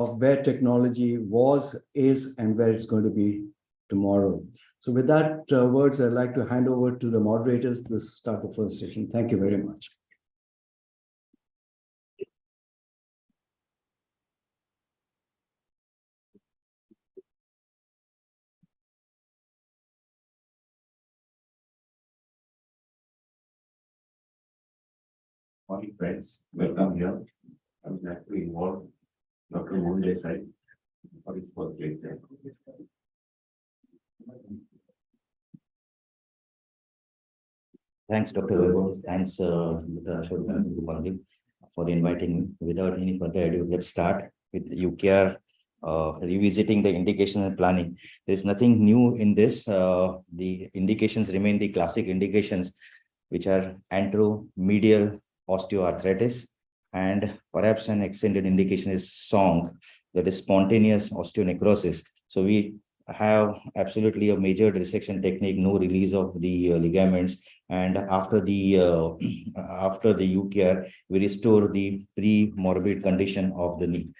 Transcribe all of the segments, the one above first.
of where technology was, is, and where it's going to be tomorrow. So with that words, I'd like to hand over to the moderators to start the first session. Thank you very much. Morning, friends. Welcome here. I would like to involve Dr. Mumbai side for his first lecture. Thanks, Dr. Vaibhav. Thanks, for inviting me. Without any further ado, let's start with UKR, revisiting the indication and planning. There's nothing new in this. The indications remain the classic indications, which are anteromedial osteoarthritis, and perhaps an extended indication is SONG, that is spontaneous osteonecrosis. So we have absolutely a major resection technique, no release of the ligaments, and after the UKR, we restore the pre-morbid condition of the knee.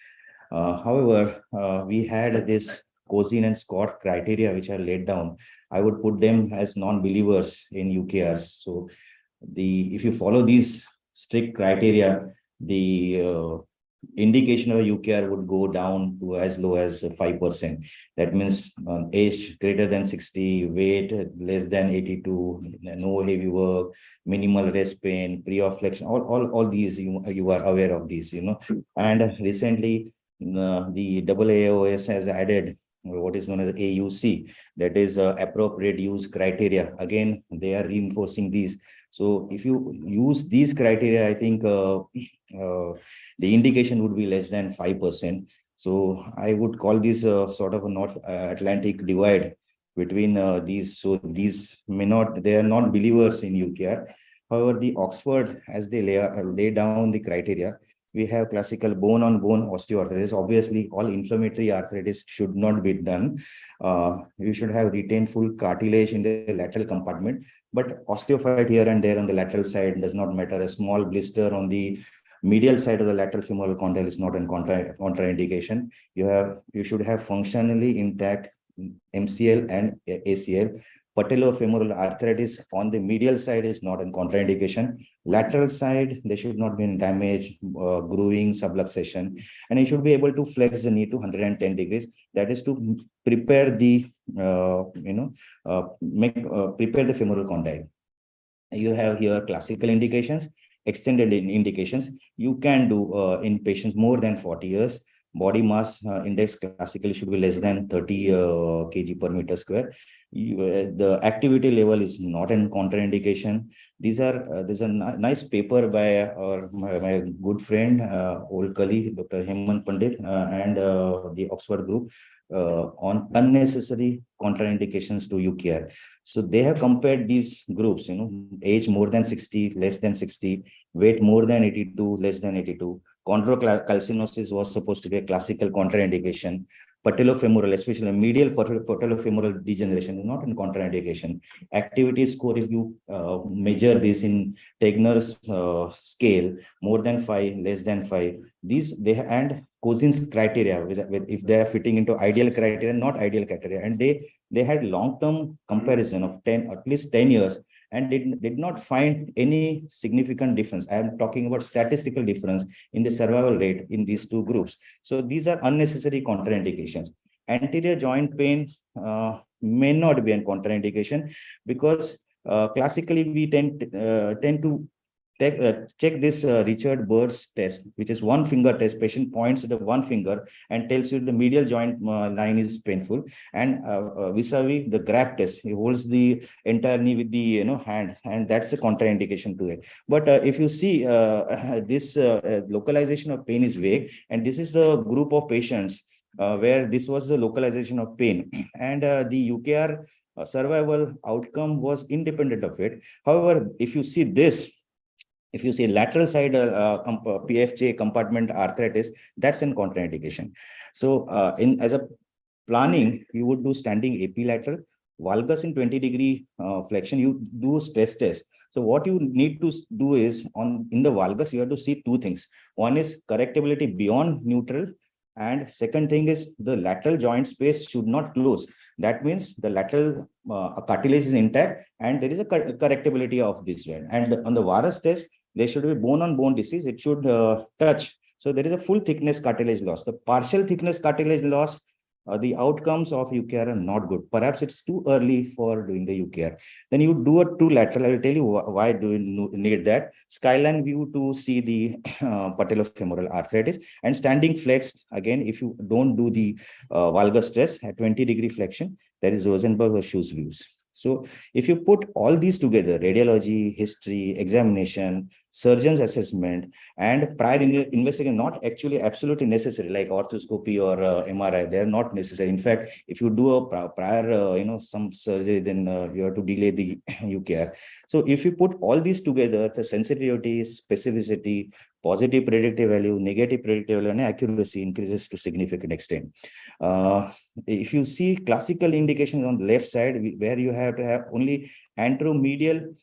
However, we had this Cosin and Scott criteria which are laid down. I would put them as non-believers in UKRs. So if you follow these strict criteria, the indication of a UKR would go down to as low as 5%. That means age greater than 60, weight less than 82, no heavy work, minimal rest pain, pre-flexion, all these you are aware of these, And recently the AAOS has added what is known as AUC, that is appropriate use criteria. Again, they are reinforcing these. So if you use these criteria, I think the indication would be less than 5%. So I would call this sort of a North Atlantic divide between these. So these they are not believers in UKR. However, the Oxford, as they lay down the criteria, we have classical bone-on-bone osteoarthritis. Obviously, all inflammatory arthritis should not be done. You should have retained full cartilage in the lateral compartment, but osteophyte here and there on the lateral side does not matter. A small blister on the medial side of the lateral femoral condyle is not a contraindication. You should have functionally intact MCL and ACL. Patellofemoral arthritis on the medial side is not a contraindication. Lateral side, there should not be any damage, grooving, subluxation, and you should be able to flex the knee to 110 degrees. That is to prepare the, prepare the femoral condyle. You have here classical indications, extended indications. You can do in patients more than 40 years. Body mass index classically should be less than 30 kg per meter square. The activity level is not an contraindication. There's a nice paper by my good friend, old colleague, Dr. Hemant Pandit, and the Oxford group on unnecessary contraindications to UKR. So they have compared these groups, age more than 60, less than 60, weight more than 82, less than 82. Chondrocalcinosis was supposed to be a classical contraindication. Patellofemoral, especially medial patellofemoral degeneration, is not in contraindication. Activity score, if you measure this in Tegner's scale, more than 5, less than 5, and Cosin's criteria, if they are fitting into ideal criteria, not ideal criteria, and they had long-term comparison of at least 10 years, and did not find any significant difference. I am talking about statistical difference in the survival rate in these two groups. So these are unnecessary contraindications. Anterior joint pain may not be a contraindication, because classically we tend to check this Richard Bird's test, which is one finger test. Patient points at the one finger and tells you the medial joint line is painful, and vis-a-vis the grab test, he holds the entire knee with the hand, and that's a contraindication to it. But if you see this localization of pain is vague, and this is a group of patients where this was the localization of pain, and the UKR survival outcome was independent of it. However, if you see this, if you see lateral side PFJ compartment arthritis, that's in contraindication. So as a planning, you would do standing AP lateral, valgus in 20-degree flexion, you do stress test. So what you need to do is, in the valgus, you have to see two things. One is correctability beyond neutral, And second thing is the lateral joint space should not close. That means the lateral cartilage is intact and there is a correctability of this joint. And on the varus test, there should be bone on bone disease. It should touch. So there is a full thickness cartilage loss. The partial thickness cartilage loss, the outcomes of UKR are not good. Perhaps it's too early for doing the UKR. Then you do a true lateral. I will tell you why do you need that. Skyline view to see the patellofemoral arthritis, and standing flex. Again, if you don't do the valgus stress at 20-degree flexion, there is Rosenberg or Schuss views. So if you put all these together, radiology, history, examination, surgeon's assessment, and prior investigation, not actually absolutely necessary, like orthoscopy or MRI, they're not necessary. In fact, if you do a prior, some surgery, then you have to delay the UKR. So if you put all these together, the sensitivity, specificity, positive predictive value, negative predictive value, and accuracy increases to significant extent. If you see classical indications on the left side, where you have to have only anteromedial,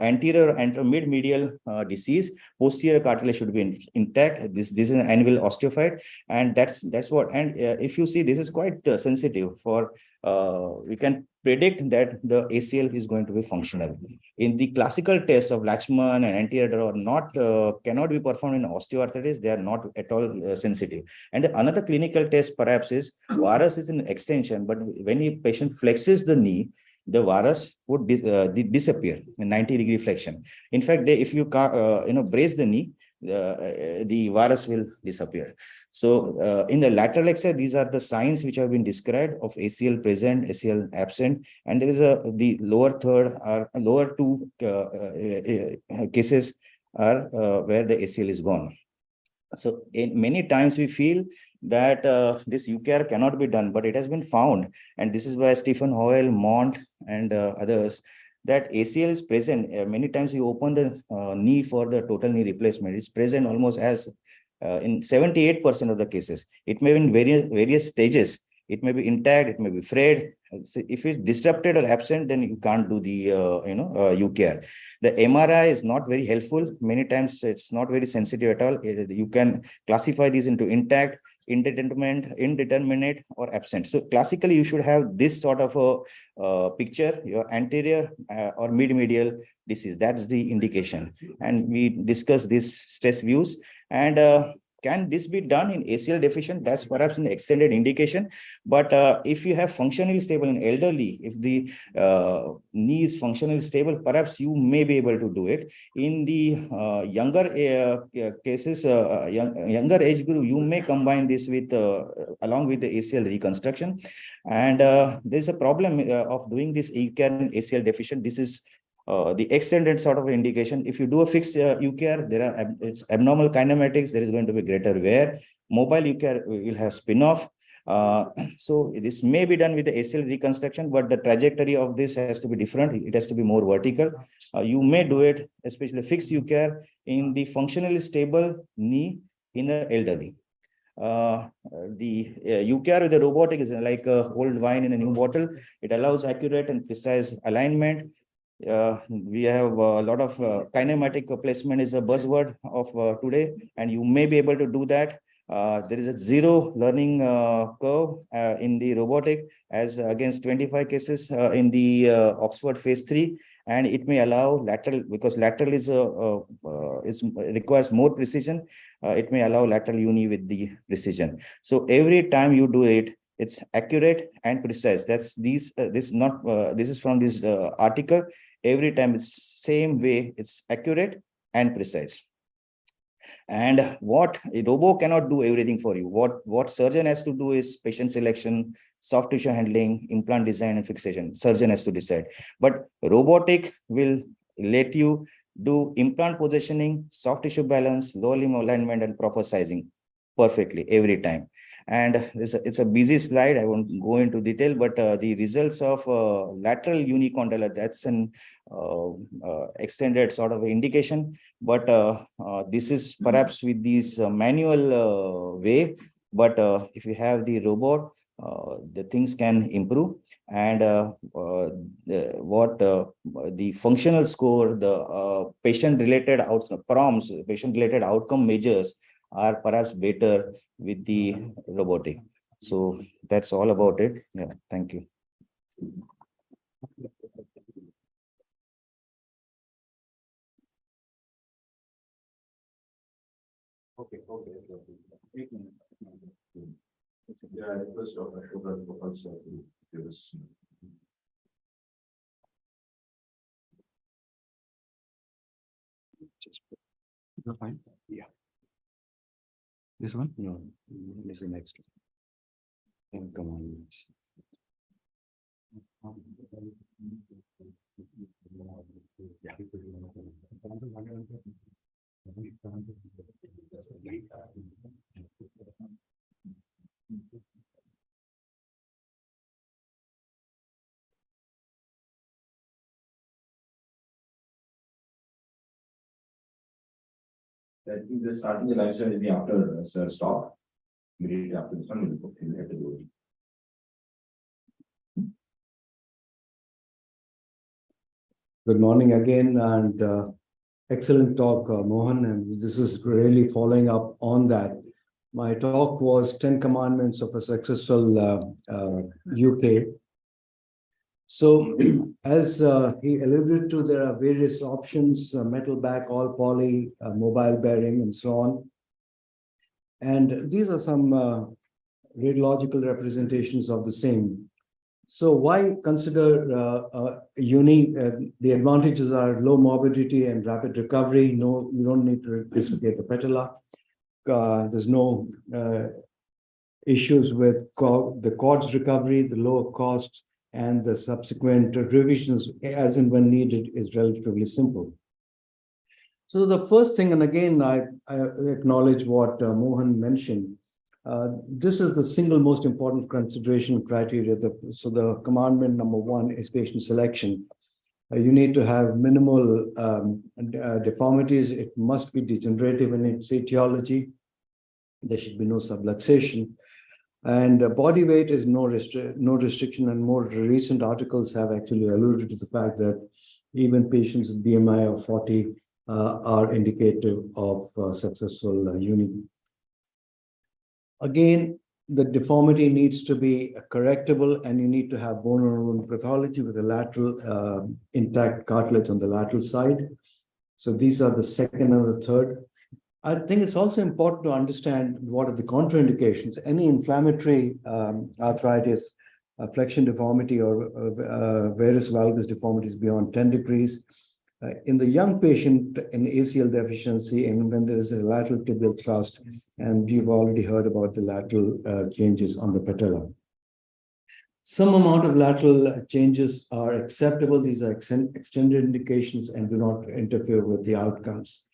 anterior mid-medial disease, posterior cartilage should be intact. This is an annual osteophyte, and that's what. And if you see, this is quite sensitive for. We can predict that the ACL is going to be functional. In the classical tests of Lachman and anterior draw, cannot be performed in osteoarthritis. They are not at all sensitive. And another clinical test perhaps is varus is an extension, but when a patient flexes the knee, the varus would disappear in 90-degree flexion. In fact, if you brace the knee, the varus will disappear. So in the lateral exercise, these are the signs which have been described of ACL present, ACL absent, and there is the lower third or lower two cases are where the ACL is gone. So in many times we feel that this UKR cannot be done, but it has been found, and this is by Stephen Hoyle, Mont, and others, that ACL is present. Many times you open the knee for the total knee replacement. It's present almost as in 78% of the cases. It may be in various stages. It may be intact, it may be frayed. So if it's disrupted or absent, then you can't do the UKR. The MRI is not very helpful. Many times it's not very sensitive at all. You can classify these into intact, indeterminate, or absent. So classically, you should have this sort of a picture, your anterior or mid-medial disease. That's the indication. And we discuss these stress views. And can this be done in ACL deficient? That's perhaps an extended indication. But if you have functionally stable in elderly, if the knee is functionally stable, perhaps you may be able to do it. In the younger cases, younger age group, you may combine this with along with the ACL reconstruction. And there's a problem of doing this UKR in ACL deficient. This is the extended sort of indication. If you do a fixed UKR, it's abnormal kinematics, there is going to be greater wear. Mobile UKR will have spin-off. So this may be done with the ACL reconstruction, but the trajectory of this has to be different. It has to be more vertical. You may do it, especially fixed UKR, in the functionally stable knee in the elderly. The UKR with the robotic is like old wine in a new bottle. It allows accurate and precise alignment. We have a lot of kinematic placement is a buzzword of today, and you may be able to do that. There is a zero learning curve in the robotic as against 25 cases in the Oxford phase 3, and it may allow lateral, because lateral is requires more precision. It may allow lateral uni with the precision. So every time you do it, it's accurate and precise. That's this is from this article. Every time it's same way, it's accurate and precise. And what a robo cannot do everything for you. What surgeon has to do is patient selection, soft tissue handling, implant design and fixation. Surgeon has to decide. But robotic will let you do implant positioning, soft tissue balance, lower limb alignment, and proper sizing perfectly every time. And it's a busy slide. I won't go into detail, but the results of lateral unicondylar, that's an extended sort of indication. But this is perhaps with this manual way. But if you have the robot, the things can improve. And the functional score, the patient-related outcome, PROMs, patient-related outcome measures are perhaps better with the robotic. So that's all about it. Yeah, thank you. Okay. Yeah, I request Dr. Shobha to also give us. Fine. Yeah. This one? No, this is next one. Come on. I think we're starting the live session after Sir stop. Immediately after this one, we'll have to do it. Good morning again, and excellent talk, Mohan, and this is really following up on that. My talk was 10 commandments of a successful UK. So as he alluded to, there are various options, metal back, all poly, mobile bearing, and so on. And these are some radiological representations of the same. So why consider uni? The advantages are low morbidity and rapid recovery. No, you don't need to dislocate the patella. There's no issues with the cords recovery, the lower costs, and the subsequent revisions as and when needed is relatively simple. So the first thing, and again, I acknowledge what Mohan mentioned. This is the single most important consideration criteria. So the commandment number one is patient selection. You need to have minimal deformities. It must be degenerative in its etiology. There should be no subluxation. And body weight is no restriction. And more recent articles have actually alluded to the fact that even patients with BMI of 40 are indicative of successful uni. Again, the deformity needs to be correctable, and you need to have bone-on-bone pathology with a lateral intact cartilage on the lateral side. So these are the second and the third. I think it's also important to understand what are the contraindications. Any inflammatory arthritis, flexion deformity, or varus valgus deformities beyond 10 degrees. In the young patient in ACL deficiency, and when there is a lateral tibial thrust, and you've already heard about the lateral changes on the patella. Some amount of lateral changes are acceptable. These are extended indications and do not interfere with the outcomes.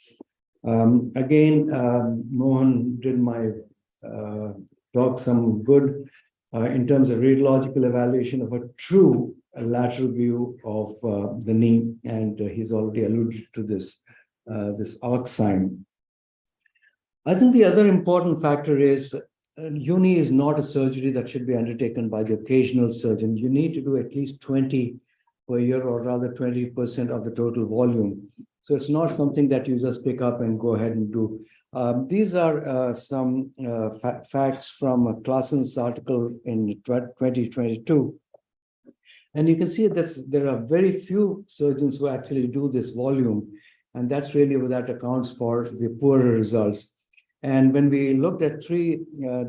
Again, Mohan did my talk some good in terms of radiological evaluation of a true lateral view of the knee, and he's already alluded to this, this arc sign. I think the other important factor is uni is not a surgery that should be undertaken by the occasional surgeon. You need to do at least 20 per year, or rather 20% of the total volume. So it's not something that you just pick up and go ahead and do. These are some facts from Klassen's article in 2022. And you can see that there are very few surgeons who actually do this volume. And that's really what that accounts for the poorer results. And when we looked at the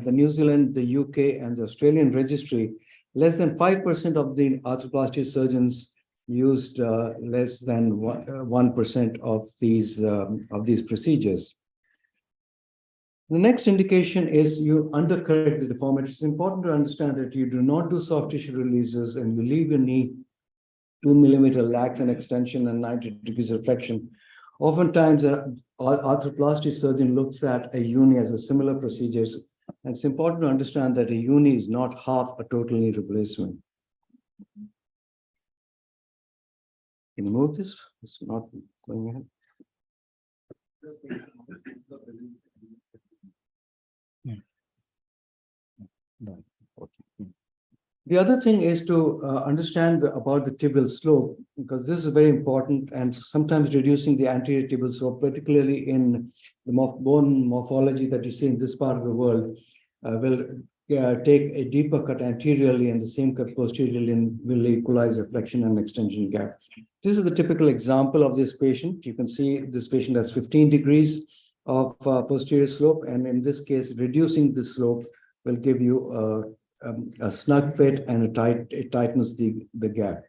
New Zealand, the UK, and the Australian registry, less than 5% of the arthroplasty surgeons used less than 1% of these procedures. The next indication is you undercorrect the deformity. It's important to understand that you do not do soft tissue releases and you leave your knee 2 millimeter lax and extension and 90 degrees of flexion. Oftentimes, an arthroplasty surgeon looks at a uni as a similar procedure. And it's important to understand that a uni is not half a total knee replacement. Can you move this? It's not going ahead. The other thing is to understand about the tibial slope, because this is very important, and sometimes reducing the anterior tibial slope, particularly in the bone morphology that you see in this part of the world, will take a deeper cut anteriorly and the same cut posteriorly, and will equalize reflection and extension gap. This is the typical example of this patient. You can see this patient has 15 degrees of posterior slope, and in this case, reducing the slope will give you a snug fit, and it tightens the gap.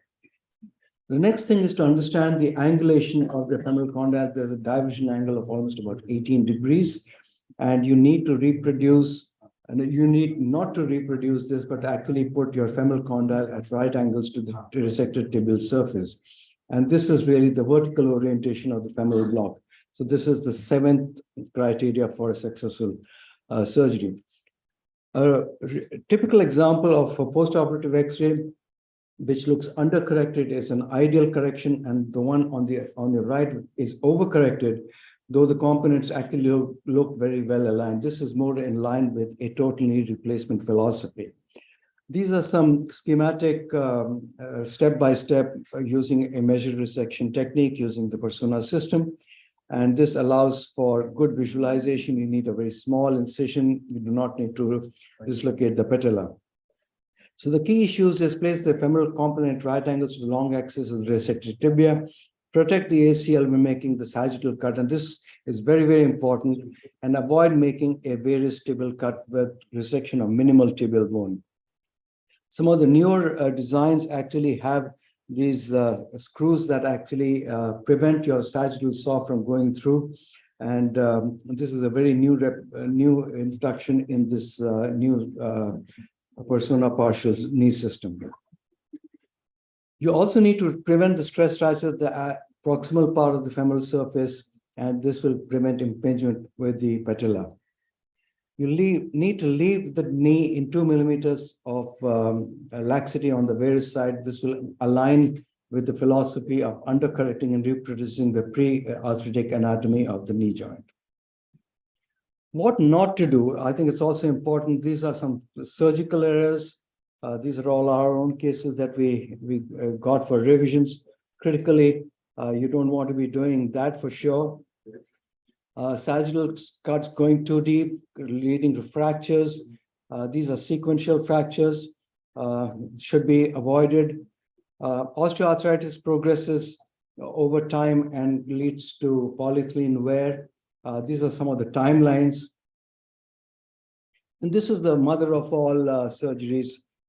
The next thing is to understand the angulation of the femoral condyle. There's a diversion angle of almost about 18 degrees, and you need to reproduce, and you need not to reproduce this, but actually put your femoral condyle at right angles to the resected tibial surface. And this is really the vertical orientation of the femoral block. So this is the 7th criteria for a successful surgery. A typical example of a postoperative X-ray, which looks undercorrected, is an ideal correction, and the one on the right is overcorrected, though the components actually look very well aligned. This is more in line with a total knee replacement philosophy. These are some schematic step-by-step using a measured resection technique using the Persona system. And this allows for good visualization. You need a very small incision. You do not need to dislocate the patella. So the key issues is place the femoral component right angles to the long axis of the resected tibia, protect the ACL when making the sagittal cut, and this is very, very important, and avoid making a varus tibial cut with resection of minimal tibial bone. Some of the newer designs actually have these screws that actually prevent your sagittal saw from going through. And this is a very new introduction in this new Persona partial knee system. You also need to prevent the stress rise at the proximal part of the femoral surface, and this will prevent impingement with the patella. You need to leave the knee in 2 millimeters of laxity on the varus side. This will align with the philosophy of undercorrecting and reproducing the pre-arthritic anatomy of the knee joint. What not to do, I think it's also important. These are some surgical errors. These are all our own cases that we got for revisions. Critically, you don't want to be doing that for sure. Sagittal cuts going too deep, leading to fractures. These are sequential fractures, should be avoided. Osteoarthritis progresses over time and leads to polyethylene wear. These are some of the timelines. And this is the mother of all surgeries,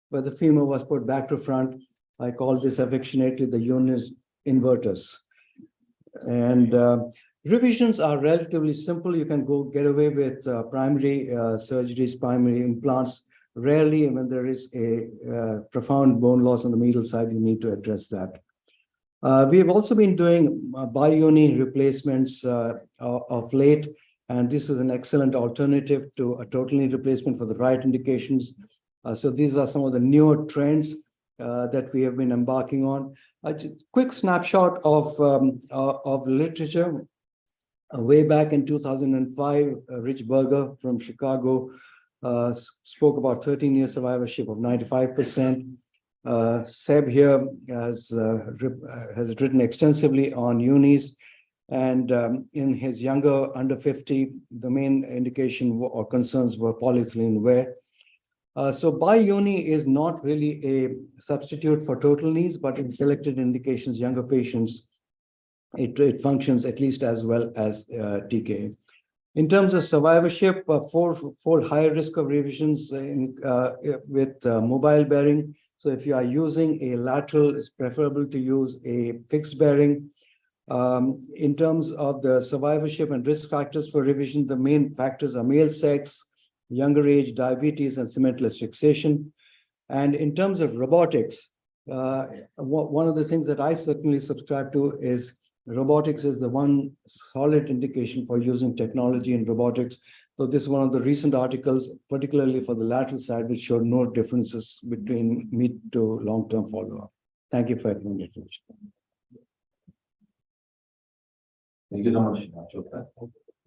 where the femur was put back to front. I call this affectionately the Unis invertus. And revisions are relatively simple. You can get away with primary surgeries, primary implants. Rarely, when there is a profound bone loss on the medial side, you need to address that. We have also been doing bi-uni replacements of late, and this is an excellent alternative to a total knee replacement for the right indications. So these are some of the newer trends that we have been embarking on. A quick snapshot of literature. Way back in 2005, Rich Berger from Chicago spoke about 13-year survivorship of 95%. Seb here has written extensively on unis, and in his younger under 50, the main indication or concerns were polyethylene wear. So bi-uni is not really a substitute for total knees, but in selected indications, younger patients, it functions at least as well as TKA. In terms of survivorship, four higher risk of revisions with mobile bearing. So if you are using a lateral, it's preferable to use a fixed bearing. In terms of the survivorship and risk factors for revision, the main factors are male sex, younger age, diabetes, and cementless fixation. And in terms of robotics, one of the things that I certainly subscribe to is robotics is the one solid indication for using technology in robotics. So this is one of the recent articles, particularly for the lateral side, which showed no differences between mid to long-term follow-up. Thank you for your attention. Thank you so much, Chopra.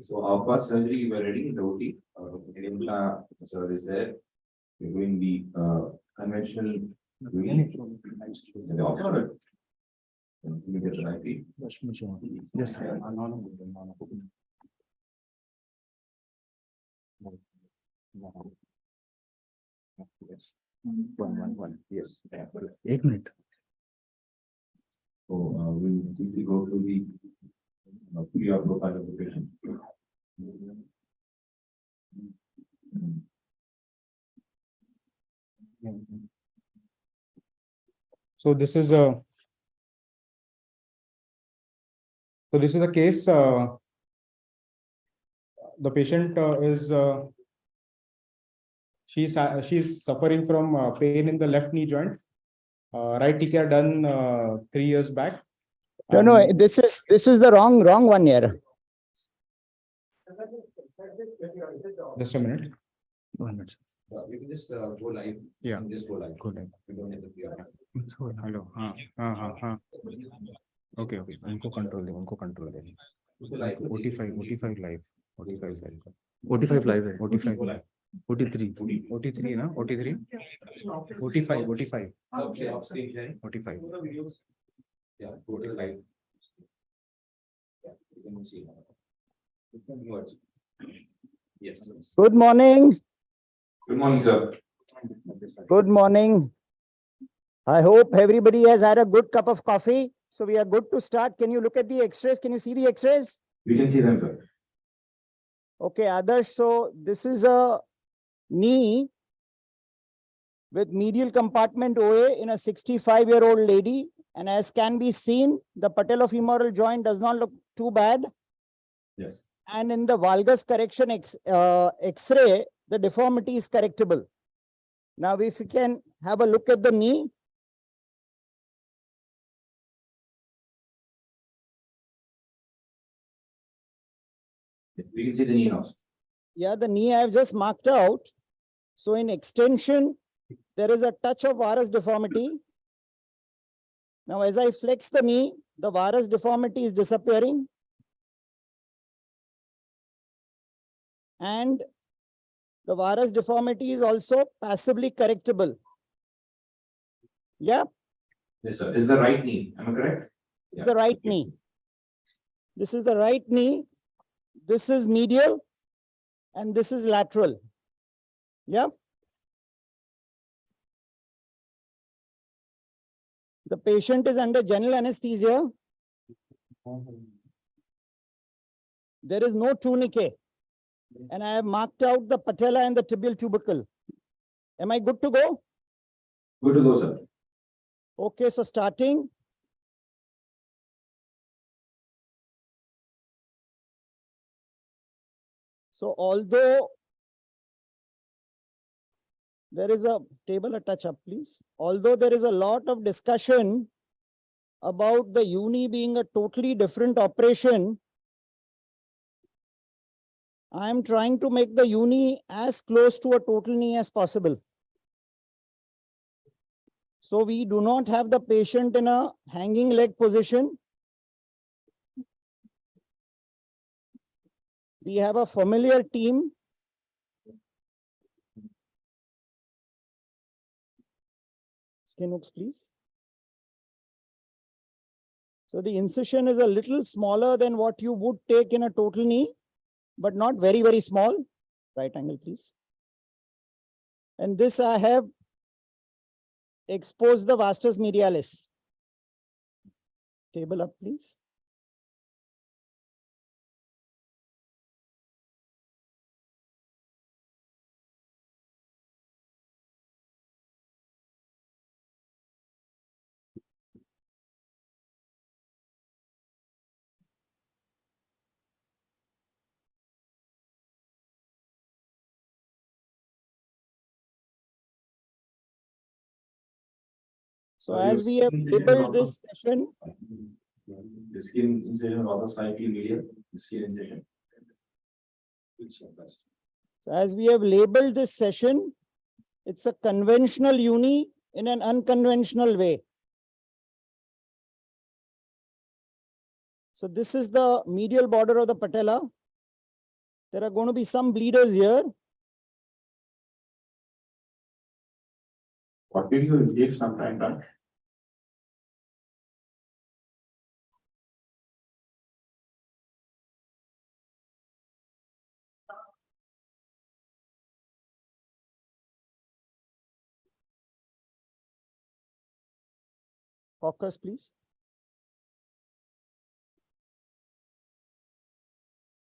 So our first surgery, we're ready, the OT. Sir is there. We're doing the conventional. Uni. They offer it. You get the IP. Yes, sir. Yes. 1 minute. So we'll quickly go to the pre-op profile of the patient. So this is a case. The patient is she's suffering from pain in the left knee joint. Right TTJR done 3 years back. No, this is the wrong one here. Just a minute. 1 minute. You can just go live. Yeah. Just go live. Go live. We don't need the pre-op. Hello. Okay. उनको control दे. OT5 live. OT5 live है. OT5. OT3 ना? OT3. OT5. OT5. Yeah, go to live. Yeah, you can see. Yes. Good morning. Good morning, sir. Good morning. I hope everybody has had a good cup of coffee. So we are good to start. Can you look at the X-rays? Can you see the X-rays? We can see them, sir. Okay, Adarsh. So this is a knee with medial compartment OA in a 65-year-old lady. And as can be seen, the patellofemoral joint does not look too bad. Yes. And in the valgus correction X-ray, the deformity is correctable. Now, if we can have a look at the knee. We can see the knee now. Yeah, the knee I have just marked out. So in extension, there is a touch of varus deformity. Now, as I flex the knee, the varus deformity is disappearing. And the varus deformity is also passively correctable. Yeah, Yes, sir. This is the right knee. Am I correct? it's the right knee. This is the right knee. This is medial and this is lateral. Yeah. The patient is under general anesthesia. There is no tourniquet. And I have marked out the patella and the tibial tubercle. Am I good to go? Good to go, sir. Okay, so starting. So although there is a table, a touch up, please. Although there is a lot of discussion about the uni being a totally different operation, I am trying to make the uni as close to a total knee as possible. So we do not have the patient in a hanging leg position. We have a familiar team. Skin hooks, please. So the incision is a little smaller than what you would take in a total knee, but not very, very small. Right angle, please. And this I have exposed the vastus medialis. Table up, please. So as we have labeled this session, The skin incision also slightly medial. The skin incision. so as we have labeled this session, it's a conventional uni in an unconventional way. So this is the medial border of the patella. There are going to be some bleeders here. What did you intake some time back? Focus, please.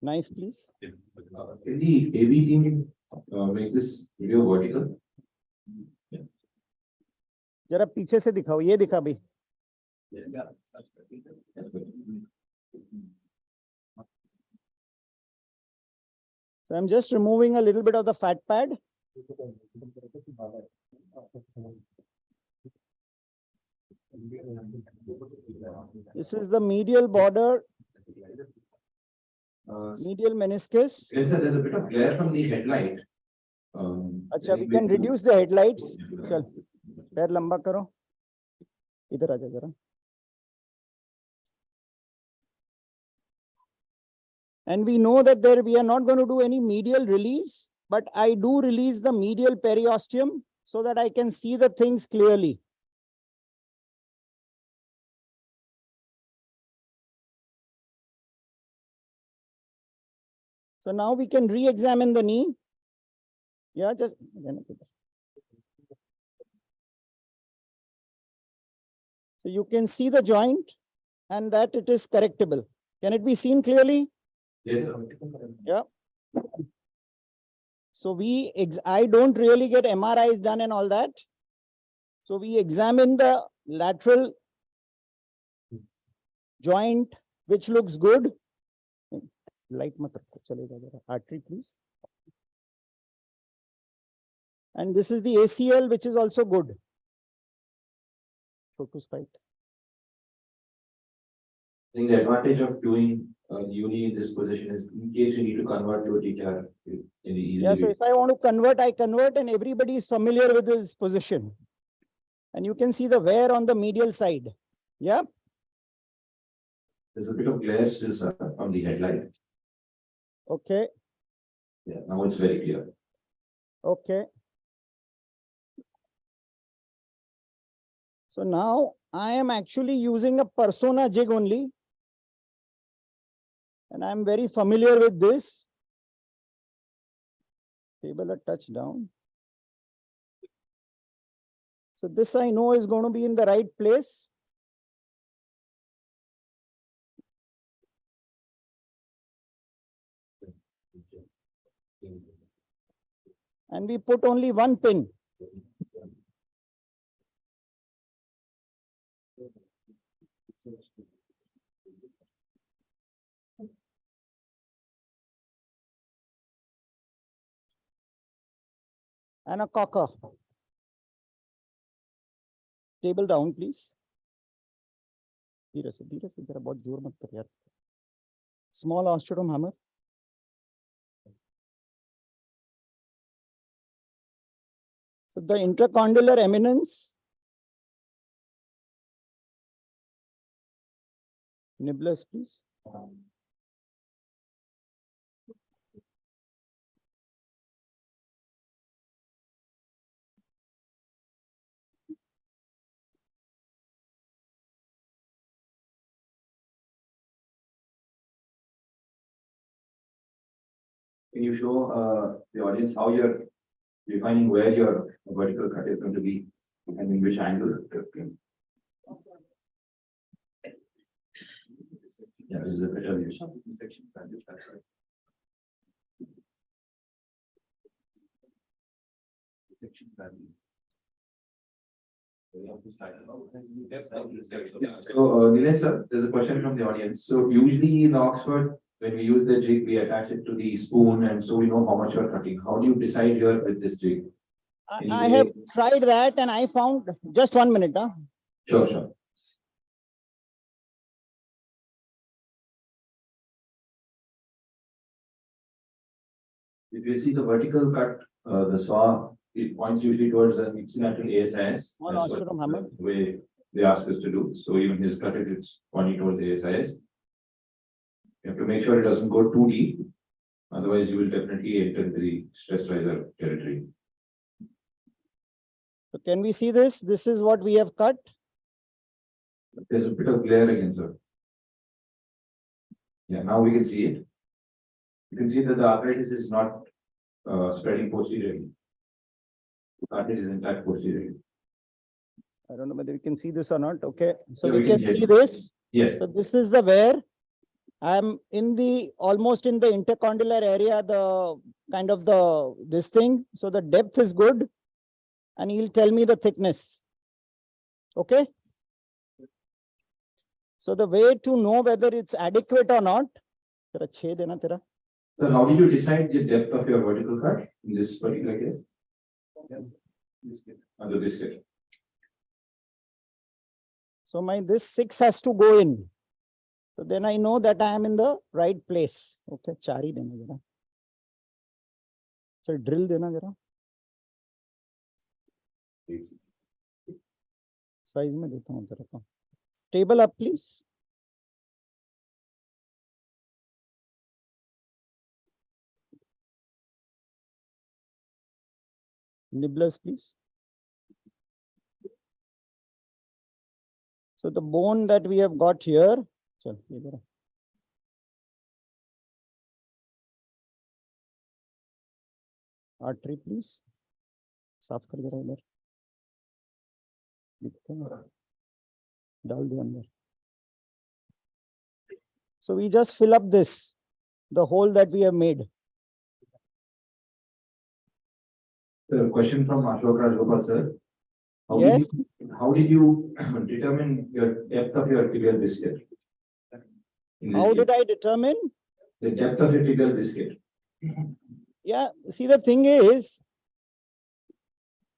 Knife, please. Can the AV team make this video vertical? जरा पीछे से दिखाओ, ये दिखा भी. Yeah, that's good. So I'm just removing a little bit of the fat pad. This is the medial border, medial meniscus. There's a bit of glare from the headlight. अच्छा, we can reduce the headlights. चल, पैर लंबा करो. इधर आजा जरा. And we know that we are not going to do any medial release, but I do release the medial periosteum so that I can see the things clearly. So now we can re-examine the knee. Yeah, just. So you can see the joint and that it is correctable. Can it be seen clearly? Yes, sir. Yeah. So I don't really get MRIs done and all that. So we examine the lateral joint, which looks good. Light artery, please. And this is the ACL, which is also good. Focus tight. I think the advantage of doing uni in this position is in case you need to convert to a TTJR in the easy. Yeah, so if I want to convert, I convert, and everybody is familiar with this position. And you can see the wear on the medial side. Yeah. There's a bit of glare still, sir, from the headlight. Okay. Yeah, now it's very clear. Okay. So now I am actually using a persona jig only. And I'm very familiar with this. Table a touch down. So this I know is going to be in the right place. And we put only one pin. And a cocker. Table down, please. Small osteotomy hammer. So the intercondylar eminence. Nibblers, please. Can you show the audience how you're defining where your vertical cut is going to be and in which angle? Yeah, this is a better view. So, Nilesh sir, there's a question from the audience. So usually in Oxford, when we use the jig, we attach it to the spoon, and so we know how much you're cutting. How do you decide here with this jig? I have tried that and I found, just 1 minute. Huh? Sure, sure. If you see the vertical cut, the saw, it points usually towards the incidental ASIS. Small That's osteotomy what hammer. the way they ask us to do. So even his cut, it's pointing towards the ASIS. You have to make sure it doesn't go too deep. Otherwise, you will definitely enter the stress riser territory. So can we see this? This is what we have cut. There's a bit of glare again, sir. Yeah, now we can see it. You can see that the arthritis is not spreading posteriorly. Arthritis is intact posteriorly. I don't know whether you can see this or not. Okay, so Yeah, we we can can see see it. this. Yes. So this is the where I'm in the almost in the intercondylar area, the kind of this thing. So the depth is good, and he'll tell me the thickness. Okay. So the way to know whether it's adequate or not. So how did you decide the depth of your vertical cut in this particular case? Under this case. So this 6 has to go in. So then I know that I am in the right place. Okay, chari dena jara. So drill dena jara. Size mein deta hu tera ko. Table up, please. Nibblers, please. So the bone that we have got here. Chal, idhar. Artery, please. साफ कर जरा इधर. दिखते हैं. डाल दे अंदर. So we just fill up this, the hole that we have made. The question from Ashok Rajgopal, sir. Yes. How did you determine your depth of your tibial biscuit? How did I determine? The depth of your tibial biscuit. Yeah, see, the thing is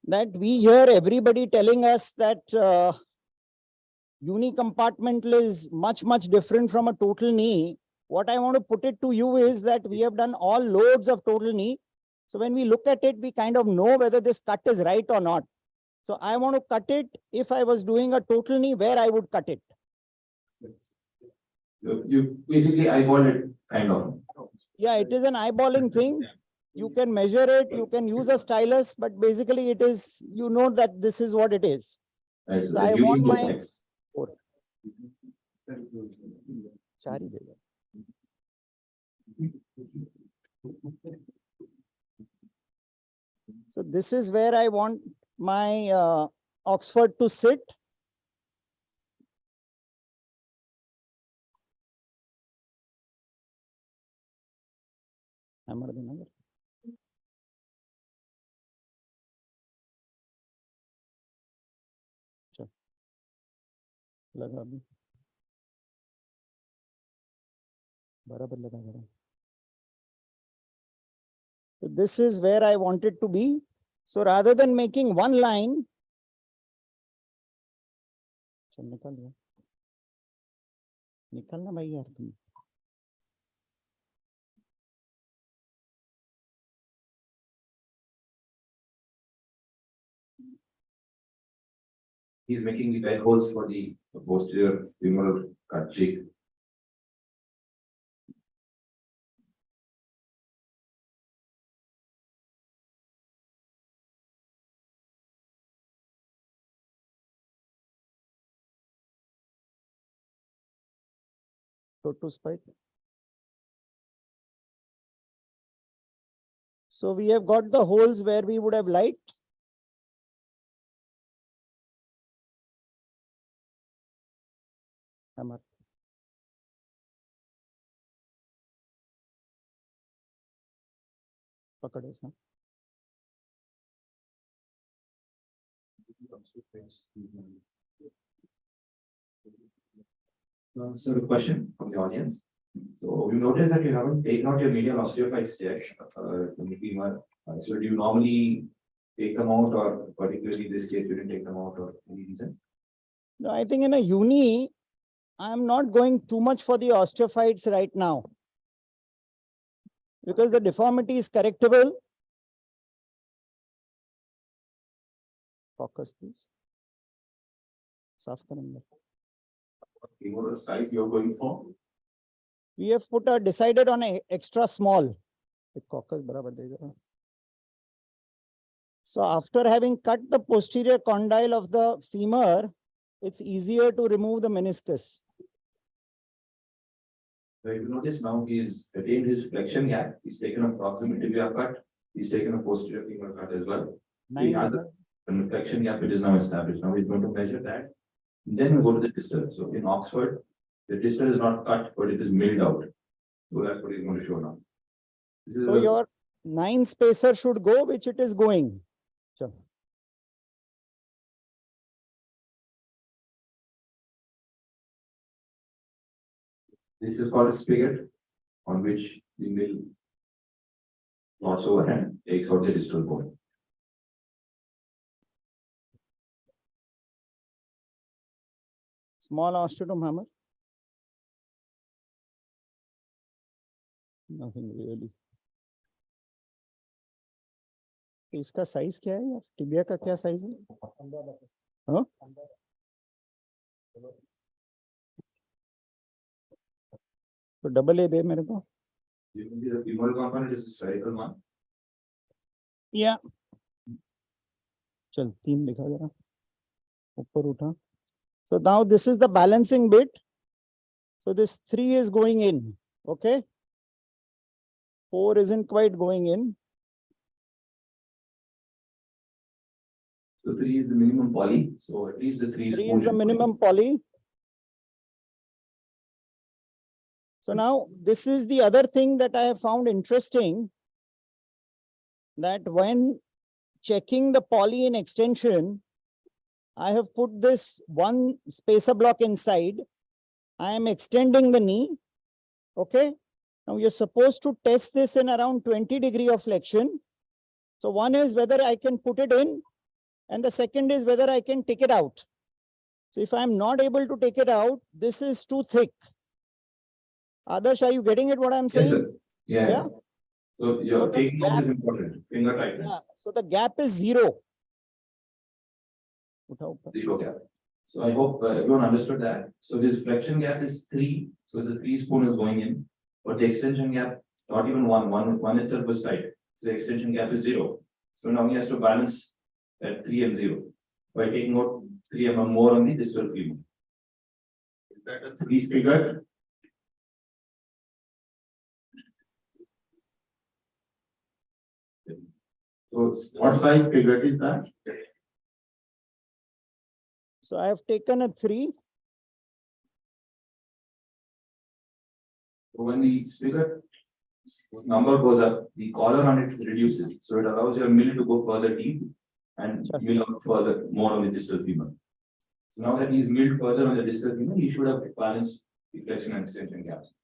that we hear everybody telling us that unicompartmental is much, much different from a total knee. What I want to put it to you is that we have done all loads of total knee. So when we look at it, we kind of know whether this cut is right or not. So I want to cut it. If I was doing a total knee, where I would cut it. You basically eyeball it, kind of. Yeah, it is an eyeballing thing. You can measure it, you can use a stylus, but basically it is, you know that this is what it is. Right, so So I the want beauty my. index. Chari dega. So this is where I want my Oxford to sit. Hammer dena jara. Chal. Laga abhi. Barabar laga jara. So this is where I want it to be. So rather than making one line, चल निकाल दिया. निकालना भाई यार तुम. He's making the bed holes for the posterior femoral cut cheek. To spike. So we have got the holes where we would have liked. Hammer. Pakad ऐसा. So the question from the audience. So you notice that you haven't taken out your medial osteophytes yet. So do you normally take them out, or particularly this case you didn't take them out, or any reason? No, I think in a uni, I'm not going too much for the osteophytes right now. Because the deformity is correctable. Focus, please. Saaf karenge. Femoral size you're going for? We have decided on a extra small. So after having cut the posterior condyle of the femur, it's easier to remove the meniscus. So if you notice now, he's attained his flexion gap. He's taken a proximal tibia cut. He's taken a posterior femur cut as well. So he has a flexion gap. It is now established. Now he's going to measure that. Then we go to the distal. So in Oxford, the distal is not cut, but it is milled out. So that's what he's going to show now. This is So your 9 spacer should go, which it is going. Sure. This is called a spigot, on which the mill plots over and takes out the distal bone. Small osteotomy hammer. Nothing really. इसका size क्या है यार? Tibia का क्या size है? हाँ? तो double A दे मेरे को. The femoral component is a spherical one. या चल 3 दिखा जरा ऊपर उठा. So now this is the balancing bit. So this 3 is going in. Okay. 4 isn't quite going in. So 3 is the minimum poly. So at least the 3 3 is the minimum poly. So now this is the other thing that I have found interesting, that when checking the poly in extension, I have put this one spacer block inside. I am extending the knee. Okay. Now you're supposed to test this in around 20 degrees of flexion. So one is whether I can put it in, and the second is whether I can take it out. So if I'm not able to take it out, this is too thick. Adarsh, are you getting it what I'm saying? Yes, sir. Yeah. Yeah. So your So the taking out is gap- important. Finger tightness. Yeah. So the gap is 0. Zero gap. So I hope everyone understood that. So this flexion gap is 3. So the 3 spoon is going in. But the extension gap, not even one itself was tight. So the extension gap is 0. So now he has to balance that 3 and 0 by taking out 3 mm more on the distal femur. Is that a 3 spigot? So what size spigot is that? So I have taken a 3. So when the spigot number goes up, the collar on it reduces. So it allows your mill to go further deep and Sure. mill out further more on the distal femur. So now that he's milled further on the distal femur, he should have balanced the flexion and extension gaps.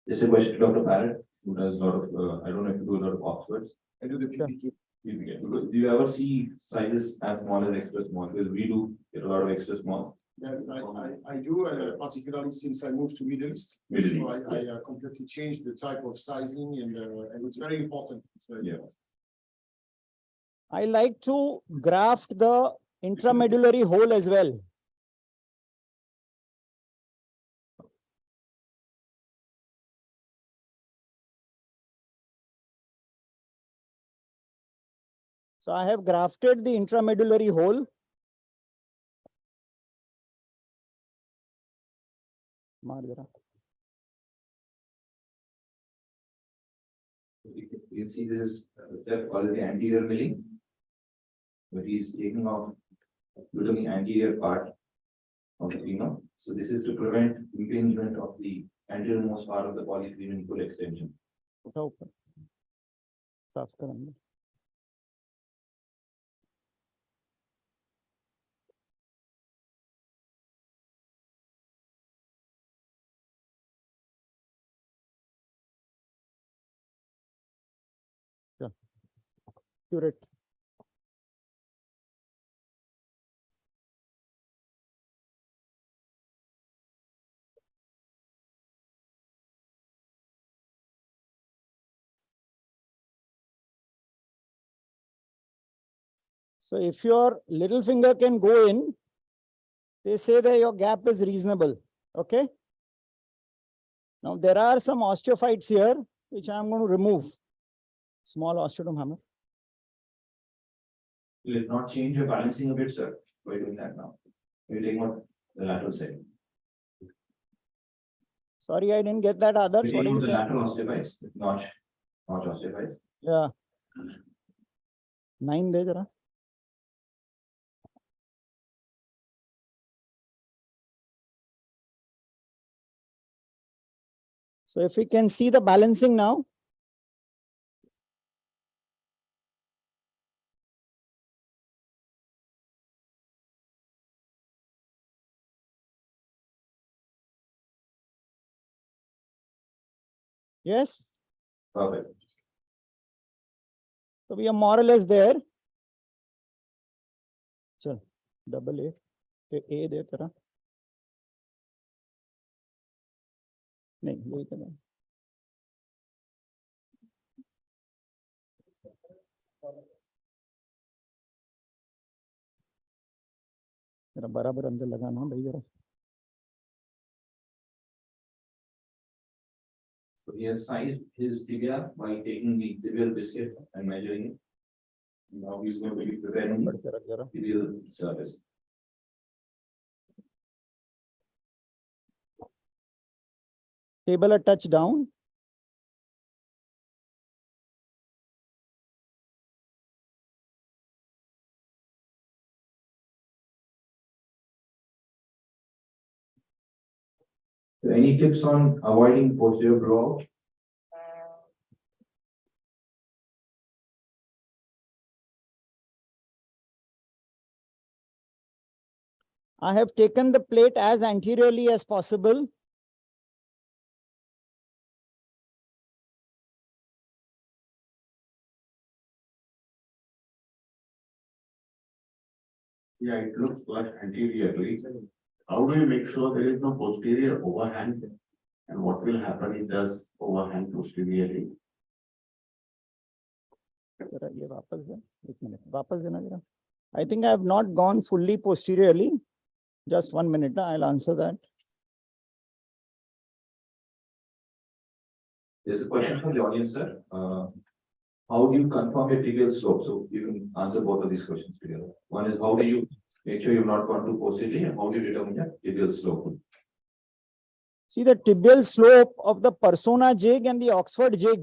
Just a question to Dr. Parrott, who does a lot of, I don't know if you do a lot of Oxfords. I do the Sure. PPQ. Do you ever see sizes as small as extra small? Because we do get a lot of extra small. Yes, I do, particularly since I moved to Middle East. Middle So East, I completely changed the type of sizing and it's very important. It's very Yeah. important. I like to graft the intramedullary hole as well. So I have grafted the intramedullary hole. मार जरा. You can see this is step called the anterior milling. But he's taking off the anterior part of the femur. So this is to prevent impingement of the anterior-most part of the polythene in full extension. उठा ऊपर. साफ कर अंदर. Curate. So if your little finger can go in, they say that your gap is reasonable. Okay. Now there are some osteophytes here which I'm going to remove. Small osteotomy hammer. Will it not change your balancing a bit, sir, by doing that now? Will you take more the lateral side? Sorry, I didn't get that, Adarsh. Will What you did you use the say? lateral osteophytes, notch osteophytes? Yeah. 9 de jara. So if we can see the balancing now. Yes. Perfect. So we are more or less there. Chal, double A. A there tera. नहीं वही करें. जरा बराबर अंदर लगाना भाई जरा. So he has sized his tibia by taking the tibial biscuit and measuring it. Now he's going to be preparing the जरा जरा. tibial surface. Table a touch down. So any tips on avoiding posterior blowout? I have taken the plate as anteriorly as possible. Yeah, it looks like anteriorly. How do you make sure there is no posterior overhang? And what will happen if it does overhang posteriorly? जरा ये वापस दे. एक minute वापस देना जरा. I think I have not gone fully posteriorly. Just 1 minute. I'll answer that. There's a question from the audience, sir. How do you confirm your tibial slope? So you can answer both of these questions together. One is how do you make sure you've not gone too posteriorly, and how do you determine your tibial slope? See, the tibial slope of the Persona jig and the Oxford jig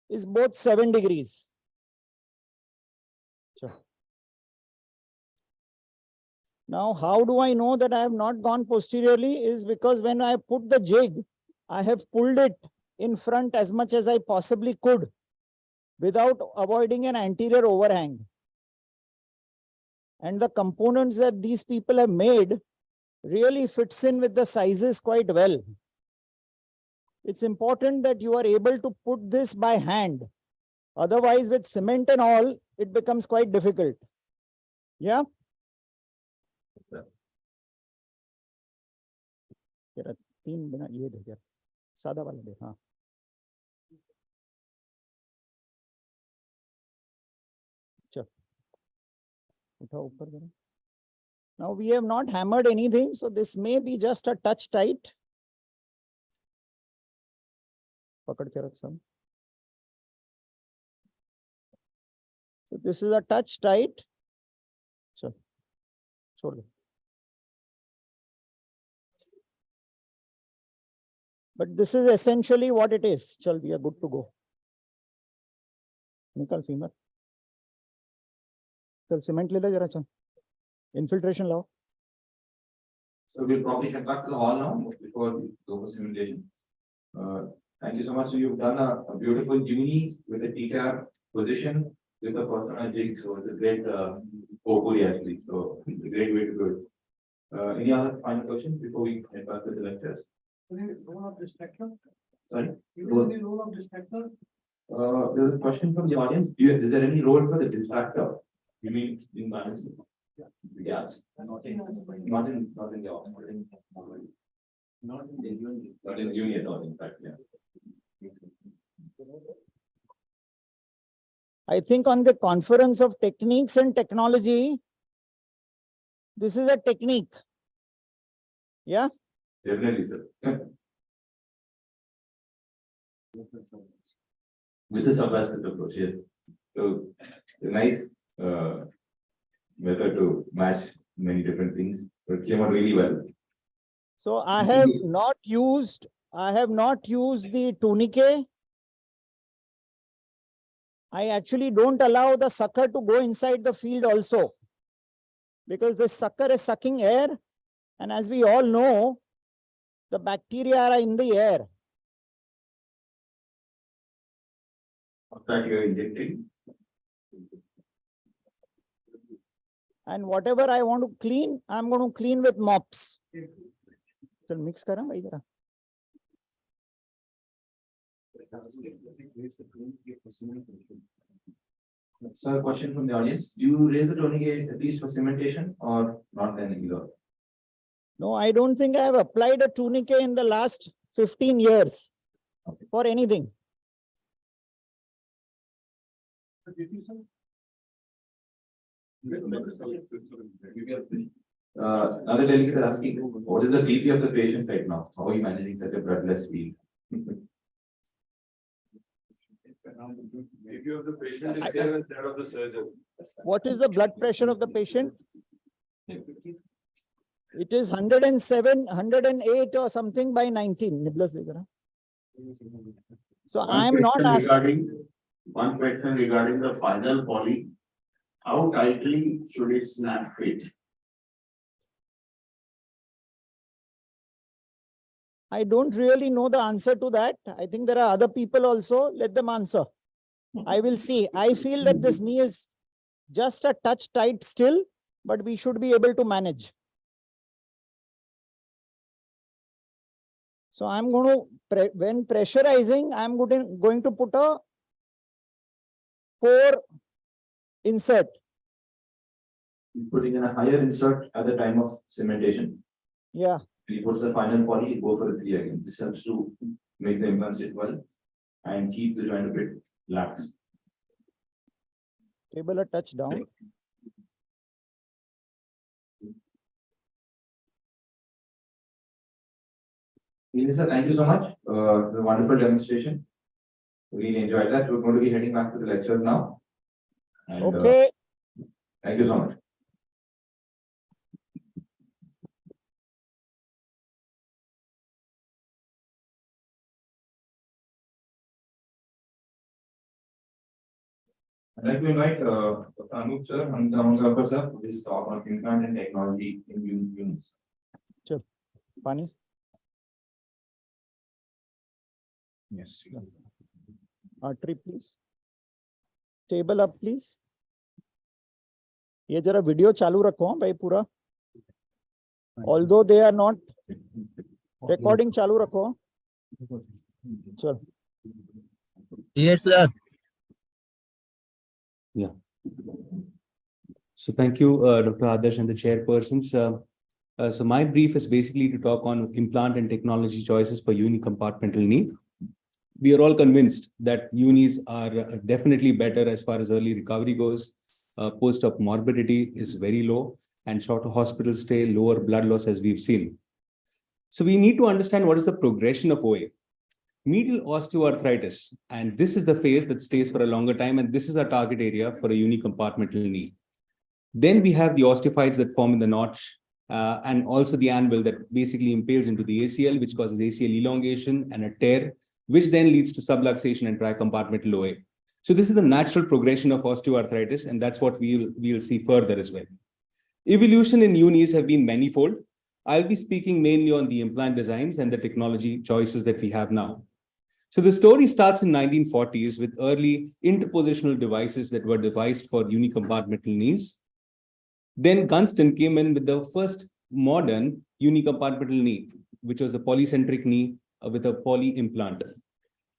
is both 7 degrees. Sure. Now, how do I know that I have not gone posteriorly? Is because when I put the jig, I have pulled it in front as much as I possibly could without avoiding an anterior overhang. And the components that these people have made really fits in with the sizes quite well. It's important that you are able to put this by hand. Otherwise, with cement and all, it becomes quite difficult. Yeah? तेरा 3 बिना ये दे यार सादा वाला दे. हाँ चल उठा ऊपर करो. Now we have not hammered anything, so this may be just a touch tight. पकड़ के रख सब. So this is a touch tight. चल छोड़ दो. But this is essentially what it is. Chal, we are good to go. Nikal femur. Chal, cement le le jara chal. Infiltration lao. So we'll probably head back to the hall now before we go for simulation. Thank you so much. So you've done a beautiful uni with a TTJR position with a Persona jig. So it's a great portfolio actually. So it's a great way to do it. Any other final questions before we head back to the lectures? Role of distractor? Sorry? You know the role of distractor? There's a question from the audience. Is there any role for the distractor? You mean in balancing? The gaps? Not in the Oxford. Not in the uni at all, in fact, yeah. I think on the conference of techniques and technology, this is a technique. Yeah? Definitely, sir. with the subaspect approach, yes. So a nice method to match many different things, but it came out really well. So I have not used the tourniquet. I actually don't allow the sucker to go inside the field also, because the sucker is sucking air. And as we all know, the bacteria are in the air. That you're injecting. And whatever I want to clean, I'm going to clean with mops. So mix kara bhai jara. So, question from the audience: do you raise the tourniquet at least for cementation or not then either? No, I don't think I have applied a tourniquet in the last 15 years for anything. Another delegate is asking, what is the BP of the patient right now? How are you managing such a bloodless field? Maybe of the patient is same as that of the surgeon. What is the blood pressure of the patient? It is 107, 108 or something by 19. So I am not asking. One question regarding the final poly. How tightly should it snap fit? I don't really know the answer to that. I think there are other people also. Let them answer. I will see. I feel that this knee is just a touch tight still, but we should be able to manage. So I'm going to, when pressurizing, I'm going to put a 4 insert. Putting in a higher insert at the time of cementation. Yeah. He puts the final poly, he go for the 3 again. This helps to make the implant sit well and keep the joint a bit lax. Table a touch down. Sir, thank you so much. The wonderful demonstration. Really enjoyed that. We're going to be heading back to the lectures now. And, Okay. Thank you so much. I'd like to invite Anup sir and Tamangapur sir for this talk on implant and technology in units. Sure. Pani. Yes. Artery, please. Table up, please. ये जरा video चालू रखो भाई पूरा. Although they are not recording, चालू रखो. चल. Yes, sir. Yeah. So thank you, Dr. Adarsh and the chairpersons. So my brief is basically to talk on implant and technology choices for unicompartmental knee. We are all convinced that unis are definitely better as far as early recovery goes. Post-op morbidity is very low and shorter hospital stay, lower blood loss as we've seen. So we need to understand what is the progression of OA. Medial osteoarthritis, and this is the phase that stays for a longer time, and this is our target area for a unicompartmental knee. Then we have the osteophytes that form in the notch, and also the anvil that basically impales into the ACL, which causes ACL elongation and a tear, which then leads to subluxation and tricompartmental OA. So this is the natural progression of osteoarthritis, and that's what we'll see further as well. Evolution in unis have been manifold. I'll be speaking mainly on the implant designs and the technology choices that we have now. So the story starts in 1940s with early interpositional devices that were devised for unicompartmental knees. Then Gunston came in with the first modern unicompartmental knee, which was a polycentric knee with a poly implant.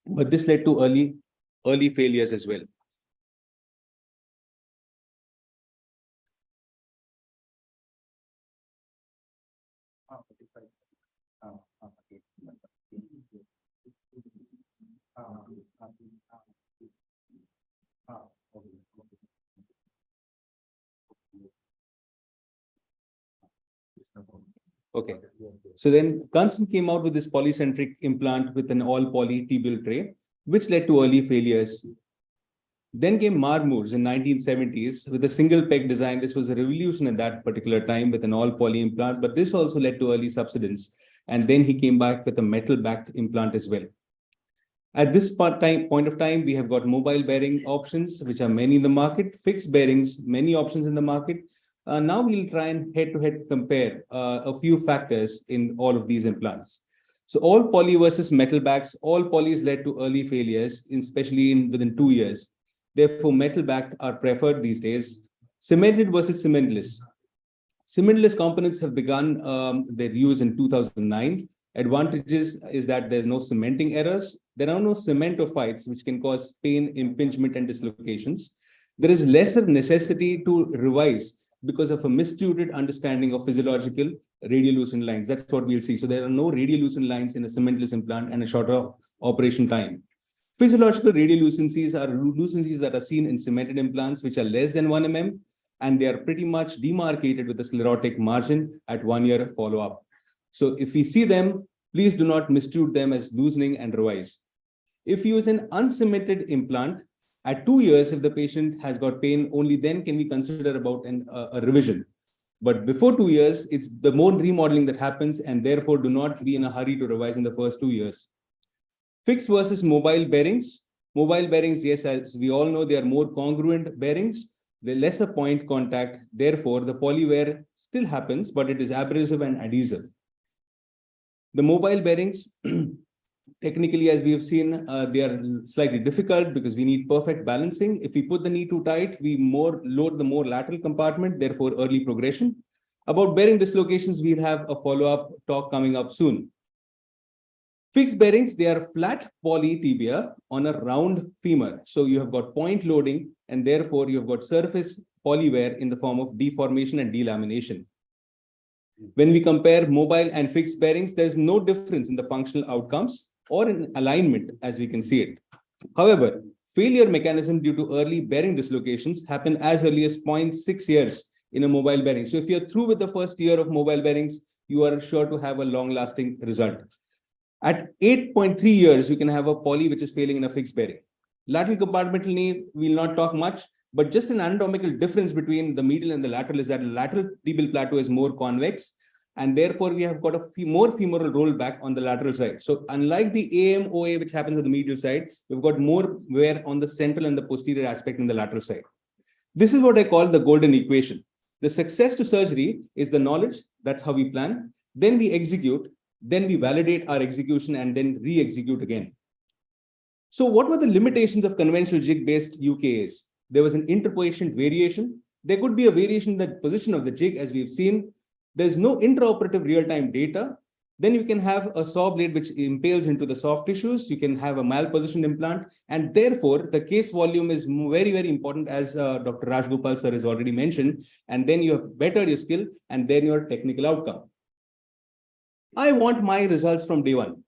But this led to early failures as well. Okay, so then Gunston came out with this polycentric implant with an all poly tibial tray, which led to early failures. Then came Marmur's in 1970s with a single peg design. This was a revolution at that particular time with an all poly implant, but this also led to early subsidence. And then he came back with a metal backed implant as well. At this point of time, we have got mobile bearing options, which are many in the market, fixed bearings, many options in the market. Now we'll try and head-to-head compare a few factors in all of these implants. So all poly versus metal backs, all polys led to early failures, especially within 2 years. Therefore, metal backed are preferred these days. Cemented versus cementless. Cementless components have begun their use in 2009. Advantages is that there's no cementing errors. There are no cementophytes, which can cause pain, impingement, and dislocations. There is lesser necessity to revise because of a mistuted understanding of physiological radiolucent lines. That's what we'll see. So there are no radiolucent lines in a cementless implant and a shorter operation time. Physiological radiolucencies are lucencies that are seen in cemented implants, which are less than 1 mm, and they are pretty much demarcated with a sclerotic margin at 1 year follow-up. So if we see them, please do not mistreat them as loosening and revise. If you use an uncemented implant, at 2 years, if the patient has got pain, only then can we consider about a revision. But before 2 years, it's the more remodeling that happens, and therefore do not be in a hurry to revise in the first 2 years. Fixed versus mobile bearings. Mobile bearings, yes, as we all know, they are more congruent bearings. The lesser point contact, therefore, the poly wear still happens, but it is abrasive and adhesive. The mobile bearings, technically, as we have seen, they are slightly difficult because we need perfect balancing. If we put the knee too tight, we load the more lateral compartment, therefore early progression. About bearing dislocations, we'll have a follow-up talk coming up soon. Fixed bearings, they are flat poly tibia on a round femur. So you have got point loading, and therefore you have got surface poly wear in the form of deformation and delamination. When we compare mobile and fixed bearings, there's no difference in the functional outcomes or in alignment as we can see it. However, failure mechanism due to early bearing dislocations happen as early as 0.6 years in a mobile bearing. So if you're through with the first year of mobile bearings, you are sure to have a long-lasting result. At 8.3 years, you can have a poly which is failing in a fixed bearing. Lateral compartmental knee, we'll not talk much, but just an anatomical difference between the medial and the lateral is that the lateral tibial plateau is more convex, and therefore we have got a more femoral rollback on the lateral side. So unlike the AMOA, which happens on the medial side, we've got more wear on the central and the posterior aspect in the lateral side. This is what I call the golden equation. The success to surgery is the knowledge, that's how we plan, then we execute, then we validate our execution and then re-execute again. So what were the limitations of conventional jig-based UKAs? There was an interposition variation. There could be a variation in the position of the jig, as we've seen. There's no intraoperative real-time data. Then you can have a saw blade which impales into the soft tissues. You can have a malpositioned implant. And therefore, the case volume is very, very important, as Dr. Rajgopal sir has already mentioned. And then you have bettered your skill and then your technical outcome. I want my results from day one.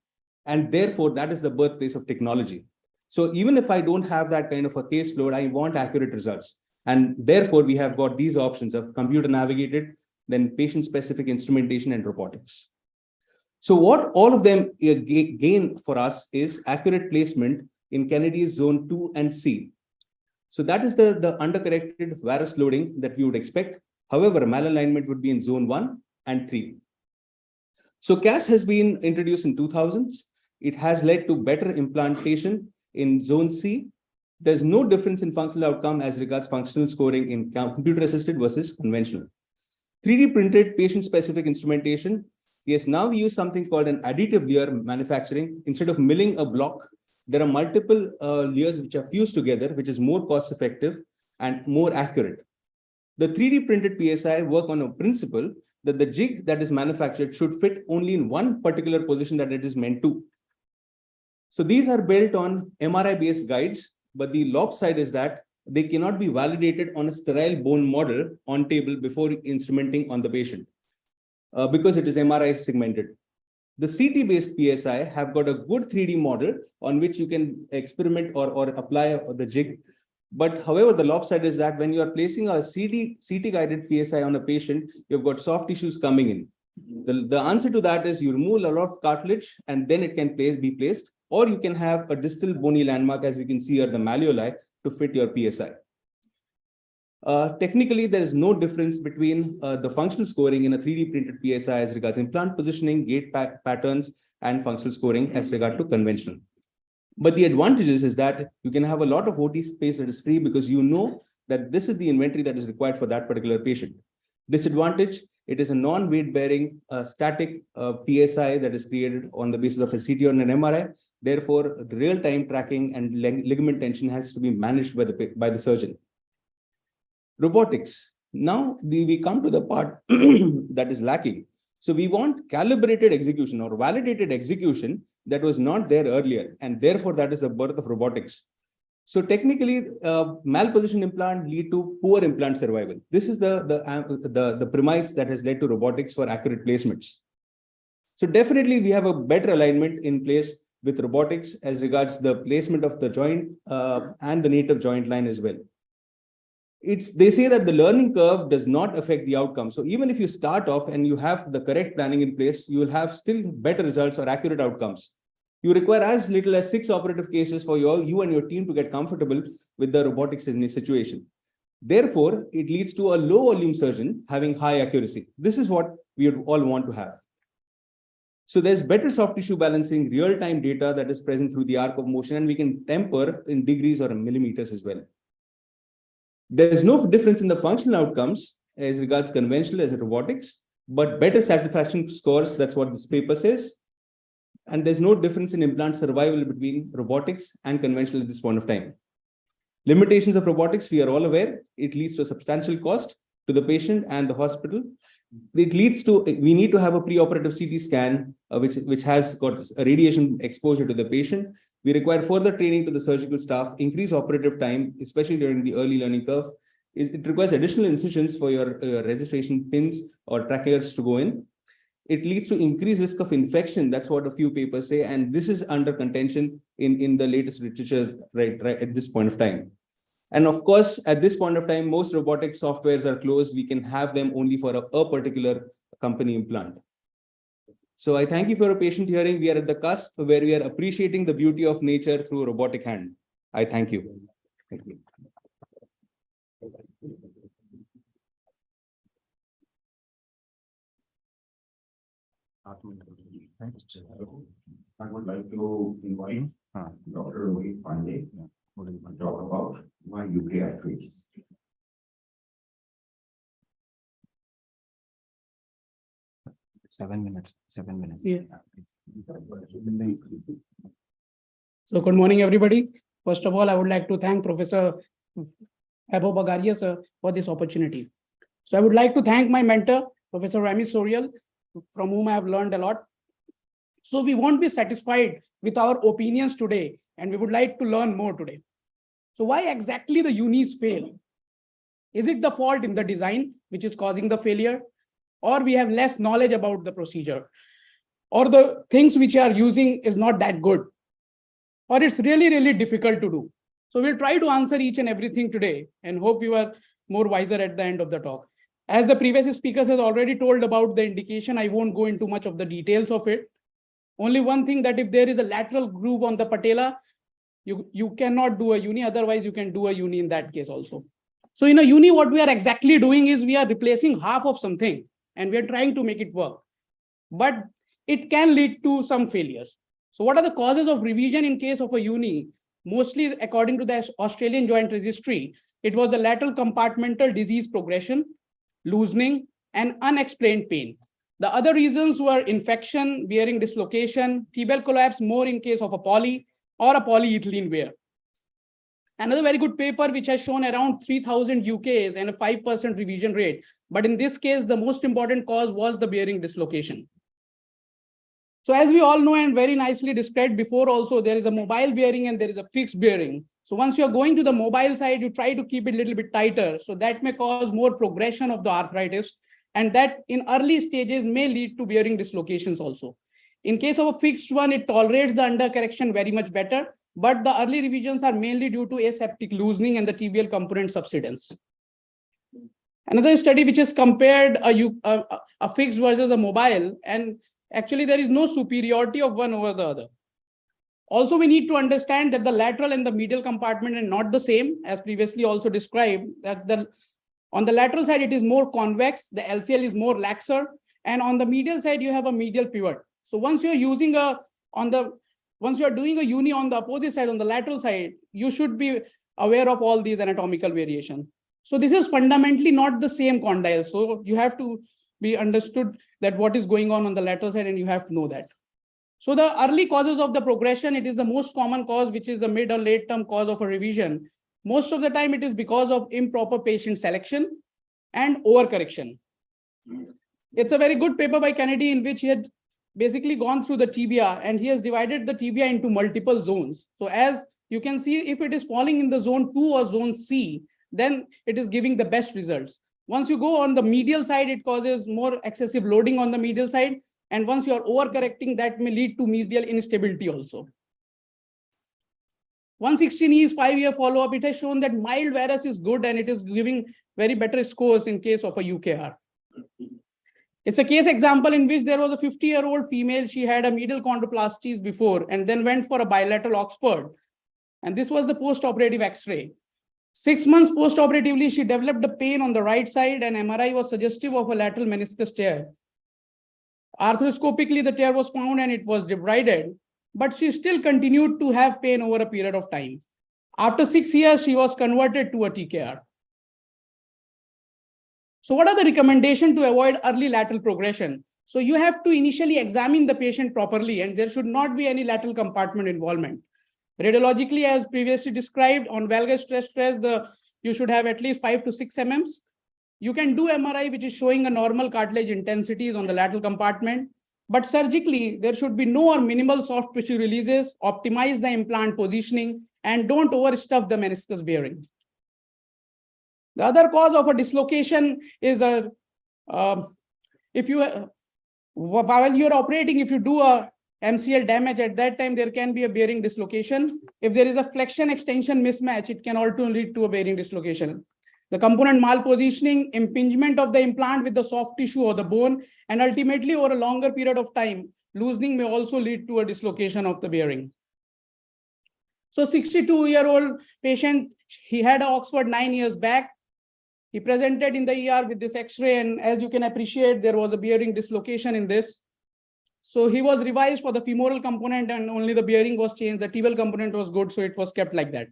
And therefore, that is the birthplace of technology. So even if I don't have that kind of a caseload, I want accurate results. And therefore, we have got these options of computer navigated, then patient-specific instrumentation and robotics. So what all of them gain for us is accurate placement in Kennedy's zone 2 and C. So that is the undercorrected varus loading that we would expect. However, malalignment would be in zone 1 and 3. So CAS has been introduced in 2000s. It has led to better implantation in zone C. There's no difference in functional outcome as regards functional scoring in computer-assisted versus conventional. 3D printed patient-specific instrumentation. Yes, now we use something called an additive layer manufacturing. Instead of milling a block, there are multiple layers which are fused together, which is more cost-effective and more accurate. The 3D printed PSI work on a principle that the jig that is manufactured should fit only in one particular position that it is meant to. So these are built on MRI-based guides, but the lopside is that they cannot be validated on a sterile bone model on table before instrumenting on the patient because it is MRI segmented. The CT-based PSI have got a good 3D model on which you can experiment or apply the jig. But however, the lopside is that when you are placing a CT-guided PSI on a patient, you've got soft tissues coming in. The answer to that is you remove a lot of cartilage and then it can be placed. or you can have a distal bony landmark, as we can see here, the malleoli, to fit your PSI. Technically, there is no difference between the functional scoring in a 3D printed PSI as regards implant positioning, gait patterns, and functional scoring as regard to conventional. But the advantages is that you can have a lot of OT space that is free because you know that this is the inventory that is required for that particular patient. Disadvantage, it is a non-weight bearing static PSI that is created on the basis of a CT or an MRI. Therefore, the real-time tracking and ligament tension has to be managed by the surgeon. Robotics. Now we come to the part that is lacking. So we want calibrated execution or validated execution that was not there earlier. And therefore, that is the birth of robotics. So technically, malpositioned implant lead to poor implant survival. This is the premise that has led to robotics for accurate placements. So definitely, we have a better alignment in place with robotics as regards the placement of the joint and the native joint line as well. They say that the learning curve does not affect the outcome. So even if you start off and you have the correct planning in place, you will have still better results or accurate outcomes. You require as little as 6 operative cases for you and your team to get comfortable with the robotics in this situation. Therefore, it leads to a low volume surgeon having high accuracy. This is what we would all want to have. So there's better soft tissue balancing, real-time data that is present through the arc of motion, and we can temper in degrees or millimeters as well. There's no difference in the functional outcomes as regards conventional as robotics, but better satisfaction scores, that's what this paper says. And there's no difference in implant survival between robotics and conventional at this point of time. Limitations of robotics, we are all aware, it leads to a substantial cost to the patient and the hospital. It leads to, we need to have a preoperative CT scan, which has got a radiation exposure to the patient. We require further training to the surgical staff, increase operative time, especially during the early learning curve. It requires additional incisions for your registration pins or trackers to go in. It leads to increased risk of infection. That's what a few papers say. And this is under contention in the latest literature right at this point of time. And of course, at this point of time, most robotic softwares are closed. We can have them only for a particular company implant. So I thank you for your patient hearing. We are at the cusp where we are appreciating the beauty of nature through a robotic hand. I thank you. Thank you. I would like to invite Dr. Rohit Pandey to talk about my UK athletes. Seven minutes. Yeah. So good morning, everybody. First of all, I would like to thank Professor Abho Bagaria, sir, for this opportunity. So I would like to thank my mentor, Professor Rami Sorial, from whom I have learned a lot. So we won't be satisfied with our opinions today, and we would like to learn more today. So why exactly the unis fail? Is it the fault in the design which is causing the failure? Or we have less knowledge about the procedure? Or the things which you are using is not that good? Or it's really, really difficult to do? So we'll try to answer each and everything today and hope you are more wiser at the end of the talk. As the previous speakers has already told about the indication, I won't go into much of the details of it. Only one thing, that if there is a lateral groove on the patella, you cannot do a uni, otherwise you can do a uni in that case also. So in a uni, what we are exactly doing is we are replacing half of something and we are trying to make it work. But it can lead to some failures. So what are the causes of revision in case of a uni? Mostly according to the Australian Joint Registry, it was the lateral compartmental disease progression, loosening, and unexplained pain. The other reasons were infection, bearing dislocation, tibial collapse more in case of a poly or a polyethylene wear. Another very good paper which has shown around 3,000 UKs and a 5% revision rate. But in this case, the most important cause was the bearing dislocation. So as we all know and very nicely described before also, there is a mobile bearing and there is a fixed bearing. So once you're going to the mobile side, you try to keep it a little bit tighter. So that may cause more progression of the arthritis. And that in early stages may lead to bearing dislocations also. In case of a fixed one, it tolerates the undercorrection very much better. But the early revisions are mainly due to aseptic loosening and the tibial component subsidence. Another study which has compared a fixed versus a mobile, and actually there is no superiority of one over the other. Also, we need to understand that the lateral and the medial compartment are not the same, as previously also described, that on the lateral side, it is more convex, the LCL is more laxer, and on the medial side, you have a medial pivot. So once you're using once you're doing a uni on the opposite side, on the lateral side, you should be aware of all these anatomical variation. So this is fundamentally not the same condyle. So you have to be understood that what is going on the lateral side, and you have to know that. So the early causes of the progression, it is the most common cause, which is the mid or late term cause of a revision. Most of the time, it is because of improper patient selection and overcorrection. It's a very good paper by Kennedy in which he had basically gone through the tibia, and he has divided the tibia into multiple zones. So as you can see, if it is falling in the zone 2 or zone C, then it is giving the best results. Once you go on the medial side, it causes more excessive loading on the medial side. And once you are overcorrecting, that may lead to medial instability also. 116E is 5-year follow-up. It has shown that mild varus is good, and it is giving very better scores in case of a UKR. It's a case example in which there was a 50-year-old female. She had a medial chondroplasties before and then went for a bilateral Oxford. And this was the post-operative X-ray. 6 months post-operatively, she developed a pain on the right side, and MRI was suggestive of a lateral meniscus tear. Arthroscopically, the tear was found and it was debrided, but she still continued to have pain over a period of time. After 6 years, she was converted to a TKR. So what are the recommendations to avoid early lateral progression? So you have to initially examine the patient properly, and there should not be any lateral compartment involvement. Radiologically, as previously described, on valgus stress, you should have at least 5 to 6 mm. You can do MRI, which is showing a normal cartilage intensities on the lateral compartment. But surgically, there should be no or minimal soft tissue releases, optimize the implant positioning, and don't overstuff the meniscus bearing. The other cause of a dislocation is while you're operating, if you do a MCL damage, at that time, there can be a bearing dislocation. If there is a flexion extension mismatch, it can also lead to a bearing dislocation. The component malpositioning, impingement of the implant with the soft tissue or the bone, and ultimately over a longer period of time, loosening may also lead to a dislocation of the bearing. So 62-year-old patient, he had an Oxford 9 years back. He presented in the ER with this X-ray, and as you can appreciate, there was a bearing dislocation in this. So he was revised for the femoral component, and only the bearing was changed. The tibial component was good, so it was kept like that.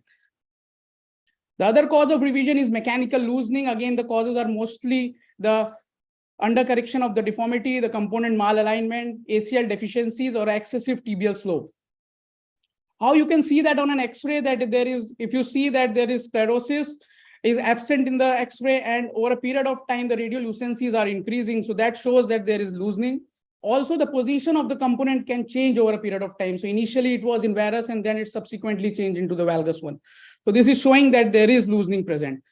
The other cause of revision is mechanical loosening. Again, the causes are mostly the undercorrection of the deformity, the component malalignment, ACL deficiencies, or excessive tibial slope. How you can see that on an X-ray, that if you see that there is sclerosis is absent in the X-ray, and over a period of time, the radiolucencies are increasing. So that shows that there is loosening. Also, the position of the component can change over a period of time. So initially it was in varus, and then it subsequently changed into the valgus one. So this is showing that there is loosening present.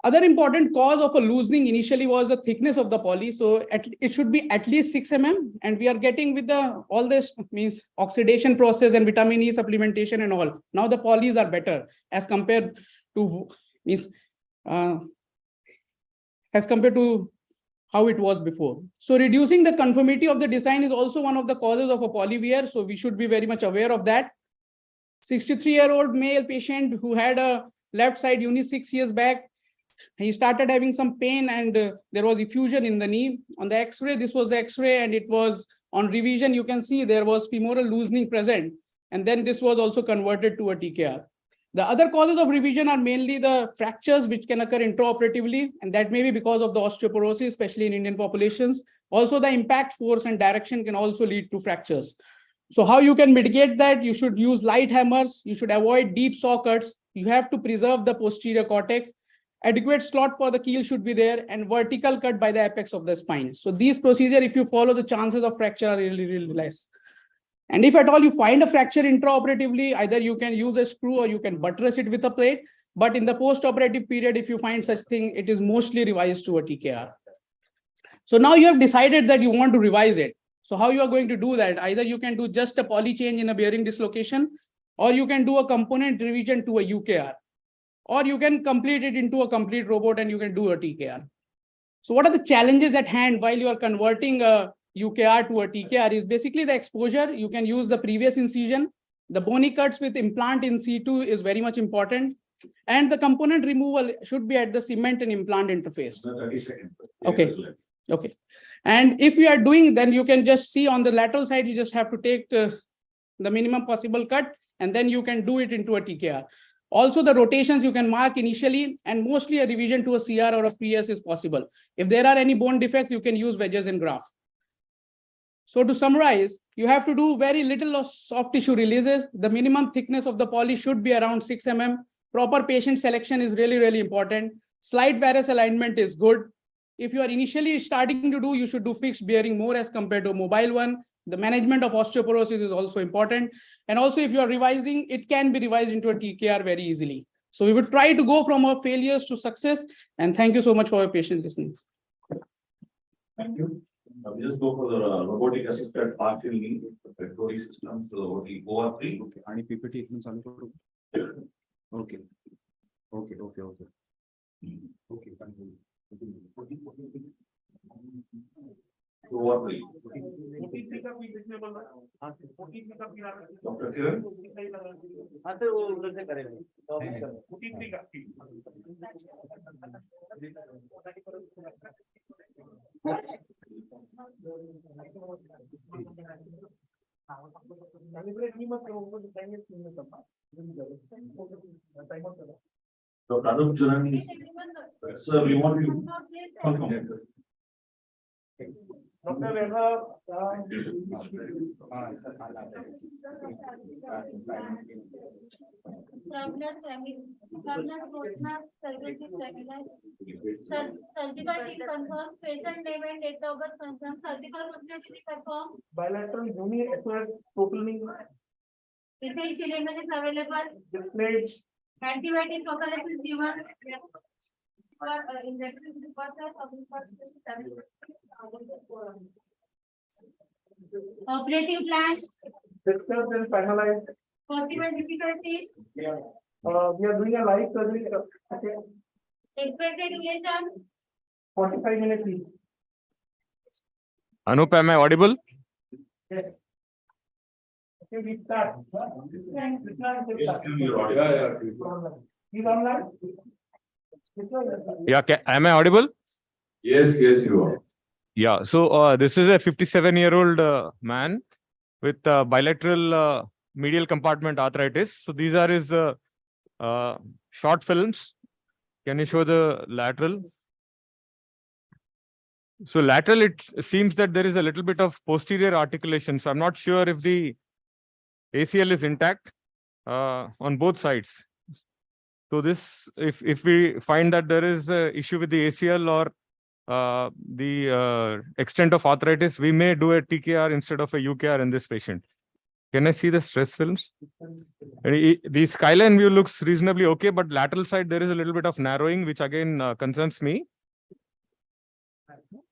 Other important cause of a loosening initially was the thickness of the poly. So it should be at least 6 mm. And we are getting with all this means oxidation process and vitamin E supplementation and all. Now the polys are better as compared to how it was before. So reducing the conformity of the design is also one of the causes of a polywear. So we should be very much aware of that. 63-year-old male patient who had a left side uni 6 years back. He started having some pain, and there was effusion in the knee. On the X-ray, this was the X-ray, and it was on revision. You can see there was femoral loosening present. And then this was also converted to a TKR. The other causes of revision are mainly the fractures, which can occur intraoperatively, and that may be because of the osteoporosis, especially in Indian populations. Also, the impact force and direction can also lead to fractures. So how you can mitigate that? You should use light hammers. You should avoid deep saw cuts. You have to preserve the posterior cortex. Adequate slot for the keel should be there, and vertical cut by the apex of the spine. So these procedures, if you follow, the chances of fracture are really, really less. And if at all you find a fracture intraoperatively, either you can use a screw or you can buttress it with a plate. But in the post-operative period, if you find such thing, it is mostly revised to a TKR. So now you have decided that you want to revise it. So how you are going to do that? Either you can do just a poly change in a bearing dislocation, or you can do a component revision to a UKR, or you can complete it into a complete robot and you can do a TKR. So what are the challenges at hand while you are converting a UKR to a TKR? Is basically the exposure. You can use the previous incision. The bony cuts with implant in situ is very much important. And the component removal should be at the cement and implant interface. 30 seconds. Okay. Okay. And if you are doing, then you can just see on the lateral side, you just have to take the minimum possible cut, and then you can do it into a TKR. Also, the rotations you can mark initially, and mostly a revision to a CR or a PS is possible. If there are any bone defects, you can use wedges and graft. So to summarize, you have to do very little of soft tissue releases. The minimum thickness of the poly should be around 6 mm. Proper patient selection is really, really important. Slight varus alignment is good. If you are initially starting to do, you should do fixed bearing more as compared to a mobile one. The management of osteoporosis is also important. And also, if you are revising, it can be revised into a TKR very easily. So we would try to go from our failures to success. And thank you so much for your patient listening. Thank you. We just go for the robotic assisted partial knee pectoral system, so the OR3. Okay, आणि PPT इथून चालू करू. Okay. Okay. OR3. Dr. Kiran? Dr. Anup Juran, sir, we want you to come. Surgical team confirmed, patient name and date of birth confirmed, surgical procedure performed. Bilateral uni SOS total knee. Within element is available. Displayed. Antibiotic prophylaxis given. For injection process of operative plan. Discussed and finalized. Possible difficulties. Yeah. We are doing a live surgery. Okay. Expected duration. 45 minutes. Anup, am I audible? Yes. Okay, we start. He's online. Yeah, am I audible? Yes, you are. Yeah, so this is a 57-year-old man with bilateral medial compartment arthritis. So these are his short films. Can you show the lateral? So lateral, it seems that there is a little bit of posterior articulation. So I'm not sure if the ACL is intact on both sides. So this, if we find that there is an issue with the ACL or the extent of arthritis, we may do a TKR instead of a UKR in this patient. Can I see the stress films? The skyline view looks reasonably okay, but lateral side, there is a little bit of narrowing, which again concerns me.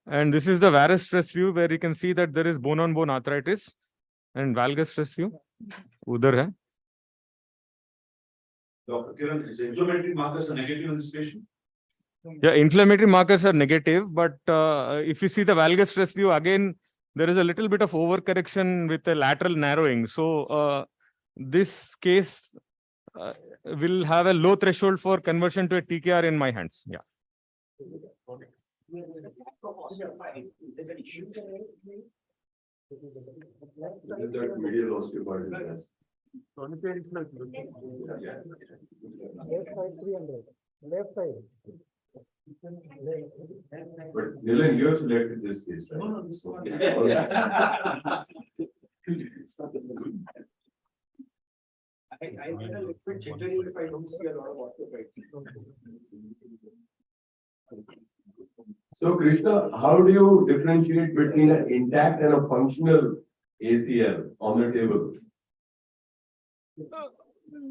And this is the varus stress view where you can see that there is bone-on-bone arthritis and valgus stress view. Udhar hai. Dr. Kiran, is inflammatory markers are negative in this patient? Yeah, inflammatory markers are negative, but if you see the valgus stress view, again, there is a little bit of overcorrection with a lateral narrowing. So this case will have a low threshold for conversion to a TKR in my hands. Yeah. Medial osteoporosis. Left side. But Dylan, you have selected this case, right? I get a little bit jittery if I don't see a lot of orthopedics. So Krishna, how do you differentiate between an intact and a functional ACL on the table?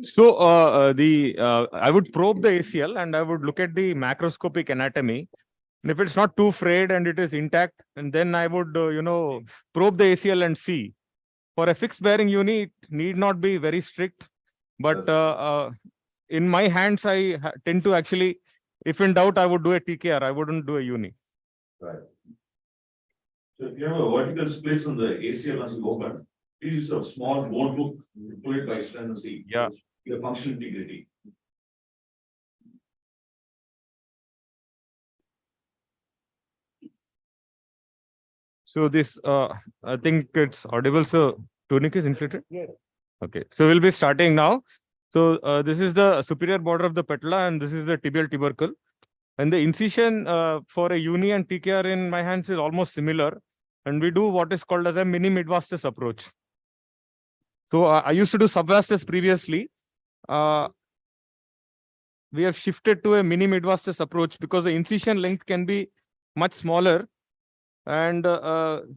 So I would probe the ACL and I would look at the macroscopic anatomy. And if it's not too frayed and it is intact, and then I would, probe the ACL and see. For a fixed bearing uni, it need not be very strict. But in my hands, I tend to actually, if in doubt, I would do a TKR. I wouldn't do a uni. Right. So if you have a vertical splits on the ACL as open, Use a small notebook, put it by stand and see. Yeah. Your functional integrity. So this, I think it's audible. So tunic is inflated. Yeah. Okay. So we'll be starting now. So this is the superior border of the patella, and this is the tibial tubercle. And the incision for a uni and TKR in my hands is almost similar. And we do what is called as a mini mid-vastus approach. So I used to do subvastus previously. We have shifted to a mini mid-vastus approach because the incision length can be much smaller. And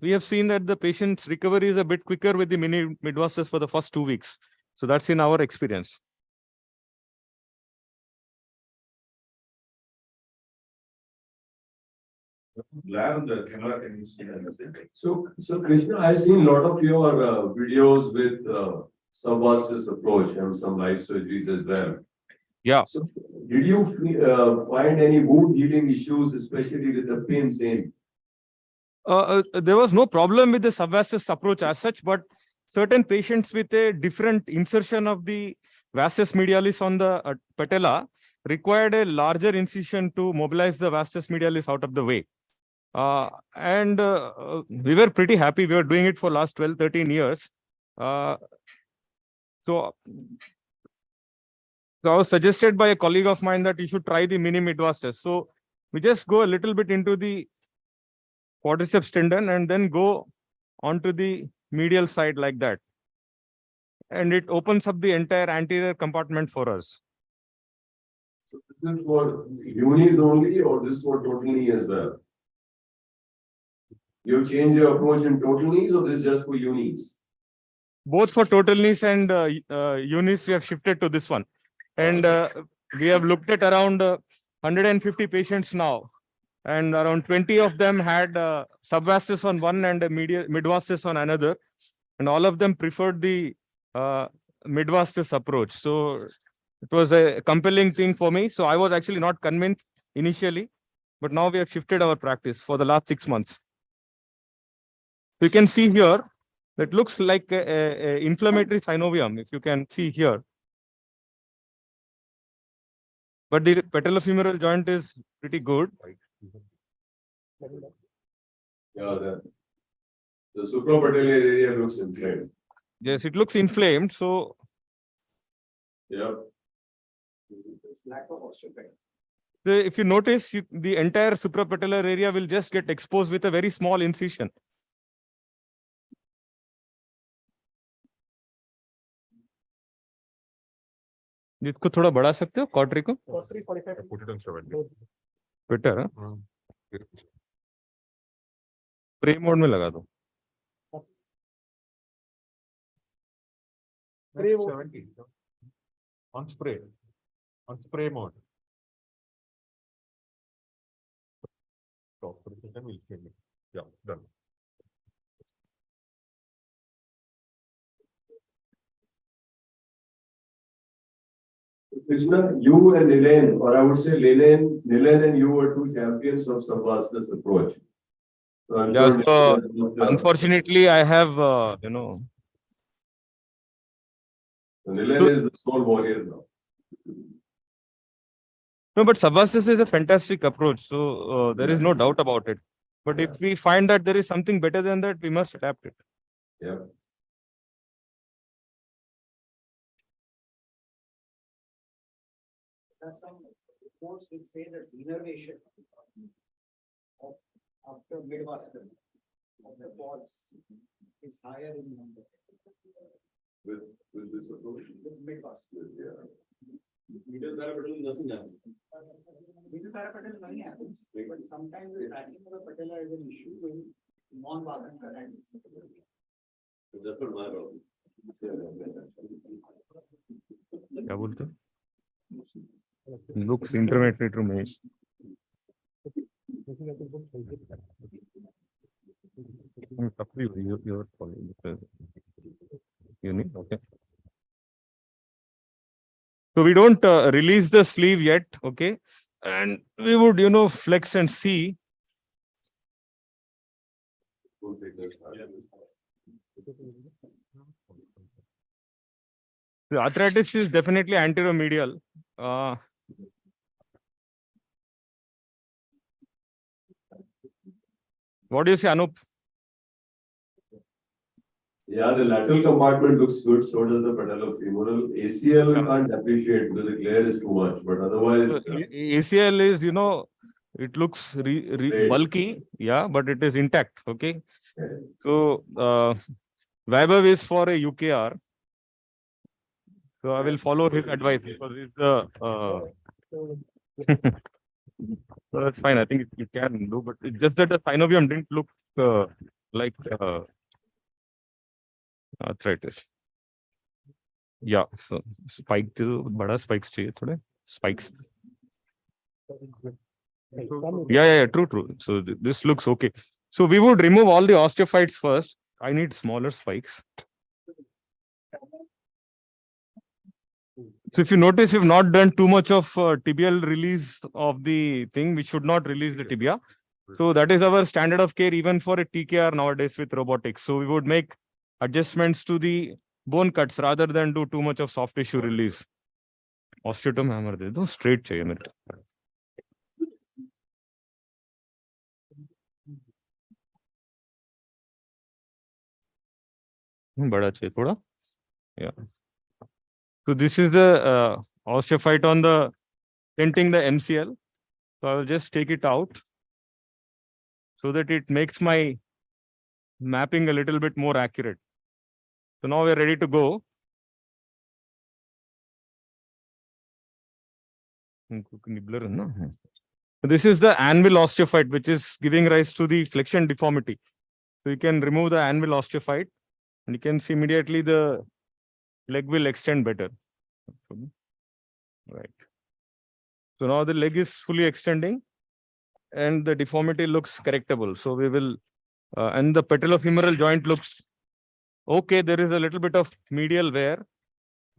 we have seen that the patient's recovery is a bit quicker with the mini mid-vastus for the first 2 weeks. So that's in our experience. Glad on the camera can you see that? So Krishna, I've seen a lot of your videos with subvastus approach and some live surgeries as well. Yeah. So did you find any wound healing issues, especially with the pain same? There was no problem with the subvastus approach as such, but certain patients with a different insertion of the vastus medialis on the patella required a larger incision to mobilize the vastus medialis out of the way. We were pretty happy. We were doing it for last 12, 13 years. So I was suggested by a colleague of mine that you should try the mini mid-vastus. So we just go a little bit into the quadriceps tendon and then go onto the medial side like that. And it opens up the entire anterior compartment for us. So this is for unis only, or this is for total knee as well? You change your approach in total knees, or this is just for unis? Both for total knees and unis, we have shifted to this one. And we have looked at around 150 patients now. And around 20 of them had subvastus on one and a mid-vastus on another. And all of them preferred the mid-vastus approach. So it was a compelling thing for me. So I was actually not convinced initially, but now we have shifted our practice for the last 6 months. So you can see here, that looks like a inflammatory synovium, if you can see here. But the patellofemoral joint is pretty good. Yeah, the suprapatellar area looks inflamed. Yes, it looks inflamed. So Yeah. if you notice, the entire suprapatellar area will just get exposed with a very small incision. इसको थोड़ा बढ़ा सकते हो cautery को better है spray mode में लगा दो On spray mode. Yeah, done. Krishna, you and Nilen, or I would say Nilen and you were two champions of subvastus approach. So I'm Yeah, sure so unfortunately, I have, Nilen is the sole warrior now. No, but subvastus is a fantastic approach. So there is no doubt about it. But if we find that there is something better than that, we must adapt it. Yeah. Some reports will say that denervation after mid-vastus of the quads is higher in number. With this approach? With mid-vastus. Yeah. Medial parapetal doesn't happen. Medial parapetal nothing happens, but sometimes the tracking of the patella is an issue when non-vascular happens. That's what my problem. क्या बोलते हैं? Looks intermediary to me. Okay. So we don't release the sleeve yet, okay? And we would, flex and see. The arthritis is definitely anteromedial. What do you say, Anup? Yeah, the lateral compartment looks good, so does the patellofemoral. ACL can't appreciate because the glare is too much, but otherwise. ACL is, it looks Great. bulky, yeah, but it is intact, okay? So, Vaibhav is for a UKR. So I will follow his advice because he's the. So that's fine. I think you can do, but it's just that the synovium didn't look like arthritis. Yeah, so spike to bada spikes चाहिए थोड़े spikes. Yeah, true. So this looks okay. So we would remove all the osteophytes first. I need smaller spikes. So if you notice, we've not done too much of tibial release of the thing. We should not release the tibia. So that is our standard of care even for a TKR nowadays with robotics. So we would make adjustments to the bone cuts rather than do too much of soft tissue release. Osteotomy hammer दे दो, straight चाहिए मेरे को. बड़ा चाहिए थोड़ा. Yeah. So this is the osteophyte on the tenting the MCL. So I will just take it out so that it makes my mapping a little bit more accurate. So now we're ready to go. This is the anvil osteophyte, which is giving rise to the flexion deformity. So you can remove the anvil osteophyte and you can see immediately the leg will extend better. Right. So now the leg is fully extending and the deformity looks correctable. So we will, and the patellofemoral joint looks okay. There is a little bit of medial wear,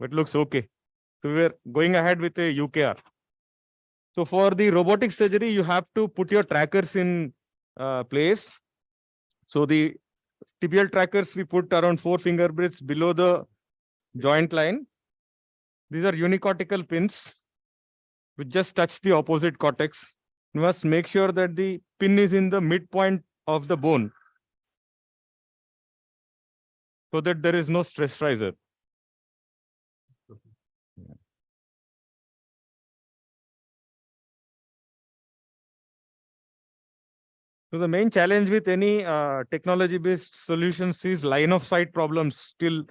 but looks okay. So we are going ahead with a UKR. So for the robotic surgery, you have to put your trackers in place. So the tibial trackers we put around 4 finger breadths below the joint line. These are unicortical pins which just touch the opposite cortex. You must make sure that the pin is in the midpoint of the bone so that there is no stress riser. So the main challenge with any technology-based solutions is line of sight problems still.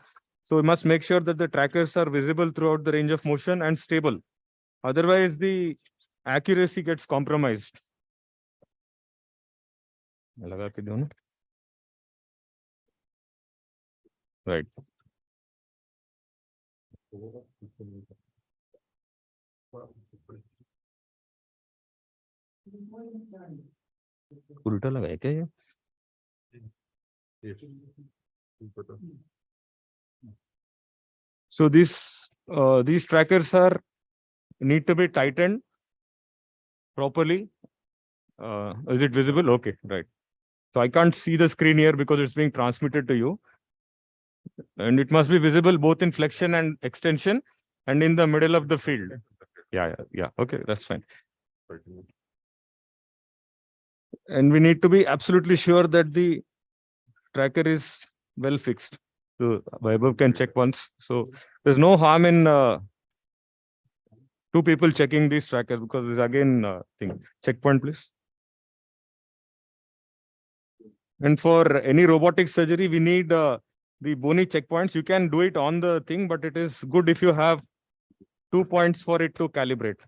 So we must make sure that the trackers are visible throughout the range of motion and stable. Otherwise, the accuracy gets compromised. Right. उल्टा लगाया क्या ये? So these trackers need to be tightened properly. Is it visible? Okay, right. So I can't see the screen here because it's being transmitted to you. And it must be visible both in flexion and extension and in the middle of the field. Yeah. Okay, that's fine. And we need to be absolutely sure that the tracker is well fixed. So Vaibhav can check once. So there's no harm in 2 people checking these trackers because it's again thing. Checkpoint, please. And for any robotic surgery, we need the bony checkpoints. You can do it on the thing, but it is good if you have 2 points for it to calibrate.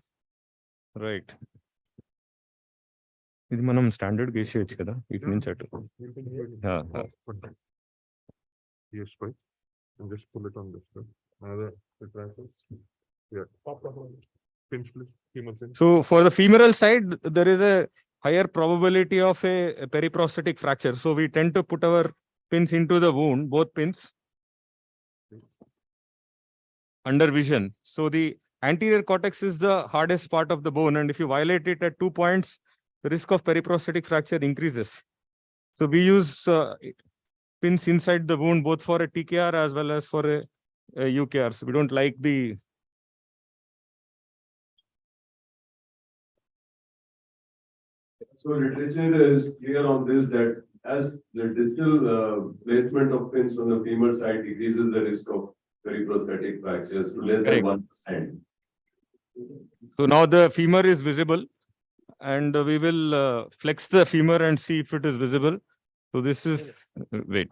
Right. This is standard gauge kada. It means it. Yes, right. And just pull it on this one. So for the femoral side, there is a higher probability of a periprosthetic fracture. So we tend to put our pins into the wound, both pins under vision. So the anterior cortex is the hardest part of the bone. And if you violate it at 2 points, the risk of periprosthetic fracture increases. So we use pins inside the wound, both for a TKR as well as for a UKRs. We don't like the So literature is clear on this, that as the digital placement of pins on the femur side decreases the risk of periprosthetic fractures to less than 1%. So now the femur is visible, and we will flex the femur and see if it is visible. So this is, wait.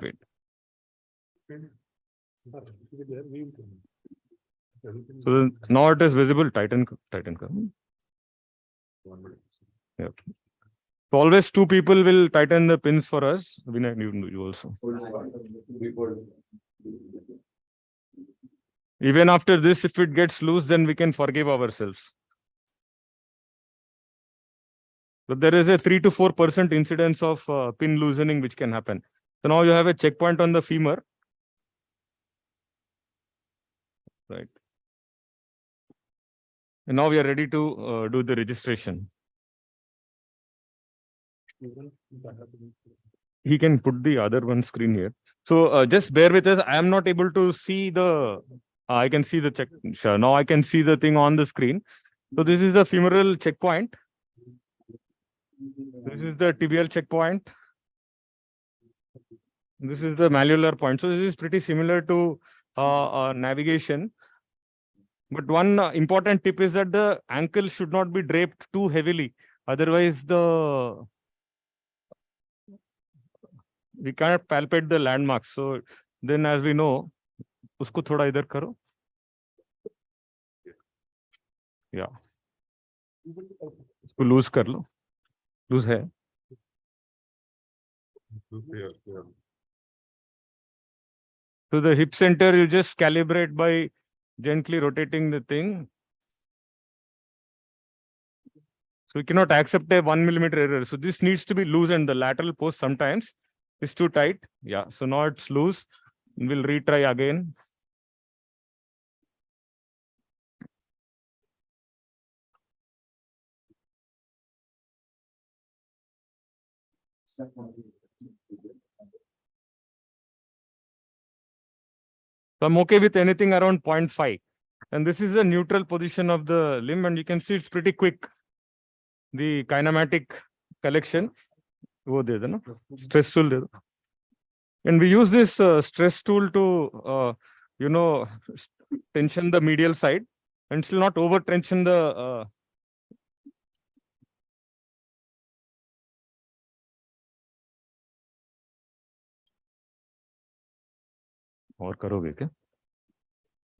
So now it is visible, tighten. Yeah. So always two people will tighten the pins for us. Vinay, you also. Even after this, if it gets loose, then we can forgive ourselves. But there is a 3 to 4% incidence of pin loosening which can happen. So now you have a checkpoint on the femur. Right. And now we are ready to do the registration. He can put the other one screen here. So just bear with us. I am not able to see the, I can see the check. Sure. Now I can see the thing on the screen. So this is the femoral checkpoint. This is the tibial checkpoint. This is the malleolar point. So this is pretty similar to navigation. But one important tip is that the ankle should not be draped too heavily. Otherwise, we cannot palpate the landmarks. So then, as we know, usko thoda idhar karo. Yeah. Usko loose kar lo. Loose hai. So the hip center, you just calibrate by gently rotating the thing. So we cannot accept a 1 millimeter error. So this needs to be loose, and the lateral post sometimes is too tight. Yeah. So now it's loose. We'll retry again. So I'm okay with anything around 0.5. And this is the neutral position of the limb, and you can see it's pretty quick. The kinematic collection. Stress tool. And we use this stress tool to, tension the medial side and still not over tension the. Or karoge kya?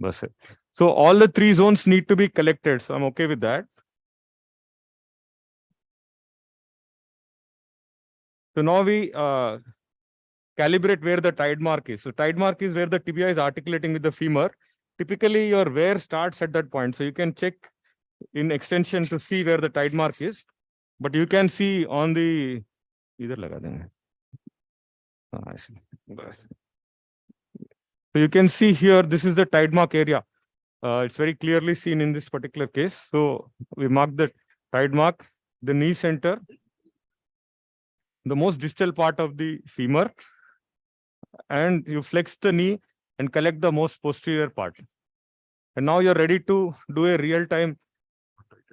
Bas hai. So all the 3 zones need to be collected. So I'm okay with that. So now we calibrate where the tide mark is. So tide mark is where the tibia is articulating with the femur. Typically, your wear starts at that point. So you can check in extension to see where the tide mark is. But you can see on the... Either laga denge. I see. So you can see here, this is the tide mark area. It's very clearly seen in this particular case. So we mark the tide mark, the knee center, the most distal part of the femur, and you flex the knee and collect the most posterior part. And now you're ready to do a real-time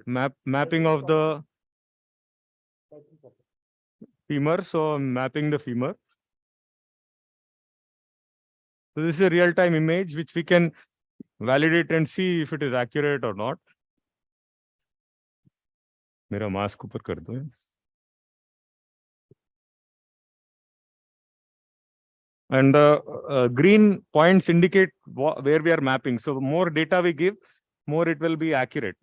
mapping of the femur. So I'm mapping the femur. So this is a real-time image which we can validate and see if it is accurate or not. Mera mask upar kar do. And green points indicate where we are mapping. So more data we give, more it will be accurate.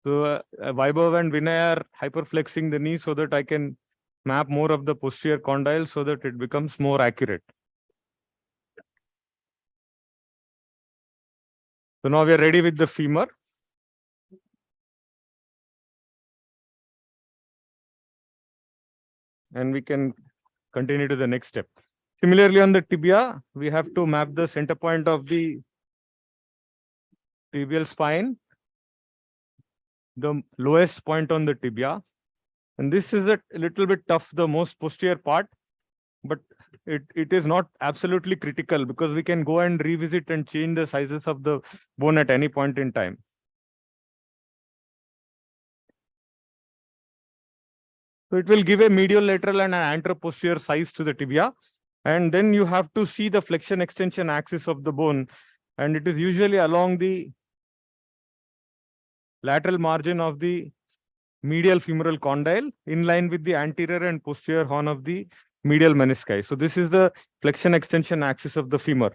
So Vaibhav and Vinay are hyperflexing the knee so that I can map more of the posterior condyle so that it becomes more accurate. So now we are ready with the femur. And we can continue to the next step. Similarly, on the tibia, we have to map the center point of the tibial spine, the lowest point on the tibia. And this is a little bit tough, the most posterior part. but it is not absolutely critical because we can go and revisit and change the sizes of the bone at any point in time. So it will give a medial lateral and an anteroposterior size to the tibia. And then you have to see the flexion extension axis of the bone. And it is usually along the lateral margin of the medial femoral condyle in line with the anterior and posterior horn of the medial menisci. So this is the flexion extension axis of the femur.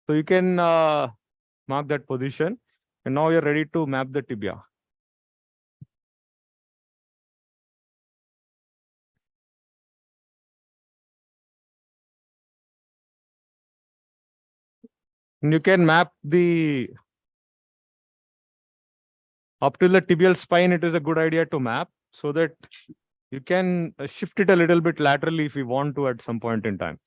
So you can mark that position. And now you're ready to map the tibia. And you can map the up till the tibial spine. It is a good idea to map so that you can shift it a little bit laterally if you want to at some point in time.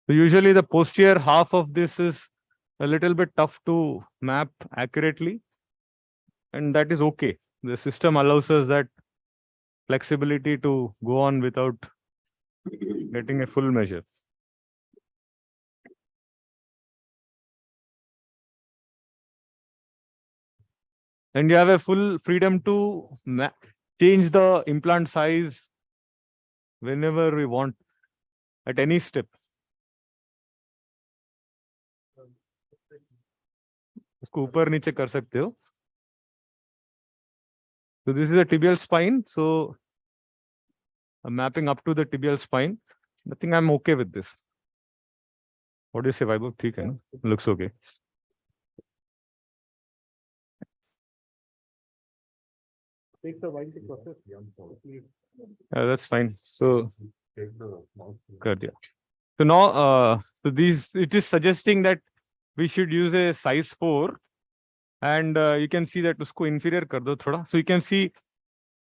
So usually the posterior half of this is a little bit tough to map accurately, and that is okay. The system allows us that flexibility to go on without getting a full measure. And you have a full freedom to change the implant size whenever we want at any step. उसको ऊपर नीचे कर सकते हो. So this is the tibial spine. So I'm mapping up to the tibial spine. I think I'm okay with this. What do you say, Vaibhav? ठीक है ना? Looks okay. Take the while to process. That's fine. So good, yeah. So now, so these it is suggesting that we should use a size 4, and you can see that usko inferior kar do thoda. So you can see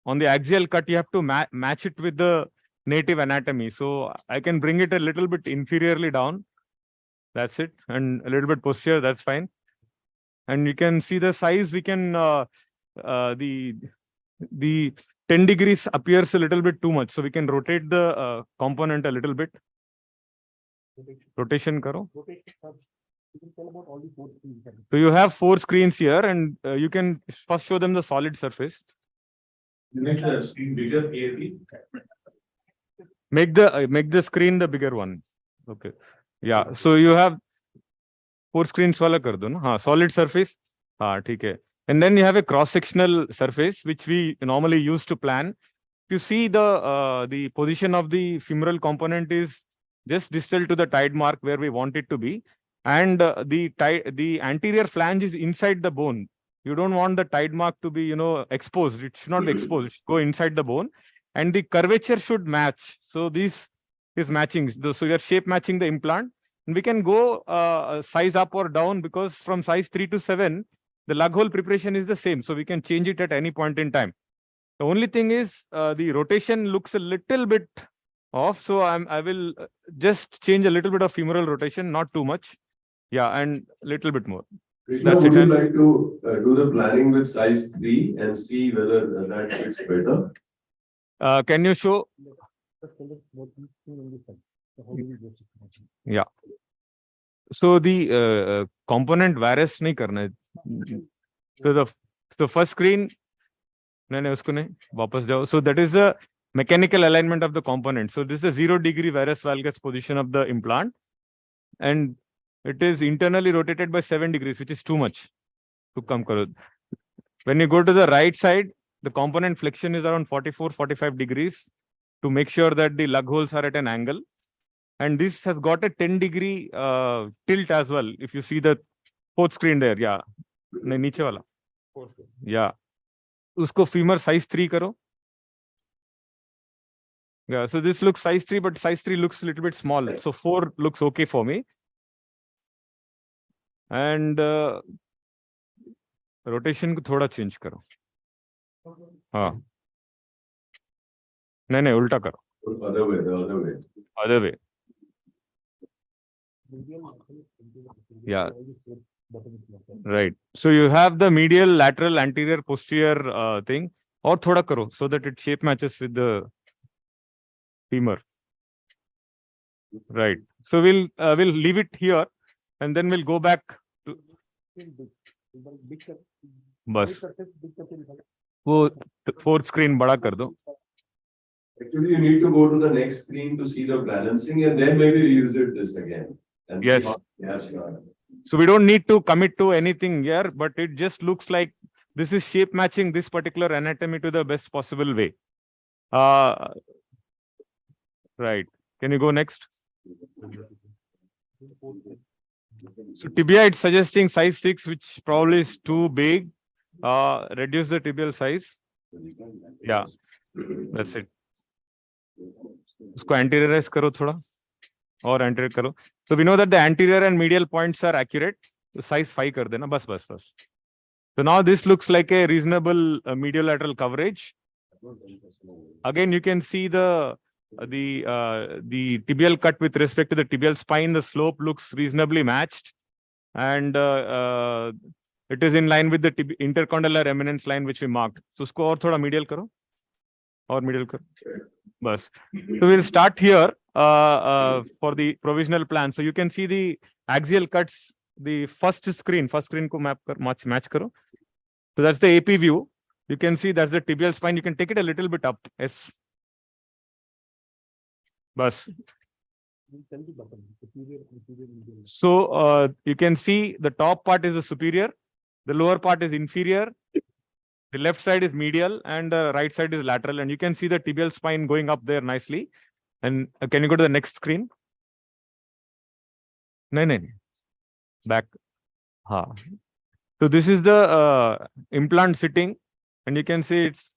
on the axial cut you have to match it with the native anatomy. So I can bring it a little bit inferiorly down. That's it, and a little bit posterior. That's fine. And you can see the size. We can the 10 degrees appears a little bit too much, so we can rotate the component a little bit. Rotation karo. So you have 4 screens here, and you can first show them the solid surface. Make the screen bigger, clearly. Make the screen the bigger one. Okay. Yeah. So you have 4 screens wala kar do na. हाँ, solid surface. हाँ, ठीक है. And then you have a cross-sectional surface, which we normally use to plan. You see the position of the femoral component is just distal to the tide mark where we want it to be. And the anterior flange is inside the bone. You don't want the tide mark to be, exposed. It should not be exposed. It should go inside the bone. And the curvature should match. So this is matching. So you are shape matching the implant. And we can go size up or down, because from size 3 to 7, the lug hole preparation is the same. So we can change it at any point in time. The only thing is the rotation looks a little bit off. So I will just change a little bit of femoral rotation, not too much. Yeah, and a little bit more. Krishna, would you like to do the planning with size 3 and see whether that fits better? Can you show? Yeah. So the component varus nahi karna hai. So the first screen, usko nahi, wapas jao. So that is the mechanical alignment of the component. So this is the 0 degree varus valgus position of the implant, and it is internally rotated by 7 degrees, which is too much to come karo. When you go to the right side, the component flexion is around 44-45 degrees to make sure that the lug holes are at an angle. And this has got a 10 degree tilt as well. If you see the 4th screen there, yeah. Niche wala. Yeah. Usko femur size 3 karo. Yeah, so this looks size 3, but size 3 looks a little bit small. So 4 looks okay for me. And rotation ko thoda change karo. हाँ. नहीं ulta karo. Other way, the other way. Other way. Yeah. Right. So you have the medial, lateral, anterior, posterior thing, or thoda karo, so that it shape matches with the femur. Right. So we'll leave it here, and then we'll go back to. Bus. वो fourth screen बड़ा कर दो. Actually, you need to go to the next screen to see the balancing and then maybe revisit this again. And Yes. see how we have started. So we don't need to commit to anything here, but it just looks like this is shape matching this particular anatomy to the best possible way. Right. Can you go next? So tibia, it's suggesting size 6, which probably is too big. Reduce the tibial size. Yeah, that's it. उसको anteriorize करो थोड़ा और anterior करो. So we know that the anterior and medial points are accurate. So size 5 कर देना बस. So now this looks like a reasonable medial lateral coverage. Again, you can see the tibial cut with respect to the tibial spine. The slope looks reasonably matched, and it is in line with the intercondylar eminence line which we marked. So usko aur thoda medial karo. Or medial karo. Bas. So we'll start here for the provisional plan. So you can see the axial cuts. The first screen ko match karo. So that's the AP view. You can see that's the tibial spine. You can take it a little bit up. Yes. Bus. So you can see the top part is the superior, the lower part is inferior, the left side is medial, and the right side is lateral. And you can see the tibial spine going up there nicely. And can you go to the next screen? No. Back. So this is the implant sitting, and you can see it's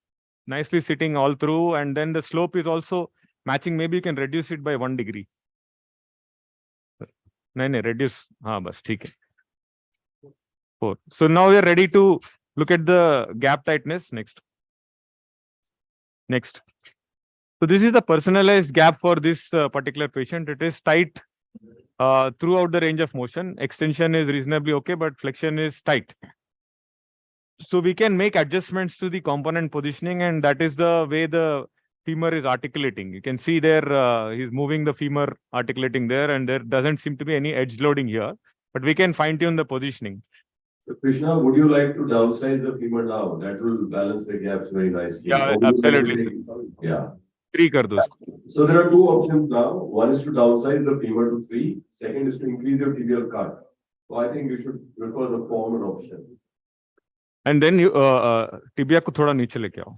nicely sitting all through. And then the slope is also matching. Maybe you can reduce it by 1 degree. No, reduce. Bas, theek hai. 4. So now we are ready to look at the gap tightness. Next. So this is the personalized gap for this particular patient. It is tight throughout the range of motion. Extension is reasonably okay, but flexion is tight. So we can make adjustments to the component positioning, and that is the way the femur is articulating. You can see there, he's moving the femur, articulating there, and there doesn't seem to be any edge loading here, but we can fine tune the positioning. So Krishna, would you like to downsize the femur now? That will balance the gaps very nicely. Yeah, absolutely. Yeah. 3 kar do. So there are 2 options now. One is to downsize the femur to 3. Second is to increase your tibial cut. So I think you should prefer the former option. And then you tibia ko thoda niche leke aao.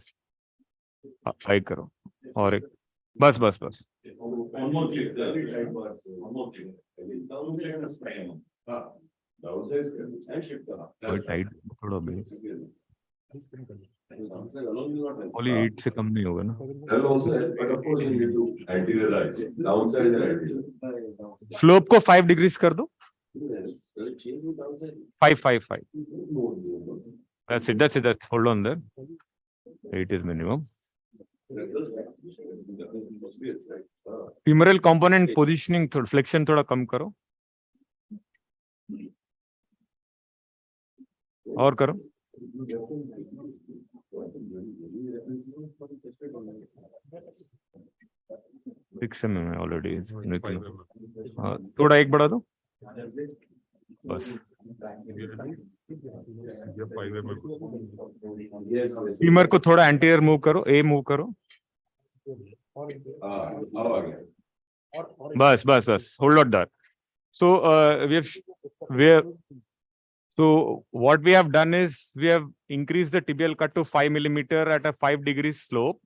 High karo. Aur ek. Bas. One more click there. One more click. Downsize and shift up. Very tight. Thoda base. Only 8 se kam nahi hoga na. That will also help, but of course you need to anteriorize. Downsize and anterior. Slope ko 5 degrees kar do. 5. That's it. Hold on there. 8 is minimum. Femoral component positioning, flexion thoda kam karo. और करो. 6 mm है already. थोड़ा एक बढ़ा दो. बस. Femur को थोड़ा एंटीरियर मूव करो. ए मूव करो. बस. Hold on there. So what we have done is we have increased the tibial cut to 5 mm at a 5 degrees slope,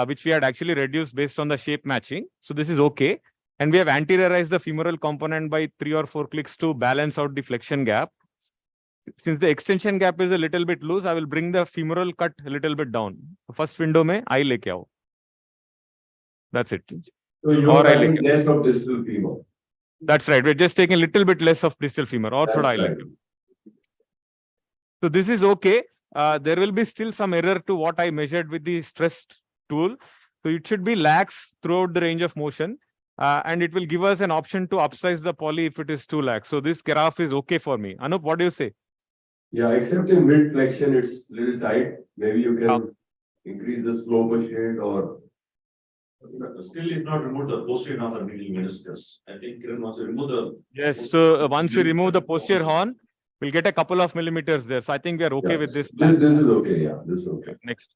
which we had actually reduced based on the shape matching. So this is okay. And we have anteriorized the femoral component by 3 or 4 clicks to balance out the flexion gap. Since the extension gap is a little bit loose, I will bring the femoral cut a little bit down. So first window mein I leke aao. That's it. So you are taking less of distal femur. That's right. We're just taking a little bit less of distal femur or thoda I leke. So this is okay. There will be still some error to what I measured with the stress tool. So it should be lax throughout the range of motion. And it will give us an option to upsize the poly if it is too lax. So this graph is okay for me. Anup, what do you say? Yeah, except in mid flexion, it's little tight. Maybe you can increase the slope a shade or. Still, if not remove the posterior horn or medial meniscus. I think Kiran wants to remove the. Yes. So once we remove the posterior horn, we'll get a couple of millimeters there. So I think we are okay with this. This is okay. Yeah, this is okay. Next.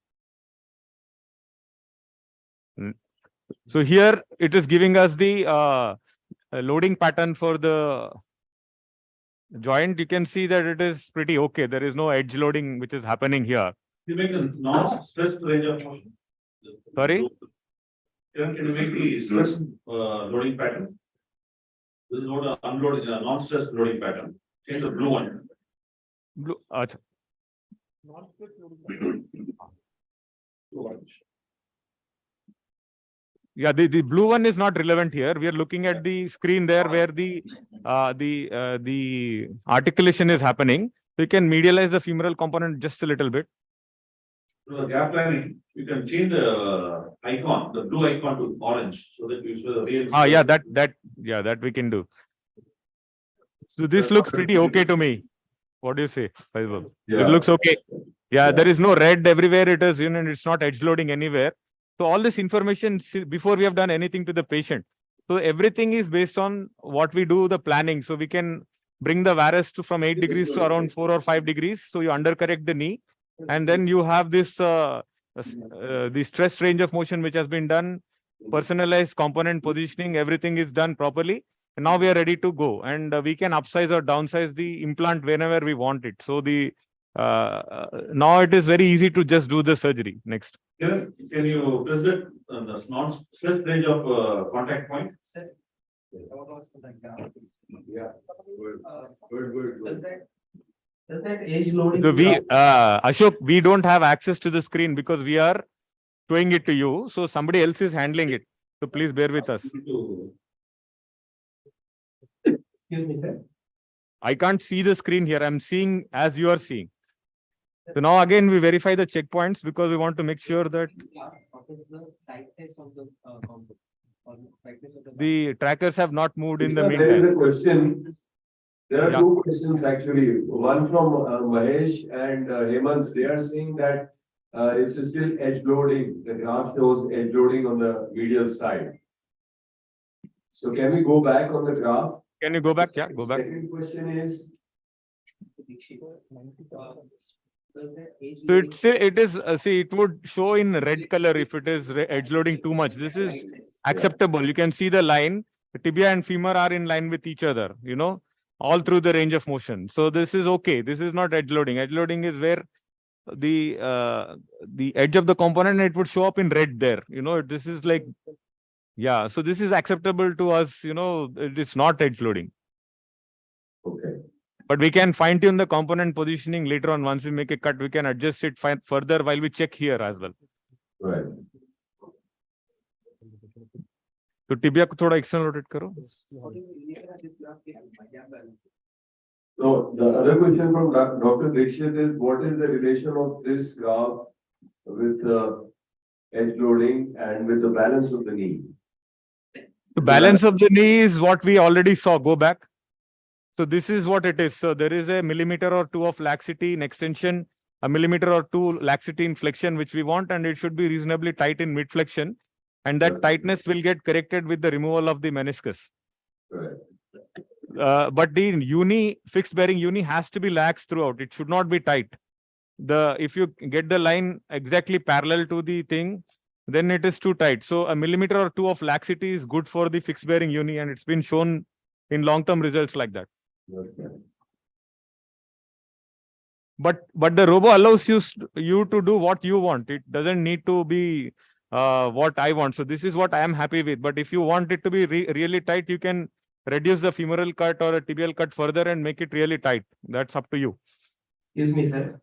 So here it is giving us the loading pattern for the joint. You can see that it is pretty okay. There is no edge loading which is happening here. You make a non-stressed range of motion. Sorry? Can you make the stress loading pattern? This is not an unloaded, non-stressed loading pattern. Change the blue one. Blue, yeah, the blue one is not relevant here. We are looking at the screen there where the articulation is happening. So you can medialize the femoral component just a little bit. The gap line, you can change the icon, the blue icon to orange, so that you show the real. Yeah, that we can do. So this looks pretty okay to me. What do you say, Faisal? Yeah. It looks okay. Yeah, there is no red everywhere. It is, it's not edge loading anywhere. So all this information before we have done anything to the patient. So everything is based on what we do, the planning. So we can bring the varus from 8 degrees to around 4 or 5 degrees. So you undercorrect the knee. And then you have this the stress range of motion which has been done, personalized component positioning, everything is done properly. And now we are ready to go, and we can upsize or downsize the implant whenever we want it. So the now it is very easy to just do the surgery. Next. Can you press it on the non-stress range of contact point? Yeah. Good. Does that edge loading? So we, Ashok, we don't have access to the screen because we are showing it to you. So somebody else is handling it. So please bear with us. Excuse me, sir. I can't see the screen here. I'm seeing as you are seeing. So now again, we verify the checkpoints because we want to make sure that the trackers have not moved in the There is meantime. a question. There are two questions actually. One from Mahesh and Hemant. They are saying that it's still edge loading. The graph shows edge loading on the medial side. So can we go back on the graph? Can you go back? Yeah, go back. Second question is. So it is see, it would show in red color if it is edge loading too much. This is acceptable. You can see the line. The tibia and femur are in line with each other, all through the range of motion. So this is okay. This is not edge loading. Edge loading is where the edge of the component, it would show up in red there. This is like, yeah. So this is acceptable to us. It is not edge loading. Okay. But we can fine tune the component positioning later on. Once we make a cut, we can adjust it further while we check here as well. Right. So tibia को थोड़ा external rotate करो. So the other question from Dr. Dixit is, what is the relation of this graph with edge loading and with the balance of the knee? The balance of the knee is what we already saw. Go back. So this is what it is. So there is a millimeter or two of laxity in extension, a millimeter or two laxity in flexion, which we want, and it should be reasonably tight in mid flexion. And that tightness will get corrected with the removal of the meniscus. Right. But the fixed bearing uni has to be lax throughout. It should not be tight. If you get the line exactly parallel to the thing, then it is too tight. So a millimeter or two of laxity is good for the fixed bearing uni, and it's been shown in long-term results like that. Okay. But the robo allows you to do what you want. It doesn't need to be what I want. So this is what I am happy with. But if you want it to be really tight, you can reduce the femoral cut or a tibial cut further and make it really tight. That's up to you. Excuse me, sir.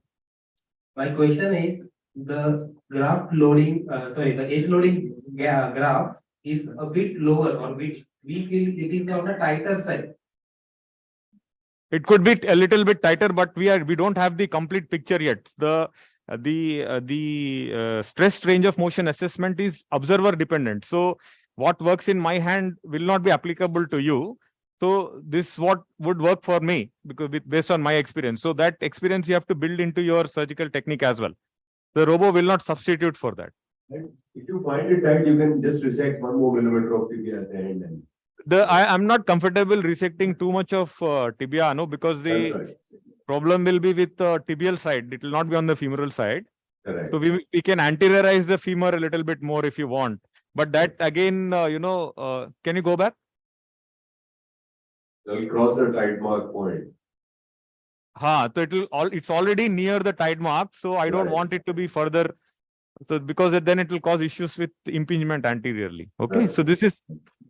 My question is, the graph loading, the edge loading graph is a bit lower, or which we feel it is on the tighter side. It could be a little bit tighter, but we don't have the complete picture yet. The the stress range of motion assessment is observer dependent. So what works in my hand will not be applicable to you. So this what would work for me because based on my experience. So that experience you have to build into your surgical technique as well. The robo will not substitute for that. And if you find it tight, you can just resect 1 more millimeter of tibia at the end. And I'm not comfortable resecting too much of tibia, no, because the right. problem will be with the tibial side. It will not be on the femoral side. Correct. So we can anteriorize the femur a little bit more if you want. But that again, can you go back? They'll cross the tide mark point. So it's already near the tide mark. So I don't Right. want it to be further. So because then it will cause issues with impingement anteriorly. Okay. Right. So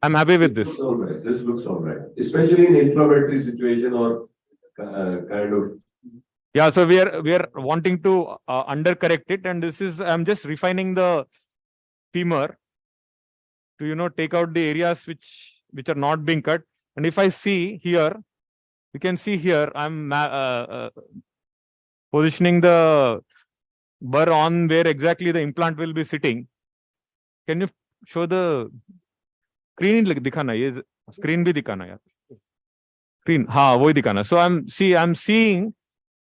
I'm happy with this. Looks all right. This looks all right. Especially in inflammatory situation or kind of. Yeah, so we are wanting to undercorrect it, and I'm just refining the femur to take out the areas which are not being cut. And if I see here, you can see here I'm positioning the burr on where exactly the implant will be sitting. Can you show the screen? Dikhana, ye screen bhi dikhana yaar. Screen, wohi dikhana. So I'm seeing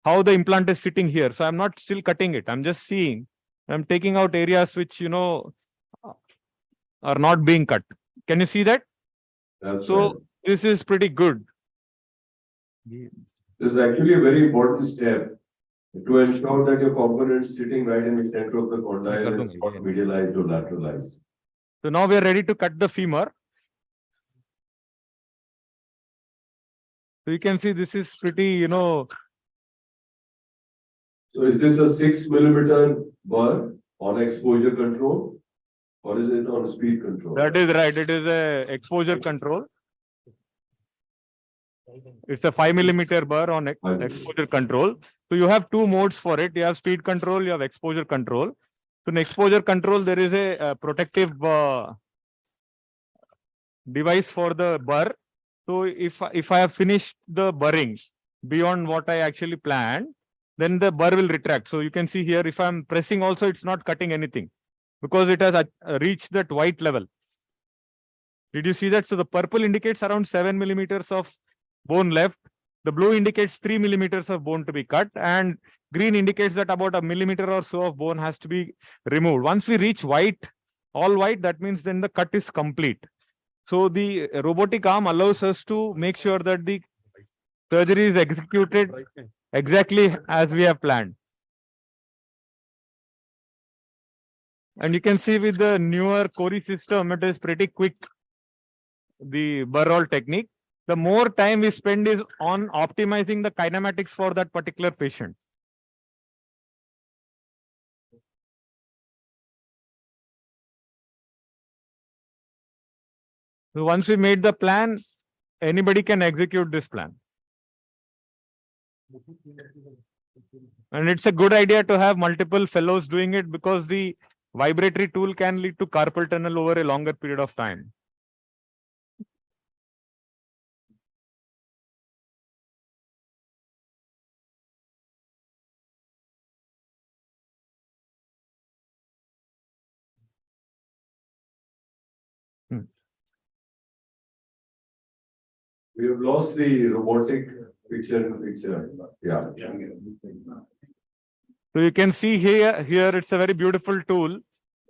how the implant is sitting here. So I'm not still cutting it. I'm just seeing. I'm taking out areas which are not being cut. Can you see that? That's So right. this is pretty good. This is actually a very important step to ensure that your component is sitting right in the center of the condyle and not medialized or lateralized. So now we are ready to cut the femur. So you can see this is pretty, So is this a 6 millimeter burr on exposure control? Or is it on speed control? that is right. It is a exposure control. It's a 5 millimeter burr on exposure control. So you have two modes for it. You have speed control, you have exposure control. So in exposure control, there is a protective device for the burr. So if I have finished the burring beyond what I actually planned, then the burr will retract. So you can see here, if I'm pressing also, it's not cutting anything because it has reached that white level. Did you see that? So the purple indicates around 7 millimeters of bone left. The blue indicates 3 millimeters of bone to be cut, and green indicates that about a millimeter or so of bone has to be removed. Once we reach white, all white, that means then the cut is complete. So the robotic arm allows us to make sure that the surgery is executed exactly as we have planned. And you can see with the newer Cori system, it is pretty quick, the burr roll technique. The more time we spend is on optimizing the kinematics for that particular patient. So once we made the plan, anybody can execute this plan. And it's a good idea to have multiple fellows doing it because the vibratory tool can lead to carpal tunnel over a longer period of time. We have lost the robotic picture in the picture. Yeah. So you can see here it's a very beautiful tool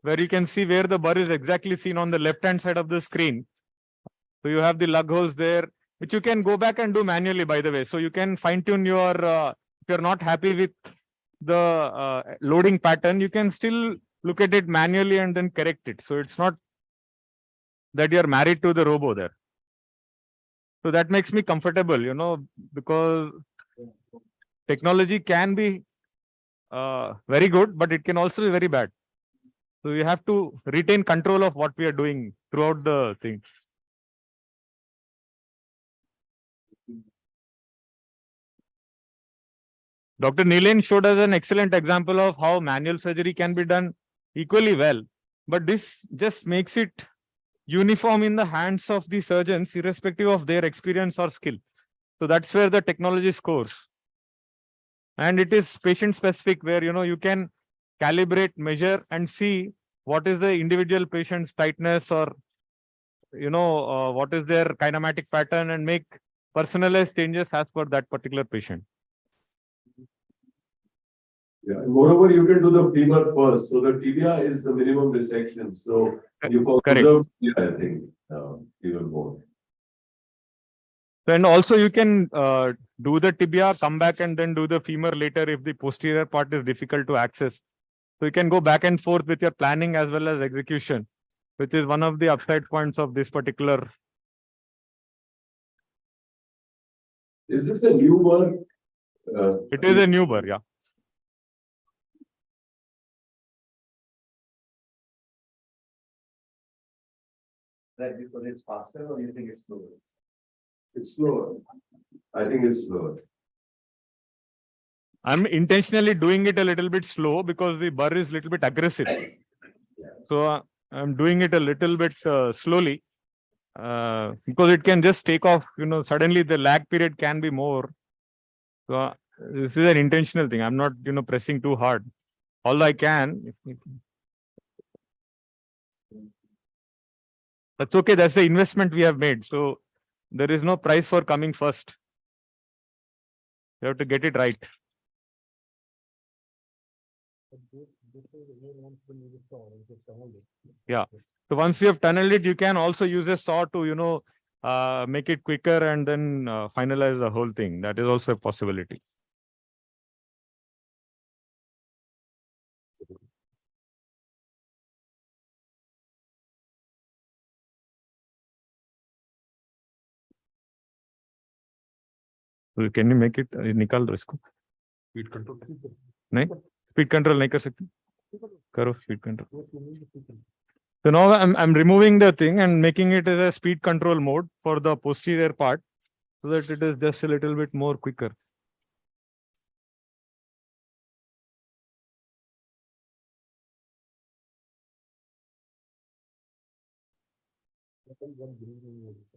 where you can see where the burr is exactly seen on the left-hand side of the screen. So you have the lug holes there, which you can go back and do manually, by the way. So you can fine-tune your, if you're not happy with the loading pattern, you can still look at it manually and then correct it. So it's not that you're married to the robo there. So that makes me comfortable, because technology can be very good, but it can also be very bad. So we have to retain control of what we are doing throughout the thing. Dr. Neelan showed us an excellent example of how manual surgery can be done equally well, but this just makes it uniform in the hands of the surgeons, irrespective of their experience or skill. So that's where the technology scores. And it is patient specific where, you can calibrate, measure and see what is the individual patient's tightness or, what is their kinematic pattern and make personalized changes as per that particular patient. Yeah, and moreover, you can do the femur first, so the tibia is the minimum resection, so you conserve, I think, even more. And also you can do the tibia, come back and then do the femur later if the posterior part is difficult to access. So you can go back and forth with your planning as well as execution, which is one of the upside points of this particular. Is this a new work? It is a new burr, yeah. That because it's faster or you think it's slower? It's slower. I think it's slower. I'm intentionally doing it a little bit slow because the burr is a little bit aggressive. So I'm doing it a little bit slowly because it can just take off, suddenly the lag period can be more. So this is an intentional thing. I'm not, pressing too hard. All I can. That's okay. That's the investment we have made. So there is no price for coming first. You have to get it right. Yeah. So once you have tunneled it, you can also use a saw to, make it quicker and then finalize the whole thing. That is also a possibility. So can you make it? निकाल दो इसको. Speed control. नहीं? Speed control नहीं कर सकते? करो speed control. So now I'm removing the thing and making it as a speed control mode for the posterior part, so that it is just a little bit more quicker.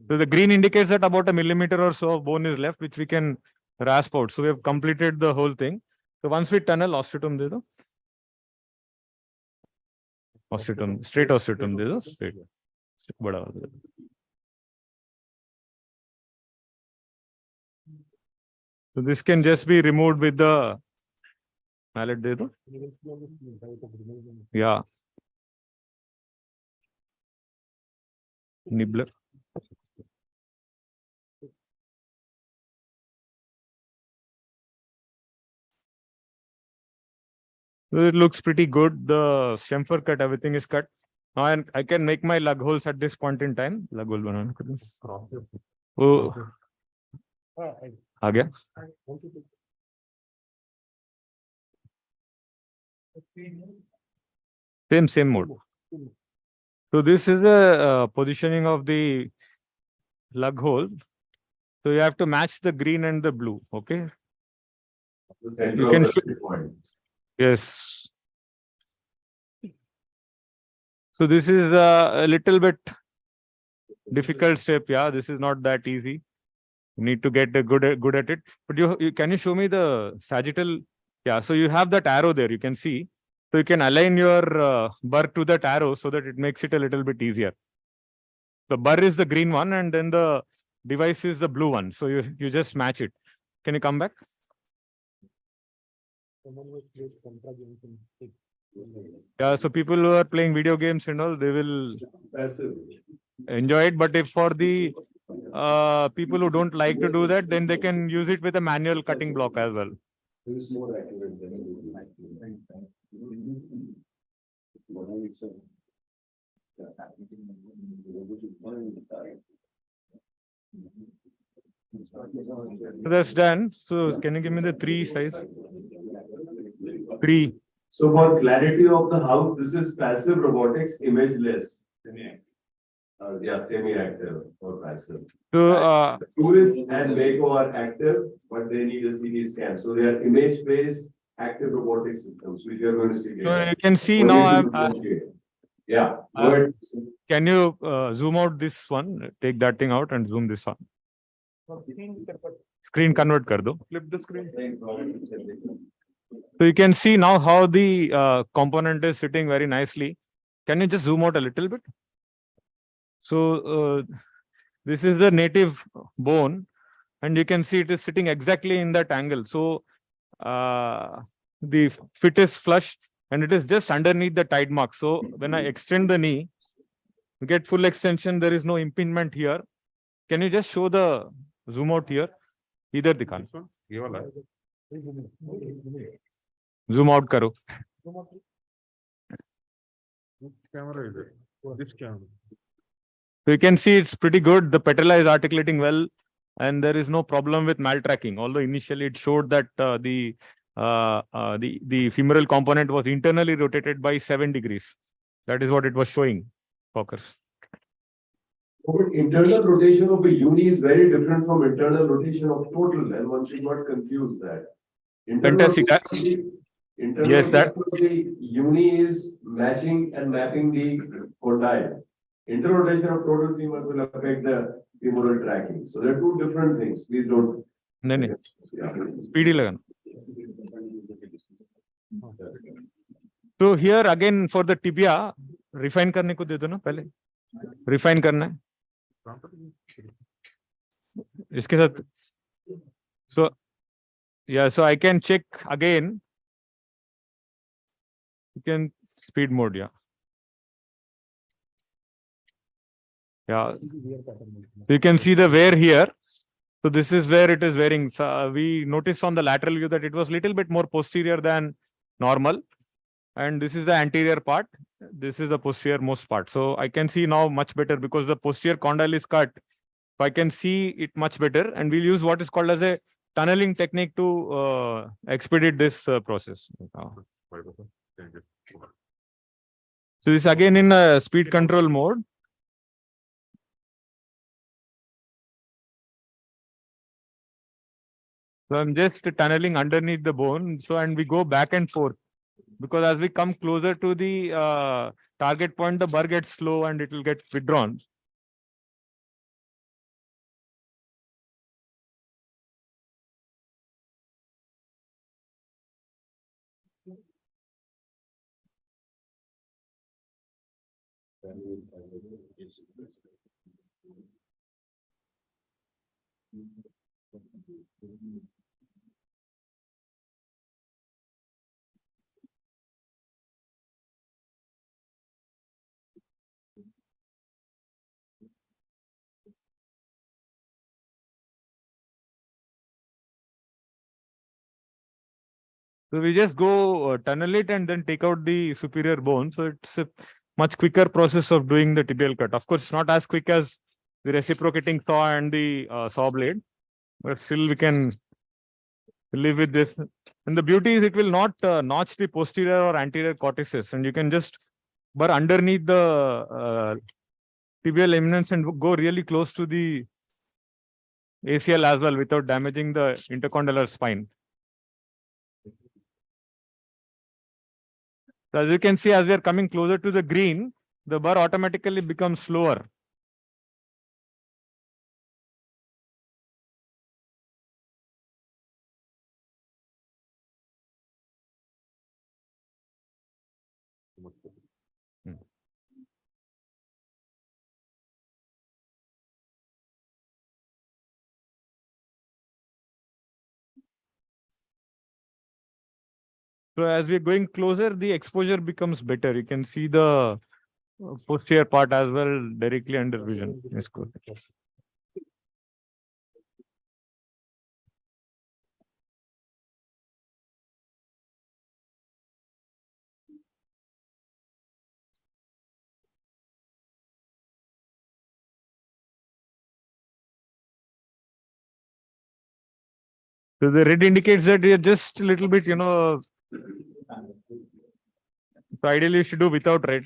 So the green indicates that about a millimeter or so of bone is left, which we can rasp out. So we have completed the whole thing. So once we tunnel, osteotomy de do. Osteotomy, straight osteotomy de do, straight. So this can just be removed with the mallet de do. Yeah. Nibbler. It looks pretty good. The chamfer cut, everything is cut. Now I can make my lug holes at this point in time. Lug hole banana. Oh, आ गया. Same mode. So this is the positioning of the lug hole. So you have to match the green and the blue. Okay. You can. Yes. So this is a little bit difficult step. Yeah, this is not that easy. You need to get good at it. But can you show me the sagittal? Yeah. So you have that arrow there. You can see. So you can align your burr to that arrow so that it makes it a little bit easier. The burr is the green one, and then the device is the blue one. So you just match it. Can you come back? Yeah, so people who are playing video games and all, they will enjoy it. But if for the people who don't like to do that, then they can use it with a manual cutting block as well. So that's done. So can you give me the 3 size? 3. So for clarity of the house, this is passive robotics, imageless. Yeah, semi-active or passive. So Tourist and Mako are active, but they need a CT scan. So they are image-based active robotic systems, which you are going to see. So you can see now. Yeah. Can you zoom out this one? Take that thing out and zoom this one. screen convert kar do. Flip the screen. So you can see now how the component is sitting very nicely. Can you just zoom out a little bit? So this is the native bone, and you can see it is sitting exactly in that angle. So the fit is flush and it is just underneath the tide mark. So when I extend the knee, get full extension, there is no impingement here. Can you just show the zoom out here? Either dikhan. Zoom out karo. So you can see it's pretty good. The patella is articulating well, and there is no problem with maltracking. Although initially it showed that the femoral component was internally rotated by 7 degrees. That is what it was showing, Focus. But internal rotation of a uni is very different from internal rotation of total, and one should not confuse that. Fantastic. Internal Yes, that. rotation of the uni is matching and mapping the condyle. Internal rotation of total femur will affect the femoral tracking. So there are two different things. Please don't. No. Speedy lagan. So here again for the tibia, refine karne ko de do na pehle. Refine karna hai. Iske sath. So yeah, so I can check again. You can speed mode, yeah. Yeah. You can see the wear here. So this is where it is wearing. So we noticed on the lateral view that it was a little bit more posterior than normal. And this is the anterior part. This is the posterior most part. So I can see now much better because the posterior condyle is cut. So I can see it much better. And we'll use what is called as a tunneling technique to expedite this process. So this again in speed control mode. So I'm just tunneling underneath the bone. So, and we go back and forth because as we come closer to the target point, the burr gets slow and it will get withdrawn. So we just go tunnel it and then take out the superior bone. So it's a much quicker process of doing the tibial cut. Of course, it's not as quick as the reciprocating saw and the saw blade, but still we can live with this. And the beauty is it will not notch the posterior or anterior cortices, and you can just burr underneath the tibial eminence and go really close to the ACL as well without damaging the intercondylar spine. So as you can see, as we are coming closer to the green, the burr automatically becomes slower. So as we're going closer, the exposure becomes better. You can see the posterior part as well directly under vision. Yes, good. So the red indicates that you're just a little bit, so ideally you should do without red.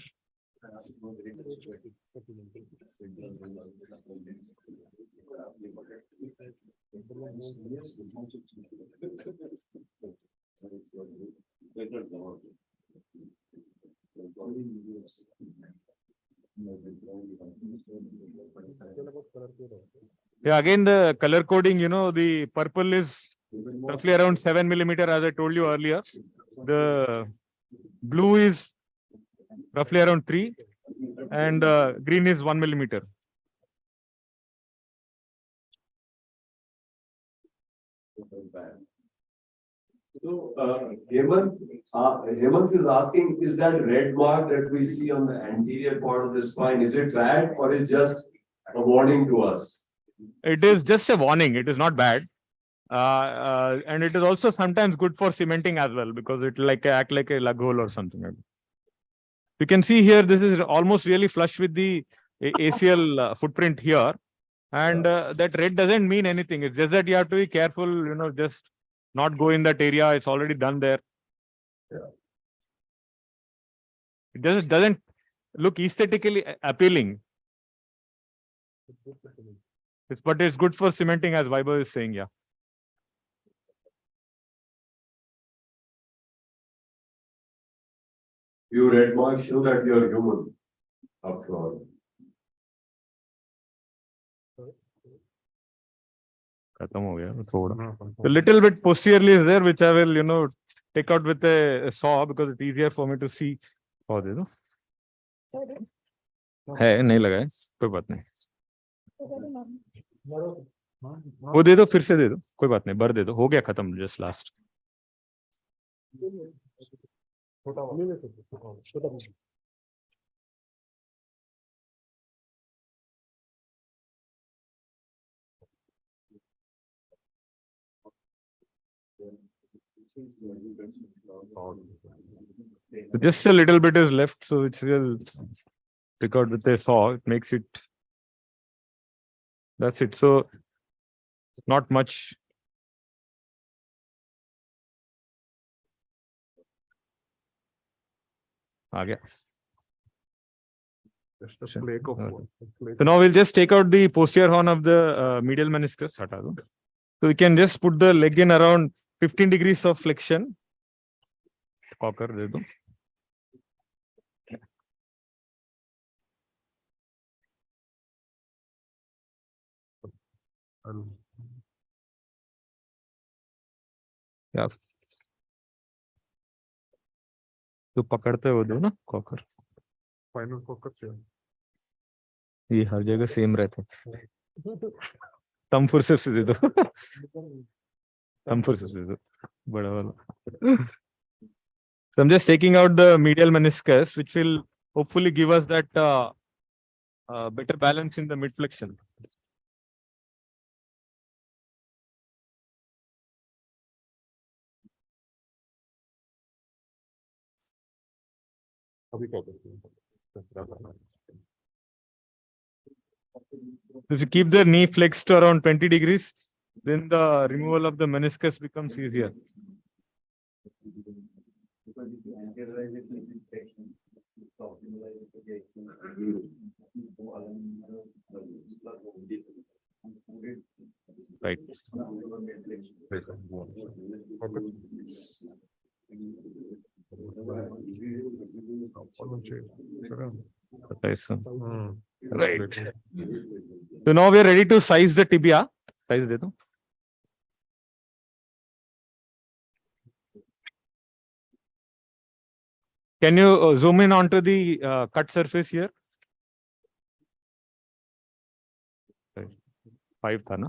Yeah, again, the color coding, the purple is roughly around 7 millimeter, as I told you earlier. The blue is roughly around 3, and green is 1 millimeter. So, Hemant is asking, is that red mark that we see on the anterior part of the spine, is it bad or is just a warning to us? It is just a warning. It is not bad. And it is also sometimes good for cementing as well, because it will act like a lug hole or something like that. You can see here, this is almost really flush with the ACL footprint here. And that red doesn't mean anything. It's just that you have to be careful, just not go in that area. It's already done there. It doesn't look aesthetically appealing. But it's good for cementing, as Vaibhav is saying, yeah. You red marks show that you're human, after all. A little bit posteriorly is there, which I will, take out with a saw, because it's easier for me to see. है नहीं लगा है, कोई बात नहीं, वो दे दो, फिर से दे दो, कोई बात नहीं, बर दे दो, हो गया खत्म, just last. Just a little bit is left, so which will pick out with a saw. It makes it. That's it. So not much. So now we'll just take out the posterior horn of the medial meniscus. So we can just put the leg in around 15 degrees of flexion. Cocker, दे दो. Yeah. तो पकड़ते हो दो ना cocker. Final cocker से ये हर जगह same रहते हैं. थंब फोर्सेप्स से दे दो. थंब फोर्सेप्स से दे दो बड़ा वाला. So I'm just taking out the medial meniscus, which will hopefully give us that better balance in the mid flexion. If you keep the knee flexed to around 20 degrees, then the removal of the meniscus becomes easier. Right. Right. So now we are ready to size the tibia. Size दे दो. Can you zoom in onto the cut surface here? 5 था ना?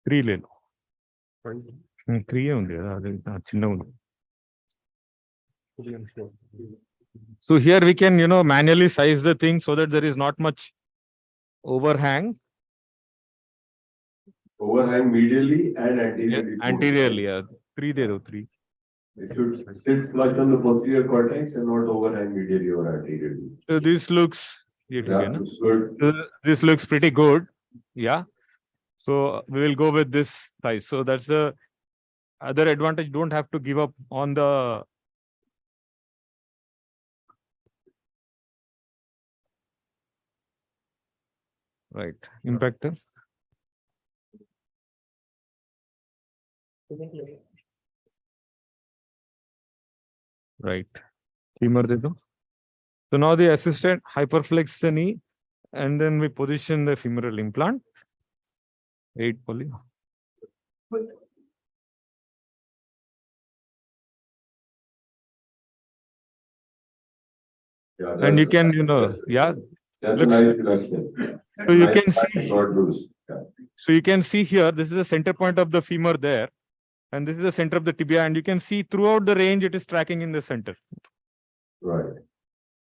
3 ले लो. 3 होंगे, चिन्ह होंगे. So here we can, manually size the thing so that there is not much overhang. Overhang medially and anteriorly. Anteriorly, yeah. 3 दे दो, 3. It should sit flush on the posterior cortex and not overhang medially or anteriorly. So this looks, looks good. This looks pretty good. Yeah. So we will go with this size. So that's the other advantage. Don't have to give up on the right impactor. Right. Femur दे दो. So now the assistant hyperflex the knee, and then we position the femoral implant. 8 poly. Yeah, And you that's- can, That's a looks- nice reduction. So you Nice can see, got loose. Yeah. so you can see here, this is the center point of the femur there, and this is the center of the tibia, and you can see throughout the range it is tracking in the center. Right.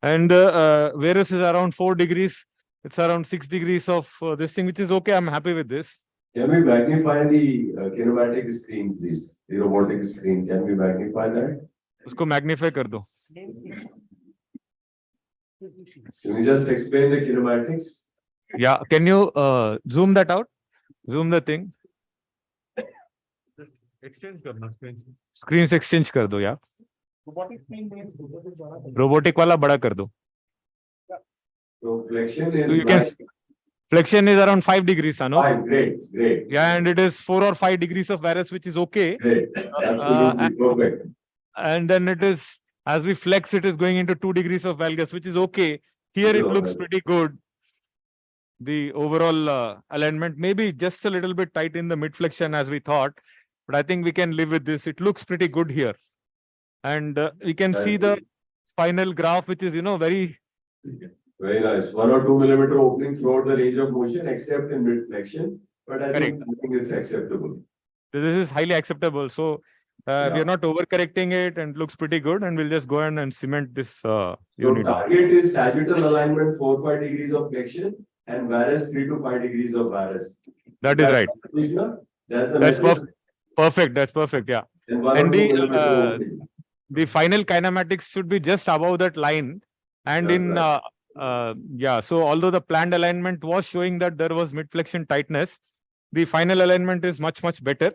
And varus is around 4 degrees. It's around 6 degrees of this thing, which is okay. I'm happy with this. Can we magnify the kinematic screen, please? The robotic screen, can we magnify that? Usko magnify kar do. Can you just explain the kinematics? Yeah, can you zoom that out? Zoom the thing. Exchange karna. Screens exchange kar do, yeah. Robotic wala bada kar do. So flexion is. So you can flexion is around 5 degrees, Anu. Great, great. Yeah, and it is 4 or 5 degrees of varus, which is okay. Great, absolutely perfect. And then it is, as we flex, it is going into 2 degrees of valgus, which is okay. Here it looks pretty good. The overall alignment may be just a little bit tight in the mid flexion as we thought, but I think we can live with this. It looks pretty good here. And we can see the final graph, which is, very. Very nice. 1 or 2 millimeter opening throughout the range of motion, except in mid flexion. But I think it's acceptable. This is highly acceptable. So we are not overcorrecting it, and looks pretty good. And we'll just go ahead and cement this unit. So target is sagittal alignment 4-5 degrees of flexion and varus 3 to 5 degrees of varus. That is right. That's perfect. That's perfect. Yeah. And the final kinematics should be just above that line. And so although the planned alignment was showing that there was mid flexion tightness, the final alignment is much better.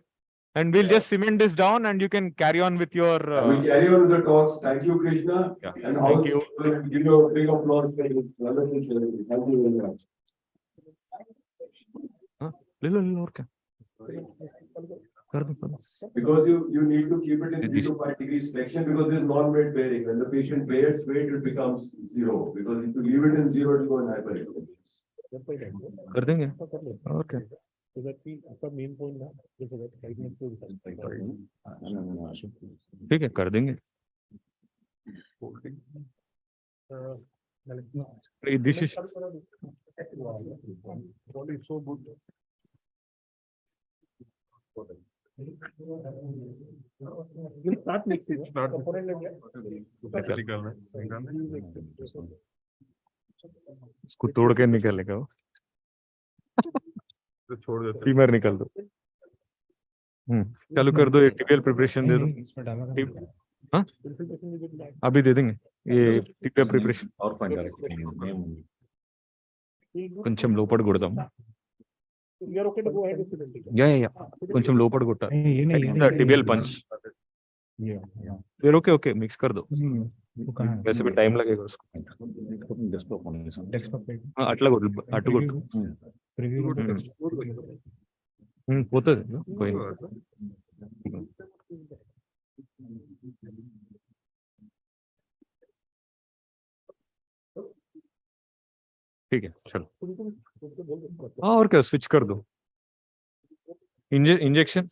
And we'll just cement this down, and you can carry on with your. We'll carry on with the talks. Thank you, Krishna. Yeah. And Thank you. Give you a big applause for this wonderful ceremony. Thank you very much. Because you need to keep it in 3 to 5 degrees flexion, because this is non-weight bearing. When the patient bears weight, it becomes 0. Because if you leave it in 0, it will go in hyperextension. कर देंगे. Okay. ठीक है, कर देंगे. This is. इसको तोड़ के निकालेगा वो. तो छोड़ देते. फीमर निकाल दो. चालू कर दो. ये टिबियल प्रिपरेशन दे दो. हाँ, अभी दे देंगे ये टिबियल प्रिपरेशन. और కొంచెం లోపల కొడదాం. యా కొంచెం లోపల కొట్టాలి. टिबियल पंच. फिर ओके मिक्स कर दो. वैसे भी टाइम लगेगा उसको. అట్లా కొట్టు, అటు కొట్టు. పోతుంది పోయింది. ठीक है, चलो. हाँ, और क्या, स्विच कर दो. Injection.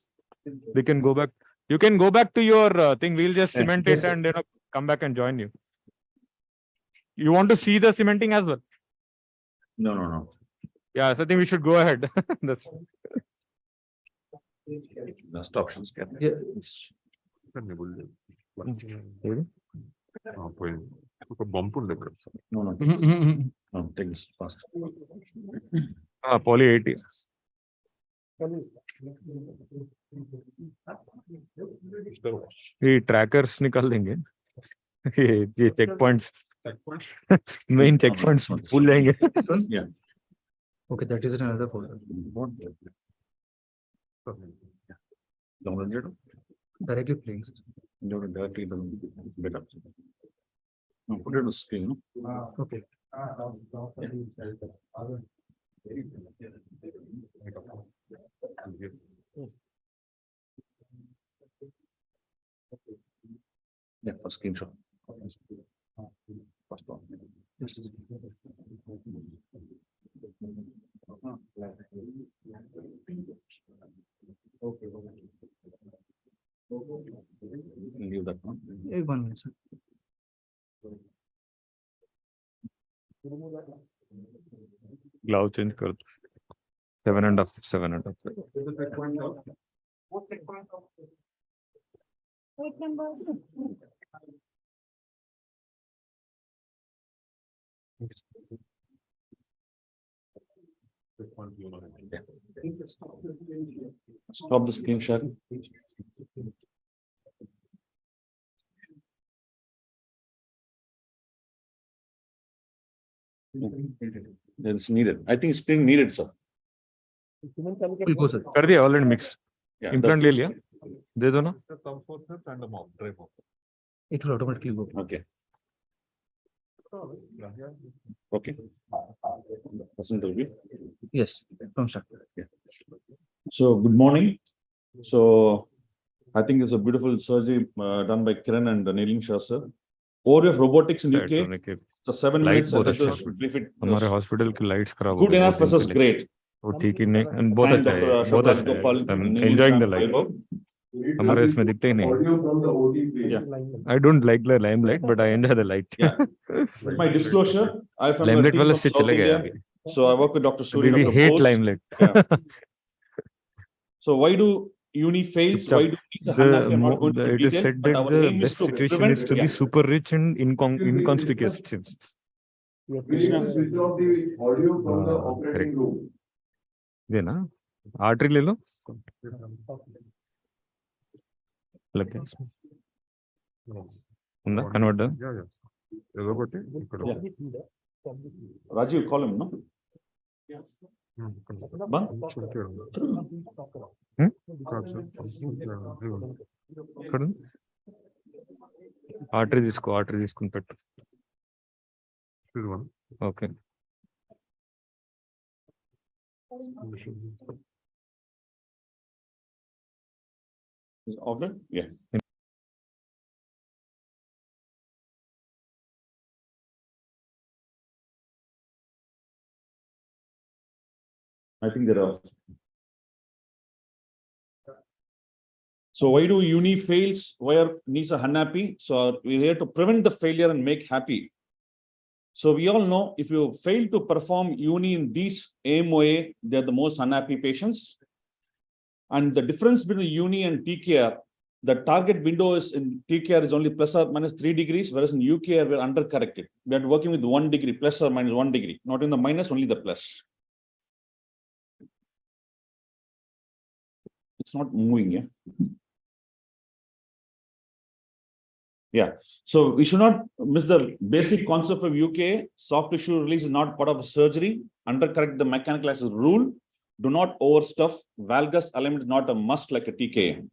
They can go back. You can go back to your thing. We'll just cement it and come back and join you. You want to see the cementing as well? No. Yeah, so I think we should go ahead. That's Last options. bump. No, take this fast. Poly 80. ये trackers निकाल देंगे. ये check points, main check points भूल जाएंगे. Okay, that is another folder. Directly placed. Directly bit up. Put it on the screen. Okay. Yeah, for screenshot. First one. Leave that one. 1 minute, sir. Glove change kar. 7.5, 7.5. Wait number. Stop the screen share. It's needed. I think it's still needed, sir. Will go, sir. कर दिया already mixed. Yeah, Implant ले लिया. दे दो ना. It will automatically go. Okay. Okay. Person review. Yes, from start. So good morning. So I think it's a beautiful surgery done by Kiran and Neeling Shah, sir. Overview of robotics in UK. So 7 Lights minutes. I'd बहुत like to अच्छे हैं. brief it. हमारे hospital की lights खराब हो Good गई enough 2 दिन versus पहले. great. वो ठीक ही नहीं and बहुत And अच्छा है. Dr. बहुत Ashok अच्छा है. Rajgopal, I'm Neeling enjoying Shah, the light. Vaibhav. हमारे इसमें दिखते ही नहीं. Audio from the OT, please. Yeah. I don't like the limelight, but I enjoy the light. Yeah. With my disclosure, I'm from a Limelight team वाला from से South चले गए India. अभी. So I work with Dr. Suri, We Dr. hate Bose. limelight. Yeah. So why do uni fails? Why do the I'm not going into It is detail, said but that our the aim best is to situation prevent. is to be super rich and inconspicuous. It seems. We need to switch off the audio from the operating room. ये ना artery ले लो. लग गया इसमें. ना convert done. Rajiv, call him, no? Ban? Artery తీసుకుని పెట్టు. Okay. Is off it? Yes. I think they're off. So why do uni fails? Why are knees are unhappy? So we're here to prevent the failure and make happy. So we all know if you fail to perform uni in these AMOA, they're the most unhappy patients. And the difference between uni and TKR, the target window is in TKR is only plus or minus 3 degrees, whereas in UKR we're undercorrected. We are working with 1 degree, plus or minus 1 degree, not in the minus, only the plus. It's not moving, yeah. Yeah, so we should not miss the basic concept of UK. Soft tissue release is not part of a surgery. Undercorrect the mechanical access rule. Do not overstuff. Valgus alignment is not a must like a TK.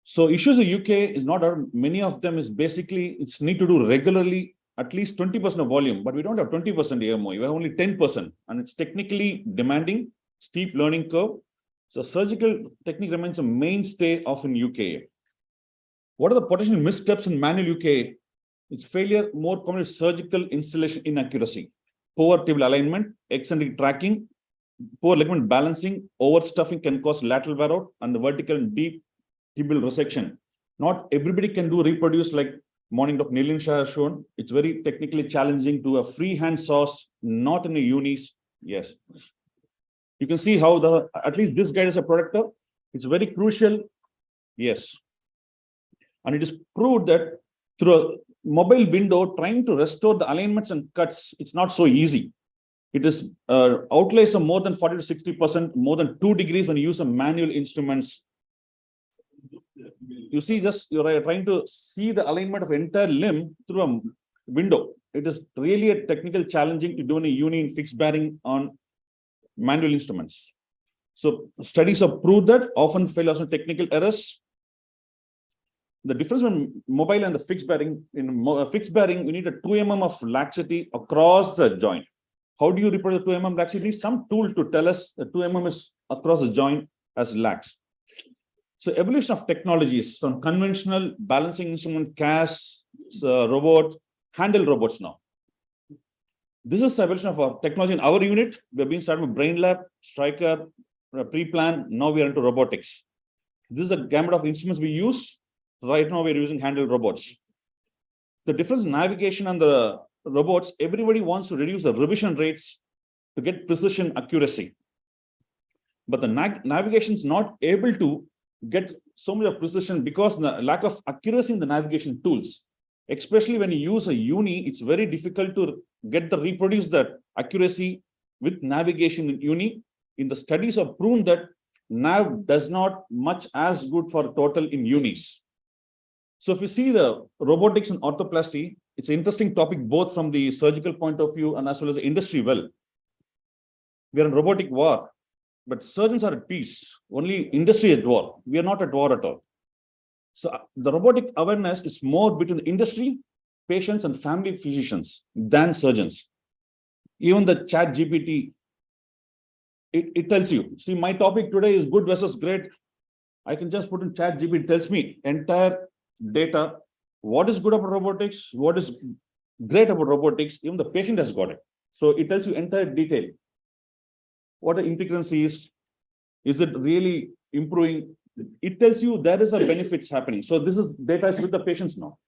So issues in UK is not, many of them is basically, it's need to do regularly, at least 20% of volume, but we don't have 20% AMO, we have only 10%, and it's technically demanding, steep learning curve. So surgical technique remains a mainstay of in UK. What are the potential missteps in manual UK? It's failure, more common is surgical installation inaccuracy, poor tibia alignment, eccentric tracking, poor ligament balancing, overstuffing can cause lateral wear out, and the vertical and deep tibial resection. Not everybody can do reproduce like morning Dr. Neeling Shah has shown. It's very technically challenging to a freehand saws, not in a unis. Yes. You can see how at least this guide is a protector. It's very crucial. Yes. And it is proved that through a mobile window, trying to restore the alignments and cuts, it's not so easy. It is outlays of more than 40 to 60%, more than 2 degrees when you use a manual instruments. You see, just you're trying to see the alignment of entire limb through a window. It is really a technical challenging to do a uni in fixed bearing on manual instruments. So studies have proved that often fail also technical errors. The difference between mobile and the fixed bearing, in fixed bearing, we need a 2 mm of laxity across the joint. How do you reproduce the 2 mm laxity? Some tool to tell us the 2 mm is across the joint as lax. So evolution of technologies from conventional balancing instrument, CAS, robot, handle robots now. This is evolution of our technology in our unit. We have been starting with Brain Lab, Striker, pre-plan. Now we are into robotics. This is a gamut of instruments we use. Right now we're using handheld robots. The difference in navigation and the robots, everybody wants to reduce the revision rates to get precision accuracy. But the navigation is not able to get so much of precision because the lack of accuracy in the navigation tools. Especially when you use a uni, it's very difficult to reproduce that accuracy with navigation in uni. In the studies have proven that nav does not much as good for total in unis. So if you see the robotics and orthoplasty, it's an interesting topic both from the surgical point of view and as well as the industry. Well, we are in robotic war, but surgeons are at peace. Only industry is at war. We are not at war at all. So the robotic awareness is more between industry, patients, and family physicians than surgeons. Even the chat GPT, it tells you, see, my topic today is good versus great. I can just put in chat GPT, it tells me entire data, what is good about robotics, what is great about robotics, even the patient has got it. So it tells you entire detail. What the integrancy is it really improving? It tells you there is a benefits happening. So this is data is with the patients now.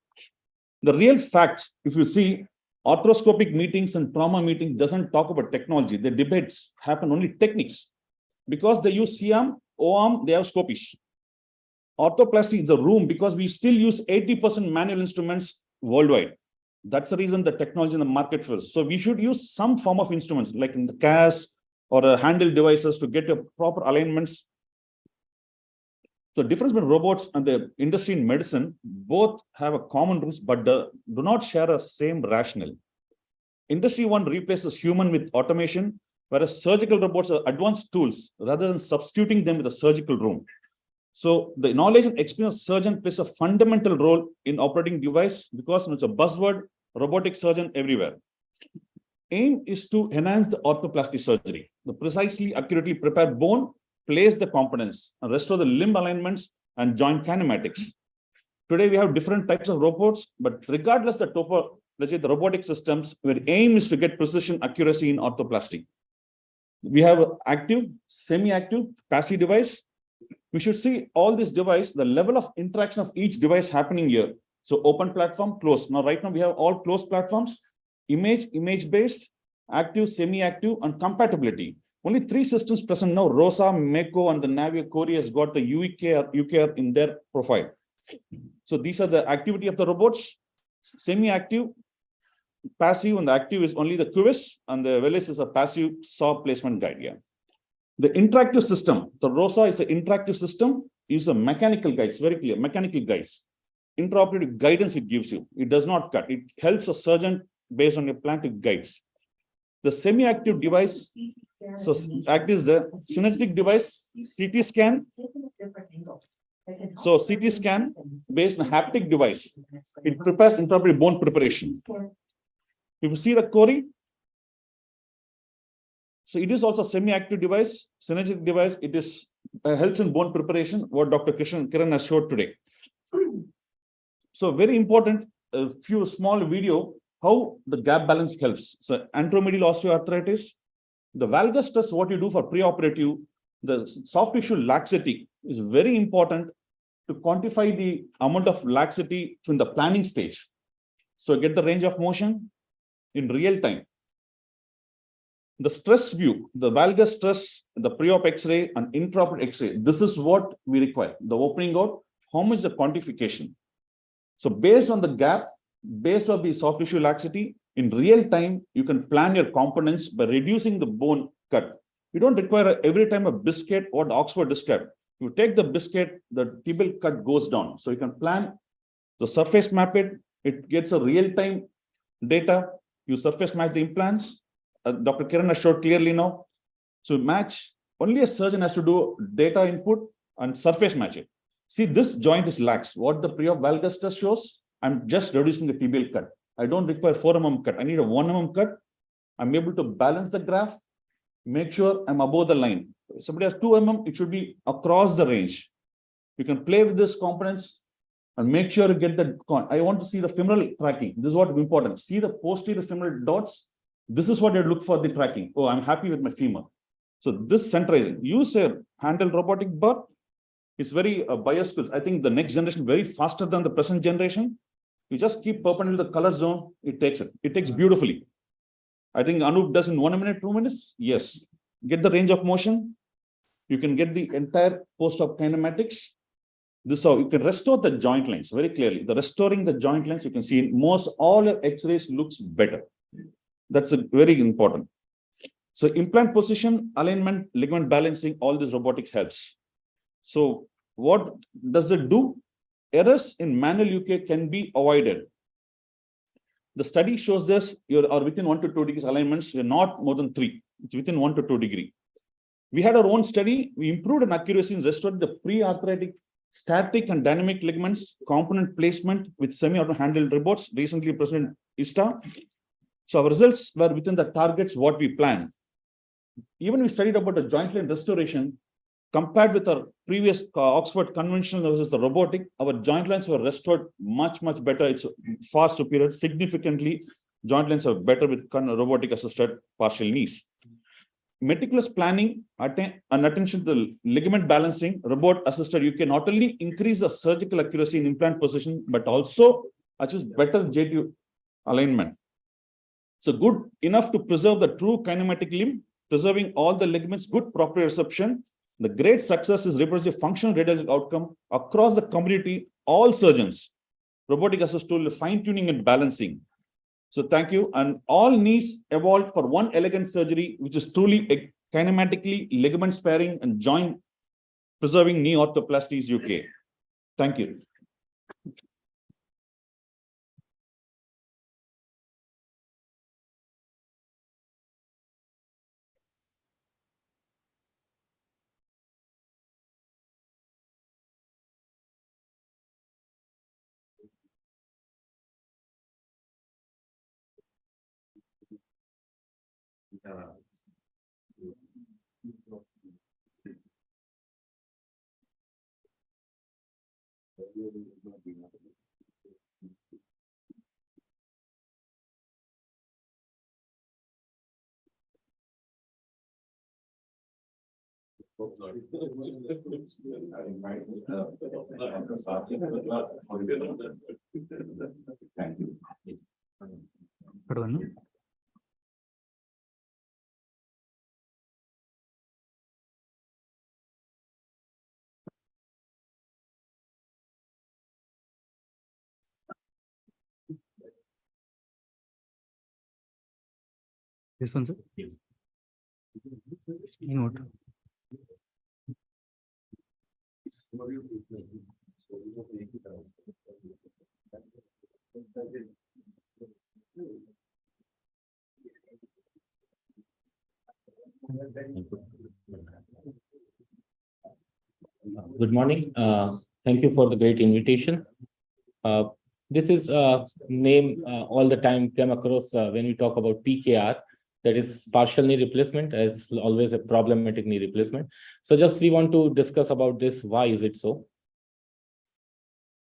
The real facts, if you see, arthroscopic meetings and trauma meetings doesn't talk about technology. The debates happen only techniques. Because they use C-arm, O-arm, they have scopies. Orthoplasty is a room because we still use 80% manual instruments worldwide. That's the reason the technology in the market first. So we should use some form of instruments like in the CAS or handheld devices to get your proper alignments. So the difference between robots and the industry in medicine, both have a common roots, but do not share a same rationale. Industry one replaces human with automation, whereas surgical robots are advanced tools rather than substituting them with a surgical room. So the knowledge and experience of surgeon plays a fundamental role in operating device because it's a buzzword, robotic surgeon everywhere. Aim is to enhance the orthoplasty surgery, the precisely accurately prepare bone, place the components, and restore the limb alignments and joint kinematics. Today we have different types of robots, but regardless the topology, the robotic systems, where aim is to get precision accuracy in orthoplasty. We have active, semi-active, passive device. We should see all this device, the level of interaction of each device happening here. So open platform, closed. Now right now we have all closed platforms, image-based, active, semi-active, and compatibility. Only 3 systems present now, ROSA, MECO, and the Navia Korea has got the UKR in their profile. So these are the activity of the robots, semi-active, passive, and the active is only the QS, and the VLS is a passive saw placement guide. Yeah. The interactive system, the ROSA is an interactive system, is a mechanical guides, very clear, mechanical guides. Intraoperative guidance it gives you. It does not cut. It helps a surgeon based on your plan to guides. The semi-active device, so active is the synergistic device, CT scan. So CT scan based on haptic device. It prepares intraoperative bone preparation. If you see the Cori, so it is also semi-active device, synergistic device. It is helps in bone preparation, what Dr. Kiran has showed today. So very important, a few small video, how the gap balance helps. So anteromedial osteoarthritis, the valgus stress, what you do for preoperative, the soft tissue laxity is very important to quantify the amount of laxity in the planning stage. So get the range of motion in real time. The stress view, the valgus stress, the pre-op X-ray and intraoperative X-ray, this is what we require. The opening out, how much the quantification. So based on the gap, based on the soft tissue laxity, in real time, you can plan your components by reducing the bone cut. You don't require every time a biscuit or the Oxford described. You take the biscuit, the tibial cut goes down. So you can plan the surface map it. It gets a real-time data. You surface match the implants. Dr. Kiran has showed clearly now. So match, only a surgeon has to do data input and surface match it. See, this joint is lax. What the pre-op valgus stress shows, I'm just reducing the tibial cut. I don't require 4 mm cut. I need a 1 mm cut. I'm able to balance the graph, make sure I'm above the line. If somebody has 2 mm, it should be across the range. You can play with these components and make sure you get the. I want to see the femoral tracking. This is what is important. See the posterior femoral dots. This is what you look for the tracking. Oh, I'm happy with my femur. So this centralizing, use a handle robotic bar. It's very biased. I think the next generation very faster than the present generation. You just keep perpendicular the color zone, it takes it. It takes beautifully. I think Anup does in 1 minute, 2 minutes. Yes. Get the range of motion. You can get the entire post-op kinematics. This is how you can restore the joint lines very clearly. The restoring the joint lines, you can see in most all your X-rays looks better. That's very important. So implant position, alignment, ligament balancing, all this robotics helps. So what does it do? Errors in manual UK can be avoided. The study shows this, you are within 1 to 2 degrees alignments, you're not more than 3. It's within 1 to 2 degree. We had our own study. We improved an accuracy and restored the pre-arthritic static and dynamic ligaments, component placement with semi-auto handled robots, recently presented ISTA. So our results were within the targets what we planned. Even we studied about the joint line restoration. Compared with our previous Oxford conventional versus the robotic, our joint lines were restored much better. It's far superior, significantly. Joint lines are better with robotic assisted partial knees. Meticulous planning and attention to ligament balancing, robot assisted, you can not only increase the surgical accuracy in implant position, but also achieve better J2 alignment. So good enough to preserve the true kinematic limb, preserving all the ligaments, good proprioception. The great success is reproducing functional radiologic outcome across the community, all surgeons. Robotic assist tool, fine-tuning and balancing. So thank you. And all knees evolved for one elegant surgery, which is truly kinematically ligament sparing and joint preserving knee orthoplasties UK. Thank you. Thank you. This one, sir? Yes. In what? Good morning. Thank you for the great invitation. This is name all the time came across when we talk about PKR, that is partial knee replacement, as always a problematic knee replacement. So just we want to discuss about this. Why is it so?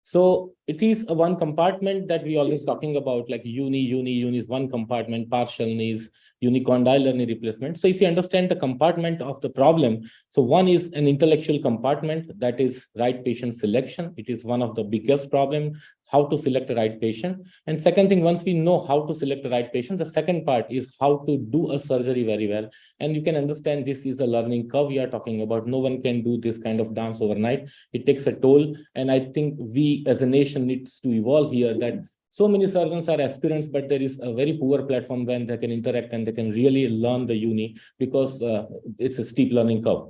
So it is a one compartment that we always talking about, like uni is one compartment, partial knees, unicondylar knee replacement. So if you understand the compartment of the problem, so one is an intellectual compartment, that is right patient selection. It is one of the biggest problem, how to select the right patient. And second thing, once we know how to select the right patient, the second part is how to do a surgery very well. And you can understand this is a learning curve we are talking about. No one can do this kind of dance overnight. It takes a toll. And I think we as a nation needs to evolve here, that so many surgeons are aspirants, but there is a very poor platform when they can interact and they can really learn the uni, because it's a steep learning curve.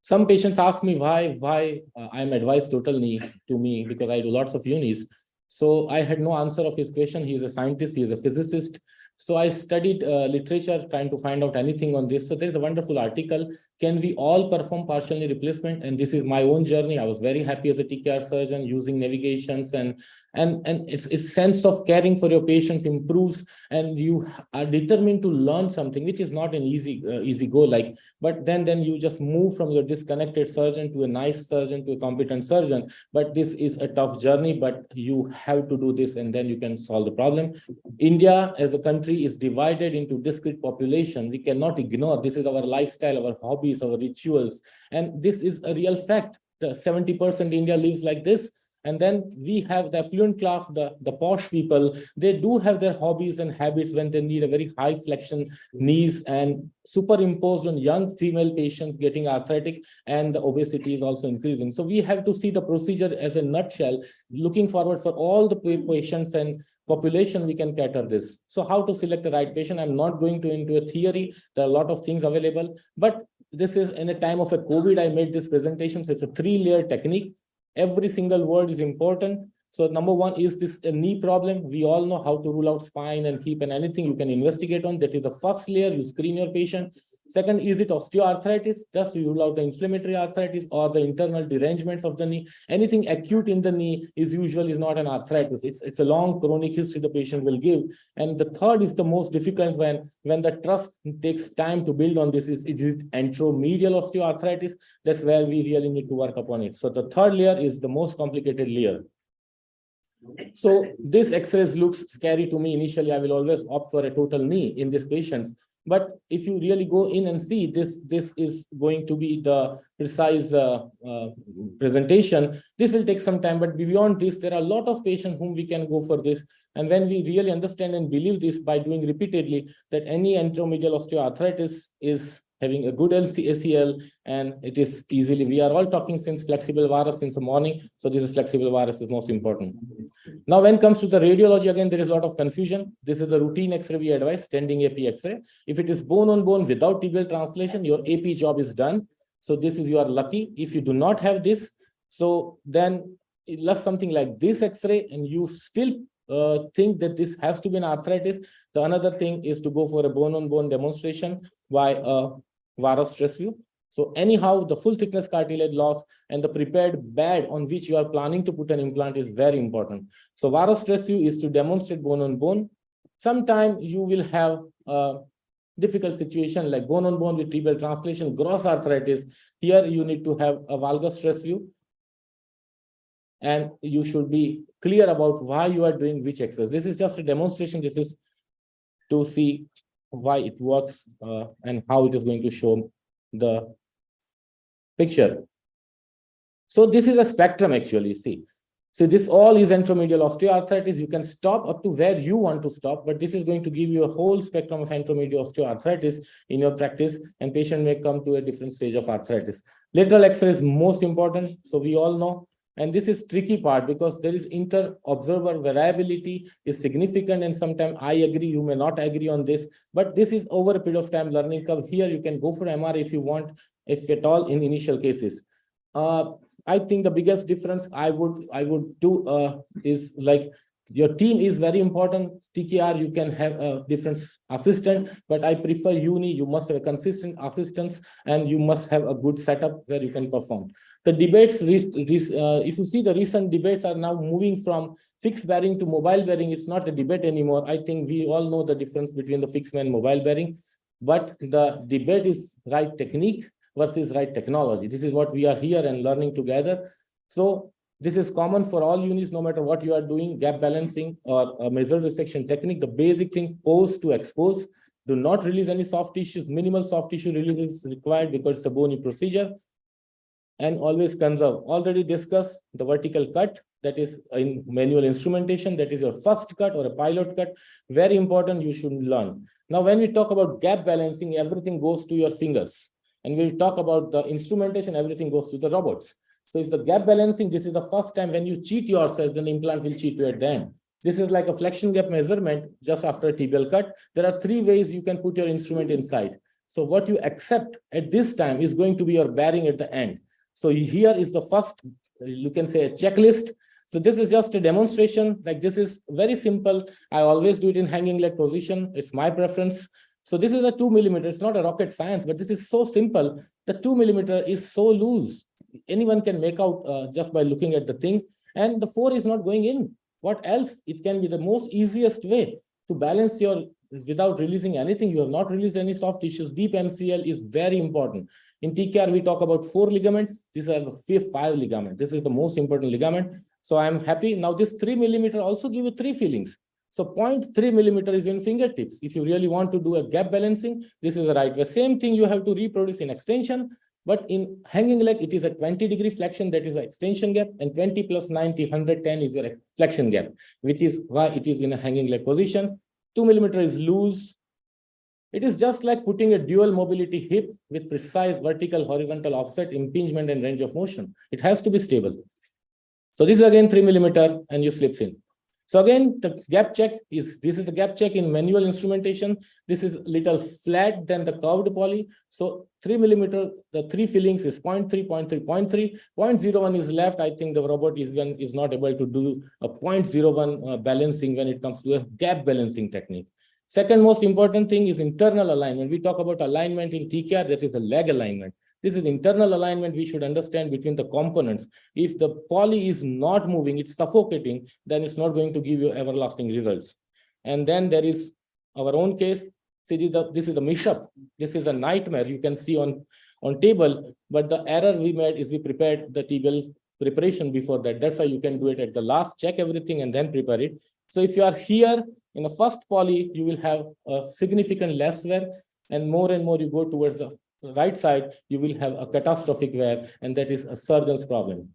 Some patients ask me why I'm advised total knee to me, because I do lots of unis. So I had no answer of his question. He is a scientist, he is a physicist. So I studied literature trying to find out anything on this. So there's a wonderful article, can we all perform partial knee replacement? And this is my own journey. I was very happy as a TKR surgeon using navigations, and it's sense of caring for your patients improves, and you are determined to learn something, which is not an easy go, like, but then you just move from your disconnected surgeon to a nice surgeon to a competent surgeon. But this is a tough journey, but you have to do this, and then you can solve the problem. India as a country country is divided into discrete population. We cannot ignore this is our lifestyle, our hobbies, our rituals. And this is a real fact. The 70% India lives like this. And then we have the affluent class, the posh people, they do have their hobbies and habits when they need a very high flexion knees and superimposed on young female patients getting arthritic, and the obesity is also increasing. So we have to see the procedure as a nutshell, looking forward for all the patients and population we can cater this. So how to select the right patient? I'm not going to into a theory. There are a lot of things available, but this is in a time of a COVID, I made this presentation. So it's a 3-layer technique. Every single word is important. So number one, is this a knee problem? We all know how to rule out spine and hip and anything you can investigate on. That is the first layer, you screen your patient. Second, is it osteoarthritis? Just you rule out the inflammatory arthritis or the internal derangements of the knee. Anything acute in the knee is usually not an arthritis. It's a long chronic history the patient will give. And the third is the most difficult when the trust takes time to build on this. Is anteromedial osteoarthritis? That's where we really need to work upon it. So the third layer is the most complicated layer. So this X-rays looks scary to me. Initially, I will always opt for a total knee in these patients. But if you really go in and see this is going to be the precise presentation. This will take some time, but beyond this, there are a lot of patients whom we can go for this. And when we really understand and believe this by doing repeatedly, that any anteromedial osteoarthritis is having a good ACL, and it is easily, we are all talking since flexible varus since the morning. So this is flexible varus is most important. Now, when it comes to the radiology, again, there is a lot of confusion. This is a routine X-ray we advise, standing AP X-ray. If it is bone on bone without tibial translation, your AP job is done. So this is, you are lucky. If you do not have this, so then it left something like this X-ray and you still think that this has to be an arthritis. The another thing is to go for a bone on bone demonstration by varus stress view. So anyhow, the full thickness cartilage loss and the prepared bed on which you are planning to put an implant is very important. So varus stress view is to demonstrate bone on bone. Sometime you will have a difficult situation like bone on bone with tibial translation, gross arthritis. Here you need to have a valgus stress view. And you should be clear about why you are doing which exercise. This is just a demonstration. This is to see why it works and how it is going to show the picture. So this is a spectrum actually, see. So this all is anteromedial osteoarthritis. You can stop up to where you want to stop, but this is going to give you a whole spectrum of anteromedial osteoarthritis in your practice, and patient may come to a different stage of arthritis. Lateral X-ray is most important. So we all know. And this is tricky part because there is inter-observer variability is significant, and sometimes I agree, you may not agree on this, but this is over a period of time learning curve. Here you can go for MR if you want, if at all in initial cases. I think the biggest difference I would do is like your team is very important. TKR, you can have a different assistant, but I prefer uni. You must have a consistent assistance and you must have a good setup where you can perform. The debates, if you see the recent debates are now moving from fixed bearing to mobile bearing. It's not a debate anymore. I think we all know the difference between the fixed and mobile bearing, but the debate is right technique versus right technology. This is what we are here and learning together. So this is common for all unis, no matter what you are doing, gap balancing or a measure resection technique. The basic thing, pose to expose. Do not release any soft tissues. Minimal soft tissue release is required because it's a bony procedure. And always conserve. Already discussed the vertical cut, that is in manual instrumentation. That is your first cut or a pilot cut. Very important, you should learn. Now, when we talk about gap balancing, everything goes to your fingers. And when we talk about the instrumentation, everything goes to the robots. So if the gap balancing, this is the first time when you cheat yourself, then the implant will cheat you at the end. This is like a flexion gap measurement just after a tibial cut. There are 3 ways you can put your instrument inside. So what you accept at this time is going to be your bearing at the end. So here is the first, you can say a checklist. So this is just a demonstration. Like this is very simple. I always do it in hanging leg position. It's my preference. So this is a 2 millimeter. It's not a rocket science, but this is so simple. The 2 millimeter is so loose. Anyone can make out just by looking at the thing. And the 4 is not going in. What else? It can be the most easiest way to balance your, without releasing anything. You have not released any soft tissues. Deep MCL is very important. In TKR, we talk about 4 ligaments. These are the 5 ligaments. This is the most important ligament. So I'm happy. Now this 3 millimeter also give you 3 feelings. So 0.3 millimeter is in fingertips. If you really want to do a gap balancing, this is the right way. Same thing you have to reproduce in extension, but in hanging leg, it is a 20-degree flexion, that is the extension gap, and 20 plus 90, 110 is your flexion gap, which is why it is in a hanging leg position. 2 millimeter is loose. It is just like putting a dual mobility hip with precise vertical, horizontal offset, impingement, and range of motion. It has to be stable. So this is again 3 millimeter, and you slips in. So again, the gap check is, this is the gap check in manual instrumentation. This is little flat than the curved poly. So 3 millimeter, the three fillings is 0.3, 0.3, 0.3, 0.01 is left. I think the robot is not able to do a 0.01 balancing when it comes to a gap balancing technique. Second most important thing is internal alignment. We talk about alignment in TKR, that is a leg alignment. This is internal alignment we should understand between the components. If the poly is not moving, it's suffocating, then it's not going to give you everlasting results. And then there is our own case. See, this is a mishap. This is a nightmare you can see on table, but the error we made is we prepared the tibial preparation before that. That's why you can do it at the last, check everything and then prepare it. So if you are here in the first poly, you will have a significant less wear, and more you go towards the right side, you will have a catastrophic wear, and that is a surgeon's problem.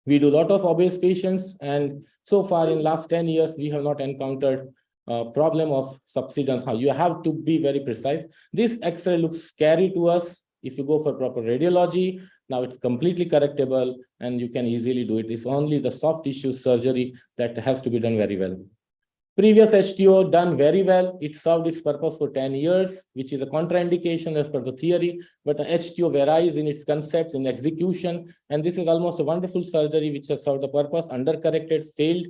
We do a lot of obese patients, and so far in last 10 years, we have not encountered a problem of subsidence. How you have to be very precise. This X-ray looks scary to us. If you go for proper radiology, now it's completely correctable, and you can easily do it. It's only the soft tissue surgery that has to be done very well. Previous HTO done very well. It served its purpose for 10 years, which is a contraindication as per the theory, but the HTO varies in its concepts, in execution. And this is almost a wonderful surgery which has served the purpose, undercorrected, failed.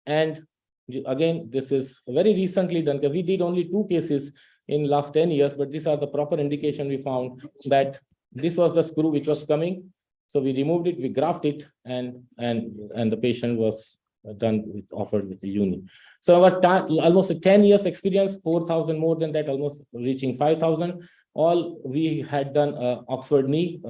And again, this is very recently done. We did only 2 cases in last 10 years, but these are the proper indication we found that this was the screw which was coming. So we removed it, we grafted it, and the patient was done with, offered with the uni. So our almost a 10 years experience, 4,000 more than that, almost reaching 5,000. All we had done Oxford knee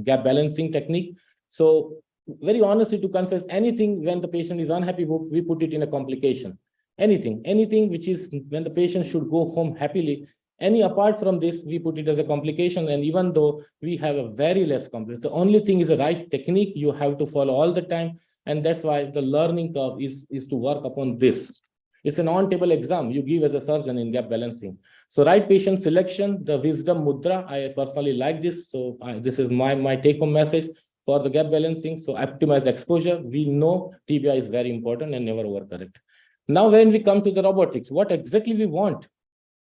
gap balancing technique. So very honestly to confess, anything when the patient is unhappy, we put it in a complication. Anything which is when the patient should go home happily. Any apart from this, we put it as a complication. And even though we have a very less complex, the only thing is the right technique you have to follow all the time. And that's why the learning curve is to work upon this. It's an on-table exam you give as a surgeon in gap balancing. So right patient selection, the wisdom mudra, I personally like this. So this is my take-home message for the gap balancing. So optimize exposure. We know TBI is very important and never overcorrect. Now, when we come to the robotics, what exactly we want?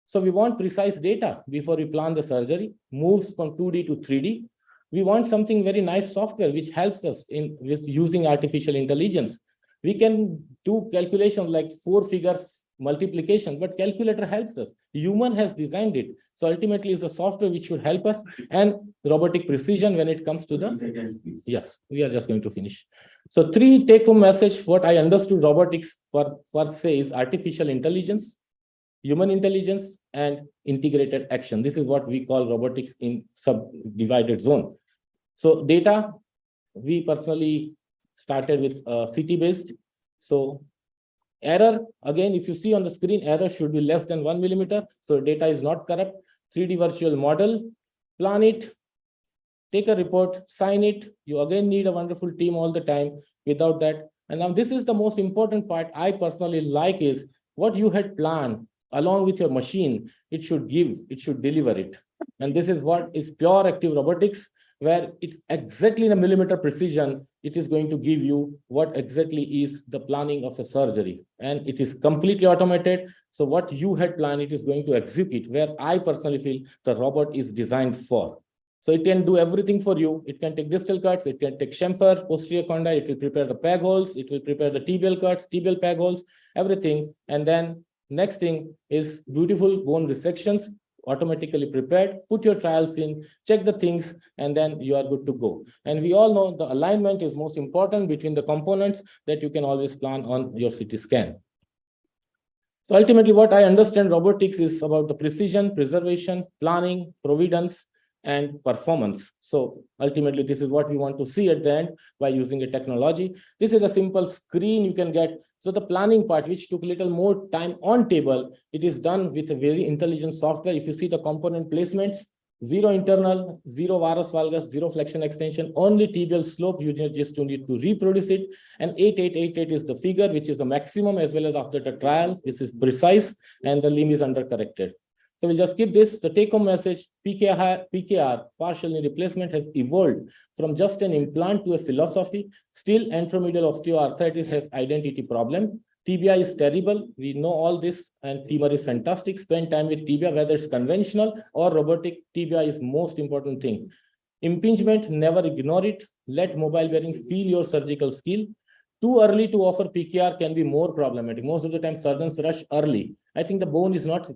So we want precise data before we plan the surgery, moves from 2D to 3D. We want something very nice software which helps us with using artificial intelligence. We can do calculation like 4 figures multiplication, but calculator helps us. Human has designed it. So ultimately it's a software which should help us, and robotic precision when it comes to the, yes, we are just going to finish. So 3 take-home message, what I understood robotics per se is artificial intelligence, human intelligence, and integrated action. This is what we call robotics in subdivided zone. So data, we personally started with CT-based. So error, again, if you see on the screen, error should be less than 1 millimeter. So data is not corrupt. 3D virtual model, plan it, take a report, sign it. You again need a wonderful team all the time. Without that, and now this is the most important part I personally like is what you had planned along with your machine, it should deliver it. And this is what is pure active robotics, where it's exactly in a millimeter precision, it is going to give you what exactly is the planning of a surgery. And it is completely automated. So what you had planned, it is going to execute, where I personally feel the robot is designed for. So it can do everything for you. It can take distal cuts, it can take chamfer, posterior condyle, it will prepare the peg holes, it will prepare the tibial cuts, tibial peg holes, everything. And then next thing is beautiful bone resections, automatically prepared, put your trials in, check the things, and then you are good to go. And we all know the alignment is most important between the components that you can always plan on your CT scan. So ultimately what I understand robotics is about the precision, preservation, planning, providence, and performance. So ultimately, this is what we want to see at the end by using a technology. This is a simple screen you can get. So the planning part, which took a little more time on table, it is done with a very intelligent software. If you see the component placements, 0 internal, 0 varus valgus, 0 flexion extension, only tibial slope, you just need to reproduce it. And 8888 is the figure, which is the maximum, as well as after the trial, this is precise, and the limb is undercorrected. So we'll just skip this. The take-home message, PKR, partial knee replacement, has evolved from just an implant to a philosophy. Still, anteromedial osteoarthritis has identity problem. Tibia is terrible. We know all this, and femur is fantastic. Spend time with tibia, whether it's conventional or robotic. Tibia is most important thing. Impingement, never ignore it. Let mobile bearing feel your surgical skill. Too early to offer PKR can be more problematic. Most of the time, surgeons rush early. I think the bone is not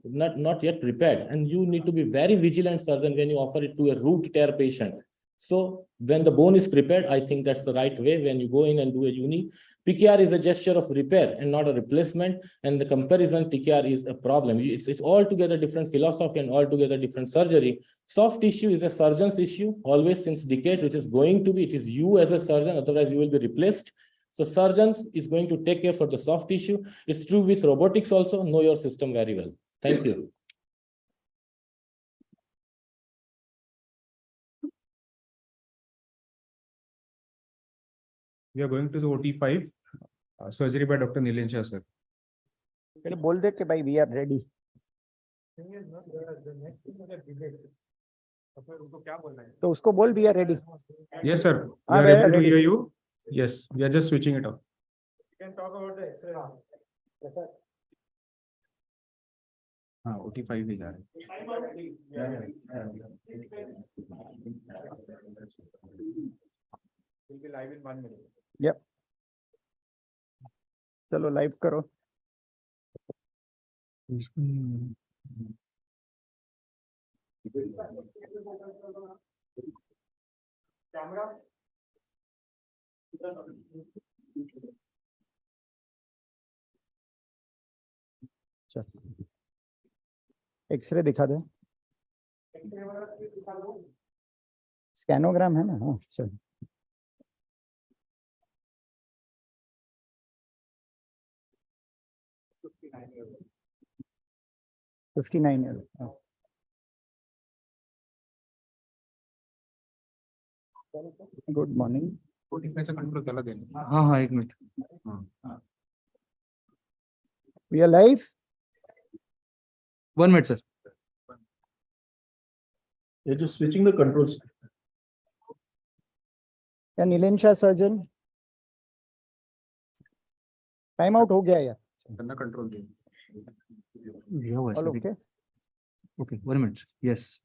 yet prepared, and you need to be very vigilant, surgeon, when you offer it to a root tear patient. So when the bone is prepared, I think that's the right way. When you go in and do a uni, PKR is a gesture of repair and not a replacement. And the comparison TKR is a problem. It's altogether different philosophy and altogether different surgery. Soft tissue is a surgeon's issue, always since decades. It is going to be. It is you as a surgeon. Otherwise, you will be replaced. So surgeons is going to take care for the soft tissue. It's true with robotics also. Know your system very well. Thank you. We are going to the OT5, surgery by Dr. Nilen Shah, sir. बोल दे कि भाई we are ready. तो उसको बोल we are ready. Yes, sir. We are able to hear you. Yes, we are just switching it off. You can talk about the X-ray. हाँ, OT5 भी जा रहे हैं. Yep. चलो live करो. Camera. एक्सरे दिखा दे. स्कैनोग्राम है ना. हाँ चल. Good morning. कंट्रोल चला देना. हाँ हाँ 1 minute. We are live. 1 minute, sir. They're just switching the controls. या नीलेन शाह सर्जन. टाइम आउट हो गया यार. करना कंट्रोल दे. All okay. Okay, 1 minute. Yes.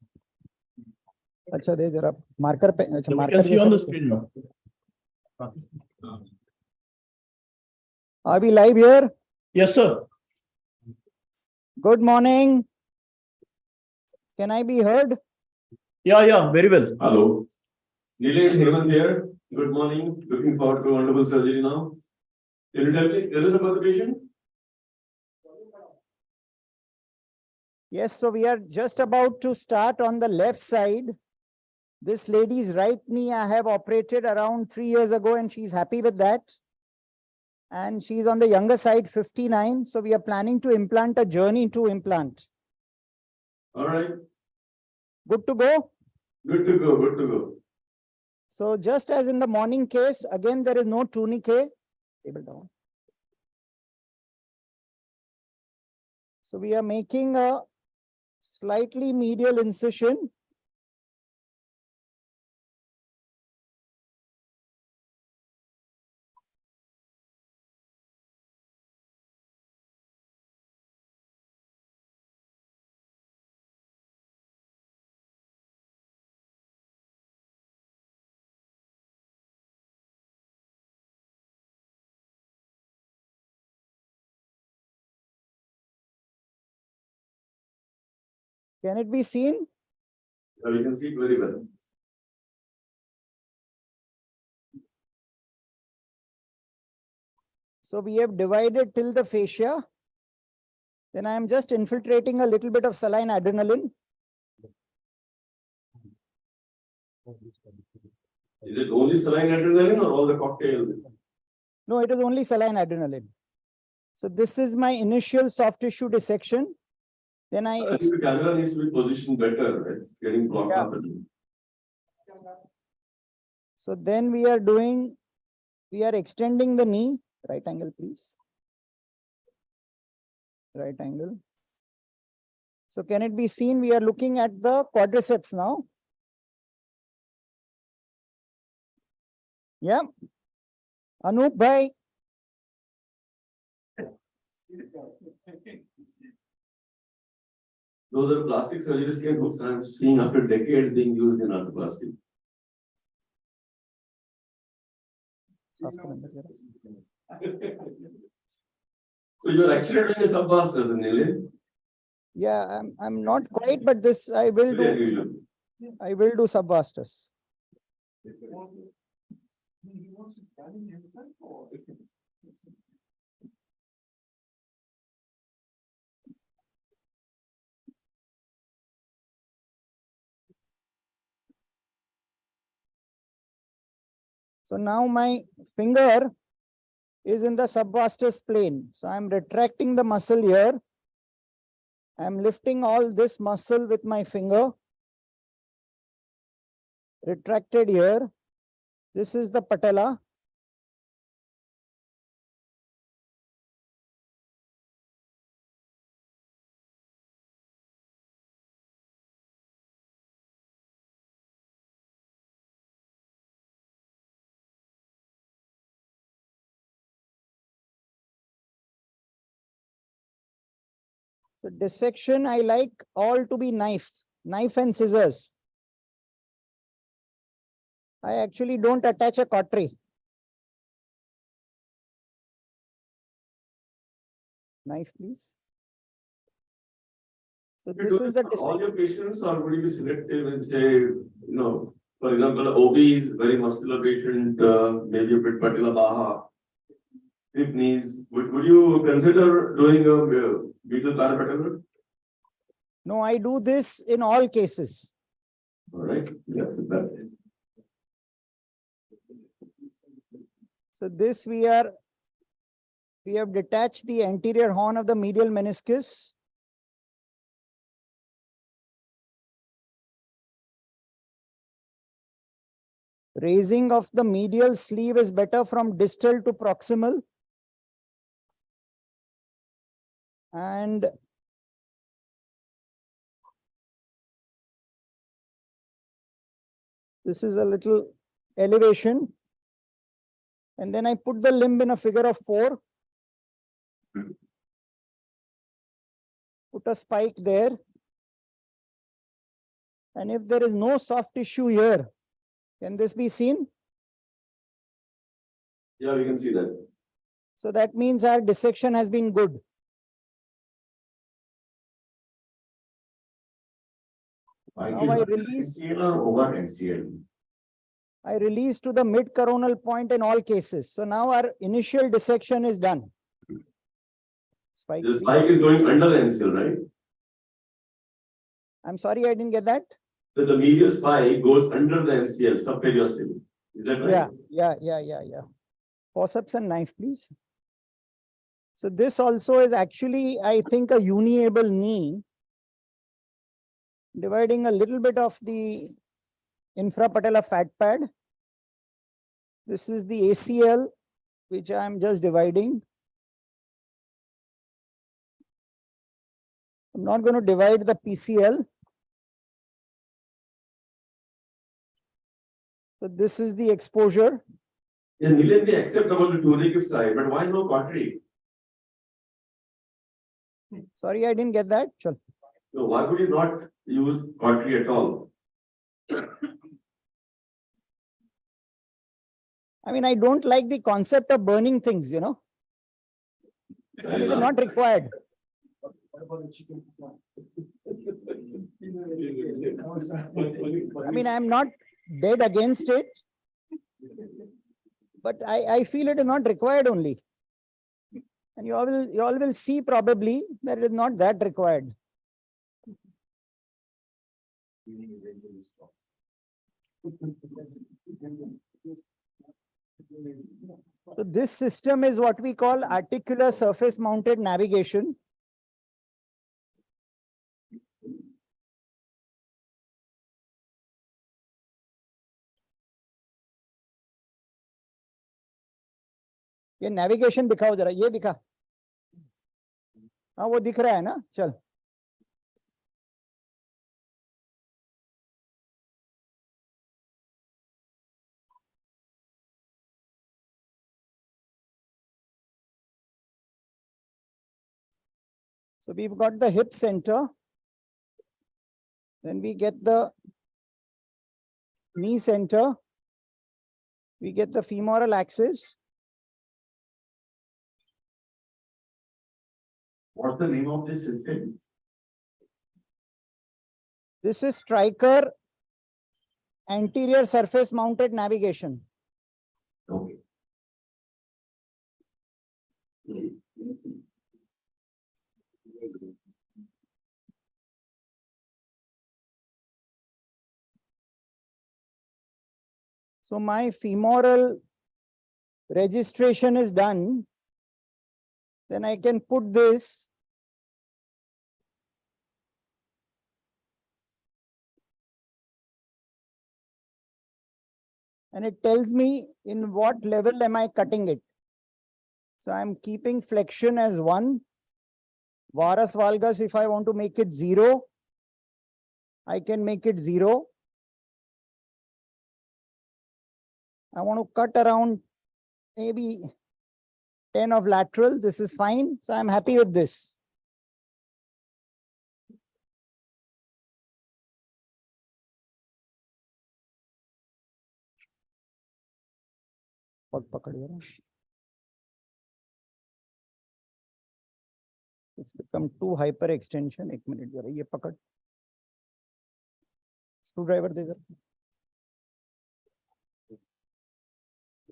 अच्छा दे जरा मार्कर पे. अच्छा We can see on the screen now. Are we live here? Yes, sir. Good morning. Can I be heard? Yeah, very well. Hello. Nilesh Hemant here. Good morning. Looking forward to wonderful surgery now. Can you tell us about the patient? Yes, so we are just about to start on the left side. This lady's right knee I have operated around 3 years ago, and she's happy with that. And she's on the younger side, 59. So we are planning to implant a journey to implant. All right. Good to go? Good to go. Good to go. So just as in the morning case, again, there is no tourniquet. Table down. So we are making a slightly medial incision. Can it be seen? We can see it very well. So we have divided till the fascia. Then I am just infiltrating a little bit of saline adrenaline. Is it only saline adrenaline or all the cocktail? No, it is only saline adrenaline. So this is my initial soft tissue dissection. Then I think the camera needs to be positioned better, right? Getting blocked up. So then we are extending the knee. Right angle, please. Right angle. So can it be seen? We are looking at the quadriceps now. Yeah. Anup bhai. Those are plastic surgery scan books I'm seeing after decades being used in arthroplasty. So you're actually doing a subvaster, Nilin? Yeah, I'm not quite, but this I will do. I will do subvasters. So now my finger is in the subvastus plane. So I'm retracting the muscle here. I'm lifting all this muscle with my finger. Retracted here. This is the patella. So dissection, I like all to be knife and scissors. I actually don't attach a cautery. Knife, please. So this is the all your patients, or would you be selective and say, for example, OB is very muscular patient, maybe a bit patella baha, stiff knees. Would you consider doing a medial parapatellar? No, I do this in all cases. All right. That's it. So this we have detached the anterior horn of the medial meniscus. Raising of the medial sleeve is better from distal to proximal. And this is a little elevation. And then I put the limb in a figure of 4. Put a spike there. And if there is no soft tissue here, can this be seen? Yeah, we can see that. So that means our dissection has been good. Now I release. MCL or over MCL? I release to the mid-coronal point in all cases. So now our initial dissection is done. Spike the spike is going under the MCL, right? I'm sorry, I didn't get that. So the medial spike goes under the MCL, subperiosteum. Is that right? Yeah. Forceps and knife, please. So this also is actually, I think, a uniable knee, dividing a little bit of the infrapatellar fat pad. This is the ACL, which I'm just dividing. I'm not going to divide the PCL. So this is the exposure. Yeah, Nilen, we accept about the tunic side, but why no cautery? Sorry, I didn't get that. Chal. So why would you not use cautery at all? I mean, I don't like the concept of burning things, And it is not required. I mean, I'm not dead against it, but I feel it is not required only. And you all will see probably that it is not that required. So this system is what we call articular surface mounted navigation. ये navigation दिखाओ जरा, ये दिखा। हाँ वो दिख रहा है ना, चल। So we've got the hip center. Then we get the knee center. We get the femoral axis. What's the name of this system? This is Stryker anterior surface mounted navigation. Okay. So my femoral registration is done. Then I can put this and it tells me in what level am I cutting it. So I'm keeping flexion as 1. Varus valgus, if I want to make it 0, I can make it 0. I want to cut around maybe 10 of lateral. This is fine. So I'm happy with this. It's become too hyperextension. 1 minute, जरा ये पकड़. Screwdriver दे जरा.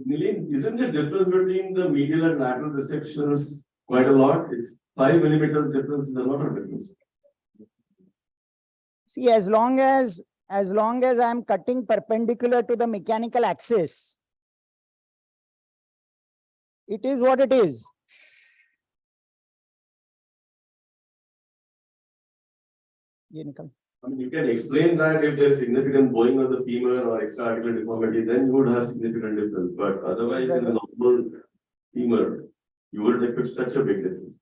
Nilin, isn't the difference between the medial and lateral dissections quite a lot? It's 5 millimeters difference is a lot of difference. See, as long as I'm cutting perpendicular to the mechanical axis, it is what it is. ये निकल. I mean, you can explain that if there's significant bowing of the femur or extra-articular deformity, then you would have significant difference. But otherwise, in a normal femur, you wouldn't expect such a big difference.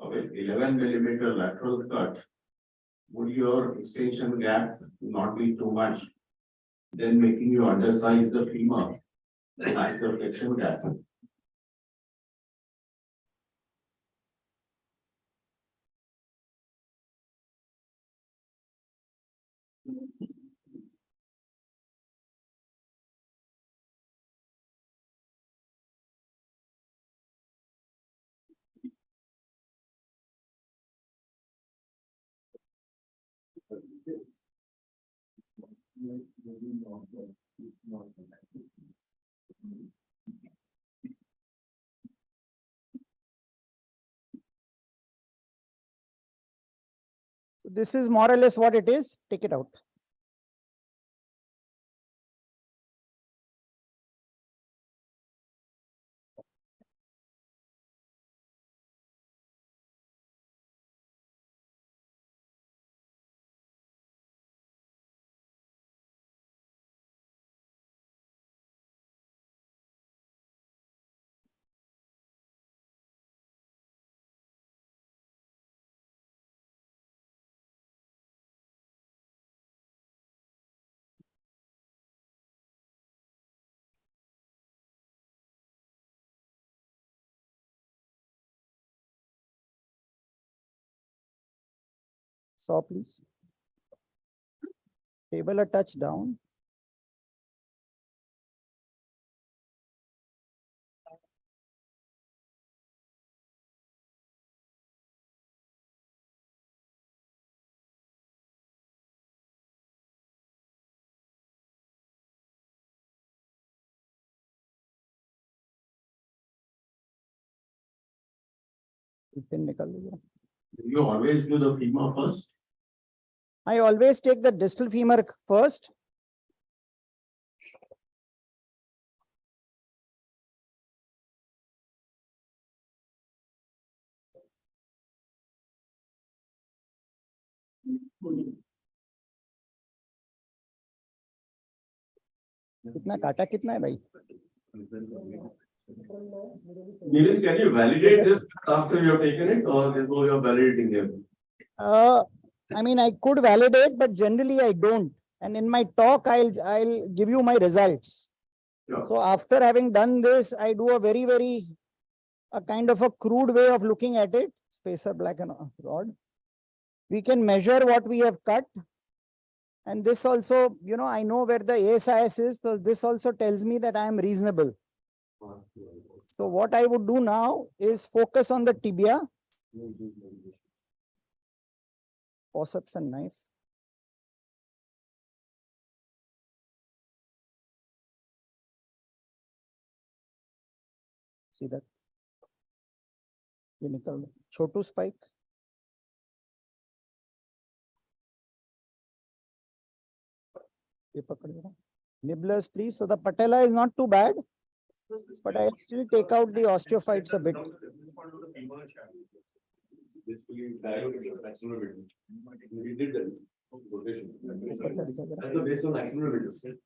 Okay, 11 millimeter lateral cut. Would your extension gap not be too much? Then making you undersize the femur, match the flexion gap. So this is more or less what it is. Take it out. Saw, please. Table a touch down. Pin निकाल लीजिए. Do you always do the femur first? I always take the distal femur first. कितना काटा कितना है भाई? Neil, can you validate this after you have taken it or before you are validating it? I mean, I could validate, but generally I don't. And in my talk, I'll give you my results. Sure. So after having done this, I do a kind of a crude way of looking at it. Spacer, black and rod. We can measure what we have cut. And this also, you know, I know where the ASIS is. So this also tells me that I am reasonable. So what I would do now is focus on the tibia. Forceps and knife. See that? Chotu spike. Nibblers, please. So the patella is not too bad, but I'll still take out the osteophytes a bit. Basically, we did that rotation. That's the based on axonal rotation.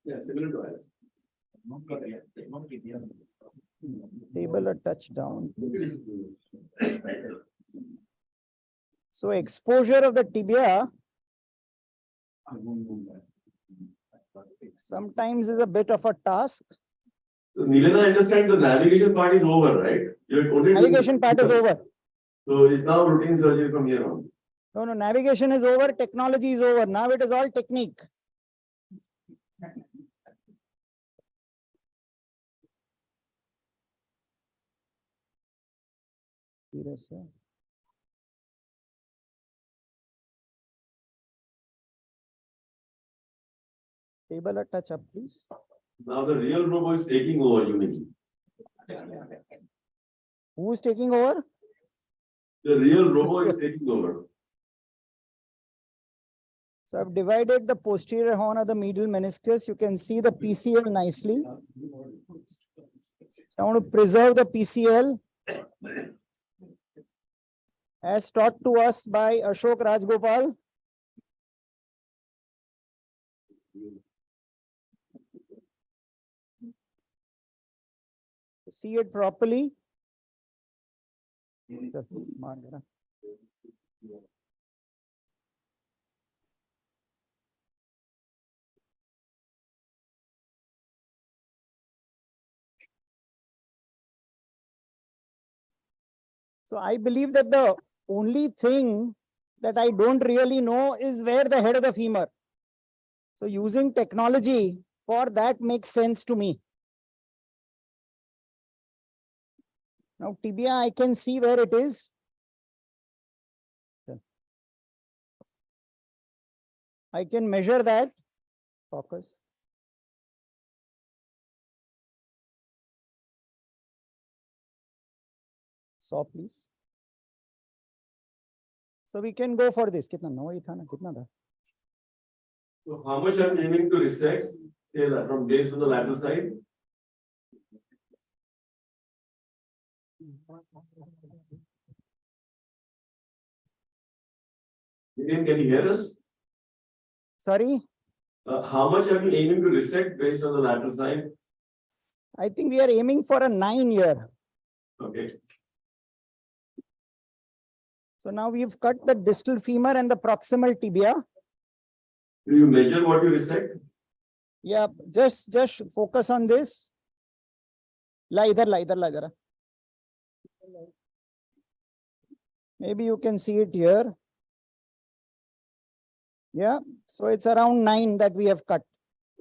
Yeah, similar to IS. Table a touch down, please. So exposure of the tibia sometimes is a bit of a task. So Neelan, I understand the navigation part is over, right? You're only Navigation part is over. So it's now routine surgery from here on. No, navigation is over, technology is over. Now it is all technique. Table a touch up, please. Now the real robo is taking over, you mean? Who is taking over? The real robo is taking over. So I've divided the posterior horn of the medial meniscus. You can see the PCL nicely. So I want to preserve the PCL as taught to us by Ashok Rajgopal. See it properly. So I believe that the only thing that I don't really know is where the head of the femur. So using technology for that makes sense to me. Now tibia, I can see where it is. I can measure that. Focus. Saw, please. So we can go for this. Kitna? No, kitna tha? So how much I'm aiming to resect from base to the lateral side? Can you hear us? Sorry? How much are you aiming to resect based on the lateral side? I think we are aiming for a 9 year. Okay. So now we've cut the distal femur and the proximal tibia. Do you measure what you resect? Yeah, just focus on this. Idhar. Maybe you can see it here. Yeah, so it's around 9 that we have cut.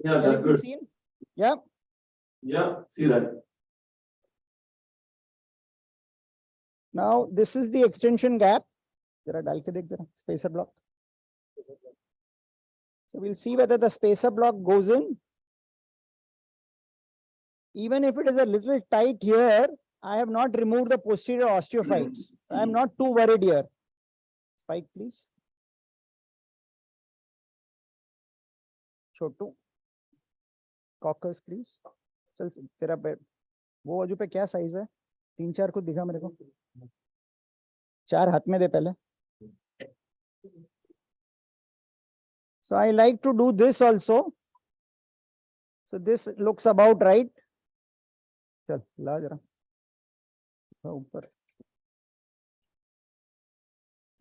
Yeah, that's good. Seen? Yeah. Yeah, see that. Now this is the extension gap. Spacer block. So we'll see whether the spacer block goes in. Even if it is a little tight here, I have not removed the posterior osteophytes. I am not too worried here. Spike, please. Chotu. Coccus, please. चल तेरा वो बाजू पे क्या size है? 3-4 को दिखा मेरे को. 4 हाथ में दे पहले. So I like to do this also. So this looks about right. चल ला जरा. ऊपर.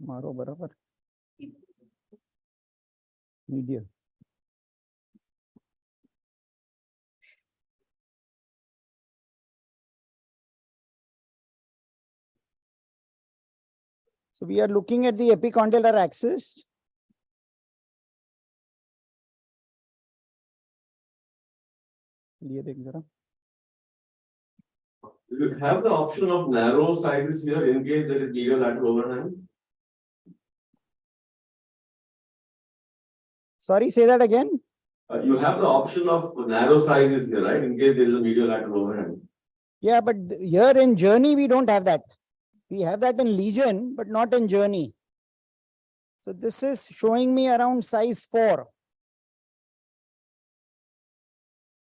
मारो बराबर. Medial. So we are looking at the epicondylar axis. You have the option of narrow sizes here in case there is medial lateral overhang. Sorry, say that again. You have the option of narrow sizes here, right? In case there is a medial lateral overhang. Yeah, but here in journey, we don't have that. We have that in lesion, but not in journey. So this is showing me around size 4.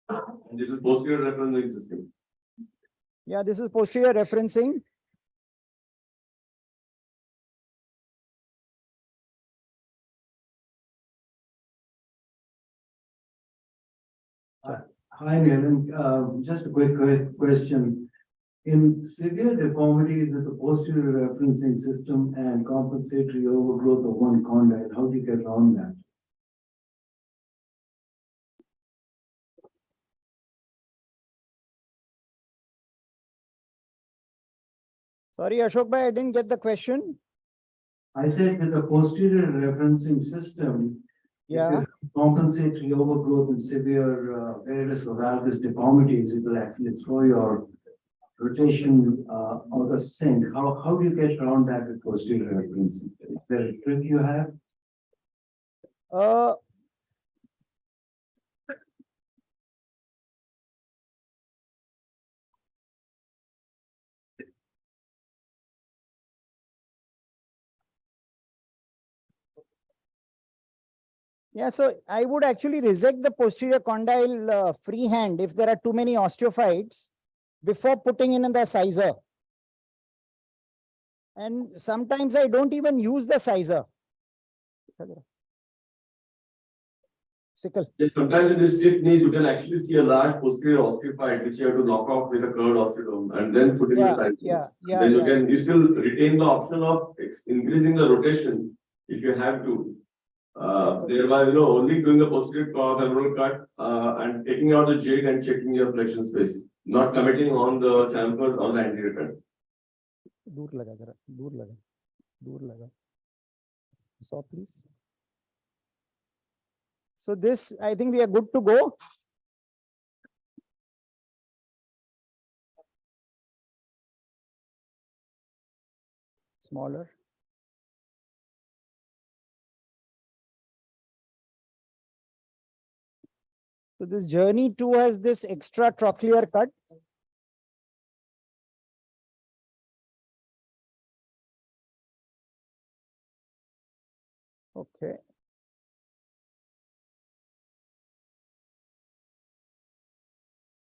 And this is posterior referencing system. Yeah, this is posterior referencing. Hi, Nilan. Just a quick question. In severe deformities with the posterior referencing system and compensatory overgrowth of one condyle, how do you get around that? Sorry, Ashok bhai, I didn't get the question. I said with the posterior referencing system, Yeah. Compensatory overgrowth in severe varus or valgus deformities, it will actually throw your rotation out of sync. How do you get around that with posterior referencing? Is there a trick you have? Yeah, so I would actually reject the posterior condyle freehand if there are too many osteophytes before putting in the sizer. And sometimes I don't even use the sizer. Sickle. Yes, sometimes in this stiff knees, you can actually see a large posterior osteophyte which you have to knock off with a curved osteotome and then put in the size. Then you still retain the option of increasing the rotation if you have to. Thereby, only doing the posterior femoral cut and taking out the jig and checking your flexion space, not committing on the chamfers or the anterior cut. दूर लगा जरा, दूर लगा. So please. So this, I think we are good to go. Smaller. So this journey 2 has this extra trochlear cut. Okay.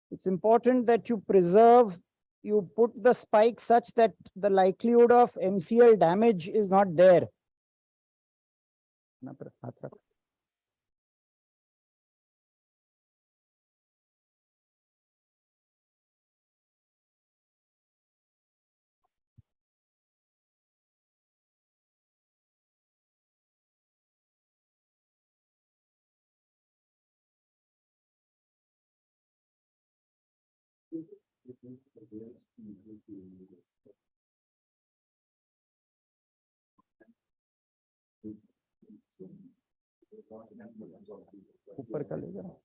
It's important that you preserve, you put the spike such that the likelihood of MCL damage is not there. ऊपर का ले जाओ.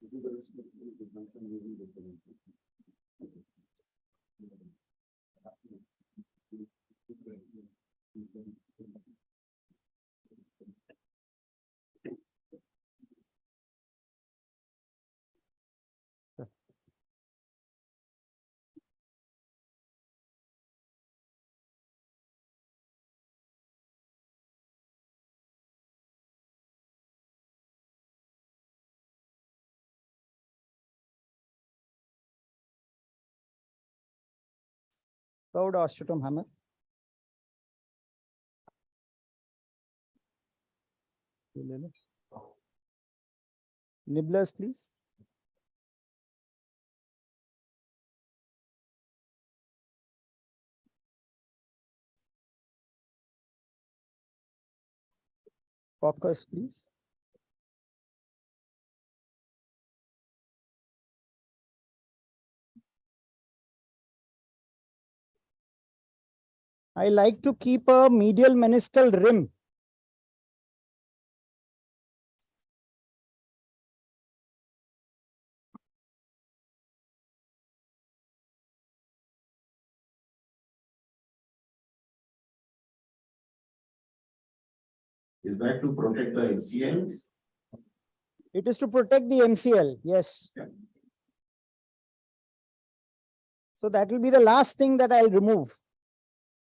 Curved osteotomy hammer. Nibblers, please. Focus, please. I like to keep a medial meniscal rim. Is that to protect the MCL? It is to protect the MCL, yes. Yeah. So that will be the last thing that I'll remove.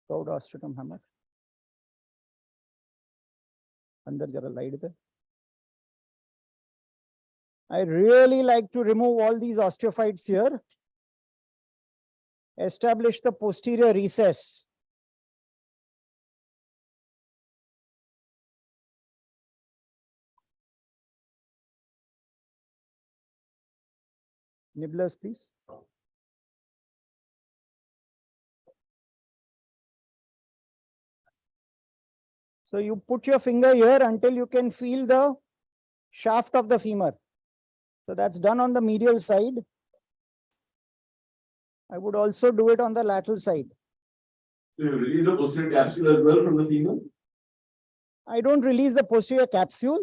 Curved osteotomy hammer. Under jara light there. I really like to remove all these osteophytes here. Establish the posterior recess. Nibblers, please. So you put your finger here until you can feel the shaft of the femur. So that's done on the medial side. I would also do it on the lateral side. So you release the posterior capsule as well from the femur? I don't release the posterior capsule,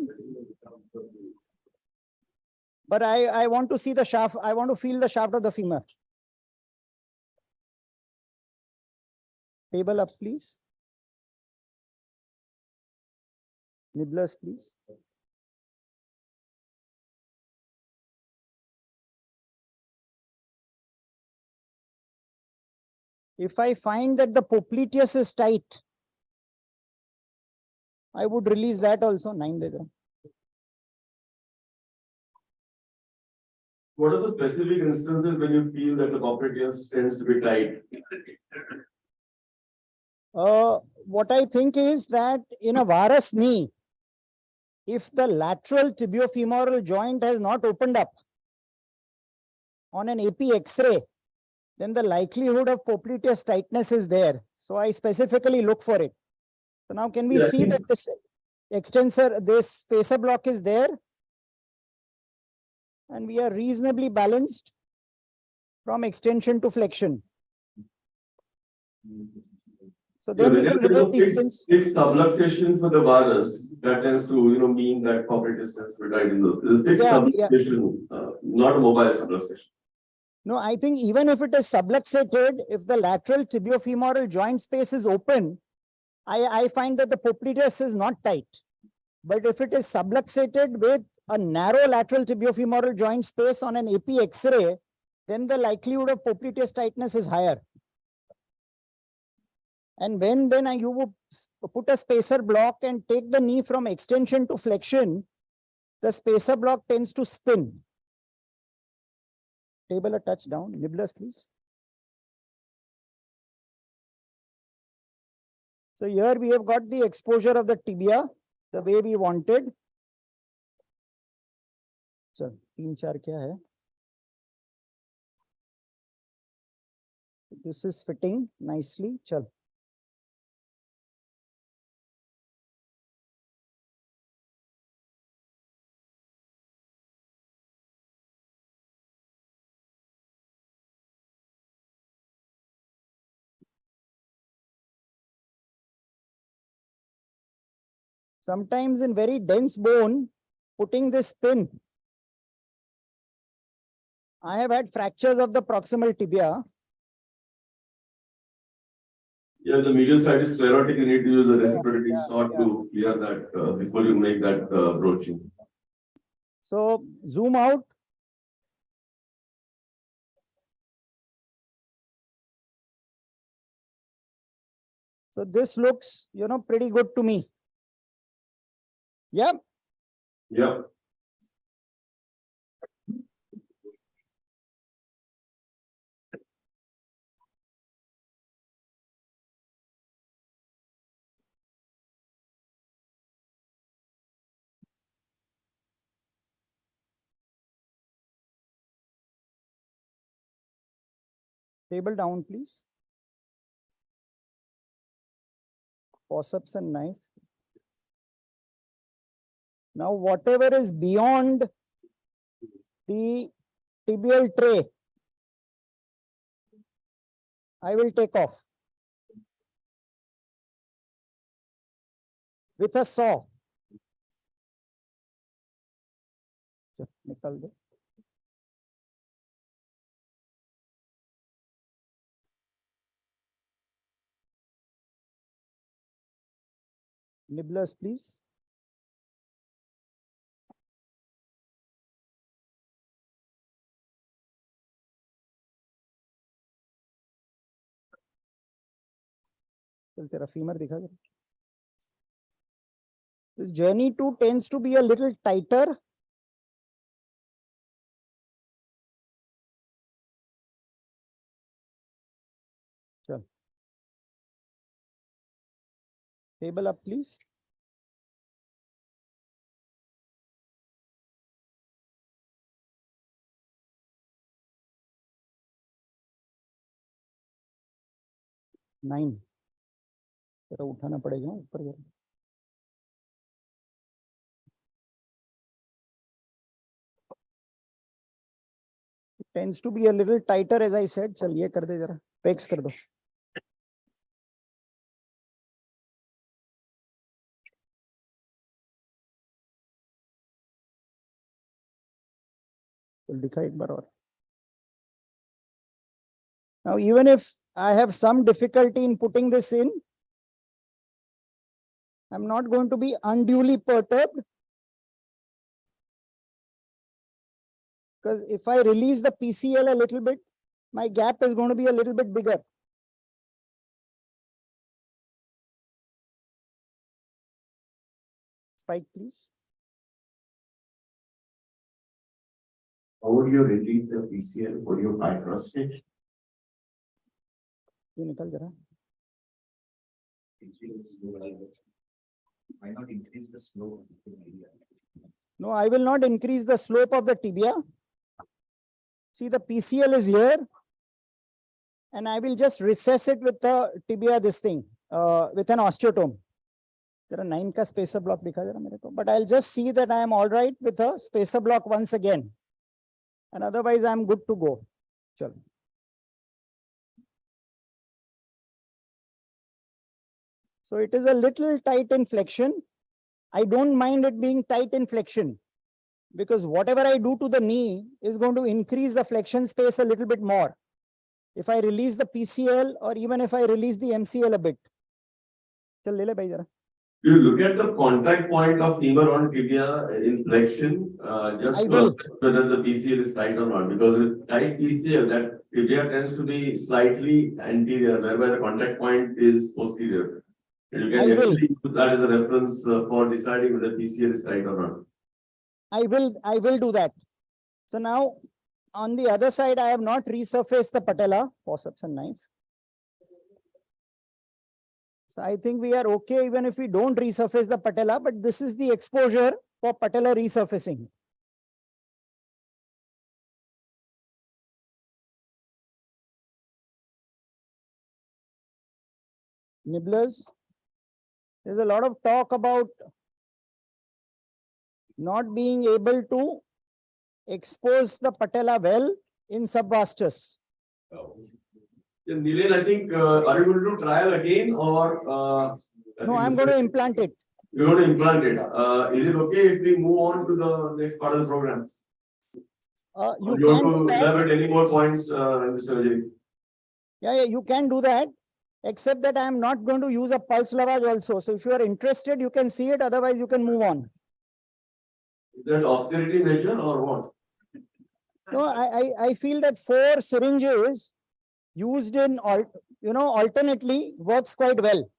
but I want to see the shaft. I want to feel the shaft of the femur. Table up, please. Nibblers, please. If I find that the popliteus is tight, I would release that also. 9 there. What are the specific instances when you feel that the popliteus tends to be tight? What I think is that in a varus knee, if the lateral tibiofemoral joint has not opened up on an AP X-ray, then the likelihood of popliteus tightness is there. So I specifically look for it. So now can we see that this extensor, this spacer block is there? And we are reasonably balanced from extension to flexion. So then we can remove these pins. Fixed subluxation for the varus, that tends to mean that popliteus tends to be tight in those. It's fixed subluxation, not a mobile subluxation. No, I think even if it is subluxated, if the lateral tibiofemoral joint space is open, I find that the popliteus is not tight. But if it is subluxated with a narrow lateral tibiofemoral joint space on an AP X-ray, then the likelihood of popliteus tightness is higher. And when then you would put a spacer block and take the knee from extension to flexion, the spacer block tends to spin. Table a touch down. Nibblers, please. So here we have got the exposure of the tibia the way we wanted. So, 3-4 kya hai? This is fitting nicely. Chal. Sometimes in very dense bone, putting this pin, I have had fractures of the proximal tibia. Yeah, the medial side is sclerotic. You need to use a reciprocating sword to clear that before you make that broaching. So zoom out. So this looks, pretty good to me. Yeah. Yeah. Table down, please. Forceps and knife. Now, whatever is beyond the tibial tray, I will take off with a saw. निकाल दो. Nibblers, please. चल तेरा femur दिखा दे. This journey too tends to be a little tighter. Chal. Table up, please. Nine. तेरा उठाना पड़ेगा ऊपर. It tends to be a little tighter, as I said. चल ये कर दे जरा. Pegs कर दो. चल दिखा एक बार और. Now, even if I have some difficulty in putting this in, I'm not going to be unduly perturbed. Because if I release the PCL a little bit, my gap is going to be a little bit bigger. Spike, please. How would you release the PCL? Would you bypass it? ये निकल जरा. Why not increase the slope? No, I will not increase the slope of the tibia. See, the PCL is here, and I will just recess it with the tibia, this thing, with an osteotome. There are 9 ka spacer block dikha jara mere ko, but I'll just see that I am all right with a spacer block once again, and otherwise I'm good to go. Chalo. So it is a little tight in flexion. I don't mind it being tight in flexion, because whatever I do to the knee is going to increase the flexion space a little bit more. If I release the PCL or even if I release the MCL a bit. Chal le le bhai jara. You look at the contact point of femur on tibia in flexion, just to assess whether the PCL is tight or not. Because with tight PCL, that tibia tends to be slightly anterior, whereby the contact point is posterior. And you can actually use that as a reference for deciding whether PCL is tight or not. I will do that. So now, on the other side, I have not resurfaced the patella, forceps and knife. So I think we are okay even if we don't resurface the patella, but this is the exposure for patella resurfacing. Nibblers. There's a lot of talk about not being able to expose the patella well in subvastus. Nilen, I think, are you going to do trial again or? No, I'm going to implant it. You're going to implant it. Is it okay if we move on to the next part of the program? You want to elaborate any more points in the surgery? Yeah, you can do that. Except that I am not going to use a pulse lavage also. So if you are interested, you can see it. Otherwise, you can move on. Is that austerity measure or what? No, I feel that 4 syringes used in alternately works quite well.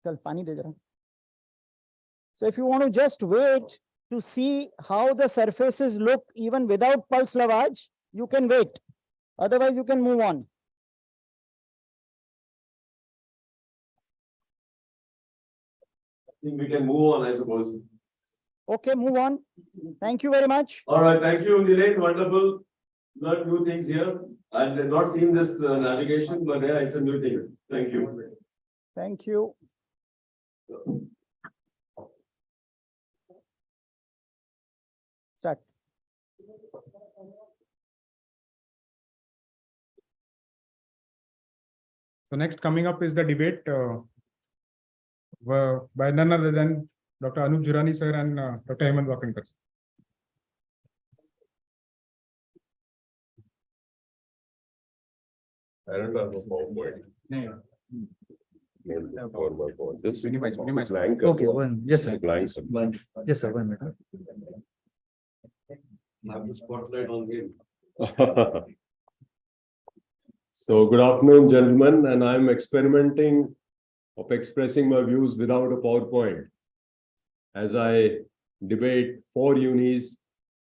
So if you want to just wait to see how the surfaces look even without pulse lavage, you can wait. Otherwise, you can move on. I think we can move on, I suppose. Okay, move on. Thank you very much. All right, thank you, Nilen. Wonderful. Learn new things here. I've not seen this navigation, but yeah, it's a new thing. Thank you. Thank you. Start. So next coming up is the debate by none other than Dr. Anup Jurani sir and Dr. Hemant Wakankar. I don't have a PowerPoint. Minimize. Okay, one. Yes, sir. Blank. Yes, sir. 1 minute. Have the spotlight on him. So good afternoon, gentlemen, and I'm experimenting of expressing my views without a PowerPoint as I debate 4 unis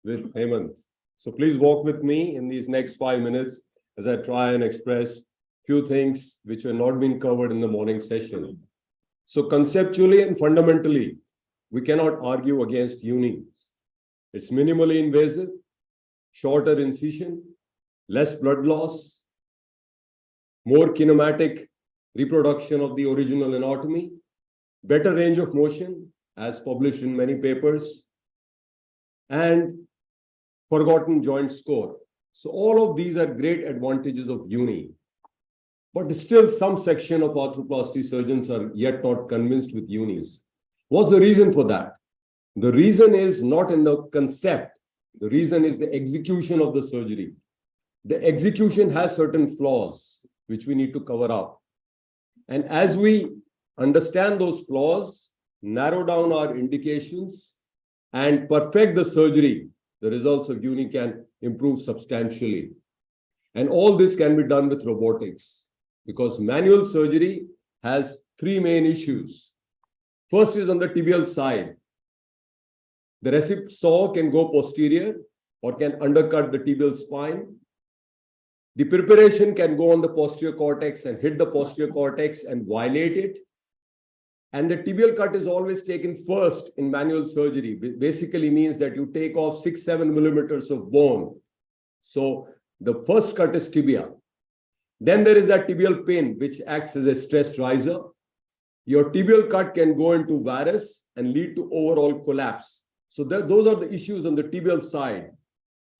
with Hemant. So please walk with me in these next 5 minutes as I try and express few things which were not being covered in the morning session. So conceptually and fundamentally, we cannot argue against unis. It's minimally invasive, shorter incision, less blood loss, more kinematic reproduction of the original anatomy, better range of motion as published in many papers, and forgotten joint score. So all of these are great advantages of uni. But still some section of arthroplasty surgeons are yet not convinced with unis. What's the reason for that? The reason is not in the concept. The reason is the execution of the surgery. The execution has certain flaws which we need to cover up. And as we understand those flaws, narrow down our indications, and perfect the surgery, the results of uni can improve substantially. And all this can be done with robotics because manual surgery has 3 main issues. First is on the tibial side. The recip saw can go posterior or can undercut the tibial spine. The preparation can go on the posterior cortex and hit the posterior cortex and violate it. And the tibial cut is always taken first in manual surgery. Basically means that you take off 6-7 millimeters of bone. So the first cut is tibia. Then there is that tibial pin, which acts as a stress riser. Your tibial cut can go into varus and lead to overall collapse. So those are the issues on the tibial side.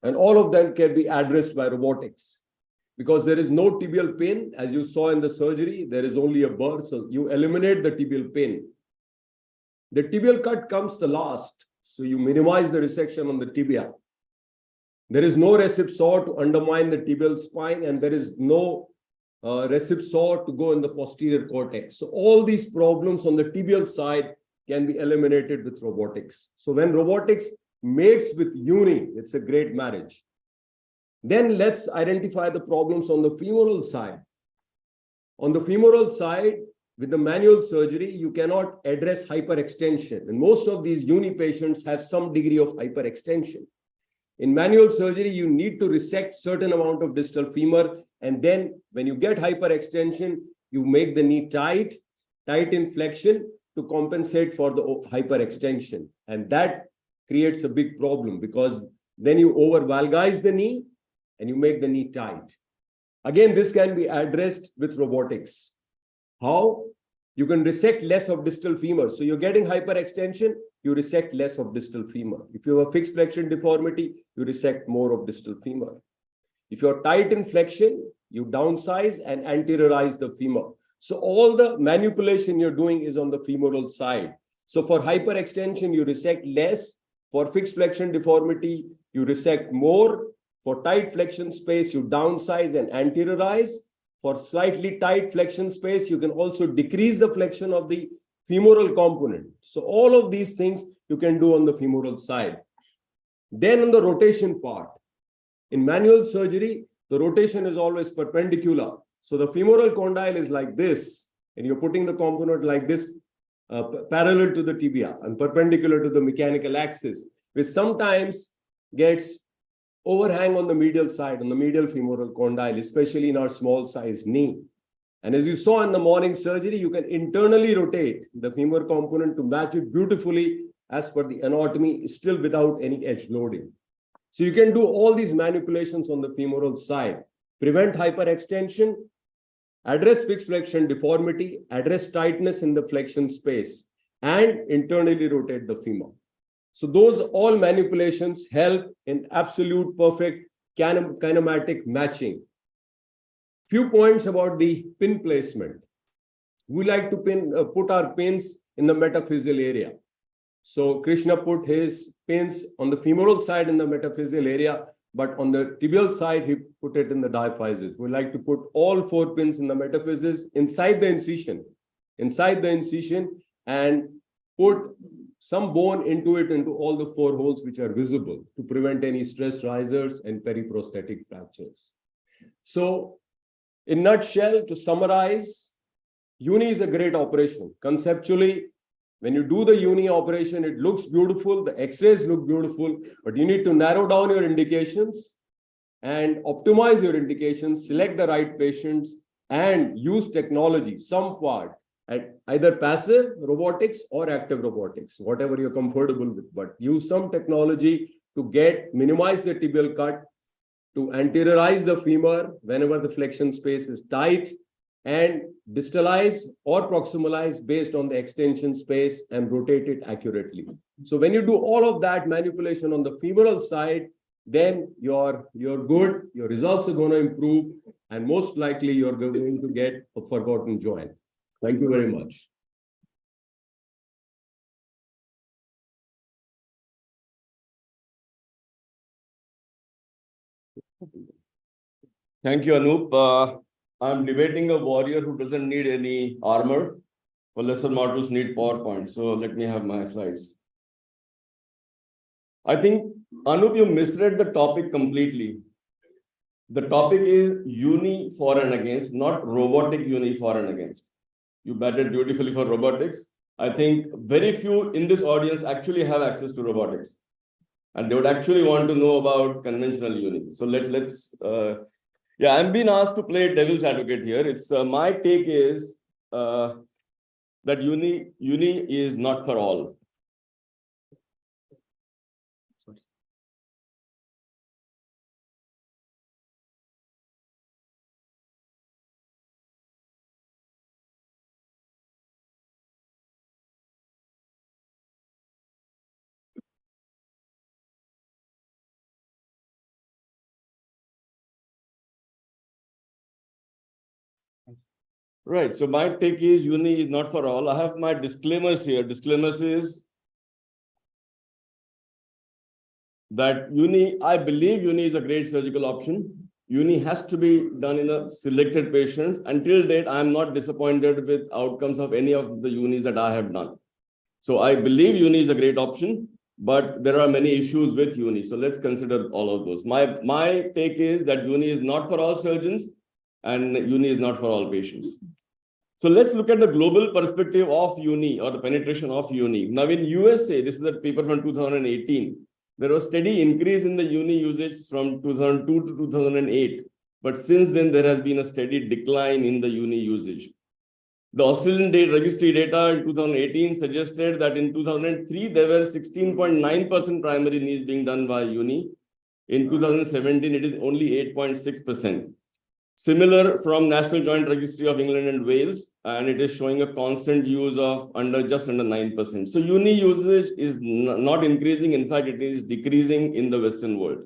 And all of them can be addressed by robotics. Because there is no tibial pin, as you saw in the surgery, there is only a burr, so you eliminate the tibial pin. The tibial cut comes the last, so you minimize the resection on the tibia. There is no recip saw to undermine the tibial spine, and there is no recip saw to go in the posterior cortex. So all these problems on the tibial side can be eliminated with robotics. So when robotics mates with uni, it's a great marriage. Then let's identify the problems on the femoral side. On the femoral side, with the manual surgery, you cannot address hyperextension. And most of these uni patients have some degree of hyperextension. In manual surgery, you need to resect certain amount of distal femur. And then when you get hyperextension, you make the knee tight in flexion to compensate for the hyperextension. And that creates a big problem because then you over-valgize the knee and you make the knee tight. Again, this can be addressed with robotics. How? You can resect less of distal femur. So you're getting hyperextension, you resect less of distal femur. If you have a fixed flexion deformity, you resect more of distal femur. If you're tight in flexion, you downsize and anteriorize the femur. So all the manipulation you're doing is on the femoral side. So for hyperextension, you resect less. For fixed flexion deformity, you resect more. For tight flexion space, you downsize and anteriorize. For slightly tight flexion space, you can also decrease the flexion of the femoral component. So all of these things you can do on the femoral side. Then on the rotation part, in manual surgery, the rotation is always perpendicular. So the femoral condyle is like this, and you're putting the component like this, parallel to the tibia and perpendicular to the mechanical axis, which sometimes gets overhang on the medial side, on the medial femoral condyle, especially in our small size knee. And as you saw in the morning surgery, you can internally rotate the femur component to match it beautifully as per the anatomy, still without any edge loading. So you can do all these manipulations on the femoral side, prevent hyperextension, address fixed flexion deformity, address tightness in the flexion space, and internally rotate the femur. So those all manipulations help in absolute perfect kinematic matching. Few points about the pin placement. We like to put our pins in the metaphyseal area. So Krishna put his pins on the femoral side in the metaphyseal area, but on the tibial side, he put it in the diaphysis. We like to put all 4 pins in the metaphysis inside the incision, and put some bone into all the 4 holes which are visible to prevent any stress risers and periprosthetic fractures. So in nutshell, to summarize, uni is a great operation. Conceptually, when you do the uni operation, it looks beautiful, the x-rays look beautiful, but you need to narrow down your indications and optimize your indications, select the right patients, and use technology, some part, at either passive robotics or active robotics, whatever you're comfortable with, but use some technology to minimize the tibial cut, to anteriorize the femur whenever the flexion space is tight, and distalize or proximalize based on the extension space and rotate it accurately. So when you do all of that manipulation on the femoral side, then you're good, your results are going to improve, and most likely you're going to get a forgotten joint. Thank you very much. Thank you, Anup. I'm debating a warrior who doesn't need any armor, but lesser mortals need PowerPoint. So let me have my slides. I think, Anup, you misread the topic completely. The topic is uni for and against, not robotic uni for and against. You batted beautifully for robotics. I think very few in this audience actually have access to robotics, and they would actually want to know about conventional uni. So let's yeah, I'm being asked to play devil's advocate here. It's my take is that uni is not for all. Right. So my take is uni is not for all. I have my disclaimers here. Disclaimers is that I believe uni is a great surgical option. Uni has to be done in a selected patients. Until date, I am not disappointed with outcomes of any of the unis that I have done. So I believe uni is a great option, but there are many issues with uni. So let's consider all of those. My take is that uni is not for all surgeons and uni is not for all patients. So let's look at the global perspective of uni or the penetration of uni. Now in USA, this is a paper from 2018. There was steady increase in the uni usage from 2002 to 2008. But since then, there has been a steady decline in the uni usage. The Australian registry data in 2018 suggested that in 2003, there were 16.9% primary knees being done by uni. In 2017, it is only 8.6%. Similar from National Joint Registry of England and Wales, and it is showing a constant use of just under 9%. So uni usage is not increasing. In fact, it is decreasing in the Western world.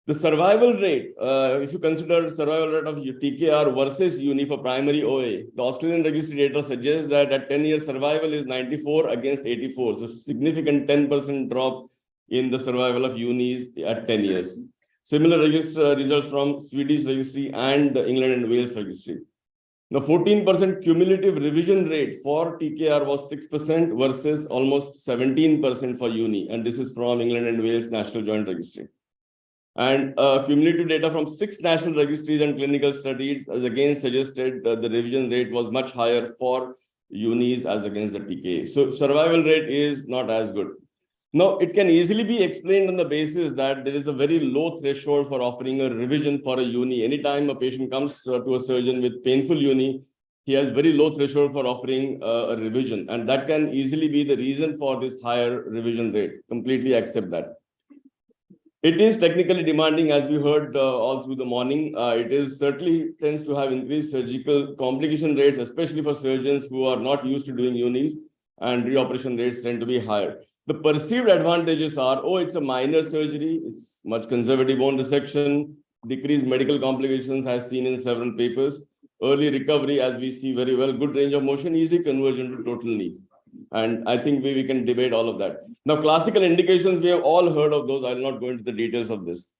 The survival rate, if you consider survival rate of TKR versus uni for primary OA, the Australian registry data suggests that at 10 years survival is 94 against 84. So significant 10% drop in the survival of unis at 10 years. Similar results from Swedish registry and the England and Wales registry. The 14% cumulative revision rate for TKR was 6% versus almost 17% for uni. And this is from England and Wales National Joint Registry. And cumulative data from 6 national registries and clinical studies has again suggested that the revision rate was much higher for unis as against the TKA. So survival rate is not as good. Now, it can easily be explained on the basis that there is a very low threshold for offering a revision for a uni. Anytime a patient comes to a surgeon with painful uni, he has very low threshold for offering a revision. And that can easily be the reason for this higher revision rate. Completely accept that. It is technically demanding, as we heard all through the morning. It is certainly tends to have increased surgical complication rates, especially for surgeons who are not used to doing unis, and reoperation rates tend to be higher. The perceived advantages are, oh, it's a minor surgery, it's much conservative bone resection, decreased medical complications as seen in several papers, early recovery, as we see very well, good range of motion, easy conversion to total knee. And I think we can debate all of that. Now, classical indications, we have all heard of those. I'll not go into the details of this.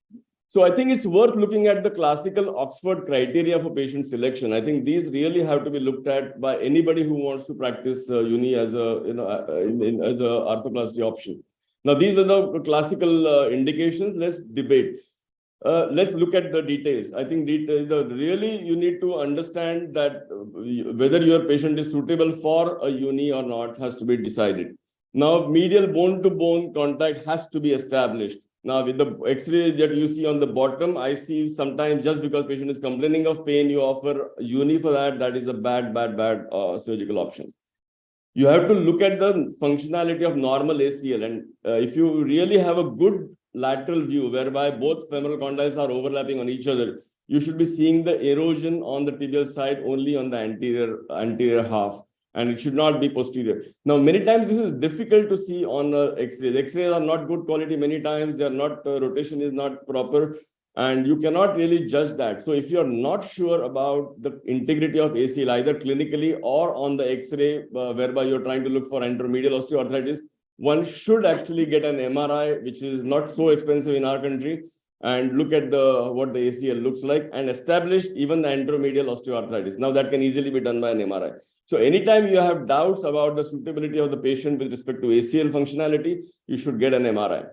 So I think it's worth looking at the classical Oxford criteria for patient selection. I think these really have to be looked at by anybody who wants to practice uni as a, as a arthroplasty option. Now, these are the classical indications. Let's debate. Let's look at the details. I think really you need to understand that whether your patient is suitable for a uni or not has to be decided. Now, medial bone-to-bone contact has to be established. Now, with the X-ray that you see on the bottom, I see sometimes just because patient is complaining of pain, you offer uni for that. That is a bad surgical option. You have to look at the functionality of normal ACL. And if you really have a good lateral view whereby both femoral condyles are overlapping on each other, you should be seeing the erosion on the tibial side only on the anterior half, and it should not be posterior. Now, many times this is difficult to see on X-rays. X-rays are not good quality many times. They are not, rotation is not proper, and you cannot really judge that. So if you're not sure about the integrity of ACL, either clinically or on the X-ray, whereby you're trying to look for anteromedial osteoarthritis, one should actually get an MRI, which is not so expensive in our country, and look at what the ACL looks like and establish even the anteromedial osteoarthritis. Now, that can easily be done by an MRI. So anytime you have doubts about the suitability of the patient with respect to ACL functionality, you should get an MRI.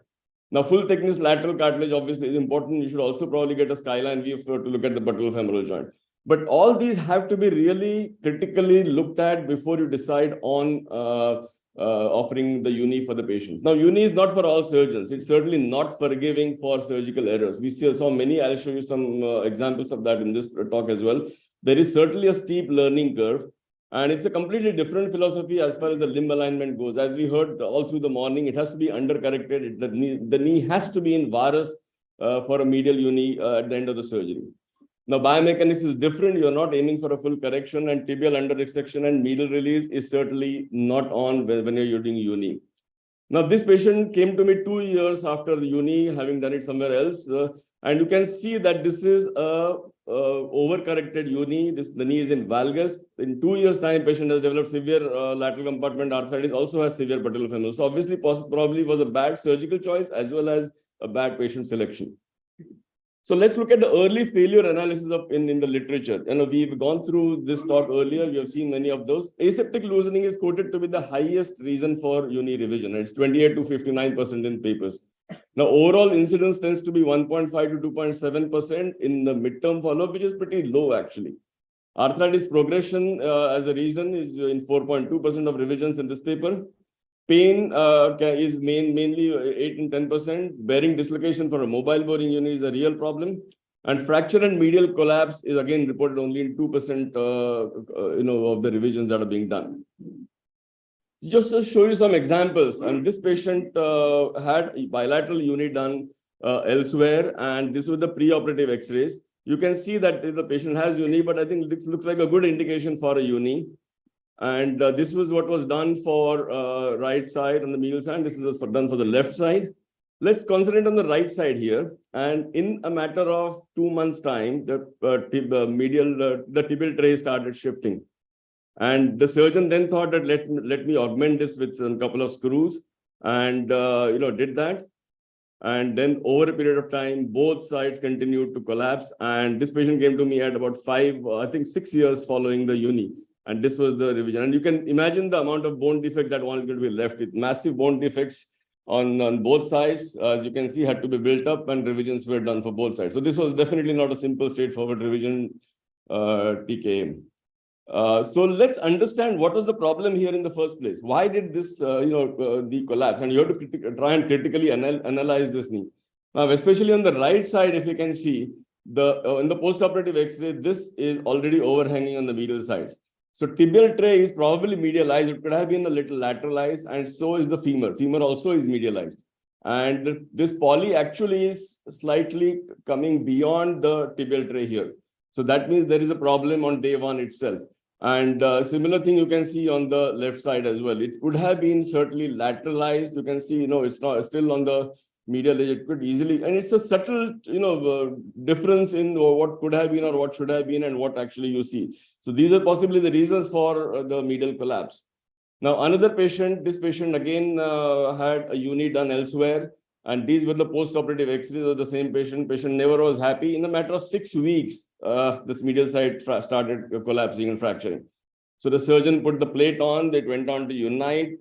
Now, full thickness lateral cartilage obviously is important. You should also probably get a skyline view to look at the patellofemoral joint. But all these have to be really critically looked at before you decide on offering the uni for the patient. Now, uni is not for all surgeons. It's certainly not forgiving for surgical errors. We saw many. I'll show you some examples of that in this talk as well. There is certainly a steep learning curve, and it's a completely different philosophy as far as the limb alignment goes. As we heard all through the morning, it has to be undercorrected. The knee has to be in varus for a medial uni at the end of the surgery. Now, biomechanics is different. You're not aiming for a full correction, and tibial under-resection and medial release is certainly not on when you're doing uni. Now, this patient came to me 2 years after the uni, having done it somewhere else. And you can see that this is a overcorrected uni. The knee is in valgus. In 2 years' time, patient has developed severe lateral compartment arthritis, also has severe patellofemoral. So obviously, probably was a bad surgical choice as well as a bad patient selection. So let's look at the early failure analysis in the literature. We've gone through this talk earlier. We have seen many of those. Aseptic loosening is quoted to be the highest reason for uni revision. It's 28 to 59% in papers. Now, overall incidence tends to be 1.5 to 2.7% in the midterm follow-up, which is pretty low actually. Arthritis progression as a reason is in 4.2% of revisions in this paper. Pain is mainly 8 and 10%. Bearing dislocation for a mobile boring uni is a real problem. And fracture and medial collapse is again reported only in 2% of the revisions that are being done. Just to show you some examples, and this patient had bilateral uni done elsewhere, and this was the preoperative X-rays. You can see that the patient has uni, but I think this looks like a good indication for a uni. And this was what was done for right side on the medial side. This is done for the left side. Let's concentrate on the right side here. And in a matter of 2 months' time, the tibial tray started shifting. And the surgeon then thought that let me augment this with a couple of screws, and did that. And then over a period of time, both sides continued to collapse. And this patient came to me at about 6 years following the uni. And this was the revision. And you can imagine the amount of bone defect that one is going to be left with. Massive bone defects on both sides, as you can see, had to be built up, and revisions were done for both sides. So this was definitely not a simple, straightforward revision TKM. So let's understand what was the problem here in the first place. Why did this, the collapse? And you have to try and critically analyze this knee. Now, especially on the right side, if you can see, in the postoperative X-ray, this is already overhanging on the medial sides. So tibial tray is probably medialized. It could have been a little lateralized, and so is the femur. Femur also is medialized. And this poly actually is slightly coming beyond the tibial tray here. So that means there is a problem on day one itself. And similar thing you can see on the left side as well. It would have been certainly lateralized. You can see, it's not still on the medial edge. It could easily, and it's a subtle, difference in what could have been or what should have been and what actually you see. So these are possibly the reasons for the medial collapse. Now, another patient, this patient again had a uni done elsewhere. And these were the post-operative X-rays of the same patient. Patient never was happy. In a matter of 6 weeks, this medial side started collapsing and fracturing. So the surgeon put the plate on, they went on to unite,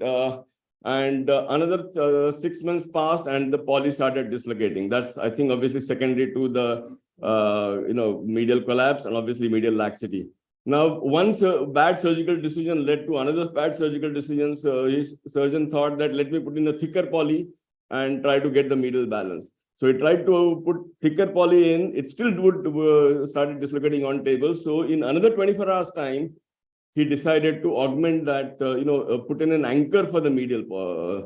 and another 6 months passed and the poly started dislocating. That's, I think, obviously secondary to the, medial collapse and obviously medial laxity. Now, one bad surgical decision led to another bad surgical decision. So his surgeon thought that let me put in a thicker poly and try to get the medial balance. So he tried to put thicker poly in, it still would started dislocating on table. So in another 24 hours time, he decided to augment that, put in an anchor for the medial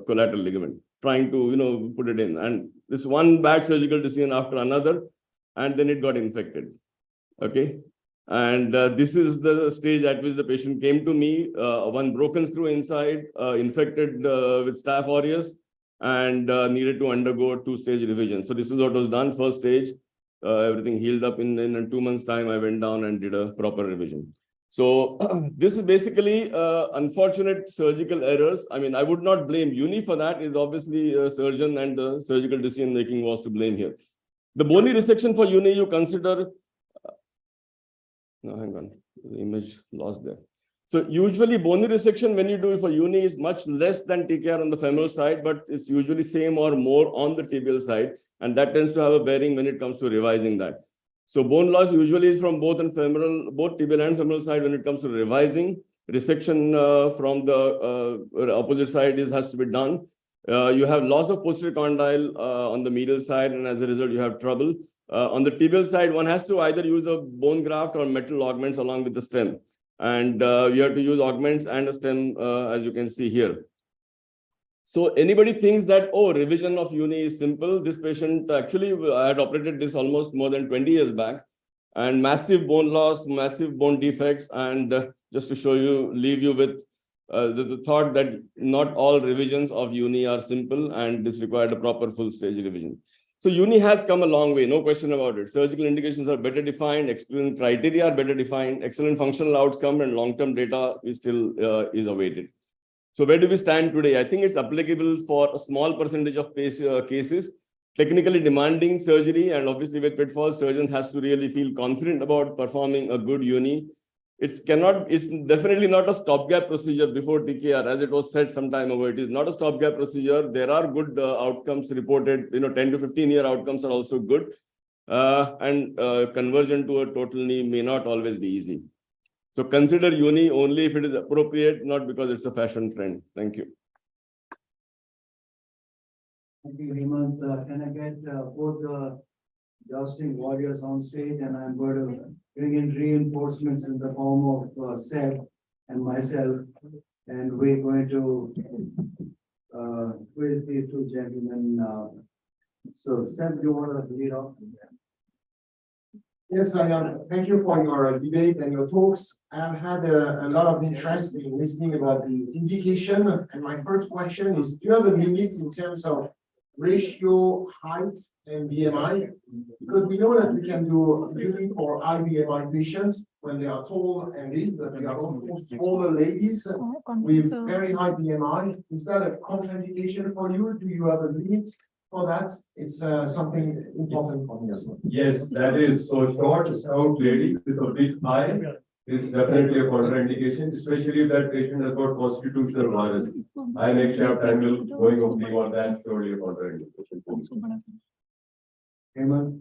collateral ligament, trying to, put it in. And this one bad surgical decision after another, and then it got infected. Okay. And this is the stage at which the patient came to me, one broken screw inside, infected with Staph aureus, and needed to undergo 2-stage revision. So this is what was done. First stage, everything healed up in 2 months' time. I went down and did a proper revision. So this is basically unfortunate surgical errors. I mean, I would not blame uni for that. It's obviously a surgeon and the surgical decision making was to blame here. The bony resection for uni, you consider. No, hang on, the image lost there. So usually bony resection when you do it for uni is much less than TKR on the femoral side, but it's usually same or more on the tibial side. And that tends to have a bearing when it comes to revising that. So bone loss usually is from both tibial and femoral side when it comes to revising. Resection from the opposite side has to be done. You have loss of posterior condyle on the medial side, and as a result, you have trouble. On the tibial side, one has to either use a bone graft or metal augments along with the stem. And you have to use augments and a stem, as you can see here. So anybody thinks that, oh, revision of uni is simple. This patient, actually, I had operated this almost more than 20 years back. And massive bone loss, massive bone defects. And just to show you, leave you with the thought that not all revisions of uni are simple and this required a proper full stage revision. So uni has come a long way, no question about it. Surgical indications are better defined, exclusion criteria are better defined, excellent functional outcome, and long-term data is still is awaited. So where do we stand today? I think it's applicable for a small percentage of cases, technically demanding surgery, and obviously with pitfalls, surgeons has to really feel confident about performing a good uni. It's definitely not a stopgap procedure before TKR, as it was said some time ago. It is not a stopgap procedure. There are good outcomes reported, 10 to 15-year outcomes are also good. And conversion to a total knee may not always be easy. So consider uni only if it is appropriate, not because it's a fashion trend. Thank you. Thank you, Hemant. Can I get both the jousting warriors on stage, and I'm going to bring in reinforcements in the form of Seb and myself, and we're going to quiz these two gentlemen. So Seb, you want to lead off? Yes, I am. Thank you for your debate and your talks. I've had a lot of interest in listening about the indication. And my first question is, do you have a limit in terms of ratio, height, and BMI? Because we know that we can do beauty for high BMI patients when they are tall and big, but we are also older ladies with very high BMI. Is that a contraindication for you? Do you have a limit for that? It's something important for me as well. Yes, that is. So short, stout lady with a big eye is definitely a contraindication, especially if that patient has got constitutional virus. High neck shaft angle going oblique or that surely a contraindication.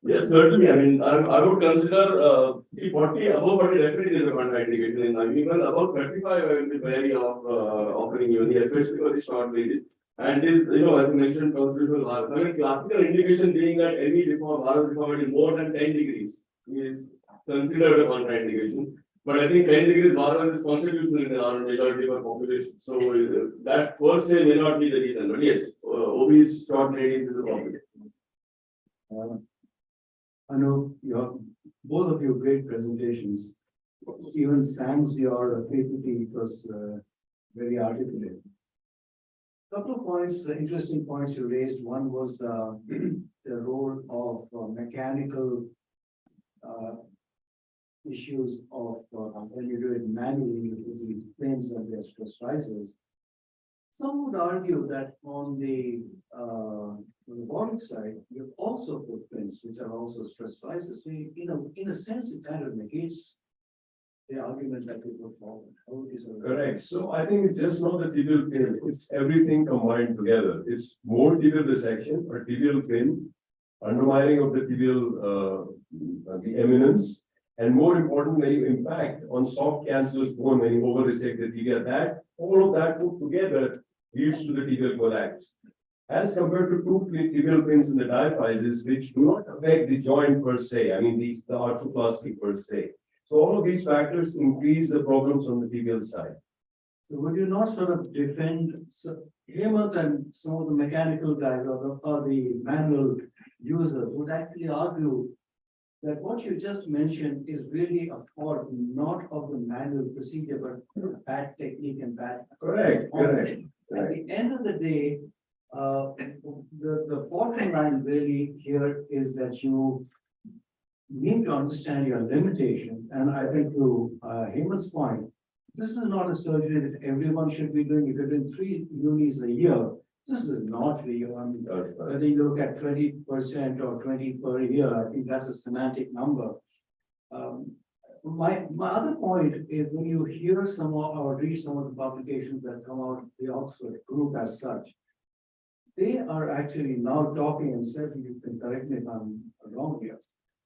Yes, certainly. I mean, I would consider 40 above 40 definitely is a contraindication. And even above 35, I will be wary of offering uni, especially for the short ladies. And is, as you mentioned, constitutional virus. I mean, classical indication being that any virus deformity more than 10 degrees is considered a contraindication. But I think 10 degrees virus is constitutional in our majority of our population. So that per se may not be the reason. But yes, obese short ladies is a problem. I know both of you great presentations. Even sans your PPT, it was very articulate. Couple of points, interesting points you raised. One was the role of mechanical issues of when you do it manually, you do the planes and the stress risers. Some would argue that on the robotic side, you also put pins which are also stress risers. So in a sense, it kind of negates the argument that we put forward. Correct. So I think it's just not the tibial pin, it's everything combined together. It's more tibial dissection, or tibial pin, undermining of the tibial, the eminence, and more importantly, impact on soft cancellous bone when you over dissect the tibia. That all of that put together leads to the tibial collapse. As compared to two tibial pins in the diaphysis, which do not affect the joint per se, I mean the arthroplasty per se. So all of these factors increase the problems on the tibial side. So would you not sort of defend Hemant and some of the mechanical guys or the manual users would actually argue that what you just mentioned is really a fault not of the manual procedure, but bad technique and bad. Correct. At the end of the day, the bottom line really here is that you need to understand your limitations. And I think to Hemant's point, this is not a surgery that everyone should be doing. If you're doing 3 unis a year, this is not for you. I mean, whether you look at 20% or 20 per year, I think that's a semantic number. My other point is when you hear some or read some of the publications that come out of the Oxford group as such, they are actually now talking, and certainly you can correct me if I'm wrong here,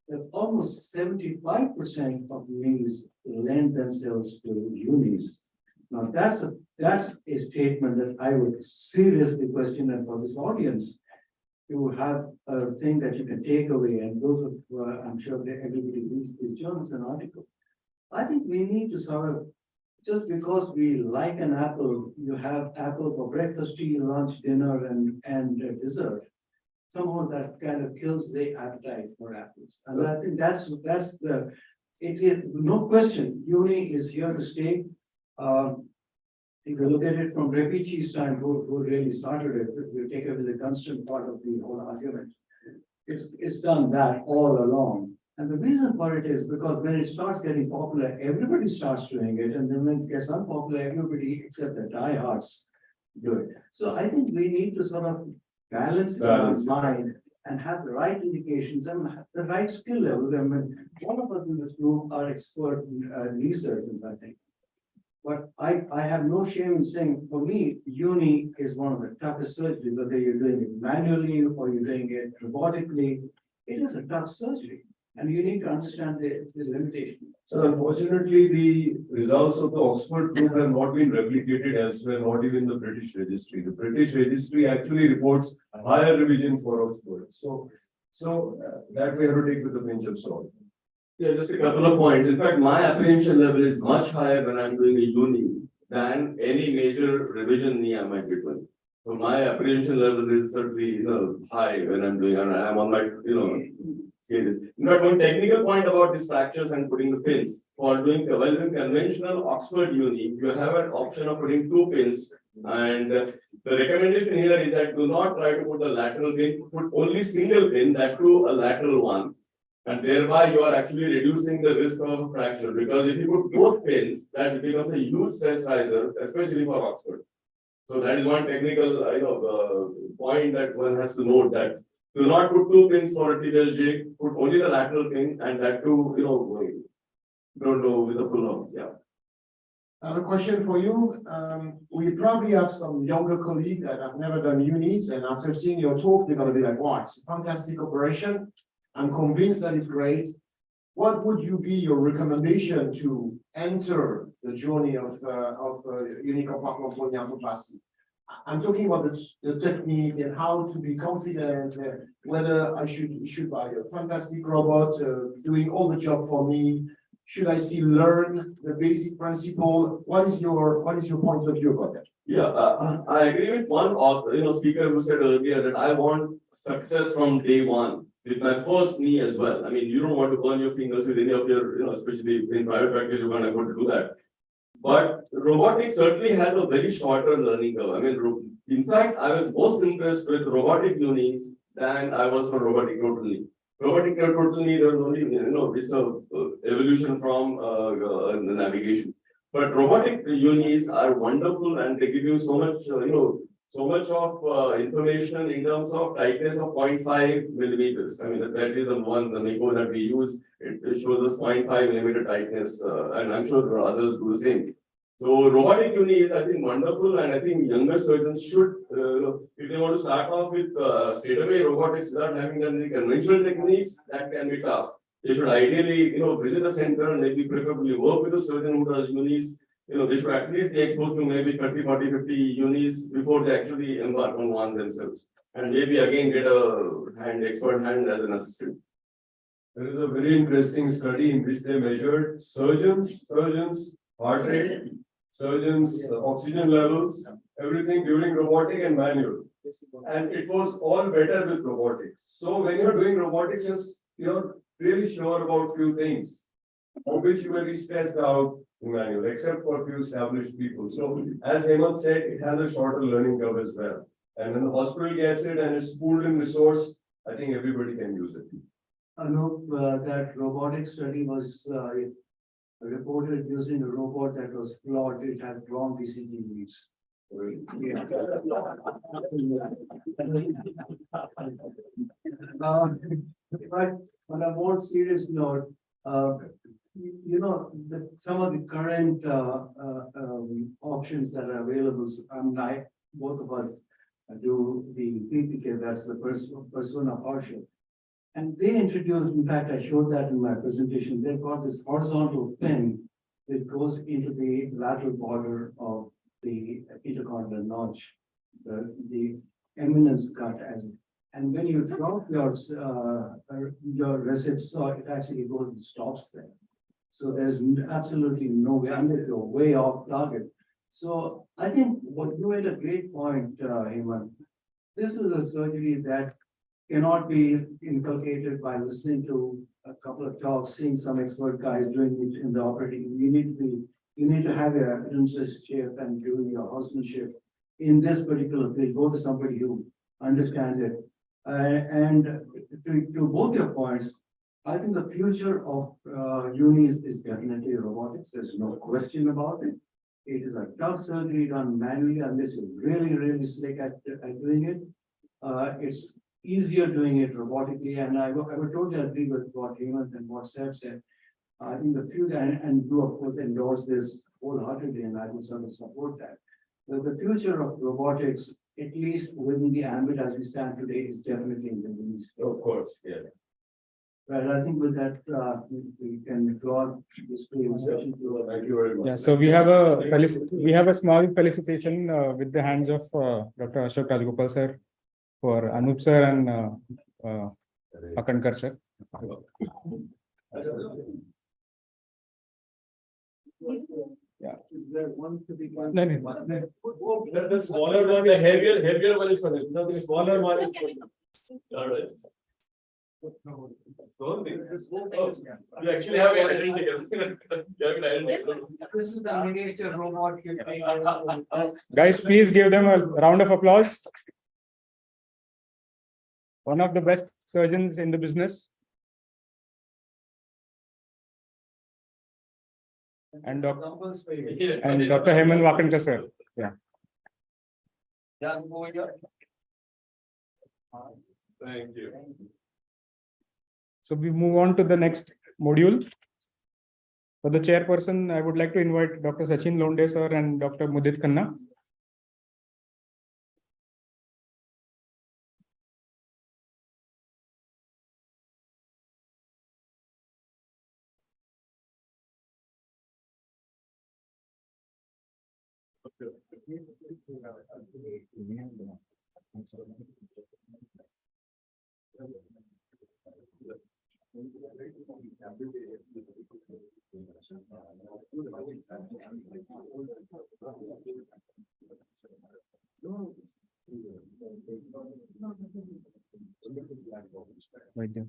that almost 75% of knees lend themselves to unis. Now that's a statement that I would seriously question, and for this audience, you have a thing that you can take away, and those of I'm sure that everybody reads the journals and articles. I think we need to sort of, just because we like an apple, you have apple for breakfast, tea, lunch, dinner, and dessert. Somehow that kind of kills the appetite for apples. And I think it is no question, uni is here to stay. If you look at it from Repici's time, who really started it, we take it as a constant part of the whole argument. It's done that all along. And the reason for it is because when it starts getting popular, everybody starts doing it. And then when it gets unpopular, everybody except the diehards do it. So I think we need to sort of balance our mind and have the right indications and the right skill level. I mean, all of us in this group are expert knee surgeons, I think. But I have no shame in saying, for me, uni is one of the toughest surgeries, whether you're doing it manually or you're doing it robotically. It is a tough surgery, and you need to understand the limitation. So unfortunately, the results of the Oxford group have not been replicated elsewhere, not even the British registry. The British registry actually reports a higher revision for Oxford. So that we have to take with a pinch of salt. Yeah, just a couple of points. In fact, my apprehension level is much higher when I'm doing a uni than any major revision knee I might be doing. So my apprehension level is certainly, high when I'm doing, and I'm on my, scales. In fact, one technical point about these fractures and putting the pins. For doing conventional Oxford uni, you have an option of putting 2 pins. And the recommendation here is that do not try to put a lateral pin, put only single pin, that too a lateral one. And thereby you are actually reducing the risk of a fracture, because if you put both pins, that becomes a huge stress riser, especially for Oxford. So that is one technical point that one has to note, that do not put 2 pins for a tibial jig, put only the lateral pin, and that too, don't know with the full on. Yeah. I have a question for you. We probably have some younger colleagues that have never done unis, and after seeing your talk, they're going to be like, wow, it's a fantastic operation. I'm convinced that it's great. What would be your recommendation to enter the journey of unicompartmental arthroplasty? I'm talking about the technique and how to be confident, whether I should buy a fantastic robot doing all the job for me. Should I still learn the basic principle? What is your point of view about that? Yeah, I agree with one speaker who said earlier that I want success from day one with my first knee as well. I mean, you don't want to burn your fingers with any of your, especially in private practice, you can't afford to do that. But robotics certainly has a very shorter learning curve. I mean, in fact, I was most impressed with robotic unis than I was for robotic total knee. Robotic total knee, there was only, it's a evolution from the navigation. But robotic unis are wonderful and they give you so much, so much of information in terms of tightness of 0.5 millimeters. I mean, that is the one, the Miko that we use, it shows us 0.5 millimeter tightness, and I'm sure others do the same. So robotic uni is, I think, wonderful, and I think younger surgeons should, if they want to start off with straight away robotics without having done the conventional techniques, that can be tough. They should ideally, visit a center and maybe preferably work with a surgeon who does unis. They should at least be exposed to maybe 30, 40, 50 unis before they actually embark on one themselves. And maybe again get a expert hand as an assistant. There is a very interesting study in which they measured surgeons, heart rate, surgeons, oxygen levels, everything during robotic and manual. And it was all better with robotics. So when you're doing robotics, you're really sure about few things, on which you will be stressed out in manual, except for a few established people. So as Hemant said, it has a shorter learning curve as well. And when the hospital gets it and it's pooled in resource, I think everybody can use it. I know that robotic study was reported using a robot that was flawed. It had wrong BCG leads. Yeah. But on a more serious note, some of the current options that are available. Both of us do the PPK, that's the persona partial. And they introduced, in fact, I showed that in my presentation, they've got this horizontal pin that goes into the lateral border of the intercondylar notch, the eminence cut as. And when you drop your recip saw, it actually goes and stops there. So there's absolutely no way, unless you're way off target. So I think what you made a great point, Hemant. This is a surgery that cannot be inculcated by listening to a couple of talks, seeing some expert guys doing it in the operating. You need to have your apprenticeship and do your housemanship in this particular field. Go to somebody who understands it. And to both your points, I think the future of unis is definitely robotics. There's no question about it. It is a tough surgery done manually unless you're really, really slick at doing it. It's easier doing it robotically, and I would totally agree with what Hemant and what Seb said. I think the future, and you of course endorse this wholeheartedly, and I would certainly support that. The future of robotics, at least within the ambit as we stand today, is definitely in the unis. Of course, yeah. Right, I think with that, we can draw this session to. Thank you very much. Yeah, so we have a small felicitation with the hands of Dr. Ashok Rajgopal sir for Anup sir and Akankar sir. Yeah. Is there one to be? The smaller one, the heavier one is for it. The smaller one is for. All right. You actually have an identity. This is the miniature robot. Guys, please give them a round of applause. One of the best surgeons in the business. And Dr. Hemant Wakankar sir. Yeah. Thank you. So we move on to the next module. For the chairperson, I would like to invite Dr. Sachin Londe sir and Dr. Mudit Khanna. Right there.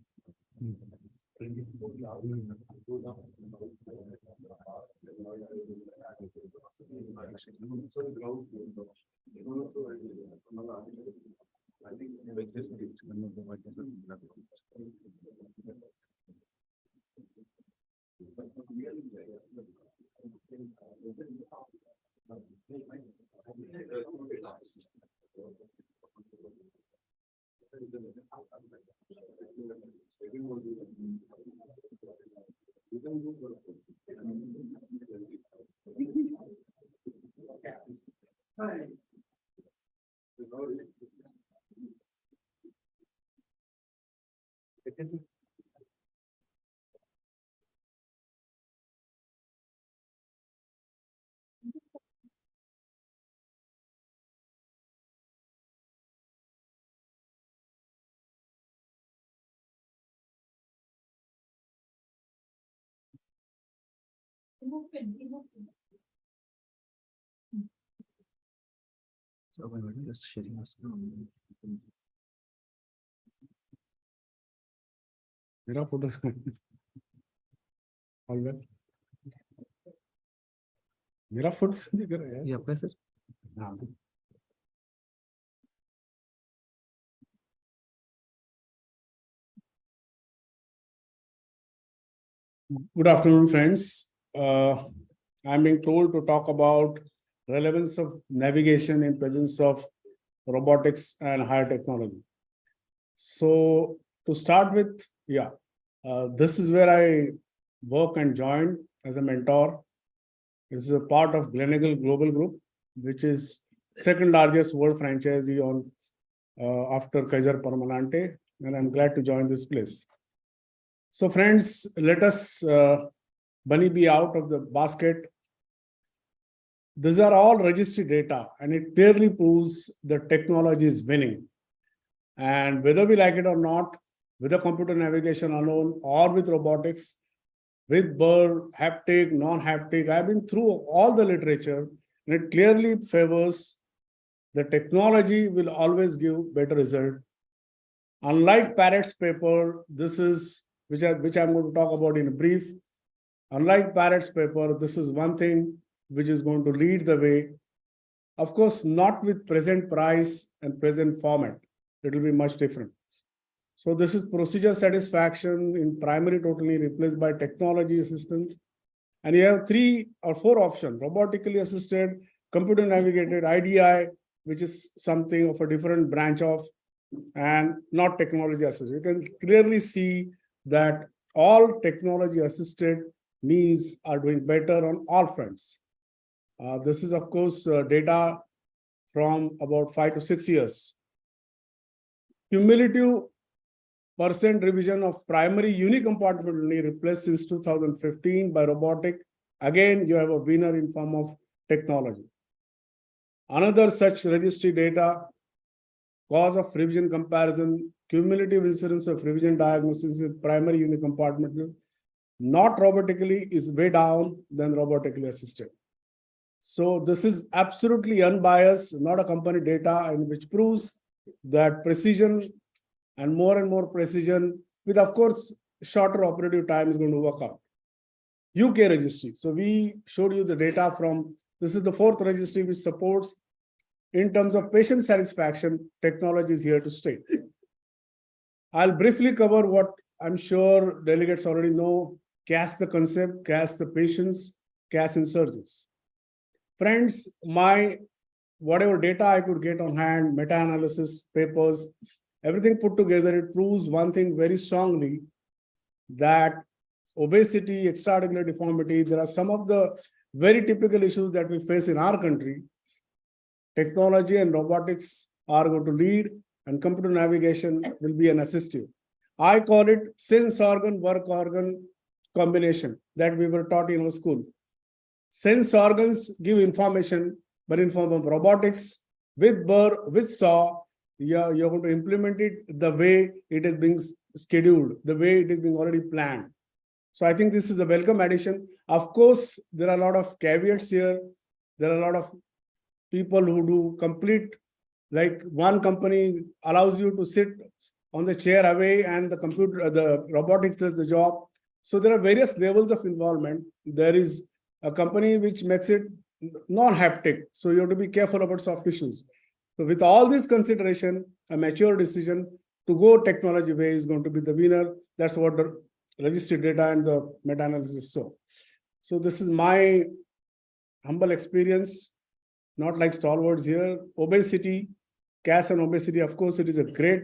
So I'm just sharing my screen. मेरा photo all well मेरा photo दिख रहा है ये आपका sir? हाँ Good afternoon, friends. I'm being told to talk about relevance of navigation in presence of robotics and higher technology. So to start with, this is where I work and joined as a mentor. This is a part of Gleneagles Global Group, which is second largest world franchisee on after Kaiser Permanente, and I'm glad to join this place. So friends, let us bunny be out of the basket. These are all registry data, and it clearly proves the technology is winning. And whether we like it or not, with the computer navigation alone or with robotics, with Burr, haptic, non-haptic, I've been through all the literature, and it clearly favors the technology will always give better result. Unlike Parrott's paper, this is which I'm going to talk about in a brief. Unlike Parrott's paper, this is one thing which is going to lead the way. Of course, not with present price and present format. It will be much different. So this is procedure satisfaction in primary totally replaced by technology assistance. And you have 3 or 4 options: robotically assisted, computer navigated, IDI, which is something of a different branch of, and not technology assisted. You can clearly see that all technology assisted knees are doing better on all fronts. This is, of course, data from about 5 to 6 years. Cumulative percent revision of primary unicompartmental knee replaced since 2015 by robotic. Again, you have a winner in form of technology. Another such registry data, cause of revision comparison, cumulative incidence of revision diagnosis in primary unicompartmental, not robotically, is way down than robotically assisted. So this is absolutely unbiased, not a company data, and which proves that precision and more precision with, of course, shorter operative time is going to work out. UK registry. So we showed you the data from, this is the 4th registry which supports in terms of patient satisfaction, technology is here to stay. I'll briefly cover what I'm sure delegates already know: CAS the concept, CAS the patients, CAS insurgents. Friends, my whatever data I could get on hand, meta-analysis, papers, everything put together, it proves one thing very strongly, that obesity, extraarticular deformity, there are some of the very typical issues that we face in our country. Technology and robotics are going to lead, and computer navigation will be an assistive. I call it sense organ, work organ combination that we were taught in our school. Sense organs give information, but in form of robotics, with burr, with saw, you're going to implement it the way it is being scheduled, the way it is being already planned. So I think this is a welcome addition. Of course, there are a lot of caveats here. There are a lot of people who do complete Like one company allows you to sit on the chair away and the computer, the robotics does the job. So there are various levels of involvement. There is a company which makes it non-haptic. So you have to be careful about soft issues. So with all this consideration, a mature decision to go technology way is going to be the winner. That's what the registry data and the meta-analysis show. So this is my humble experience, not like stalwarts here. Obesity, CAS and obesity, of course, it is a great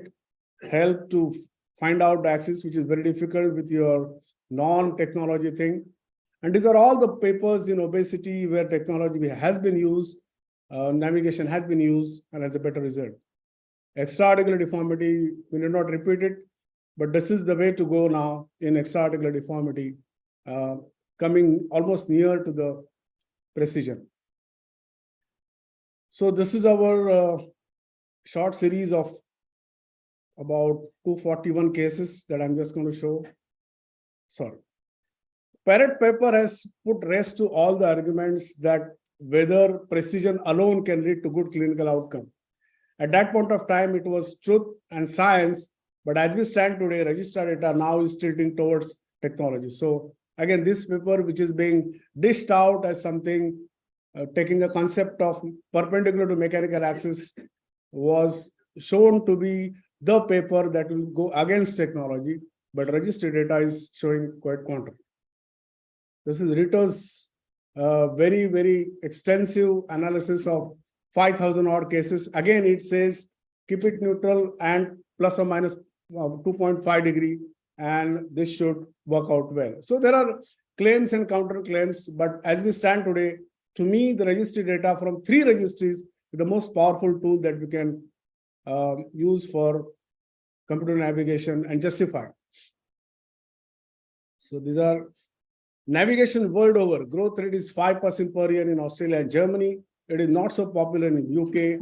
help to find out the axis, which is very difficult with your non-technology thing. And these are all the papers in obesity where technology has been used, navigation has been used and has a better result. Extra-articular deformity, we need not repeat it, but this is the way to go now in extra-articular deformity, coming almost near to the precision. So this is our short series of about 241 cases that I'm just going to show. Sorry. Parrott paper has put rest to all the arguments that whether precision alone can lead to good clinical outcome. At that point of time, it was truth and science, but as we stand today, registrar data now is tilting towards technology. So again, this paper, which is being dished out as something, taking a concept of perpendicular to mechanical axis, was shown to be the paper that will go against technology, but registry data is showing quite contrary. This is Ritter's very, very extensive analysis of 5,000 odd cases. Again, it says keep it neutral and plus or minus 2.5 degree, and this should work out well. So there are claims and counterclaims, but as we stand today, to me, the registry data from 3 registries is the most powerful tool that we can use for computer navigation and justify. So these are navigation world over. Growth rate is 5% per year in Australia and Germany. It is not so popular in UK.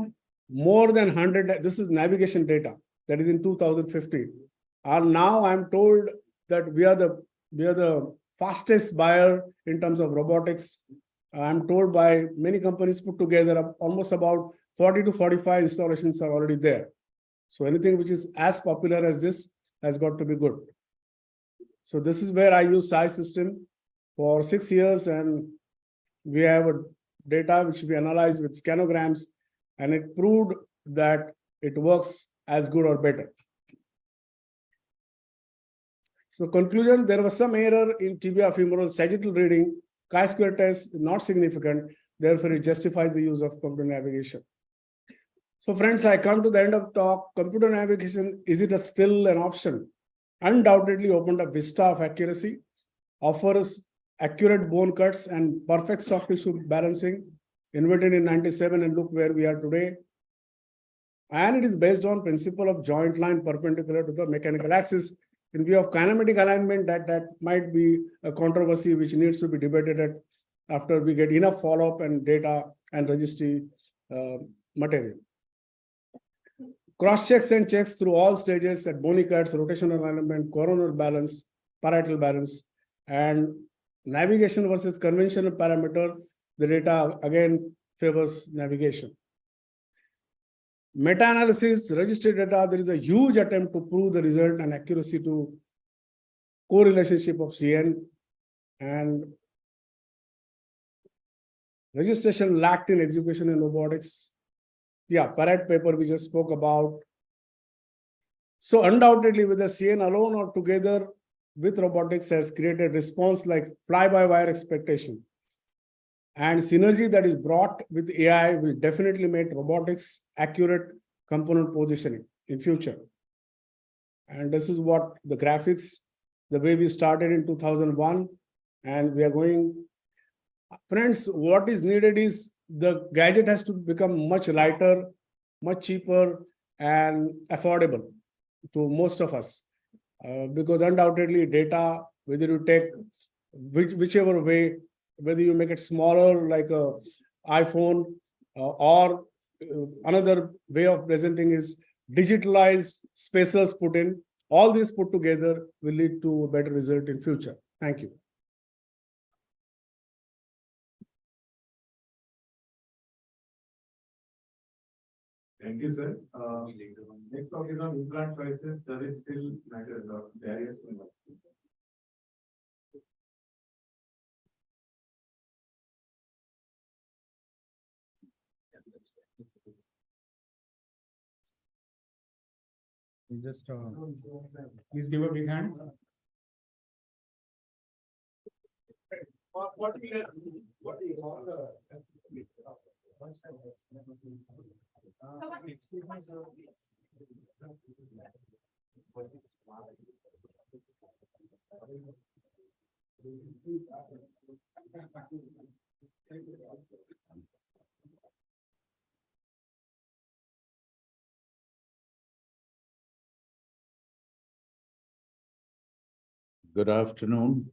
More than 100, this is navigation data that is in 2015. And now I'm told that we are the fastest buyer in terms of robotics. I'm told by many companies put together, almost about 40 to 45 installations are already there. So anything which is as popular as this has got to be good. So this is where I use SI system for 6 years, and we have a data which we analyzed with scanograms, and it proved that it works as good or better. So conclusion, there was some error in tibia femoral sagittal reading. Chi-square test not significant, therefore it justifies the use of computer navigation. So friends, I come to the end of talk. Computer navigation, is it still an option? Undoubtedly opened a vista of accuracy, offers accurate bone cuts and perfect soft tissue balancing, invented in 97, and look where we are today. And it is based on principle of joint line perpendicular to the mechanical axis. In view of kinematic alignment, that might be a controversy which needs to be debated after we get enough follow-up and data and registry material. Cross-checks and checks through all stages at bony cuts, rotational alignment, coronal balance, parietal balance, and navigation versus conventional parameter, the data again favors navigation. Meta-analysis, registry data, there is a huge attempt to prove the result and accuracy to correlationship of CN, and registration lacked in execution in robotics. Yeah, Parrott paper we just spoke about. So undoubtedly, whether CN alone or together with robotics has created response like fly-by-wire expectation. And synergy that is brought with AI will definitely make robotics accurate component positioning in future. And this is what the graphics, the way we started in 2001, and we are going. Friends, what is needed is the gadget has to become much lighter, much cheaper, and affordable to most of us. Because undoubtedly data, whether you take whichever way, whether you make it smaller like a iPhone or another way of presenting is digitalized spacers put in, all these put together will lead to a better result in future. Thank you. Thank you, sir. Next talk is on implant choices. Does it still matter? Barriers to implant? Just please give a big hand. Good afternoon.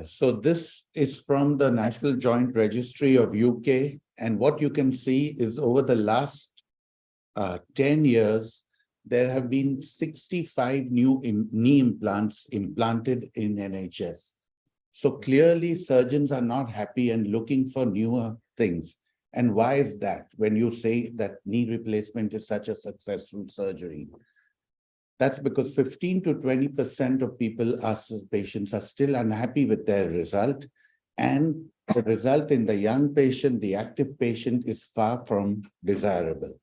So this is from the National Joint Registry of UK, and what you can see is over the last 10 years, there have been 65 new knee implants implanted in NHS. So clearly surgeons are not happy and looking for newer things. And why is that? When you say that knee replacement is such a successful surgery, that's because 15 to 20% of patients are still unhappy with their result. And the result in the young patient, the active patient, is far from desirable.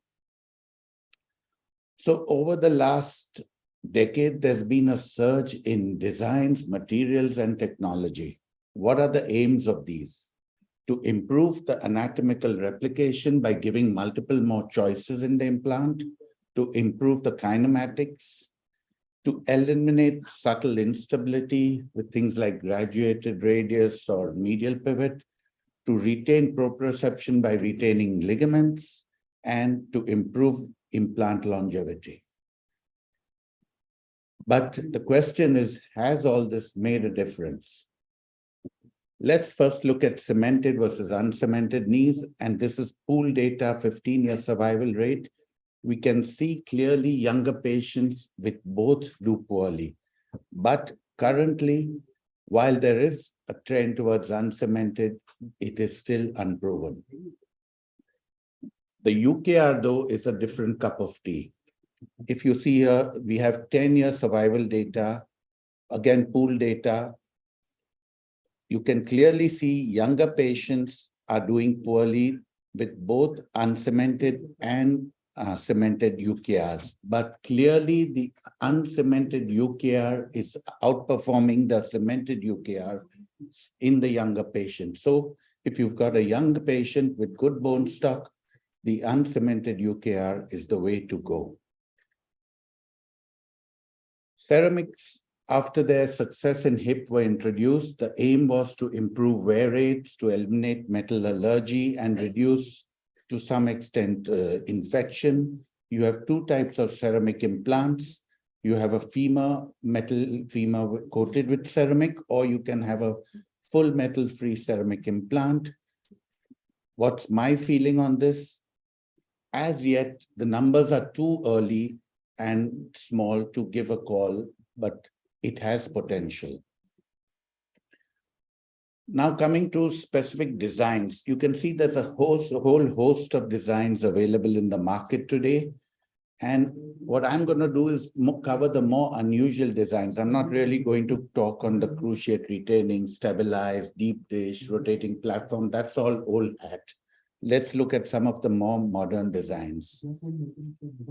So over the last decade, there's been a surge in designs, materials, and technology. What are the aims of these? To improve the anatomical replication by giving multiple more choices in the implant, to improve the kinematics, to eliminate subtle instability with things like graduated radius or medial pivot, to retain proprioception by retaining ligaments, and to improve implant longevity. But the question is, has all this made a difference? Let's first look at cemented versus uncemented knees, and this is pool data, 15-year survival rate. We can see clearly younger patients with both do poorly. But currently, while there is a trend towards uncemented, it is still unproven. The UKR, though, is a different cup of tea. If you see here, we have 10-year survival data, again, pool data. You can clearly see younger patients are doing poorly with both uncemented and cemented UKRs, but clearly the uncemented UKR is outperforming the cemented UKR in the younger patient. So if you've got a young patient with good bone stock, the uncemented UKR is the way to go. Ceramics, after their success in hip were introduced, the aim was to improve wear rates, to eliminate metal allergy, and reduce to some extent infection. You have two types of ceramic implants. You have a femur, metal femur coated with ceramic, or you can have a full metal-free ceramic implant. What's my feeling on this? As yet, the numbers are too early and small to give a call, but it has potential. Now coming to specific designs, you can see there's a whole host of designs available in the market today. And what I'm going to do is cover the more unusual designs. I'm not really going to talk on the cruciate retaining, stabilized, deep dish, rotating platform. That's all old hat. Let's look at some of the more modern designs.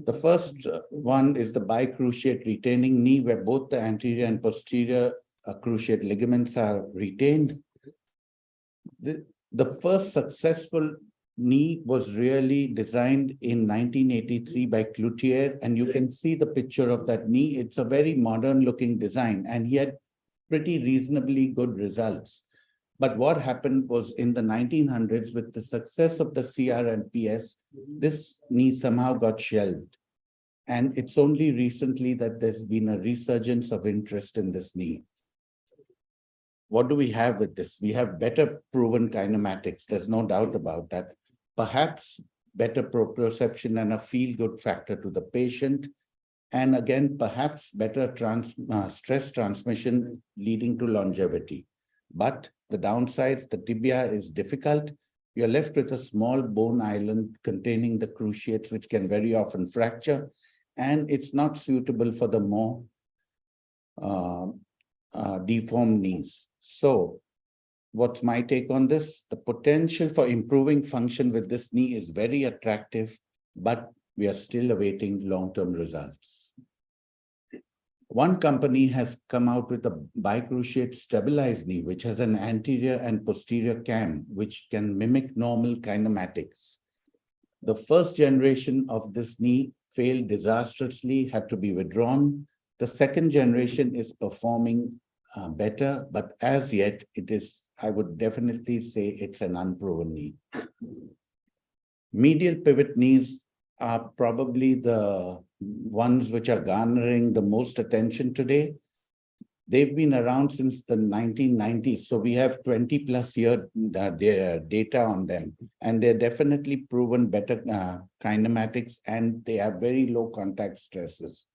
The first one is the bicruciate retaining knee, where both the anterior and posterior cruciate ligaments are retained. The first successful knee was really designed in 1983 by Cloutier, and you can see the picture of that knee. It's a very modern looking design, and he had pretty reasonably good results. But what happened was in the 1900s, with the success of the CR and PS, this knee somehow got shelved. And it's only recently that there's been a resurgence of interest in this knee. What do we have with this? We have better proven kinematics. There's no doubt about that. Perhaps better proprioception and a feel-good factor to the patient. And again, perhaps better stress transmission leading to longevity. But the downsides, the tibia is difficult. you're left with a small bone island containing the cruciates, which can very often fracture, and it's not suitable for the more deformed knees. So what's my take on this? The potential for improving function with this knee is very attractive, but we are still awaiting long-term results. One company has come out with a bicruciate stabilized knee, which has an anterior and posterior cam, which can mimic normal kinematics. The first generation of this knee failed disastrously, had to be withdrawn. The second generation is performing better, but as yet it is, I would definitely say it's an unproven knee. Medial pivot knees are probably the ones which are garnering the most attention today. They've been around since the 1990s, so we have 20+ year data on them, and they're definitely proven better kinematics, and they have very low contact stresses.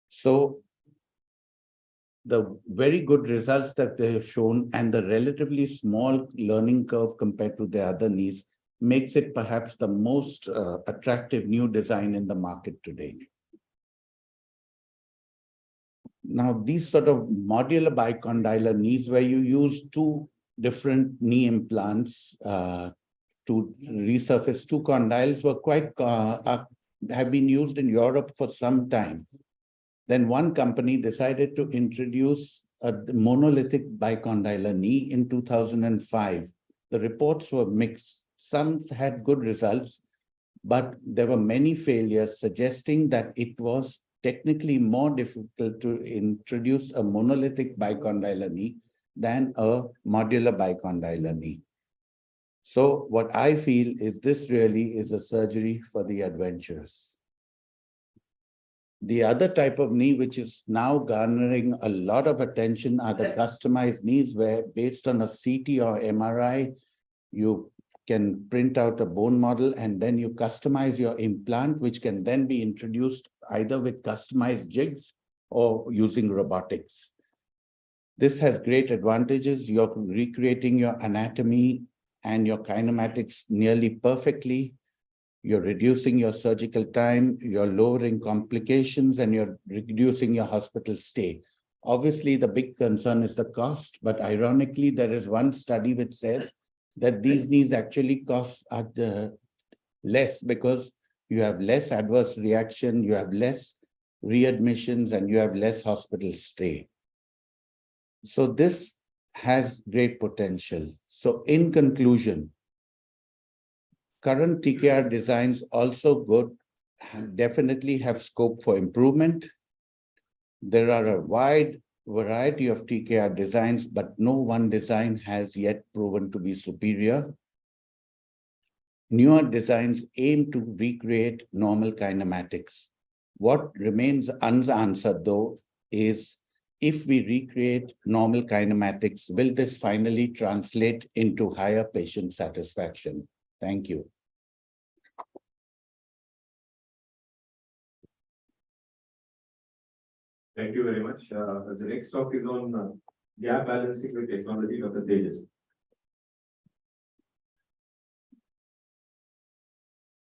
So the very good results that they have shown and the relatively small learning curve compared to the other knees makes it perhaps the most attractive new design in the market today. Now, these sort of modular bicondylar knees where you use two different knee implants to resurface two condyles were quite, have been used in Europe for some time. Then one company decided to introduce a monolithic bicondylar knee in 2005. The reports were mixed. Some had good results, but there were many failures, suggesting that it was technically more difficult to introduce a monolithic bicondylar knee than a modular bicondylar knee. So what I feel is this really is a surgery for the adventurous. The other type of knee, which is now garnering a lot of attention, are the customized knees, where based on a CT or MRI, you can print out a bone model and then you customize your implant, which can then be introduced either with customized jigs or using robotics. This has great advantages. You're recreating your anatomy and your kinematics nearly perfectly. You're reducing your surgical time, you're lowering complications, and you're reducing your hospital stay. Obviously, the big concern is the cost, but ironically, there is one study which says that these knees actually cost less because you have less adverse reaction, you have less readmissions, and you have less hospital stay. So this has great potential. So in conclusion, current TKR designs also good, definitely have scope for improvement. There are a wide variety of TKR designs, but no one design has yet proven to be superior. Newer designs aim to recreate normal kinematics. What remains unanswered, though, is if we recreate normal kinematics, will this finally translate into higher patient satisfaction? Thank you. Thank you very much. The next talk is on gap balancing with technology, Dr. Tejas.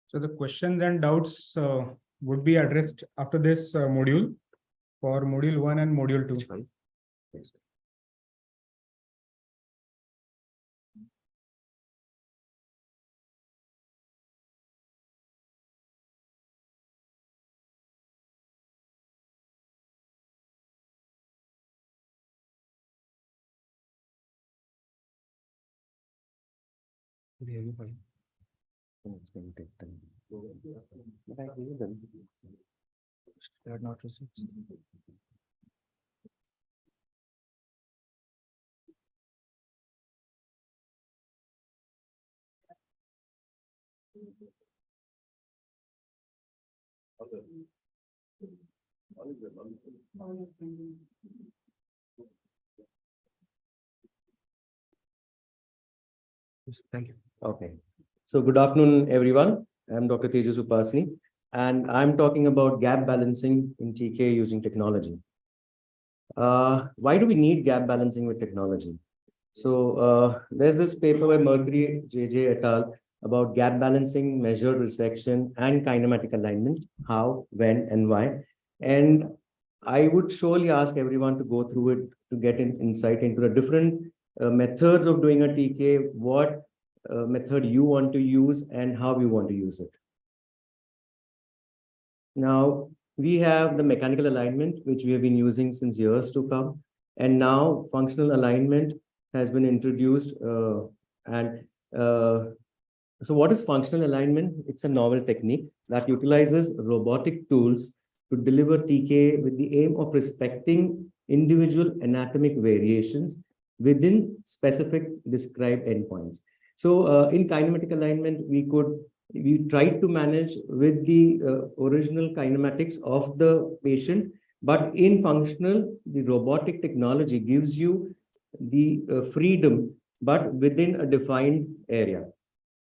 So the questions and doubts would be addressed after this module for module 1 and module 2. It's going to take time. But I gave them. They are not received. Thank you. Okay. So good afternoon, everyone. I'm Dr. Tejas Upasni, and I'm talking about gap balancing in TK using technology. Why do we need gap balancing with technology? So there's this paper by Mercury, JJ et al. About gap balancing, measured resection, and kinematic alignment, how, when, and why. And I would surely ask everyone to go through it to get an insight into the different methods of doing a TK, what method you want to use, and how you want to use it. Now, we have the mechanical alignment, which we have been using since years to come. And now functional alignment has been introduced. So what is functional alignment? It's a novel technique that utilizes robotic tools to deliver TK with the aim of respecting individual anatomic variations within specific described endpoints. So in kinematic alignment, we tried to manage with the original kinematics of the patient, but in functional, the robotic technology gives you the freedom, but within a defined area.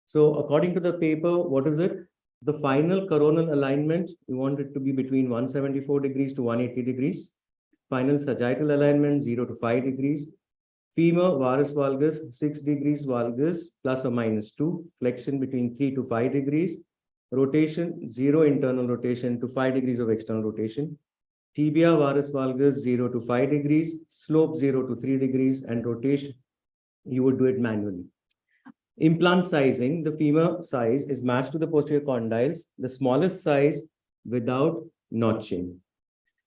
So according to the paper, what is it? The final coronal alignment, we want it to be between 174 degrees to 180 degrees. Final sagittal alignment, 0 to 5 degrees. Femur varus valgus, 6 degrees valgus, plus or minus 2. Flexion between 3 to 5 degrees. Rotation, 0 internal rotation to 5 degrees of external rotation. Tibia varus valgus, 0 to 5 degrees. Slope, 0 to 3 degrees. And rotation, you would do it manually. Implant sizing, the femur size is matched to the posterior condyles, the smallest size without notching.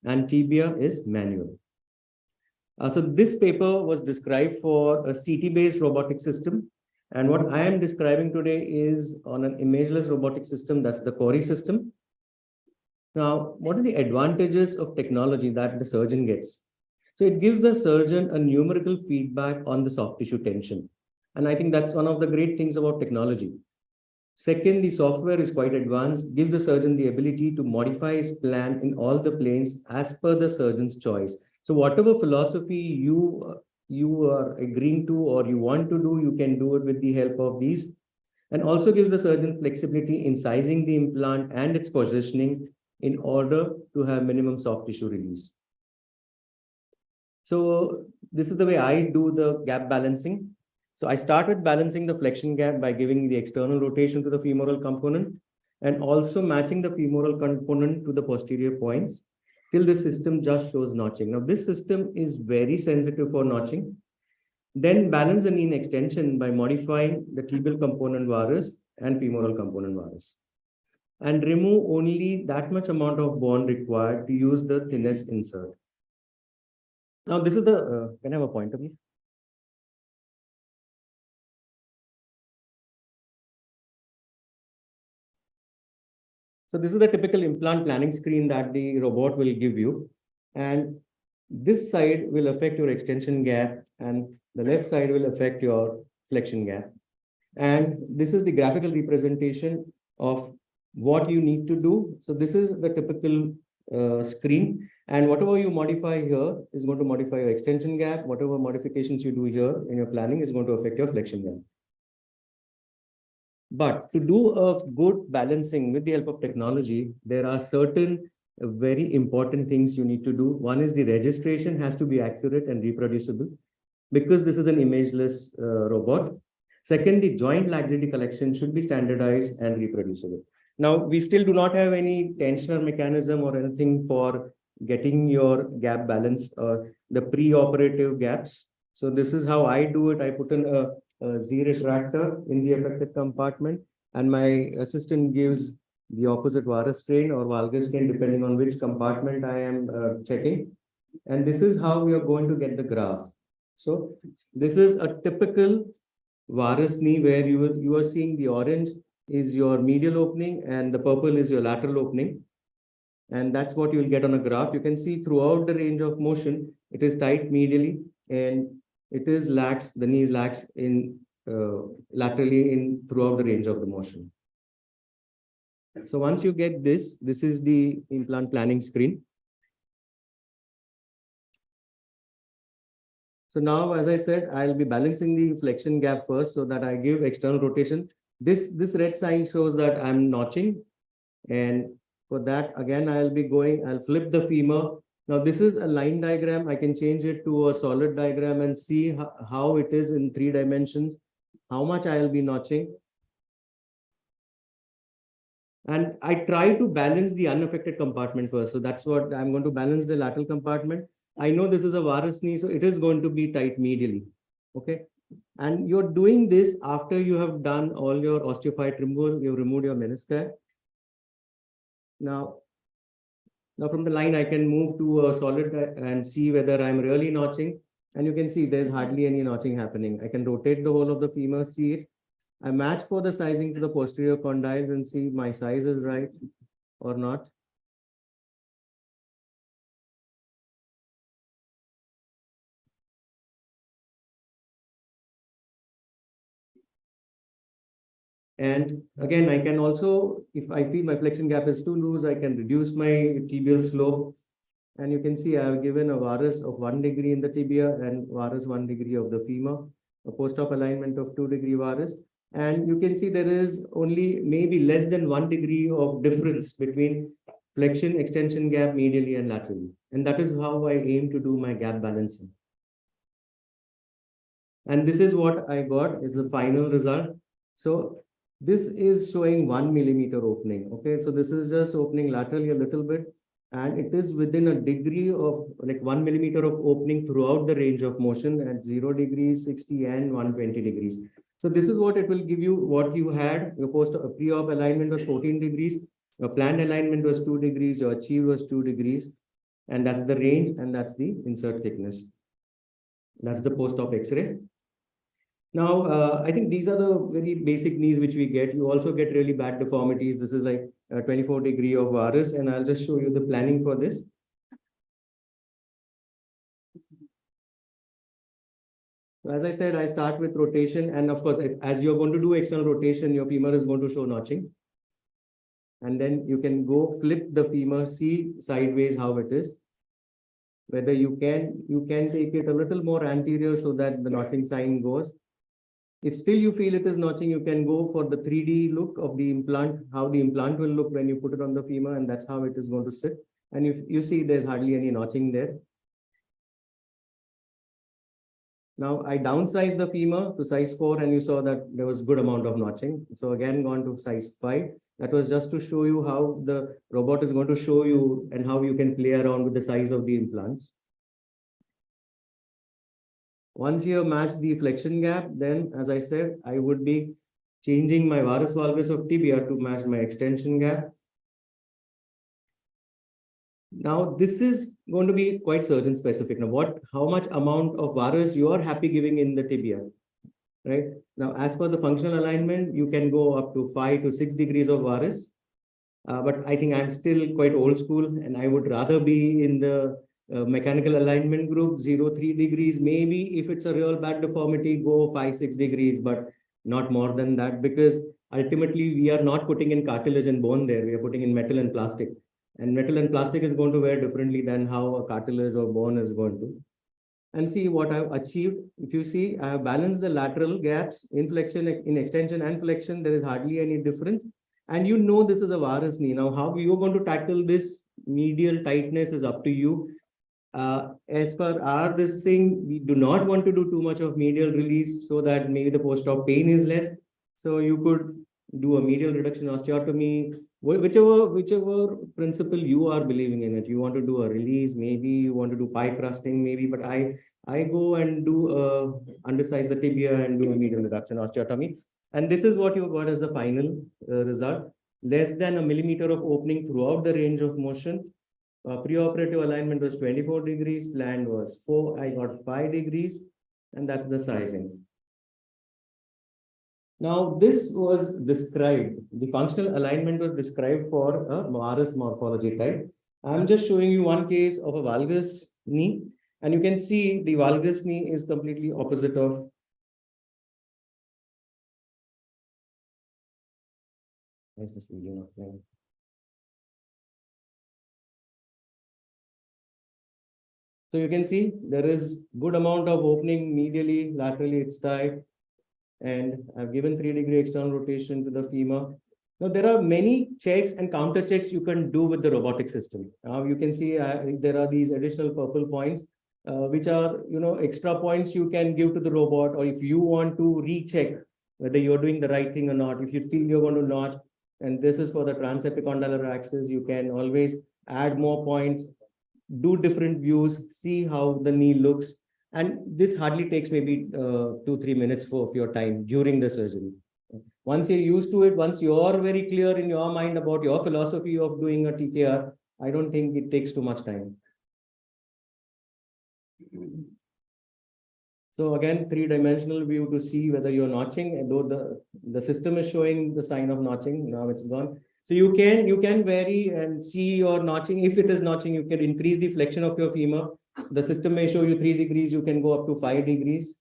And tibia is manual. So this paper was described for a CT-based robotic system. And what I am describing today is on an imageless robotic system, that's the CORI system. Now, what are the advantages of technology that the surgeon gets? So it gives the surgeon a numerical feedback on the soft tissue tension. And I think that's one of the great things about technology. Second, the software is quite advanced, gives the surgeon the ability to modify his plan in all the planes as per the surgeon's choice. So whatever philosophy you are agreeing to or you want to do, you can do it with the help of these. And also gives the surgeon flexibility in sizing the implant and its positioning in order to have minimum soft tissue release. So this is the way I do the gap balancing. So I start with balancing the flexion gap by giving the external rotation to the femoral component and also matching the femoral component to the posterior points till the system just shows notching. Now this system is very sensitive for notching. Then balance the knee extension by modifying the tibial component varus and femoral component varus. And remove only that much amount of bone required to use the thinnest insert. Now this is the, can I have a pointer please? So this is the typical implant planning screen that the robot will give you. And this side will affect your extension gap and the left side will affect your flexion gap. And this is the graphical representation of what you need to do. So this is the typical screen. And whatever you modify here is going to modify your extension gap. Whatever modifications you do here in your planning is going to affect your flexion gap. But to do a good balancing with the help of technology, there are certain very important things you need to do. One is the registration has to be accurate and reproducible because this is an imageless robot. Second, the joint laxity collection should be standardized and reproducible. Now, we still do not have any tensioner mechanism or anything for getting your gap balance or the pre-operative gaps. So this is how I do it. I put in a Z retractor in the affected compartment, and my assistant gives the opposite varus strain or valgus strain depending on which compartment I am checking. And this is how we are going to get the graph. So this is a typical varus knee where you are seeing the orange is your medial opening and the purple is your lateral opening. And that's what you will get on a graph. You can see throughout the range of motion, it is tight medially and it is lax, the knee is lax in laterally in throughout the range of the motion. So once you get this, this is the implant planning screen. So now, as I said, I'll be balancing the flexion gap first so that I give external rotation. This red sign shows that I'm notching. And for that, again, I'll flip the femur Now, this is a line diagram. I can change it to a solid diagram and see how it is in 3 dimensions, how much I'll be notching. And I try to balance the unaffected compartment first. So that's what I'm going to balance the lateral compartment. I know this is a varus knee, so it is going to be tight medially. Okay. And you're doing this after you have done all your osteophyte removal, you've removed your menisci. Now from the line, I can move to a solid and see whether I'm really notching. And you can see there's hardly any notching happening. I can rotate the whole of the femur, see it. I match for the sizing to the posterior condyles and see my size is right or not. And again, I can also, if I feel my flexion gap is too loose, I can reduce my tibial slope. And you can see I have given a varus of 1 degree in the tibia and varus 1 degree of the femur, a post-op alignment of 2 degree varus. And you can see there is only maybe less than 1 degree of difference between flexion extension gap medially and laterally. And that is how I aim to do my gap balancing. And this is what I got is the final result. So this is showing 1 millimeter opening. Okay, so this is just opening laterally a little bit. And it is within a degree of like 1 millimeter of opening throughout the range of motion at 0 degrees, 60 and 120 degrees. So this is what it will give you what you had. Your pre-op alignment was 14 degrees. Your planned alignment was 2 degrees. Your achieved was 2 degrees. And that's the range and that's the insert thickness. That's the post-op X-ray. Now, I think these are the very basic knees which we get. You also get really bad deformities. This is like 24 degree of varus, and I'll just show you the planning for this. As I said, I start with rotation, and of course, as you're going to do external rotation, your femur is going to show notching. And then you can go flip the femur, see sideways how it is. Whether you can take it a little more anterior so that the notching sign goes. If still you feel it is notching, you can go for the 3D look of the implant, how the implant will look when you put it on the femur, and that's how it is going to sit. And if you see there's hardly any notching there. Now I downsized the femur to size 4 and you saw that there was good amount of notching. So again, gone to size 5. That was just to show you how the robot is going to show you and how you can play around with the size of the implants. Once you have matched the flexion gap, then as I said, I would be changing my varus valgus of tibia to match my extension gap. Now, this is going to be quite surgeon specific. Now, how much amount of varus you are happy giving in the tibia, right? Now, as per the functional alignment, you can go up to 5 to 6 degrees of varus. But I think I'm still quite old school and I would rather be in the mechanical alignment group, 0-3 degrees. Maybe if it's a real bad deformity, go 5-6 degrees, but not more than that, because ultimately we are not putting in cartilage and bone there. We are putting in metal and plastic. And metal and plastic is going to wear differently than how a cartilage or bone is going to. And see what I've achieved. If you see, I have balanced the lateral gaps in flexion, in extension and flexion. There is hardly any difference. And you know this is a varus knee. Now, how you're going to tackle this medial tightness is up to you. As per our this thing, we do not want to do too much of medial release so that maybe the post-op pain is less. So you could do a medial reduction osteotomy, whichever principle you are believing in it. You want to do a release, maybe you want to do pie crusting, maybe, but I go and do undersize the tibia and do a medial reduction osteotomy. And this is what you got as the final result. Less than a millimeter of opening throughout the range of motion. Preoperative alignment was 24 degrees, planned was 4, I got 5 degrees, and that's the sizing. Now, this was described, the functional alignment was described for a varus morphology type. I'm just showing you one case of a valgus knee, and you can see the valgus knee is completely opposite of this video not playing? So you can see there is good amount of opening medially, laterally it's tight. And I've given 3 degree external rotation to the femur. Now, there are many checks and counter checks you can do with the robotic system. You can see there are these additional purple points, which are, extra points you can give to the robot, or if you want to recheck whether you're doing the right thing or not, if you feel you're going to notch, and this is for the transepicondylar axis, you can always add more points, do different views, see how the knee looks. And this hardly takes maybe 2-3 minutes of your time during the surgery. Once you're used to it, once you're very clear in your mind about your philosophy of doing a TKR, I don't think it takes too much time. So again, 3-dimensional view to see whether you're notching, and though the system is showing the sign of notching, now it's gone. So you can vary and see your notching. If it is notching, you can increase the flexion of your femur. The system may show you 3 degrees, you can go up to 5 degrees.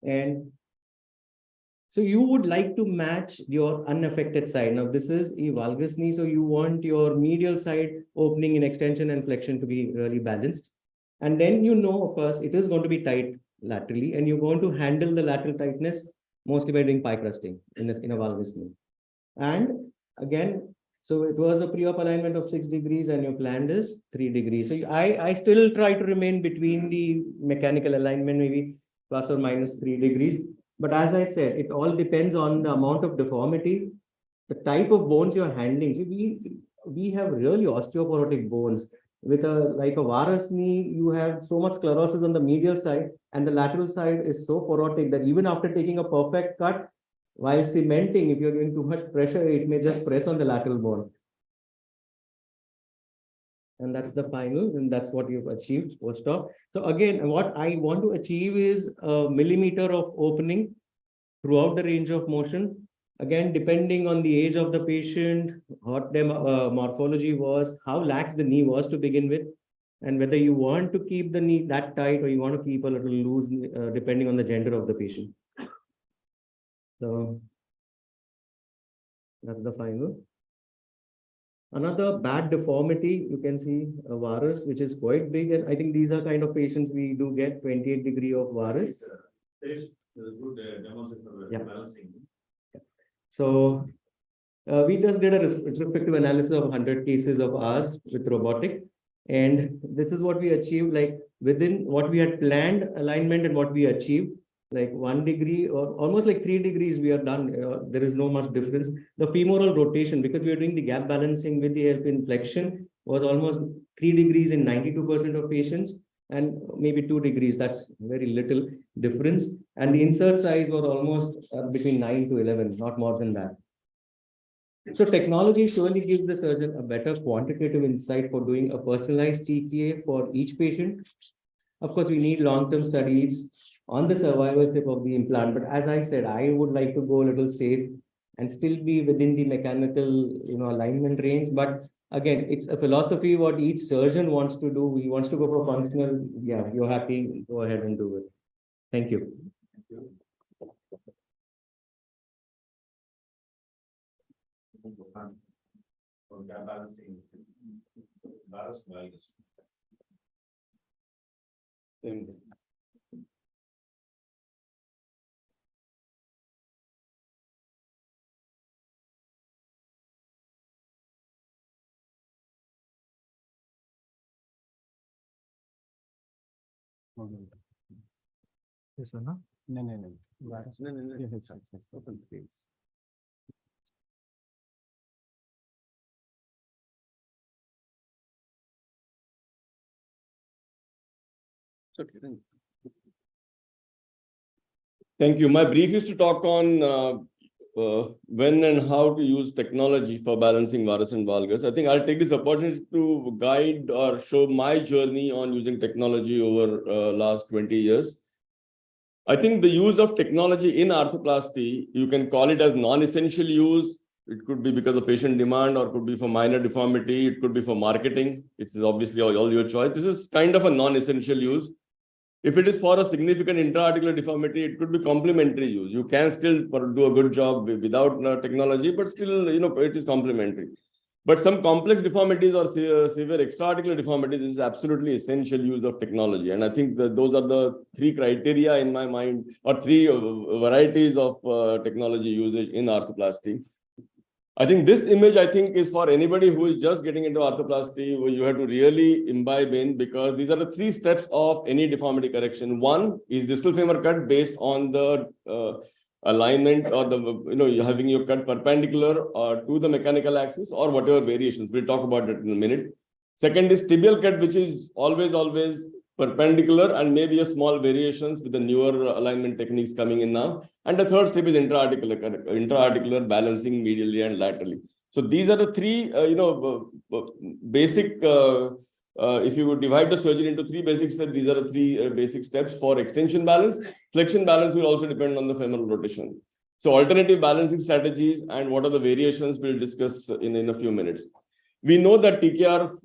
And so you would like to match your unaffected side. Now this is a valgus knee, so you want your medial side opening in extension and flexion to be really balanced. And then of course, it is going to be tight laterally, and you're going to handle the lateral tightness mostly by doing pie crusting in a valgus knee. And again, so it was a pre-op alignment of 6 degrees and your planned is 3 degrees. So I still try to remain between the mechanical alignment, maybe plus or minus 3 degrees. But as I said, it all depends on the amount of deformity, the type of bones you're handling. So we have really osteoporotic bones. With like a varus knee, you have so much sclerosis on the medial side, and the lateral side is so porotic that even after taking a perfect cut, while cementing, if you're giving too much pressure, it may just press on the lateral bone. And that's the final, and that's what you've achieved post-op. So again, what I want to achieve is a millimeter of opening throughout the range of motion. Again, depending on the age of the patient, what their morphology was, how lax the knee was to begin with, and whether you want to keep the knee that tight or you want to keep a little loose, depending on the gender of the patient. So that's the final. Another bad deformity, you can see a varus, which is quite big. And I think these are kind of patients we do get 28 degree of varus. There's a good demonstration of balancing. So we just did a retrospective analysis of 100 cases of ours with robotic. And this is what we achieved, like within what we had planned alignment and what we achieved. Like 1 degree or almost like 3 degrees we are done. There is no much difference. The femoral rotation, because we are doing the gap balancing with the help in flexion, was almost 3 degrees in 92% of patients, and maybe 2 degrees. That's very little difference. And the insert size was almost between 9 to 11, not more than that. So technology surely gives the surgeon a better quantitative insight for doing a personalized TPA for each patient. Of course, we need long-term studies on the survivorship of the implant. But as I said, I would like to go a little safe and still be within the mechanical, alignment range. But again, it's a philosophy what each surgeon wants to do. He wants to go for functional. Yeah, you're happy, go ahead and do it. Thank you. For gap balancing, varus valgus. This one, no? No. Varus. No. Yes. Open please. Thank you. My brief is to talk on when and how to use technology for balancing varus and valgus. I think I'll take this opportunity to guide or show my journey on using technology over last 20 years. I think the use of technology in arthroplasty, you can call it as non-essential use. It could be because of patient demand, or could be for minor deformity. It could be for marketing. It's obviously all your choice. This is kind of a non-essential use. If it is for a significant intra-articular deformity, it could be complementary use. You can still do a good job without technology, but still, it is complementary. But some complex deformities or severe extra-articular deformities is absolutely essential use of technology. And I think that those are the 3 criteria in my mind, or 3 varieties of technology usage in arthroplasty. I think this image, I think, is for anybody who is just getting into arthroplasty, where you have to really imbibe in, because these are the 3 steps of any deformity correction. One is distal femur cut based on the alignment or the, you're having your cut perpendicular to the mechanical axis or whatever variations. We'll talk about it in a minute. Second is tibial cut, which is always perpendicular and maybe a small variations with the newer alignment techniques coming in now. And the third step is intra-articular balancing medially and laterally. So these are the 3, basic, if you would divide the surgery into 3 basic steps, these are the 3 basic steps for extension balance. Flexion balance will also depend on the femoral rotation. So alternative balancing strategies and what are the variations we'll discuss in a few minutes. We know that TKR,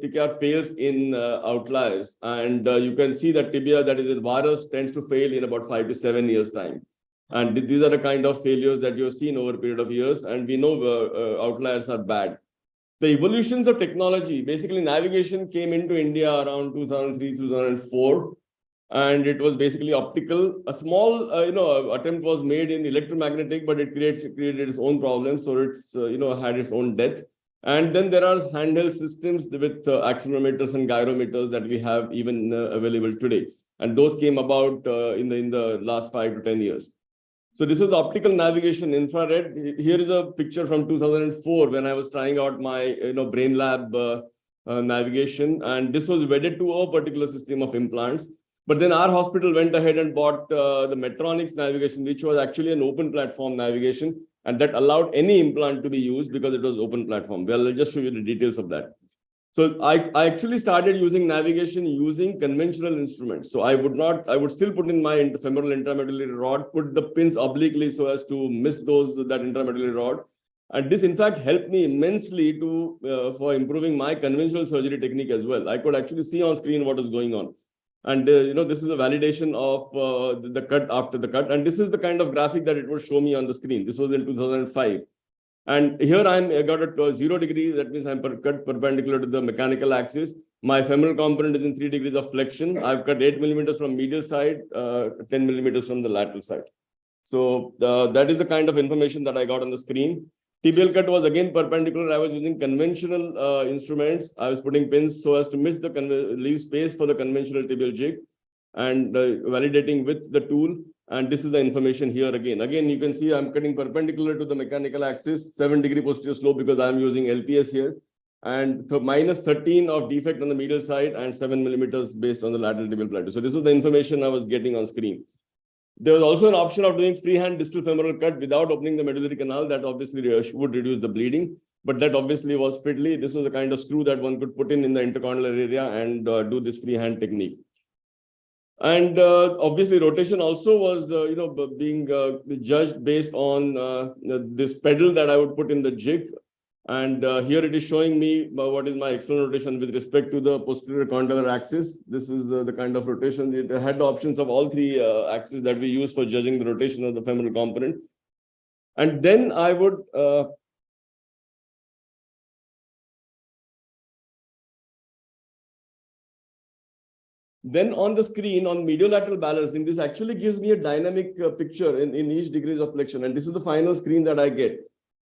TKR fails in outliers, and you can see that tibia, that is in varus, tends to fail in about 5 to 7 years' time. And these are the kind of failures that you've seen over a period of years, and we know outliers are bad. The evolutions of technology, basically navigation came into India around 2003, 2004, and it was basically optical. A small, attempt was made in electromagnetic, but it created its own problems, so it's, had its own death. And then there are handheld systems with accelerometers and gyrometers that we have even available today. And those came about in the last 5 to 10 years. So this is the optical navigation infrared. Here is a picture from 2004 when I was trying out my brain lab navigation. And this was wedded to a particular system of implants. But then our hospital went ahead and bought the Medtronic's navigation, which was actually an open platform navigation. And that allowed any implant to be used because it was open platform. Well, I'll just show you the details of that. So I actually started using navigation using conventional instruments. So I would still put in my femoral intramedullary rod, put the pins obliquely so as to miss that intramedullary rod. And this, in fact, helped me immensely for improving my conventional surgery technique as well. I could actually see on screen what is going on. And, this is a validation of the cut after the cut. And this is the kind of graphic that it would show me on the screen. This was in 2005. And here I got a 0 degree. That means I'm cut perpendicular to the mechanical axis. My femoral component is in 3 degrees of flexion. I've cut 8 millimeters from medial side, 10 millimeters from the lateral side. So that is the kind of information that I got on the screen. Tibial cut was again perpendicular. I was using conventional instruments. I was putting pins so as to miss leave space for the conventional tibial jig and validating with the tool. And this is the information here again. Again, you can see I'm cutting perpendicular to the mechanical axis, 7 degree posterior slope because I'm using LPS here. And minus 13 of defect on the medial side and 7 millimeters based on the lateral tibial plateau. So this is the information I was getting on screen. There was also an option of doing freehand distal femoral cut without opening the medullary canal. That obviously would reduce the bleeding, but that obviously was fiddly. This was the kind of screw that one could put in the intercondylar area and do this freehand technique. And obviously rotation also was, being judged based on this pedal that I would put in the jig. And here it is showing me what is my external rotation with respect to the posterior condylar axis. This is the kind of rotation. It had the options of all 3 axes that we use for judging the rotation of the femoral component. And then I would then on the screen on mediolateral balancing, this actually gives me a dynamic picture in each degrees of flexion. And this is the final screen that I get.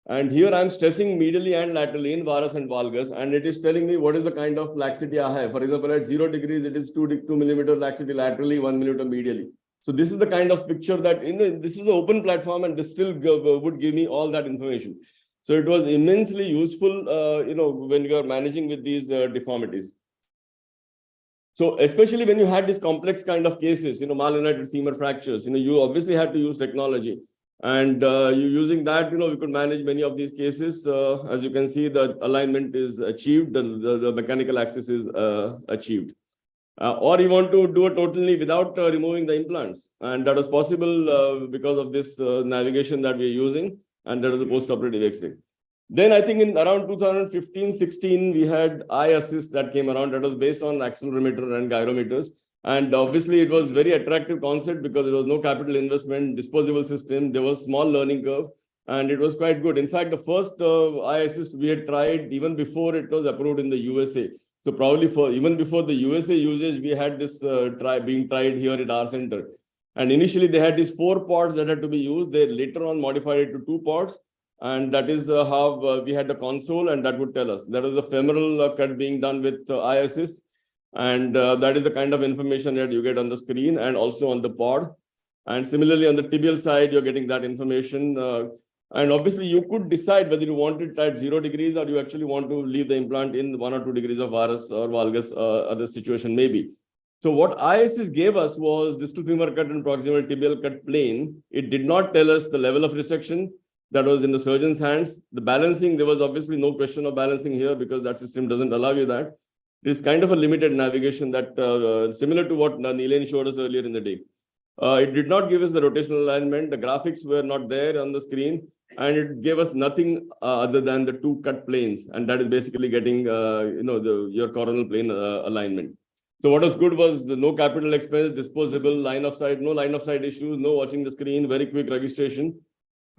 And here I'm stressing medially and laterally in varus and valgus, and it is telling me what is the kind of laxity I have. For example, at 0 degrees, it is 2 millimeter laxity laterally, 1 millimeter medially. So this is the kind of picture that, this is an open platform and this still would give me all that information. So it was immensely useful, when you are managing with these deformities. So especially when you had these complex kind of cases, malunited femur fractures, you obviously had to use technology. And using that, we could manage many of these cases. As you can see, the alignment is achieved, the mechanical axis is achieved. Or you want to do it totally without removing the implants. And that was possible because of this navigation that we're using. And that is the post-operative X-ray. Then I think in around 2015-16, we had eye assist that came around that was based on accelerometer and gyrometers. And obviously, it was very attractive concept because there was no capital investment, disposable system. There was small learning curve, and it was quite good. In fact, the first eye assist we had tried even before it was approved in the USA. So probably even before the USA usage, we had this being tried here at our center. And initially, they had these 4 pods that had to be used. They later on modified it to 2 pods. And that is how we had the console, and that would tell us. That was the femoral cut being done with eye assist. And that is the kind of information that you get on the screen and also on the pod. And similarly, on the tibial side, you're getting that information. And obviously, you could decide whether you want it at 0 degrees or you actually want to leave the implant in 1 or 2 degrees of varus or valgus, other situation maybe. So what ISS gave us was distal femur cut and proximal tibial cut plane. It did not tell us the level of resection. That was in the surgeon's hands. The balancing, there was obviously no question of balancing here because that system doesn't allow you that. It's kind of a limited navigation that similar to what Neelan showed us earlier in the day. It did not give us the rotational alignment. The graphics were not there on the screen, and it gave us nothing other than the 2 cut planes, and that is basically getting your coronal plane alignment. So what was good was the no capital expense, disposable, line of sight, no line of sight issues, no watching the screen, very quick registration.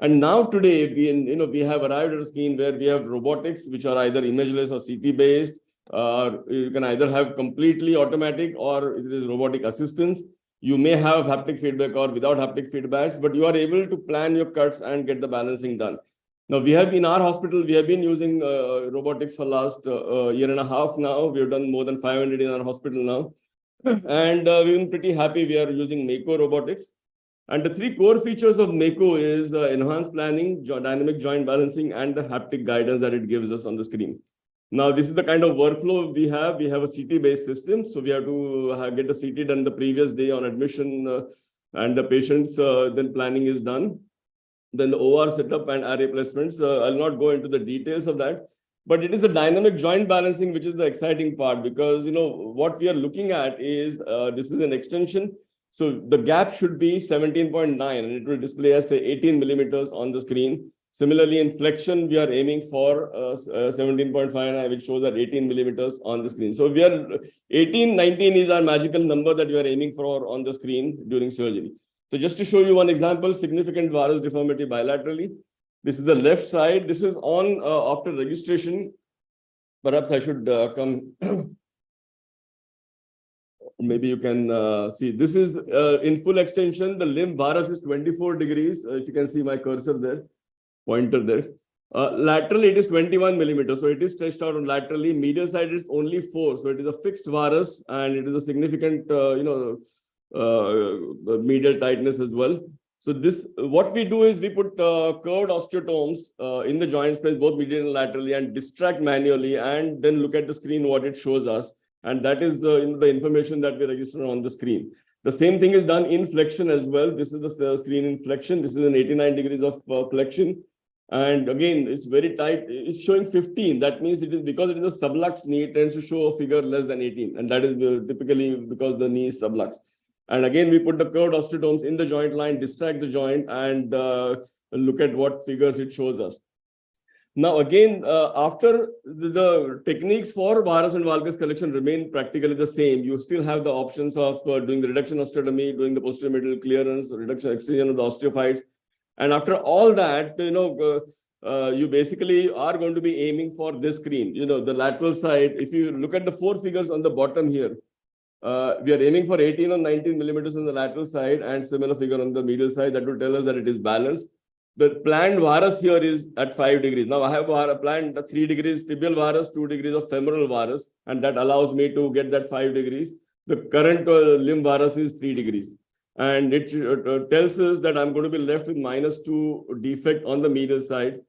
And now today, we have arrived at a scheme where we have robotics, which are either imageless or CT based. You can either have completely automatic or it is robotic assistance. You may have haptic feedback or without haptic feedbacks, but you are able to plan your cuts and get the balancing done. Now, we have in our hospital, we have been using robotics for last year and a half now. We have done more than 500 in our hospital now. And we've been pretty happy. We are using Mako robotics. And the 3 core features of Mako is enhanced planning, dynamic joint balancing, and the haptic guidance that it gives us on the screen. Now, this is the kind of workflow we have. We have a CT-based system. So we have to get the CT done the previous day on admission and the patient's then planning is done. Then the OR setup and array placements. I'll not go into the details of that. But it is a dynamic joint balancing, which is the exciting part because, what we are looking at is this is an extension. So the gap should be 17.9 and it will display as say 18 millimeters on the screen. Similarly, in flexion, we are aiming for 17.5, which shows that 18 millimeters on the screen. So we are 18, 19 is our magical number that we are aiming for on the screen during surgery. So just to show you one example, significant varus deformity bilaterally. This is the left side. This is on after registration. Perhaps I should come. Maybe you can see. This is in full extension. The limb varus is 24 degrees. If you can see my cursor there, pointer there. Laterally, it is 21 millimeters. So it is stretched out laterally. Medial side is only 4. So it is a fixed varus and it is a significant, medial tightness as well. So this, what we do is we put curved osteotomes in the joint space, both medial and laterally, and distract manually, and then look at the screen what it shows us. And that is the information that we register on the screen. The same thing is done in flexion as well. This is the screen in flexion. This is an 89 degrees of flexion. And again, it's very tight. It's showing 15. That means it is because it is a sublux knee, it tends to show a figure less than 18. And that is typically because the knee is sublux. And again, we put the curved osteotomes in the joint line, distract the joint, and look at what figures it shows us. Now, again, after the techniques for varus and valgus collection remain practically the same, you still have the options of doing the reduction osteotomy, doing the posterior middle clearance, reduction excision of the osteophytes. And after all that, you basically are going to be aiming for this screen, the lateral side. If you look at the 4 figures on the bottom here, we are aiming for 18 or 19 millimeters on the lateral side and similar figure on the medial side. That will tell us that it is balanced. The planned varus here is at 5 degrees. Now I have planned 3 degrees tibial varus, 2 degrees of femoral varus, and that allows me to get that 5 degrees. The current limb varus is 3 degrees. And it tells us that I'm going to be left with -2 defect on the medial side.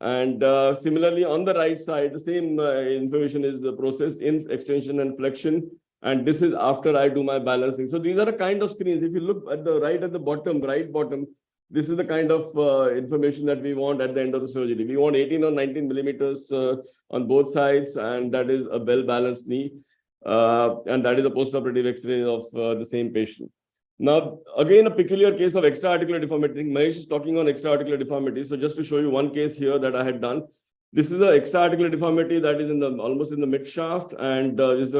And similarly, on the right side, the same information is processed in extension and flexion. And this is after I do my balancing. So these are the kind of screens. If you look at the right bottom, this is the kind of information that we want at the end of the surgery. We want 18 or 19 millimeters on both sides, and that is a well-balanced knee. And that is a postoperative X-ray of the same patient. Now, again, a peculiar case of extra-articular deformity. Mahesh is talking on extra-articular deformity. So just to show you one case here that I had done. This is an extra-articular deformity that is almost in the mid shaft, and is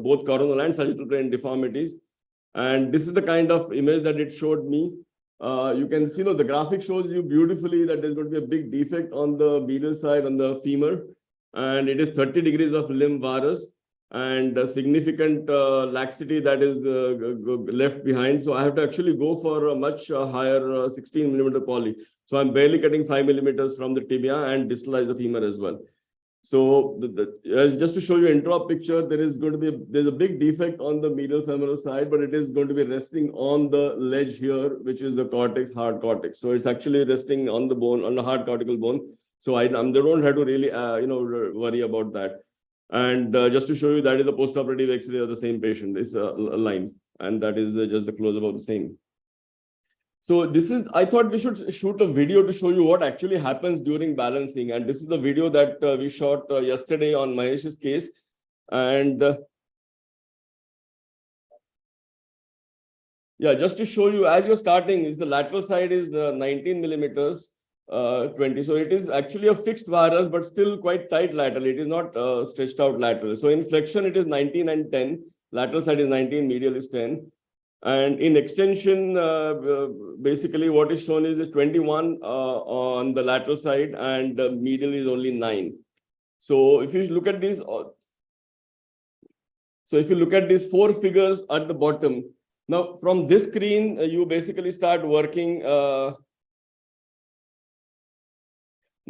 both coronal and sagittal plane deformities. And this is the kind of image that it showed me. You can see, the graphic shows you beautifully that there's going to be a big defect on the medial side, on the femur, and it is 30 degrees of limb varus and a significant laxity that is left behind. So I have to actually go for a much higher 16 millimeter poly. So I'm barely cutting 5 millimeters from the tibia and distalize the femur as well. So just to show you intra picture, there's a big defect on the medial femoral side, but it is going to be resting on the ledge here, which is the cortex, hard cortex. So it's actually resting on the bone, on the hard cortical bone. So they don't have to really, worry about that. And just to show you, that is the postoperative X-ray of the same patient. It's a line, and that is just the close-up of the same. So I thought we should shoot a video to show you what actually happens during balancing. And this is the video that we shot yesterday on Mahesh's case. And yeah, just to show you, as you're starting, the lateral side is 19 millimeters, 20. So it is actually a fixed varus, but still quite tight lateral. It is not stretched out lateral. So in flexion, it is 19 and 10. Lateral side is 19, medial is 10. And in extension, basically what is shown is 21 on the lateral side, and medial is only 9. So if you look at these, these 4 figures at the bottom, now from this screen, you basically start working. Now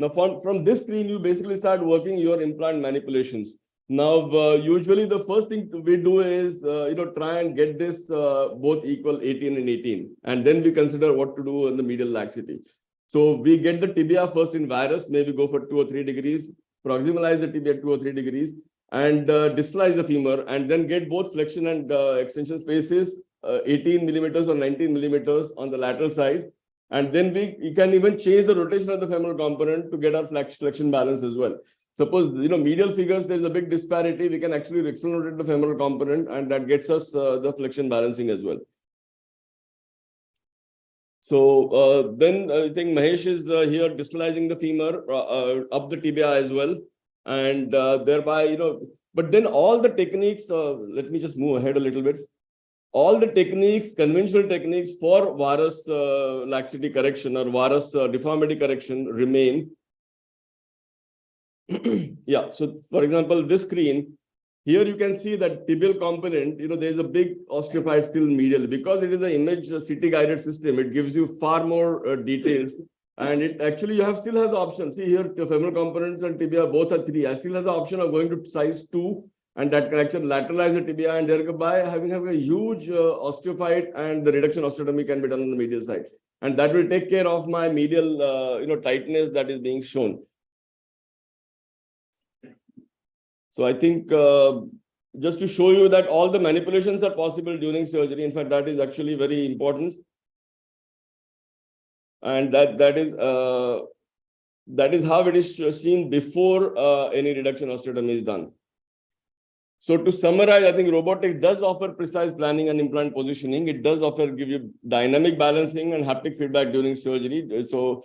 from this screen, you basically start working your implant manipulations. Now, usually the first thing we do is, try and get this both equal 18 and 18. And then we consider what to do in the medial laxity. So we get the tibia first in varus, maybe go for 2 or 3 degrees, proximalize the tibia 2 or 3 degrees, and distalize the femur, and then get both flexion and extension spaces, 18 millimeters or 19 millimeters on the lateral side. And then we can even change the rotation of the femoral component to get our flexion balance as well. Suppose, medial figures, there's a big disparity. We can actually external rotate the femoral component, and that gets us the flexion balancing as well. So then I think Mahesh is here distalizing the femur up the tibia as well. And thereby, but then all the techniques, let me just move ahead a little bit. All the techniques, conventional techniques for varus laxity correction or varus deformity correction remain. Yeah, so for example, this screen, here you can see that tibial component, there's a big osteophyte still medial. Because it is an image CT guided system, it gives you far more details. And it actually, still have the option. See here, the femoral components and tibia both are 3. I still have the option of going to size 2, and that can actually lateralize the tibia, and thereby having a huge osteophyte, and the reduction osteotomy can be done on the medial side. And that will take care of my medial, tightness that is being shown. So I think just to show you that all the manipulations are possible during surgery. In fact, that is actually very important. And that is how it is seen before any reduction osteotomy is done. So to summarize, I think robotics does offer precise planning and implant positioning. It does give you dynamic balancing and haptic feedback during surgery. So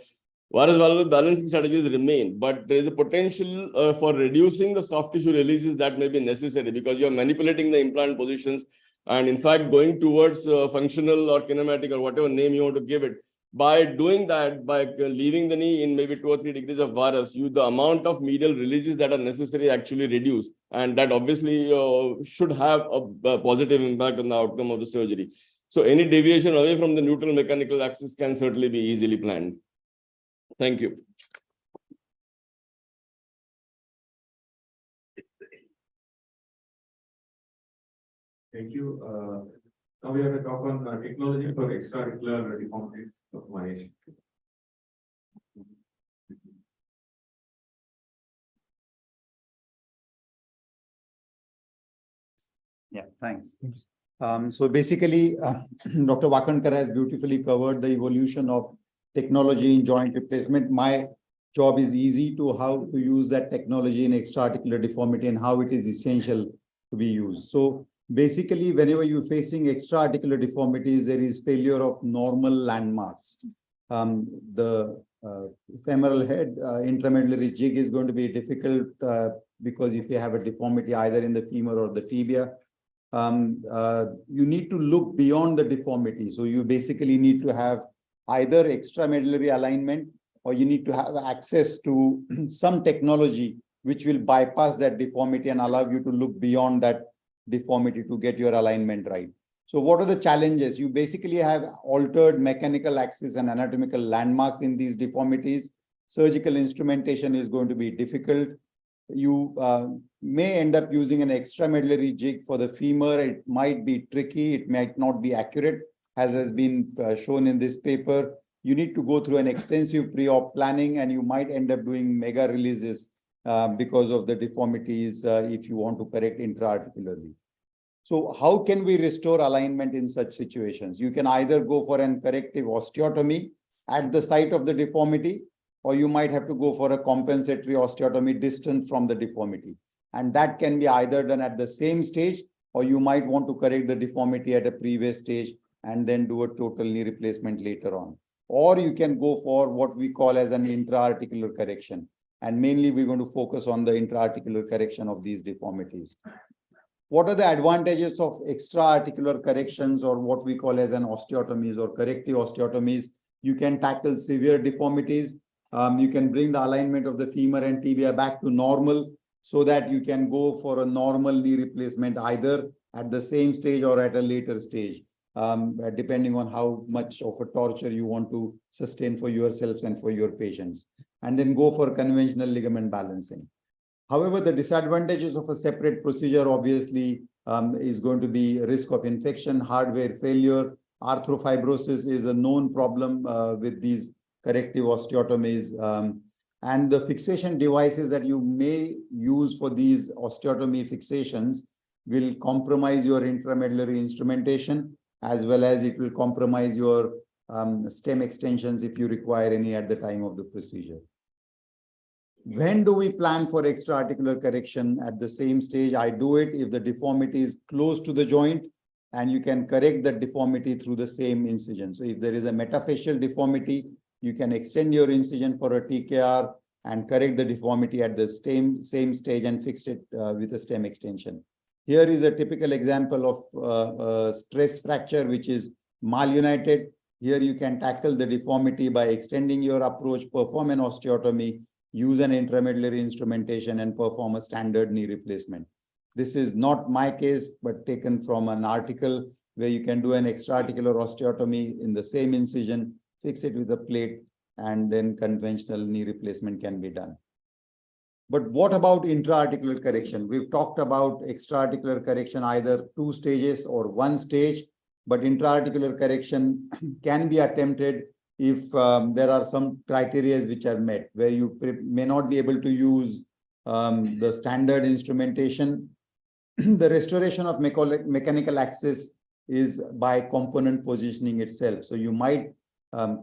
varus balancing strategies remain, but there is a potential for reducing the soft tissue releases that may be necessary, because you are manipulating the implant positions, and in fact going towards functional or kinematic or whatever name you want to give it. By doing that, by leaving the knee in maybe 2 or 3 degrees of varus, the amount of medial releases that are necessary actually reduce, and that obviously should have a positive impact on the outcome of the surgery. So any deviation away from the neutral mechanical axis can certainly be easily planned. Thank you. Thank you. Now we have a talk on technology for extraarticular deformities of Mahesh. Yeah, thanks. So basically, Dr. Wakankar has beautifully covered the evolution of technology in joint replacement. My job is easy to how to use that technology in extraarticular deformity and how it is essential to be used. So basically, whenever you're facing extraarticular deformities, there is failure of normal landmarks. The femoral head intramedullary jig is going to be difficult because if you have a deformity either in the femur or the tibia, you need to look beyond the deformity. So you basically need to have either extramedullary alignment, or you need to have access to some technology which will bypass that deformity and allow you to look beyond that deformity to get your alignment right. So what are the challenges? You basically have altered mechanical axis and anatomical landmarks in these deformities. Surgical instrumentation is going to be difficult. You may end up using an extramedullary jig for the femur. It might be tricky. It might not be accurate, as has been shown in this paper. You need to go through an extensive pre-op planning, and you might end up doing mega releases because of the deformities if you want to correct intra-articularly. So how can we restore alignment in such situations? You can either go for an corrective osteotomy at the site of the deformity, or you might have to go for a compensatory osteotomy distant from the deformity. And that can be either done at the same stage, or you might want to correct the deformity at a previous stage and then do a total knee replacement later on. Or you can go for what we call as an intra-articular correction. And mainly we're going to focus on the intra-articular correction of these deformities. What are the advantages of extra-articular corrections, or what we call as an osteotomies or corrective osteotomies? You can tackle severe deformities. You can bring the alignment of the femur and tibia back to normal so that you can go for a normal knee replacement either at the same stage or at a later stage, depending on how much of a torture you want to sustain for yourselves and for your patients. And then go for conventional ligament balancing. However, the disadvantages of a separate procedure obviously is going to be risk of infection, hardware failure. Arthroplasty is a known problem with these corrective osteotomies. And the fixation devices that you may use for these osteotomy fixations will compromise your intramedullary instrumentation, as well as it will compromise your stem extensions if you require any at the time of the procedure. When do we plan for extra-articular correction? At the same stage, I do it if the deformity is close to the joint and you can correct that deformity through the same incision. So if there is a metaphyseal deformity, you can extend your incision for a TKR and correct the deformity at the same stage and fix it with a stem extension. Here is a typical example of stress fracture, which is malunited. Here you can tackle the deformity by extending your approach, perform an osteotomy, use an intramedullary instrumentation, and perform a standard knee replacement. This is not my case, but taken from an article where you can do an extra-articular osteotomy in the same incision, fix it with a plate, and then conventional knee replacement can be done. But what about intra-articular correction? We've talked about extra-articular correction, either 2 stages or 1 stage, but intra-articular correction can be attempted if there are some criteria which are met, where you may not be able to use the standard instrumentation. The restoration of mechanical axis is by component positioning itself. So you might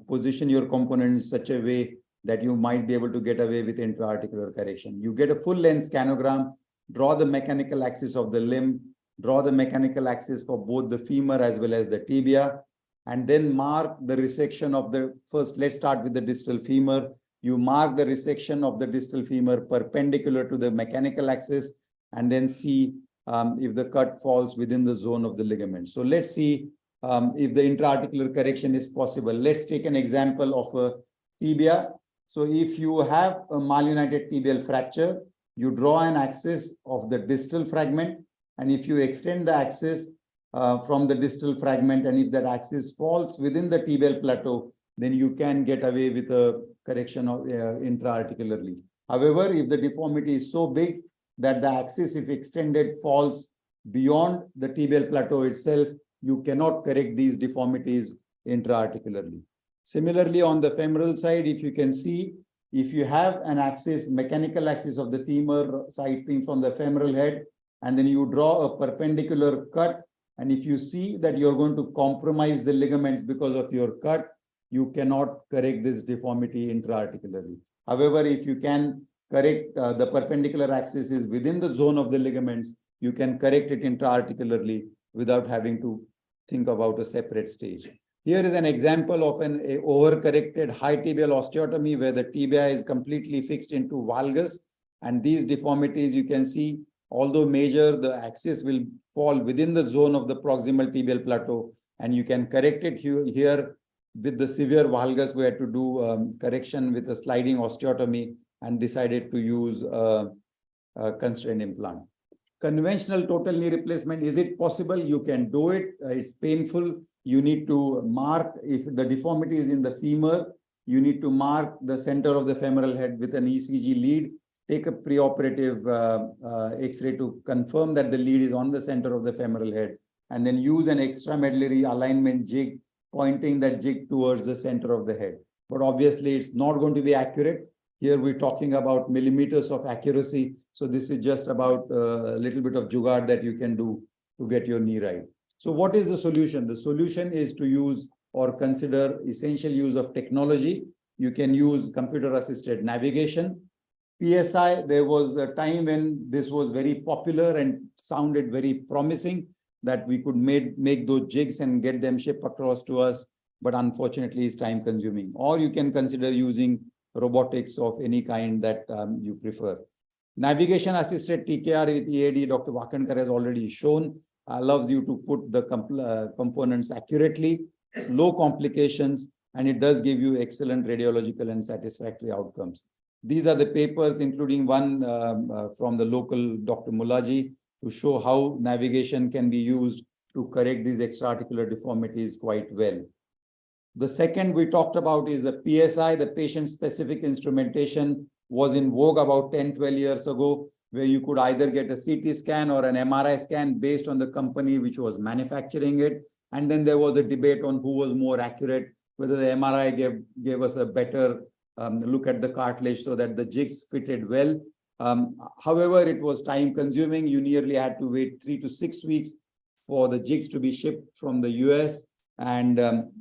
position your component in such a way that you might be able to get away with intra-articular correction. You get a full length scanogram, draw the mechanical axis of the limb, draw the mechanical axis for both the femur as well as the tibia, and then mark the resection of the first. Let's start with the distal femur. You mark the resection of the distal femur perpendicular to the mechanical axis, and then see if the cut falls within the zone of the ligament. So let's see if the intra-articular correction is possible. Let's take an example of a tibia. So if you have a malunited tibial fracture, you draw an axis of the distal fragment, and if you extend the axis from the distal fragment, and if that axis falls within the tibial plateau, then you can get away with a correction of intra-articularly. However, if the deformity is so big that the axis, if extended, falls beyond the tibial plateau itself, you cannot correct these deformities intra-articularly. Similarly, on the femoral side, if you can see, if you have an axis, mechanical axis of the femur sighting from the femoral head, and then you draw a perpendicular cut, and if you see that you're going to compromise the ligaments because of your cut, you cannot correct this deformity intra-articularly. However, if you can correct the perpendicular axis is within the zone of the ligaments, you can correct it intra-articularly without having to think about a separate stage. Here is an example of an overcorrected high tibial osteotomy where the tibia is completely fixed into valgus, and these deformities you can see, although major, the axis will fall within the zone of the proximal tibial plateau, and you can correct it here with the severe valgus. We had to do correction with a sliding osteotomy and decided to use a constrained implant. Conventional total knee replacement, is it possible? You can do it. It's painful. You need to mark, if the deformity is in the femur, you need to mark the center of the femoral head with an ECG lead, take a preoperative X-ray to confirm that the lead is on the center of the femoral head, and then use an extramedullary alignment jig, pointing that jig towards the center of the head. But obviously it's not going to be accurate. Here we're talking about millimeters of accuracy. So this is just about a little bit of jugaad that you can do to get your knee right. So what is the solution? The solution is to use or consider essential use of technology. You can use computer-assisted navigation. PSI, there was a time when this was very popular and sounded very promising, that we could make those jigs and get them shipped across to us, but unfortunately it's time consuming. Or you can consider using robotics of any kind that you prefer. Navigation assisted TKR with EAD, Dr. Wakankar has already shown, allows you to put the components accurately, low complications, and it does give you excellent radiological and satisfactory outcomes. These are the papers, including one from the local Dr. Mulaji, to show how navigation can be used to correct these extraarticular deformities quite well. The second we talked about is the PSI, the patient-specific instrumentation, was in vogue about 10, 12 years ago, where you could either get a CT scan or an MRI scan based on the company which was manufacturing it. And then there was a debate on who was more accurate, whether the MRI gave us a better look at the cartilage so that the jigs fitted well. However, it was time consuming. You nearly had to wait 3 to 6 weeks for the jigs to be shipped from the US. And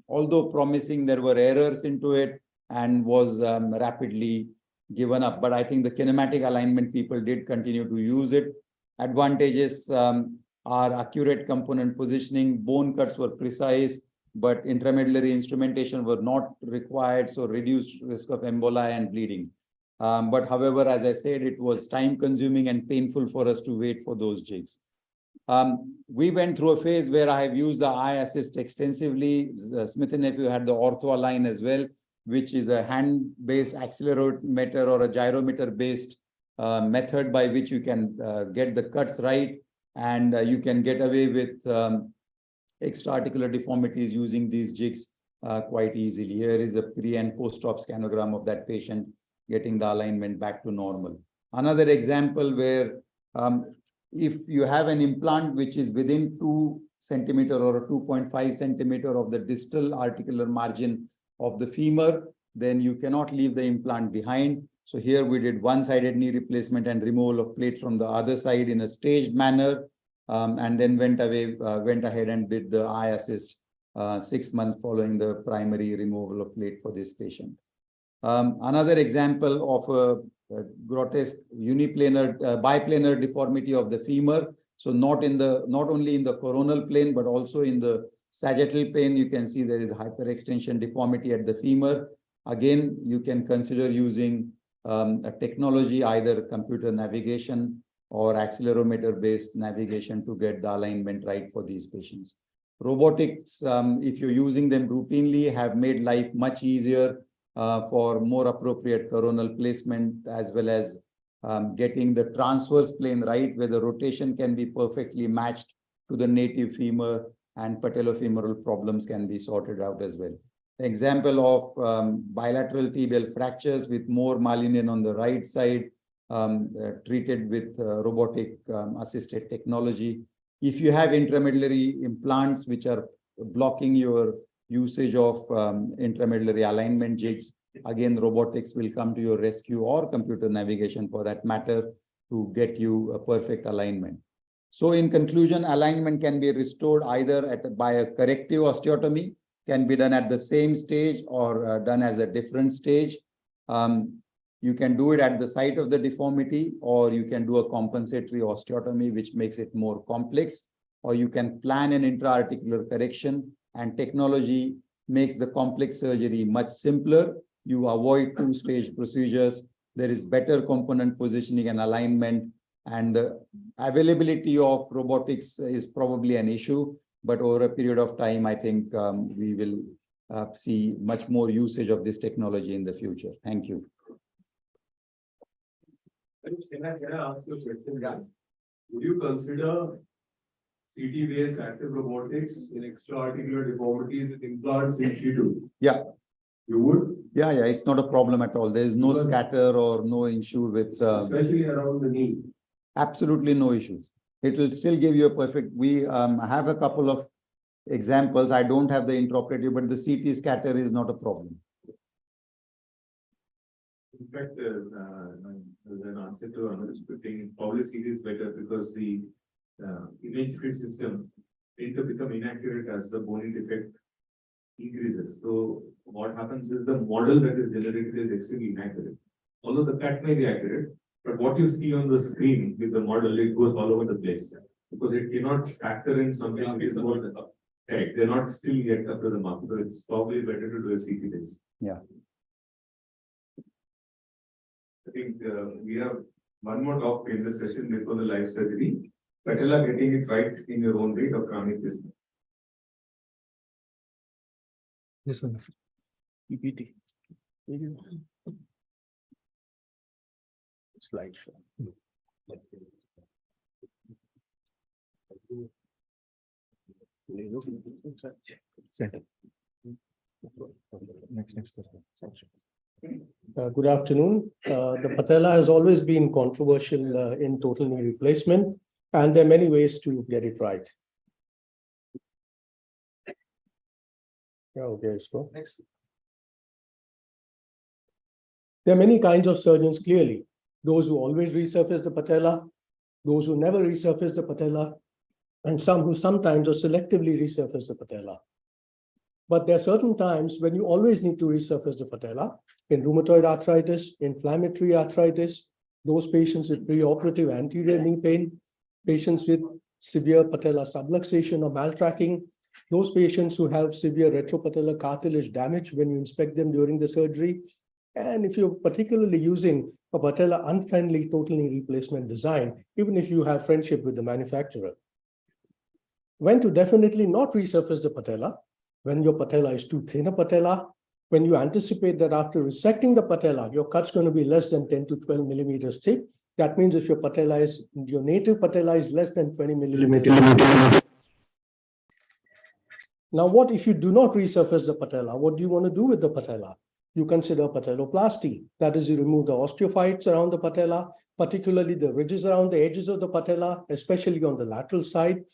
although promising, there were errors into it and was rapidly given up. But I think the kinematic alignment people did continue to use it. Advantages are accurate component positioning, bone cuts were precise, but intramedullary instrumentation were not required, so reduced risk of emboli and bleeding. But however, as I said, it was time consuming and painful for us to wait for those jigs. We went through a phase where I have used the eye assist extensively. Smith & Nephew had the Ortho line as well, which is a hand-based accelerometer or a gyrometer-based method by which you can get the cuts right, and you can get away with extraarticular deformities using these jigs quite easily. Here is a pre and post-op scanogram of that patient getting the alignment back to normal. Another example where if you have an implant which is within 2 centimeter or 2.5 centimeter of the distal articular margin of the femur, then you cannot leave the implant behind. So here we did one-sided knee replacement and removal of plate from the other side in a staged manner, and then went ahead and did the eye assist 6 months following the primary removal of plate for this patient. Another example of a grotesque uniplanar, biplanar deformity of the femur. So not only in the coronal plane, but also in the sagittal plane, you can see there is hyperextension deformity at the femur. Again, you can consider using a technology, either computer navigation or accelerometer-based navigation to get the alignment right for these patients. Robotics, if you're using them routinely, have made life much easier for more appropriate coronal placement, as well as getting the transverse plane right, where the rotation can be perfectly matched to the native femur, and patellofemoral problems can be sorted out as well. Example of bilateral tibial fractures with more malinion on the right side, treated with robotic assisted technology. If you have intramedullary implants which are blocking your usage of intramedullary alignment jigs, again, robotics will come to your rescue, or computer navigation for that matter, to get you a perfect alignment. So in conclusion, alignment can be restored either by a corrective osteotomy, can be done at the same stage or done as a different stage. You can do it at the site of the deformity, or you can do a compensatory osteotomy, which makes it more complex, or you can plan an intra-articular correction, and technology makes the complex surgery much simpler. You avoid two-stage procedures. There is better component positioning and alignment, and the availability of robotics is probably an issue, but over a period of time, I think we will see much more usage of this technology in the future. Thank you. Can I ask you a question, Jan? would you consider CT-based active robotics in extra-articular deformities with implants in situ? Yeah. You would? Yeah, it's not a problem at all. There is no scatter or no issue with. Especially around the knee. Absolutely no issues. It will still give you a perfect. We have a couple of examples. I don't have the intraoperative, but the CT scatter is not a problem. In fact, as an answer to another thing, probably CT is better because the image fit system tend to become inaccurate as the bony defect increases. So what happens is the model that is generated is extremely inaccurate. Although the cut may be accurate, but what you see on the screen with the model, it goes all over the place because it cannot factor in something which is more correct. They're not still yet up to the mark. So it's probably better to do a CT test. Yeah. I think we have one more talk in this session before the live surgery. Patella getting it right in your own way, Dr. Amit is. This one is PPT. Slideshow. Center. Next. Good afternoon. The patella has always been controversial in total knee replacement, and there are many ways to get it right. Yeah, okay, let's go. Next. There are many kinds of surgeons, clearly. Those who always resurface the patella, those who never resurface the patella, and some who sometimes or selectively resurface the patella. But there are certain times when you always need to resurface the patella. In rheumatoid arthritis, inflammatory arthritis, those patients with preoperative anterior knee pain, patients with severe patella subluxation or maltracking, those patients who have severe retropatellar cartilage damage when you inspect them during the surgery, and if you're particularly using a patella unfriendly total knee replacement design, even if you have friendship with the manufacturer. When to definitely not resurface the patella, when your patella is too thin a patella, when you anticipate that after resecting the patella, your cut's going to be less than 10 to 12 millimeters thick. That means if your native patella is less than 20 millimeters. Now, what if you do not resurface the patella? What do you want to do with the patella? You consider patelloplasty. That is, you remove the osteophytes around the patella, particularly the ridges around the edges of the patella, especially on the lateral side.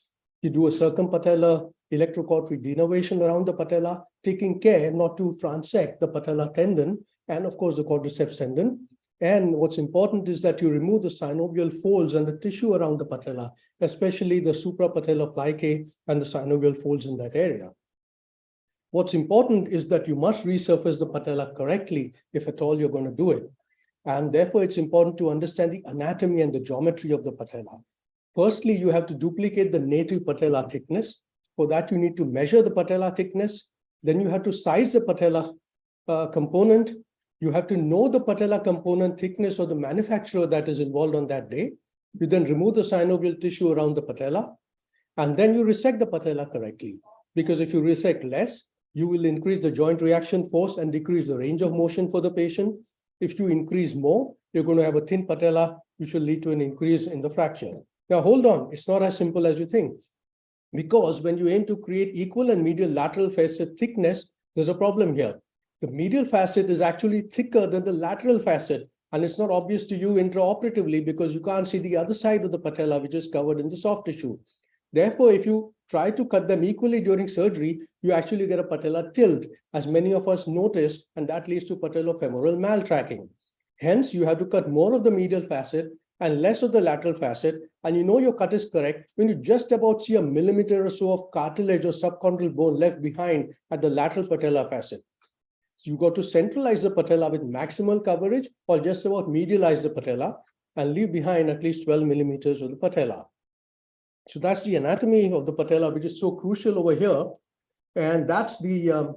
You do a circumpatellar electrocautery denervation around the patella, taking care not to transect the patella tendon and, of course, the quadriceps tendon. And what's important is that you remove the synovial folds and the tissue around the patella, especially the suprapatellar plicae and the synovial folds in that area. What's important is that you must resurface the patella correctly if at all you're going to do it. And therefore, it's important to understand the anatomy and the geometry of the patella. Firstly, you have to duplicate the native patella thickness. For that, you need to measure the patella thickness. Then you have to size the patella component. You have to know the patella component thickness of the manufacturer that is involved on that day. You then remove the synovial tissue around the patella, and then you resect the patella correctly. Because if you resect less, you will increase the joint reaction force and decrease the range of motion for the patient. If you increase more, you're going to have a thin patella, which will lead to an increase in the fracture. Now, hold on. It's not as simple as you think. Because when you aim to create equal and medial lateral facet thickness, there's a problem here. The medial facet is actually thicker than the lateral facet, and it's not obvious to you intraoperatively because you can't see the other side of the patella, which is covered in the soft tissue. Therefore, if you try to cut them equally during surgery, you actually get a patella tilt, as many of us notice, and that leads to patellofemoral maltracking. Hence, you have to cut more of the medial facet and less of the lateral facet, and you know your cut is correct when you just about see a millimeter or so of cartilage or subchondral bone left behind at the lateral patella facet. So you got to centralize the patella with maximal coverage or just about medialize the patella and leave behind at least 12 millimeters of the patella. So that's the anatomy of the patella, which is so crucial over here. And that's the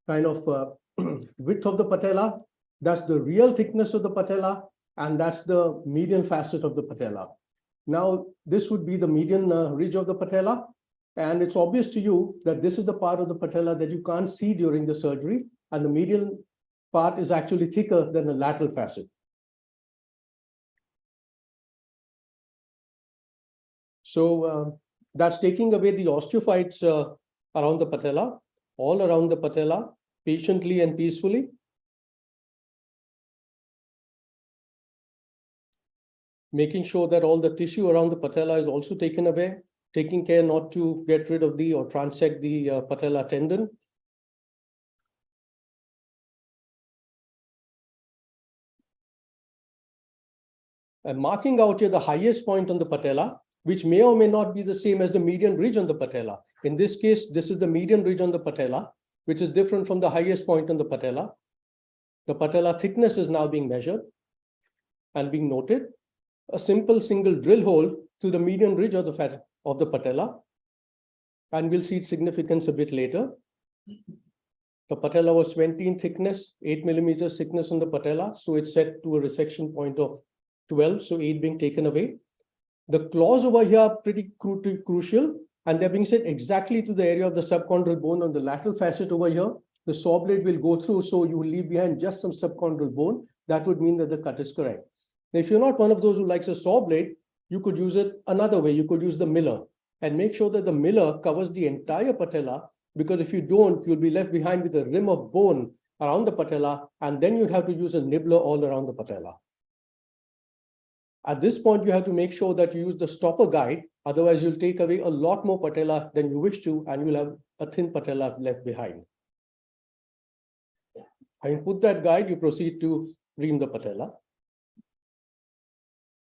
kind of width of the patella. That's the real thickness of the patella. And that's the median facet of the patella. Now, this would be the median ridge of the patella. And it's obvious to you that this is the part of the patella that you can't see during the surgery. And the median part is actually thicker than the lateral facet. So that's taking away the osteophytes around the patella, all around the patella, patiently and peacefully. Making sure that all the tissue around the patella is also taken away, taking care not to get rid of the or transect the patella tendon. And marking out here the highest point on the patella, which may or may not be the same as the median ridge on the patella. In this case, this is the median ridge on the patella, which is different from the highest point on the patella. The patella thickness is now being measured and being noted. A simple single drill hole through the median ridge of the patella. And we'll see its significance a bit later. The patella was 20 in thickness, 8 millimeters thickness on the patella. So it's set to a resection point of 12, so 8 being taken away. The claws over here are pretty crucial, and they're being set exactly to the area of the subchondral bone on the lateral facet over here. The saw blade will go through, so you will leave behind just some subchondral bone. That would mean that the cut is correct. Now, if you're not one of those who likes a saw blade, you could use it another way. You could use the miller and make sure that the miller covers the entire patella, because if you don't, you'll be left behind with a rim of bone around the patella, and then you'd have to use a nibbler all around the patella. At this point, you have to make sure that you use the stopper guide. Otherwise, you'll take away a lot more patella than you wish to, and you'll have a thin patella left behind. Having put that guide, you proceed to ream the patella.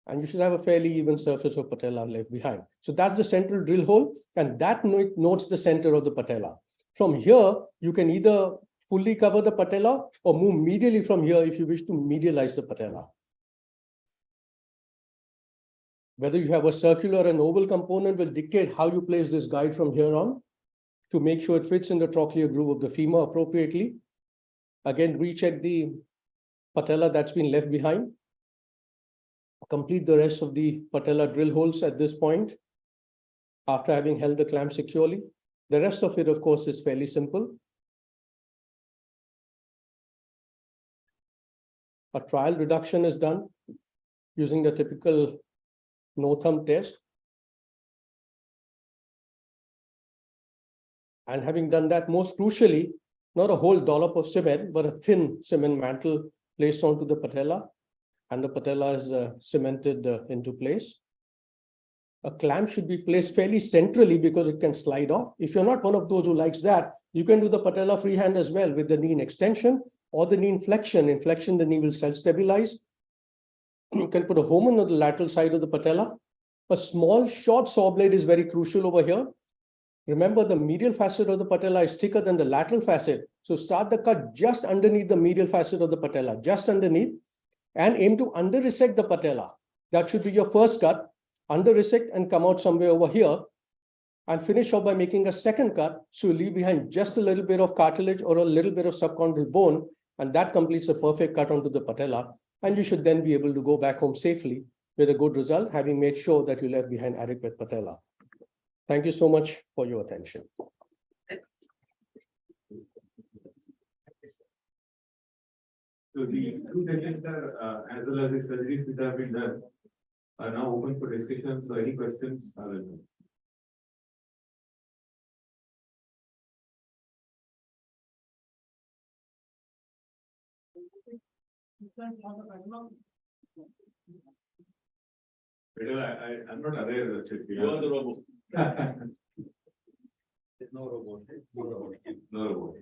And you should have a fairly even surface of patella left behind. So that's the central drill hole, and that notes the center of the patella. From here, you can either fully cover the patella or move medially from here if you wish to medialize the patella. Whether you have a circular and oval component will dictate how you place this guide from here on to make sure it fits in the trochlear groove of the femur appropriately. Again, recheck the patella that's been left behind. Complete the rest of the patella drill holes at this point after having held the clamp securely. The rest of it, of course, is fairly simple. A trial reduction is done using the typical no-thumb test. And having done that, most crucially, not a whole dollop of cement, but a thin cement mantle placed onto the patella, and the patella is cemented into place. A clamp should be placed fairly centrally because it can slide off. If you're not one of those who likes that, you can do the patella freehand as well with the knee in extension or the knee in flexion. In flexion, the knee will self-stabilize. You can put a Homan on the lateral side of the patella. A small short saw blade is very crucial over here. Remember, the medial facet of the patella is thicker than the lateral facet. So start the cut just underneath the medial facet of the patella, just underneath, and aim to under-resect the patella. That should be your first cut. Under-resect and come out somewhere over here, and finish off by making a second cut. So you leave behind just a little bit of cartilage or a little bit of subchondral bone, and that completes a perfect cut onto the patella. And you should then be able to go back home safely with a good result, having made sure that you left behind adequate patella. Thank you so much for your attention. So the two sessions are, as well as the surgeries which have been done, are now open for discussion. So any questions are welcome. I'm not aware of it. You are the robot. There's no robot. No robot. No robot.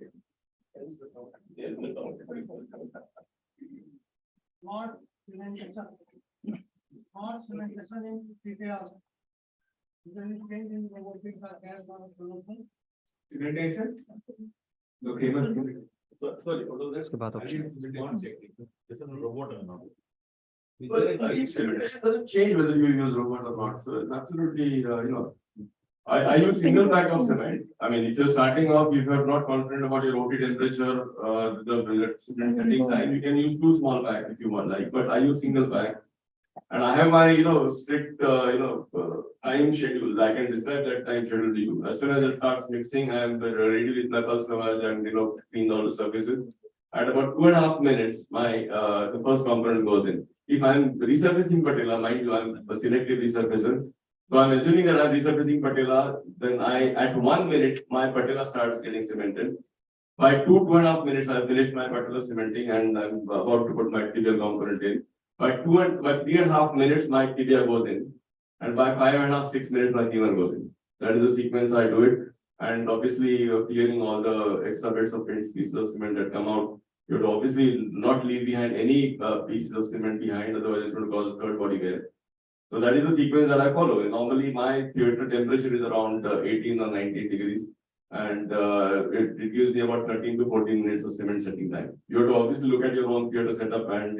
Smart cementation. Smart cementation in TTJR. Is there any change in robotics or gas development? Cementation? The famous. Sorry, what was that? उसके बाद option. This is a robot or not? Cementation doesn't change whether you use robot or not. So it's absolutely, I use single pack of cement. I mean, if you're starting off, if you're not confident about your OT temperature, the cement setting time, you can use 2 small packs if you want, but I use single pack. And I have my, strict, time schedule. I can describe that time schedule to you. As soon as it starts mixing, I am ready with my pulse lavage and, clean all the surfaces. At about 2.5 minutes, the first component goes in. If I'm resurfacing patella, mind you, I'm a selective resurfacer. So I'm assuming that I'm resurfacing patella, then at 1 minute, my patella starts getting cemented. By 2.5 minutes, I've finished my patella cementing and I'm about to put my tibial component in. By 3.5 minutes, my tibia goes in. And by 5.5, 6 minutes, my femur goes in. That is the sequence I do it. And obviously, clearing all the extra bits of pieces of cement that come out. You would obviously not leave behind any pieces of cement behind, otherwise it's going to cause third body wear. So that is the sequence that I follow. And normally, my theater temperature is around 18 or 19 degrees. And it gives me about 13 to 14 minutes of cement setting time. You have to obviously look at your own theater setup and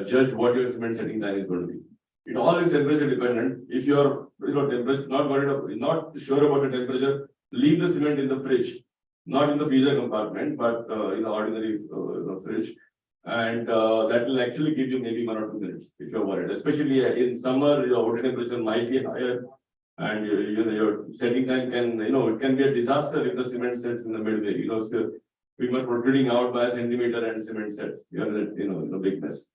judge what your cement setting time is going to be. It all is temperature dependent. If you're temperature not sure about the temperature, leave the cement in the fridge, not in the freezer compartment, but in the ordinary fridge. And that will actually give you maybe 1 or 2 minutes if you're worried. Especially in summer, your water temperature might be higher. And your setting time can, it can be a disaster if the cement sets in the midway. So we were protruding out by a centimeter and cement sets. You're in a big mess.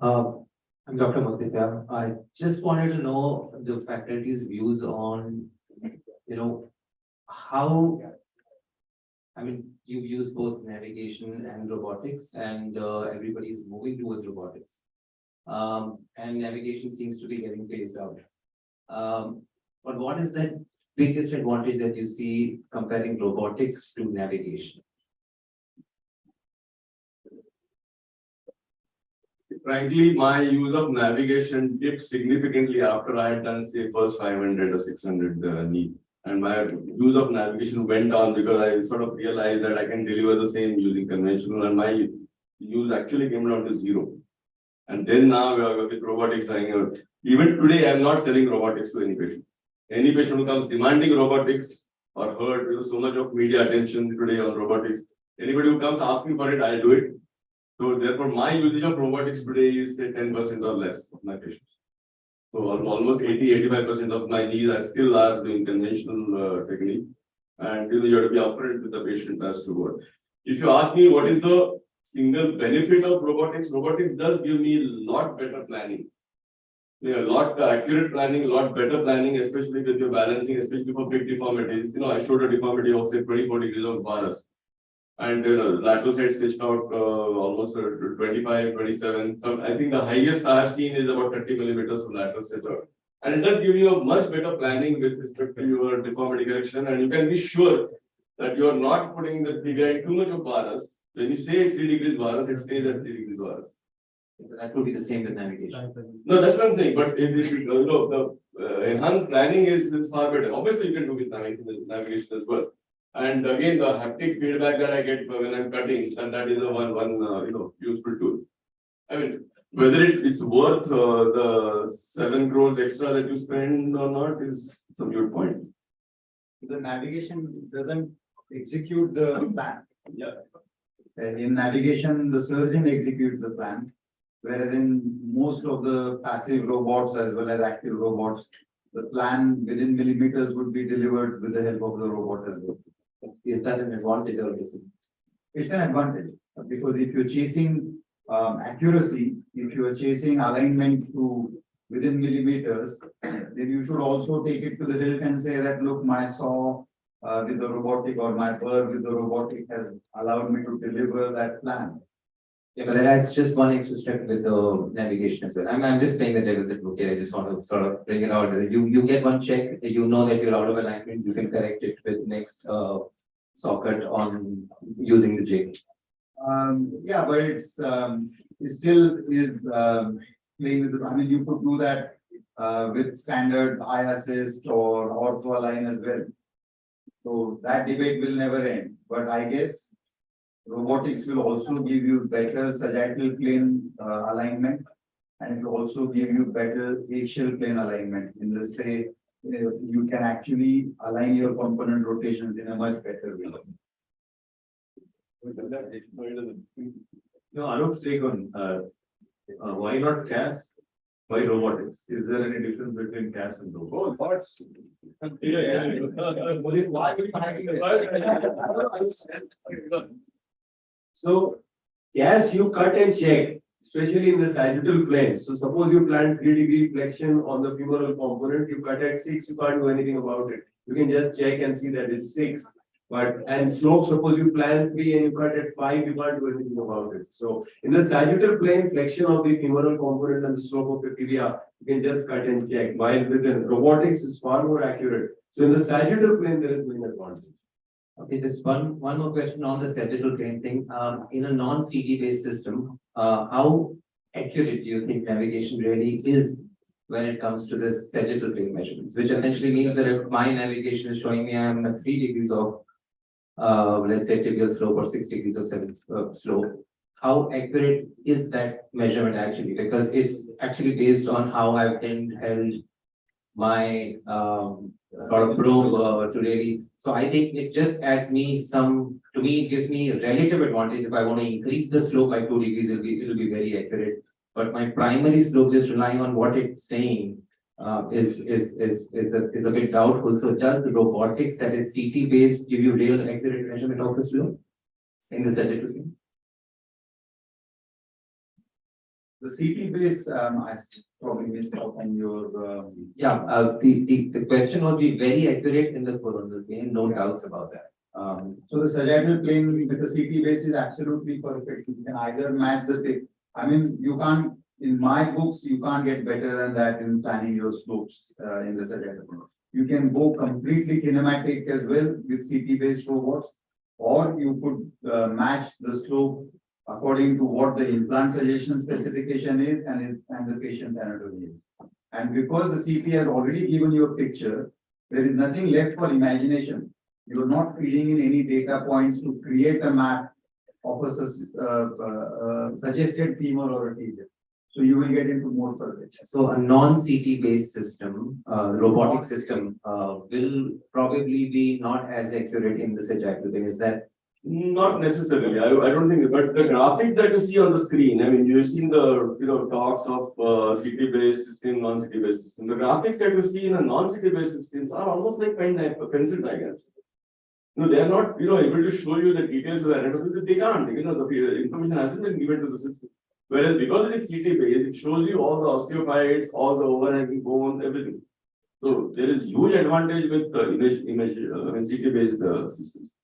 I'm Dr. Mudita. I just wanted to know the faculty's views on, how, you use both navigation and robotics, and everybody is moving towards robotics. And navigation seems to be getting phased out. But what is the biggest advantage that you see comparing robotics to navigation? Frankly, my use of navigation dipped significantly after I had done, say, first 500 or 600 knee. And my use of navigation went down because I sort of realized that I can deliver the same using conventional, and my use actually came down to 0. And then now with robotics, even today, I'm not selling robotics to any patient. Any patient who comes demanding robotics or heard so much of media attention today on robotics, anybody who comes asking for it, I'll do it. So therefore, my usage of robotics today is say 10% or less of my patients. So almost 80-85% of my needs I still are doing conventional technique. And you have to be upfront with the patient as to what. If you ask me what is the single benefit of robotics, robotics does give me a lot better planning. A lot accurate planning, a lot better planning, especially with your balancing, especially for big deformities. I showed a deformity of say 24 degrees of varus. And lateral side stitched out almost 25, 27. I think the highest I have seen is about 30 millimeters of lateral stitch out. And it does give you a much better planning with respect to your deformity correction. And you can be sure that you are not putting the tibia in too much of varus. When you say 3 degrees varus, it stays at 3 degrees varus. That would be the same with navigation. No, that's what I'm saying. But the enhanced planning is far better. Obviously, you can do with navigation as well. And again, the haptic feedback that I get when I'm cutting, and that is a one useful tool. I mean, whether it's worth the 7 crores extra that you spend or not is some good point. The navigation doesn't execute the plan. Yeah. In navigation, the surgeon executes the plan, whereas in most of the passive robots as well as active robots, the plan within millimeters would be delivered with the help of the robot as well. Is that an advantage or disadvantage? It's an advantage because if you're chasing accuracy, if you are chasing alignment to within millimeters, then you should also take it to the hilt and say that, look, my saw with the robotic or my burr with the robotic has allowed me to deliver that plan. Yeah, but that's just one extra step with the navigation as well. I'm just playing the devil's advocate. I just want to sort of bring it out. You get one check, you know that you're out of alignment, you can correct it with next socket on using the jig. Yeah, but it still is playing with. I mean, you could do that with standard eye assist or ortho align as well. So that debate will never end. But I guess robotics will also give you better sagittal plane alignment, and it will also give you better axial plane alignment. In the say, you can actually align your component rotations in a much better way. No, Alok's take on why not CAS? Why robotics? Is there any difference between CAS and robotics? Oh, thoughts. So, yes, you cut and check. especially in the sagittal plane. So suppose you plan 3-degree flexion on the femoral component, you cut at 6, you can't do anything about it. You can just check and see that it's 6. And slope, suppose you plan 3 and you cut at 5, you can't do anything about it. So in the sagittal plane, flexion of the femoral component and the slope of the tibia, you can just cut and check. While with the robotics is far more accurate. So in the sagittal plane, there is no advantage. Okay, just one more question on the sagittal plane thing. In a non-CT based system, how accurate do you think navigation really is when it comes to the sagittal plane measurements? Which essentially means that if my navigation is showing me I'm at 3 degrees of, let's say, tibial slope or 6 degrees of slope, how accurate is that measurement actually? Because it's actually based on how I've held my sort of probe to really. So I think it just adds me to me, it gives me a relative advantage. If I want to increase the slope by 2 degrees, it'll be very accurate. But my primary slope, just relying on what it's saying, is a bit doubtful. So does the robotics that is CT based give you real accurate measurement of the slope in the sagittal plane? The CT based, I probably missed out on your. The question would be very accurate in the coronal plane, no doubts about that. So the sagittal plane with the CT base is absolutely perfect. You can either match the tip. I mean, you can't, in my books, you can't get better than that in planning your slopes in the sagittal plane. You can go completely kinematic as well with CT based robots, or you could match the slope according to what the implant suggestion specification is and the patient anatomy is. And because the CT has already given you a picture, there is nothing left for imagination. You are not feeding in any data points to create a map of a suggested femur or a tibia. So you will get into more perfection. So a non-CT based system, robotic system, will probably be not as accurate in the sagittal plane. Is that? Not necessarily. I don't think, but the graphics that you see on the screen, I mean, you've seen the talks of CT-based system, non-CT based system. The graphics that you see in a non-CT based systems are almost like pencil diagrams. They are not able to show you the details of the anatomy. They can't. The information hasn't been given to the system. Whereas because it is CT based, it shows you all the osteophytes, all the overhanging bones, everything. So there is huge advantage with CT based systems.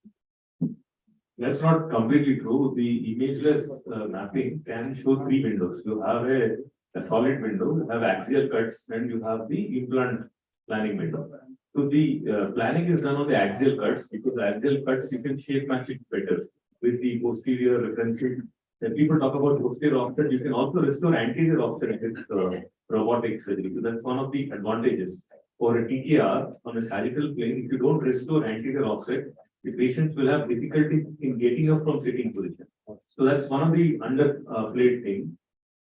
That's not completely true. The imageless mapping can show 3 windows. You have a solid window, you have axial cuts, and you have the implant planning window. So the planning is done on the axial cuts, because the axial cuts you can shape match it better with the posterior reference. When people talk about posterior offset, you can also restore anterior offset with robotic surgery. So that's one of the advantages. For a TTR on a sagittal plane, if you don't restore anterior offset, the patients will have difficulty in getting up from sitting position. So that's one of the underplayed thing.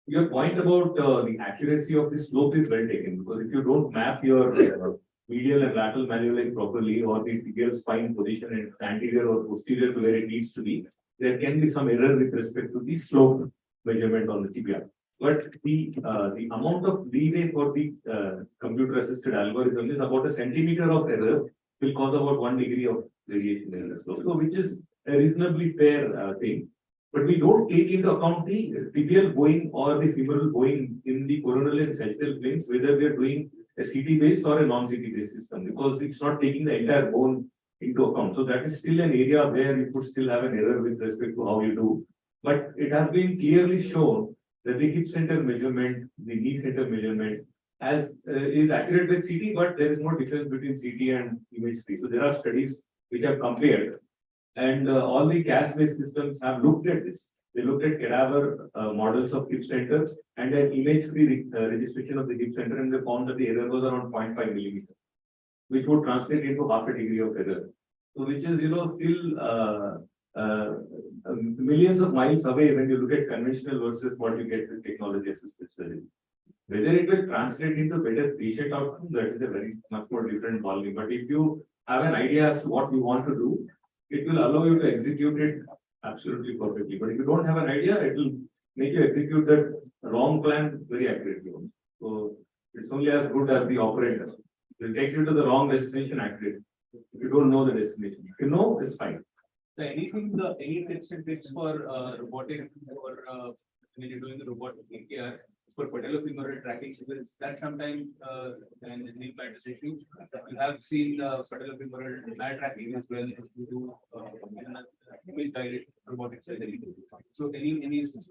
Your point about the accuracy of the slope is well taken, because if you don't map your medial and lateral malleoli properly, or the tibial spine position in anterior or posterior to where it needs to be, there can be some error with respect to the slope measurement on the tibia. But the amount of leeway for the computer assisted algorithm is about a centimeter of error will cause about 1 degree of variation in the slope, so which is a reasonably fair thing. But we don't take into account the tibial bowing or the femoral bowing in the coronal and sagittal planes, whether we are doing a CT based or a non-CT based system, because it's not taking the entire bone into account. So that is still an area where you could still have an error with respect to how you do. But it has been clearly shown that the hip center measurement, the knee center measurement, is accurate with CT, but there is no difference between CT and image free. So there are studies which have compared, and all the CAS-based systems have looked at this. They looked at cadaver models of hip center and an image-free registration of the hip center, and they found that the error was around 0.5 millimeter, which would translate into half a degree of error. So which is still millions of miles away when you look at conventional versus what you get with technology-assisted surgery. Whether it will translate into better patient outcome, that is a very much more different ballgame. But if you have an idea as to what you want to do, it will allow you to execute it absolutely perfectly. But if you don't have an idea, it will make you execute that wrong plan very accurately. So it's only as good as the operator. It will take you to the wrong destination accurately. If you don't know the destination, if you know, it's fine. Any tips and tricks for robotic or when you're doing the robotic TTJR for patellofemoral tracking, because that sometimes an implant issue. You have seen patellofemoral tracking as well. You do image guided robotic surgery. So any things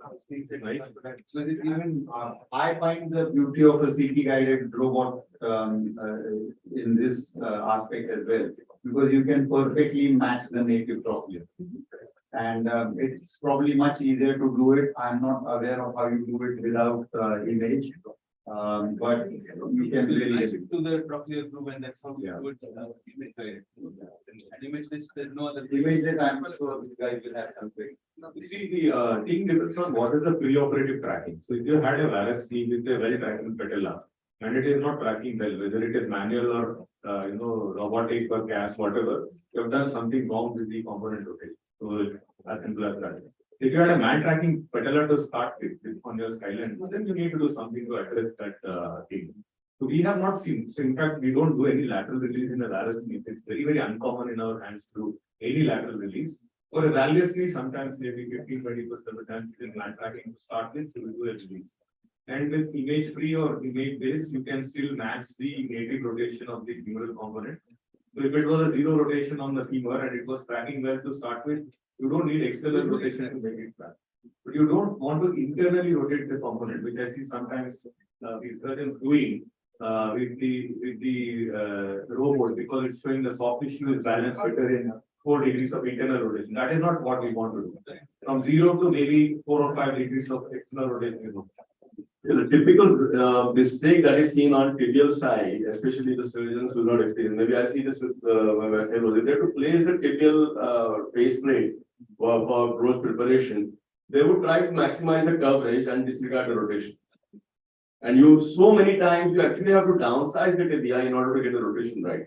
that right? So even I find the beauty of a CT guided robot in this aspect as well, because you can perfectly match the native trochlea. And it's probably much easier to do it. I'm not aware of how you do it without image. But you can really match it to the trochlear groove, and that's how we do it. Image guided. And image list, there's no other. Image list, I'm sure you guys will have something. See, the thing depends on what is the preoperative tracking. So if you had a varus knee with a well-tracking patella, and it is not tracking well, whether it is manual or robotic or gas, whatever, you have done something wrong with the component rotation. So as simple as that. If you had a man tracking patella to start with on your skyline, then you need to do something to address that thing. So we have not seen. So in fact, we don't do any lateral release in the varus knee. It's very, very uncommon in our hands to do any lateral release. For a valgus knee, sometimes maybe 15-20% of the time it is man tracking to start with, so we do a release. And with image free or image based, you can still match the native rotation of the femoral component. So if it was a zero rotation on the femur and it was tracking well to start with, you don't need external rotation to make it track. But you don't want to internally rotate the component, which I see sometimes the surgeons doing with the robot, because it's showing the soft tissue is balanced better in 4 degrees of internal rotation. That is not what we want to do. From 0 to maybe 4 or 5 degrees of external rotation. The typical mistake that is seen on tibial side, especially the surgeons who are not experienced. Maybe I see this with my fellows. If they have to place the tibial base plate for growth preparation, they would try to maximize the coverage and disregard the rotation. And so many times you actually have to downsize the tibia in order to get the rotation right.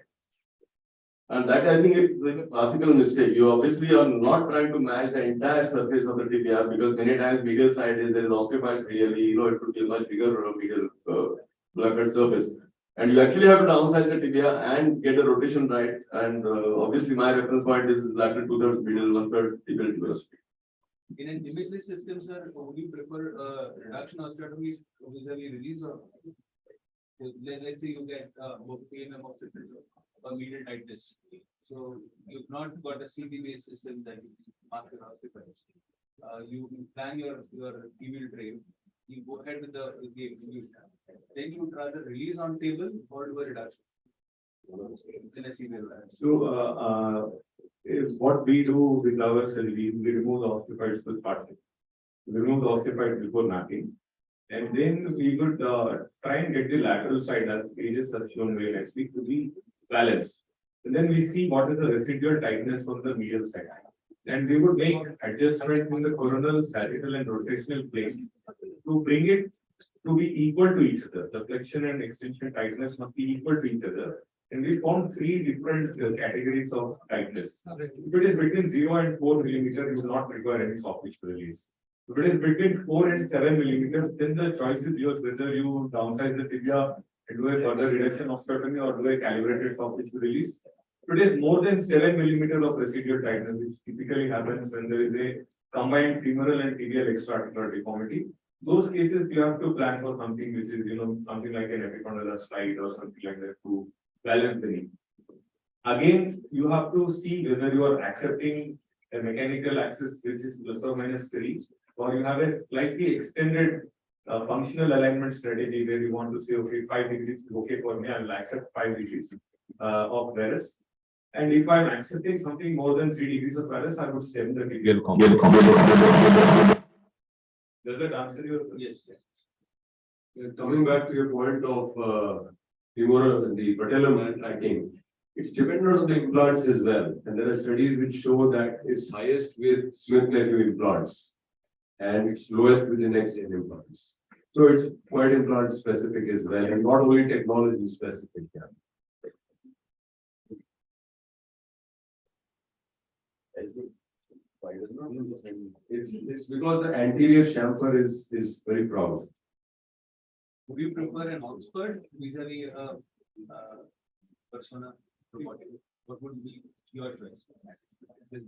And that I think is like a classical mistake. You obviously are not trying to match the entire surface of the tibia, because many times medial side is there is osteophytes really, it could be a much bigger medial placard surface. And you actually have to downsize the tibia and get the rotation right. And obviously my reference point is lateral 2/3 medial, 1/3 tibial tibial. In an imageless system, sir, would you prefer reduction osteotomy vis-a-vis release, or let's say you get KMM of or medial tightness. So you've not got a CB-based system that you mark your osteophytes. You plan your evil tray. You go ahead with the execution. Then you would rather release on table or do a reduction. So What we do with our cell, we remove the osteophytes to start with. We remove the osteophytes before mapping. And then we would try and get the lateral side, as ages are shown very nicely, to be balanced. And then we see what is the residual tightness on the medial side. And we would make adjustments in the coronal, sagittal, and rotational planes to bring it to be equal to each other. The flexion and extension tightness must be equal to each other. And we found 3 different categories of tightness. If it is between 0 and 4 millimeters, you will not require any soft tissue release. If it is between 4 and 7 millimeters, then the choice is yours whether you downsize the tibia and do a further reduction of osteotomy or do a calibrated soft tissue release. If it is more than 7 millimeters of residual tightness, which typically happens when there is a combined femoral and tibial extra-articular deformity, those cases you have to plan for something which is, something like an epicondylar slide or something like that to balance the knee. Again, you have to see whether you are accepting a mechanical axis which is plus or minus 3, or you have a slightly extended functional alignment strategy where you want to say, okay, 5 degrees is okay for me, I will accept 5 degrees of varus. And if I'm accepting something more than 3 degrees of varus, I would stem the tibial component. Does that answer your question? Yes. Coming back to your point of femoral, the patellar man tracking, it's dependent on the implants as well. And there are studies which show that it's highest with Smith-Nephew implants and it's lowest with the next gen implants. So it's quite implant specific as well, and not only technology specific. It's because the anterior chamfer is very proud. Would you prefer an Oxford vis-a-vis Persona robotic? What would be your choice? It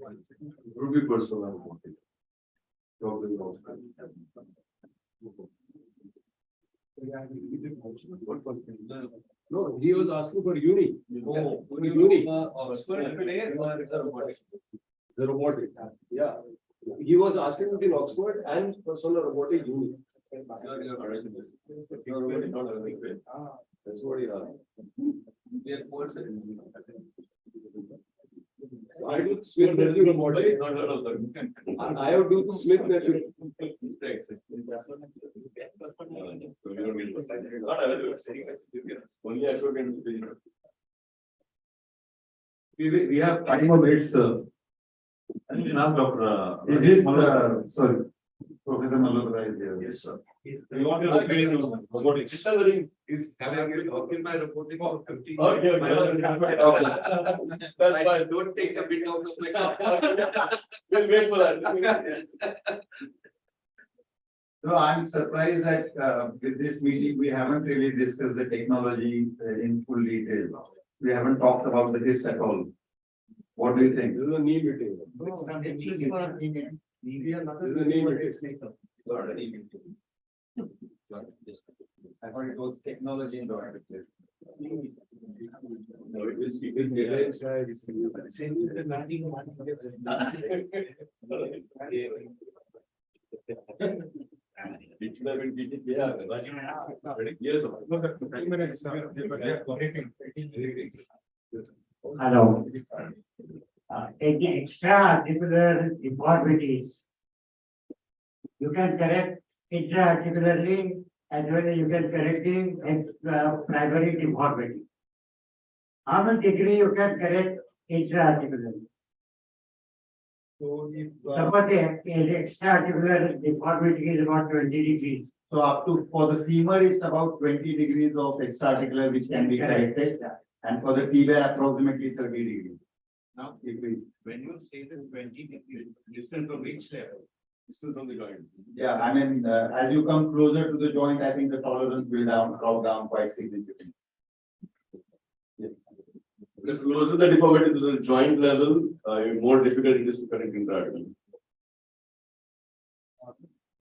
would be Persona robotic. No, he was asking for uni. Oh, uni. The robotic. Yeah. He was asking between Oxford and personal robotic uni. That's what he asked. I do Smith Nephew robotic. I would do Smith Nephew. Only I should get. We have 5 more minutes, sir. And you can ask Dr. Is this, sorry. Professor Malhotra is here? Yes, sir. We want your opinion on robotics. Is working by robotics for 50 Oh, yeah, That's why don't take a bit out of my cup. We'll wait for that. So I'm surprised that with this meeting, we haven't really discussed the technology in full detail. We haven't talked about the hips at all. What do you think? This is a knee meeting. This is a knee meeting. I thought it was technology in joint replacement. No, it is it should have been TTJR. Yes, Hello. Taking extra-articular deformities, you can correct intra-articularly as well as you can correct the primary deformity. How much degree you can correct intra-articularly? So if Suppose the extra-articular deformity is about 20 degrees. so up to for the femur, it's about 20 degrees of extraarticular which can be corrected, and for the tibia approximately 30 degrees. Now, if we When you say this 20 degrees, distance from which level? Distance from the joint. yeah, I mean, as you come closer to the joint, I think the tolerance will drop down quite significantly. The closer the deformity to the joint level, more difficult it is to correct intra-articular.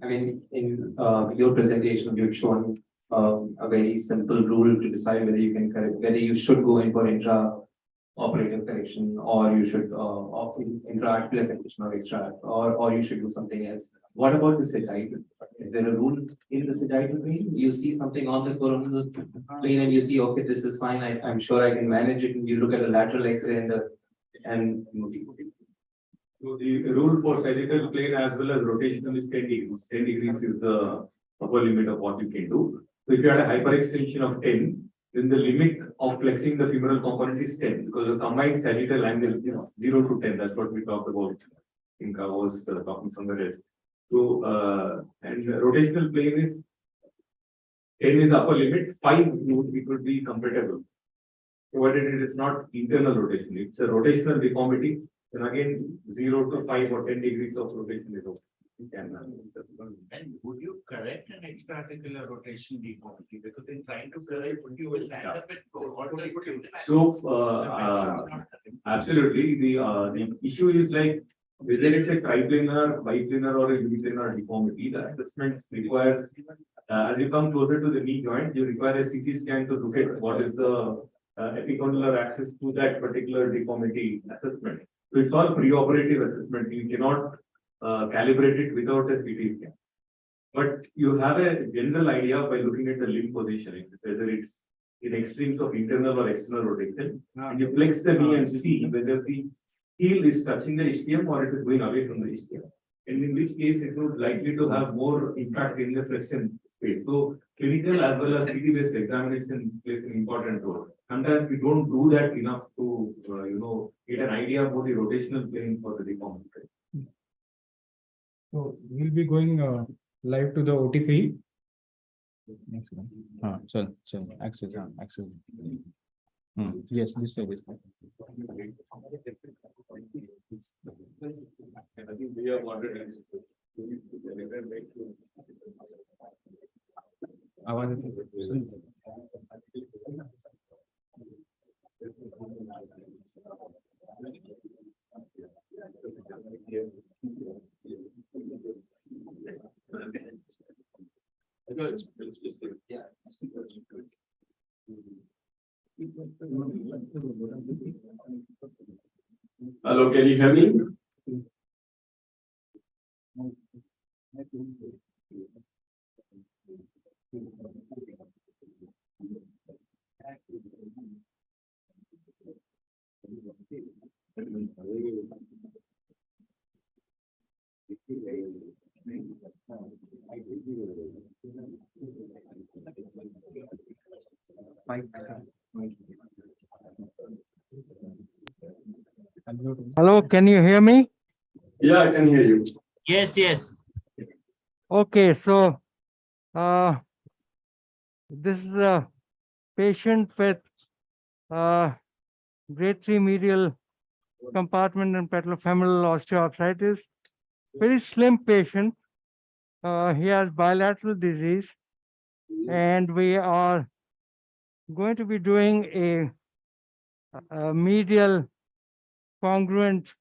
I mean, in your presentation, you've shown a very simple rule to decide whether you can correct, whether you should go in for intra-operative correction, or you should intra-articular correction or extra, or you should do something else. What about the sagittal? Is there a rule in the sagittal plane? You see something on the coronal plane and you see, okay, this is fine. I'm sure I can manage it. And you look at a lateral X-ray and So the rule for sagittal plane as well as rotational is 10 degrees. 10 degrees is the upper limit of what you can do. So if you had a hyperextension of 10, then the limit of flexing the femoral component is 10, because the combined sagittal angle is 0 to 10. That's what we talked about. I think I was talking somewhere else. So and rotational plane is 10 is the upper limit. 5 it would be compatible, provided it is not internal rotation. It's a rotational deformity. Then again, 0 to 5 or 10 degrees of rotation is okay. And would you correct an extraarticular rotation deformity? Because in trying to correct, you will land up with what will you do? So absolutely, the issue is like whether it's a triplanar, biplanar, or a uniplanar deformity. The assessment requires, as you come closer to the knee joint, you require a CT scan to look at what is the epicondylar access to that particular deformity assessment. So it's all preoperative assessment. You cannot calibrate it without a CT scan. But you have a general idea by looking at the limb positioning, whether it's in extremes of internal or external rotation. And you flex the knee and see whether the heel is touching the ischium or it is going away from the ischium. And in which case it would likely to have more impact in the flexion space. So clinical as well as CT-based examination plays an important role. Sometimes we don't do that enough to get an idea about the rotational plane for the deformity. So we'll be going live to the OT3. Next one. Access. Yes, this side is. I think we have wanted. Hello, can you hear me? Hello, can you hear me? Yeah, I can hear you. Yes, yes. Okay, so this is a patient with grade 3 medial compartment and patellofemoral osteoarthritis. Very slim patient. He has bilateral disease, and we are going to be doing a medial congruent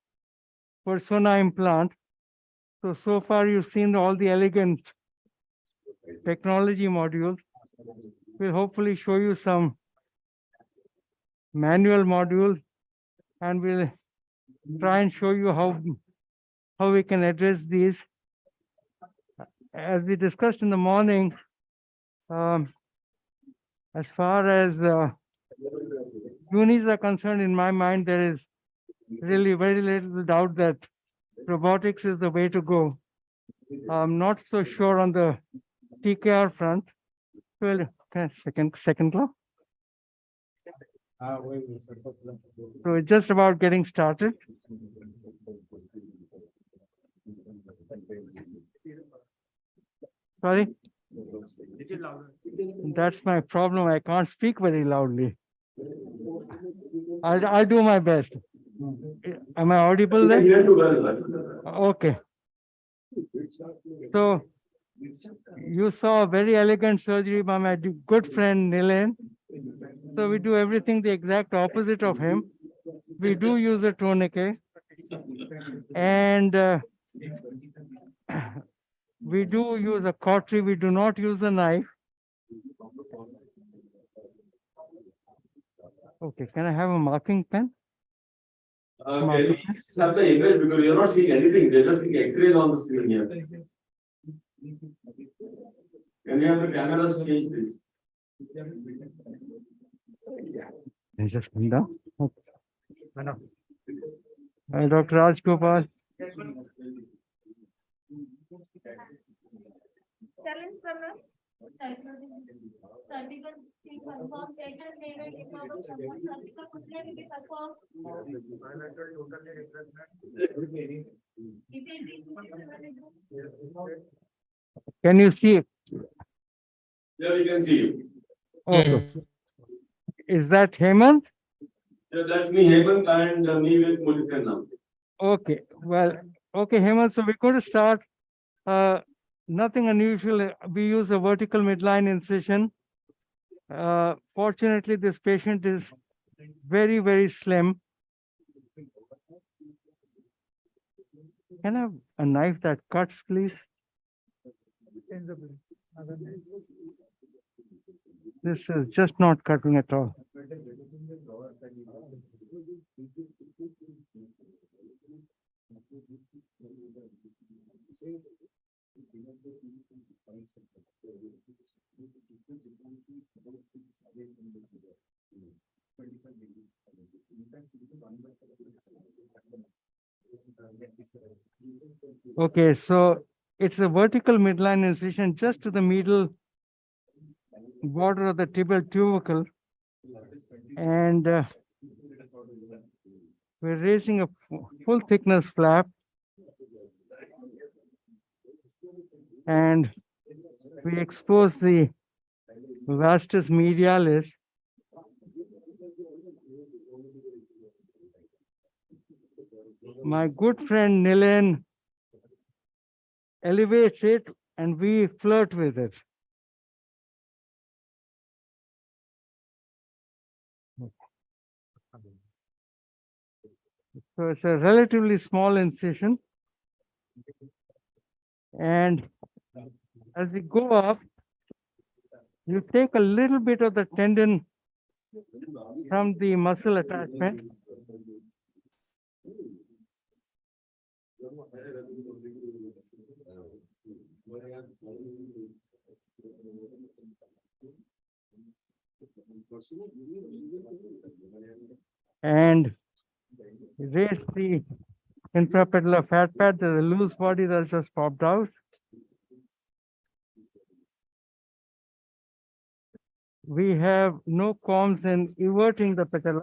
persona implant. So far you've seen all the elegant technology modules. We'll hopefully show you some manual modules, and we'll try and show you how we can address these. As we discussed in the morning, as far as unis are concerned, in my mind, there is really very little doubt that robotics is the way to go. I'm not so sure on the TKR front. Well, second law. So it's just about getting started. Sorry? That's my problem. I can't speak very loudly. I'll do my best. Am I audible there? Okay. So you saw a very elegant surgery by my good friend Nilen. So we do everything the exact opposite of him. We do use a tourniquet, and we do use a cautery. We do not use a knife. Okay, can I have a marking pen? Can you snap the image because you're not seeing anything, they're just seeing X-rays on the screen here. Can you have the cameras change this? Just come down. Okay. Hi, Dr. Raj Gopal. Can you see it? Yeah, we can see you. Okay. Is that Hemant? Yeah, that's me, Hemant, and me with Mulkan now. Okay, well, okay, Hemant, so we're going to start. Nothing unusual. We use a vertical midline incision. Fortunately, this patient is very, very slim. Can I have a knife that cuts, please? This is just not cutting at all. Okay, so it's a vertical midline incision just to the middle border of the tibial tubercle, and we're raising a full thickness flap, and we expose the vastus medialis. My good friend Nilen elevates it, and we flirt with it. So it's a relatively small incision. And as we go up, You take a little bit of the tendon from the muscle attachment. And raise the infrapatellar fat pad. There's a loose body that's just popped out. We have no qualms in everting the patella.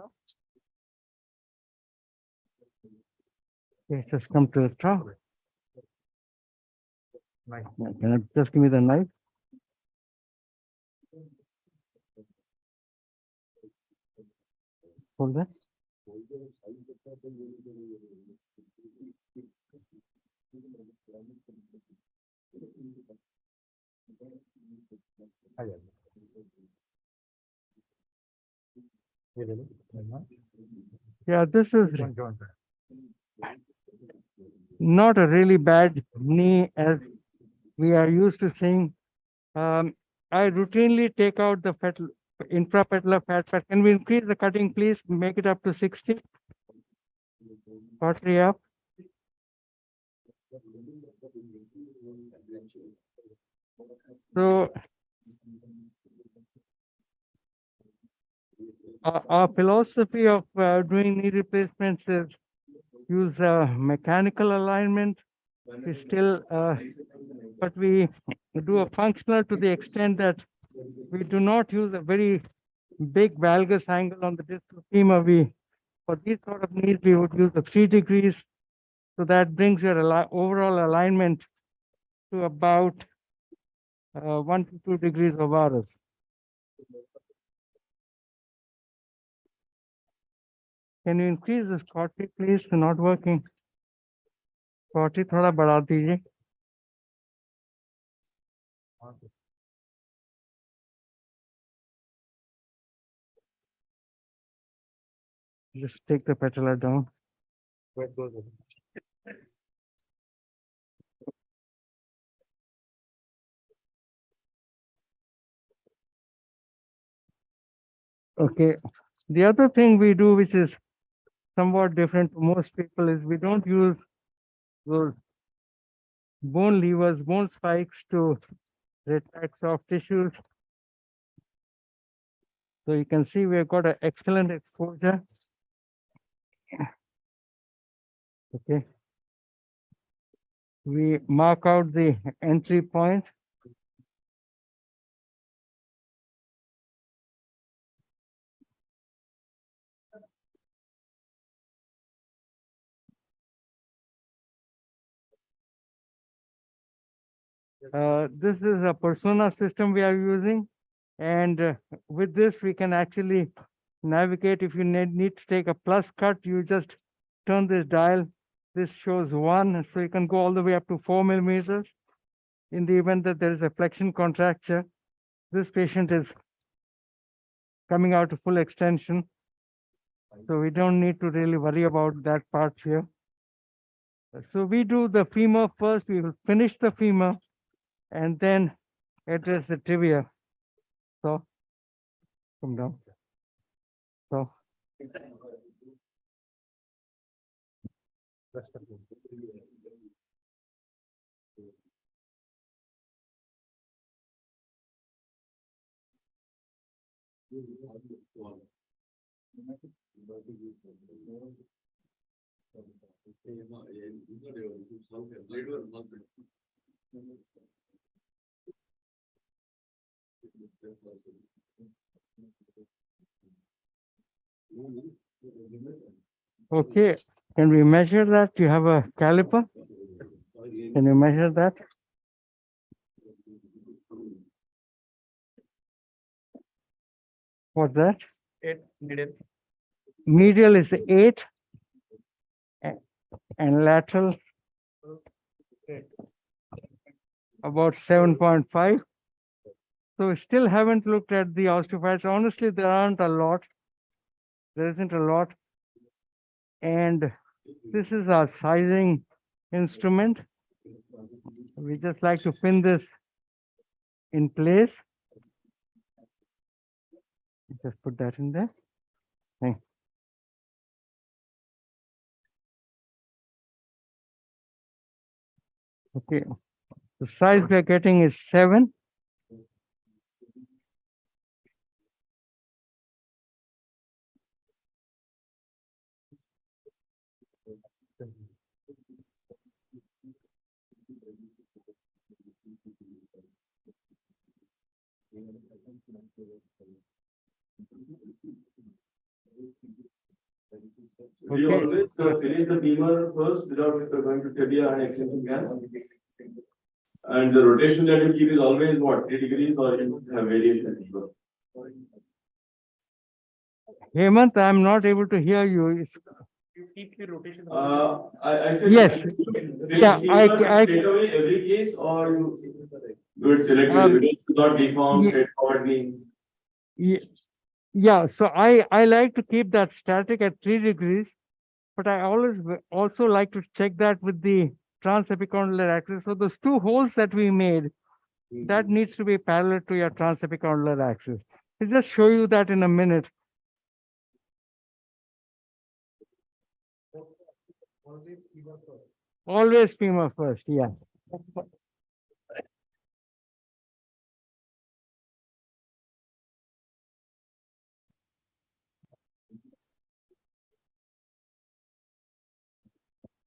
Okay, just come to the top. Can I just give me the knife? Hold that. Yeah, this is not a really bad knee as we are used to seeing. I routinely take out the infrapatellar fat pad. Can we increase the cutting, please? Make it up to 60. 40 up. So our philosophy of doing knee replacements is use mechanical alignment. We still, but we do a functional to the extent that we do not use a very big valgus angle on the distal femur. For these sort of knees, we would use a 3 degrees. So that brings your overall alignment to about 1 to 2 degrees of ours. Can you increase this 40, please? It's not working. 40 थोड़ा बढ़ा दीजिए. Just take the patella down. Okay. The other thing we do, which is somewhat different to most people, is we don't use those bone levers, bone spikes to retract soft tissues. So you can see we've got an excellent exposure. Okay. We mark out the entry point. This is a persona system we are using, and with this we can actually navigate. If you need to take a plus cut, you just turn this dial. This shows 1, so you can go all the way up to 4 millimeters. In the event that there is a flexion contracture, this patient is coming out to full extension, so we don't need to really worry about that part here. So we do the femur first. We will finish the femur and then address the tibia. So come down. So okay, can we measure that? Do you have a caliper? Can you measure that? What's that? 8 medial. Medial is 8 and lateral about 7.5. So we still haven't looked at the osteophytes. Honestly, there aren't a lot. There isn't a lot. And this is our sizing instrument. We just like to pin this in place. Just put that in there. Thanks. Okay, the size we are getting is 7. Do you always finish the femur first without going to tibia and extension gap? And the rotation that you keep is always what, 3 degrees, or you have variation? Hemant, I'm not able to hear you. I said. Yes. Yeah, straight away every case, or you do it selectively, because it's not deformed, straightforwardly. Yeah, so I like to keep that static at 3 degrees, but I always also like to check that with the transepicondylar axis. So those 2 holes that we made, that needs to be parallel to your transepicondylar axis. I'll just show you that in a minute. Always femur first, yeah.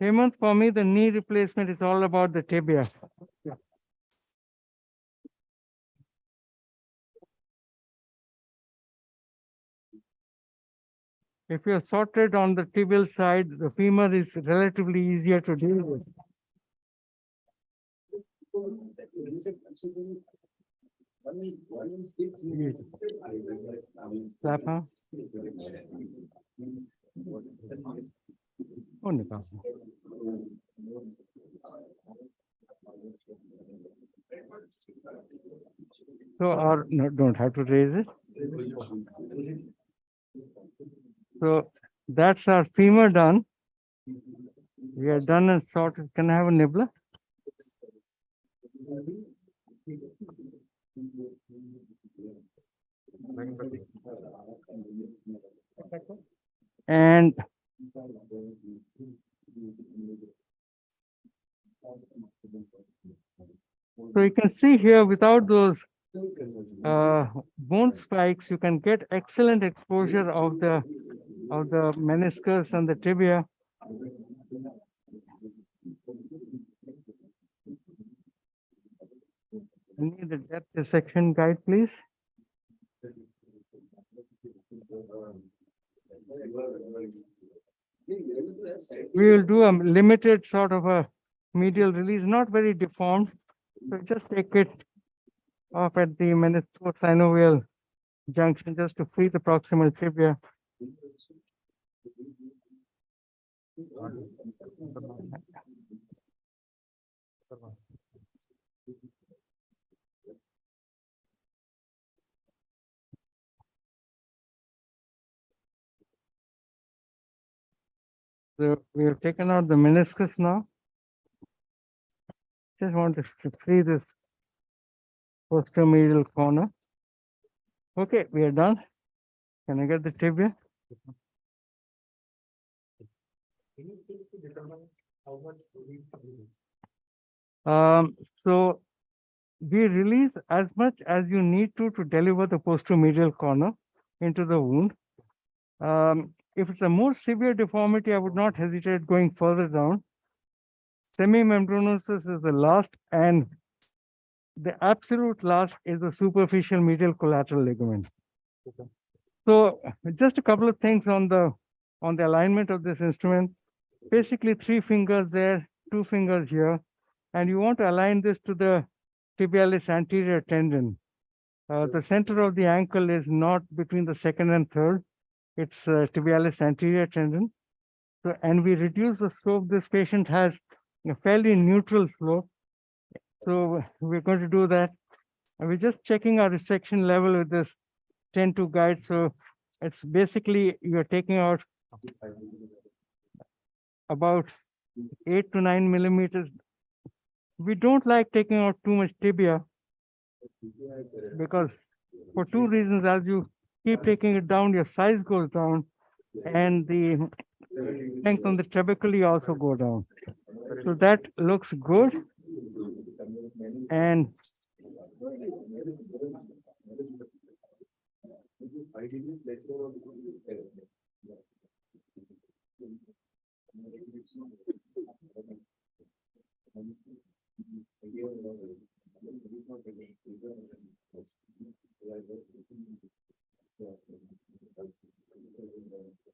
Hemant, for me, the knee replacement is all about the tibia. If you're sorted on the tibial side, the femur is relatively easier to deal with. Slap, huh? Oh, no. So, or no, don't have to raise it. So that's our femur done. We are done and sorted. Can I have a nibbler? And so you can see here, without those bone spikes, you can get excellent exposure of the meniscus and the tibia. I need the depth dissection guide, please. We will do a limited sort of a medial release, not very deformed. So just take it off at the meniscosynovial junction just to free the proximal tibia. So we have taken out the meniscus now. Just want to free this posteromedial corner. Okay, we are done. Can I get the tibia? So we release as much as you need to deliver the posteromedial corner into the wound. If it's a more severe deformity, I would not hesitate going further down. Semimembranosus is the last, and the absolute last is the superficial medial collateral ligament. So just a couple of things on the alignment of this instrument. Basically 3 fingers there, 2 fingers here, and you want to align this to the tibialis anterior tendon. The center of the ankle is not between the 2nd and 3rd. It's tibialis anterior tendon. So, and we reduce the slope. This patient has a fairly neutral slope. So we're going to do that. And we're just checking our resection level with this 10-2 guide. So it's basically you're taking out about 8 to 9 millimeters. We don't like taking out too much tibia because for 2 reasons. As you keep taking it down, your size goes down, and the length on the trabeculae also go down. So that looks good. And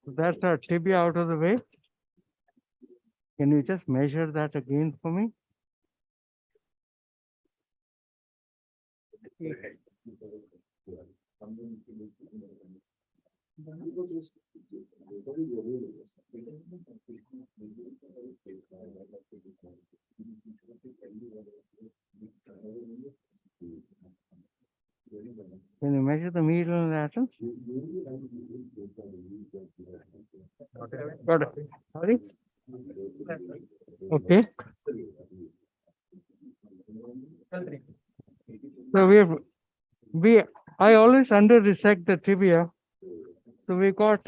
that's our tibia out of the way. Can you just measure that again for me? Can you measure the medial and lateral? Got it. Sorry? Okay. So I always under resect the tibia. So we got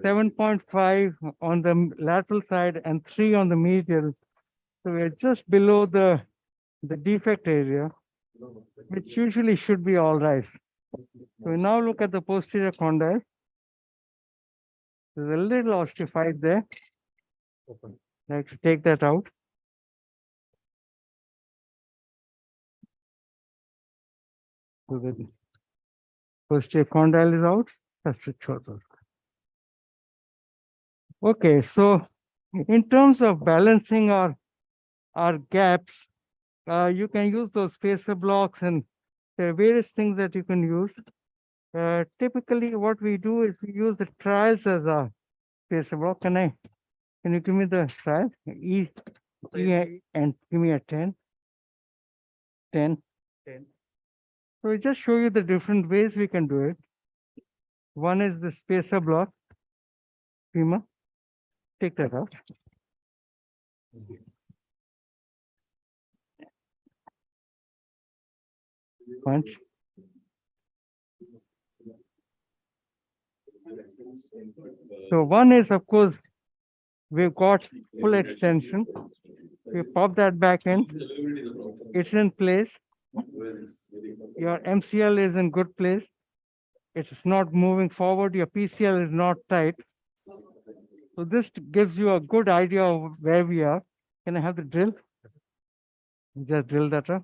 7.5 on the lateral side and 3 on the medial. So we're just below the defect area, which usually should be all right. So we now look at the posterior condyle. There's a little osteophyte there. Like to take that out. So the posterior condyle is out. That's it. Okay, so in terms of balancing our gaps, you can use those spacer blocks, and there are various things that you can use. Typically, what we do is we use the trials as a spacer block. Can you give me the trial? E and give me a 10. 10. So I just show you the different ways we can do it. One is the spacer block. Femur. Take that out. Punch. So one is, of course, we've got full extension. We pop that back in. It's in place. Your MCL is in good place. It's not moving forward. Your PCL is not tight. So this gives you a good idea of where we are. Can I have the drill? Just drill that up.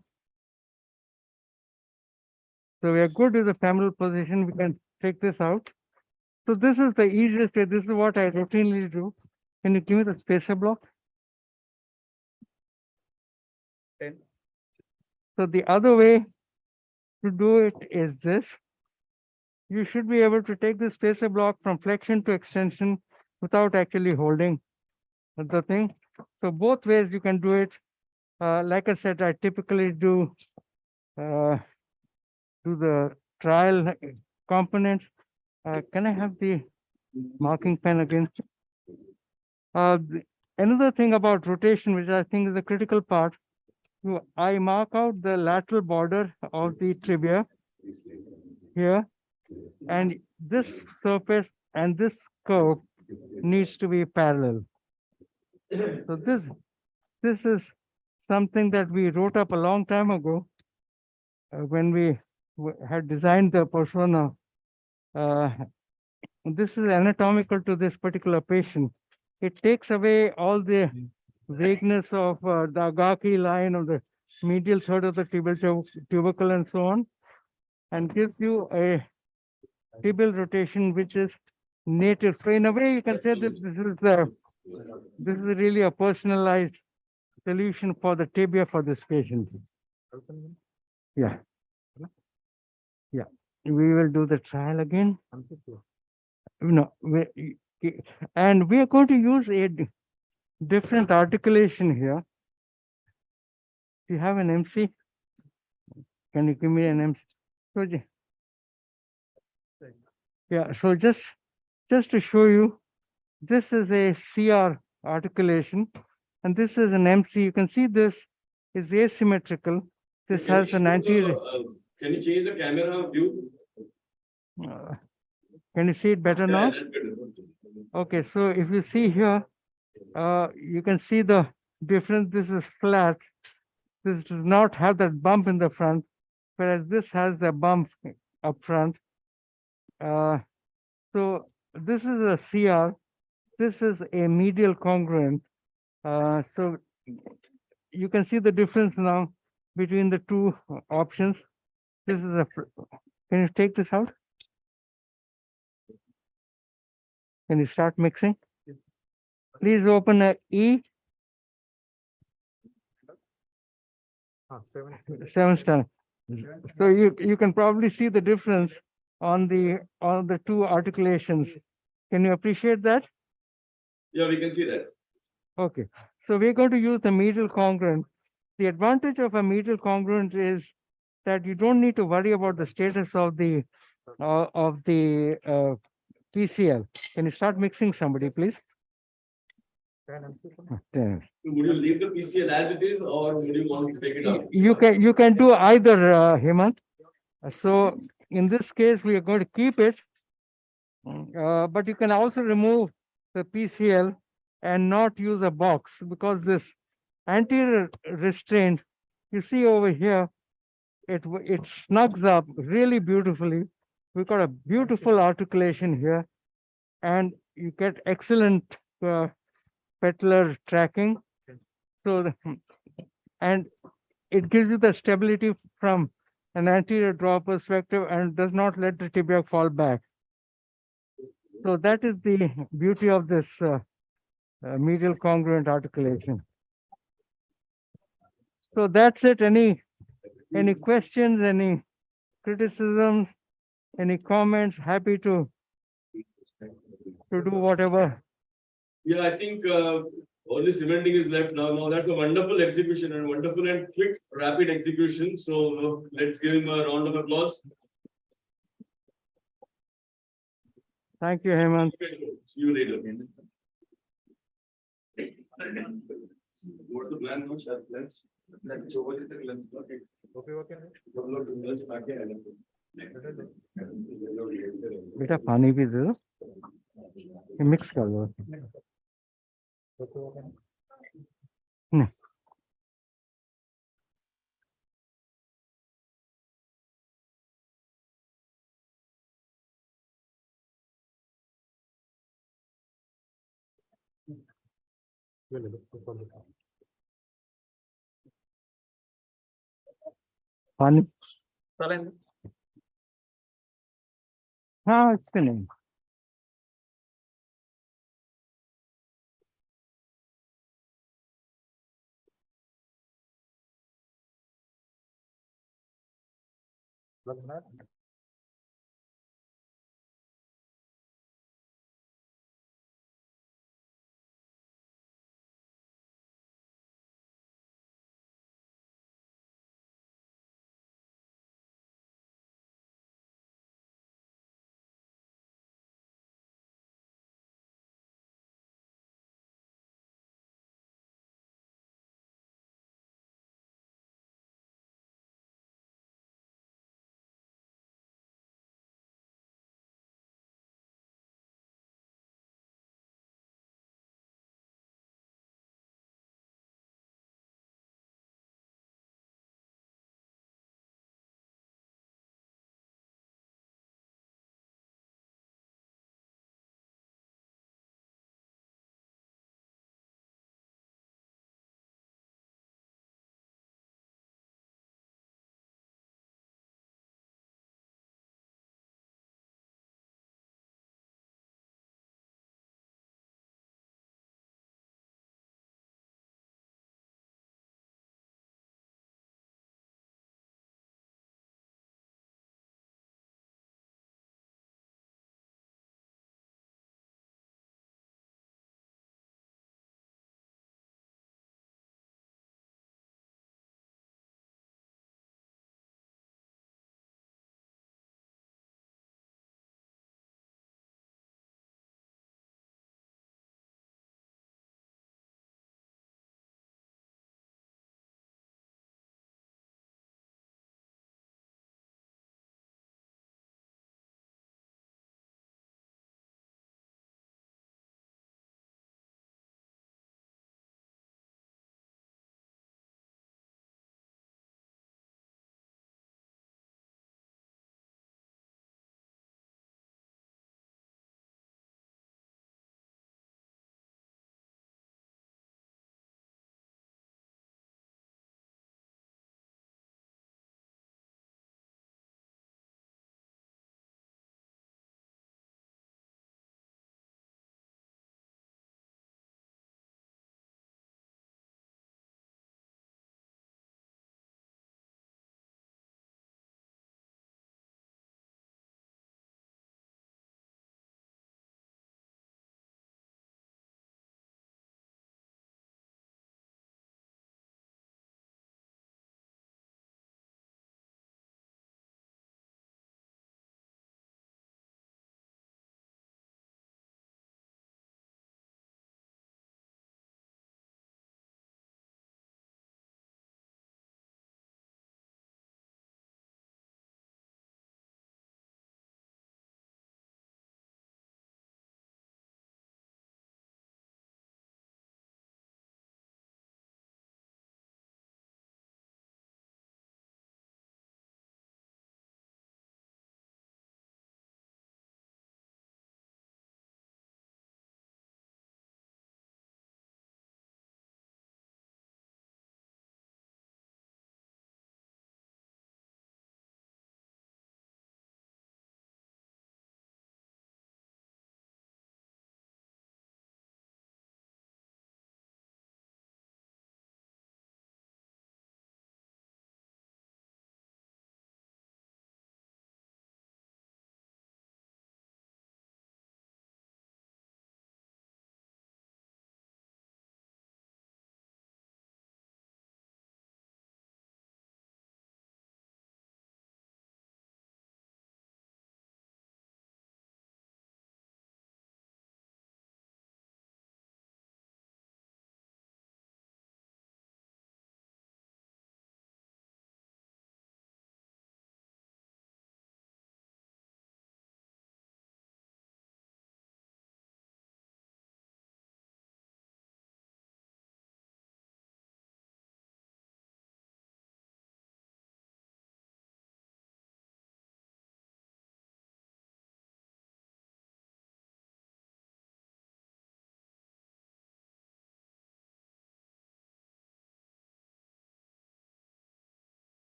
So we are good with the femoral position. We can take this out. So this is the easiest way. This is what I routinely do. Can you give me the spacer block? 10. So the other way to do it is this. You should be able to take the spacer block from flexion to extension without actually holding the thing. So both ways you can do it. Like I said, I typically do the trial components. Can I have the marking pen again? Another thing about rotation, which I think is a critical part, I mark out the lateral border of the tibia here, and this surface and this curve needs to be parallel. So this is something that we wrote up a long time ago when we had designed the persona. This is anatomical to this particular patient. It takes away all the vagueness of the Agaki line of the medial third of the tibial tubercle and so on, and gives you a tibial rotation which is native. So in a way, you can say that this is really a personalized solution for the tibia for this patient. Yeah. Yeah. We will do the trial again. No, and we are going to use a different articulation here. Do you have an MC? Can you give me an MC? So, yeah, so just to show you, this is a CR articulation, and this is an MC. You can see this is asymmetrical. This has an anterior. Can you change the camera view? Can you see it better now? Okay, so if you see here, you can see the difference. This is flat. This does not have that bump in the front, whereas this has the bump up front. So this is a CR. This is a medial congruent. So you can see the difference now between the two options. This is a, can you take this out? Can you start mixing? Please open a E. 7 star. So you can probably see the difference on the two articulations. Can you appreciate that? Yeah, we can see that. Okay, so we're going to use the medial congruent. The advantage of a medial congruent is that you don't need to worry about the status of the PCL. Can you start mixing, somebody, please? Would you leave the PCL as it is, or would you want to take it out? You can do either, Hemant. So in this case, we are going to keep it, but you can also remove the PCL and not use a box, because this anterior restraint, you see over here, it snugs up really beautifully. We've got a beautiful articulation here, and you get excellent patellar tracking. So, and it gives you the stability from an anterior draw perspective and does not let the tibia fall back. So that is the beauty of this medial congruent articulation. So that's it. Any questions, any criticisms, any comments? Happy to do whatever. Yeah, I think only cementing is left now. Now that's a wonderful execution and wonderful and quick, rapid execution. So let's give him a round of applause. Thank you, Hemant. See you later. What's the plan now? Shall plans? Let's over the lens. Okay. बेटा पानी भी दे दो, mix कर दो। नहीं पानी, हाँ इसमें नहीं।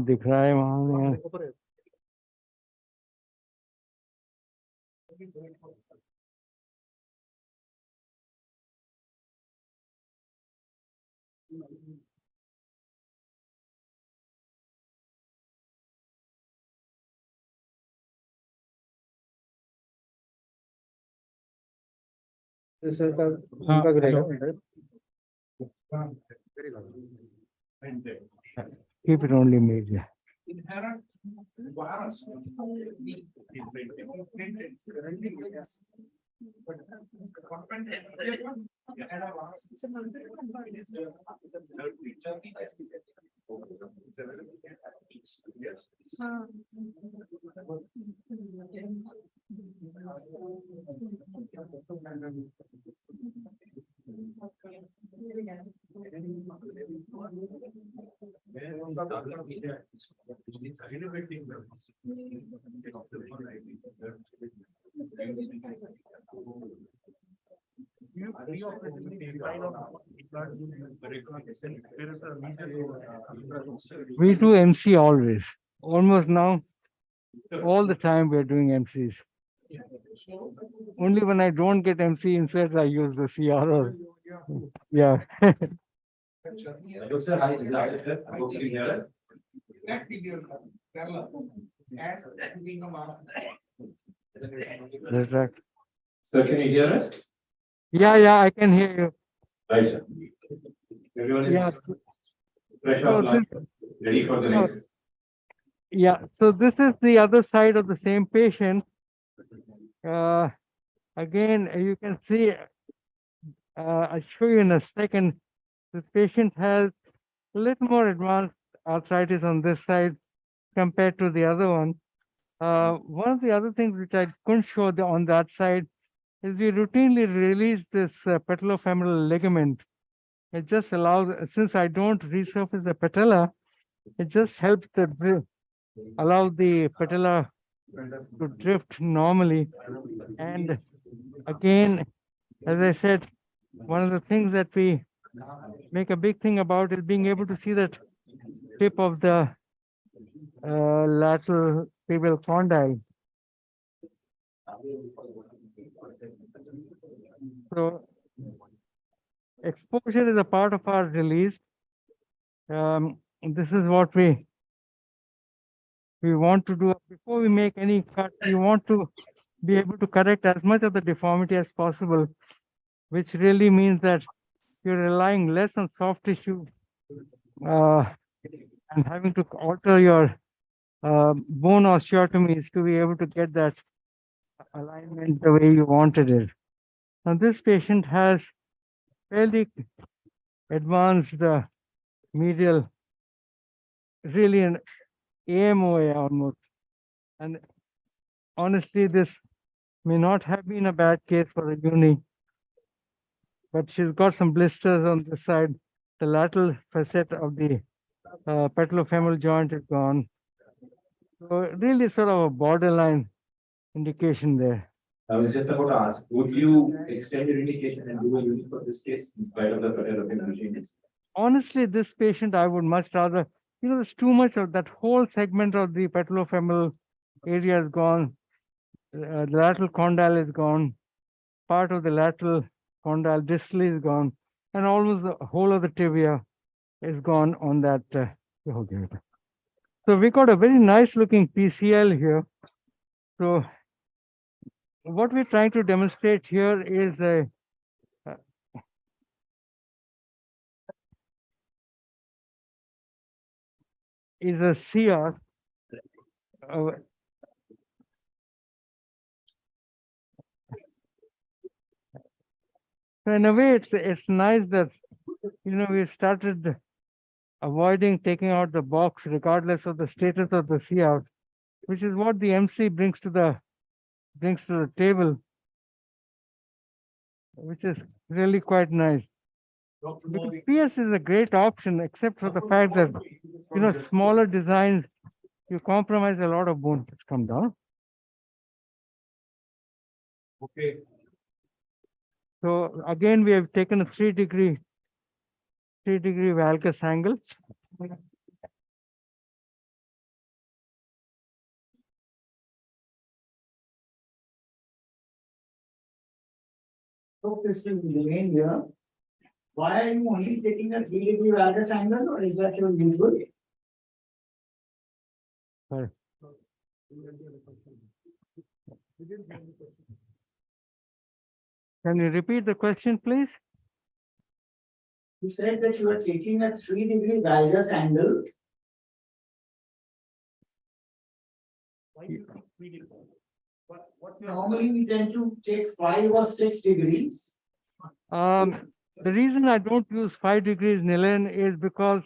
दिख रहा है वहां This is the keep it only media. Inherent virus. We do MC always, almost now, all the time we're doing MCs. Only when I don't get MC inserts, I use the CRO. Yeah. Sir, hi, this is Ashish, sir. I hope you can hear us. That's right. Sir, can you hear us? Yeah, I can hear you. Right, sir. Everyone is Yes. fresh So off last, ready for the next. Yeah, so this is the other side of the same patient. Again, you can see, I'll show you in a second. The patient has a little more advanced arthritis on this side compared to the other one. One of the other things which I couldn't show on that side is we routinely release this patellofemoral ligament. It just allows, since I don't resurface the patella, it just helps allow the patella to drift normally. And again, as I said, one of the things that we make a big thing about is being able to see that tip of the lateral tibial condyle. So exposure is a part of our release. This is what we want to do before we make any cut. We want to be able to correct as much of the deformity as possible, which really means that you're relying less on soft tissue and having to alter your bone osteotomies to be able to get that alignment the way you wanted it. Now this patient has fairly advanced medial, really an AMOA almost. And honestly, this may not have been a bad case for a uni, but she's got some blisters on this side. The lateral facet of the patellofemoral joint is gone. So really sort of a borderline indication there. I was just about to ask, would you extend your indication and do a uni for this case in spite of the patellofemoral changes? Honestly, this patient, I would much rather, there's too much of that whole segment of the patellofemoral area is gone. The lateral condyle is gone. Part of the lateral condyle distally is gone. And almost the whole of the tibia is gone on that. So we got a very nice looking PCL here. So what we're trying to demonstrate here is a CR. So in a way, it's nice that we started avoiding taking out the box regardless of the status of the CR, which is what the MC brings to the table, which is really quite nice. Because PS is a great option, except for the fact that smaller designs, you compromise a lot of bone. Let's come down. Okay. So again, we have taken a 3-degree valgus angle. So this is Lane here. Why are you only taking a 3-degree valgus angle, or is that your usual? Sorry. Can you repeat the question, please? You said that you are taking a 3-degree valgus angle. Normally we tend to take 5 or 6 degrees. The reason I don't use 5 degrees, Nilan, is because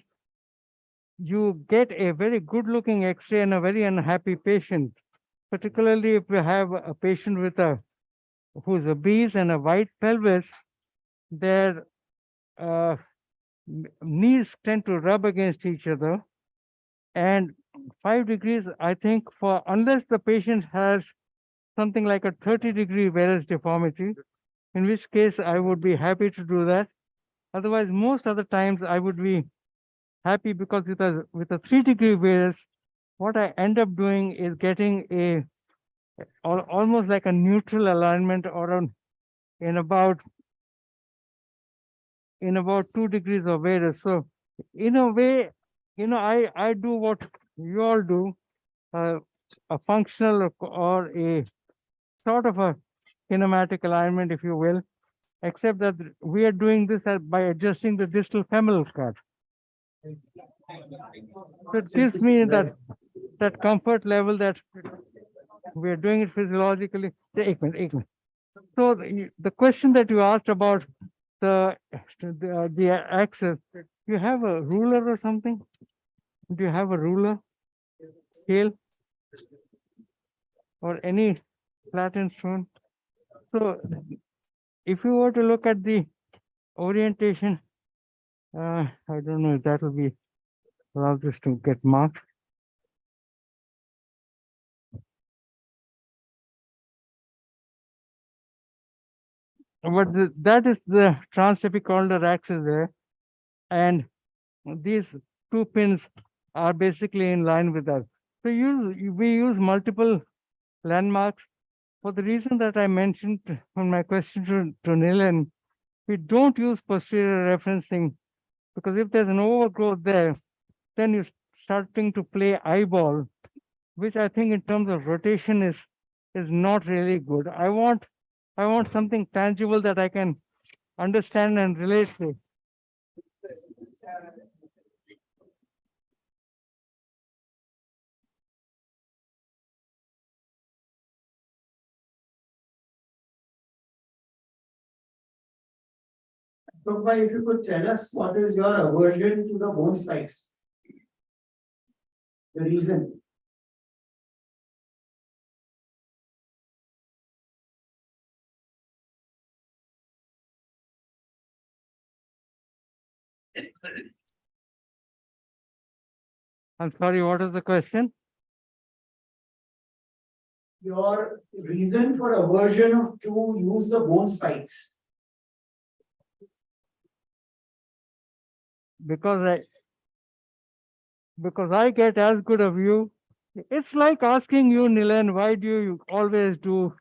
you get a very good looking X-ray and a very unhappy patient, particularly if you have a patient with who's obese and a wide pelvis. Their knees tend to rub against each other, and 5 degrees, I think, unless the patient has something like a 30-degree varus deformity, in which case I would be happy to do that. Otherwise, most other times I would be happy, because with a 3-degree varus, what I end up doing is getting almost like a neutral alignment, or in about 2 degrees of varus. So in a way, I do what you all do, a functional or a sort of a kinematic alignment, if you will, except that we are doing this by adjusting the distal femoral cut. So it gives me that comfort level that we are doing it physiologically. Ek minute. So the question that you asked about the axis, you have a ruler or something? Do you have a ruler, scale, or any flat instrument? So if you were to look at the orientation, I don't know if that will be allow this to get marked. But that is the transepicollar axis there, and these 2 pins are basically in line with that. So we use multiple landmarks for the reason that I mentioned on my question to Nilan. We don't use posterior referencing, because if there's an overgrowth there, then you're starting to play eyeball, which I think in terms of rotation is not really good. I want something tangible that I can understand and relate to. So, if you could tell us what is your aversion to the bone spikes? The reason. I'm sorry, what is the question? Your reason for aversion to use the bone spikes. Because I get as good a view. It's like asking you, Nilan, why do you always do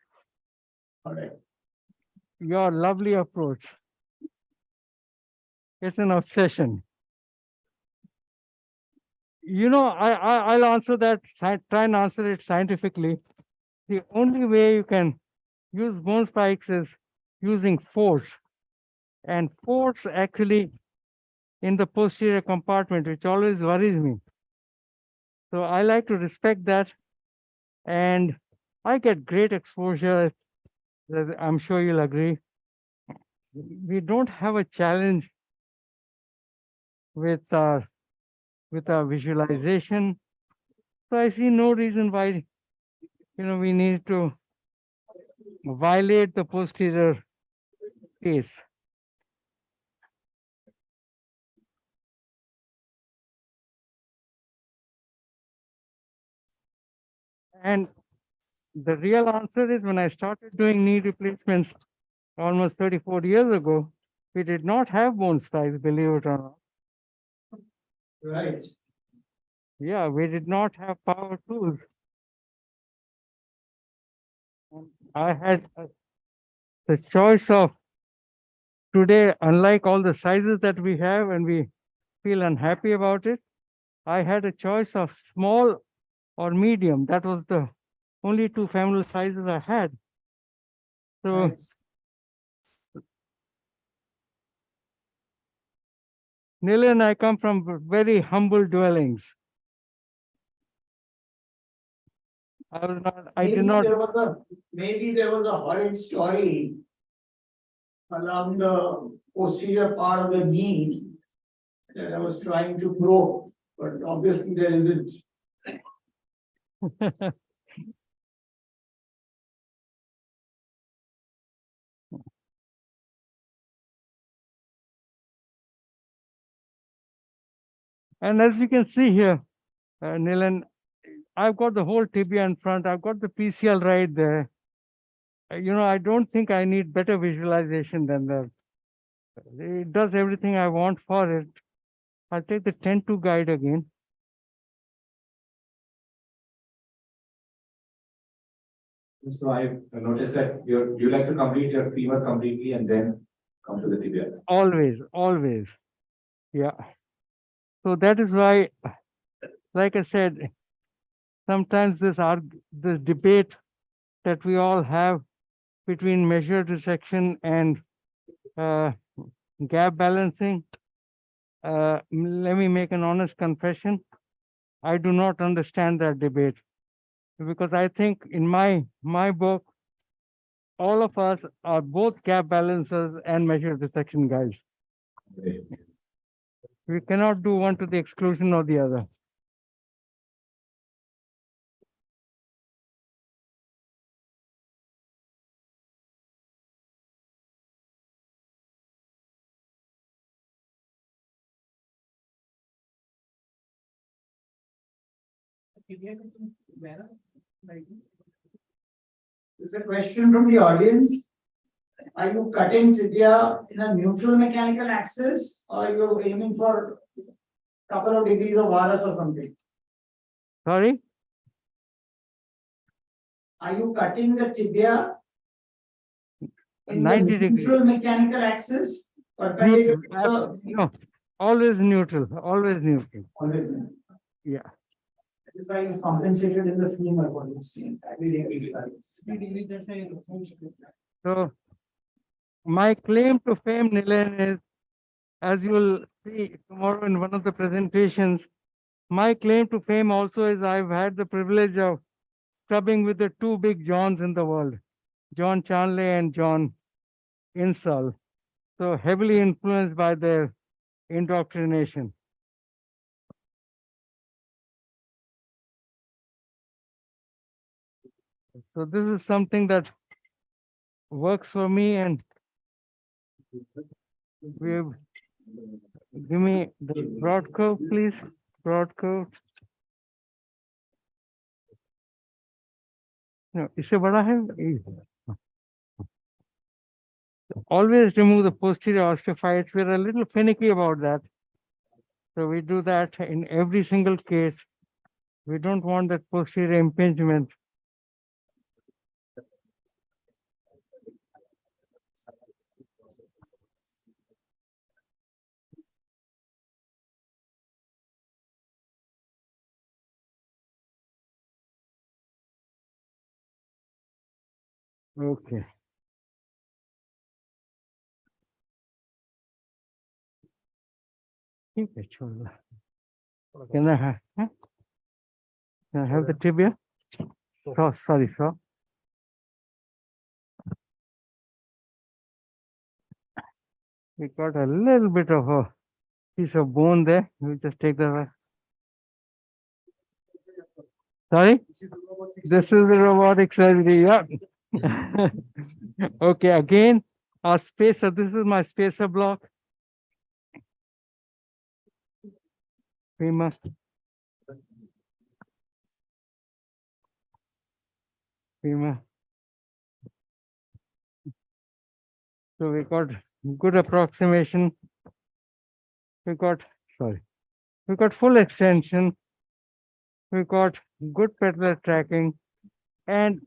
your lovely approach? It's an obsession. I'll answer that, try and answer it scientifically. The only way you can use bone spikes is using force. And force actually in the posterior compartment, which always worries me. So I like to respect that. And I get great exposure. I'm sure you'll agree. We don't have a challenge with our visualization. So I see no reason why, we need to violate the posterior case. And the real answer is, when I started doing knee replacements almost 34 years ago, we did not have bone spikes, believe it or not. Right. Yeah, we did not have power tools. I had the choice of today, unlike all the sizes that we have and we feel unhappy about it, I had a choice of small or medium. That was the only two femoral sizes I had. So Nila and I come from very humble dwellings. I did not. Maybe there was a horrid story along the posterior part of the knee that I was trying to probe, but obviously there isn't. And as you can see here, Nilan, I've got the whole tibia in front. I've got the PCL right there. You know, I don't think I need better visualization than that. It does everything I want for it. I'll take the 10-2 guide again. So I've noticed that you like to complete your femur completely and then come to the tibia. Always, always. Yeah. So that is why, like I said, sometimes this debate that we all have between measured resection and gap balancing, let me make an honest confession. I do not understand that debate because I think in my book, all of us are both gap balancers and measured resection guys. We cannot do one to the exclusion of the other. There's a question from the audience. Are you cutting tibia in a neutral mechanical axis or are you aiming for a couple of degrees of Varus or something? Sorry? Are you cutting the tibia in 90 the degrees. neutral mechanical axis? Or No, always neutral, always neutral. Always. Yeah. This is why it's compensated in the femur, what you see. So my claim to fame, Nilan, is, as you will see tomorrow in one of the presentations, my claim to fame also is I've had the privilege of scrubbing with the two big Johns in the world, John Charnley and John Insall. So heavily influenced by their indoctrination. So this is something that works for me, and give me the broad curve, please. Broad curve. No, इससे बड़ा है. Always remove the posterior osteophytes. We're a little finicky about that. So we do that in every single case. We don't want that posterior impingement. Okay. Can I have? Can I have the tibia? Oh, sorry, sir. We got a little bit of a piece of bone there. We just take the. Sorry? This is the robotic surgery, yeah. Okay, again, our spacer, this is my spacer block. Femur. Femur. So we got good approximation. We got full extension. We got good patellar tracking. And,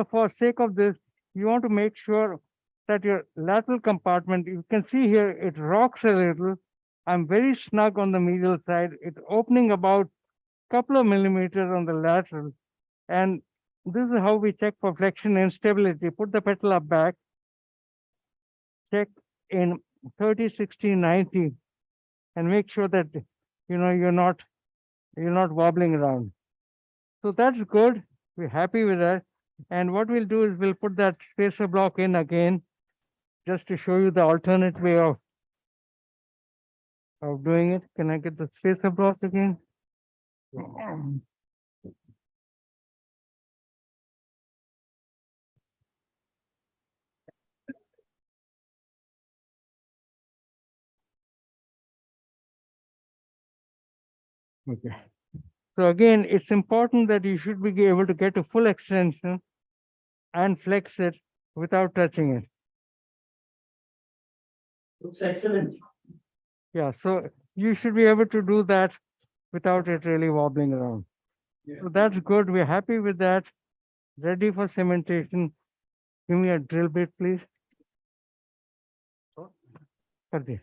for sake of this, you want to make sure that your lateral compartment, you can see here, it rocks a little. I'm very snug on the medial side. It's opening about a couple of millimeters on the lateral. And this is how we check for flexion and stability. Put the patella back, check in 30, 60, 90, and make sure that, you're not wobbling around. So that's good. We're happy with that. And what we'll do is we'll put that spacer block in again, just to show you the alternate way of doing it. Can I get the spacer block again? Okay. So again, it's important that you should be able to get a full extension and flex it without touching it. Looks excellent. Yeah, so you should be able to do that without it really wobbling around. So that's good. We're happy with that. Ready for cementation. Give me a drill bit, please. Okay.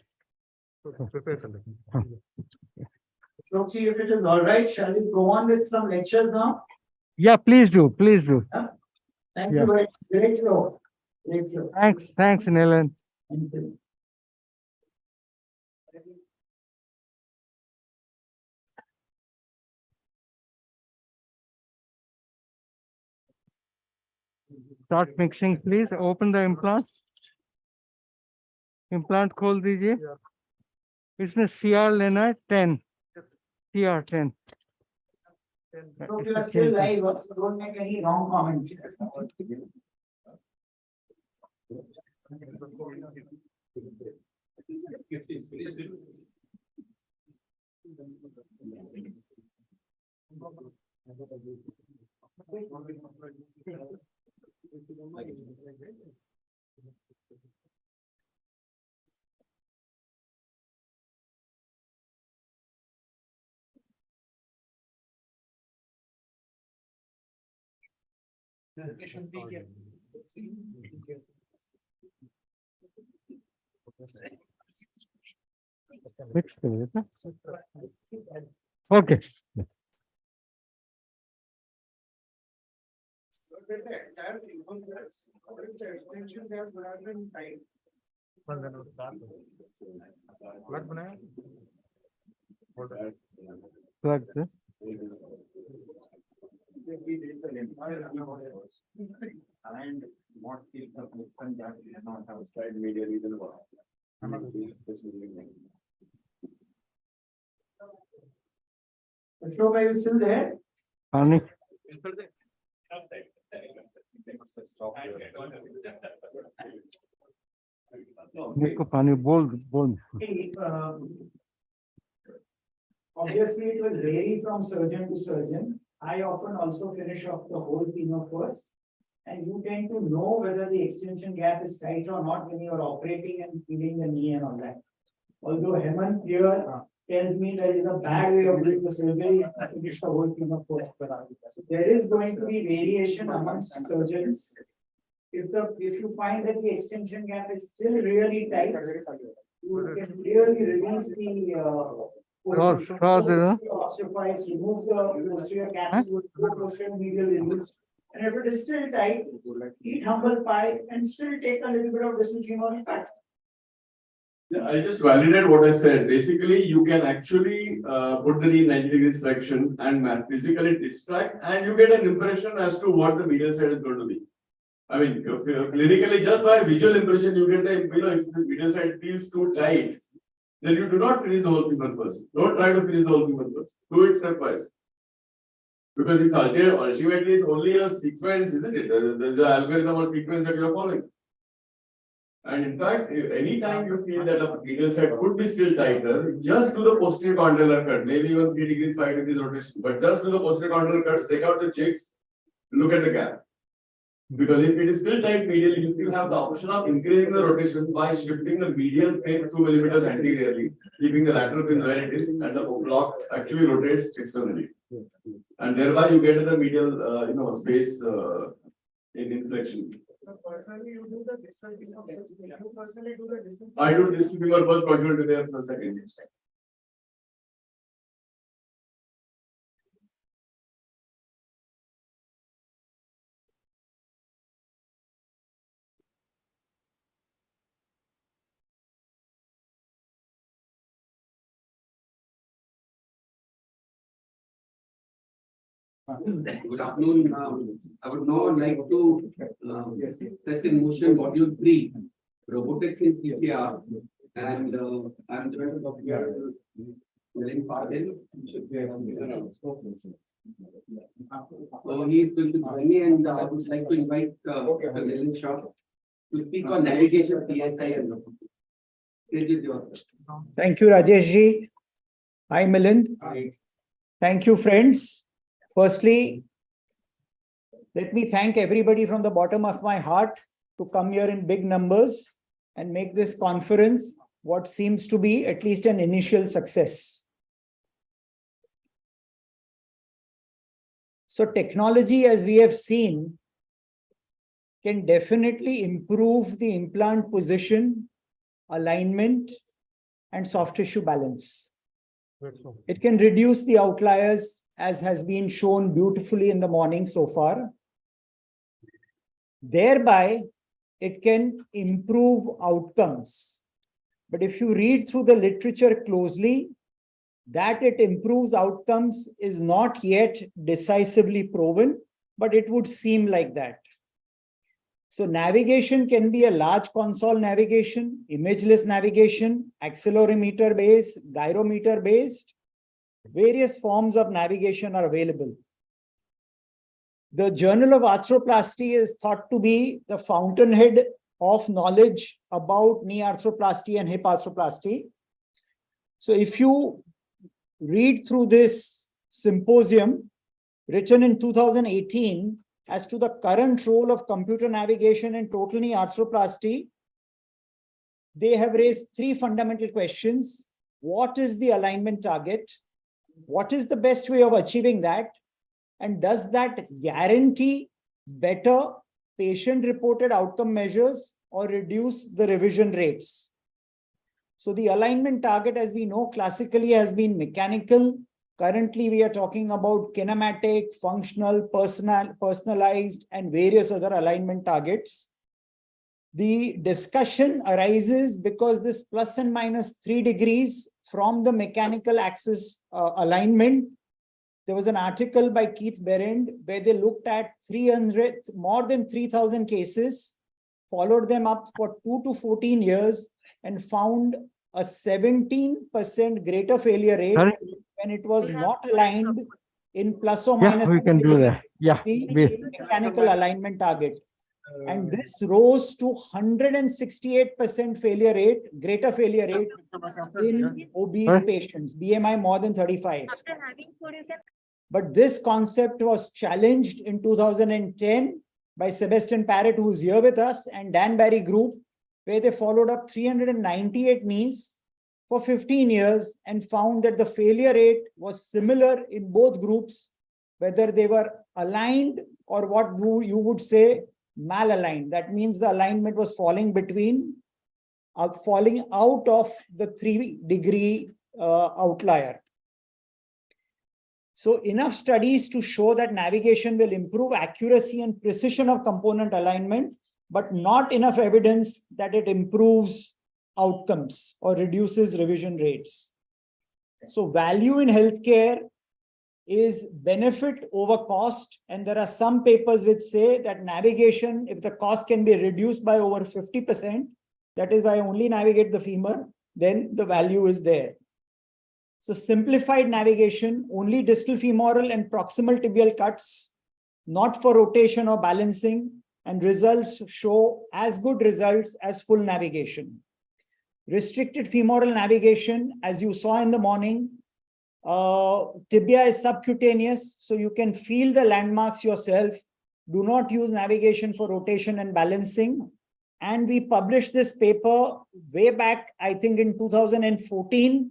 Shokshi, if it is all right, shall we go on with some lectures now? Yeah, please do. Please do. Thank Yeah. you very much. Great flow. Great flow. Thanks, Nilan. Thank you. Start mixing, please. Open the implant. Implant खोल दीजिए. इसमें CR लेना है 10. CR 10. So we are still live, so don't make any wrong comments. Mix करिए ना. Okay. Plug this. And what is the question that we not have slide media reason about? Ashok, are you still there? Pani. Nico Pani, bold. Obviously, it will vary from surgeon to surgeon. I often also finish off the whole femur first. And you tend to know whether the extension gap is tight or not when you are operating and feeling the knee and all that. Although Hemant here tells me that is a bad way of doing the surgery, finish the whole femur first. So there is going to be variation amongst surgeons. If you find that the extension gap is still really tight, you can really release the osteophytes, remove the posterior capsule, posterior medial release. And if it is still tight, eat humble pie and still take a little bit of distal femur cut. Yeah, I just validate what I said. Basically, you can actually put the knee 90 degrees flexion and physically distract, and you get an impression as to what the medial side is going to be. I mean, clinically, just by visual impression, you get a, if the medial side feels too tight, then you do not finish the whole femur first. Don't try to finish the whole femur first. Do it stepwise. Because it's ultimately it's only a sequence, isn't it? The algorithm or sequence that you are following. And in fact, if any time you feel that a medial side could be still tighter, just do the posterior condylar cut, maybe even 3 degrees, 5 degrees rotation. But just do the posterior condylar cuts, take out the cheeks, look at the gap. Because if it is still tight medial, you still have the option of increasing the rotation by shifting the medial plane 2 millimeters anteriorly, keeping the lateral pin where it is, and the block actually rotates externally. And thereby you get the medial, space in inflection. Personally, you do the distance. You personally do the distance. I do this to be your first proximal to there for a second. Good afternoon. I would now like to set in motion module 3, robotics in TTJR, and I'm joined by Dr. Milind Patil. So he is going to join me, and I would like to invite Dr. Milind Shah to speak on navigation, PSI, and robotics. Stage is yours. Thank you, Rajesh ji. Hi, Milind. Hi. Thank you, friends. Firstly, let me thank everybody from the bottom of my heart to come here in big numbers and make this conference what seems to be at least an initial success. So technology, as we have seen, can definitely improve the implant position, alignment, and soft tissue balance. It can reduce the outliers, as has been shown beautifully in the morning so far. Thereby, it can improve outcomes. But if you read through the literature closely, that it improves outcomes is not yet decisively proven, but it would seem like that. So navigation can be a large console navigation, imageless navigation, accelerometer based, gyrometer based. Various forms of navigation are available. The Journal of Arthroplasty is thought to be the fountainhead of knowledge about knee arthroplasty and hip arthroplasty. So if you read through this symposium written in 2018 as to the current role of computer navigation in total knee arthroplasty, they have raised three fundamental questions. What is the alignment target? What is the best way of achieving that? And does that guarantee better patient-reported outcome measures or reduce the revision rates? So the alignment target, as we know, classically has been mechanical. Currently, we are talking about kinematic, functional, personalized, and various other alignment targets. The discussion arises because this plus and minus 3 degrees from the mechanical axis alignment. There was an article by Keith Berend where they looked at more than 3,000 cases, followed them up for 2 to 14 years, and found a 17% greater failure rate when it was not aligned in plus or minus. Yeah, we can do that. Yeah, the mechanical alignment target. And this rose to 168% failure rate, greater failure rate in obese patients, BMI more than 35. But this concept was challenged in 2010 by Sebastian Parrott, who is here with us, and Dan Barry group, where they followed up 398 knees for 15 years and found that the failure rate was similar in both groups, whether they were aligned or what you would say malaligned. That means the alignment was falling out of the 3 degree outlier. So enough studies to show that navigation will improve accuracy and precision of component alignment, but not enough evidence that it improves outcomes or reduces revision rates. So value in healthcare is benefit over cost. And there are some papers which say that navigation, if the cost can be reduced by over 50%, that is why I only navigate the femur, then the value is there. So simplified navigation, only distal femoral and proximal tibial cuts, not for rotation or balancing, and results show as good results as full navigation. Restricted femoral navigation, as you saw in the morning, tibia is subcutaneous, so you can feel the landmarks yourself. do not use navigation for rotation and balancing. And we published this paper way back, I think in 2014,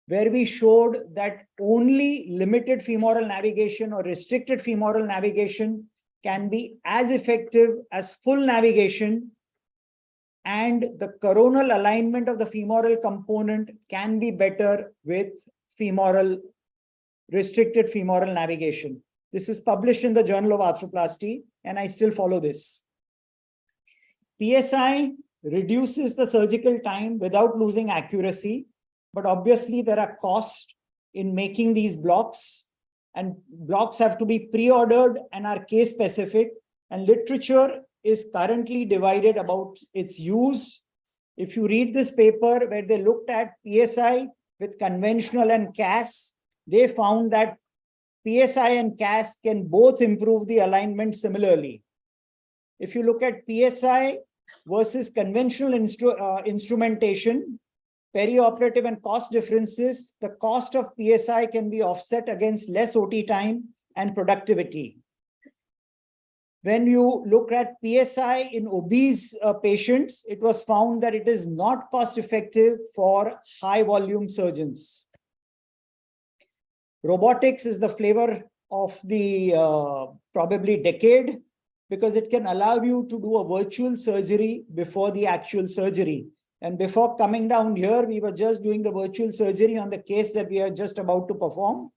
where we showed that only limited femoral navigation or restricted femoral navigation can be as effective as full navigation, and the coronal alignment of the femoral component can be better with restricted femoral navigation. This is published in the Journal of Arthroplasty, and I still follow this. PSI reduces the surgical time without losing accuracy, but obviously there are costs in making these blocks, and blocks have to be pre-ordered and are case specific, and literature is currently divided about its use. If you read this paper where they looked at PSI with conventional and CAS, they found that PSI and CAS can both improve the alignment similarly. If you look at PSI versus conventional instrumentation, perioperative and cost differences, the cost of PSI can be offset against less OT time and productivity. When you look at PSI in obese patients, it was found that it is not cost effective for high volume surgeons. Robotics is the flavor of the probably decade, because it can allow you to do a virtual surgery before the actual surgery. And before coming down here, we were just doing the virtual surgery on the case that we are just about to perform.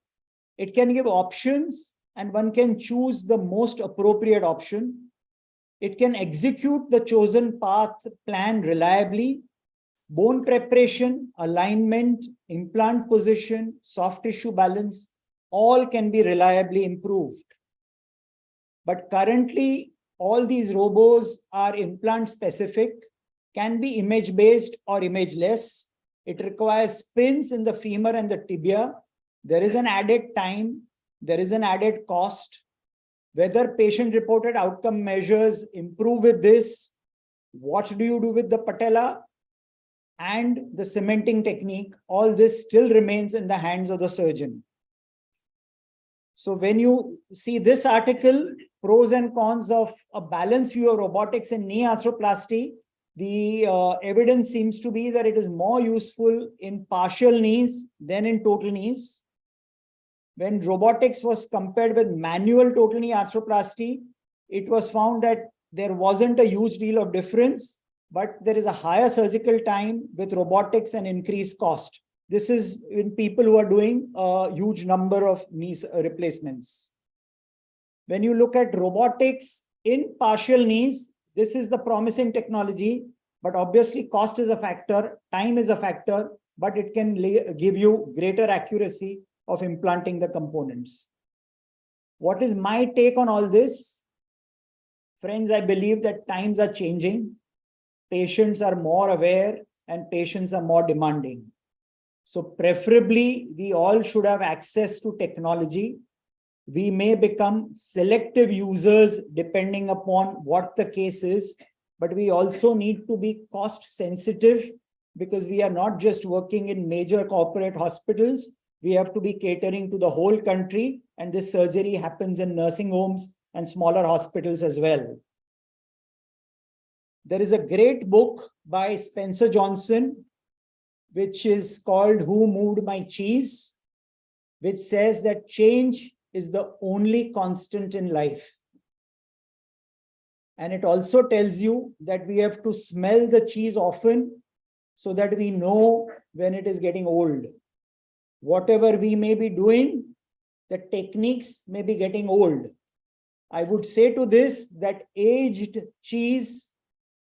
It can give options, and one can choose the most appropriate option. It can execute the chosen path plan reliably. Bone preparation, alignment, implant position, soft tissue balance, all can be reliably improved. But currently, all these robos are implant specific, can be image based or imageless. It requires pins in the femur and the tibia. There is an added time. There is an added cost. Whether patient reported outcome measures improve with this, what do you do with the patella and the cementing technique, all this still remains in the hands of the surgeon. So when you see this article, pros and cons of a balanced view of robotics in knee arthroplasty, the evidence seems to be that it is more useful in partial knees than in total knees. When robotics was compared with manual total knee arthroplasty, it was found that there wasn't a huge deal of difference, but there is a higher surgical time with robotics and increased cost. This is in people who are doing a huge number of knee replacements. When you look at robotics in partial knees, this is the promising technology, but obviously cost is a factor, time is a factor, but it can give you greater accuracy of implanting the components. What is my take on all this? Friends, I believe that times are changing. Patients are more aware and patients are more demanding. So preferably, we all should have access to technology. We may become selective users depending upon what the case is, but we also need to be cost sensitive, because we are not just working in major corporate hospitals. We have to be catering to the whole country, and this surgery happens in nursing homes and smaller hospitals as well. There is a great book by Spencer Johnson, which is called Who Moved My Cheese, which says that change is the only constant in life. And it also tells you that we have to smell the cheese often so that we know when it is getting old. Whatever we may be doing, the techniques may be getting old. I would say to this that aged cheese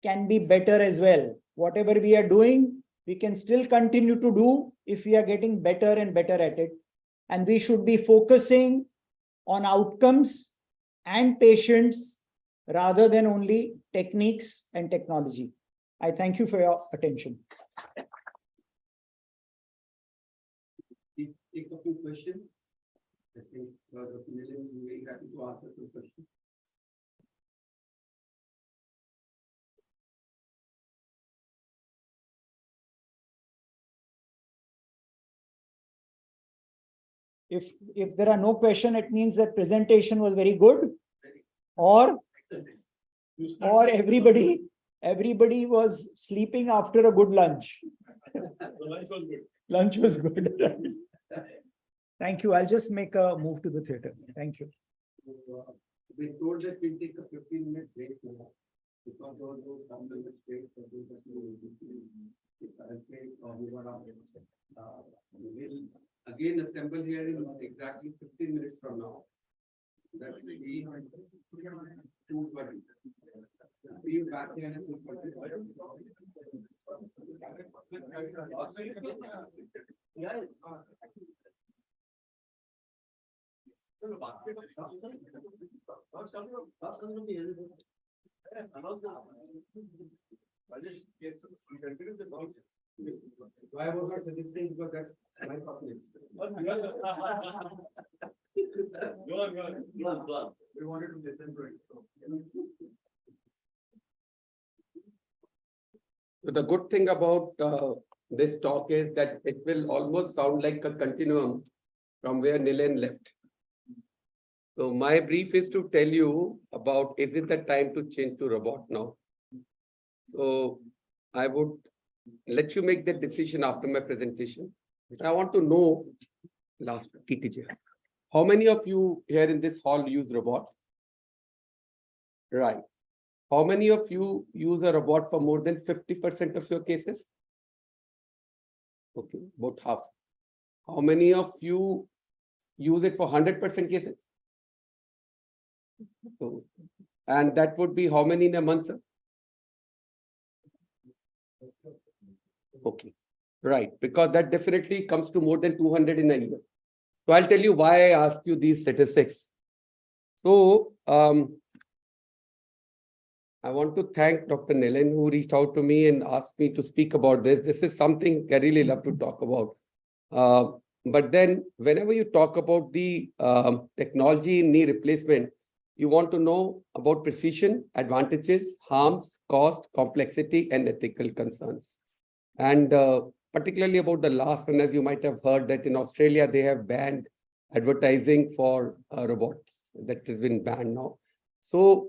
can be better as well. Whatever we are doing, we can still continue to do if we are getting better and better at it. And we should be focusing on outcomes and patients rather than only techniques and technology. I thank you for your attention. Take a few questions. I think Dr. Nilan will be very happy to answer some questions. If there are no questions, it means that presentation was very good. Or everybody was sleeping after a good lunch. Lunch was good. Thank you. I'll just make a move to the theater. Thank you. We told that we'll take a 15-minute break now. Because those compliments break, we'll again assemble here in exactly 15 minutes from now. That will be 2:20. Be back here at 2:20. Why was not suggesting, because that's my topic. We wanted to listen to it. So the good thing about this talk is that it will almost sound like a continuum from where Nilen left. So my brief is to tell you about, is it the time to change to robot now? So I would let you make that decision after my presentation. But I want to know, last TTJR, how many of you here in this hall use robot? Right. How many of you use a robot for more than 50% of your cases? Okay, about half. How many of you use it for 100% cases? So, and that would be how many in a month, sir? Okay, right, because that definitely comes to more than 200 in a year. So I'll tell you why I ask you these statistics. So I want to thank Dr. Nilen, who reached out to me and asked me to speak about this. This is something I really love to talk about. But then whenever you talk about the technology in knee replacement, you want to know about precision, advantages, harms, cost, complexity, and ethical concerns. And particularly about the last one, as you might have heard that in Australia, they have banned advertising for robots. That has been banned now. So,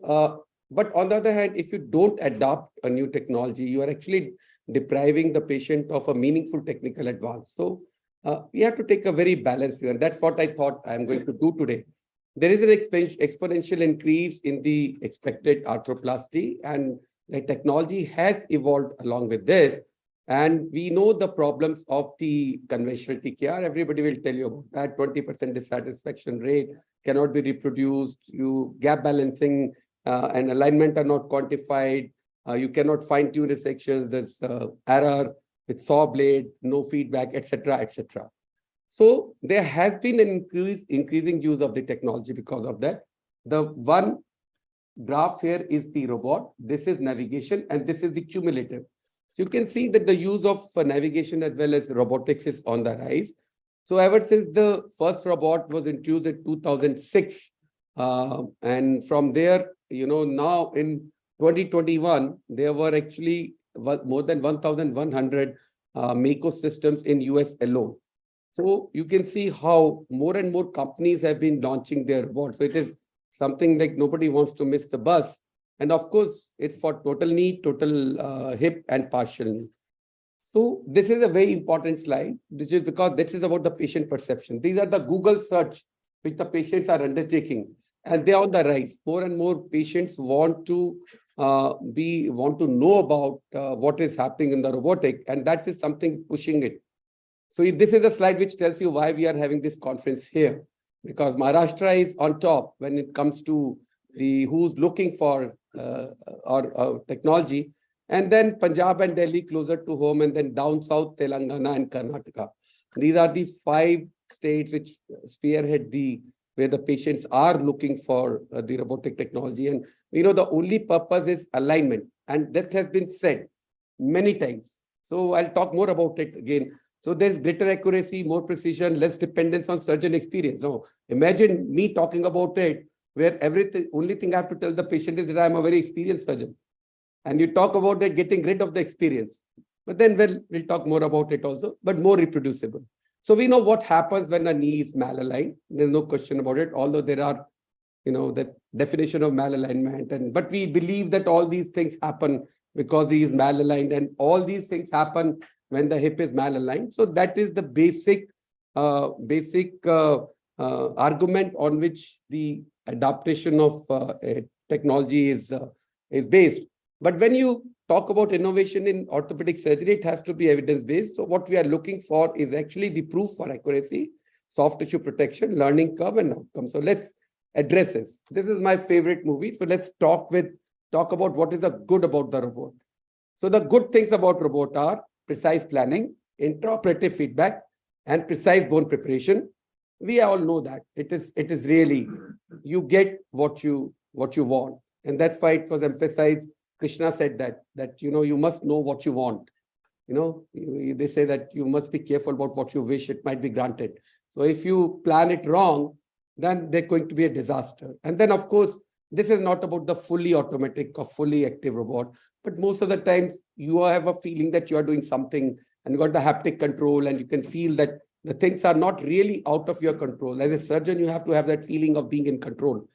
but on the other hand, if you don't adopt a new technology, you are actually depriving the patient of a meaningful technical advance. So we have to take a very balanced view. And that's what I thought I'm going to do today. There is an exponential increase in the expected arthroplasty, and the technology has evolved along with this. And we know the problems of the conventional TKR. Everybody will tell you about that. 20% dissatisfaction rate cannot be reproduced. You gap balancing and alignment are not quantified. You cannot fine tune the sections. There's error with saw blade, no feedback, etc., etc. So there has been an increasing use of the technology because of that. The one graph here is the robot. This is navigation, and this is the cumulative. So you can see that the use of navigation as well as robotics is on the rise. So ever since the first robot was introduced in 2006, and from there, you know, now in 2021, there were actually more than 1,100 Mako systems in US alone. So you can see how more and more companies have been launching their robots. So it is something like nobody wants to miss the bus. And of course, it's for total knee, total hip, and partial knee. So this is a very important slide, which is because this is about the patient perception. These are the Google search which the patients are undertaking, and they are on the rise. More and more patients want to know about what is happening in the robotic, and that is something pushing it. So this is a slide which tells you why we are having this conference here, because Maharashtra is on top when it comes to the who's looking for technology, and then Punjab and Delhi closer to home, and then down south, Telangana and Karnataka. These are the 5 states which spearhead where the patients are looking for the robotic technology. And you know, the only purpose is alignment, and that has been said many times. So I'll talk more about it again. So there's greater accuracy, more precision, less dependence on surgeon experience. Now, imagine me talking about it, where only thing I have to tell the patient is that I'm a very experienced surgeon. And you talk about that getting rid of the experience. But then we'll talk more about it also, but more reproducible. So we know what happens when a knee is malaligned. There's no question about it, although there are the definition of malalignment. But we believe that all these things happen because he is malaligned, and all these things happen when the hip is malaligned. So that is the basic argument on which the adaptation of technology is based. But when you talk about innovation in orthopedic surgery, it has to be evidence-based. So what we are looking for is actually the proof for accuracy, soft tissue protection, learning curve, and outcome. So let's address this. This is my favorite movie. So let's talk about what is the good about the robot. So the good things about robot are precise planning, intraoperative feedback, and precise bone preparation. We all know that it is really, you get what you want. And that's why it was emphasized. Krishna said that you must know what you want. They say that you must be careful about what you wish, it might be granted. So if you plan it wrong, then they're going to be a disaster. And then, of course, this is not about the fully automatic or fully active robot, but most of the times you have a feeling that you are doing something and you got the haptic control, and you can feel that the things are not really out of your control. As a surgeon, you have to have that feeling of being in control.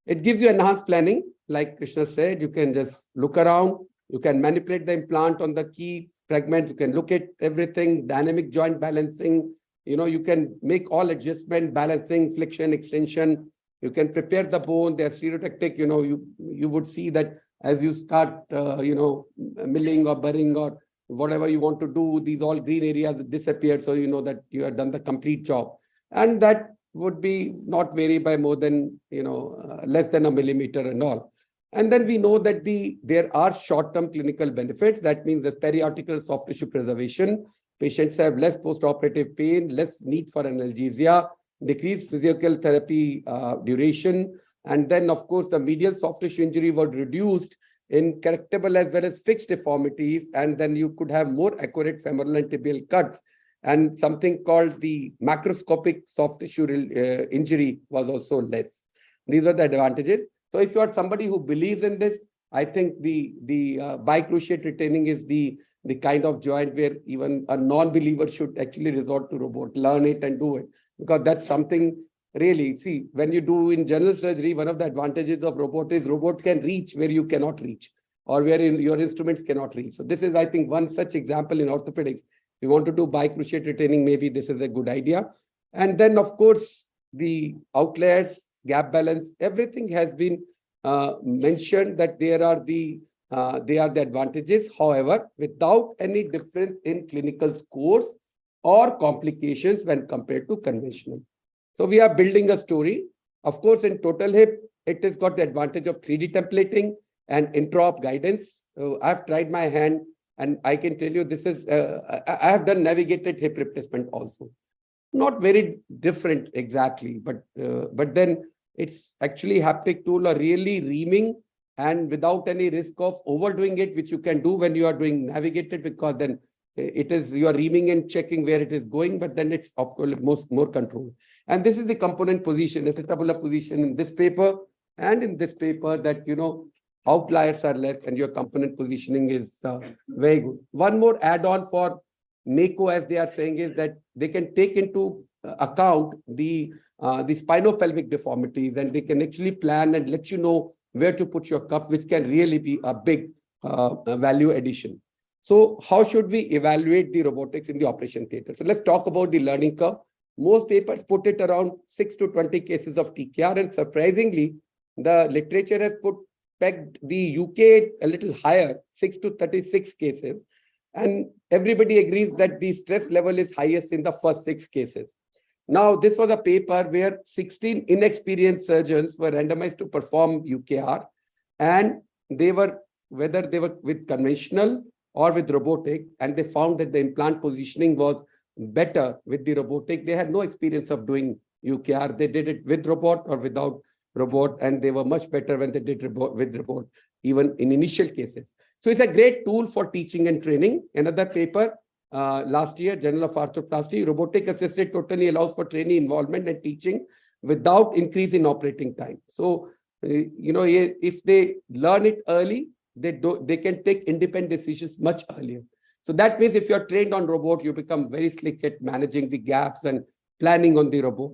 It gives you enhanced planning. Like Krishna said, you can just look around, you can manipulate the implant on the key fragments, you can look at everything, dynamic joint balancing, you can make all adjustment, balancing, flexion, extension, you can prepare the bone, they're stereotactic, you would see that as you start, milling or burring or whatever you want to do, these all green areas disappear. So you know that you have done the complete job. And that would be not vary by more than, less than a millimeter and all. And then we know that there are short-term clinical benefits. That means the periarticular soft tissue preservation. Patients have less post-operative pain, less need for analgesia, decreased physical therapy duration. And then, of course, the medial soft tissue injury was reduced in correctable as well as fixed deformities. And then you could have more accurate femoral and tibial cuts. And something called the macroscopic soft tissue injury was also less. These are the advantages. So if you are somebody who believes in this, I think the bicruciate retaining is the kind of joint where even a non-believer should actually resort to robot, learn it and do it. Because that's something really, see, when you do in general surgery, one of the advantages of robot is robot can reach where you cannot reach, or where your instruments cannot reach. So this is, I think, one such example in orthopedics. We want to do bicruciate retaining, maybe this is a good idea. And then, of course, the outliers, gap balance, everything has been mentioned that they are the advantages. However, without any difference in clinical scores or complications when compared to conventional. So we are building a story. Of course, in total hip, it has got the advantage of 3D templating and intraop guidance. So I've tried my hand, and I can tell you this is, I have done navigated hip replacement also. Not very different exactly, but then it's actually haptic tool or really reaming and without any risk of overdoing it, which you can do when you are doing navigated, because then it is, you are reaming and checking where it is going, but then it's of course more control. And this is the component position, the tabular position in this paper and in this paper that, outliers are less and your component positioning is very good. One more add-on for NACO, as they are saying, is that they can take into account the spinopelvic deformities, and they can actually plan and let you know where to put your cuff, which can really be a big value addition. So how should we evaluate the robotics in the operation theater? So let's talk about the learning curve. Most papers put it around 6 to 20 cases of TKR, and surprisingly, the literature has pegged the UK a little higher, 6 to 36 cases. And everybody agrees that the stress level is highest in the first 6 cases. Now, this was a paper where 16 inexperienced surgeons were randomized to perform UKR, and whether they were with conventional or with robotic, and they found that the implant positioning was better with the robotic. They had no experience of doing UKR. They did it with robot or without robot, and they were much better when they did with robot, even in initial cases. So it's a great tool for teaching and training. Another paper last year, Journal of Arthroplasty, robotic assisted totally allows for trainee involvement and teaching without increase in operating time. So, if they learn it early, they can take independent decisions much earlier. So that means if you're trained on robot, you become very slick at managing the gaps and planning on the robot.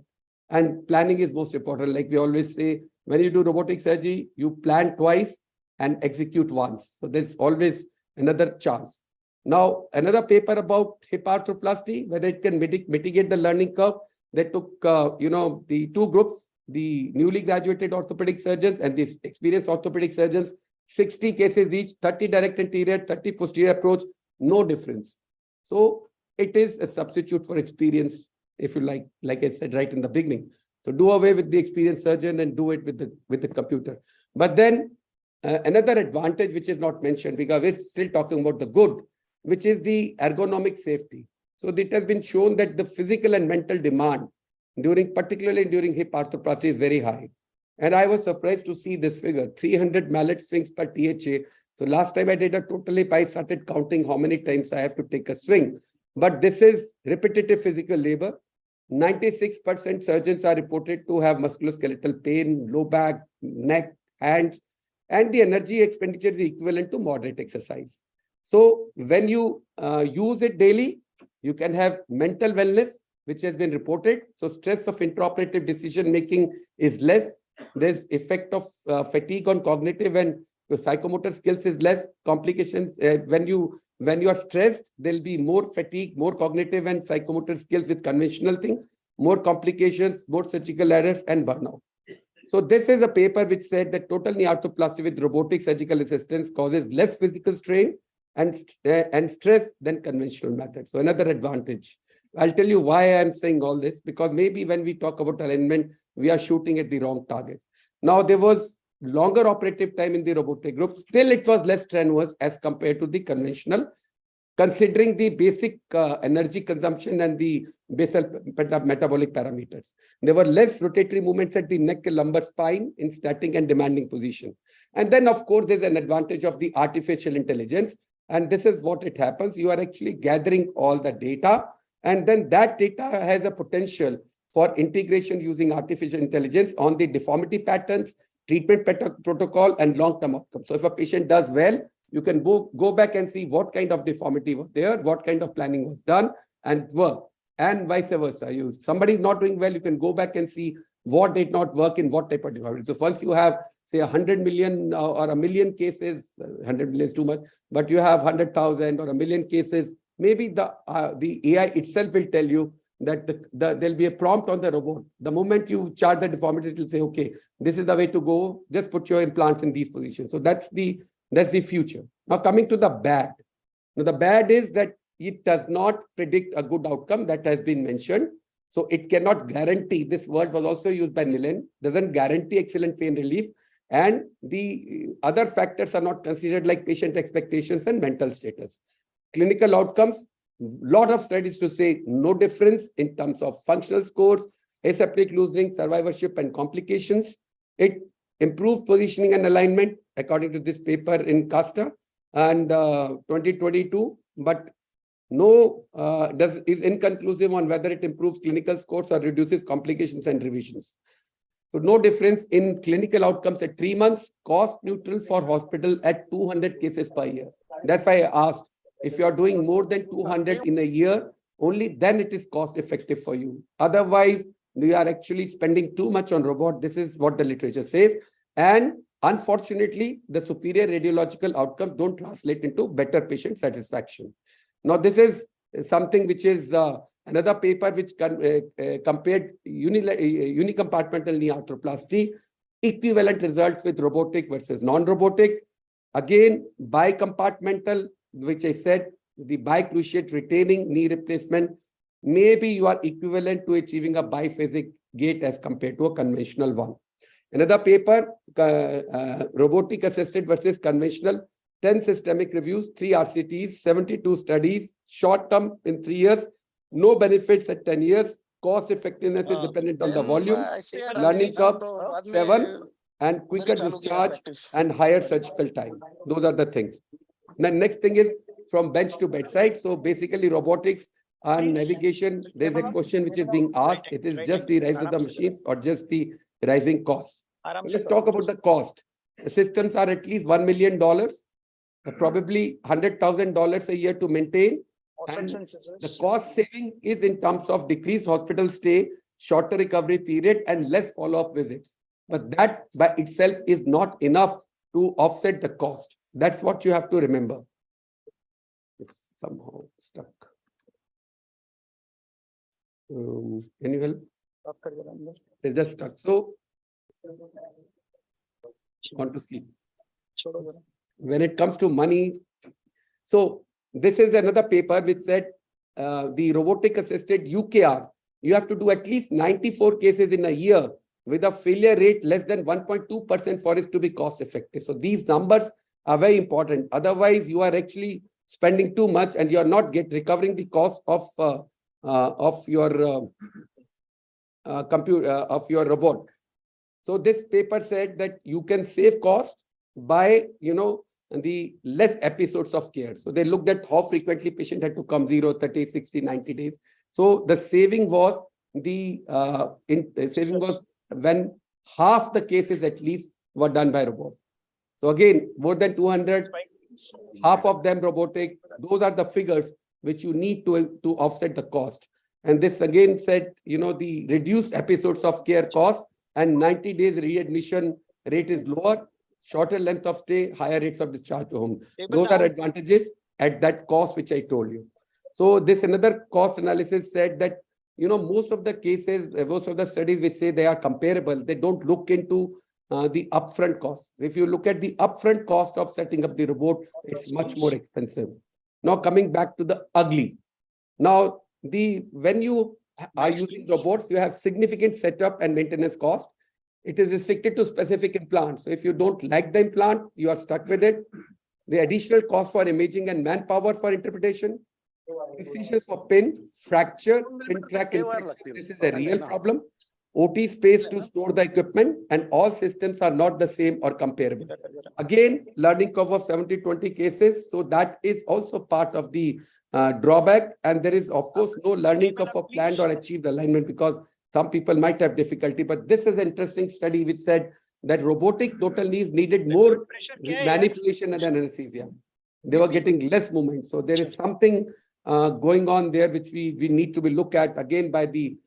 And planning is most important. Like we always say, When you do robotic surgery, you plan twice and execute once. So there's always another chance. Now, another paper about hip arthroplasty, whether it can mitigate the learning curve. They took, the two groups, the newly graduated orthopedic surgeons and the experienced orthopedic surgeons, 60 cases each, 30 direct anterior, 30 posterior approach, no difference. So it is a substitute for experience, if you like I said right in the beginning. So do away with the experienced surgeon and do it with the computer. But then another advantage which is not mentioned, because we're still talking about the good, which is the ergonomic safety. So it has been shown that the physical and mental demand particularly during hip arthroplasty is very high. And I was surprised to see this figure, 300 mallet swings per THA. So last time I did a total hip, I started counting how many times I have to take a swing. But this is repetitive physical labor. 96% surgeons are reported to have musculoskeletal pain, low back, neck, hands, and the energy expenditure is equivalent to moderate exercise. So when you use it daily, you can have mental wellness, which has been reported. So stress of intraoperative decision-making is less. There's effect of fatigue on cognitive and psychomotor skills is less. Complications, when you are stressed, there'll be more fatigue, more cognitive and psychomotor skills with conventional thing, more complications, more surgical errors and burnout. So this is a paper which said that total knee arthroplasty with robotic surgical assistance causes less physical strain and stress than conventional methods. So another advantage. I'll tell you why I'm saying all this, because maybe when we talk about alignment, we are shooting at the wrong target. Now, there was longer operative time in the robotic group. Still, it was less strenuous as compared to the conventional, considering the basic energy consumption and the basal metabolic parameters. There were less rotatory movements at the neck and lumbar spine in static and demanding position. And then, of course, there's an advantage of the artificial intelligence. And this is what it happens. You are actually gathering all the data. And then that data has a potential for integration using artificial intelligence on the deformity patterns, treatment protocol, and long-term outcomes. So if a patient does well, you can go back and see what kind of deformity was there, what kind of planning was done, and work. And vice versa. Somebody is not doing well, you can go back and see what did not work in what type of deformity. So once you have, say, 100 million or a million cases, 100 million is too much, but you have 100,000 or a million cases, maybe the AI itself will tell you that there'll be a prompt on the robot. The moment you chart the deformity, it will say, okay, this is the way to go. Just put your implants in these positions. So that's the future. Now coming to the bad. Now the bad is that it does not predict a good outcome that has been mentioned. So it cannot guarantee, this word was also used by Nilen, doesn't guarantee excellent pain relief. And the other factors are not considered, like patient expectations and mental status. Clinical outcomes, lot of studies to say no difference in terms of functional scores, aseptic loosening, survivorship, and complications. It improves positioning and alignment, according to this paper in CASTA and 2022, but is inconclusive on whether it improves clinical scores or reduces complications and revisions. So no difference in clinical outcomes at 3 months, cost neutral for hospital at 200 cases per year. That's why I asked, if you are doing more than 200 in a year, only then it is cost effective for you. Otherwise, we are actually spending too much on robot. This is what the literature says. And unfortunately, the superior radiological outcomes don't translate into better patient satisfaction. Now, this is something which is another paper which compared unicompartmental knee arthroplasty, equivalent results with robotic versus non-robotic. Again, bicompartmental, which I said, the bicruciate retaining knee replacement, maybe you are equivalent to achieving a biphasic gait as compared to a conventional one. Another paper, robotic assisted versus conventional, 10 systemic reviews, 3 RCTs, 72 studies, short term in 3 years, no benefits at 10 years, cost effectiveness is dependent on the volume, learning curve 7, and quicker discharge and higher surgical time. Those are the things. The next thing is from bench to bedside. So basically robotics and navigation, there's a question which is being asked. It is just the rise of the machines or just the rising costs. Let's talk about the cost. The systems are at least $1 million, probably $100,000 a year to maintain. And the cost saving is in terms of decreased hospital stay, shorter recovery period, and less follow-up visits. but that by itself is not enough to offset the cost. That's what you have to remember. It's somehow stuck. Can you help? It's just stuck. So, want to sleep. When it comes to money, so this is another paper which said the robotic assisted UKR, you have to do at least 94 cases in a year with a failure rate less than 1.2% for it to be cost effective. So these numbers are very important. Otherwise, you are actually spending too much and you are not recovering the cost of your your robot. So this paper said that you can save cost by, the less episodes of care. So they looked at how frequently patient had to come 0, 30, 60, 90 days. So the saving was when half the cases at least were done by robot. So again, more than 200, half of them robotic. Those are the figures which you need to offset the cost. And this again said, the reduced episodes of care cost and 90 days readmission rate is lower, shorter length of stay, higher rates of discharge to home. Those are advantages at that cost which I told you. So this another cost analysis said that, most of the cases, most of the studies which say they are comparable, they don't look into the upfront cost. If you look at the upfront cost of setting up the robot, it's much more expensive. Now coming back to the ugly. Now, when you are using robots, you have significant setup and maintenance cost. It is restricted to specific implants. So if you don't like the implant, you are stuck with it. The additional cost for imaging and manpower for interpretation, precision for pin, fracture, pin track infection. This is a real problem. OT space to store the equipment, and all systems are not the same or comparable. Again, learning curve of 70-20 cases. So that is also part of the drawback. And there is, of course, no learning curve for planned or achieved alignment because some people might have difficulty. But this is an interesting study which said that robotic total knees needed more manipulation and anesthesia. They were getting less movement. So there is something going on there which we need to be looked at again by the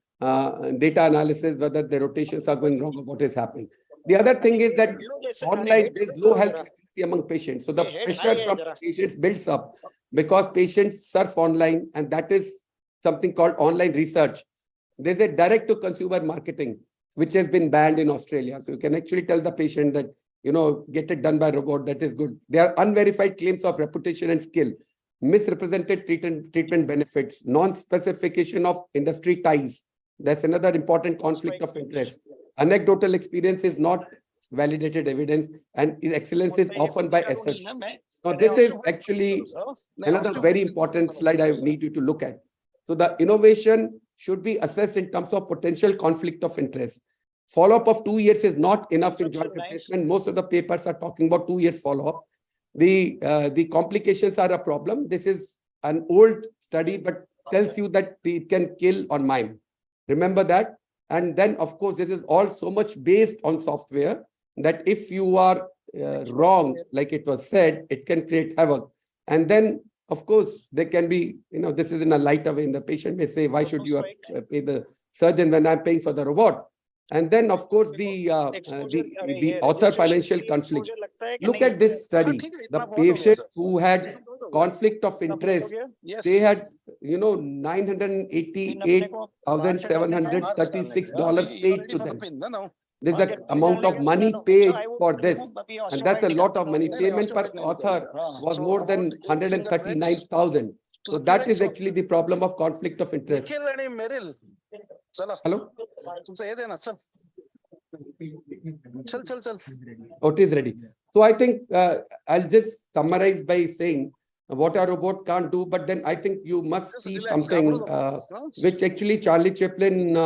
data analysis, whether the rotations are going wrong or what is happening. The other thing is that online there is low health literacy among patients. So the pressure from patients builds up because patients surf online, and that is something called online research. There's a direct to consumer marketing, which has been banned in Australia. So you can actually tell the patient that, get it done by robot, that is good. There are unverified claims of reputation and skill, misrepresented treatment benefits, non-specification of industry ties. That's another important conflict of interest. Anecdotal experience is not validated evidence, and excellence is often by assertion. Now, this is actually another very important slide I need you to look at. So the innovation should be assessed in terms of potential conflict of interest. Follow-up of 2 years is not enough in joint replacement. Most of the papers are talking about 2 years follow-up. The complications are a problem. This is an old study, but tells you that it can kill or mime. Remember that. And then, of course, this is all so much based on software that if you are wrong, like it was said, it can create havoc. And then, of course, there can be, this is in a lighter way, and the patient may say, why should you pay the surgeon when I'm paying for the robot? And then, of course, the author financial conflict. Look at this study. The patients who had conflict of interest, they had, $988,736 paid to them. This is the amount of money paid for this. And that's a lot of money. Payment per author was more than 139,000. So that is actually the problem of conflict of interest. Hello? Oh, it is ready. So I think I'll just summarize by saying what a robot can't do, but then I think you must see something which actually Charlie Chaplin,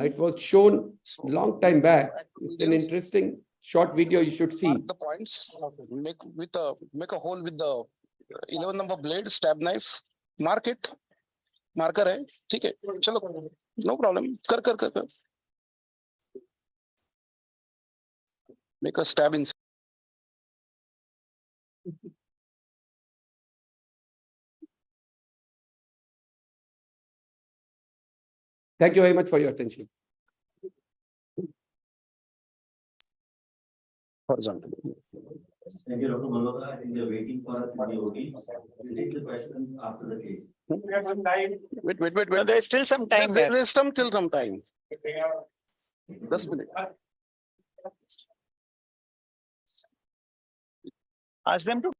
it was shown long time back. It's an interesting short video you should see. The points, make a hole with the 11 number blade, stab knife, mark it, marker hai, theek hai, chalo, no problem, kar. Make a stab inside. Thank you very much for your attention. Horizontal. Thank you, Dr. Malhotra. I think they're waiting for us in the OT. We'll take the questions after the case. Wait. No, there's still some time there. There's still some time. Just a minute. Ask them to.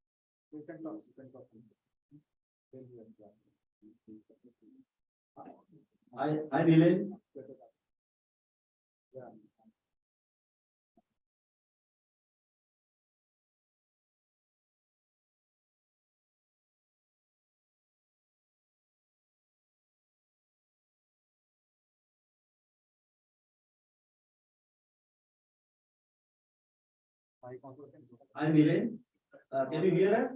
I relay. I'm Elaine. Can you hear us?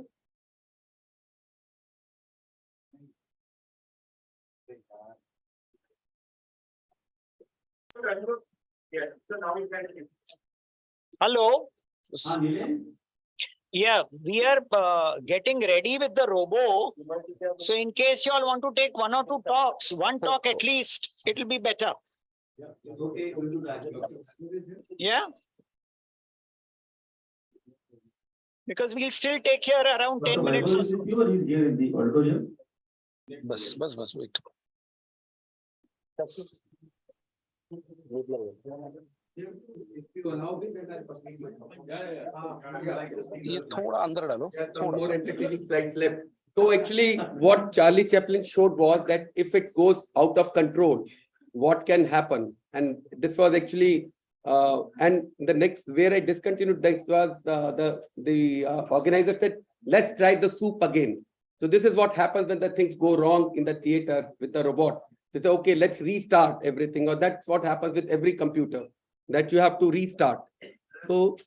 Hello. Yeah, we are getting ready with the robo. So in case you all want to take one or two talks, one talk at least, it will be better. Okay, we'll do that. Yeah. Because we'll still take here around 10 minutes. Is here in the auditorium? Bus, wait. ये थोड़ा अंदर डालो, थोड़ा More entertaining slides left. So actually, what Charlie Chaplin showed was that if it goes out of control, what can happen? And this was actually, and the next where I discontinued this was the organizer said, let's try the soup again. So this is what happens when the things go wrong in the theater with the robot. They say, okay, let's restart everything. Or that's what happens with every computer, that you have to restart. So,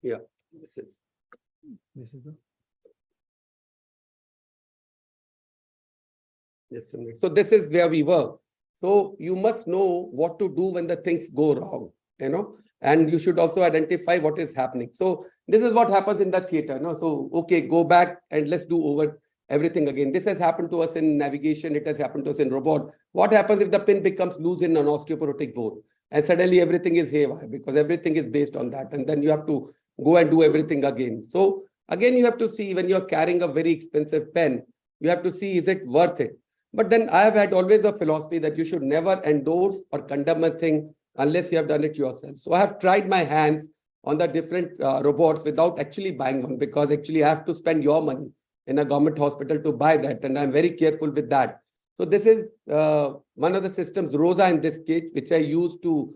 yeah, this is the. Just a minute. So this is where we were. So you must know what to do when the things go wrong, and you should also identify what is happening. So this is what happens in the theater. So, okay, go back and let's do over everything again. This has happened to us in navigation. It has happened to us in robot. What happens if the pin becomes loose in an osteoporotic bone and suddenly everything is haywire because everything is based on that. And then you have to go and do everything again. So again, you have to see when you're carrying a very expensive pen, you have to see, is it worth it? But then I have had always a philosophy that you should never endorse or condemn a thing unless you have done it yourself. So I have tried my hands on the different robots without actually buying one, because actually I have to spend your money in a government hospital to buy that. And I'm very careful with that. So this is one of the systems, ROSA in this case, which I used to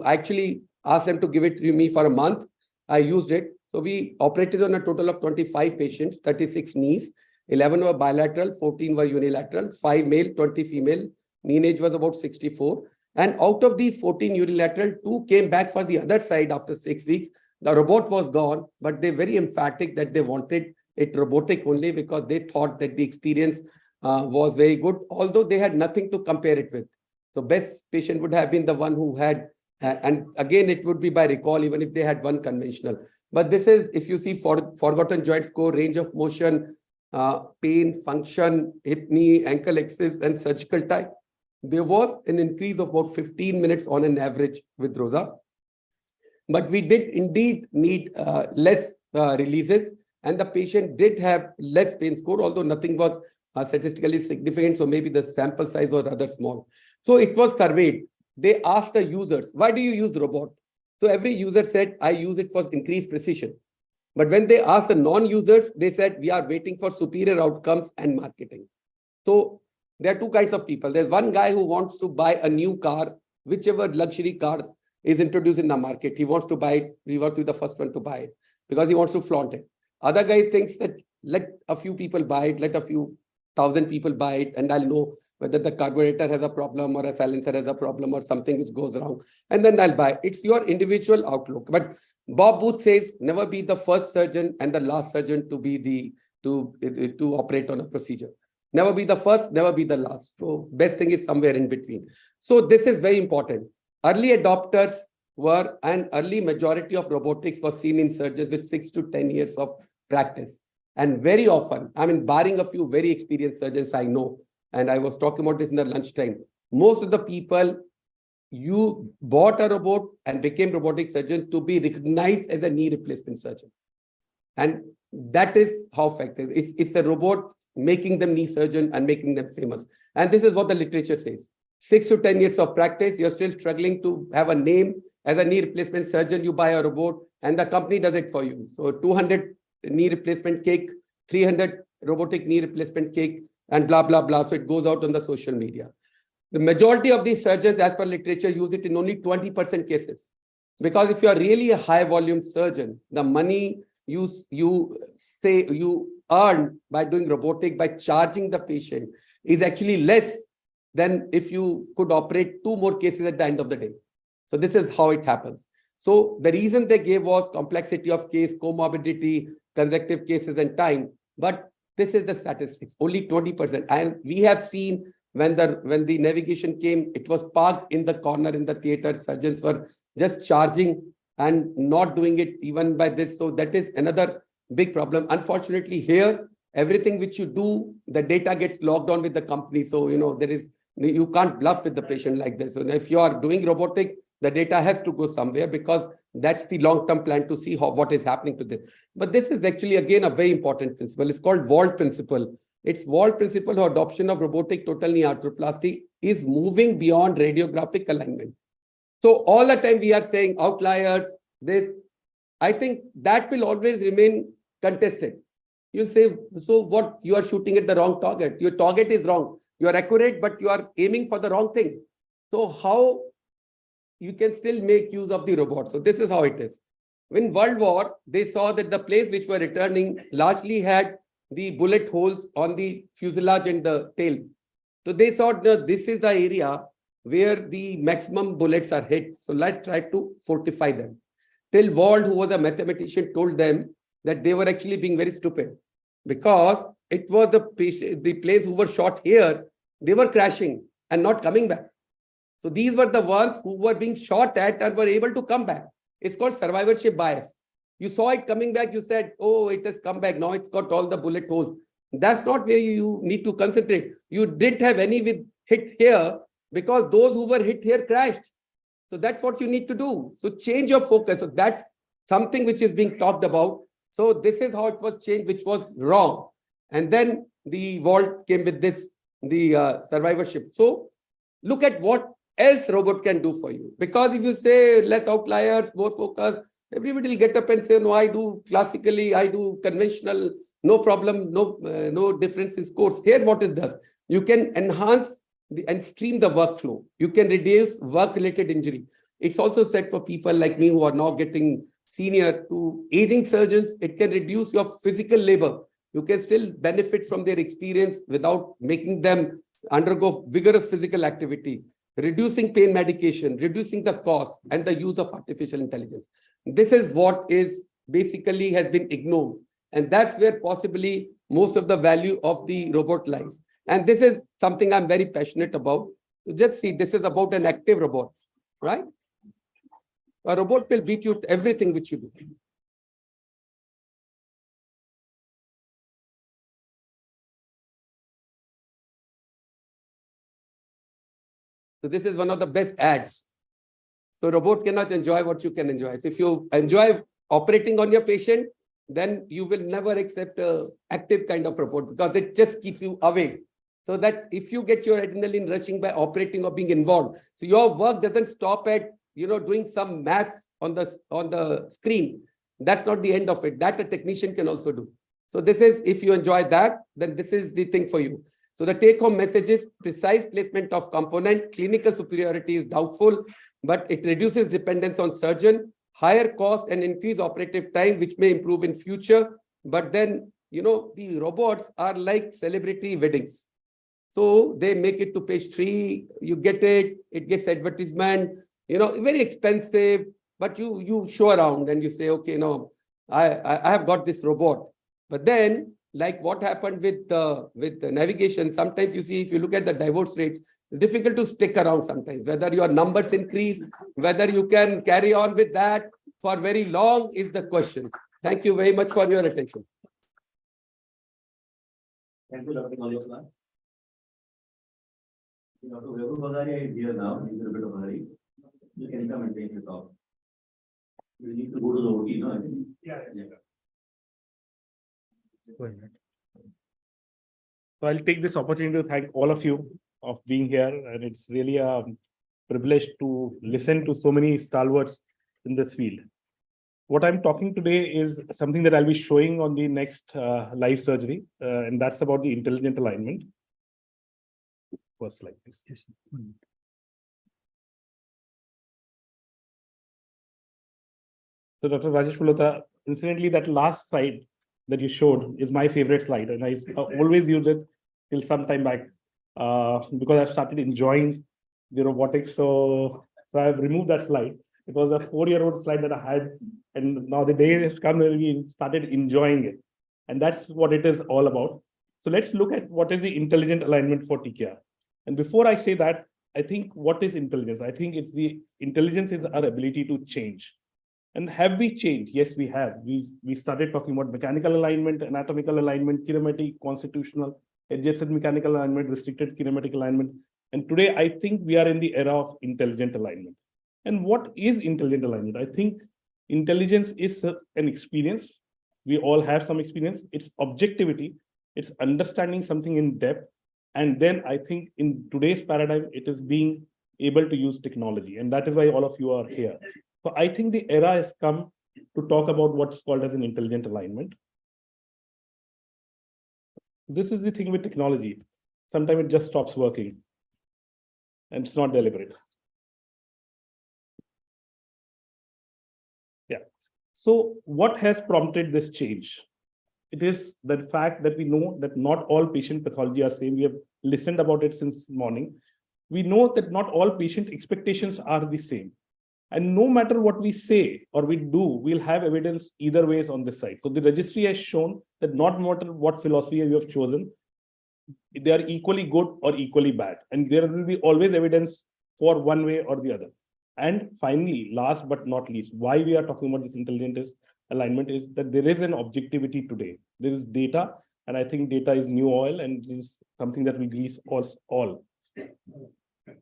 actually ask them to give it to me for a month. I used it. So we operated on a total of 25 patients, 36 knees, 11 were bilateral, 14 were unilateral, 5 male, 20 female. Mean age was about 64. And out of these 14 unilateral, 2 came back for the other side after 6 weeks. The robot was gone, but they're very emphatic that they wanted it robotic only because they thought that the experience was very good, although they had nothing to compare it with. So best patient would have been the one who had, and again, it would be by recall, even if they had one conventional. But this is, if you see forgotten joint score, range of motion, pain, function, hip, knee, ankle axis, and surgical time, there was an increase of about 15 minutes on an average with ROSA. But we did indeed need less releases, and the patient did have less pain score, although nothing was statistically significant. So maybe the sample size was rather small. So it was surveyed. They asked the users, why do you use robot? So every user said, I use it for increased precision. But when they asked the non-users, they said, we are waiting for superior outcomes and marketing. So there are two kinds of people. There's one guy who wants to buy a new car, whichever luxury car is introduced in the market. He wants to buy it. He wants to be the first one to buy it because he wants to flaunt it. Other guy thinks that let a few people buy it, let a few thousand people buy it, and I'll know whether the carburetor has a problem or a silencer has a problem or something which goes wrong. And then I'll buy it. It's your individual outlook. But Bob Booth says, never be the first surgeon and the last surgeon to be to operate on a procedure. Never be the first, never be the last. So best thing is somewhere in between. So this is very important. Early adopters were, an early majority of robotics was seen in surgeons with 6 to 10 years of practice. And very often, I mean, barring a few very experienced surgeons I know, and I was talking about this in the lunchtime, most of the people you bought a robot and became robotic surgeon to be recognized as a knee replacement surgeon. And that is how fact is. It's a robot making them knee surgeon and making them famous. And this is what the literature says. 6 to 10 years of practice, you're still struggling to have a name as a knee replacement surgeon, you buy a robot and the company does it for you. So 200 knee replacement cake, 300 robotic knee replacement cake, and blah, blah, blah. So it goes out on the social media. The majority of these surgeons, as per literature, use it in only 20% cases. Because if you are really a high volume surgeon, the money you earn by doing robotic, by charging the patient, is actually less than if you could operate 2 more cases at the end of the day. So this is how it happens. So the reason they gave was complexity of case, comorbidity, consecutive cases and time. But this is the statistics, only 20%. And we have seen when the navigation came, it was parked in the corner in the theater. Surgeons were just charging and not doing it even by this. So that is another big problem. Unfortunately, here, everything which you do, the data gets logged on with the company. So, you can't bluff with the patient like this. So if you are doing robotic, the data has to go somewhere because that's the long-term plan to see what is happening to this. But this is actually, again, a very important principle. It's called Vault principle. It's Vault principle or adoption of robotic total knee arthroplasty is moving beyond radiographic alignment. So all the time we are saying outliers, this, I think that will always remain contested. You say, so what, you are shooting at the wrong target. Your target is wrong. You are accurate, but you are aiming for the wrong thing. So how you can still make use of the robot? So this is how it is. In World War, they saw that the planes which were returning largely had the bullet holes on the fuselage and the tail. So they thought that this is the area where the maximum bullets are hit. So let's try to fortify them. Till Wald, who was a mathematician, told them that they were actually being very stupid because it was the planes who were shot here, they were crashing and not coming back. So these were the ones who were being shot at and were able to come back. It's called survivorship bias. You saw it coming back, you said, oh, it has come back. Now it's got all the bullet holes. That's not where you need to concentrate. You didn't have any hit here because those who were hit here crashed. So that's what you need to do. So change your focus. So that's something which is being talked about. So this is how it was changed, which was wrong. And then the Vault came with this, the survivorship. So look at what else robot can do for you. Because if you say less outliers, more focus, everybody will get up and say, no, I do classically, I do conventional, no problem, no difference in scores. Here what it does, you can enhance and stream the workflow. You can reduce work-related injury. It's also said for people like me who are now getting senior to aging surgeons, it can reduce your physical labor. You can still benefit from their experience without making them undergo vigorous physical activity, reducing pain medication, reducing the cost and the use of artificial intelligence. This is what is basically has been ignored. And that's where possibly most of the value of the robot lies. And this is something I'm very passionate about. So just see, this is about an active robot, right? A robot will beat you to everything which you do. So this is one of the best ads. So robot cannot enjoy what you can enjoy. So if you enjoy operating on your patient, then you will never accept an active kind of robot because it just keeps you away. So that if you get your adrenaline rushing by operating or being involved, so your work doesn't stop at doing some maths on the screen. That's not the end of it. That a technician can also do. So this is, if you enjoy that, then this is the thing for you. So the take-home message is precise placement of component, clinical superiority is doubtful, but it reduces dependence on surgeon, higher cost and increased operative time, which may improve in future. But then, the robots are like celebrity weddings. So they make it to page 3, you get it, it gets advertisement, very expensive, but you show around and you say, okay, no, I have got this robot. But then, like what happened with the navigation, sometimes you see, if you look at the divorce rates, it's difficult to stick around sometimes, whether your numbers increase, whether you can carry on with that for very long is the question. Thank you very much for your attention. Thank you, Dr. Malhotra. Dr. Vibhu Bhagari is here now, he's in a bit of a hurry. You can come and take the talk. We need to go to the OT, no, I think. Yeah. So I'll take this opportunity to thank all of you of being here, and it's really a privilege to listen to so many stalwarts in this field. What I'm talking today is something that I'll be showing on the next live surgery, and that's about the intelligent alignment. First slide, please. So Dr. Rajesh Malhotra, incidentally, that last slide that you showed is my favorite slide, and I always use it till some time back because I've started enjoying the robotics. So I've removed that slide. It was a 4-year-old slide that I had, and now the day has come where we started enjoying it. And that's what it is all about. So let's look at what is the intelligent alignment for TKR. And before I say that, I think what is intelligence? I think it's the intelligence is our ability to change. And have we changed? Yes, we have. We started talking about mechanical alignment, anatomical alignment, kinematic, constitutional, adjacent mechanical alignment, restricted kinematic alignment. And today, I think we are in the era of intelligent alignment. And what is intelligent alignment? I think intelligence is an experience. We all have some experience. It's objectivity. It's understanding something in depth. And then I think in today's paradigm, it is being able to use technology. And that is why all of you are here. So I think the era has come to talk about what's called as an intelligent alignment. This is the thing with technology. Sometimes it just stops working. And it's not deliberate. Yeah. So what has prompted this change? It is the fact that we know that not all patient pathology are same. We have listened about it since morning. We know that not all patient expectations are the same. And no matter what we say or we do, we'll have evidence either ways on this side. So the registry has shown that not matter what philosophy you have chosen, they are equally good or equally bad. And there will be always evidence for one way or the other. And finally, last but not least, why we are talking about this intelligent alignment is that there is an objectivity today. There is data, and I think data is new oil, and this is something that will release us all.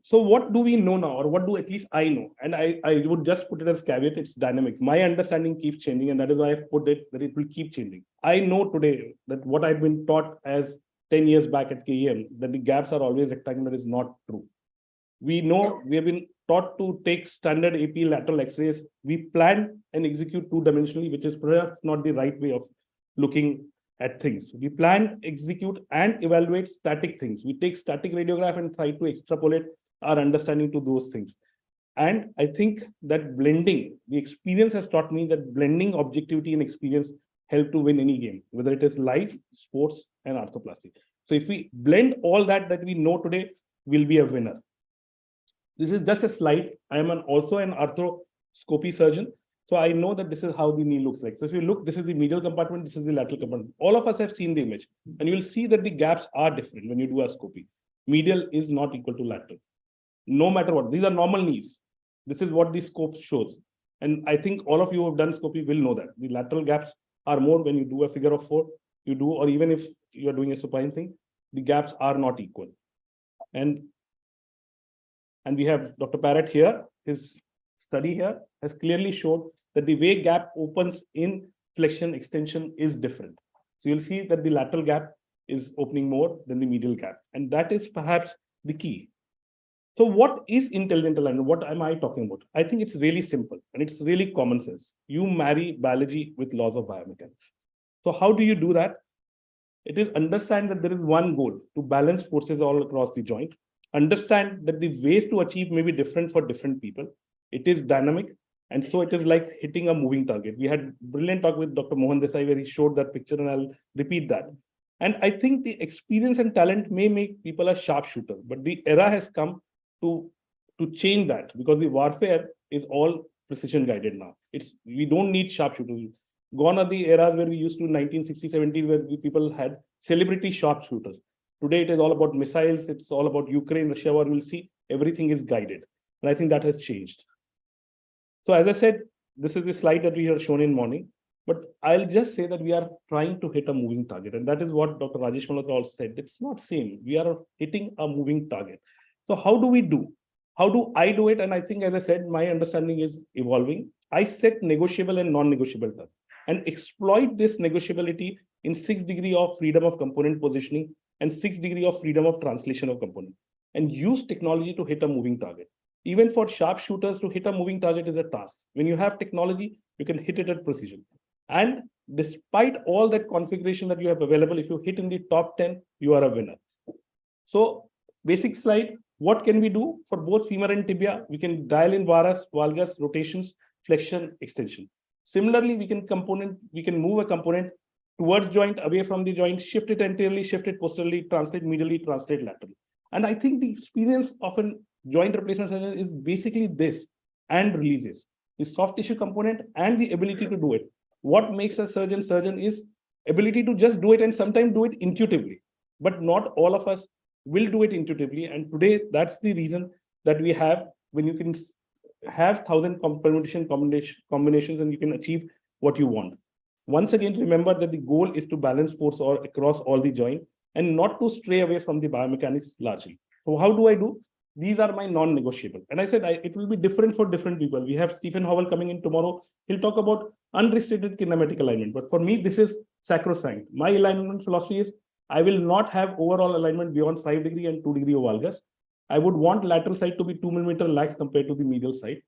So what do we know now, or what do at least I know? And I would just put it as caveat, it's dynamic. My understanding keeps changing, and that is why I've put it that it will keep changing. I know today that what I've been taught as 10 years back at KEM, that the gaps are always rectangular, is not true. We know we have been taught to take standard AP lateral X-rays. We plan and execute two-dimensionally, which is perhaps not the right way of looking at things. We plan, execute, and evaluate static things. We take static radiograph and try to extrapolate our understanding to those things. And I think that blending, the experience has taught me that blending objectivity and experience help to win any game, whether it is life, sports, and arthroplasty. So if we blend all that we know today, we'll be a winner. This is just a slide. I am also an arthroscopy surgeon. So I know that this is how the knee looks like. So if you look, this is the medial compartment, this is the lateral compartment. All of us have seen the image, and you will see that the gaps are different when you do a scopy. Medial is not equal to lateral. No matter what, these are normal knees. This is what the scope shows. And I think all of you who have done scopy will know that. The lateral gaps are more when you do a figure of 4, you do, or even if you are doing a supine thing, the gaps are not equal. And we have Dr. Parrott here. His study here has clearly showed that the way gap opens in flexion extension is different. So you'll see that the lateral gap is opening more than the medial gap. And that is perhaps the key. So what is intelligent alignment? What am I talking about? I think it's really simple and it's really common sense. You marry biology with laws of biomechanics. So how do you do that? It is understand that there is one goal, to balance forces all across the joint. Understand that the ways to achieve may be different for different people. It is dynamic. And so it is like hitting a moving target. We had a brilliant talk with Dr. Mohan Desai where he showed that picture, and I'll repeat that. And I think the experience and talent may make people a sharpshooter, but the era has come to change that, because the warfare is all precision guided now. We don't need sharpshooters. Gone are the eras where we used to 1960s, 70s, where people had celebrity sharpshooters. Today, it is all about missiles. It's all about Ukraine, Russia war. We'll see everything is guided. And I think that has changed. So as I said, this is the slide that we have shown in morning, but I'll just say that we are trying to hit a moving target. And that is what Dr. Rajesh Malhotra also said. It's not same. We are hitting a moving target. So how do we do? How do I do it? And I think, as I said, my understanding is evolving. I set negotiable and non-negotiable terms and exploit this negotiability in 6 degrees of freedom of component positioning and 6 degrees of freedom of translation of component, and use technology to hit a moving target. Even for sharpshooters, to hit a moving target is a task. When you have technology, you can hit it at precision. And despite all that configuration that you have available, if you hit in the top 10, you are a winner. So basic slide, what can we do for both femur and tibia? We can dial in varus, valgus, rotations, flexion, extension. Similarly, we can move a component towards joint, away from the joint, shift it anteriorly, shift it posteriorly, translate medially, translate laterally. And I think the experience of a joint replacement surgeon is basically this, and releases the soft tissue component and the ability to do it. What makes a surgeon is ability to just do it and sometimes do it intuitively, but not all of us will do it intuitively. And today, that's the reason that we have, when you can have 1,000 combinations and you can achieve what you want. Once again, remember that the goal is to balance force across all the joint and not to stray away from the biomechanics largely. So how do I do? These are my non-negotiable. And I said it will be different for different people. We have Stephen Howell coming in tomorrow. He'll talk about unrestricted kinematic alignment. But for me, this is sacrosanct. My alignment philosophy is I will not have overall alignment beyond 5 degrees and 2 degrees of valgus. I would want lateral side to be 2 millimeter lax compared to the medial side.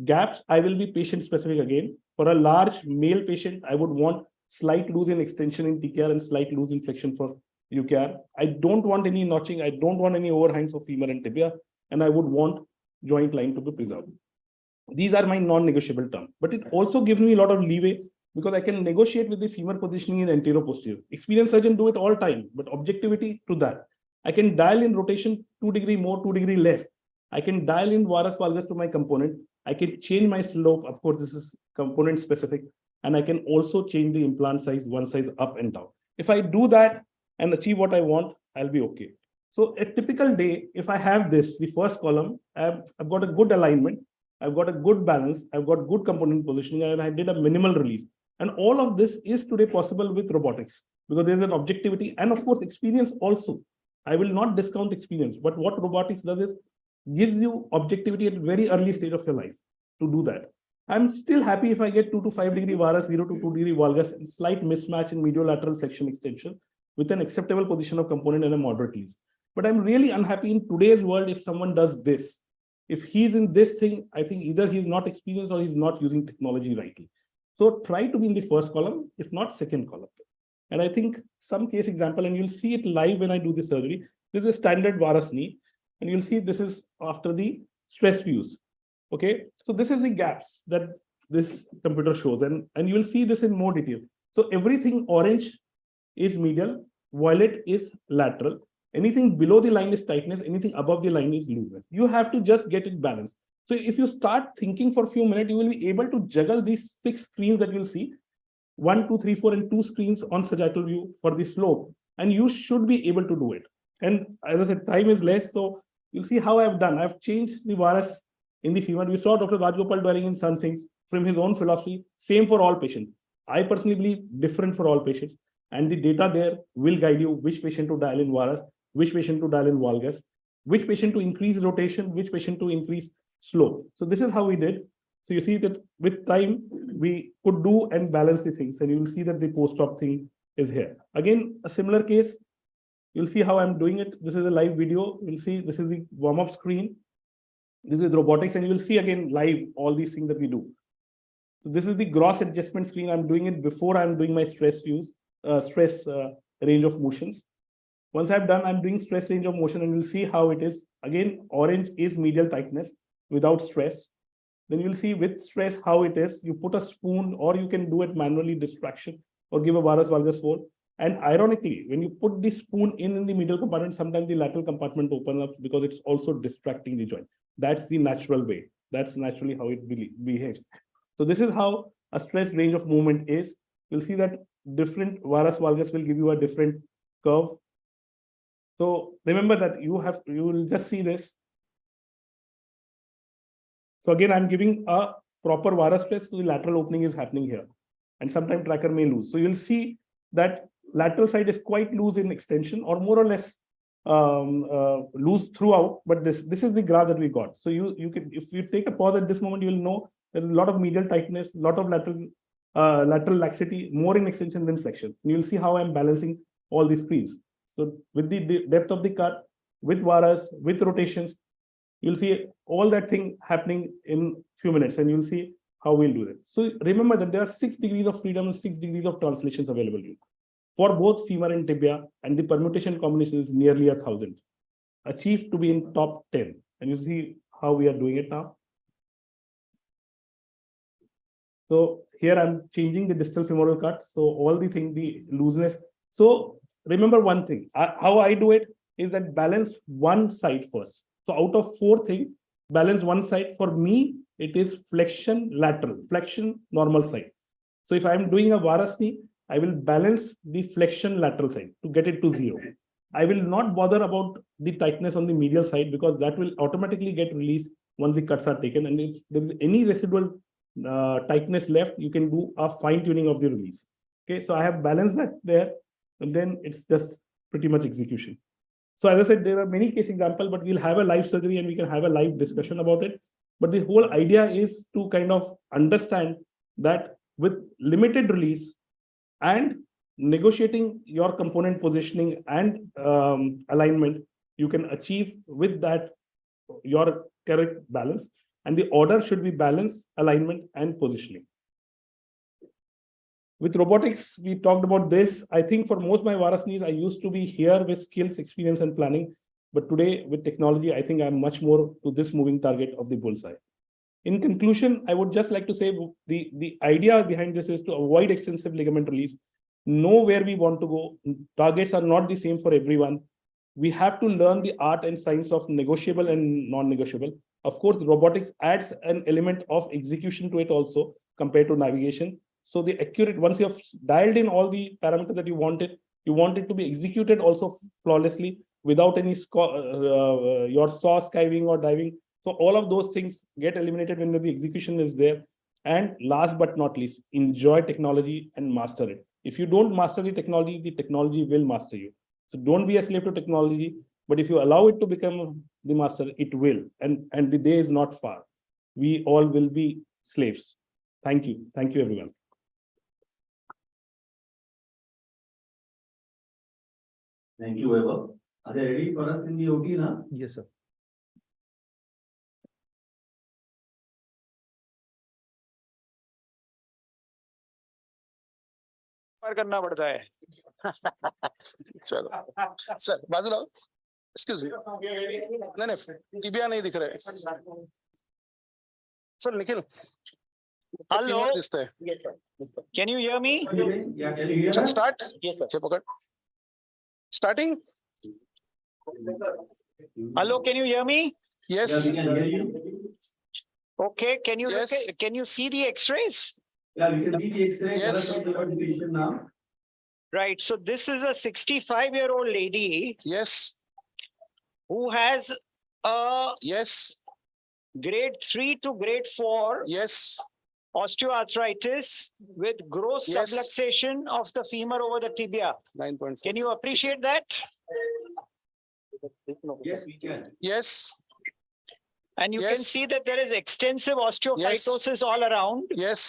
Gaps, I will be patient specific again. For a large male patient, I would want slight loose in extension in TKR and slight loose in flexion for UKR. I don't want any notching. I don't want any overhangs of femur and tibia. And I would want joint line to be preserved. These are my non-negotiable terms. But it also gives me a lot of leeway because I can negotiate with the femur positioning in anterior-posterior. Experienced surgeon do it all time, but objectivity to that. I can dial in rotation 2 degrees more, 2 degrees less. I can dial in varus valgus to my component. I can change my slope. Of course, this is component specific. And I can also change the implant size, one size up and down. If I do that and achieve what I want, I'll be okay. So a typical day, if I have this, the first column, I've got a good alignment. I've got a good balance. I've got good component positioning, and I did a minimal release. And all of this is today possible with robotics because there's an objectivity and of course experience also. I will not discount experience, but what robotics does is gives you objectivity at very early stage of your life to do that. I'm still happy if I get 2 to 5 degree varus, 0 to 2 degree valgus, and slight mismatch in mediolateral flexion extension with an acceptable position of component and a moderate release. But I'm really unhappy in today's world if someone does this. If he's in this thing, I think either he's not experienced or he's not using technology rightly. So try to be in the first column, if not second column. And I think some case example, and you'll see it live when I do the surgery. This is a standard varus knee, and you'll see this is after the stress views. Okay, so this is the gaps that this computer shows, and you will see this in more detail. So everything orange is medial, violet is lateral. Anything below the line is tightness, anything above the line is looseness. You have to just get it balanced. So if you start thinking for a few minutes, you will be able to juggle these 6 screens that you'll see, 1, 2, 3, 4, and 2 screens on sagittal view for the slope, and you should be able to do it. And as I said, time is less, so you'll see how I've done. I've changed the varus in the femur. We saw Dr. Rajgopal dwelling in some things from his own philosophy, same for all patients. I personally believe different for all patients, and the data there will guide you which patient to dial in varus, which patient to dial in valgus, which patient to increase rotation, which patient to increase slope. So this is how we did. So you see that with time, we could do and balance the things, and you will see that the post-op thing is here. Again, a similar case, you'll see how I'm doing it. This is a live video. You'll see this is the warm-up screen. This is robotics, and you will see again live all these things that we do. So this is the gross adjustment screen. I'm doing it before I'm doing my stress views, range of motions. Once I've done, I'm doing stress range of motion, and you'll see how it is. Again, orange is medial tightness without stress. Then you'll see with stress how it is. You put a spoon, or you can do it manually, distraction, or give a varus valgus fold. And ironically, when you put the spoon in the middle compartment, sometimes the lateral compartment opens up because it's also distracting the joint. That's the natural way. That's naturally how it behaves. So this is how a stress range of movement is. You'll see that different varus valgus will give you a different curve. So remember that you will just see this. So again, I'm giving a proper varus stress, so the lateral opening is happening here. And sometimes tracker may lose. So you'll see that lateral side is quite loose in extension, or more or less loose throughout, but this is the graph that we got. So you can, if you take a pause at this moment, you will know there's a lot of medial tightness, a lot of lateral laxity, more in extension than flexion. And you'll see how I'm balancing all these screens. So with the depth of the cut, with varas, with rotations, you'll see all that thing happening in few minutes, and you'll see how we'll do that. So remember that there are 6 degrees of freedom and 6 degrees of translations available to you for both femur and tibia, and the permutation combination is nearly 1,000, achieved to be in top 10. And you see how we are doing it now. So here I'm changing the distal femoral cut. So all the thing, the looseness. So remember one thing, how I do it is that balance one side first. So out of 4 things, balance one side. For me, it is flexion lateral, flexion normal side. So if I'm doing a varus knee, I will balance the flexion lateral side to get it to 0. I will not bother about the tightness on the medial side because that will automatically get released once the cuts are taken. And if there is any residual tightness left, you can do a fine tuning of the release. Okay, so I have balanced that there, and then it's just pretty much execution. So as I said, there are many case examples, but we'll have a live surgery and we can have a live discussion about it. But the whole idea is to kind of understand that with limited release and negotiating your component positioning and alignment, you can achieve with that your correct balance. And the order should be balance, alignment, and positioning. With robotics, we talked about this. I think for most of my varus knees, I used to be here with skills, experience, and planning. But today, with technology, I think I'm much more to this moving target of the bullseye. In conclusion, I would just like to say the idea behind this is to avoid extensive ligament release, know where we want to go. Targets are not the same for everyone. We have to learn the art and science of negotiable and non-negotiable. Of course, robotics adds an element of execution to it also compared to navigation. So the accurate, once you have dialed in all the parameters that you want it to be executed also flawlessly without any your saw skiving or diving. So all of those things get eliminated when the execution is there. And last but not least, enjoy technology and master it. If you don't master the technology will master you. So don't be a slave to technology, but if you allow it to become the master, it will. And the day is not far. We all will be slaves. Thank you. Thank you, everyone. Thank you, Eva. Are they ready for us in the OT now? Yes, sir. करना पड़ता है चलो sir बाजू लाओ excuse me नहीं tibia नहीं दिख रहे sir Nikhil Hello. Can you hear me? Yeah, can you hear us? Start. Yes, sir. Starting. Hello, can you hear me? Yes. Yeah, we can hear you. Okay, can you Yes. look at, can you see the x-rays? Yeah, we can see the X-ray. Yes. Color of the patient now. Right, so this is a 65-year-old lady Yes. who has a Yes. grade 3 to grade 4 Yes. osteoarthritis with gross Yes. subluxation of the femur over the tibia. 9.4. Can you appreciate that? Yes, we can. Yes. And you Yes. can see that there is extensive osteophytosis all around. Yes.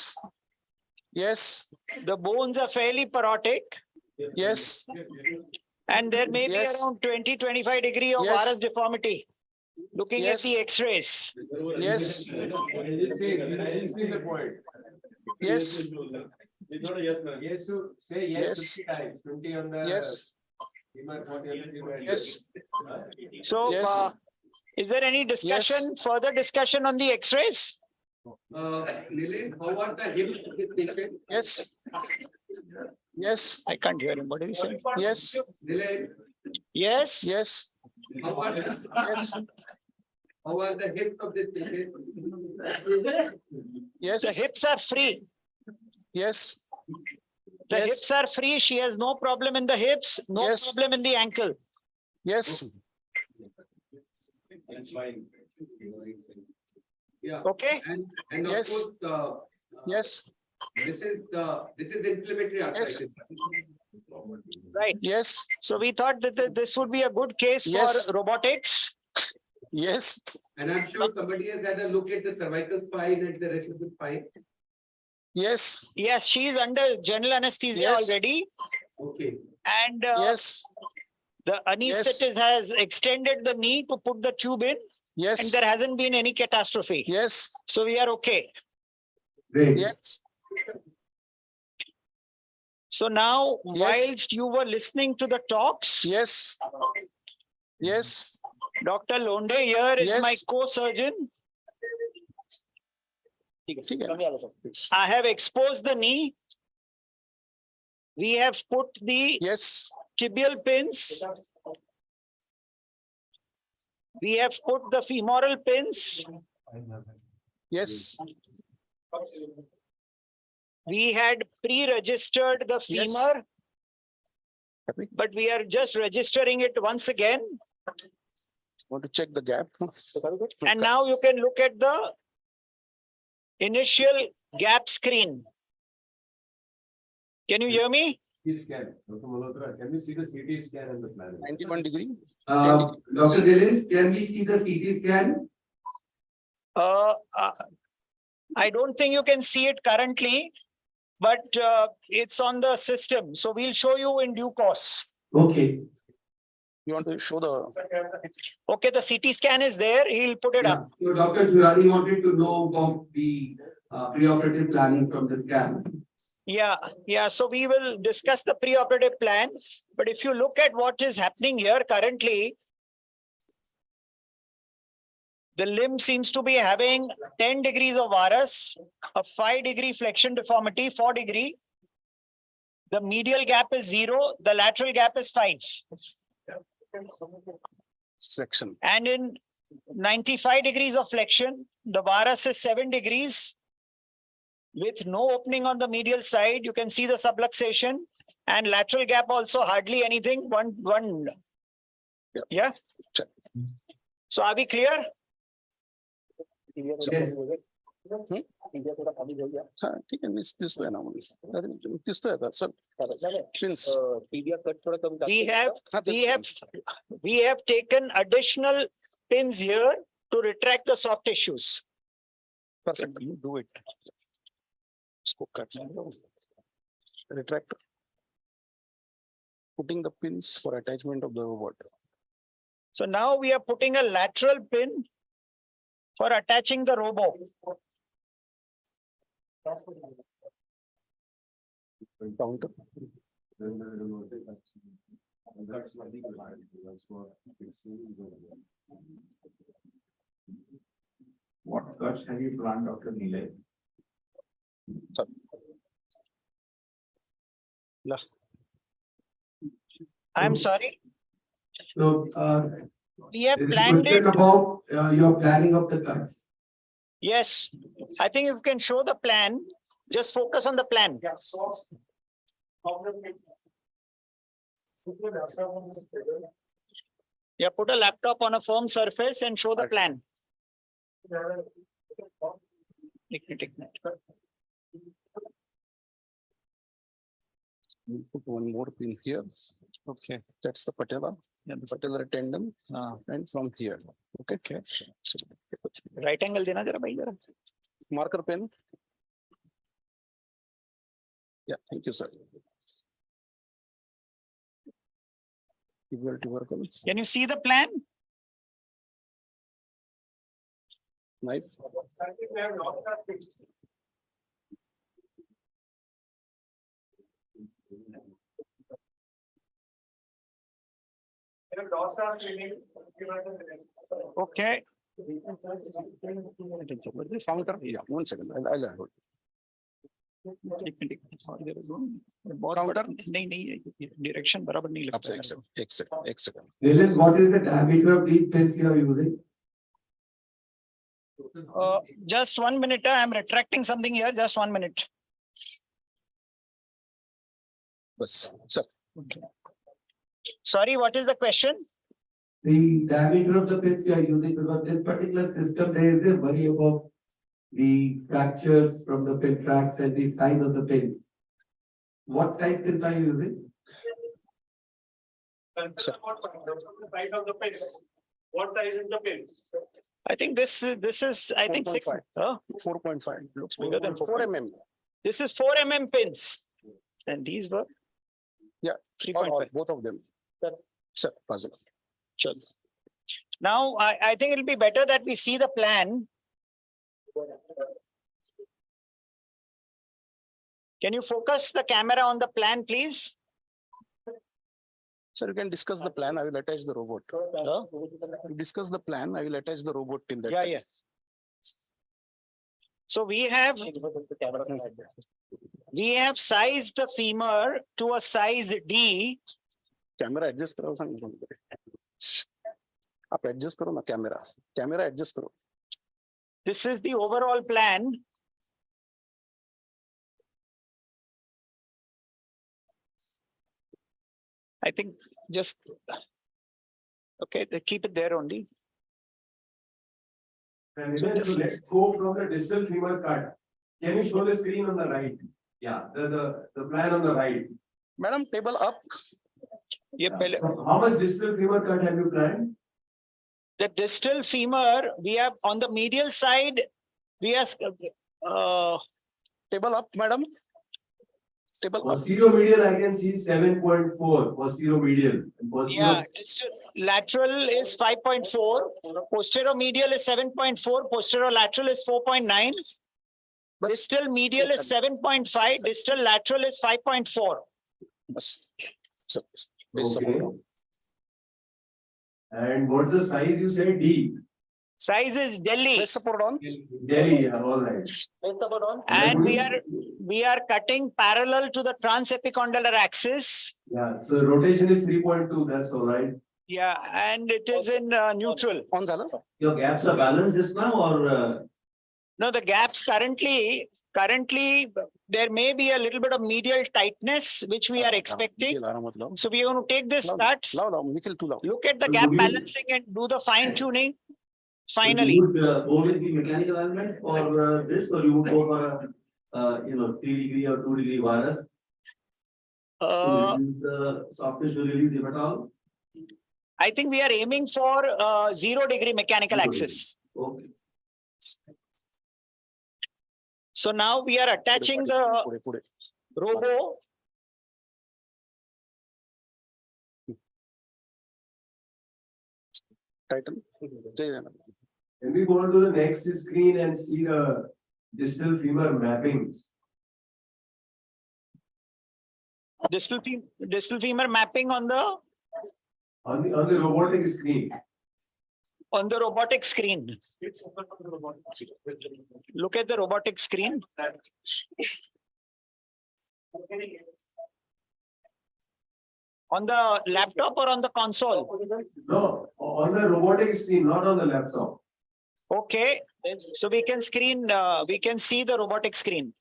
Yes. The bones are fairly porotic, Yes. and there may be Yes. around 20-25 degree of Yes. varus deformity. Looking at the Yes. x-rays. Yes. I didn't see the point. Yes. Yes to say yes, Yes. 50 times, 20 on the. Yes. Yes. So, Yes. is there any discussion, further discussion on the x-rays? Nile, how are the hips of this patient? Yes. Yes. I can't hear him. What did he say? Yes. Nile, Yes. Yes. how are Yes. how are the hips of this patient? Yes. The hips are free. Yes. The Yes. hips are free. She has no problem in the hips, no Yes. problem in the ankle. Yes. Yeah. Okay. And of Yes. course, Yes. this is inflammatory arthritis. Right. Yes. So we thought that this would be a good case Yes. for robotics. Yes. And I'm sure somebody has had a look at the cervical spine and the rest of the spine. Yes. Yes, she is under general anesthesia Yes. already. Okay. And Yes. the anesthetist has extended the knee to put the tube in. Yes. And there hasn't been any catastrophe. Yes. So we are okay. Great. Yes. So now, Yes. whilst you were listening to the talks, Yes. Yes. Dr. Londe here is Yes. my co-surgeon. I have exposed the knee. We have put the Yes. tibial pins. We have put the femoral pins. Yes. We had pre-registered the Yes. femur, but we are just registering it once again. Want to check the gap? And now you can look at the initial gap screen. Can you hear me? CT scan. Dr. Malhotra, can we see the CT scan and the plan? 91 degree. Dr. Delegate, can we see the CT scan? I don't think you can see it currently, but it's on the system. So we'll show you in due course. Okay. You want to show the... Okay, the CT scan is there. He'll put it up. So Dr. Jurani wanted to know about the preoperative planning from the scans. Yeah. So we will discuss the preoperative plan. But if you look at what is happening here currently, the limb seems to be having 10 degrees of varus, a 5-degree flexion deformity, 4 degree. The medial gap is 0, the lateral gap is 5. Section. And in 95 degrees of flexion, the varus is 7 degrees. With no opening on the medial side, you can see the subluxation, and lateral gap also hardly anything. One. Yeah. So are we clear? We have taken additional pins here to retract the soft tissues. Perfect. You do it. Retract. Putting the pins for attachment of the robot. So now we are putting a lateral pin for attaching the robo. Counter. What cuts have you planned, Dr. Nilay? I'm sorry. So, we have is the planned question it. about your planning of the cuts. Yes, I think if you can show the plan, just focus on the plan. Yeah, put a laptop on a firm surface and show the plan. We'll put one more pin here. Okay, that's the patella. Yeah, the patellar tendon. And from here. Okay. So, Right angle dena jara bhai jara. Marker pen. Yeah, thank you, sir. Can you see the plan? Knife. Okay. Counter. Yeah, 1 second. I'll hold. Counter. Direction बराबर नहीं लगता है. एक second. Dylan, what is the diameter of these pins you are using? Just 1 minute. I am retracting something here. Just 1 minute. Bas, sir. Okay. Sorry, what is the question? The diameter of the pins you are using, because this particular system, there is a worry about the fractures from the pin tracks and the size of the pins. What size pins are you using? Size of the pins. What size is the pins? I think this is, I think 6. 4.5. Looks bigger than 4 mm. This is 4 mm pins. And these were? Yeah, 3.5. Both of them. Sir, positive. Sure. Now, I think it'll be better that we see the plan. Can you focus the camera on the plan, please? Sir, you can discuss the plan. I will attach the robot. Discuss the plan. I will attach the robot till that. Yeah. So we have sized the femur to a size D. Camera adjust karo sang. Aap adjust karo na camera. Camera adjust karo. This is the overall plan. I think just, okay, they keep it there only. And so let's go from the distal femur cut. Can you show the screen on the right? Yeah, the plan on the right. Madam, table up. So how much distal femur cut have you planned? The distal femur, we have on the medial side, we have table up, madam. Posterior medial, I can see 7.4. Posterior medial. Yeah, lateral is 5.4. Posterior medial is 7.4. Posterior lateral is 4.9. Distal medial is 7.5. Distal lateral is 5.4. Okay. And what's the size you said? D. Size is Delhi. Delhi, yeah, all right. And we are cutting parallel to the transepicondylar axis. Yeah, so rotation is 3.2, that's all right. Yeah, and it is in neutral. Your gaps are balanced just now or? No, the gaps currently there may be a little bit of medial tightness, which we are expecting. So we are going to take this cuts, look at the gap balancing and do the fine tuning. Finally. You would go with the mechanical alignment for this, or you would go for a 3 degree or 2 degree virus? The soft tissue release, if at all? I think we are aiming for 0 degree mechanical axis. Okay. So now we are attaching the robo. Title. Can we go on to the next screen and see the distal femur mapping? Distal femur mapping on the robotic screen. On the robotic screen. Look at the robotic screen. On the laptop or on the console? No, on the robotic screen, not on the laptop. Okay, so we can we can see the robotic screen.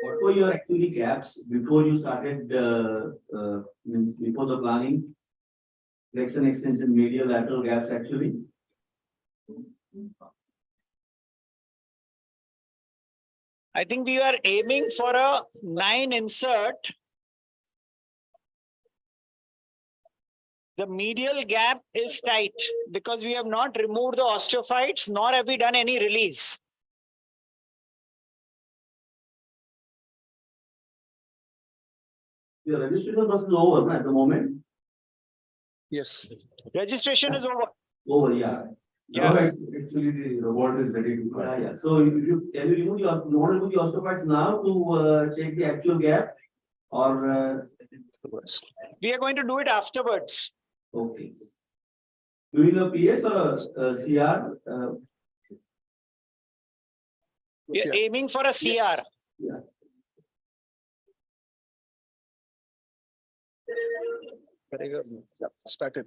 What were your actually gaps before you started, means before the planning? Flexion, extension, medial, lateral gaps actually? I think we are aiming for a 9 insert. The medial gap is tight because we have not removed the osteophytes, nor have we done any release. Your registration was over at the moment. Yes. Registration is over. Over, yeah. Now, actually, the robot is ready to cut. Yeah. So if you can you remove your you want to remove the osteophytes now to check the actual gap, or we are going to do it afterwards. okay. Doing a PS or a CR? We are aiming for a CR. Yeah. Very good. Yeah, started.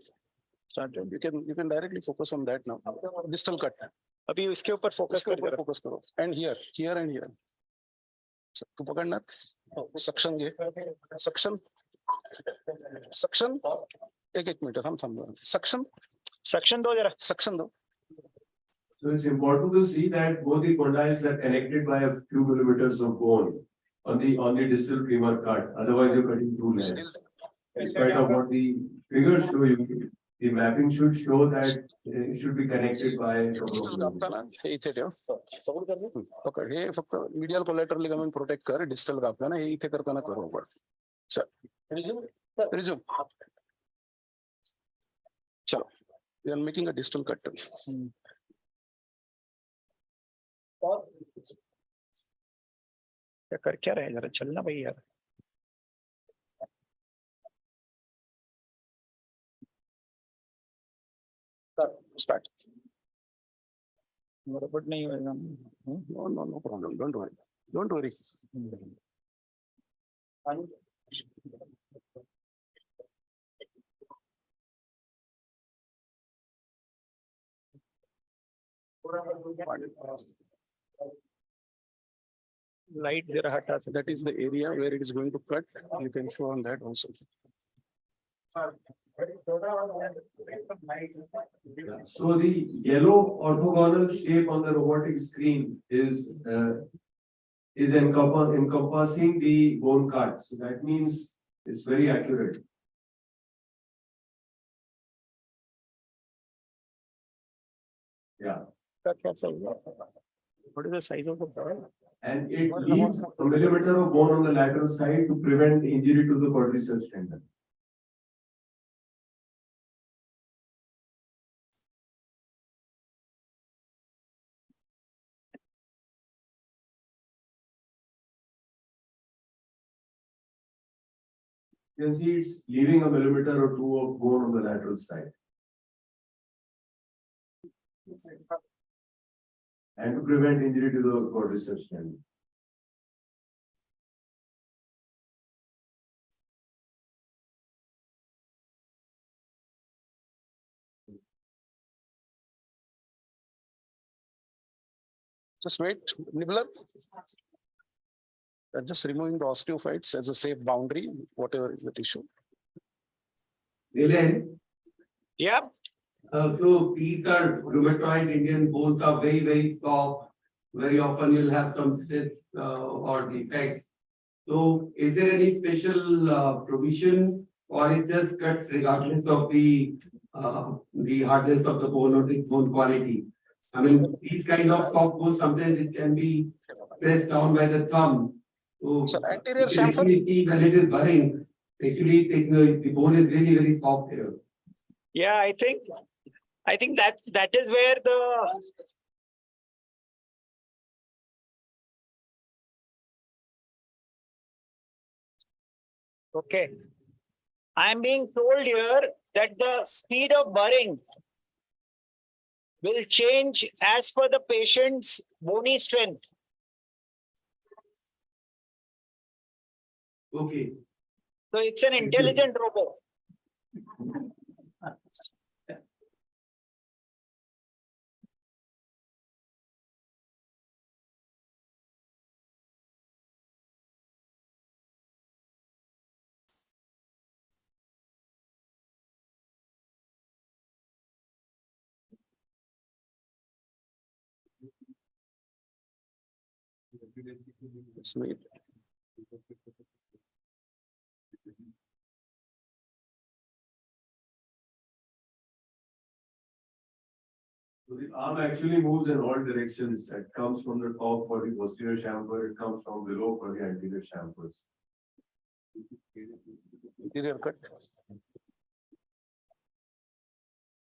You can directly focus on that now. Distal cut. अभी इसके ऊपर focus करो. And here and here. तू पकड़ना. Suction ये. Suction. एक minute हम. Suction दो जरा. Suction दो. So it's important to see that both the condyles are connected by a few millimeters of bone on the distal femur cut. Otherwise, you're cutting too less. In spite of what the figures show you, the mapping should show that it should be connected by a couple of millimeters. हे इथे ठेव. पकड हे फक्त medial collateral ligament protect कर distal कापताना हे इथे करताना करू आपण. चल. Resume. चलो. We are making a distal cut. क्या रहे जरा चलना भाई यार. Start. बराबर नहीं होगा. No problem. Don't worry. Light there hata. That is the area where it is going to cut. You can show on that also. So the yellow orthogonal shape on the robotic screen is encompassing the bone cut. So that means it's very accurate. Yeah. What is the size of the bone? And it leaves a millimeter of bone on the lateral side to prevent injury to the quadriceps tendon. You can see it's leaving a millimeter or two of bone on the lateral side. And to prevent injury to the quadriceps tendon. Just wait, nibbler. Just removing the osteophytes as a safe boundary, whatever is the tissue. Reliance. Yeah. So these are rheumatoid Indian bones are very, very soft. Very often you'll have some cysts or defects. So is there any special provision or it just cuts regardless of the hardness of the bone or the bone quality? I mean, these kind of soft bones, sometimes it can be pressed down by the thumb. So anterior chamfer. See when it is burning, actually the bone is really very soft here. Yeah, I think that is where the okay. I am being told here that the speed of burring will change as per the patient's bony strength. Okay. So it's an intelligent robot. Sweet. So the arm actually moves in all directions. It comes from the top for the posterior chamfer, it comes from below for the anterior chamfers. Interior cut.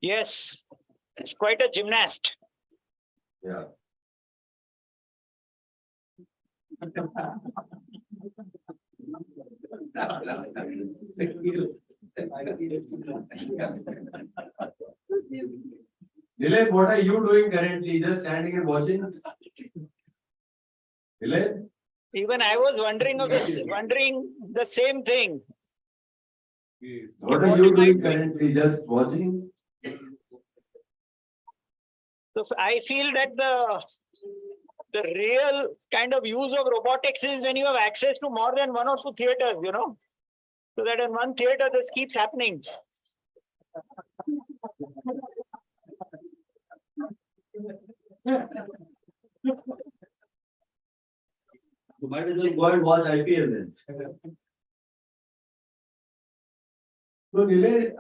Yes. It's quite a gymnast. Yeah. Dylan, what are you doing currently? Just standing and watching? Dylan? Even I was wondering the same thing. What are you doing currently? Just watching? So I feel that the real kind of use of robotics is when you have access to more than one or two theaters, you know, so that in one theater this keeps happening. You might as well go and watch IPL then. So, Nilay,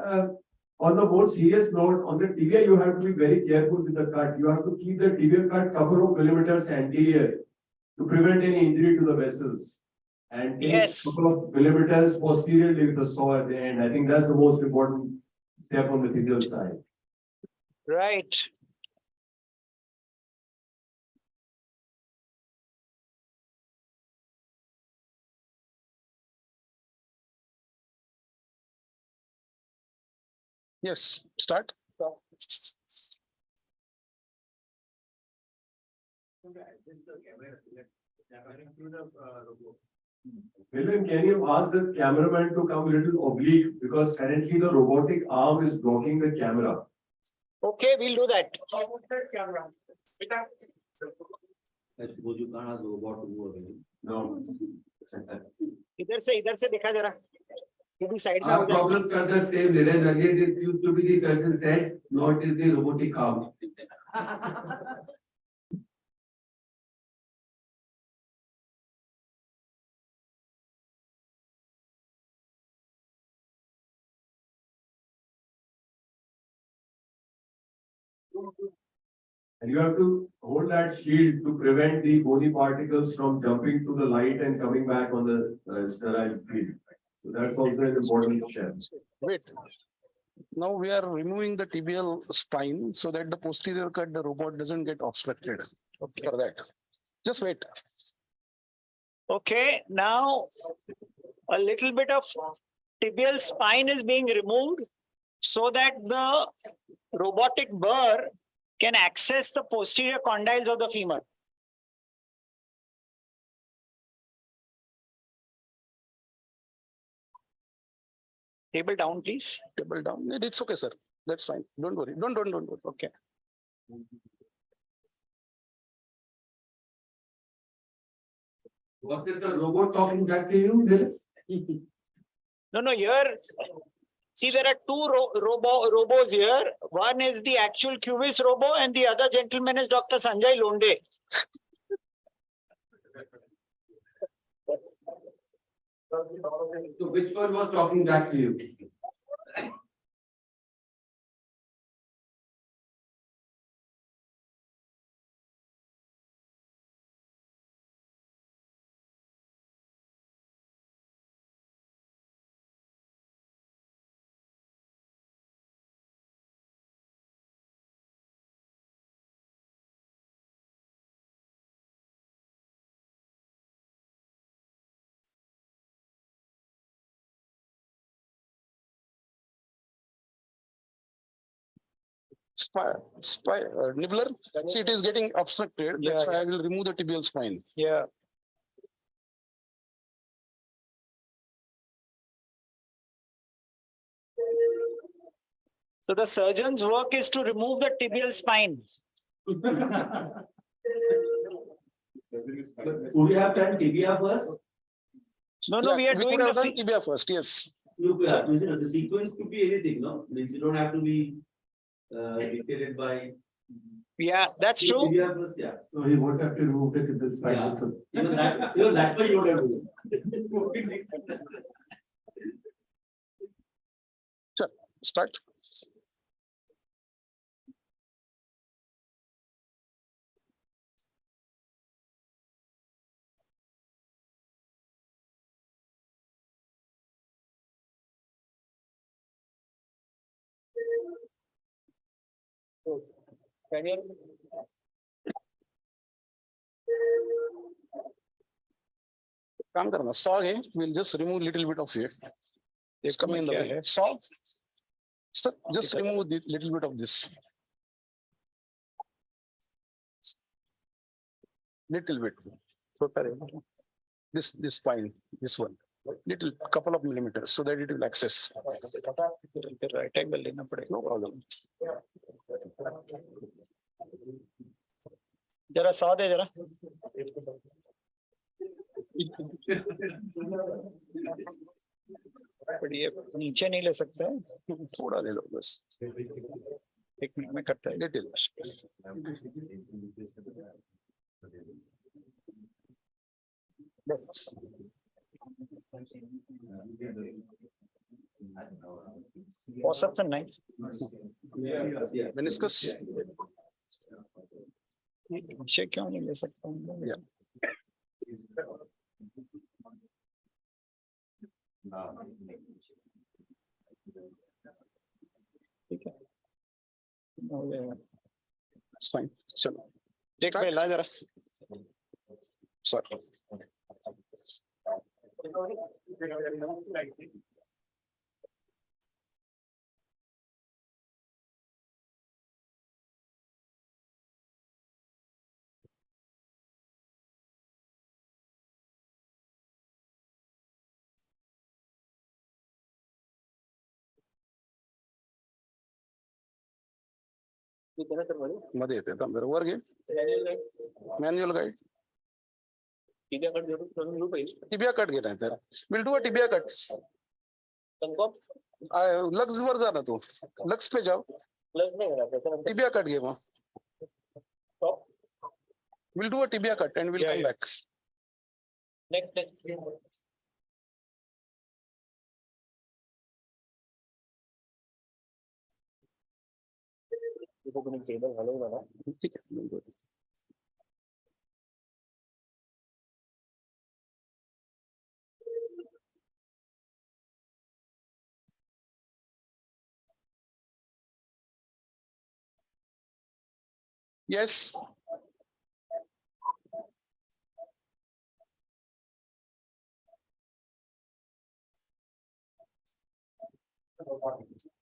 on the more serious note, on the tibia, you have to be very careful with the cut. You have to keep the tibial cut couple of millimeters anterior to prevent any injury to the vessels. And take a couple of millimeters posteriorly with the saw at the end. I think that's the most important step on the tibial side. Right. Yes, start. William, can you ask the cameraman to come a little oblique because currently the robotic arm is blocking the camera. Okay, we'll do that. I suppose you can't ask the robot to move again. No. इधर से दिखा जरा. Side Our problems are the same. Earlier it used to be the surgeon said, now it is the robotic arm. And you have to hold that shield to prevent the bony particles from jumping to the light and coming back on the sterile field. So that's also an important step. Wait. Now we are removing the tibial spine so that the posterior cut, the robot doesn't get obstructed. Okay. For that. Just wait. Okay, now a little bit of tibial spine is being removed so that the robotic burr can access the posterior condyles of the femur. Table down, please. Table down. It's okay, sir. That's fine. Don't worry. Don't worry. Okay. Was it the robot talking back to you? No, here. See, there are two robos here. One is the actual Cubis robo and the other gentleman is Dr. Sanjay Londe. So which one was talking back to you? Nibbler. See, it is getting obstructed. That's why I will remove the tibial spine. Yeah. So the surgeon's work is to remove the tibial spine. Would you have done tibia first? No, we are doing the tibia first. Yes. The sequence could be anything, no? Means you don't have to be dictated by. Yeah, that's true. Tibia first, yeah. So he won't have to remove it in this spine. Yeah. Even that way you don't have to do. Sure. Start. काम करना saw है, we'll just remove little bit of it. It's coming in the way. Saw. So just remove the little bit of this. Little bit. This spine, this one. Little couple of millimeters so that it will access. Right angle लेना पड़ेगा. No problem. जरा saw दे जरा. पर ये नीचे नहीं ले सकते हैं, थोड़ा ले लो बस. 1 मिनट में करता है little. Forceps and knife. Meniscus. नीचे क्यों नहीं ले सकता हूँ? Yeah. ठीक है. It's fine. चलो. देख पे ला जरा. Sorry. मध्ये येते तर वर घे. Manual guide. टिबिया कट घेणार तर will do a tibia cut. लक्स वर जा ना तू. लक्स पे जाओ. टिबिया कट घे मग. Will do a tibia cut and will come back. ठीक है. Yes.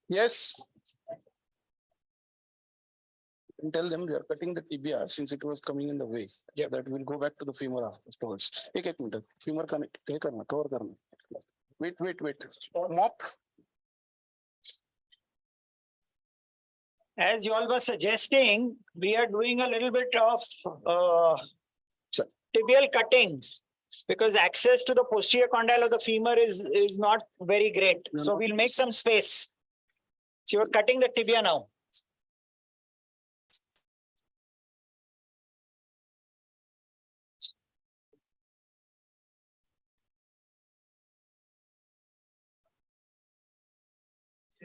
Yes. And tell them we are cutting the tibia since it was coming in the way. Yeah. So that we'll go back to the femur afterwards. एक minute. Femur connect. Cover करना. Wait. Mop. As you all were suggesting, we are doing a little bit of tibial cutting because access to the posterior condyle of the femur is not very great. So we'll make some space. So you're cutting the tibia now.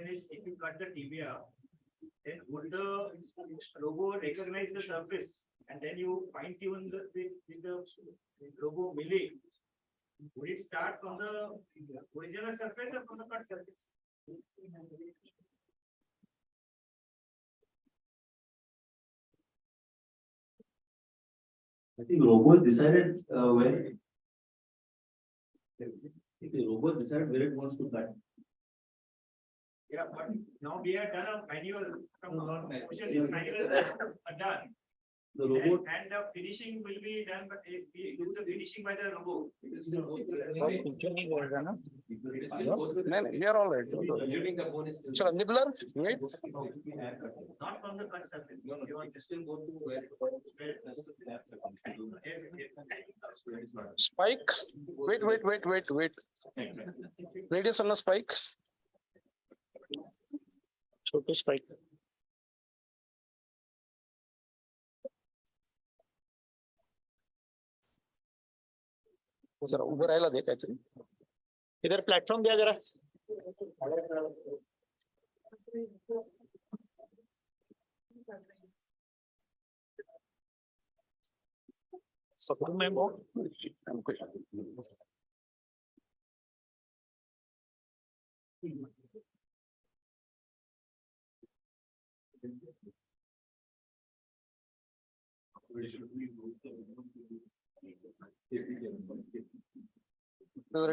If you cut the tibia, then would the robo recognize the surface and then you fine tune with the robo milling? Would it start from the original surface or from the cut surface? I think robo decided where. The robo decided where it wants to cut. Yeah, but now we have done a manual from manual done. The robot and the finishing will be done, but if we do the finishing by the robot. No, we are all right. So nibbler, right? Not from the cut surface. You want to still go to where Spike. Wait. Radius on the spike. छोटे spike. जरा उभं राहायला दे काहीतरी. इधर platform दिया जरा. पकड़ू मैं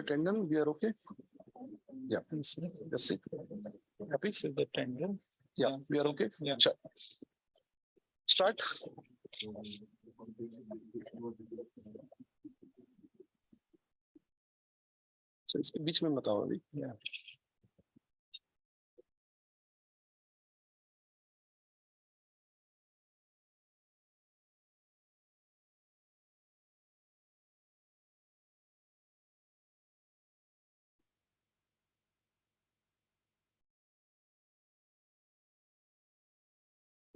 Tendon, we are okay. Yeah, please. Let's see. Happy with the tendon. Yeah, we are okay. Yeah, sure. Start. So इसके बीच में बताओ अभी. Yeah.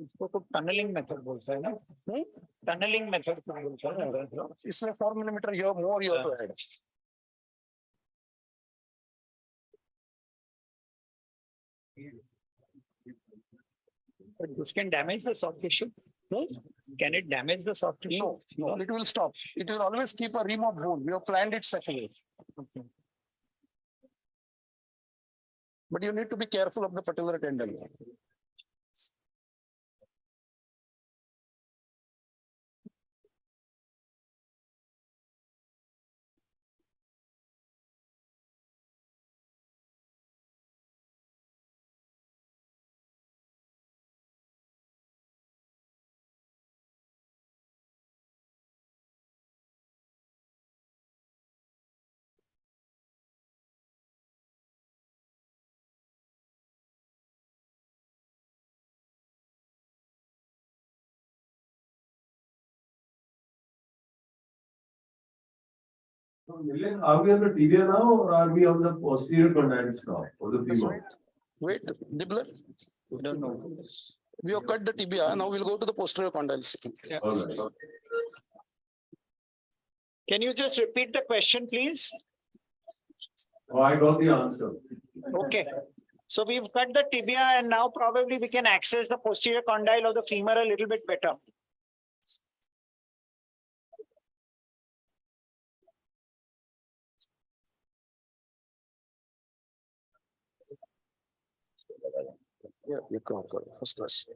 इसको तो टनलिंग मेथड बोलते हैं ना. टनलिंग मेथड बोलते हैं. इसमें 4 millimeter here more you have to add. But this can damage the soft tissue. Can it damage the soft tissue? No, no, it will stop. It will always keep a rim of bone. We have planned it separately. Okay. But you need to be careful of the patellar tendon. So, Nilen, are we on the tibia now or are we on the posterior condyles now or the femur? Wait, Dibbler. We don't know. We have cut the tibia. Now we'll go to the posterior condyles. Yeah. All right. Can you just repeat the question, please? Oh, I got the answer. Okay. So we've cut the tibia and now probably we can access the posterior condyle of the femur a little bit better. Yeah, you can go first class.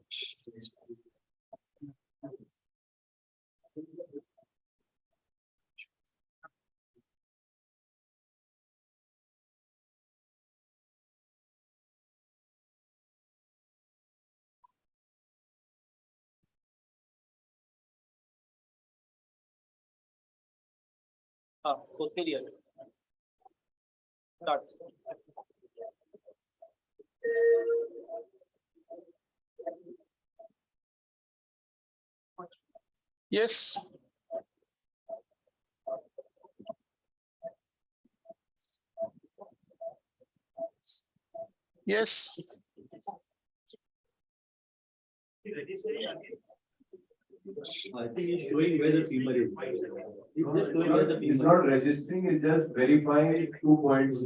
Posterior. Start. Yes. Yes. I think he's showing where the femur is. He's just showing where the It's femur not registering, it's just verifying 2 points.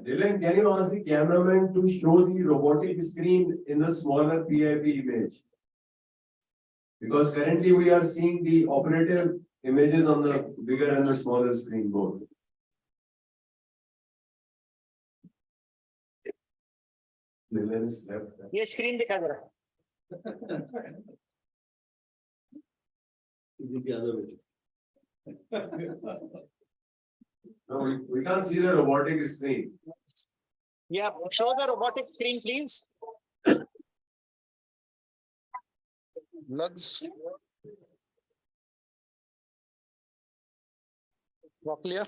Dylan, can you ask the cameraman to show the robotic screen in the smaller PIP image? Because currently we are seeing the operative images on the bigger and the smaller screen both. Dylan is left. ये screen दिखा जरा. the other way. No, we can't see the robotic screen. Yeah, show the robotic screen, please. Lugs. Trochlea.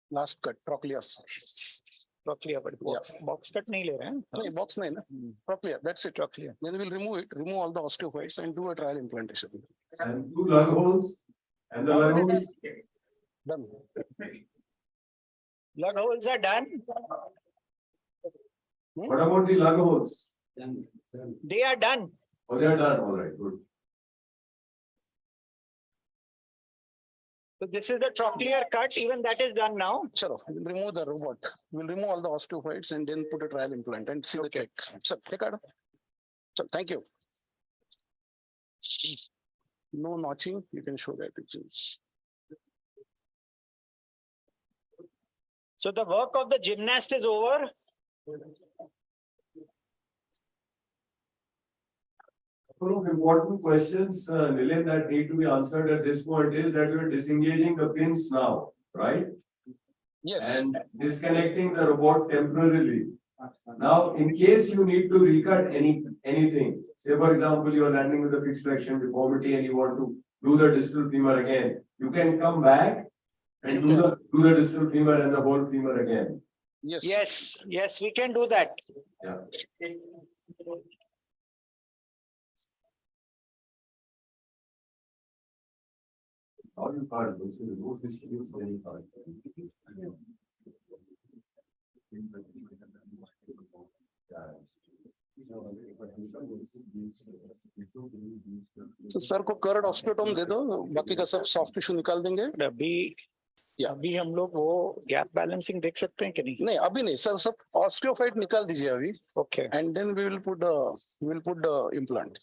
Last cut, trochlea. Trochlea, but box cut नहीं ले रहे हैं? No, box nahi na. Trochlea, that's it. Trochlea. Then we'll remove all the osteophytes and do a trial implantation. And 2 lung holes, and the lung holes. Done. Lung holes are done. What about the lung holes? They are done. Oh, they are done, all right, good. So this is the trochlear cut, even that is done now. Chalo, we'll remove the robot. We'll remove all the osteophytes and then put a trial implant and see the check. So, take out. So, thank you. No notching, you can show that pictures. So the work of the gymnast is over. Couple of important questions, Nilin, that need to be answered at this point is that we are disengaging the pins now, right? Yes. And disconnecting the robot temporarily. Now, in case you need to recut anything, say for example, you are landing with a fixed traction deformity and you want to do the distal femur again, you can come back and do the distal femur and the whole femur again. Yes, yes, we can do that. Yeah. How you call this? Remove this use any card. So sir को curd ऑस्टियोटोम दे दो, बाकी का सब soft tissue निकाल देंगे. अभी हम लोग वो गैप बैलेंसिंग देख सकते हैं कि नहीं? नहीं अभी नहीं सर, सब ऑस्टियोफाइट निकाल दीजिए अभी. Okay. And then we will put the implant.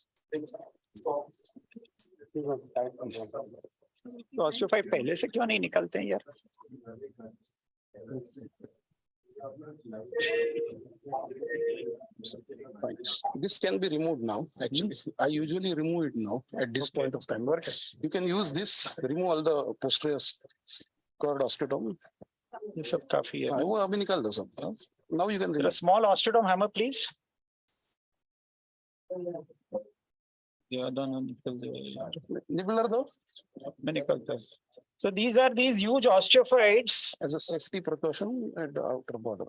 तो ऑस्टियोफाइट पहले से क्यों नहीं निकलते हैं यार? This can be removed now. Actually, I usually remove it now at this point of time. But you can use this, remove all the posterior cord osteotome. ये सब काफी है. वो अभी निकाल दो सब. Now you can A small osteotome hammer, please. Nibbler दो. मैं निकलता है. So these are these huge osteophytes as a safety precaution at the outer border.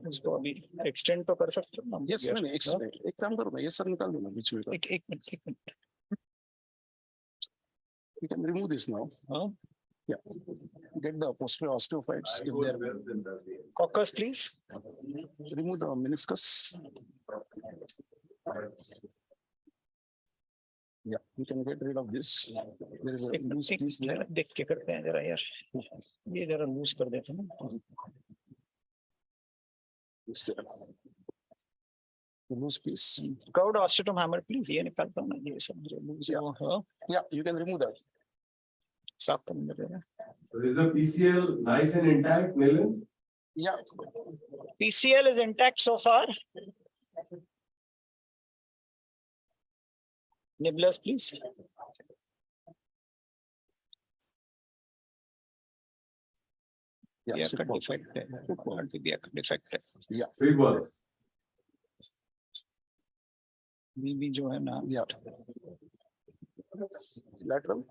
इसको अभी extend तो कर सकते हो ना? Yes, नहीं extend. एक काम करो ना, ये सब निकाल दो ना बीच में. एक minute. You can remove this now. Yeah. Get the posterior osteophytes if they are. Coccus, please. Remove the meniscus. Yeah, you can get rid of this. There is a loose piece there. देख के करते हैं जरा यार. ये जरा loose कर देते हैं ना. Is there a loose piece? Curved osteotome hammer, please. ये निकालता हूँ ना, ये सब loose. Yeah, you can remove that. साफ करने दे रहा. So is the PCL nice and intact, Nilin? Yeah. PCL is intact so far. Nibblers, please. Yeah, defect. Yeah. Big ones. भी जो है ना. Yeah. Lateral.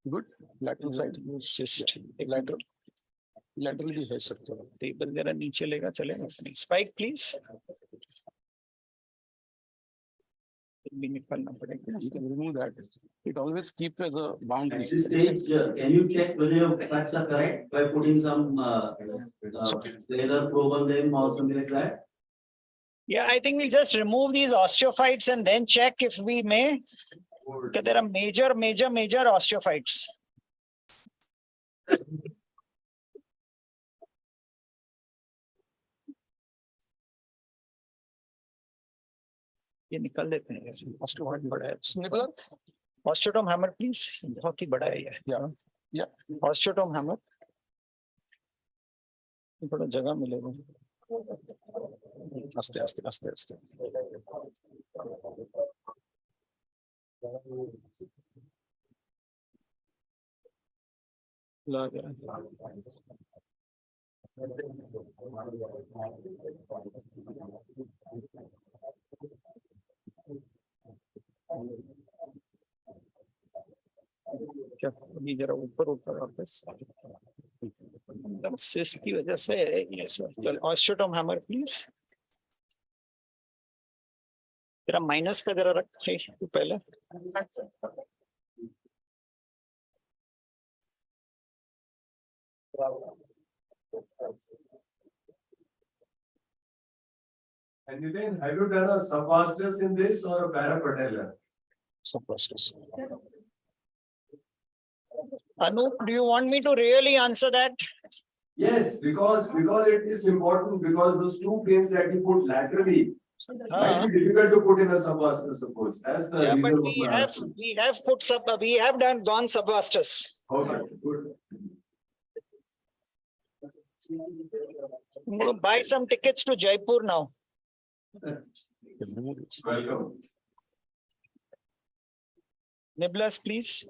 Good. Lateral side. Just lateral. Lateral भी है सब तो. टेबल जरा नीचे लेगा चलेगा. Spike, please. भी निकालना पड़ेगा. You can remove that. It always keep as a boundary. At this stage, can you check whether your cuts are correct by putting some laser probe on them or something like that? Yeah, I think we'll just remove these osteophytes and then check if we may. Because there are major osteophytes. ये निकाल देते हैं. Osteophyte बड़ा है. Nibbler. Osteotome hammer, please. बहुत ही बड़ा है ये. Yeah. Osteotome hammer. थोड़ा जगह मिलेगा. आस्ते. अभी जरा ऊपर वापस. cyst की वजह से yes sir. Osteotomy hammer please. तेरा माइनस का जरा रख तू पहले. And then have you done a subvastus in this or a parapatellar? Subvastus. Anup, do you want me to really answer that? Yes, because it is important, because those two pins that you put laterally might be difficult to put in a subvastus, of course. That's the Yeah, reason. but of we have put we have gone subvastus. Okay, good. I'm going to buy some tickets to Jaipur now. Welcome. Nibbles, please.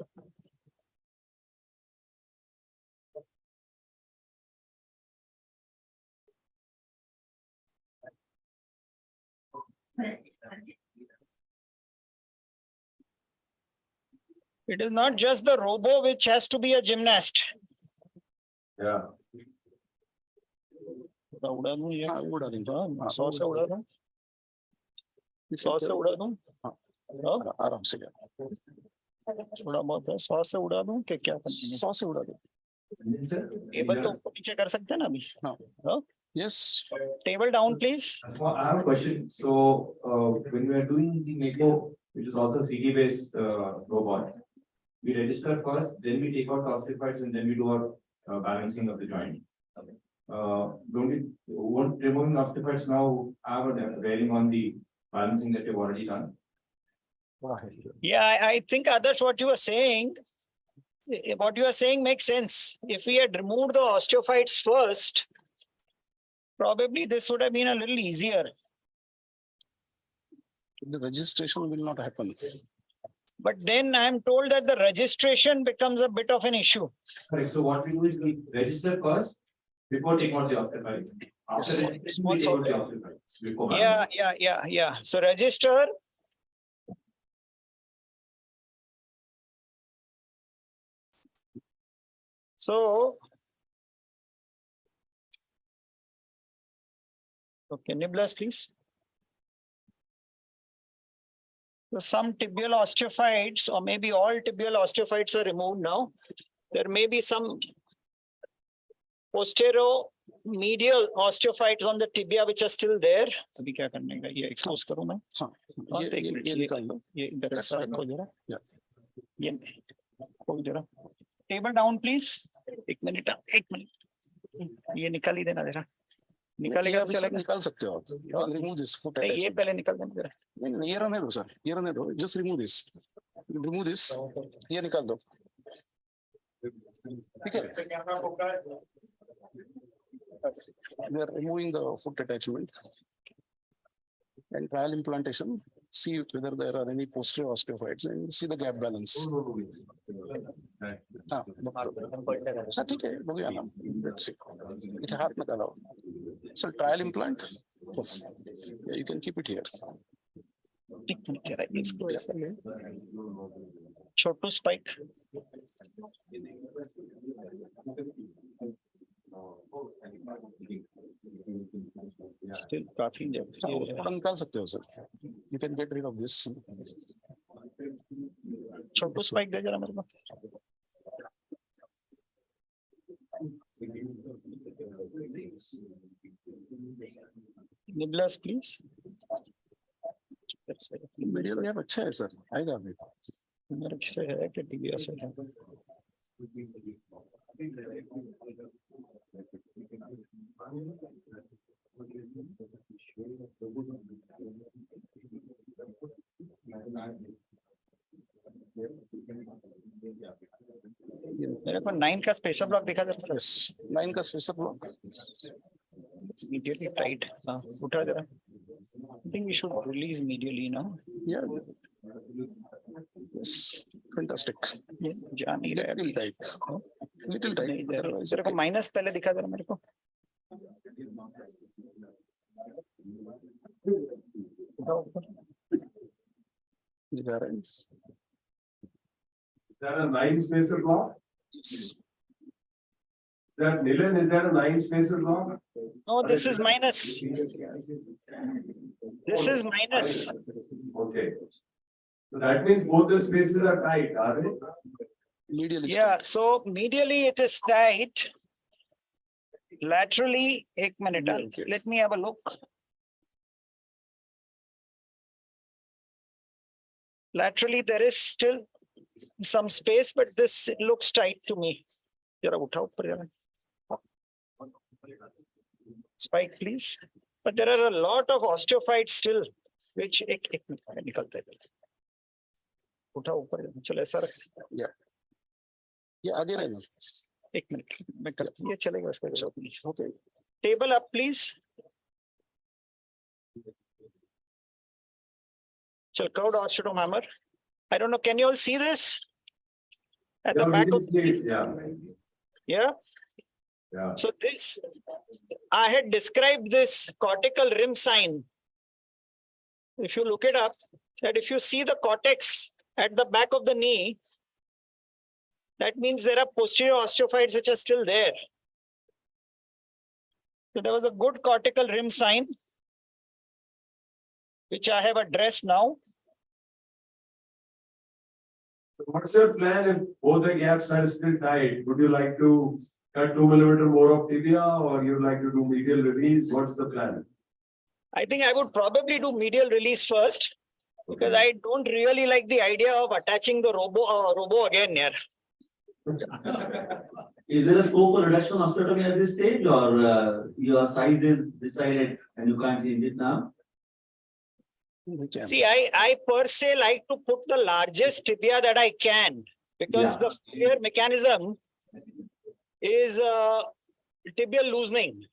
It is not just the robo which has to be a gymnast. Yeah. उड़ा दूं या उड़ा दूं 100 से उड़ा दूं 100 से उड़ा दूं आराम से थोड़ा बहुत है 100 से उड़ा दूं कि क्या 100 से उड़ा दूं टेबल तो ऊपर नीचे कर सकते हैं ना अभी हाँ yes table down please. I have a question. So when we are doing the Mako, which is also CD based robot, we register first, then we take out the osteophytes and then we do our balancing of the joint. Won't removing osteophytes now have a bearing on the balancing that you've already done? Yeah, I think others what you are saying makes sense. If we had removed the osteophytes first, probably this would have been a little easier. The registration will not happen. But then I am told that the registration becomes a bit of an issue. Correct. So what we do is we register first before taking out the osteophyte. After registration, we take out the osteophytes before balancing. Yeah. So register. So, okay, Nibbles, please. So some tibial osteophytes, or maybe all tibial osteophytes are removed now. There may be some posterior-medial osteophytes on the tibia which are still there. अभी क्या करने का ये expose करूँ मैं? हाँ, ये निकाल लो. ये इधर ऐसा रखो जरा. ये खोल जरा. Table down, please. एक मिनट. ये निकाल ही देना जरा. निकालेगा तो चलेगा. निकाल सकते हो आप. Remove this foot. ये पहले निकाल देना जरा. नहीं ये रहने दो सर. ये रहने दो. Just remove this. Remove this. ये निकाल दो. ठीक है. We are removing the foot attachment and trial implantation. See whether there are any posterior osteophytes and see the gap balance. ठीक है बघूया ना. Let's see. इथे हात नका लावू. So trial implant. Yes. Yeah, you can keep it here. इसको ऐसा ले. छोटू spike. Still काफी थोड़ा निकाल सकते हो sir. You can get rid of this. Chhotu spike दे जरा मेरे को. Nibbles, please. वीडियो यार अच्छा है सर. आएगा अभी. मेरा किसे है कि टीवी से है. मेरे को 9 का स्पेशल ब्लॉक दिखा जाता है. 9 का स्पेशल ब्लॉक. Immediately tight. उठा जरा. I think we should release medially now. Yeah. Yes. Fantastic. जा नहीं रहा है. Little tight. Little tight. तेरे को माइनस पहले दिखा जरा मेरे को. Is that a 9 spacer block? Yes. That Nilan, is that a 9 spacer block? No, this is minus. This is minus. Okay. So that means both the spaces are tight, are they? Yeah, so medially it is tight. Laterally, ek minute, let me have a look. Laterally, there is still some space, but this looks tight to me. Jara uthao upar jara. Spike, please. But there are a lot of osteophytes still, which ek minute nikalta hai. Uthao upar jara. Chalo aisa rakh. Yeah. Yeah, आगे रहना. एक minute मैं कर ये चलेगा इसका जरूरत नहीं. Okay. Table up, please. Shall crowd osteotomy hammer. I don't know. Can you all see this? At the back of yeah. So this, I had described this cortical rim sign. If you look it up, that if you see the cortex at the back of the knee, that means there are posterior osteophytes which are still there. So there was a good cortical rim sign, which I have addressed now. What's your plan if both the gaps are still tight? Would you like to cut 2 millimeter more of tibia, or you'd like to do medial release? What's the plan? I think I would probably do medial release first, because I don't really like the idea of attaching the robo again here. Is there a scope for reduction of osteotomy at this stage, or your size is decided and you can't change it now? See, I per se like to put the largest tibia that I can, because the failure mechanism is tibial loosening,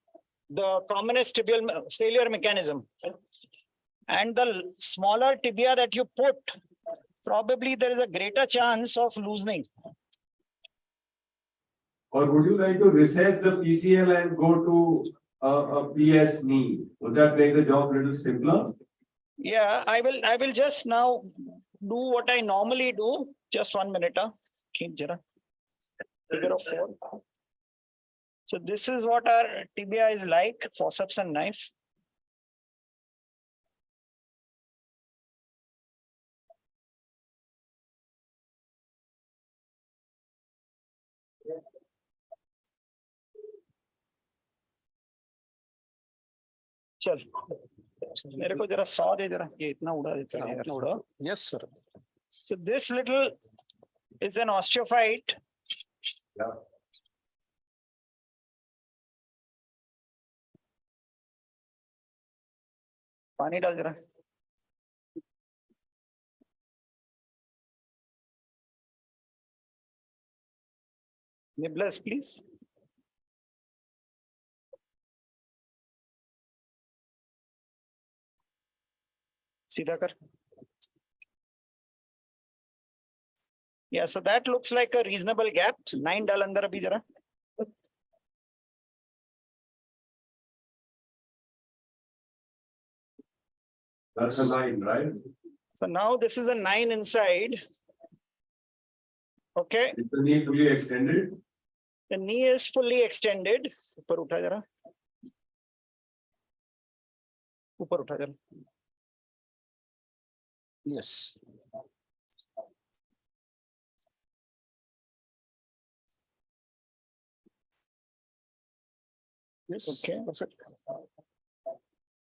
the commonest tibial failure mechanism. And the smaller tibia that you put, probably there is a greater chance of loosening. Or would you like to recess the PCL and go to a PS knee? Would that make the job a little simpler? Yeah, I will just now do what I normally do. Just 1 minute. Figure of 4. So this is what our tibia is like, forceps and knife. चल मेरे को जरा 100 दे जरा ये इतना उड़ा देता है इतना उड़ा. Yes sir. So this little is an osteophyte. Yeah. पानी डाल जरा. Nibblers please. सीधा कर. Yeah, so that looks like a reasonable gap. 9 डाल अंदर अभी जरा. That's a 9, right? So now this is a 9 inside. Okay. Is the knee fully extended? The knee is fully extended. ऊपर उठा जरा. ऊपर उठा जरा. Yes. Yes. Okay. Perfect.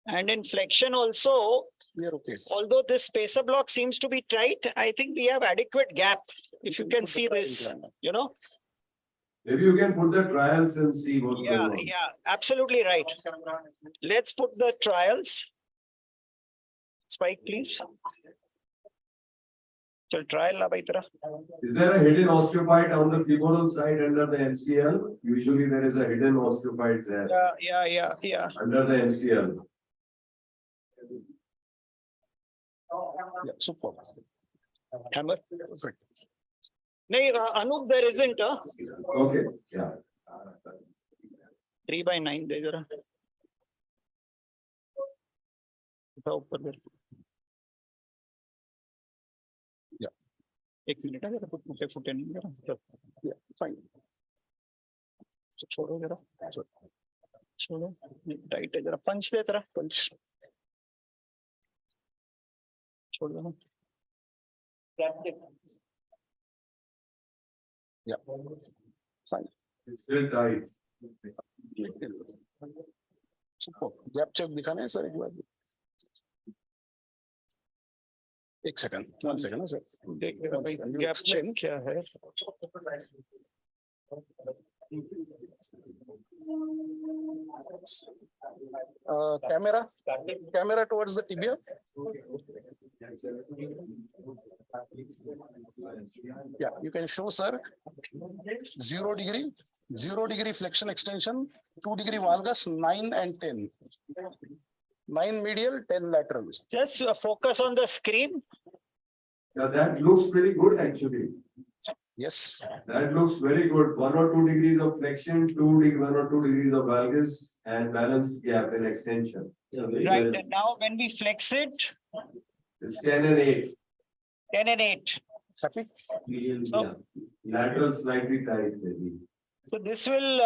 And in flexion also, we are okay. Although this spacer block seems to be tight, I think we have adequate gap. If you can see this, you know. Maybe you can put the trials and see what's going on. Yeah, absolutely right. Let's put the trials. Spike, please. So trial la bhai tera. Is there a hidden osteophyte on the femoral side under the MCL? Usually there is a hidden osteophyte there. Yeah. Under the MCL. Yeah, super. Hammer. Perfect. No, Anup, there isn't. Okay. Yeah. 3 by 9. दे जरा. उठा ऊपर दे. Yeah. 1 minute. अगर कुछ मुझे फुटे नहीं जरा. Yeah, fine. छोड़ो जरा, छोड़ो, टाइट है जरा, पंच दे तेरा, पंच छोड़ दो ना। Yeah, fine. It's still tight. Super. Gap check दिखाना है सर एक बार। एक सेकंड, 1 सेकंड ना सर, देख गैप चेक क्या है। Camera towards the tibia. Yeah, you can show sir 0 degree flexion extension, 2 degree valgus, 9 and 10. 9 medial, 10 lateral. Just focus on the screen. Yeah, that looks pretty good actually. Yes. That looks very good. 1 or 2 degrees of flexion, 1 or 2 degrees of valgus, and balanced gap in extension. Right, and now when we flex it, it's 10 and 8. 10 and 8. So, Lateral slightly tight, maybe. So this will,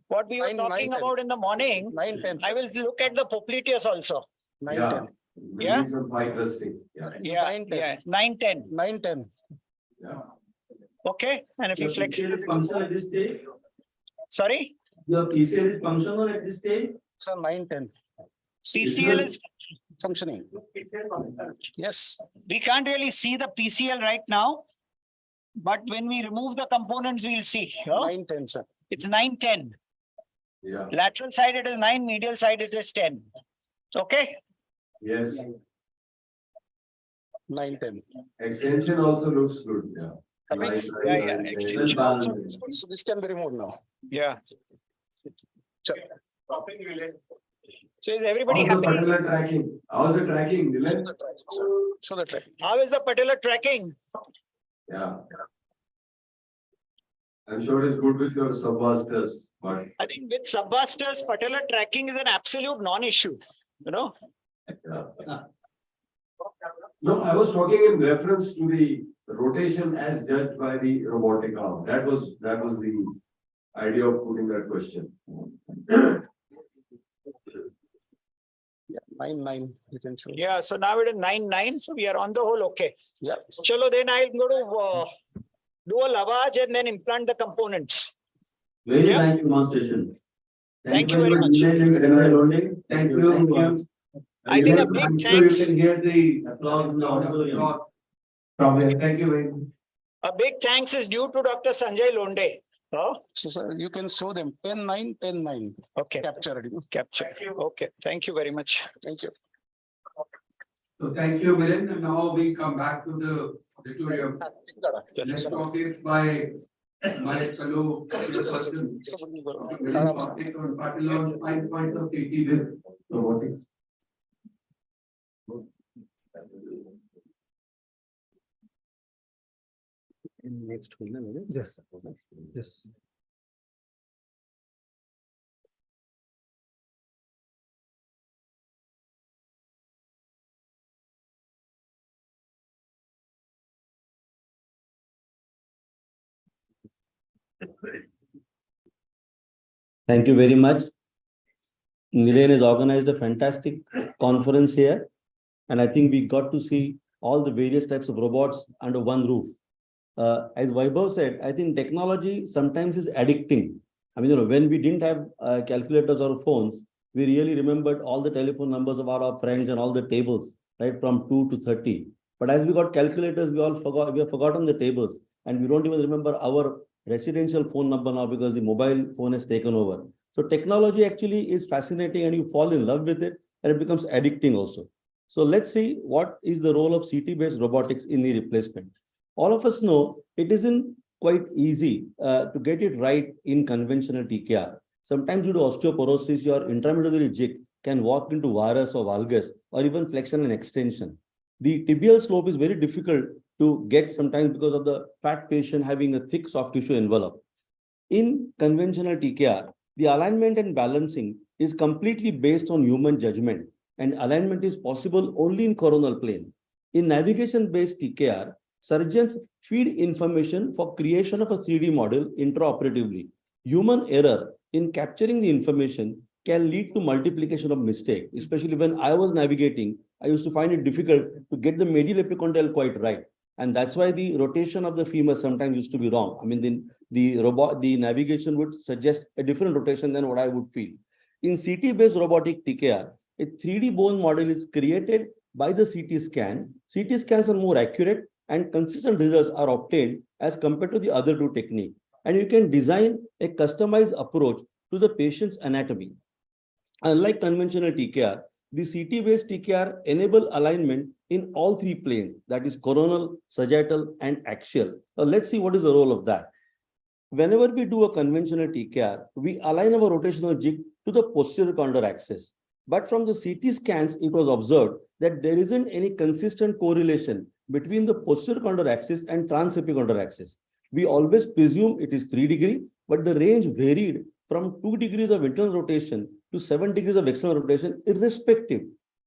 what we were 9, talking 9, about in the morning, 9, 10. I will look at the popliteus also. 9, Yeah. 10. Yeah. Some high resting. Yeah. Yeah, 9, 10. yeah, 9, 10. 9, 10. Yeah. Okay, and if you flex it. Function at this stage? Sorry? Your PCL is functional at this stage? Sir, 9, 10. PCL is functioning. Yes. We can't really see the PCL right now, but when we remove the components, we'll see. 9, 10, sir. It's 9, 10. Yeah. Lateral side it is 9, medial side it is 10. Okay? Yes. 9, 10. Extension also looks good. Yeah. Yeah. Extension also. So this can be removed now. Yeah. Sure. So is everybody How's the happy? patellar tracking? How's the tracking, Dylan? Show the track. How is the patellar tracking? Yeah. I'm sure it's good with your subbusters, but I think with subbusters, patellar tracking is an absolute non-issue. You know? yeah. No, I was talking in reference to the rotation as judged by the robotic arm. That was the idea of putting that question. Yeah, 9, 9. You can show. Yeah, so now it is 9, 9. So we are on the whole okay. Yeah. Chalo, then I'll go to do a lavage and then implant the components. Very Yeah. nice demonstration. Thank you very much. Thank you. I think a big thanks. You can hear the applause in the auditorium. Thank you very much. A big thanks is due to Dr. Sanjay Londe. Oh, So sir, you can show them 10, 9, 10, 9. okay. Capture it. Capture. Okay. Thank you very much. Thank you. So thank you, Milind. And now we come back to the auditorium. Let's talk it by my fellow person. On Patilon 5 points of CT with robotics. Next one, Yes. Yes. Thank you very much. Nilen has organized a fantastic conference here. And I think we got to see all the various types of robots under one roof. As Vaibhav said, I think technology sometimes is addicting. I mean, when we didn't have calculators or phones, we really remembered all the telephone numbers of our friends and all the tables, right, from 2 to 30. But as we got calculators, we have forgotten the tables, and we don't even remember our residential phone number now because the mobile phone has taken over. So technology actually is fascinating, and you fall in love with it, and it becomes addicting also. So let's see what is the role of CT-based robotics in knee replacement. All of us know it isn't quite easy to get it right in conventional TKR. Sometimes due to osteoporosis, your intramedullary jig can walk into varus or valgus or even flexion and extension. The tibial slope is very difficult to get sometimes because of the fat patient having a thick soft tissue envelope. In conventional TKR, the alignment and balancing is completely based on human judgment, and alignment is possible only in coronal plane. In navigation-based TKR, surgeons feed information for creation of a 3D model intraoperatively. Human error in capturing the information can lead to multiplication of mistake, especially when I was navigating, I used to find it difficult to get the medial epicondyle quite right. And that's why the rotation of the femur sometimes used to be wrong. I mean, the navigation would suggest a different rotation than what I would feel. In CT-based robotic TKR, a 3D bone model is created by the CT scan. CT scans are more accurate and consistent results are obtained as compared to the other two techniques. And you can design a customized approach to the patient's anatomy. Unlike conventional TKR, the CT-based TKR enable alignment in all three planes, that is coronal, sagittal, and axial. Now let's see what is the role of that. Whenever we do a conventional TKR, we align our rotational jig to the posterior condyle axis. But from the CT scans, it was observed that there isn't any consistent correlation between the posterior condyle axis and transepicondyle axis. We always presume it is 3 degrees, but the range varied from 2 degrees of internal rotation to 7 degrees of external rotation, irrespective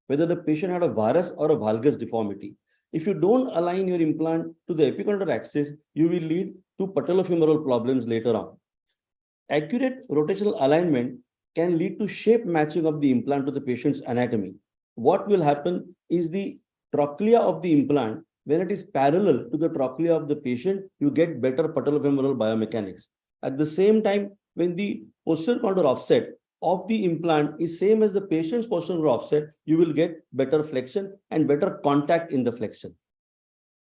whether the patient had a varus or a valgus deformity. If you don't align your implant to the epicondyle axis, you will lead to patellofemoral problems later on. Accurate rotational alignment can lead to shape matching of the implant to the patient's anatomy. What will happen is the trochlea of the implant, when it is parallel to the trochlea of the patient, you get better patellofemoral biomechanics. At the same time, when the posterior condyle offset of the implant is same as the patient's posterior offset, you will get better flexion and better contact in the flexion.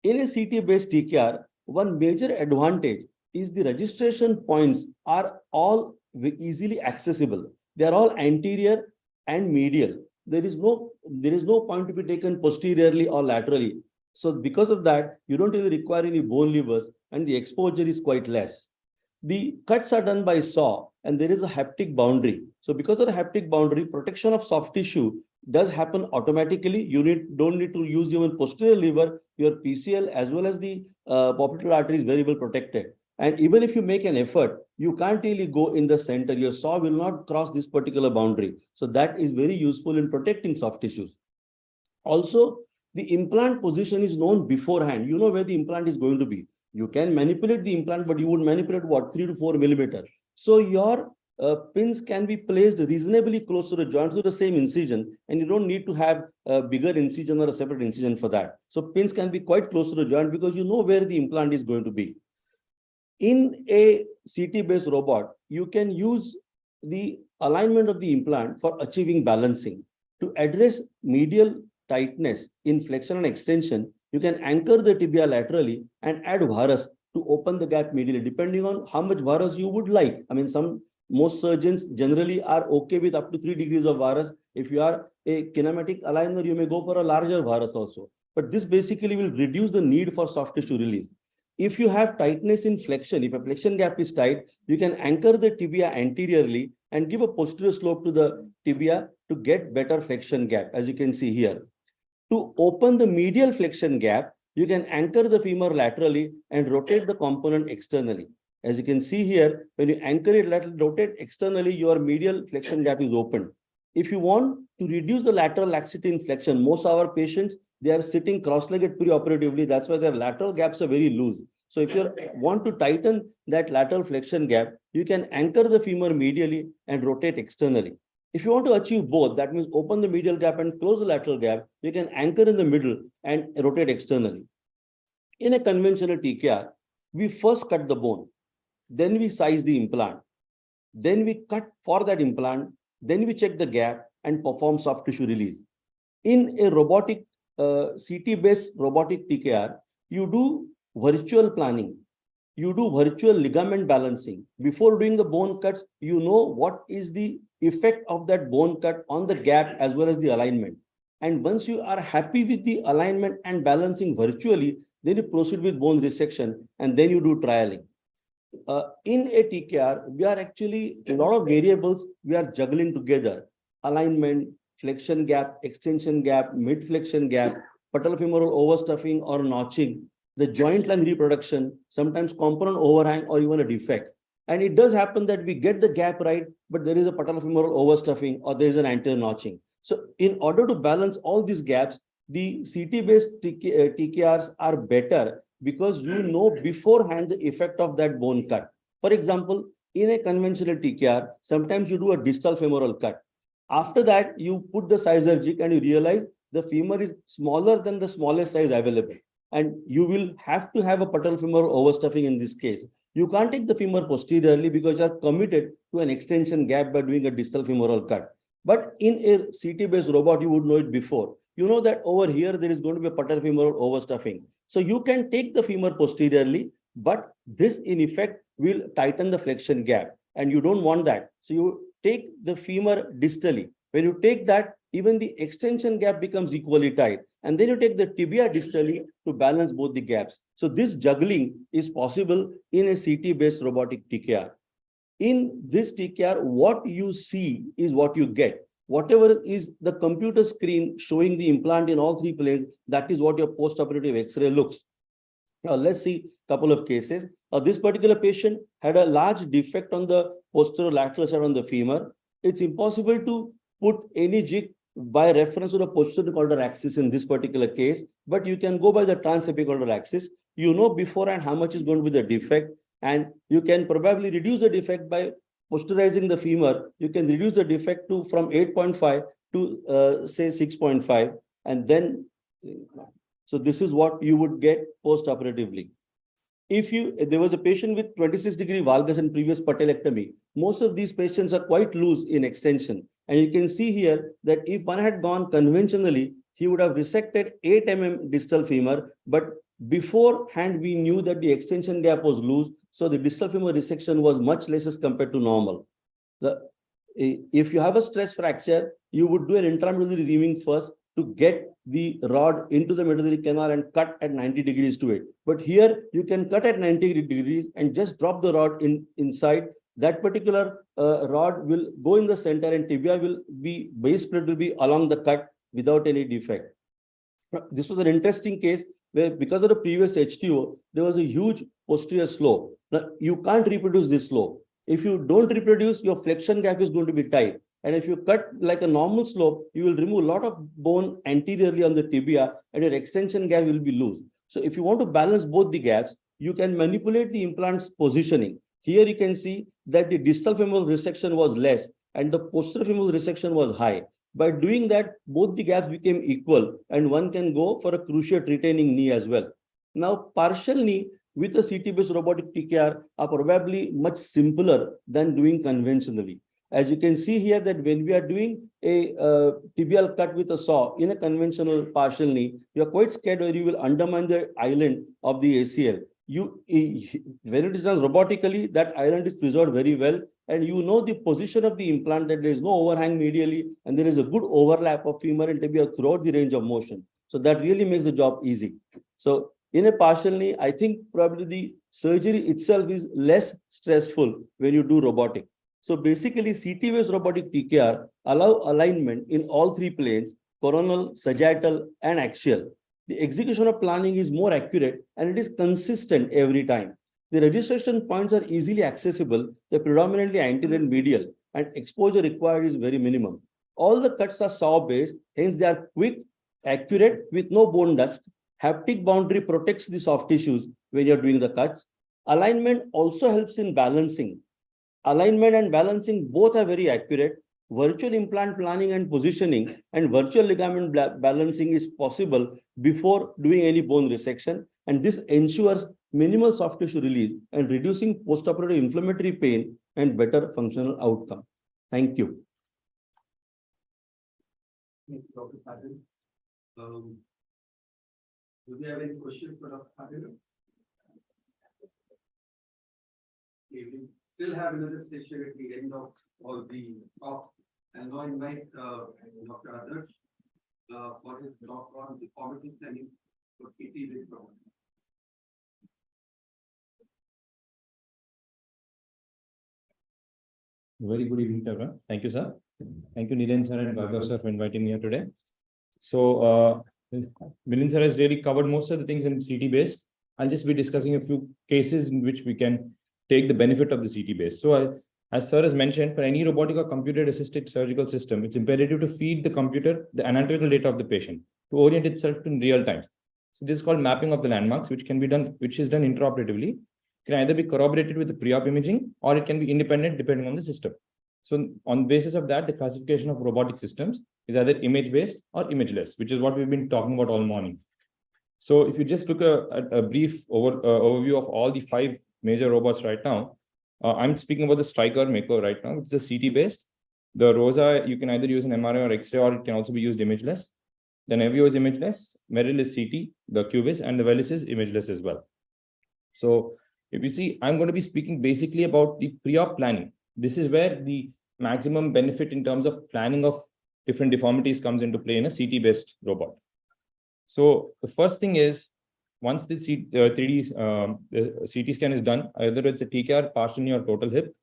In a CT-based TKR, one major advantage is the registration points are all easily accessible. They are all anterior and medial. There is no point to be taken posteriorly or laterally. So because of that, you don't really require any bone levers and the exposure is quite less. The cuts are done by saw and there is a haptic boundary. So because of the haptic boundary, protection of soft tissue does happen automatically. You don't need to use your posterior lever. Your PCL as well as the popliteal artery is very well protected. And even if you make an effort, you can't really go in the center. Your saw will not cross this particular boundary. So that is very useful in protecting soft tissues. Also, the implant position is known beforehand. You know where the implant is going to be. You can manipulate the implant, but you would manipulate what, 3 to 4 millimeters. So your pins can be placed reasonably close to the joint to the same incision, and you don't need to have a bigger incision or a separate incision for that. So pins can be quite close to the joint because you know where the implant is going to be. In a CT-based robot, you can use the alignment of the implant for achieving balancing. To address medial tightness in flexion and extension, you can anchor the tibia laterally and add varus to open the gap medially, depending on how much varus you would like. I mean, most surgeons generally are okay with up to 3 degrees of varus. If you are a kinematic aligner, you may go for a larger varus also. But this basically will reduce the need for soft tissue release. If you have tightness in flexion, if a flexion gap is tight, you can anchor the tibia anteriorly and give a posterior slope to the tibia to get better flexion gap, as you can see here. To open the medial flexion gap, you can anchor the femur laterally and rotate the component externally. As you can see here, when you anchor it laterally, rotate externally, your medial flexion gap is opened. If you want to reduce the lateral laxity in flexion, most of our patients, they are sitting cross-legged preoperatively. That's why their lateral gaps are very loose. So if you want to tighten that lateral flexion gap, you can anchor the femur medially and rotate externally. If you want to achieve both, that means open the medial gap and close the lateral gap, you can anchor in the middle and rotate externally. In a conventional TKR, we first cut the bone, then we size the implant, then we cut for that implant, then we check the gap and perform soft tissue release. In a robotic, CT-based robotic TKR, you do virtual planning. You do virtual ligament balancing. Before doing the bone cuts, you know what is the effect of that bone cut on the gap as well as the alignment. And once you are happy with the alignment and balancing virtually, then you proceed with bone resection and then you do trialing. In a TKR, we are actually a lot of variables we are juggling together. Alignment, flexion gap, extension gap, mid flexion gap, patellofemoral overstuffing or notching, the joint line reproduction, sometimes component overhang or even a defect. And it does happen that we get the gap right, but there is a patellofemoral overstuffing or there is an anterior notching. So in order to balance all these gaps, the CT-based TKRs are better because you know beforehand the effect of that bone cut. For example, in a conventional TKR, sometimes you do a distal femoral cut. After that, you put the sizar jig and you realize the femur is smaller than the smallest size available. And you will have to have a patella femoral overstuffing in this case. You can't take the femur posteriorly because you are committed to an extension gap by doing a distal femoral cut. But in a CT-based robot, you would know it before. You know that over here, there is going to be a patella femoral overstuffing. So you can take the femur posteriorly, but this in effect will tighten the flexion gap. And you don't want that. So you take the femur distally. When you take that, even the extension gap becomes equally tight. And then you take the tibia distally to balance both the gaps. So this juggling is possible in a CT-based robotic TKR. In this TKR, what you see is what you get. Whatever is the computer screen showing the implant in all three planes, that is what your post-operative X-ray looks. Now, let's see a couple of cases. This particular patient had a large defect on the posterolateral side on the femur. It's impossible to put any jig by reference to the posterior quarter axis in this particular case, but you can go by the transepicordial axis. You know beforehand how much is going to be the defect, and you can probably reduce the defect by posterizing the femur. You can reduce the defect to from 8.5 to say 6.5, and then so this is what you would get post-operatively. If there was a patient with 26-degree valgus and previous patelectomy, most of these patients are quite loose in extension. And you can see here that if one had gone conventionally, he would have resected 8 mm distal femur, but beforehand we knew that the extension gap was loose, so the distal femur resection was much less as compared to normal. If you have a stress fracture, you would do an intramedullary reaming first to get the rod into the medullary canal and cut at 90 degrees to it. But here you can cut at 90 degrees and just drop the rod inside. That particular rod will go in the center and tibia will be, base plate will be along the cut without any defect. This was an interesting case where because of the previous HTO, there was a huge posterior slope. Now, you can't reproduce this slope. If you don't reproduce, your flexion gap is going to be tight. And if you cut like a normal slope, you will remove a lot of bone anteriorly on the tibia and your extension gap will be loose. So if you want to balance both the gaps, you can manipulate the implant's positioning. Here you can see that the distal femoral resection was less and the posterior femoral resection was high. By doing that, both the gaps became equal and one can go for a cruciate retaining knee as well. Now, partial knee with a CT-based robotic TKR are probably much simpler than doing conventionally. As you can see here that when we are doing a tibial cut with a saw in a conventional partial knee, you are quite scared where you will undermine the island of the ACL. When it is done robotically, that island is preserved very well. And you know the position of the implant, that there is no overhang medially and there is a good overlap of femur and tibia throughout the range of motion. So that really makes the job easy. So in a partial knee, I think probably the surgery itself is less stressful when you do robotic. So basically, CT-based robotic TKR allow alignment in all three planes, coronal, sagittal, and axial. The execution of planning is more accurate and it is consistent every time. The registration points are easily accessible. They're predominantly anterior and medial, and exposure required is very minimum. All the cuts are saw-based, hence they are quick, accurate, with no bone dust. Haptic boundary protects the soft tissues when you're doing the cuts. Alignment also helps in balancing. Alignment and balancing both are very accurate. Virtual implant planning and positioning and virtual ligament balancing is possible before doing any bone resection. And this ensures minimal soft tissue release and reducing postoperative inflammatory pain and better functional outcome. Thank you. Thank you, Dr. Patil. Do we have any questions for Dr. Patil? We still have another session at the end of all the talks, and now invite Dr. Adarsh for his talk on the formative planning for TTJR program. Very good evening, everyone. Thank you, sir. Thank you, Nilen sir and Bhargav sir, for inviting me here today. So, Nilen sir has really covered most of the things in CT based. I'll just be discussing a few cases in which we can take the benefit of the CT based. So, as sir has mentioned, for any robotic or computer-assisted surgical system, it's imperative to feed the computer the anatomical data of the patient to orient itself in real time. So, this is called mapping of the landmarks, which can be done, which is done intraoperatively. can either be corroborated with the pre-op imaging or it can be independent depending on the system. So on basis of that, the classification of robotic systems is either image-based or imageless, which is what we've been talking about all morning. So if you just look at a brief overview of all the 5 major robots right now, I'm speaking about the Striker Mako right now. It's a CT-based. The ROSA, you can either use an MRI or X-ray, or it can also be used imageless. The Nevio is imageless, Merrill is CT, the Cubis, and the Velis is imageless as well. So if you see, I'm going to be speaking basically about the pre-op planning. This is where the maximum benefit in terms of planning of different deformities comes into play in a CT-based robot. So the first thing is, once the 3D CT scan is done, either it's a TKR, partial knee, or total hip,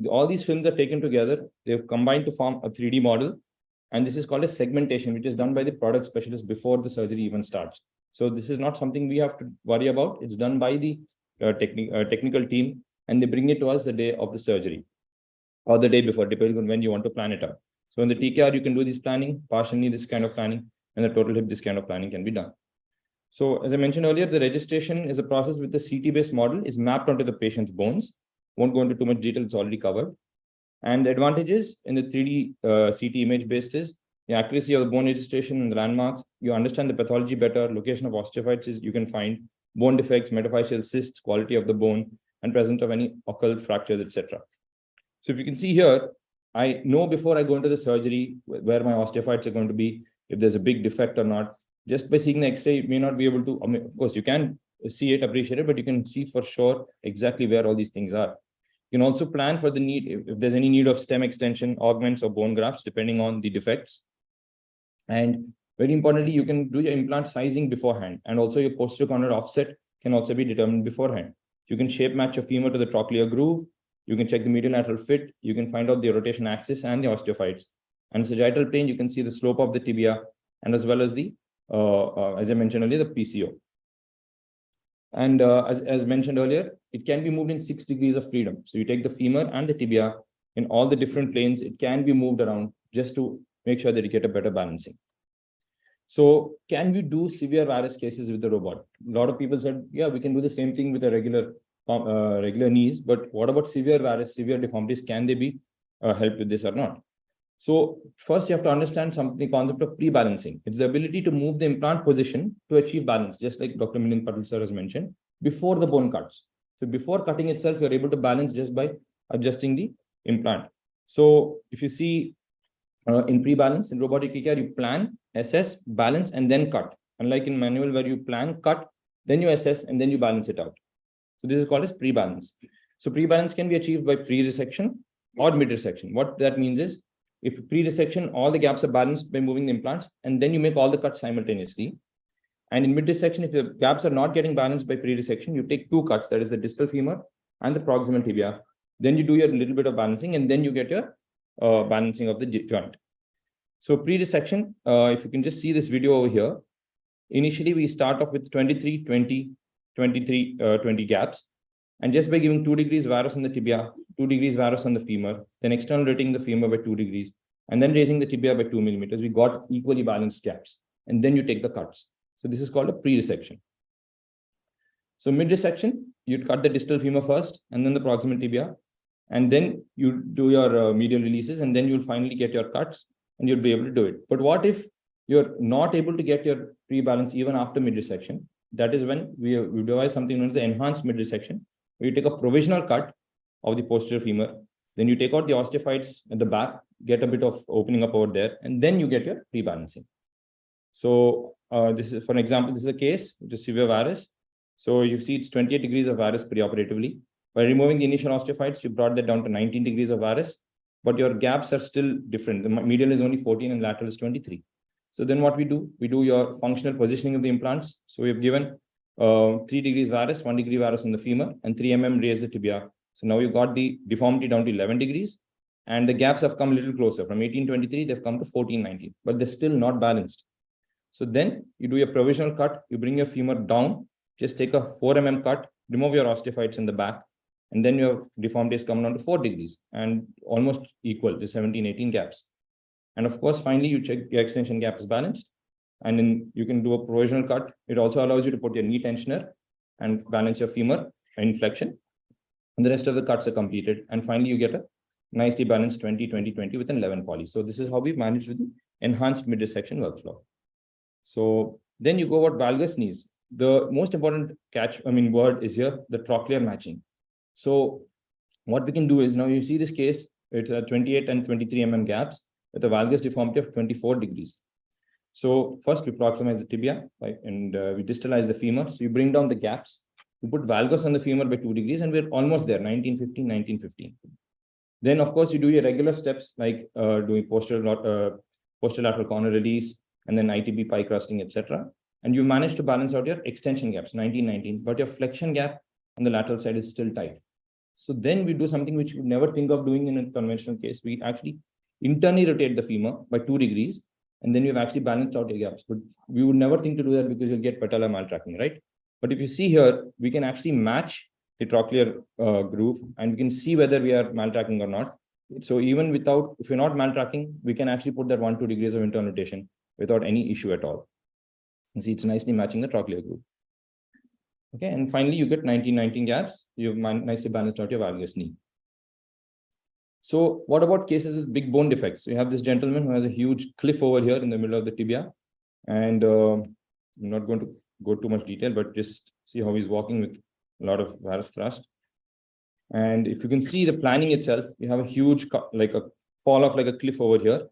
all these films are taken together. They've combined to form a 3D model. And this is called a segmentation, which is done by the product specialist before the surgery even starts. So this is not something we have to worry about. It's done by the technical team, and they bring it to us the day of the surgery or the day before, depending on when you want to plan it out. So in the TKR, you can do this planning, partially this kind of planning, and the total hip, this kind of planning can be done. So as I mentioned earlier, the registration is a process with the CT-based model is mapped onto the patient's bones. Won't go into too much detail, it's already covered. And the advantages in the 3D CT image-based is the accuracy of the bone registration and the landmarks. You understand the pathology better, location of osteophytes is you can find, bone defects, metaphyseal cysts, quality of the bone, and presence of any occult fractures, etc. So if you can see here, I know before I go into the surgery where my osteophytes are going to be, if there's a big defect or not. Just by seeing the X-ray, you may not be able to, I mean, of course, you can see it, appreciate it, but you can see for sure exactly where all these things are. You can also plan for the need, if there's any need of stem extension, augments, or bone grafts, depending on the defects. And very importantly, you can do your implant sizing beforehand, and also your posterior corner offset can also be determined beforehand. You can shape match your femur to the trochlear groove. You can check the medial lateral fit. You can find out the rotation axis and the osteophytes. And sagittal plane, you can see the slope of the tibia, and as well as the, as I mentioned earlier, the PCO. And as mentioned earlier, it can be moved in 6 degrees of freedom. So you take the femur and the tibia in all the different planes, it can be moved around just to make sure that you get a better balancing. So can we do severe varus cases with the robot? A lot of people said, yeah, we can do the same thing with a regular knees, but what about severe varus, severe deformities? Can they be helped with this or not? So first you have to understand the concept of pre-balancing. It's the ability to move the implant position to achieve balance, just like Dr. Milind Patel sir has mentioned, before the bone cuts. So before cutting itself, you're able to balance just by adjusting the implant. So if you see in pre-balance, in robotic TKR, you plan, assess, balance, and then cut. Unlike in manual where you plan, cut, then you assess, and then you balance it out. So this is called as pre-balance. So pre-balance can be achieved by pre-resection or mid-resection. What that means is, if pre-resection, all the gaps are balanced by moving the implants, and then you make all the cuts simultaneously. And in mid-resection, if the gaps are not getting balanced by pre-resection, you take 2 cuts, that is the distal femur and the proximal tibia. Then you do your little bit of balancing, and then you get your balancing of the joint. So pre-resection, if you can just see this video over here, initially we start off with 23, 20, 23, 20 gaps. And just by giving 2 degrees varus on the tibia, 2 degrees varus on the femur, then external rotating the femur by 2 degrees, and then raising the tibia by 2 millimeters, we got equally balanced gaps. And then you take the cuts. So this is called a pre-resection. So mid-resection, you'd cut the distal femur first, and then the proximal tibia, and then you do your medial releases, and then you'll finally get your cuts, and you'll be able to do it. But what if you're not able to get your pre-balance even after mid-resection? That is when we devise something known as the enhanced mid-resection. You take a provisional cut of the posterior femur, then you take out the osteophytes at the back, get a bit of opening up over there, and then you get your pre-balancing. So this is, for an example, this is a case, which is severe varus. So you see it's 28 degrees of varus preoperatively. By removing the initial osteophytes, you brought that down to 19 degrees of varus, but your gaps are still different. The medial is only 14 and lateral is 23. So then what we do your functional positioning of the implants. So we have given 3 degrees varus, 1 degree varus on the femur, and 3 mm raise the tibia. So now you've got the deformity down to 11 degrees, and the gaps have come a little closer. From 1823, they've come to 1419, but they're still not balanced. So then you do your provisional cut, you bring your femur down, just take a 4 mm cut, remove your osteophytes in the back, and then your deformity is come down to 4 degrees and almost equal to 17, 18 gaps. And of course, finally, you check your extension gap is balanced, and then you can do a provisional cut. It also allows you to put your knee tensioner and balance your femur. inflection, and the rest of the cuts are completed. And finally, you get a nicely balanced 20-20-20 with an 11 poly. So this is how we manage with the enhanced mid-dissection workflow. So then you go about valgus knees. The most important word is here, the trochlear matching. So what we can do is, now you see this case, it's 28 and 23 mm gaps with a valgus deformity of 24 degrees. So first we proximize the tibia, right, and we distalize the femur. So you bring down the gaps, you put valgus on the femur by 2 degrees, and we're almost there, 1915, 1915. Then of course you do your regular steps like doing posterolateral corner release, and then ITB pie crusting, etc. And you manage to balance out your extension gaps, 19-19, but your flexion gap on the lateral side is still tight. So then we do something which you would never think of doing in a conventional case. We actually internally rotate the femur by 2 degrees, and then we've actually balanced out your gaps. But we would never think to do that because you'll get patella maltracking, right? But if you see here, we can actually match the trochlear groove, and we can see whether we are maltracking or not. So even without, if you're not maltracking, we can actually put that 1-2 degrees of internal rotation without any issue at all. You see, it's nicely matching the trochlear groove. Okay, and finally, you get 19-19 gaps. You've nicely balanced out your valgus knee. So what about cases with big bone defects? We have this gentleman who has a huge cliff over here in the middle of the tibia. And I'm not going to go too much detail, but just see how he's walking with a lot of varus thrust. And if you can see the planning itself, you have a huge, like a fall off like a cliff over here.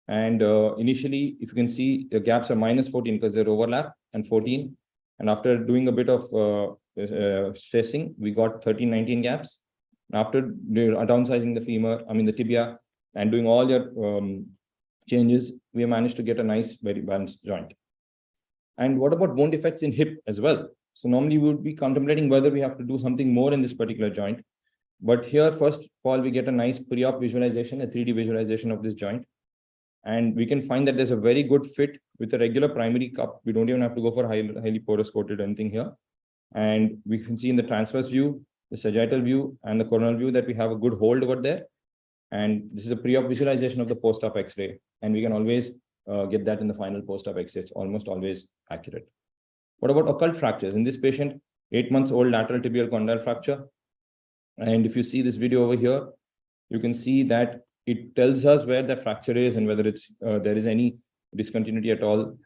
And initially, if you can see, the gaps are -14 because they're overlap, and 14. And after doing a bit of stressing, we got 13-19 gaps. After downsizing the femur, the tibia, and doing all your changes, we managed to get a nice, very balanced joint. And what about bone defects in hip as well? So normally we would be contemplating whether we have to do something more in this particular joint. But here, first of all, we get a nice pre-op visualization, a 3D visualization of this joint. And we can find that there's a very good fit with a regular primary cup. We don't even have to go for highly porous coated anything here. And we can see in the transverse view, the sagittal view, and the coronal view that we have a good hold over there. And this is a pre-op visualization of the post-op X-ray. And we can always get that in the final post-op X-ray. It's almost always accurate. What about occult fractures? In this patient, 8 months old lateral tibial condyle fracture. And if you see this video over here, you can see that it tells us where the fracture is and whether it's there is any discontinuity at all.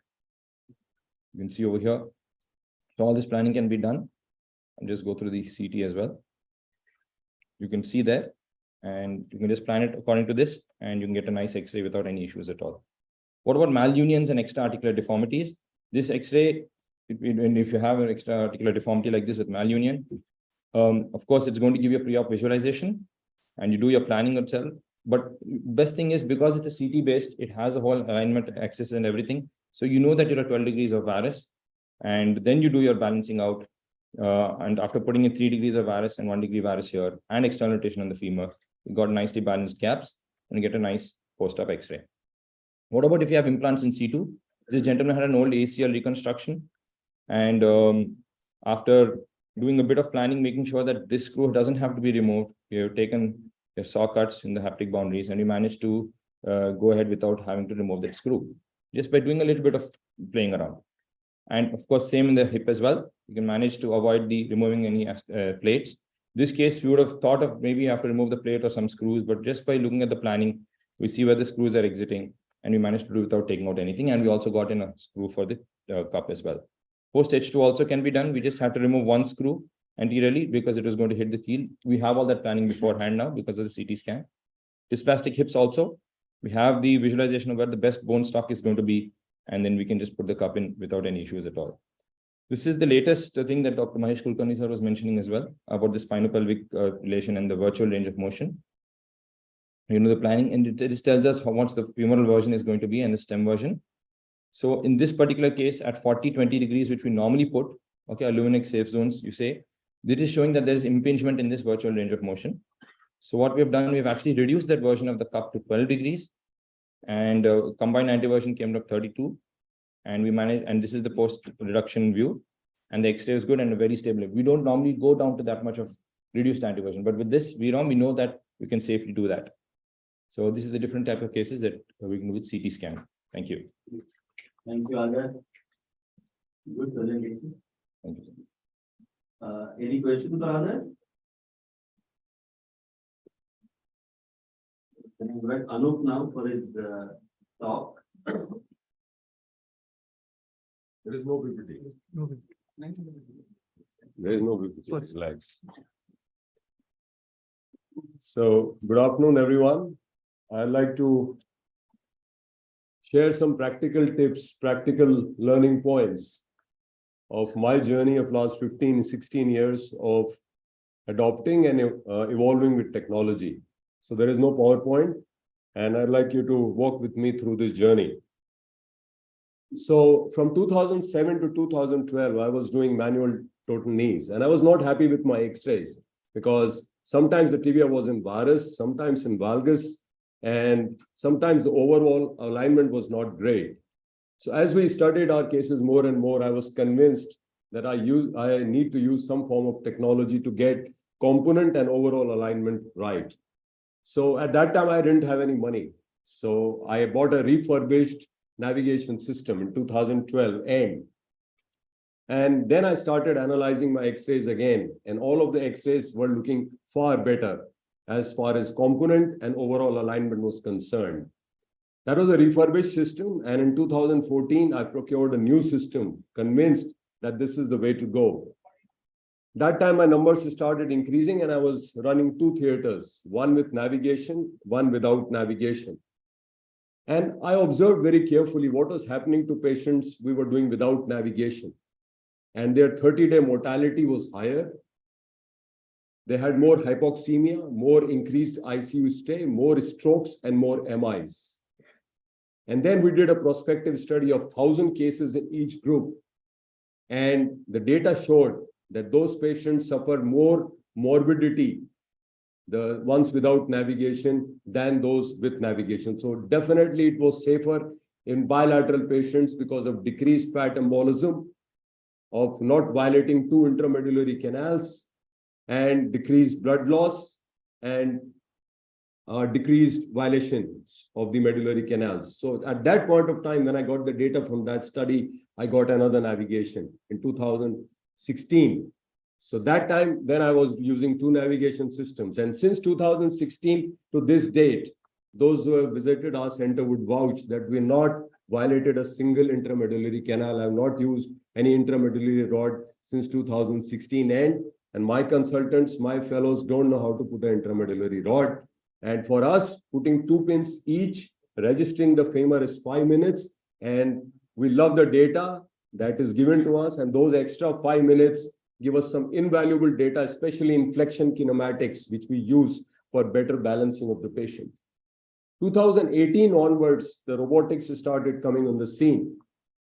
You can see over here. So all this planning can be done. And just go through the CT as well. You can see there, and you can just plan it according to this, and you can get a nice X-ray without any issues at all. What about malunions and extra-articular deformities? This X-ray, if you have an extra-articular deformity like this with malunion, of course, it's going to give you a pre-op visualization, and you do your planning itself. But best thing is, because it's a CT based, it has a whole alignment axis and everything. So you know that you're at 12 degrees of varus, and then you do your balancing out. And after putting in 3 degrees of varus and 1 degree varus here and external rotation on the femur, you got nicely balanced gaps and you get a nice post-op X-ray. What about if you have implants in situ? This gentleman had an old ACL reconstruction, and after doing a bit of planning, making sure that this screw doesn't have to be removed, we have taken your saw cuts in the haptic boundaries, and we managed to go ahead without having to remove that screw, just by doing a little bit of playing around. And of course, same in the hip as well. You can manage to avoid the removing any plates. This case, we would have thought of maybe have to remove the plate or some screws, but just by looking at the planning, we see where the screws are exiting, and we managed to do without taking out anything. And we also got in a screw for the cup as well. Post H2 also can be done. We just have to remove one screw anteriorly because it was going to hit the keel. We have all that planning beforehand now because of the CT scan. Dysplastic hips also, we have the visualization of where the best bone stock is going to be, and then we can just put the cup in without any issues at all. This is the latest thing that Dr. Mahesh Kulkarni sir was mentioning as well about the spinopelvic relation and the virtual range of motion. You know, the planning, and it just tells us how much the femoral version is going to be and the stem version. So in this particular case, at 40-20 degrees, which we normally put, okay, aluminic safe zones, you say, this is showing that there is impingement in this virtual range of motion. So what we have done, we've actually reduced that version of the cup to 12 degrees, and combined antiversion came to 32. And we managed, and this is the post-reduction view, and the X-ray is good and very stable. We don't normally go down to that much of reduced antiversion, but with this, we know that we can safely do that. So this is the different type of cases that we can do with CT scan. Thank you. Thank you, Agar. Good presentation. Thank you. Any questions for others? Can I invite Anup now for his talk? There is no PPT. There is no PPT. Relax. So, good afternoon, everyone. I'd like to share some practical tips, practical learning points of my journey of last 15, 16 years of adopting and evolving with technology. So there is no PowerPoint, and I'd like you to walk with me through this journey. So from 2007 to 2012, I was doing manual total knees, and I was not happy with my x-rays because sometimes the tibia was in varus, sometimes in valgus, and sometimes the overall alignment was not great. So as we studied our cases more and more, I was convinced that I need to use some form of technology to get component and overall alignment right. So at that time, I didn't have any money. So I bought a refurbished navigation system in 2012 end. And then I started analyzing my x-rays again, and all of the x-rays were looking far better as far as component and overall alignment was concerned. That was a refurbished system, and in 2014, I procured a new system, convinced that this is the way to go. That time, my numbers started increasing, and I was running 2 theaters, one with navigation, one without navigation. And I observed very carefully what was happening to patients we were doing without navigation. And their 30-day mortality was higher. They had more hypoxemia, more increased ICU stay, more strokes, and more MIs. And then we did a prospective study of 1,000 cases in each group. And the data showed that those patients suffered more morbidity, the ones without navigation, than those with navigation. So definitely it was safer in bilateral patients because of decreased fat embolism, of not violating 2 intramedullary canals, and decreased blood loss, and decreased violations of the medullary canals. So at that point of time, when I got the data from that study, I got another navigation in 2016. So that time, then I was using 2 navigation systems. And since 2016 to this date, those who have visited our center would vouch that we not violated a single intramedullary canal. I have not used any intramedullary rod since 2016 end. And my consultants, my fellows don't know how to put an intramedullary rod. And for us, putting 2 pins each, registering the femur is 5 minutes. And we love the data that is given to us. And those extra 5 minutes give us some invaluable data, especially in flexion kinematics, which we use for better balancing of the patient. 2018 onwards, the robotics started coming on the scene.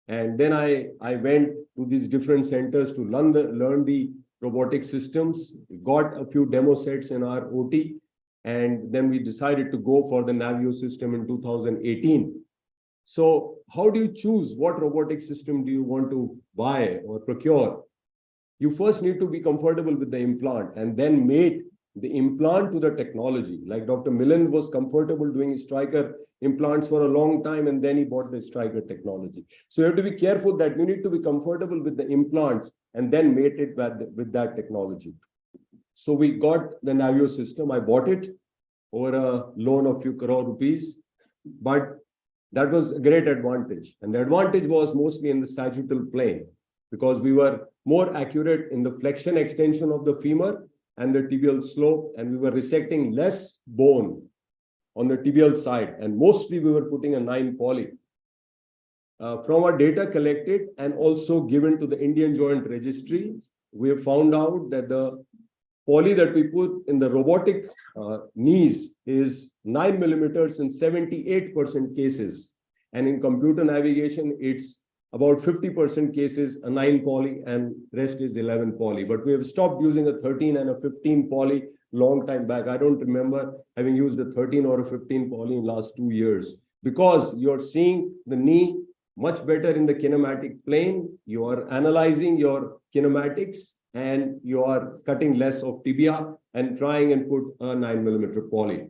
And then I went to these different centers to learn the robotic systems. We got a few demo sets in our OT. And then we decided to go for the Navio system in 2018. So how do you choose what robotic system do you want to buy or procure? You first need to be comfortable with the implant and then mate the implant to the technology. Like Dr. Milan was comfortable doing Stryker implants for a long time, and then he bought the Stryker technology. So you have to be careful that you need to be comfortable with the implants and then mate it with that technology. So we got the Navio system. I bought it over a loan of few crore rupees, but that was a great advantage. And the advantage was mostly in the sagittal plane, because we were more accurate in the flexion extension of the femur and the tibial slope, and we were resecting less bone on the tibial side. And mostly we were putting a 9 poly. From our data collected and also given to the Indian Joint Registry, we have found out that the poly that we put in the robotic knees is 9 millimeters in 78% cases. And in computer navigation, it's about 50% cases, a 9 poly, and rest is 11 poly. But we have stopped using a 13 and a 15 poly long time back. I don't remember having used a 13 or a 15 poly in last 2 years, because you're seeing the knee much better in the kinematic plane. You are analyzing your kinematics, and you are cutting less of tibia and trying and put a 9 millimeter poly.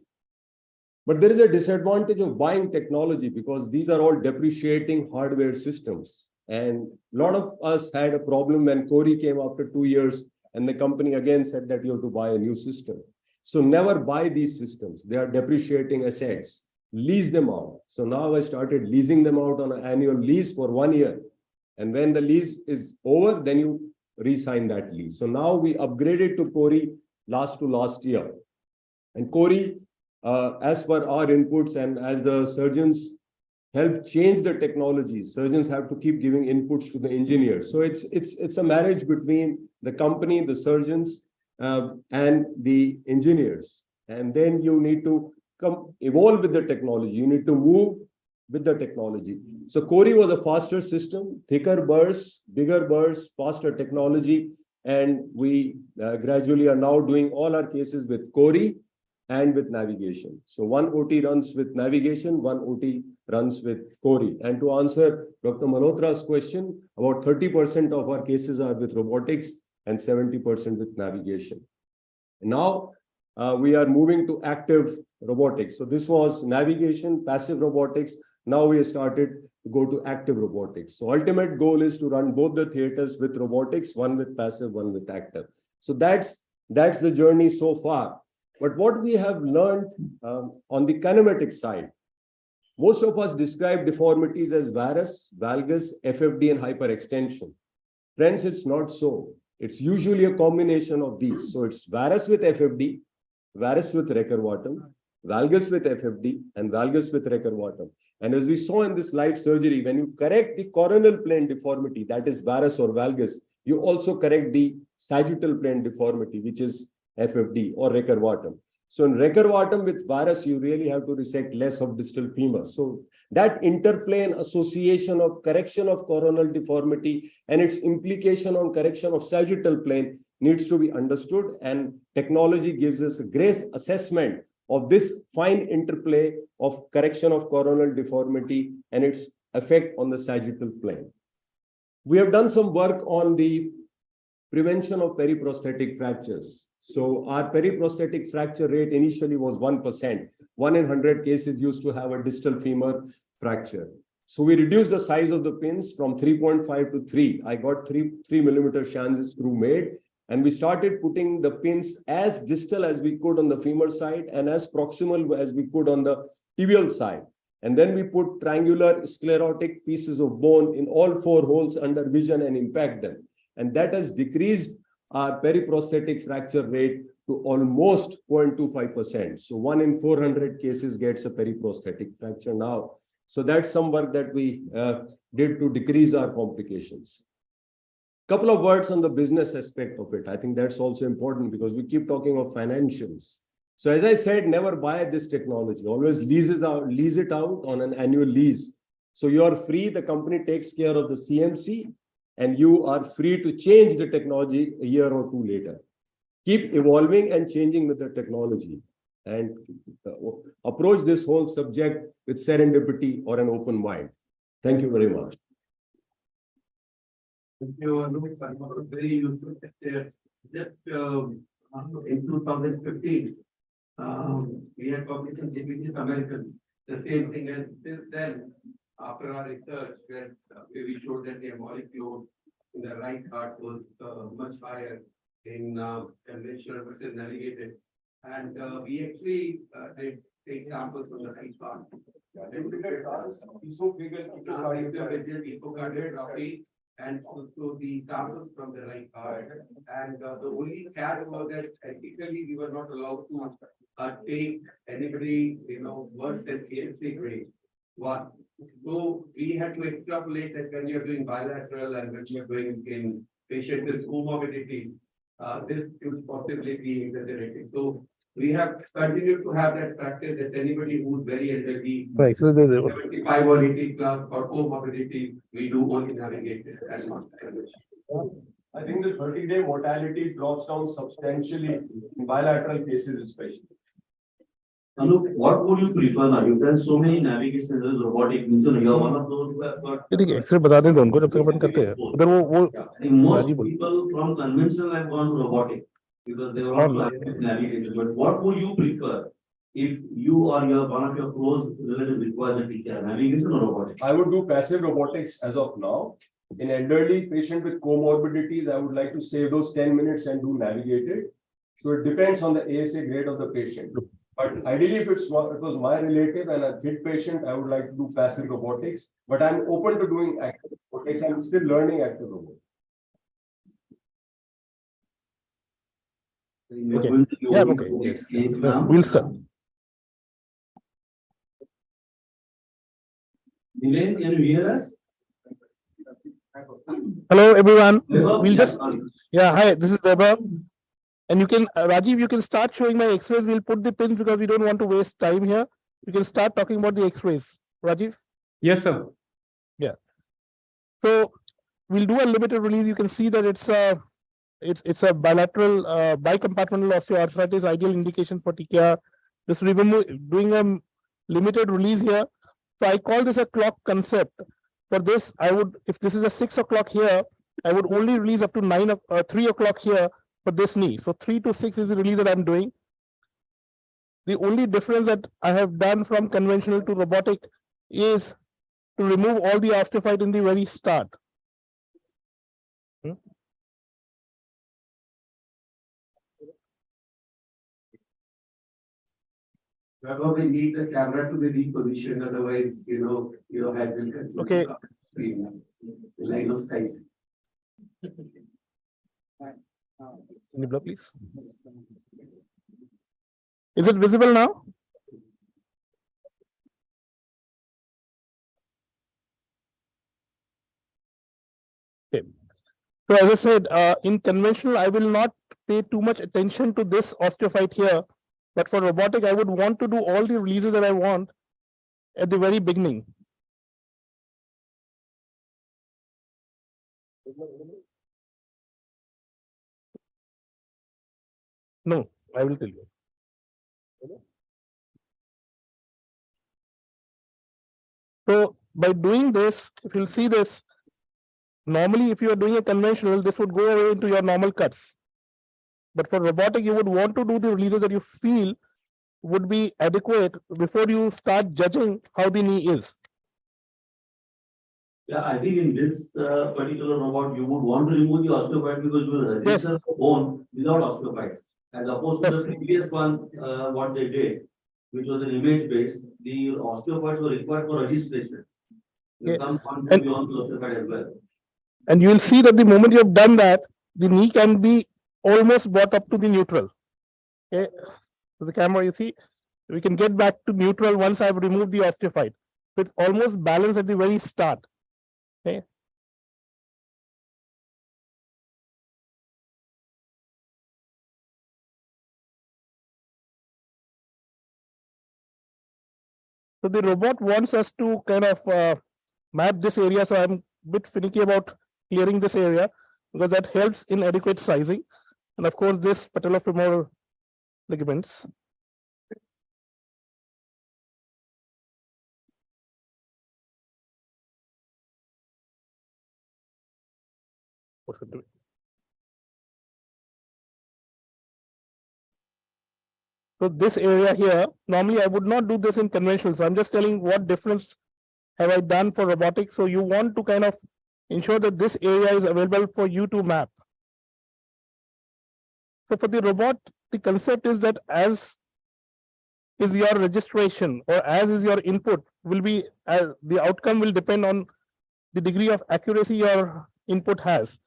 But there is a disadvantage of buying technology, because these are all depreciating hardware systems. And a lot of us had a problem when Corey came after 2 years and the company again said that you have to buy a new system. So never buy these systems. They are depreciating assets. Lease them out. So now I started leasing them out on an annual lease for 1 year. And when the lease is over, then you re-sign that lease. So now we upgraded to CORI last year. And CORI, as per our inputs and as the surgeons help change the technology, surgeons have to keep giving inputs to the engineers. So it's a marriage between the company, the surgeons, and the engineers. And then you need to evolve with the technology. You need to move with the technology. So CORI was a faster system, thicker bursts, bigger bursts, faster technology. And we gradually are now doing all our cases with CORI and with navigation. So one OT runs with navigation, one OT runs with CORI. And to answer Dr. Malhotra's question, about 30% of our cases are with robotics and 70% with navigation. Now we are moving to active robotics. So this was navigation, passive robotics. Now we have started to go to active robotics. So ultimate goal is to run both the theaters with robotics, one with passive, one with active. So that's the journey so far. But what we have learned on the kinematic side, most of us describe deformities as varus, valgus, FFD, and hyperextension. Friends, it's not so. It's usually a combination of these. So it's varus with FFD, varus with recurvatum, valgus with FFD, and valgus with recurvatum. And as we saw in this live surgery, when you correct the coronal plane deformity, that is varus or valgus, you also correct the sagittal plane deformity, which is FFD or recurvatum. So in recurvatum with varus, you really have to resect less of distal femur. So that interplay and association of correction of coronal deformity and its implication on correction of sagittal plane needs to be understood. And technology gives us a great assessment of this fine interplay of correction of coronal deformity and its effect on the sagittal plane. We have done some work on the prevention of periprosthetic fractures. So our periprosthetic fracture rate initially was 1%. 1 in 100 cases used to have a distal femur fracture. So we reduced the size of the pins from 3.5 to 3. I got 3 millimeter Schanze screw made. And we started putting the pins as distal as we could on the femur side and as proximal as we could on the tibial side. And then we put triangular sclerotic pieces of bone in all 4 holes under vision and impact them. And that has decreased our periprosthetic fracture rate to almost 0.25%. So 1 in 400 cases gets a periprosthetic fracture now. So that's some work that we did to decrease our complications. Couple of words on the business aspect of it. I think that's also important because we keep talking of financials. So as I said, never buy this technology. Always lease it out on an annual lease. So you are free. The company takes care of the CMC and you are free to change the technology a year or 2 later. Keep evolving and changing with the technology and approach this whole subject with serendipity or an open mind. Thank you very much. Thank you, very useful. Just in 2015, we had published in Diabetes American the same thing, and since then, after our research, where we showed that the molecule in the right heart was much higher in conventional versus navigated, and we actually did take samples from the right heart. And also the samples from the right heart. And the only catch was that ethically we were not allowed to take anybody, worse than KFC grade 1. So we had to extrapolate that when you're doing bilateral and when you're doing in patients with comorbidity, this could possibly be exaggerated. So we have continued to have that practice that anybody who's very elderly, 75 or 80 plus or comorbidity, we do only navigate it and not conventional. I think the 30-day mortality drops down substantially in bilateral cases especially. Look, what would you prefer now? You've done so many navigation robotic means you're one of those who have got. X-ray बता दें तो उनको जब तक अपन करते हैं उधर वो Most people from conventional have gone to robotic because they were all navigation. But what would you prefer if you or one of your close relatives requires a TTJR, navigation or robotics? I would do passive robotics as of now. In elderly patient with comorbidities, I would like to save those 10 minutes and do navigated. So it depends on the ASA grade of the patient. But ideally, if it was my relative and a fit patient, I would like to do passive robotics. But I'm open to doing active robotics. I'm still learning active robotics. Okay. Yeah, okay. Yes. Case now. We'll start. Elaine, can you hear us? Hello, everyone. We'll Yeah, just, sorry. yeah, hi, this is Deba. And you can, Rajiv, you can start showing my x-rays. We'll put the pins because we don't want to waste time here. You can start talking about the x-rays. Rajiv? Yes, sir. Yeah. So we'll do a limited release. You can see that it's a bilateral, bicompartmental osteoarthritis, ideal indication for TKR. This doing a limited release here. So I call this a clock concept. For this, I would, if this is a 6 o'clock here, I would only release up to 3 o'clock here for this knee. So 3 to 6 is the release that I'm doing. The only difference that I have done from conventional to robotic is to remove all the osteophyte in the very start. Wherever we need the camera to be repositioned, otherwise, your head will continue. Okay. The line of sight. Can you blow, please? Is it visible now? Okay. So as I said, in conventional, I will not pay too much attention to this osteophyte here. But for robotic, I would want to do all the releases that I want at the very beginning. No, I will tell you. So by doing this, if you'll see this, normally if you are doing a conventional, this would go away into your normal cuts. But for robotic, you would want to do the releases that you feel would be adequate before you start judging how the knee is. Yeah, I think in this particular robot, you would want to remove the osteophyte because you will register the bone without osteophytes. As opposed to the previous one, what they did, which was an image based, the osteophytes were required for registration. Some point to be on the osteophyte as well. And you will see that the moment you have done that, the knee can be almost brought up to the neutral. Okay, so the camera, you see, we can get back to neutral once I've removed the osteophyte. So it's almost balanced at the very start. Okay. So the robot wants us to kind of map this area. So I'm a bit finicky about clearing this area because that helps in adequate sizing. And of course, this patellofemoral ligaments. So this area here, normally I would not do this in conventional. So I'm just telling what difference have I done for robotics. So you want to kind of ensure that this area is available for you to map. So for the robot, the concept is that as is your registration or as is your input will be, as the outcome will depend on the degree of accuracy your input has.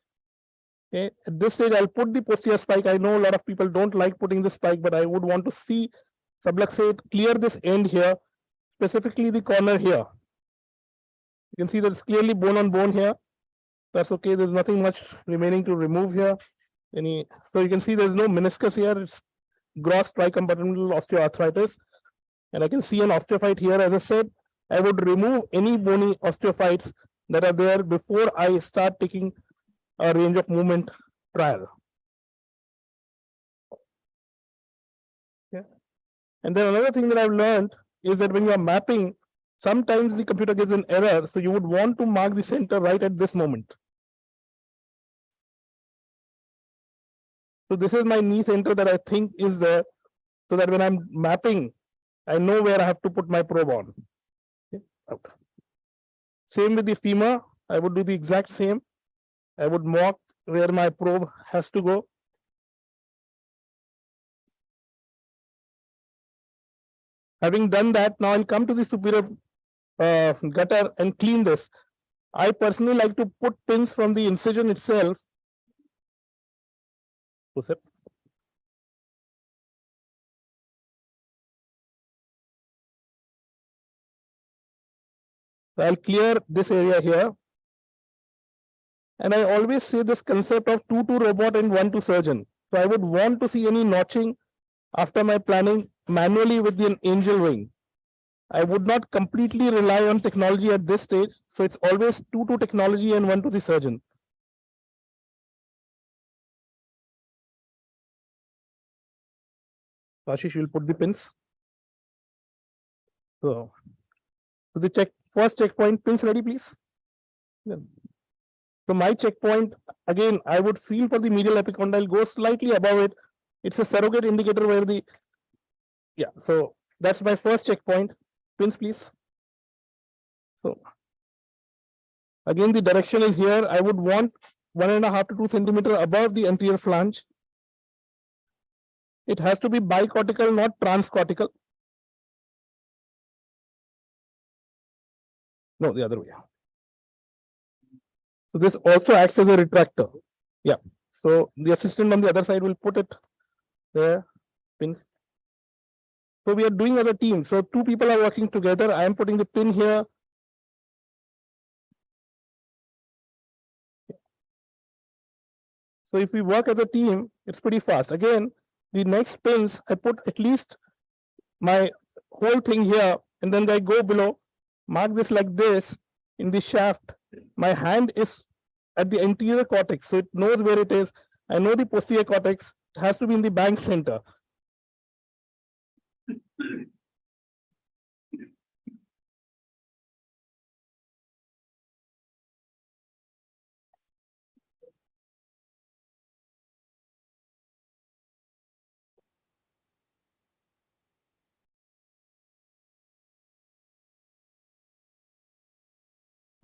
Okay, at this stage, I'll put the posterior spike. I know a lot of people don't like putting the spike, but I would want to see subluxate, clear this end here, specifically the corner here. You can see that it's clearly bone on bone here. That's okay. There's nothing much remaining to remove here. So you can see there's no meniscus here. It's gross tricompartmental osteoarthritis. And I can see an osteophyte here. As I said, I would remove any bony osteophytes that are there before I start taking a range of movement trial. Yeah. And then another thing that I've learned is that when you are mapping, sometimes the computer gives an error. So you would want to mark the center right at this moment. So this is my knee center that I think is there, so that when I'm mapping, I know where I have to put my probe on. Okay. Same with the femur. I would do the exact same. I would mark where my probe has to go. Having done that, now I'll come to the superior gutter and clean this. I personally like to put pins from the incision itself. Push it. So I'll clear this area here. And I always say this concept of 2 to robot and 1 to surgeon. So I would want to see any notching after my planning manually with the angel wing. I would not completely rely on technology at this stage. So it's always 2 to technology and 1 to the surgeon. Ashish, you'll put the pins. So the first checkpoint, pins ready, please. Yeah. So my checkpoint, again, I would feel for the medial epicondyle, go slightly above it. It's a surrogate indicator where the, yeah, so that's my first checkpoint. Pins, please. So again, the direction is here. I would want 1.5 to 2 centimeter above the anterior flange. It has to be bicortical, not transcortical. No, the other way. So this also acts as a retractor. Yeah. So the assistant on the other side will put it there. Pins. So we are doing as a team. So 2 people are working together. I am putting the pin here. So if we work as a team, it's pretty fast. Again, the next pins, I put at least my whole thing here, and then I go below, mark this like this in the shaft. My hand is at the anterior cortex, so it knows where it is. I know the posterior cortex, it has to be in the bank center.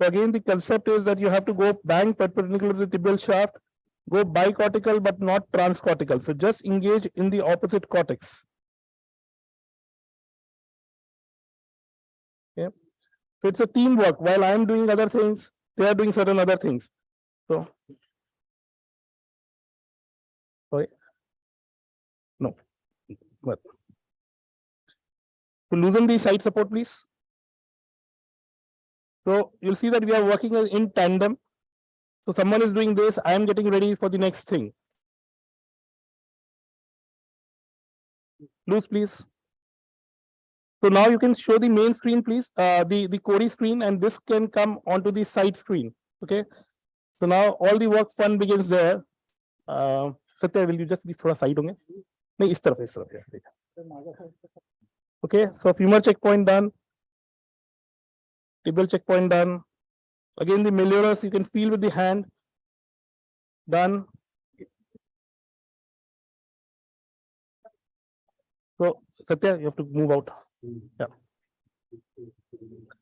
So again, the concept is that you have to go bang perpendicular to the tibial shaft, go bicortical but not transcortical. So just engage in the opposite cortex. Okay. So it's a teamwork. While I am doing other things, they are doing certain other things. So, sorry. No. What? So loosen the side support, please. So you'll see that we are working in tandem. So someone is doing this, I am getting ready for the next thing. Loose, please. So now you can show the main screen, please, the Cody screen, and this can come onto the side screen. Okay. So now all the work fun begins there. Satya, will you just be thoda side honge? No, is taraf. Okay, so femur checkpoint done. Tibial checkpoint done. Again, the malleolus you can feel with the hand. Done. So Satya, you have to move out. Yeah.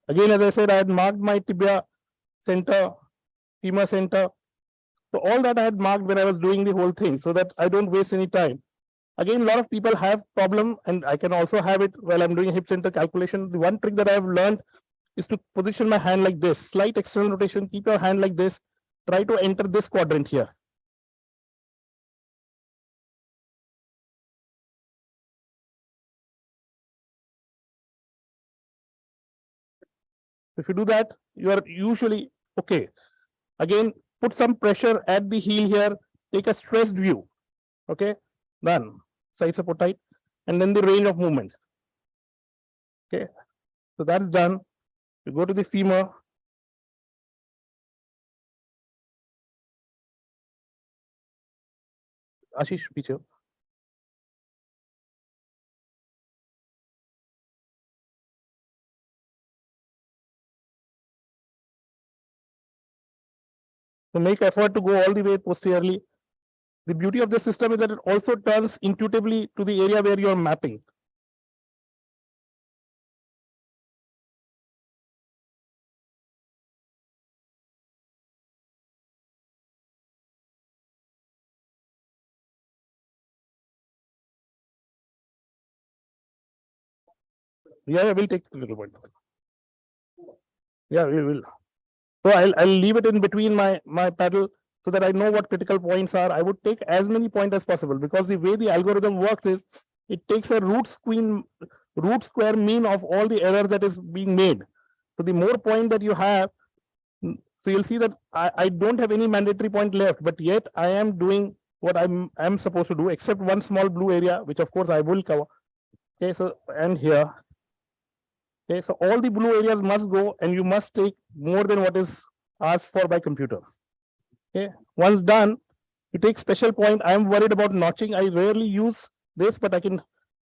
Again, as I said, I had marked my tibia center, femur center. So all that I had marked when I was doing the whole thing, so that I don't waste any time. Again, a lot of people have problem, and I can also have it while I'm doing hip center calculation. The one trick that I have learned is to position my hand like this, slight external rotation, keep your hand like this, try to enter this quadrant here. If you do that, you are usually okay. Again, put some pressure at the heel here, take a stressed view. Okay, done. Side support tight, and then the range of movements. Okay, so that's done. You go to the femur. Ashish, piche. So make effort to go all the way posteriorly. The beauty of this system is that it also turns intuitively to the area where you are mapping. Yeah, we'll take critical point. Yeah, we will. So I'll leave it in between my paddle so that I know what critical points are. I would take as many points as possible because the way the algorithm works is it takes a root square mean of all the error that is being made. So the more point that you have, so you'll see that I don't have any mandatory point left, but yet I am doing what I'm supposed to do, except one small blue area, which of course I will cover. Okay, so and here. Okay, so all the blue areas must go, and you must take more than what is asked for by computer. Okay, once done, you take special point. I am worried about notching. I rarely use this, but I can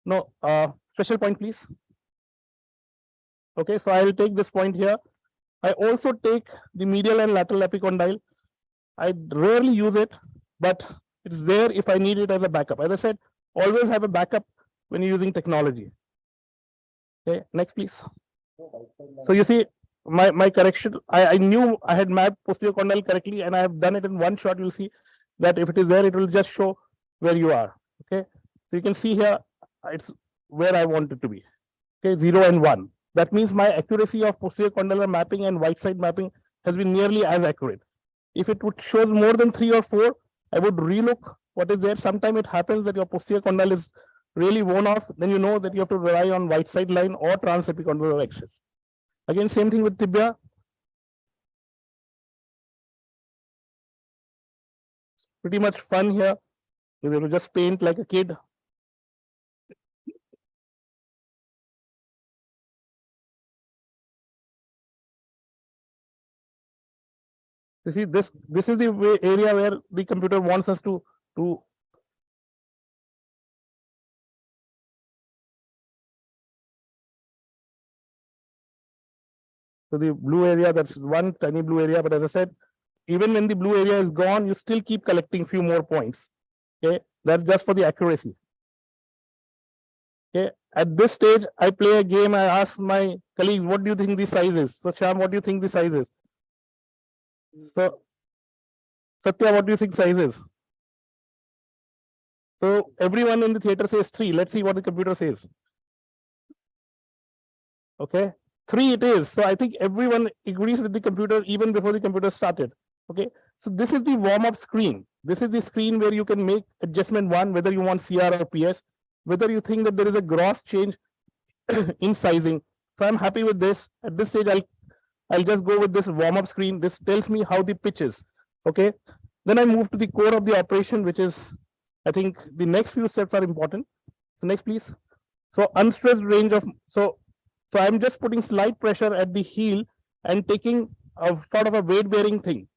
no special point, please. Okay, so I will take this point here. I also take the medial and lateral epicondyle. I rarely use it, but it's there if I need it as a backup. As I said, always have a backup when you're using technology. Okay, next please. So you see my correction, I knew I had mapped posterior condyle correctly, and I have done it in one shot. You'll see that if it is there, it will just show where you are. Okay, so you can see here it's where I want it to be. Okay, 0 and 1. That means my accuracy of posterior condylar mapping and white side mapping has been nearly as accurate. If it would shows more than 3 or 4, I would relook what is there. Sometimes it happens that your posterior condyle is really worn off, then you know that you have to rely on white side line or transepicondylar axis. Again, same thing with tibia. Pretty much fun here. You will just paint like a kid. You see, this is the area where the computer wants us to so the blue area, that's one tiny blue area, but as I said, even when the blue area is gone, you still keep collecting few more points. Okay, that's just for the accuracy. Okay, at this stage, I play a game. I ask my colleagues, what do you think the size is? So Shyam, what do you think the size is? So Satya, what do you think size is? So everyone in the theater says 3. Let's see what the computer says. Okay, 3 it is. So I think everyone agrees with the computer even before the computer started. Okay, so this is the warm-up screen. This is the screen where you can make adjustment 1, whether you want CR or PS, whether you think that there is a gross change in sizing. So I'm happy with this. At this stage, I'll just go with this warm-up screen. This tells me how the pitch is. Okay, then I move to the core of the operation, which is, I think the next few steps are important. So next, please. So unstressed range of, so I'm just putting slight pressure at the heel and taking a sort of a weight bearing thing.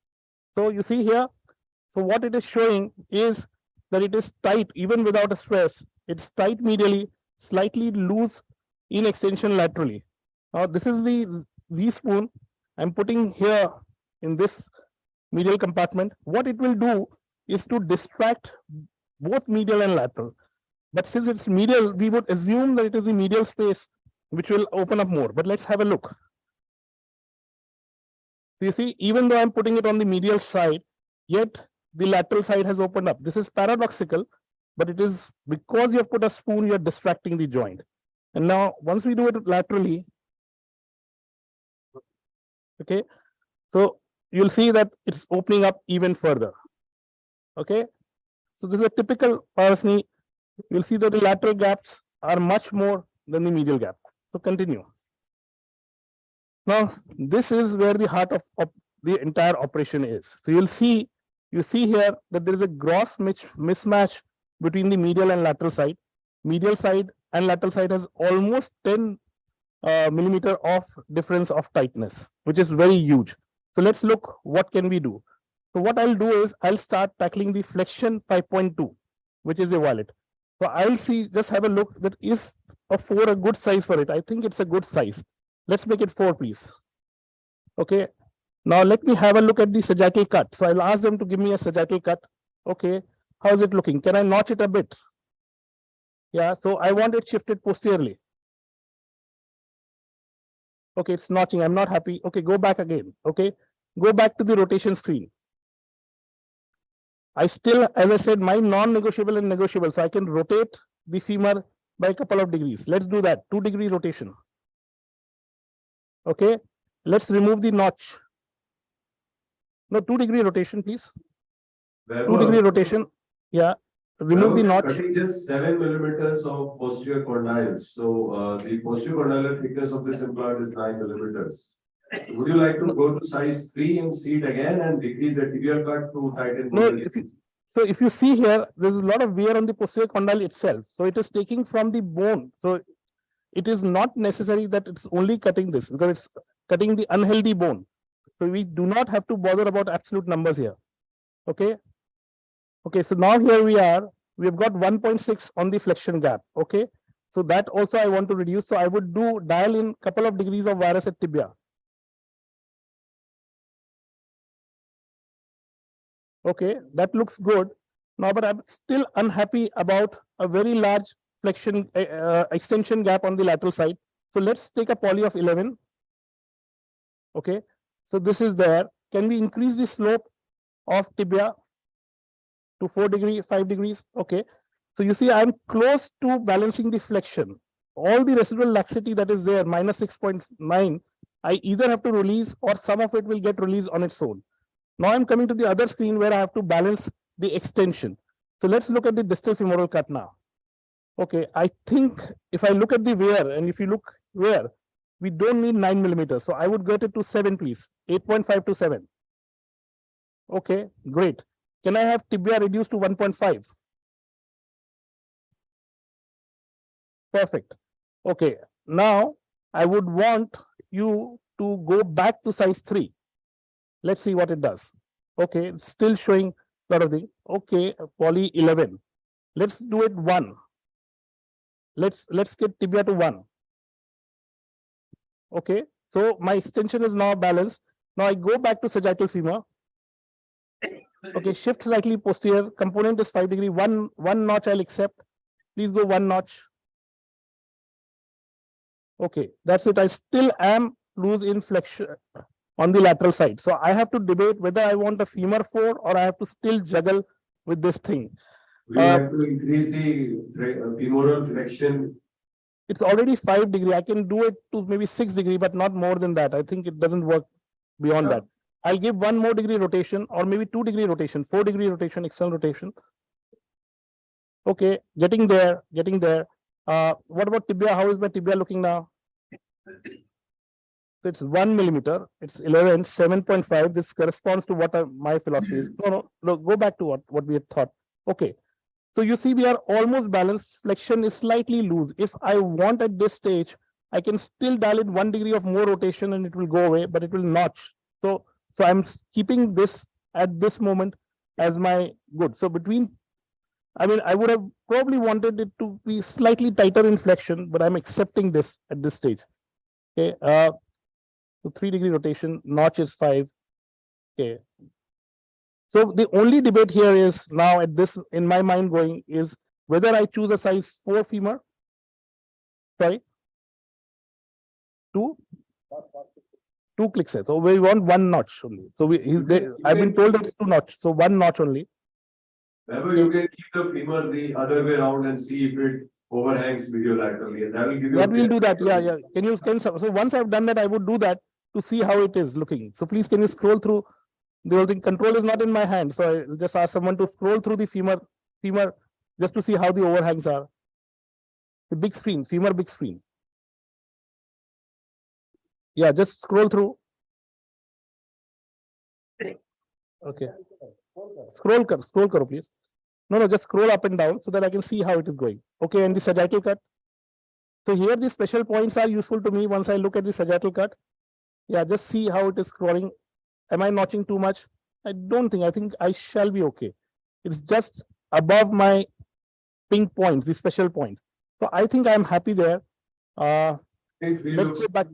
So you see here, so what it is showing is that it is tight even without a stress. It's tight medially, slightly loose in extension laterally. Now this is the Z spoon I'm putting here in this medial compartment. What it will do is to distract both medial and lateral. But since it's medial, we would assume that it is the medial space which will open up more. But let's have a look. So you see, even though I'm putting it on the medial side, yet the lateral side has opened up. This is paradoxical, but it is because you have put a spoon, you're distracting the joint. And now, once we do it laterally, okay, so you'll see that it's opening up even further. Okay, so this is a typical parasny. You'll see that the lateral gaps are much more than the medial gap. So continue. Now, this is where the heart of the entire operation is. So you see here that there is a gross mismatch between the medial and lateral side. Medial side and lateral side has almost 10 millimeter of difference of tightness, which is very huge. So let's look what can we do. So what I'll do is I'll start tackling the flexion 5.2, which is a wallet. So I'll see, just have a look, that is a 4 a good size for it. I think it's a good size. Let's make it 4, please. Okay. Now let me have a look at the sagittal cut. So I'll ask them to give me a sagittal cut. Okay. How's it looking? Can I notch it a bit? Yeah. So I want it shifted posteriorly. Okay, it's notching. I'm not happy. Okay, go back again. Okay. Go back to the rotation screen. I still, as I said, my non-negotiable and negotiable. So I can rotate the femur by a couple of degrees. Let's do that. 2-degree rotation. Okay. Let's remove the notch. No, 2-degree rotation, please. 2-degree rotation. Yeah. Remove the notch. Cutting just 7 millimeters of posterior condyles. So the posterior condylar thickness of this implant is 9 millimeters. Would you like to go to size 3 and see it again and decrease the tibial cut to tighten? No, if you see here, there's a lot of wear on the posterior condyle itself. So it is taking from the bone. So it is not necessary that it's only cutting this, because it's cutting the unhealthy bone. So we do not have to bother about absolute numbers here. Okay. Okay, so now here we are. We have got 1.6 on the flexion gap. Okay. So that also I want to reduce. So I would dial in a couple of degrees of virus at tibia. Okay, that looks good. Now, but I'm still unhappy about a very large flexion extension gap on the lateral side. So let's take a poly of 11. Okay, so this is there. Can we increase the slope of tibia to 4 degrees, 5 degrees? Okay, so you see I'm close to balancing the flexion. All the residual laxity that is there, minus 6.9, I either have to release or some of it will get released on its own. Now I'm coming to the other screen where I have to balance the extension. So let's look at the distal femoral cut now. Okay, I think if I look at the wear, and if you look wear, we don't need 9 millimeters. So I would get it to 7, please. 8.5 to 7. Okay, great. Can I have tibia reduced to 1.5? Perfect. Okay, now I would want you to go back to size 3. Let's see what it does. Okay, it's still showing a lot of things. Okay, poly 11. Let's do it 1. Let's get tibia to 1. Okay, so my extension is now balanced. Now I go back to sagittal femur. Okay, shift slightly posterior. Component is 5 degree. One notch I'll accept. Please go 1 notch. Okay, that's it. I still am loose in flexion on the lateral side. So I have to debate whether I want a femur 4 or I have to still juggle with this thing. We have to increase the femoral flexion. It's already 5 degree. I can do it to maybe 6 degree, but not more than that. I think it doesn't work beyond that. I'll give 1 more degree rotation or maybe 2 degree rotation, 4 degree rotation, external rotation. Okay, getting there, getting there. What about tibia? How is my tibia looking now? It's 1 millimeter. It's 11, 7.5. This corresponds to what my philosophy is. No, go back to what we had thought. Okay. So you see, we are almost balanced. Flexion is slightly loose. If I want at this stage, I can still dial in 1 degree of more rotation and it will go away, but it will notch. So I'm keeping this at this moment as my good. So I would have probably wanted it to be slightly tighter in flexion, but I'm accepting this at this stage. Okay. So 3 degree rotation, notch is 5. Okay. So the only debate here is now at this, in my mind going, is whether I choose a size 4 femur. Sorry. 2 clicks. So we want 1 notch only. So I've been told it's 2 notch. So 1 notch only. Whenever you can keep the femur the other way around and see if it overhangs mediolaterally, and that will give you. That will do that. Yeah. So once I've done that, I would do that to see how it is looking. So please, can you scroll through? The whole thing, control is not in my hand. So I'll just ask someone to scroll through the femur just to see how the overhangs are. The big screen, femur big screen. Yeah, just scroll through. Okay. Scroll karo, please. No, just scroll up and down so that I can see how it is going. Okay, and the sagittal cut. So here the special points are useful to me once I look at the sagittal cut. Yeah, just see how it is scrolling. Am I notching too much? I don't think. I think I shall be okay. It's just above my pink points, the special point. So I think I'm happy there. Let's go back.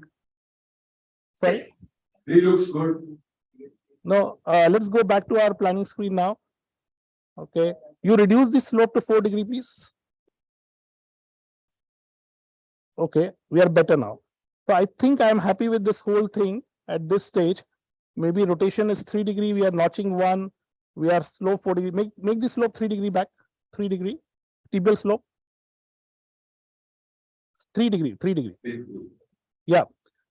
Sorry? 3 looks good. No, let's go back to our planning screen now. Okay. You reduce the slope to 4 degree, please. Okay, we are better now. So I think I'm happy with this whole thing at this stage. Maybe rotation is 3 degree. We are notching 1. We are slow 4 degree. Make the slope 3 degree back. 3 degree. Tibial slope. 3 degree. Yeah.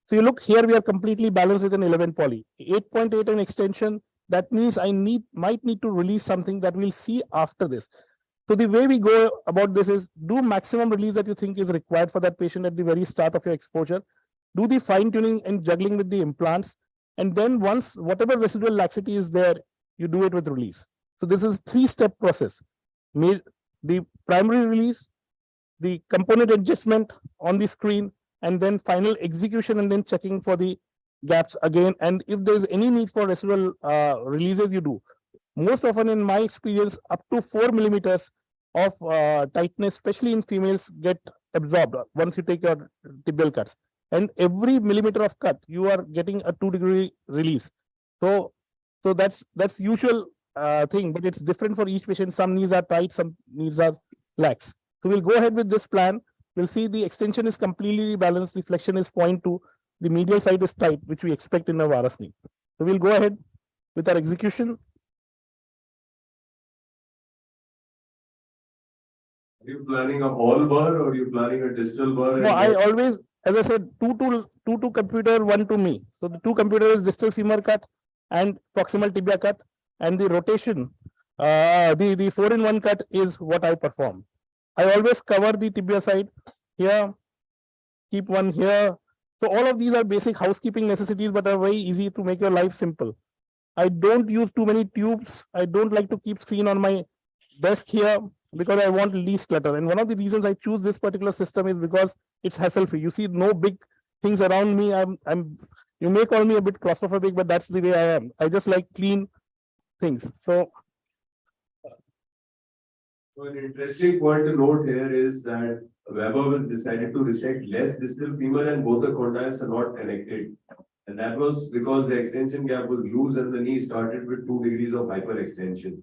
So you look here, we are completely balanced with an 11 poly. 8.8 in extension. That means I might need to release something that we'll see after this. So the way we go about this is do maximum release that you think is required for that patient at the very start of your exposure. Do the fine tuning and juggling with the implants. And then once whatever residual laxity is there, you do it with release. So this is 3-step process. The primary release, the component adjustment on the screen, and then final execution, and then checking for the gaps again. And if there's any need for residual releases, you do. Most often in my experience, up to 4 millimeters of tightness, especially in females, get absorbed once you take your tibial cuts. And every millimeter of cut, you are getting a 2 degree release. So that's usual thing, but it's different for each patient. Some knees are tight, some knees are lax. So we'll go ahead with this plan. We'll see the extension is completely balanced. The flexion is 0.2. The medial side is tight, which we expect in a varus knee. So we'll go ahead with our execution. Are you planning a all bar or are you planning a distal bar? No, I always, as I said, two to computer, 1 to me. So the 2 computer is distal femur cut and proximal tibia cut, and the rotation, the 4-in-1 cut is what I perform. I always cover the tibia side here, keep one here. So all of these are basic housekeeping necessities, but are very easy to make your life simple. I don't use too many tubes. I don't like to keep screen on my desk here because I want least clutter. And one of the reasons I choose this particular system is because it's hassle-free. You see no big things around me. You may call me a bit claustrophobic, but that's the way I am. I just like clean things. So an interesting point to note here is that Weber decided to resect less distal femur and both the condyles are not connected. And that was because the extension gap was loose and the knee started with 2 degrees of hyperextension.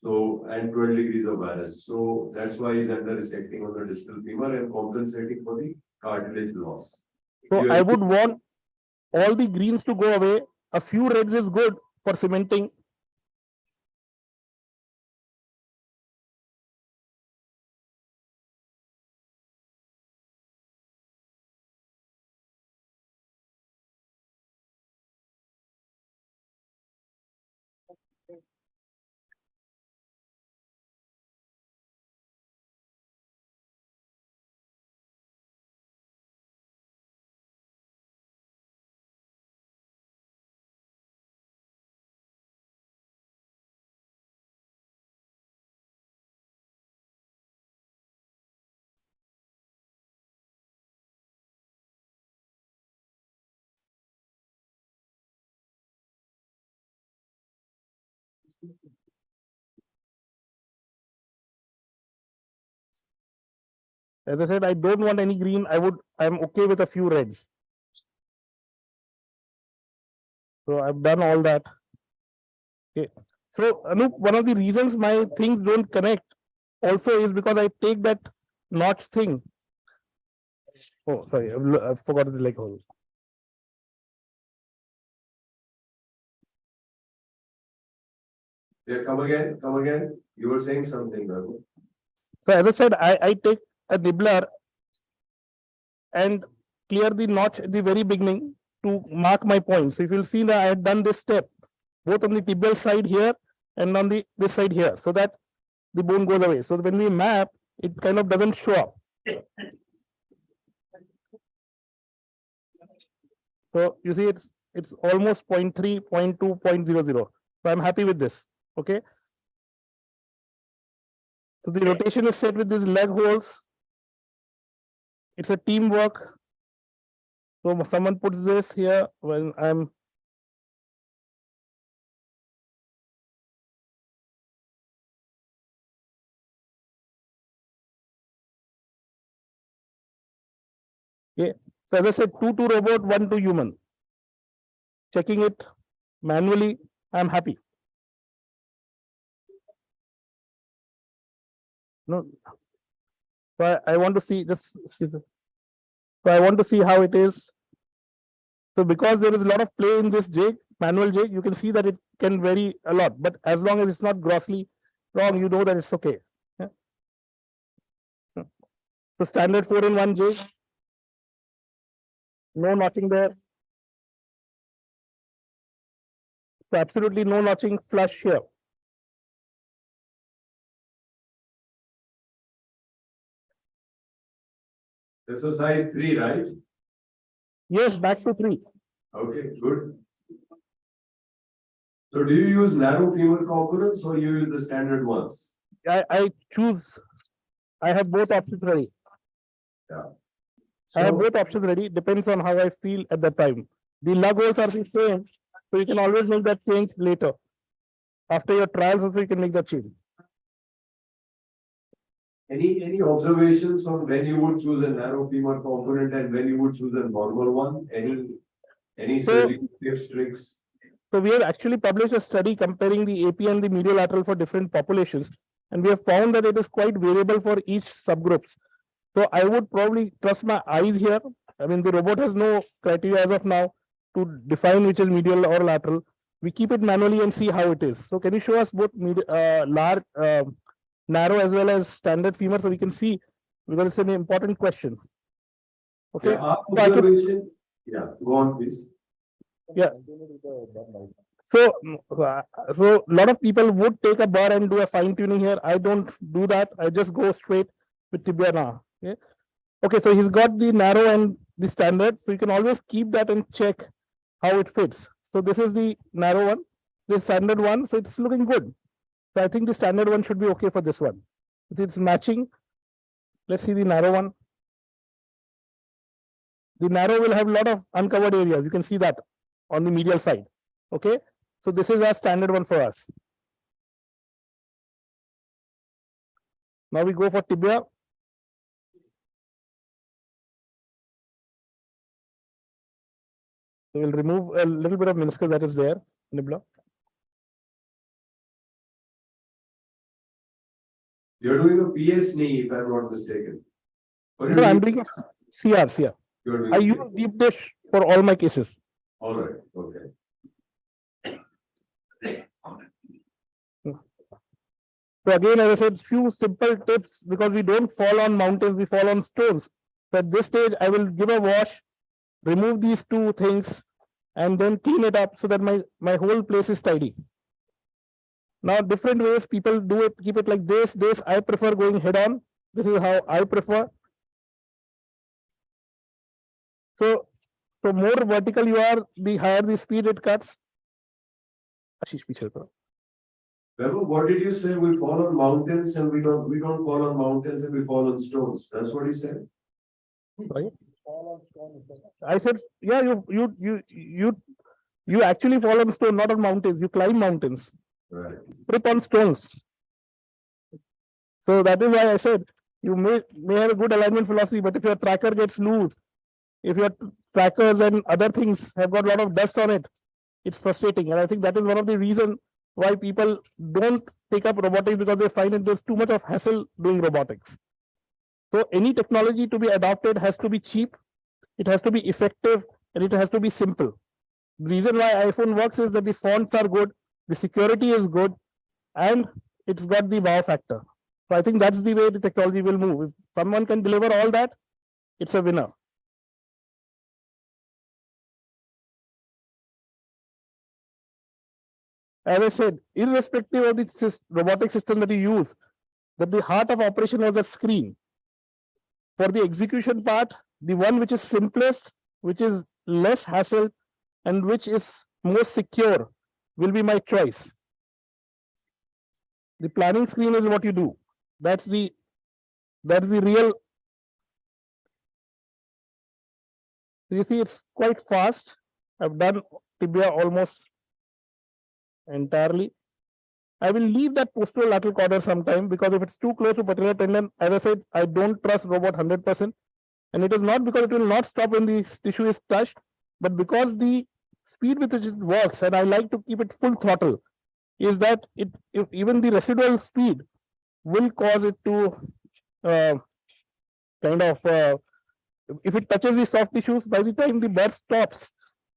So, and 12 degrees of varus. So that's why he's under resecting on the distal femur and compensating for the cartilage loss. So I would want all the greens to go away. A few reds is good for cementing. As I said, I don't want any green. I'm okay with a few reds. So I've done all that. Okay. So Anup, one of the reasons my things don't connect also is because I take that notch thing. Oh, sorry, I forgot the leg hole. Yeah, come again, come again. You were saying something, Raghu. So as I said, I take a nibbler and clear the notch at the very beginning to mark my point. So if you'll see that I had done this step, both on the tibial side here and on this side here, so that the bone goes away. So when we map, it kind of doesn't show up. So you see, it's almost 0.3, 0.2, 0.00. So I'm happy with this. Okay. So the rotation is set with these leg holes. It's a teamwork. So someone puts this here when I'm. Okay. So as I said, 2 to robot, 1 to human. Checking it manually, I'm happy. No, so I want to see this. So I want to see how it is. So because there is a lot of play in this jig, manual jig, you can see that it can vary a lot. But as long as it's not grossly wrong, you know that it's okay. Yeah. So So standard 4-in-1J. No notching there. So absolutely no notching flush here. This is size 3, right? Yes, back to 3. Okay, good. So do you use narrow femur components or you use the standard ones? I choose. I have both options ready. Yeah. I have So, both options ready. Depends on how I feel at that time. The lug holes are the same, so you can always make that change later. After your trials, also you can make that change. any observations on when you would choose a narrow femur component and when you would choose a normal one? Any surgical tips, tricks? So we have actually published a study comparing the AP and the medial lateral for different populations, and we have found that it is quite variable for each subgroups. So I would probably trust my eyes here. I mean, the robot has no criteria as of now to define which is medial or lateral. We keep it manually and see how it is. So can you show us both large, narrow as well as standard femur so we can see, because it's an important question. Okay. Yeah, observation. Yeah, go on, please. Yeah. So a lot of people would take a bar and do a fine tuning here. I don't do that. I just go straight with tibia now. Okay. Okay. So he's got the narrow and the standard. So you can always keep that and check how it fits. So this is the narrow one, the standard one. So it's looking good. So I think the standard one should be okay for this one. It's matching. Let's see the narrow one. The narrow will have a lot of uncovered areas. You can see that on the medial side. Okay. So this is our standard one for us. Now we go for tibia. So we'll remove a little bit of meniscus that is there in the block. You're doing a PS knee, if I'm not mistaken. No, I'm doing CR. I use deep dish for all my cases. All right, okay. So again, as I said, few simple tips, because we don't fall on mountains, we fall on stones. So at this stage, I will give a wash, remove these two things, and then clean it up so that my whole place is tidy. Now, different ways people do it, keep it like this. I prefer going head on. This is how I prefer. So more vertical you are, the higher the speed it cuts. Ashish, piche karo. Remember, what did you say? We fall on mountains and we don't fall on mountains and we fall on stones. That's what you said. Sorry? I said, yeah, you actually fall on stone, not on mountains. You climb mountains. Right. Trip on stones. So that is why I said you may have a good alignment philosophy, but if your tracker gets loose, if your trackers and other things have got a lot of dust on it, it's frustrating. And I think that is one of the reasons why people don't take up robotics, because they find that there's too much of hassle doing robotics. So any technology to be adopted has to be cheap, it has to be effective, and it has to be simple. The reason why iPhone works is that the fonts are good, the security is good, and it's got the wow factor. So I think that's the way the technology will move. If someone can deliver all that, it's a winner. As I said, irrespective of the robotic system that you use, that the heart of operation was the screen. For the execution part, the one which is simplest, which is less hassle, and which is most secure will be my choice. The planning screen is what you do. That's the real. You see, it's quite fast. I've done tibia almost entirely. I will leave that posterolateral corner sometime, because if it's too close to patellar tendon, as I said, I don't trust robot 100%. And it is not because it will not stop when the tissue is touched, but because the speed with which it works, and I like to keep it full throttle, is that even the residual speed will cause it to if it touches the soft tissues, by the time the birth stops,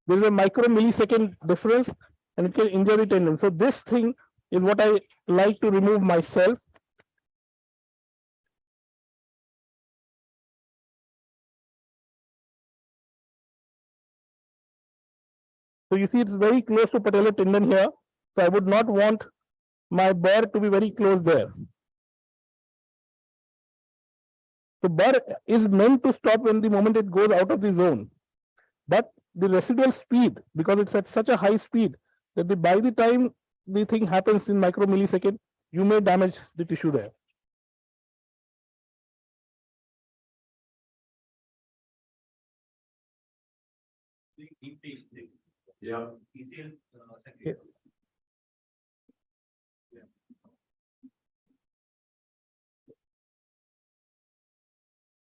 there is a micro-millisecond difference and it can injure the tendon. So this thing is what I like to remove myself. So you see, it's very close to patellar tendon here. So I would not want my burr to be very close there. The burr is meant to stop when the moment it goes out of the zone. But the residual speed, because it's at such a high speed, that by the time the thing happens in micromillisecond, you may damage the tissue there. Yeah. Okay.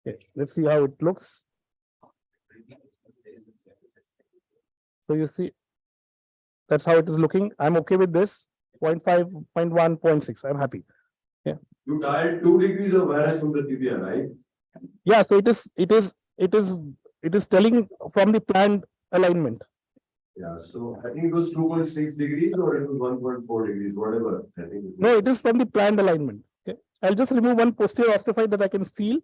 Okay, let's see how it looks. So you see, that's how it is looking. I'm okay with this. 0.5, 0.1, 0.6. I'm happy. Yeah. You dialed 2 degrees of variance from the tibia, right? Yeah. So it is telling from the planned alignment. Yeah. So I think it was 2.6 degrees or it was 1.4 degrees, whatever. I think. No, it is from the planned alignment. Okay. I'll just remove one posterior osteophyte that I can feel.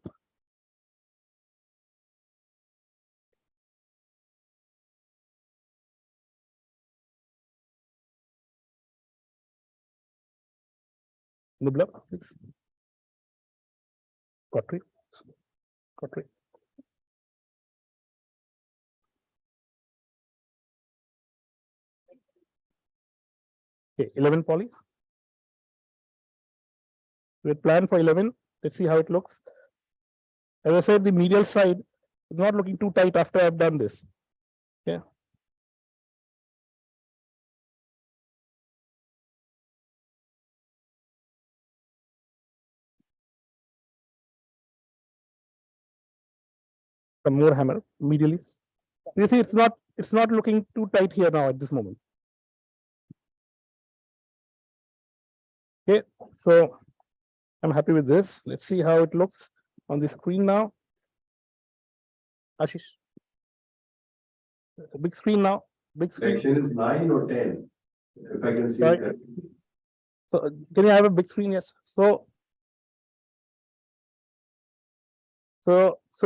Nibbler, please. Cautery. Cautery. Okay, 11 poly. We plan for 11. Let's see how it looks. As I said, the medial side is not looking too tight after I've done this. Yeah. Some more hammer medially. You see, it's not looking too tight here now at this moment. Okay, so I'm happy with this. Let's see how it looks on the screen now. Ashish, big screen now. Big screen. Section is 9 or 10. If I can see Sorry. that. So can you have a big screen? Yes. So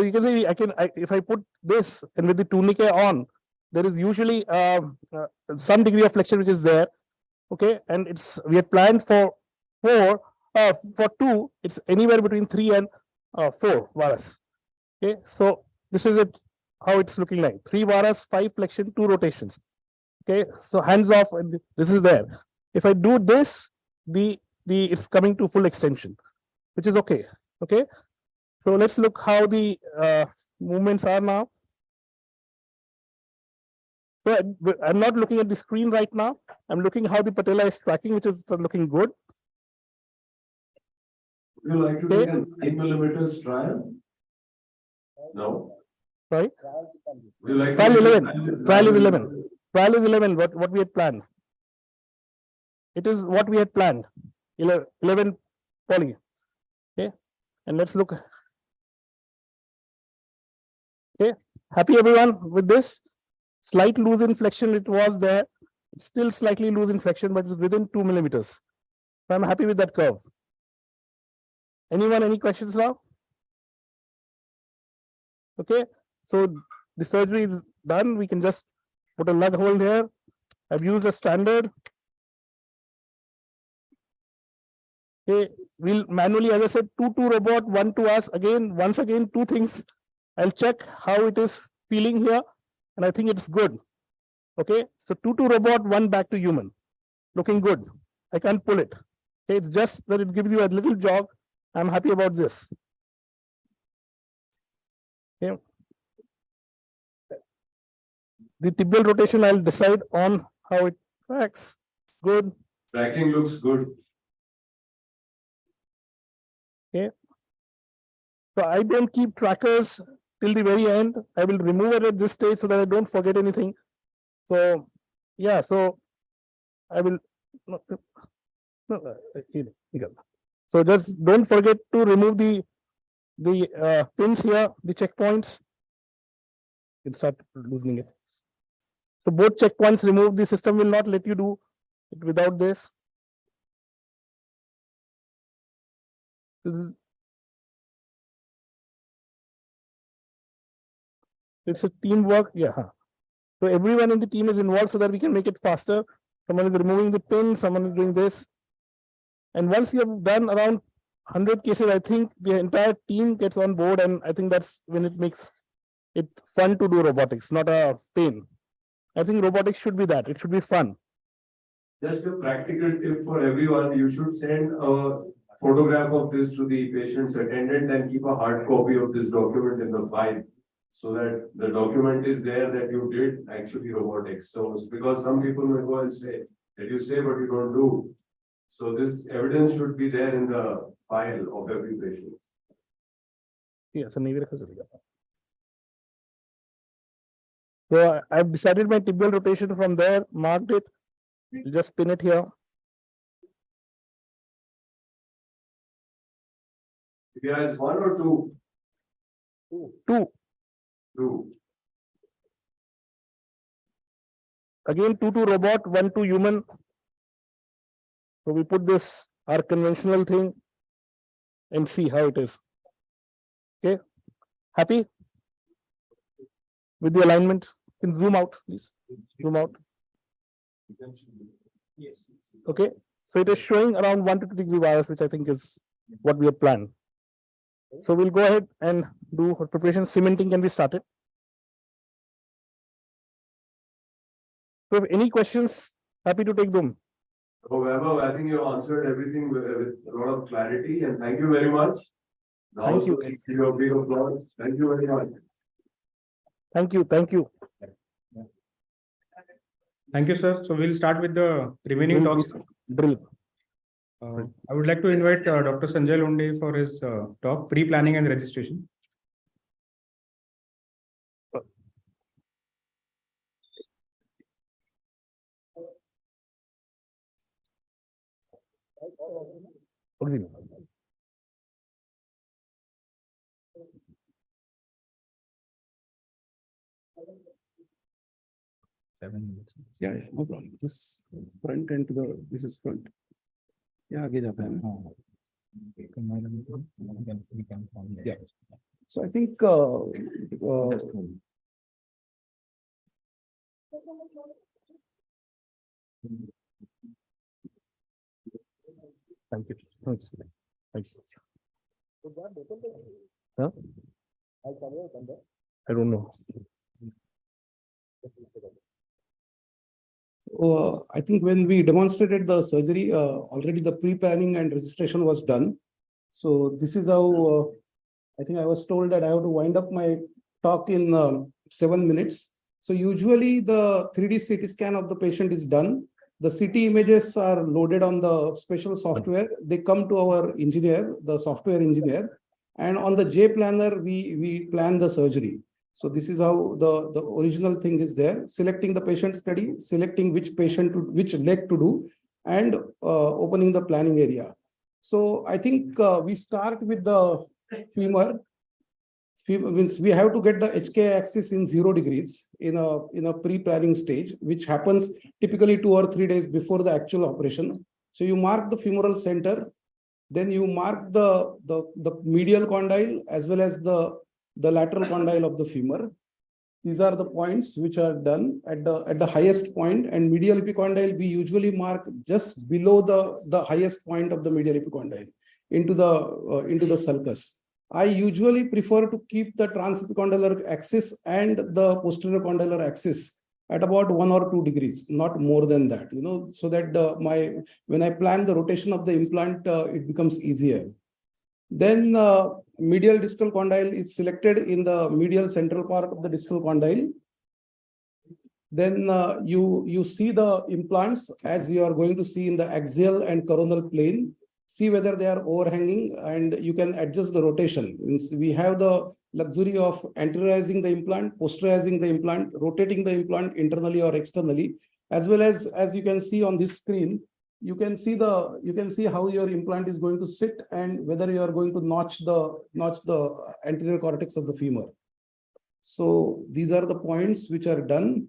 you can see if I put this and with the tourniquet on, there is usually some degree of flexion which is there. Okay, and we had planned for 4. For 2, it's anywhere between 3 and 4 varas. Okay, so this is it, how it's looking like. 3 varas, 5 flexion, 2 rotations. Okay, so hands off, and this is there. If I do this, it's coming to full extension, which is okay. Okay, so let's look how the movements are now. So I'm not looking at the screen right now. I'm looking how the patella is tracking, which is looking good. Would you like to take an 9 millimeters trial? No. Sorry. Would you like Trial to 11. Trial is 11. Trial is 11. What we had planned. It is what we had planned. 11 poly. Okay, and let's look. Okay, happy everyone with this? Slight loose inflection, it was there. It's still slightly loose inflection, but it's within 2 millimeters. So I'm happy with that curve. Anyone, any questions now? Okay, so the surgery is done. We can just put a lug hold here. I've used a standard. Okay, we'll manually, as I said, 2 to robot, 1 to us. Once again, 2 things. I'll check how it is feeling here, and I think it's good. Okay, so 2 to robot, 1 back to human. Looking good. I can't pull it. Okay, it's just that it gives you a little jog. I'm happy about this. Okay. The tibial rotation, I'll decide on how it tracks. Good. Tracking looks good. Okay. So I don't keep trackers till the very end. I will remove it at this stage so that I don't forget anything. So yeah, so I will. So just don't forget to remove the pins here, the checkpoints. You can start loosening it. So both checkpoints removed. The system will not let you do it without this. It's a teamwork. Yeah. So everyone in the team is involved so that we can make it faster. Someone is removing the pin, someone is doing this. And once you have done around 100 cases, I think the entire team gets on board, and I think that's when it makes it fun to do robotics, not a pain. I think robotics should be that. It should be fun. Just a practical tip for everyone, you should send a photograph of this to the patient's attendant and keep a hard copy of this document in the file, so that the document is there that you did actually robotics. So because some people may go and say that you say but you don't do. So this evidence should be there in the file of every patient. Yes, so I've decided my tibial rotation from there, marked it. You just pin it here. Tibia is 1 or 2? Two. 2. Again, 2 to robot, 1 to human. So we put this, our conventional thing, and see how it is. Okay, happy with the alignment? You can zoom out, please. Zoom out. Yes. Okay, so it is showing around 1 to 2 degree bias, which I think is what we have planned. So we'll go ahead and do preparation. Cementing can be started. So if any questions, happy to take them. So Vaibhav, I think you answered everything with a lot of clarity, and thank you very much. Now Thank you. give you a big applause. Thank you very much. Thank you. Thank you. Thank you, sir. So we'll start with the remaining Drill, talks. please. Drill. I would like to invite Dr. Sanjay Londe for his talk, pre-planning and registration. Yeah, no problem. This front and to the, this is front. Yeah, आगे जाता है ना. Yeah. So I think Thank you. Thank you. Huh? I don't know. I think when we demonstrated the surgery, already the pre-planning and registration was done. So this is how I think I was told that I have to wind up my talk in 7 minutes. So usually the 3D CT scan of the patient is done. The CT images are loaded on the special software. They come to our engineer, the software engineer, and on the J planner, we plan the surgery. So this is how the original thing is there. Selecting the patient study, selecting which patient, which leg to do, and opening the planning area. So I think we start with the femur. Means we have to get the HK axis in 0 degrees in a pre-planning stage, which happens typically 2 or 3 days before the actual operation. So you mark the femoral center, then you mark the medial condyle as well as the lateral condyle of the femur. These are the points which are done at the highest point, and medial epicondyle we usually mark just below the highest point of the medial epicondyle into the sulcus. I usually prefer to keep the transepicondylar axis and the posterior condylar axis at about 1 or 2 degrees, not more than that, so that when I plan the rotation of the implant, it becomes easier. Then medial distal condyle is selected in the medial central part of the distal condyle. Then you see the implants as you are going to see in the axial and coronal plane. See whether they are overhanging, and you can adjust the rotation. We have the luxury of anteriorizing the implant, posteriorizing the implant, rotating the implant internally or externally, as well as you can see on this screen, you can see how your implant is going to sit and whether you are going to notch the anterior cortex of the femur. So these are the points which are done.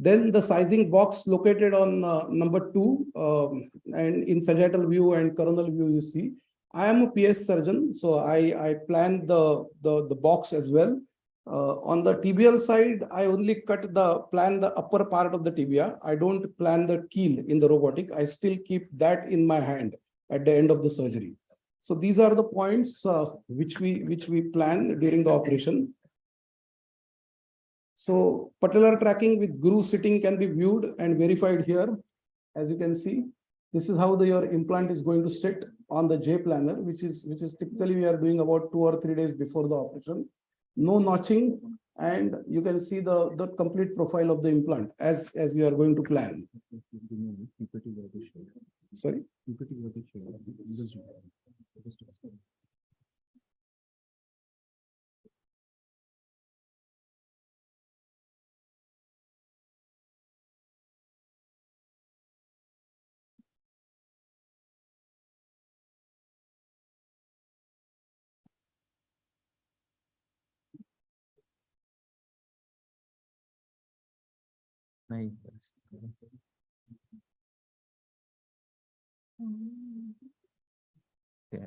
Then the sizing box located on number 2 and in sagittal view and coronal view, you see. I am a PS surgeon, so I plan the box as well. On the tibial side, I only plan the upper part of the tibia. I don't plan the keel in the robotic. I still keep that in my hand at the end of the surgery. So these are the points which we plan during the operation. So patellar tracking with groove sitting can be viewed and verified here. As you can see, this is how your implant is going to sit on the J planar, which is typically we are doing about 2 or 3 days before the operation. No notching, and you can see the complete profile of the implant as you are going to plan. Sorry. Yeah.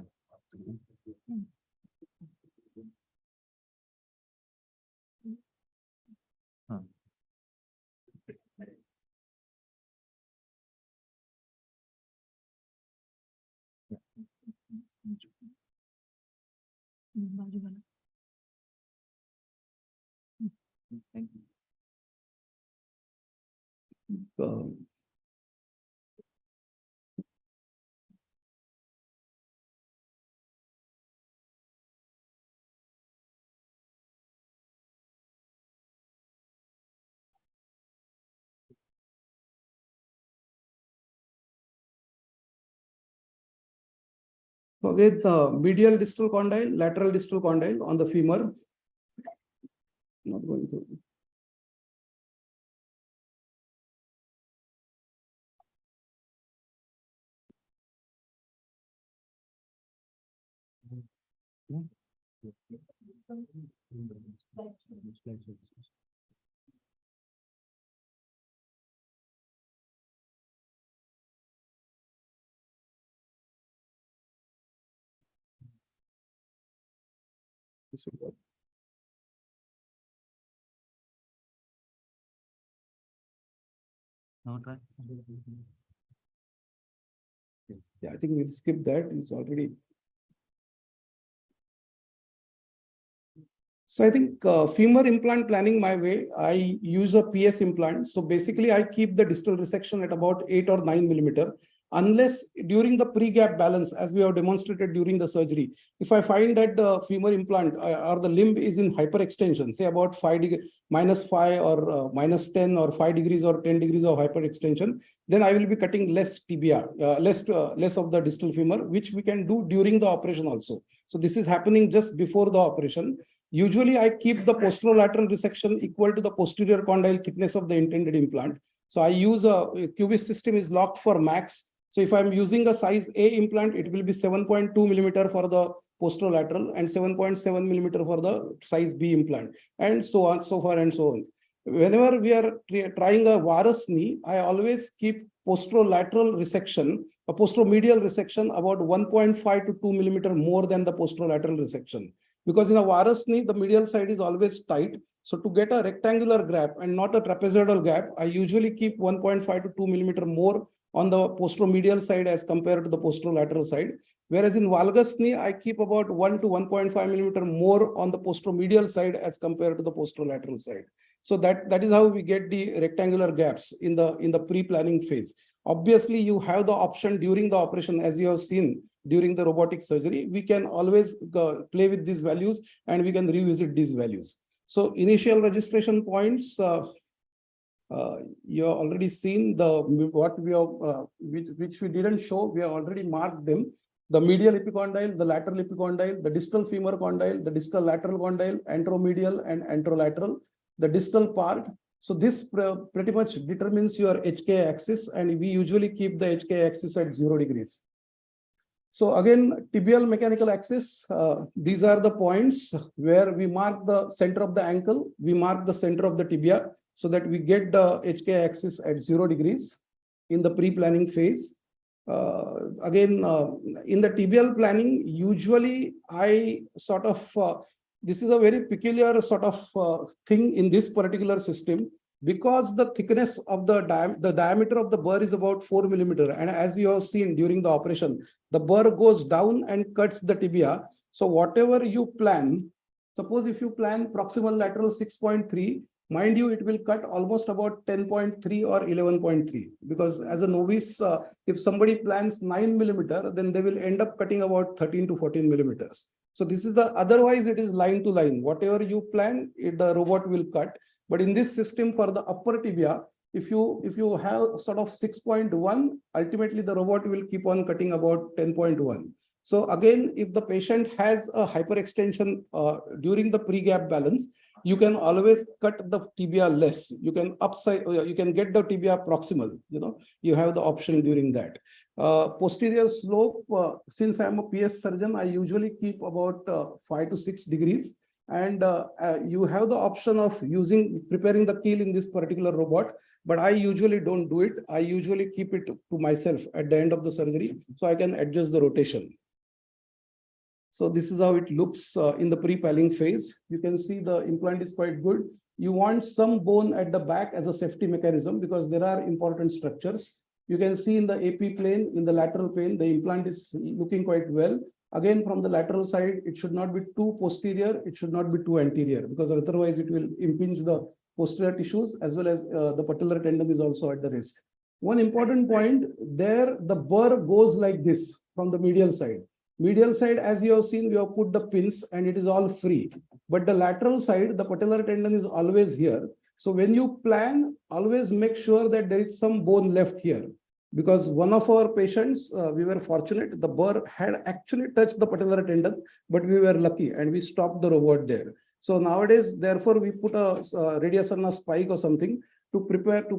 Thank you. Again, the medial distal condyle, lateral distal condyle on the femur. Not going to. This will work. Yeah, I think we'll skip that. It's already. So I think femur implant planning my way, I use a PS implant. So basically I keep the distal resection at about 8 or 9 millimeter, unless during the pre-gap balance, as we have demonstrated during the surgery, if I find that the femur implant or the limb is in hyperextension, say about -5 or -10 or 5 degrees or 10 degrees of hyperextension, then I will be cutting less tibia, less of the distal femur, which we can do during the operation also. So this is happening just before the operation. Usually I keep the posterolateral resection equal to the posterior condyle thickness of the intended implant. So I use a Cubis system is locked for max. So if I'm using a size A implant, it will be 7.2 millimeter for the posterolateral and 7.7 millimeter for the size B implant, and so on, so far and so on. Whenever we are trying a varus knee, I always keep posterolateral resection, a posteromedial resection about 1.5 to 2 millimeter more than the posterolateral resection. Because in a varus knee, the medial side is always tight. So to get a rectangular gap and not a trapezoidal gap, I usually keep 1.5 to 2 millimeter more on the posteromedial side as compared to the posterolateral side. Whereas in valgus knee, I keep about 1 to 1.5 millimeter more on the posteromedial side as compared to the posterolateral side. So that is how we get the rectangular gaps in the pre-planning phase. Obviously, you have the option during the operation, as you have seen during the robotic surgery. We can always play with these values and we can revisit these values. So initial registration points, you have already seen what we have, which we didn't show. We have already marked them. The medial epicondyle, the lateral epicondyle, the distal femur condyle, the distal lateral condyle, anteromedial and anterolateral, the distal part. So this pretty much determines your HK axis, and we usually keep the HK axis at 0 degrees. So again, tibial mechanical axis, these are the points where we mark the center of the ankle, we mark the center of the tibia, so that we get the HK axis at 0 degrees in the pre-planning phase. Again, in the tibial planning, usually I sort of this is a very peculiar sort of thing in this particular system, because the thickness of the diameter of the burr is about 4 millimeter. And as you have seen during the operation, the burr goes down and cuts the tibia. So whatever you plan, suppose if you plan proximal lateral 6.3, mind you, it will cut almost about 10.3 or 11.3, because as a novice, if somebody plans 9 millimeter, then they will end up cutting about 13 to 14 millimeters. So this is otherwise it is line to line. Whatever you plan, the robot will cut. But in this system for the upper tibia, if you have sort of 6.1, ultimately the robot will keep on cutting about 10.1. So again, if the patient has a hyperextension during the pre-gap balance, you can always cut the tibia less. You can you can get the tibia proximal. You have the option during that. Posterior slope, since I am a PS surgeon, I usually keep about 5 to 6 degrees. And you have the option of preparing the keel in this particular robot, but I usually don't do it. I usually keep it to myself at the end of the surgery, so I can adjust the rotation. So this is how it looks in the pre-paling phase. You can see the implant is quite good. You want some bone at the back as a safety mechanism, because there are important structures. You can see in the AP plane, in the lateral plane, the implant is looking quite well. Again, from the lateral side, it should not be too posterior, it should not be too anterior, because otherwise it will impinge the posterior tissues, as well as the patellar tendon is also at the risk. One important point there, the burr goes like this from the medial side. Medial side, as you have seen, we have put the pins and it is all free. But the lateral side, the patellar tendon is always here. So when you plan, always make sure that there is some bone left here. Because one of our patients, we were fortunate, the burr had actually touched the patellar tendon, but we were lucky and we stopped the robot there. So nowadays, therefore, we put a radius ulna spike or something to protect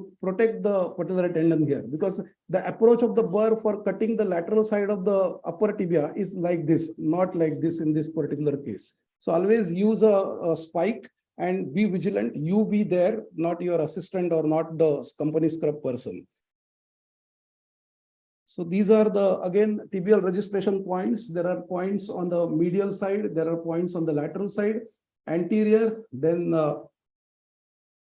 the patellar tendon here, because the approach of the burr for cutting the lateral side of the upper tibia is like this, not like this in this particular case. So always use a spike and be vigilant. You be there, not your assistant or not the company scrub person. So these are again, tibial registration points. There are points on the medial side. There are points on the lateral side, anterior, then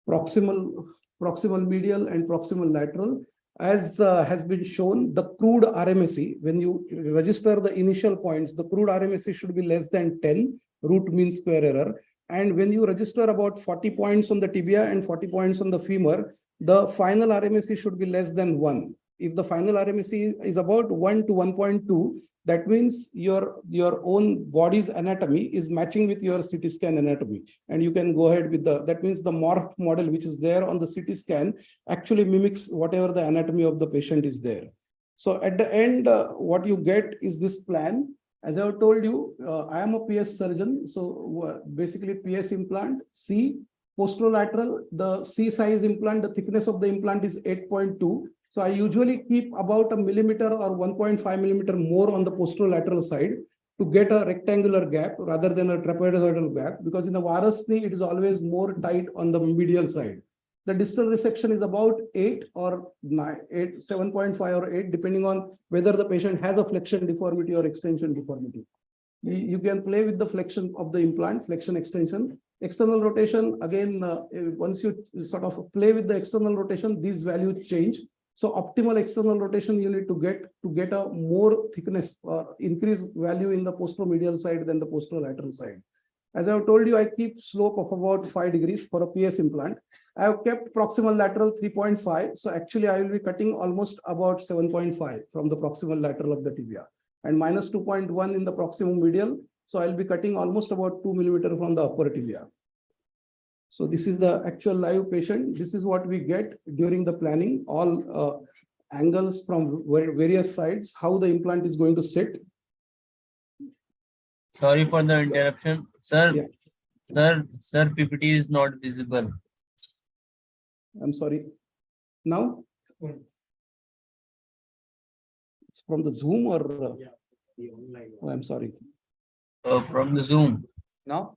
proximal medial and proximal lateral. As has been shown, the crude RMSE, when you register the initial points, the crude RMSE should be less than 10, root mean square error. And when you register about 40 points on the tibia and 40 points on the femur, the final RMSE should be less than 1. If the final RMSE is about 1 to 1.2, that means your own body's anatomy is matching with your CT scan anatomy. And you can go ahead with that means the morphed model, which is there on the CT scan, actually mimics whatever the anatomy of the patient is there. So at the end, what you get is this plan. As I have told you, I am a PS surgeon. So basically PS implant, C, posterolateral, the C size implant, the thickness of the implant is 8.2. So I usually keep about 1 millimeter or 1.5 millimeter more on the posterolateral side to get a rectangular gap rather than a trapezoidal gap, because in the varus knee, it is always more tight on the medial side. The distal resection is about 8 or 9, 7.5 or 8, depending on whether the patient has a flexion deformity or extension deformity. You can play with the flexion of the implant, flexion extension. External rotation, again, once you sort of play with the external rotation, these values change. So optimal external rotation you need to get a more thickness or increased value in the posteromedial side than the posterolateral side. As I have told you, I keep slope of about 5 degrees for a PS implant. I have kept proximal lateral 3.5. So actually I will be cutting almost about 7.5 from the proximal lateral of the tibia and minus 2.1 in the proximal medial. So I'll be cutting almost about 2 millimeter from the upper tibia. So this is the actual live patient. This is what we get during the planning, all angles from various sides, how the implant is going to sit. Sorry for the interruption. Sir, yeah. Sir, PPT is not visible. I'm sorry. Now? It's from the Zoom or? Yeah, oh, I'm sorry. From the Zoom. Now?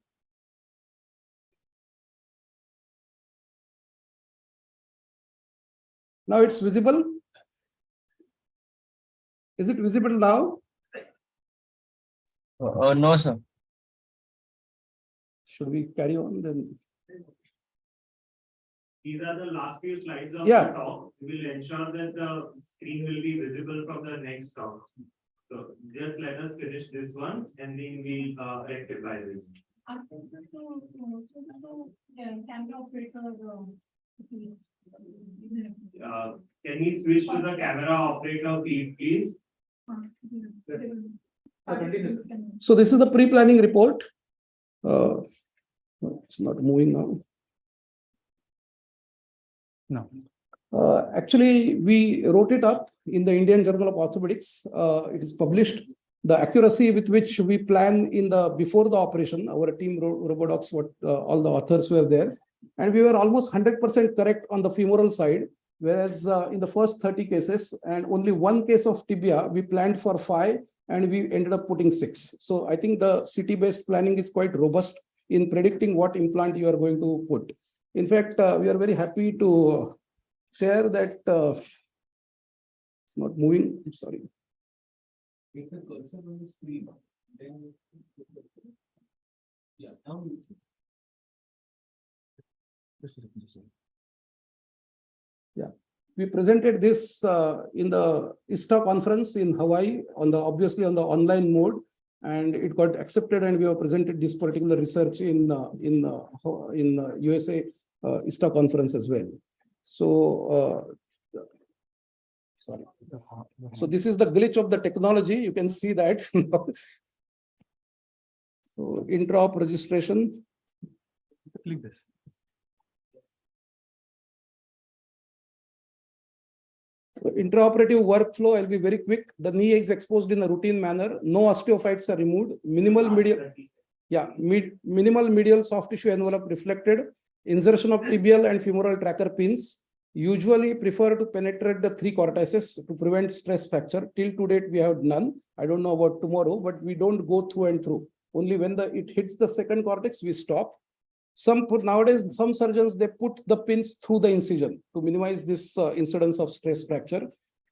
Now it's visible. Is it visible now? No, sir. should we carry on then? These are the last few slides of Yeah. the talk. We will ensure that the screen will be visible from the next talk. So just let us finish this one and then we'll rectify this. Can you switch to the camera operator feed, please? So this is the pre-planning report. It's not moving now. No. Actually, we wrote it up in the Indian Journal of Orthopedics. It is published. The accuracy with which we plan in the before the operation, our team Robodocs, what all the authors were there, and we were almost 100% correct on the femoral side. Whereas in the first 30 cases and only one case of tibia, we planned for 5 and we ended up putting 6. So I think the CT-based planning is quite robust in predicting what implant you are going to put. In fact, we are very happy to share that it's not moving. I'm sorry. Take the cursor on the screen, then yeah, now yeah, we presented this in the ISTA conference in Hawaii on the obviously on the online mode, and it got accepted, and we have presented this particular research in USA ISTA conference as well. So sorry. So this is the glitch of the technology. You can see that. So intra-op registration. Click this. So intraoperative workflow, I'll be very quick. The knee is exposed in a routine manner. No osteophytes are removed. Minimal medial soft tissue envelope reflected. Insertion of tibial and femoral tracker pins. Usually prefer to penetrate the 3 cortices to prevent stress fracture. Till to date, we have none. I don't know about tomorrow, but we don't go through and through. Only when it hits the second cortex, we stop. Nowadays, some surgeons, they put the pins through the incision to minimize this incidence of stress fracture.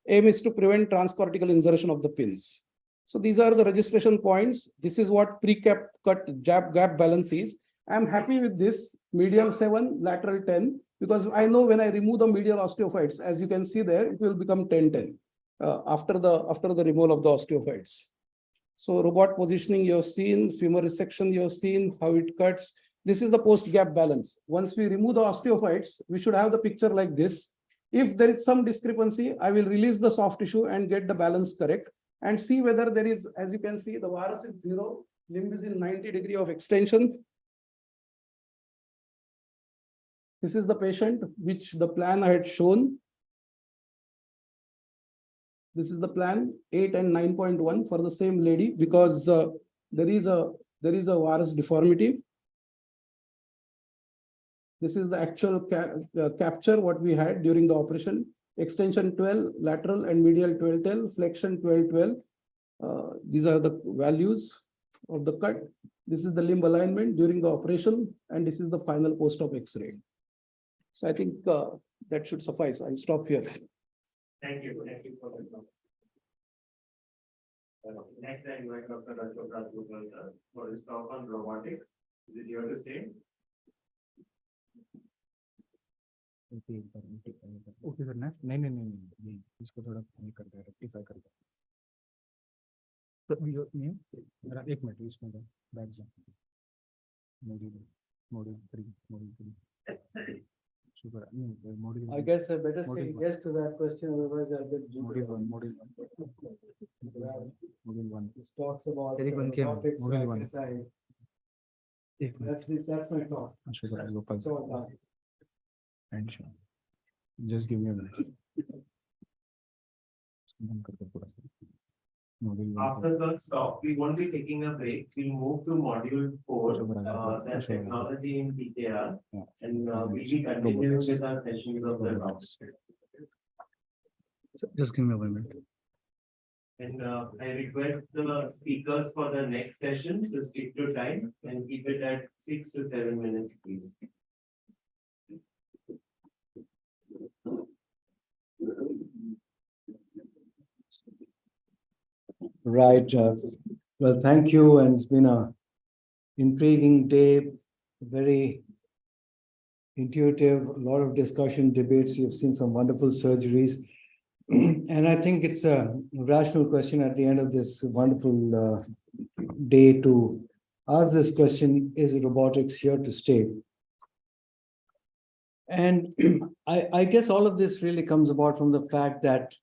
Aim is to prevent transcortical insertion of the pins. So these are the registration points. This is what pre-cap cut gap balance is. I'm happy with this medial 7, lateral 10, because I know when I remove the medial osteophytes, as you can see there, it will become 10-10 after the removal of the osteophytes. So robot positioning you have seen, femur resection you have seen, how it cuts. This is the post-gap balance. Once we remove the osteophytes, we should have the picture like this. If there is some discrepancy, I will release the soft tissue and get the balance correct and see whether there is, as you can see, the varus is 0, limb is in 90 degree of extension. This is the patient, which the plan I had shown. This is the plan 8 and 9.1 for the same lady, because there is a varus deformity. This is the actual capture what we had during the operation. Extension 12, lateral and medial 12-12, flexion 12-12. These are the values of the cut. This is the limb alignment during the operation, and this is the final post-op X-ray. So I think that should suffice. I'll stop here. Thank you. Thank you for the talk. Next, I invite Dr. Arthroplasty for his talk on robotics. Is it your to stay? Okay sir नहीं नहीं नहीं नहीं इसको थोड़ा नहीं करते हैं rectify करते हैं तो ये मेरा 1 मिनट इसमें बैठ जाओ मॉड्यूल 3 शुक्र नहीं module I guess I better say yes to that question, otherwise I'll get module 1 This talks about robotics mobile 1 side. That's my thought. शुक्र Gopal and sure. Just give me a minute. After the stop, we won't be taking a break. We'll move to module 4, that's technology in TTJR, and we'll be continuing with our sessions of the talks. Just give me a minute. And I request the speakers for the next session to stick to time and keep it at 6 to 7 minutes, please. Right. Well, thank you. And it's been an intriguing day very intuitive, a lot of discussion, debates. You've seen some wonderful surgeries. And I think it's a rational question at the end of this wonderful day to ask this question, is robotics here to stay? And I guess all of this really comes about from the fact that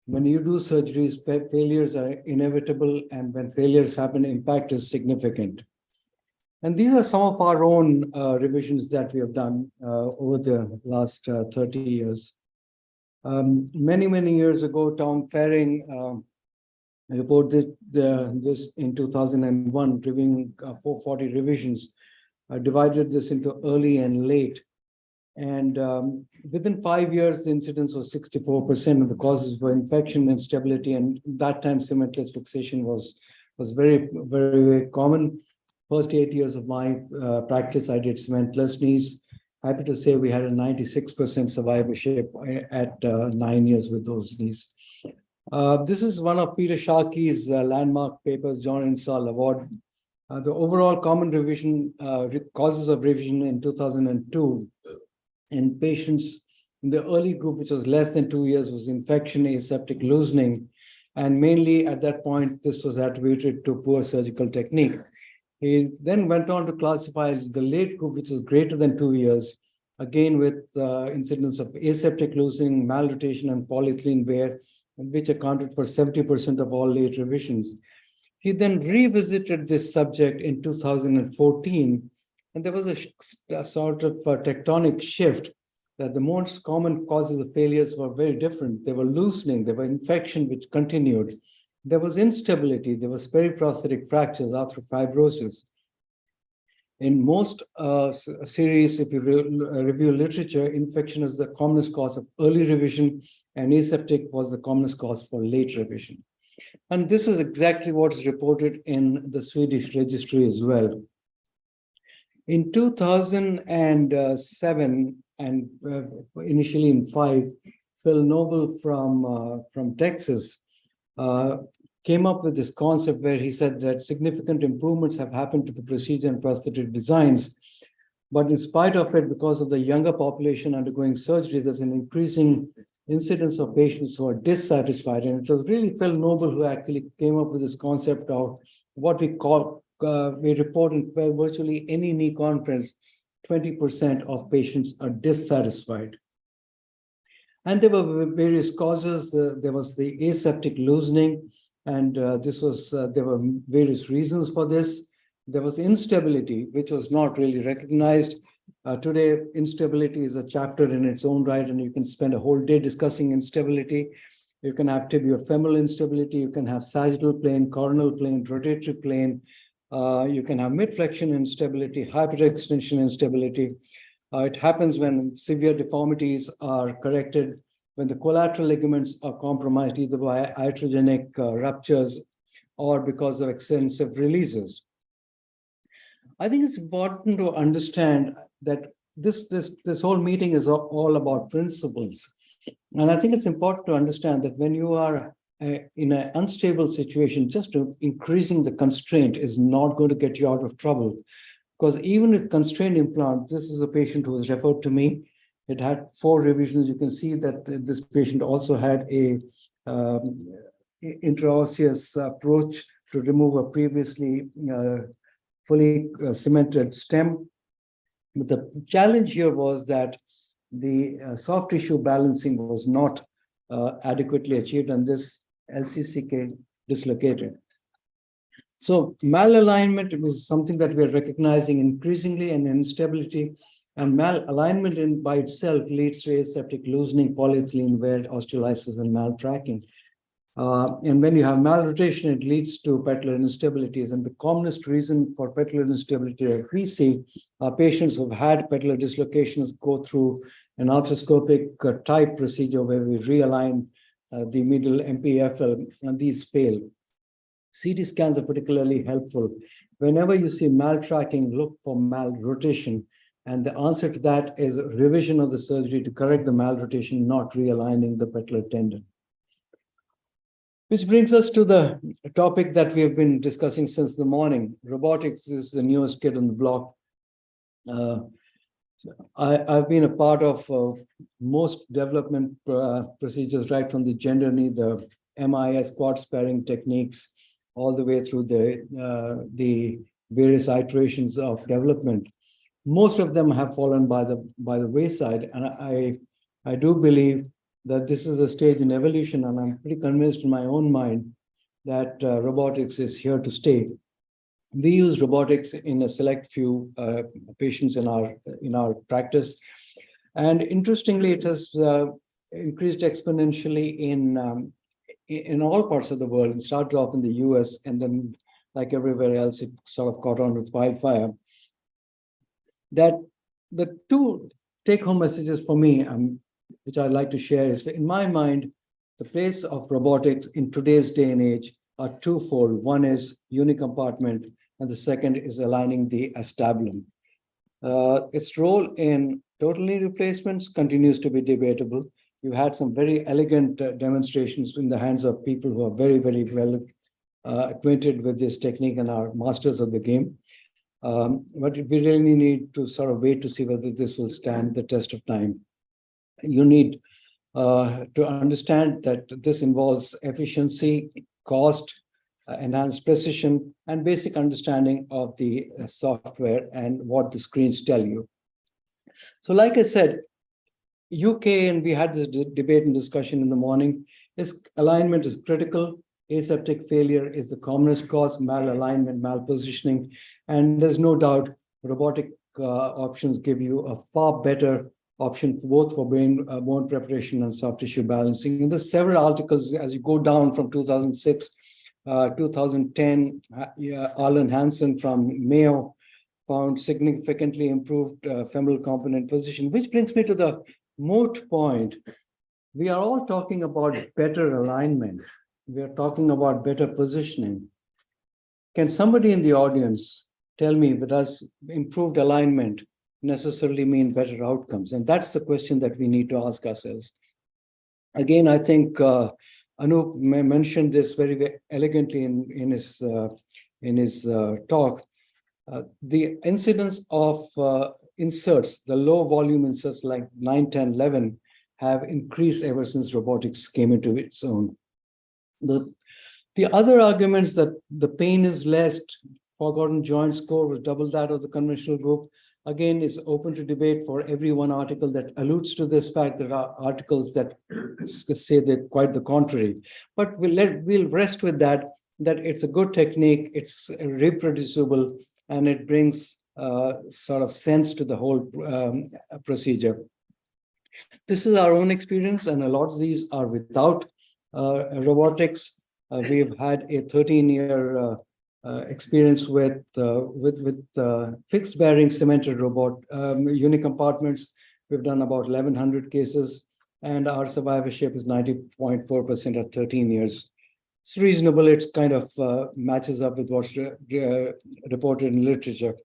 when you do surgeries, failures are inevitable, and when failures happen, impact is significant. And these are some of our own revisions that we have done over the last 30 years. Many years ago, Tom Faring reported this in 2001, reviewing 440 revisions, divided this into early and late. And within 5 years, the incidence was 64%, of the causes were infection, instability, and that time cementless fixation was very common. First 8 years of my practice, I did cementless knees. Happy to say we had a 96% survivorship at 9 years with those knees. This is one of Peter Sharkey's landmark papers, John Insull Award. The overall common revision, causes of revision in 2002 in patients in the early group, which was less than 2 years, was infection, aseptic loosening. And mainly at that point, this was attributed to poor surgical technique. He then went on to classify the late group, which is greater than 2 years, again with incidence of aseptic loosening, malrotation, and polyethylene wear, which accounted for 70% of all late revisions. He then revisited this subject in 2014, and there was a sort of a tectonic shift that the most common causes of failures were very different. They were loosening, there were infection, which continued. There was instability, there was periprosthetic fractures, arthrofibrosis. In most series, if you review literature, infection is the commonest cause of early revision, and aseptic was the commonest cause for late revision. And this is exactly what is reported in the Swedish registry as well. In 2007 and initially in 5, Phil Noble from Texas came up with this concept where he said that significant improvements have happened to the procedure and prosthetic designs. But in spite of it, because of the younger population undergoing surgery, there's an increasing incidence of patients who are dissatisfied. And it was really Phil Noble who actually came up with this concept of what we call, we report in virtually any knee conference, 20% of patients are dissatisfied. And there were various causes. There was the aseptic loosening, and there were various reasons for this. There was instability, which was not really recognized. Today, instability is a chapter in its own right, and you can spend a whole day discussing instability. You can have tibiofemoral instability, you can have sagittal plane, coronal plane, rotatory plane. You can have midflexion instability, hyperextension instability. It happens when severe deformities are corrected, when the collateral ligaments are compromised either by iatrogenic ruptures or because of extensive releases. I think it's important to understand that this whole meeting is all about principles. And I think it's important to understand that when you are in an unstable situation, just increasing the constraint is not going to get you out of trouble. Because even with constrained implant, this is a patient who was referred to me. It had 4 revisions. You can see that this patient also had a intraosseous approach to remove a previously fully cemented stem. But the challenge here was that the soft tissue balancing was not adequately achieved, and this LCCK dislocated. So malalignment is something that we are recognizing increasingly, and instability, and malalignment by itself leads to aseptic loosening, polyethylene wear, osteolysis, and maltracking. And when you have malrotation, it leads to patellar instabilities. And the commonest reason for patellar instability that we see are patients who've had patellar dislocations go through an arthroscopic type procedure where we realign the medial MPFL, and these fail. CT scans are particularly helpful. Whenever you see maltracking, look for malrotation. And the answer to that is revision of the surgery to correct the malrotation, not realigning the patellar tendon. Which brings us to the topic that we have been discussing since the morning. Robotics is the newest kid on the block. I've been a part of most development procedures, right from the gender knee, the MIS quad sparing techniques, all the way through the various iterations of development. Most of them have fallen by the wayside, and I do believe that this is a stage in evolution, and I'm pretty convinced in my own mind that robotics is here to stay. We use robotics in a select few patients in our practice, and interestingly, it has increased exponentially in all parts of the world. It started off in the US, and then, like everywhere else, it sort of caught on with wildfire. That the two take-home messages for me, which I'd like to share, is, in my mind, the place of robotics in today's day and age are twofold. One is unicompartment, and the second is aligning the acetabulum. Its role in total knee replacements continues to be debatable. You had some very elegant demonstrations in the hands of people who are very, very well acquainted with this technique and are masters of the game. But we really need to sort of wait to see whether this will stand the test of time. You need to understand that this involves efficiency, cost, enhanced precision, and basic understanding of the software and what the screens tell you. So like I said, UK, and we had this debate and discussion in the morning, alignment is critical. Aseptic failure is the commonest cause, malalignment, malpositioning, and there's no doubt robotic options give you a far better option both for bone preparation and soft tissue balancing. And there's several articles as you go down from 2006, 2010, Alan Hansen from Mayo found significantly improved femoral component position, which brings me to the moot point. We are all talking about better alignment. We are talking about better positioning. Can somebody in the audience tell me, does improved alignment necessarily mean better outcomes? And that's the question that we need to ask ourselves. Again, I think Anup mentioned this very elegantly in his talk. The incidence of inserts, the low volume inserts like 9, 10, 11, have increased ever since robotics came into its own. The other arguments that the pain is less, forgotten joint score was double that of the conventional group, again, is open to debate. For every one article that alludes to this fact, there are articles that say that quite the contrary. But we'll rest with that it's a good technique, it's reproducible, and it brings sort of sense to the whole procedure. This is our own experience, and a lot of these are without robotics. We've had a 13-year experience with fixed bearing cemented robot unicompartments. We've done about 1,100 cases, and our survivorship is 90.4% at 13 years. It's reasonable. It's kind of matches up with what's reported in literature.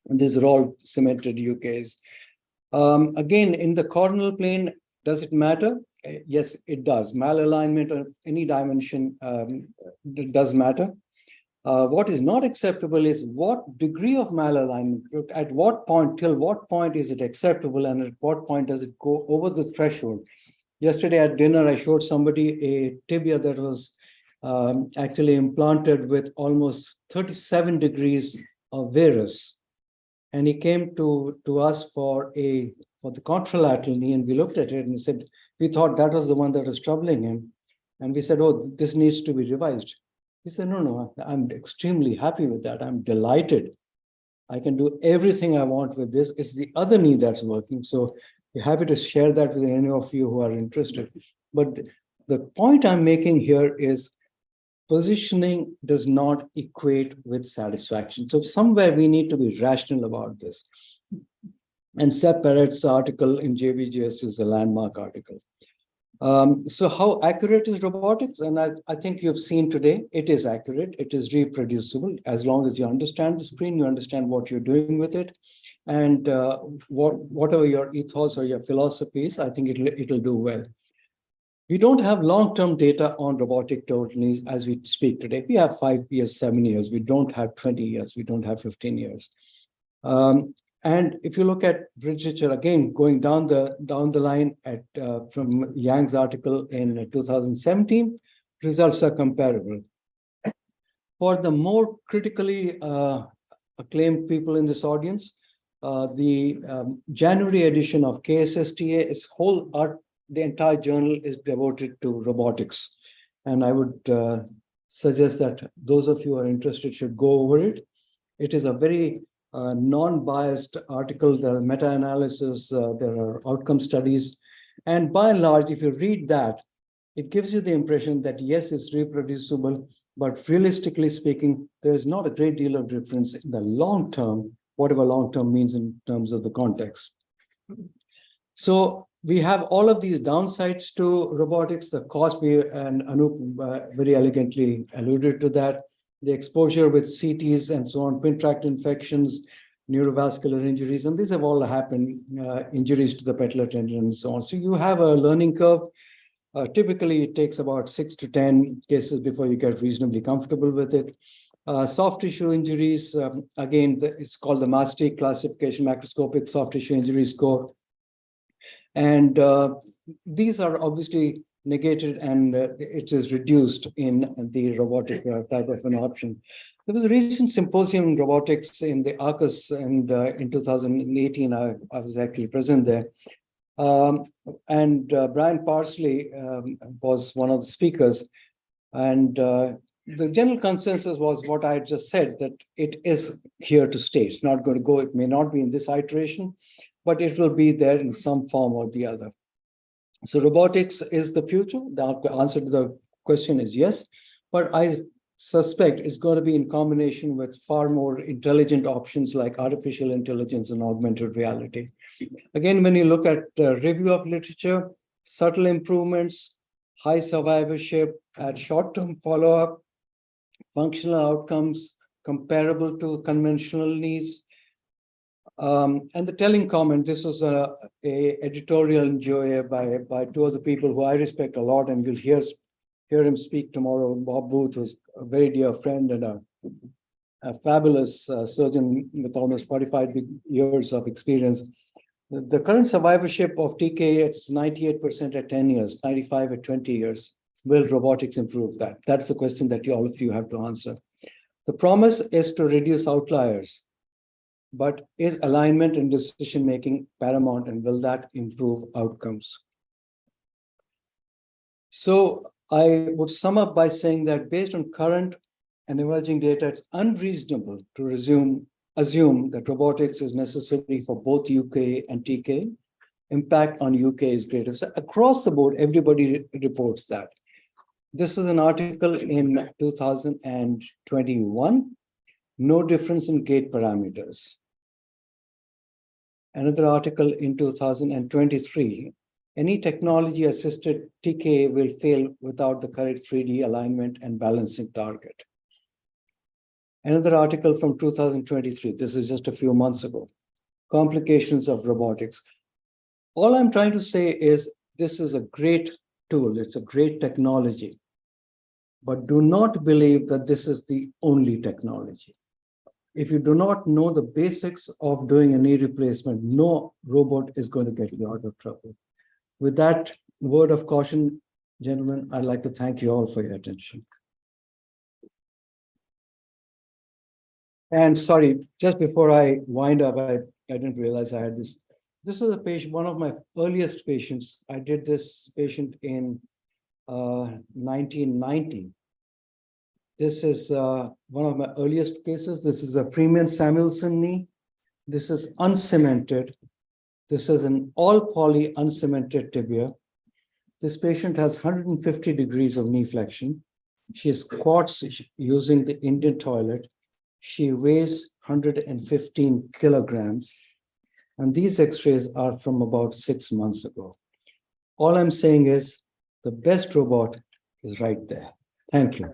And these are all cemented UKs. Again, in the coronal plane, does it matter? Yes, it does. Malalignment of any dimension does matter. What is not acceptable is what degree of malalignment, at what point, till what point is it acceptable, and at what point does it go over the threshold? Yesterday at dinner, I showed somebody a tibia that was actually implanted with almost 37 degrees of varus. And he came to us for the contralateral knee, and we looked at it and said, we thought that was the one that was troubling him. And we said, oh, this needs to be revised. He said, no, I'm extremely happy with that. I'm delighted. I can do everything I want with this. It's the other knee that's working. So we're happy to share that with any of you who are interested. But the point I'm making here is positioning does not equate with satisfaction. So somewhere we need to be rational about this. And Seb Perret's article in JBJS is a landmark article. So how accurate is robotics? And I think you've seen today, it is accurate, it is reproducible. As long as you understand the screen, you understand what you're doing with it. And whatever your ethos or your philosophies, I think it'll do well. We don't have long-term data on robotic total knees as we speak today. We have 5 years, 7 years. We don't have 20 years. We don't have 15 years. And if you look at literature, again, going down the line at from Yang's article in 2017, results are comparable. For the more critically acclaimed people in this audience, the January edition of KSSTA is the entire journal is devoted to robotics. And I would suggest that those of you who are interested should go over it. It is a very non-biased article. There are meta-analysis, there are outcome studies. And by and large, if you read that, it gives you the impression that yes, it's reproducible, but realistically speaking, there is not a great deal of difference in the long term, whatever long term means in terms of the context. So we have all of these downsides to robotics, the cost, and Anup very elegantly alluded to that, the exposure with CTs and so on, pin tract infections, neurovascular injuries, and these have all happened, injuries to the patellar tendon and so on. So you have a learning curve. Typically, it takes about 6 to 10 cases before you get reasonably comfortable with it. Soft tissue injuries, again, it's called the MASTIC classification, macroscopic soft tissue injury score. And these are obviously negated, and it is reduced in the robotic type of an option. There was a recent symposium in robotics in the ARCUS, and in 2018, I was actually present there. And Brian Parsley was one of the speakers. And the general consensus was what I just said, that it is here to stay. It's not going to go. It may not be in this iteration, but it will be there in some form or the other. So robotics is the future. The answer to the question is yes, but I suspect it's going to be in combination with far more intelligent options like artificial intelligence and augmented reality. Again, when you look at review of literature, subtle improvements, high survivorship at short-term follow-up, functional outcomes comparable to conventional knees. And the telling comment, this was a editorial in JOA by two of the people who I respect a lot, and you'll hear him speak tomorrow. Bob Booth, who's a very dear friend and a fabulous surgeon with almost 45 years of experience. The current survivorship of TK is 98% at 10 years, 95 at 20 years. Will robotics improve that? That's the question that all of you have to answer. The promise is to reduce outliers, but is alignment and decision-making paramount, and will that improve outcomes? So I would sum up by saying that based on current and emerging data, it's unreasonable to assume that robotics is necessary for both UK and TK. Impact on UK is greater. So across the board, everybody reports that. This is an article in 2021, no difference in gait parameters. Another article in 2023, any technology-assisted TK will fail without the correct 3D alignment and balancing target. Another article from 2023, this is just a few months ago, complications of robotics. All I'm trying to say is this is a great tool, it's a great technology, but do not believe that this is the only technology. If you do not know the basics of doing a knee replacement, no robot is going to get you out of trouble. With that word of caution, gentlemen, I'd like to thank you all for your attention. And sorry, just before I wind up, I didn't realize I had this. This is a patient, one of my earliest patients. I did this patient in 1990. This is one of my earliest cases. This is a Freeman Samuelson knee. This is uncemented. This is an all poly uncemented tibia. This patient has 150 degrees of knee flexion. She squats using the Indian toilet. She weighs 115 kilograms. And these x-rays are from about 6 months ago. All I'm saying is the best robot is right there. Thank you.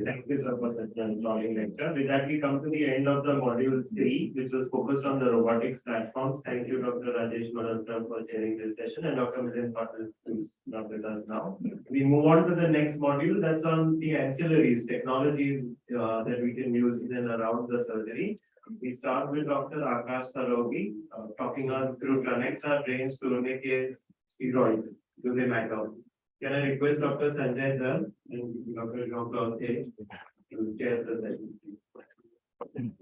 Thank you, sir, for such an enthralling lecture. With that, we come to the end of the module 3, which was focused on the robotics platforms. Thank you, Dr. Rajesh Malhotra, for chairing this session, and Dr. Milind Patil, who's not with us now. We move on to the next module, that's on the ancillaries, technologies that we can use in and around the surgery. We start with Dr. Akash Saraogi, talking on through Tranexa, drains, tourniquets, steroids. Do they matter? Can I request Dr. Sanjay Dal and Dr. Jean-Claude to chair the session?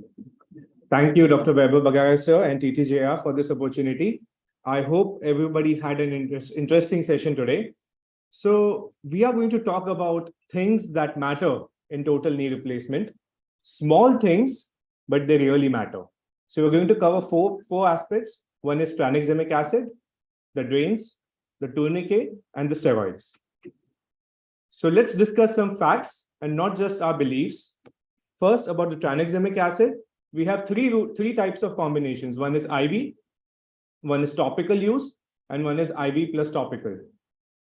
Thank you, Dr. Weber Bagaria, sir, and TTJR for this opportunity. I hope everybody had an interesting session today. So we are going to talk about things that matter in total knee replacement. Small things, but they really matter. So we're going to cover four aspects. One is tranexamic acid, the drains, the tourniquet, and the steroids. So let's discuss some facts and not just our beliefs. First, about the tranexamic acid, we have three types of combinations. One is IV, one is topical use, and one is IV plus topical.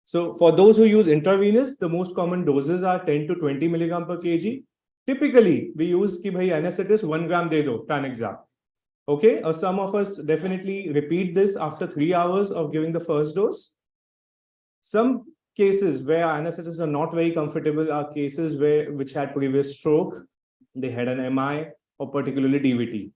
So for those who use intravenous, the most common doses are 10 to 20 milligram per kg. Typically, we use ki bhai anesthetic 1 gram de do, Tranexa. Okay, some of us definitely repeat this after 3 hours of giving the first dose. Some cases where anesthetists are not very comfortable are cases which had previous stroke, they had an MI, or particularly DVT.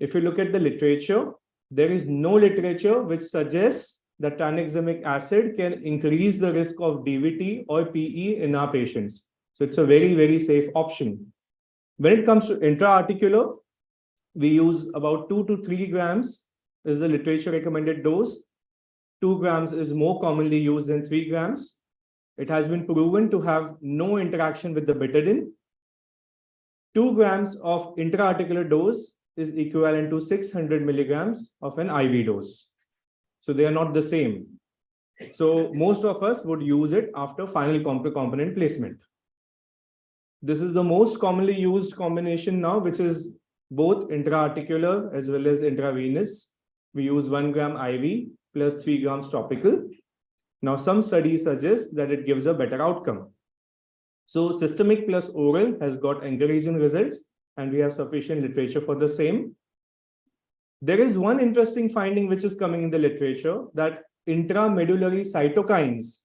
If you look at the literature, there is no literature which suggests that tranexamic acid can increase the risk of DVT or PE in our patients. So it's a very, very safe option. When it comes to intra-articular, we use about 2 to 3 grams is the literature recommended dose. 2 grams is more commonly used than 3 grams. It has been proven to have no interaction with the betadine. 2 grams of intra-articular dose is equivalent to 600 milligrams of an IV dose. So they are not the same. So most of us would use it after final component placement. This is the most commonly used combination now, which is both intra-articular as well as intravenous. We use 1 gram IV plus 3 grams topical. Now, some studies suggest that it gives a better outcome. So systemic plus oral has got encouraging results, and we have sufficient literature for the same. There is one interesting finding which is coming in the literature, that intramedullary cytokines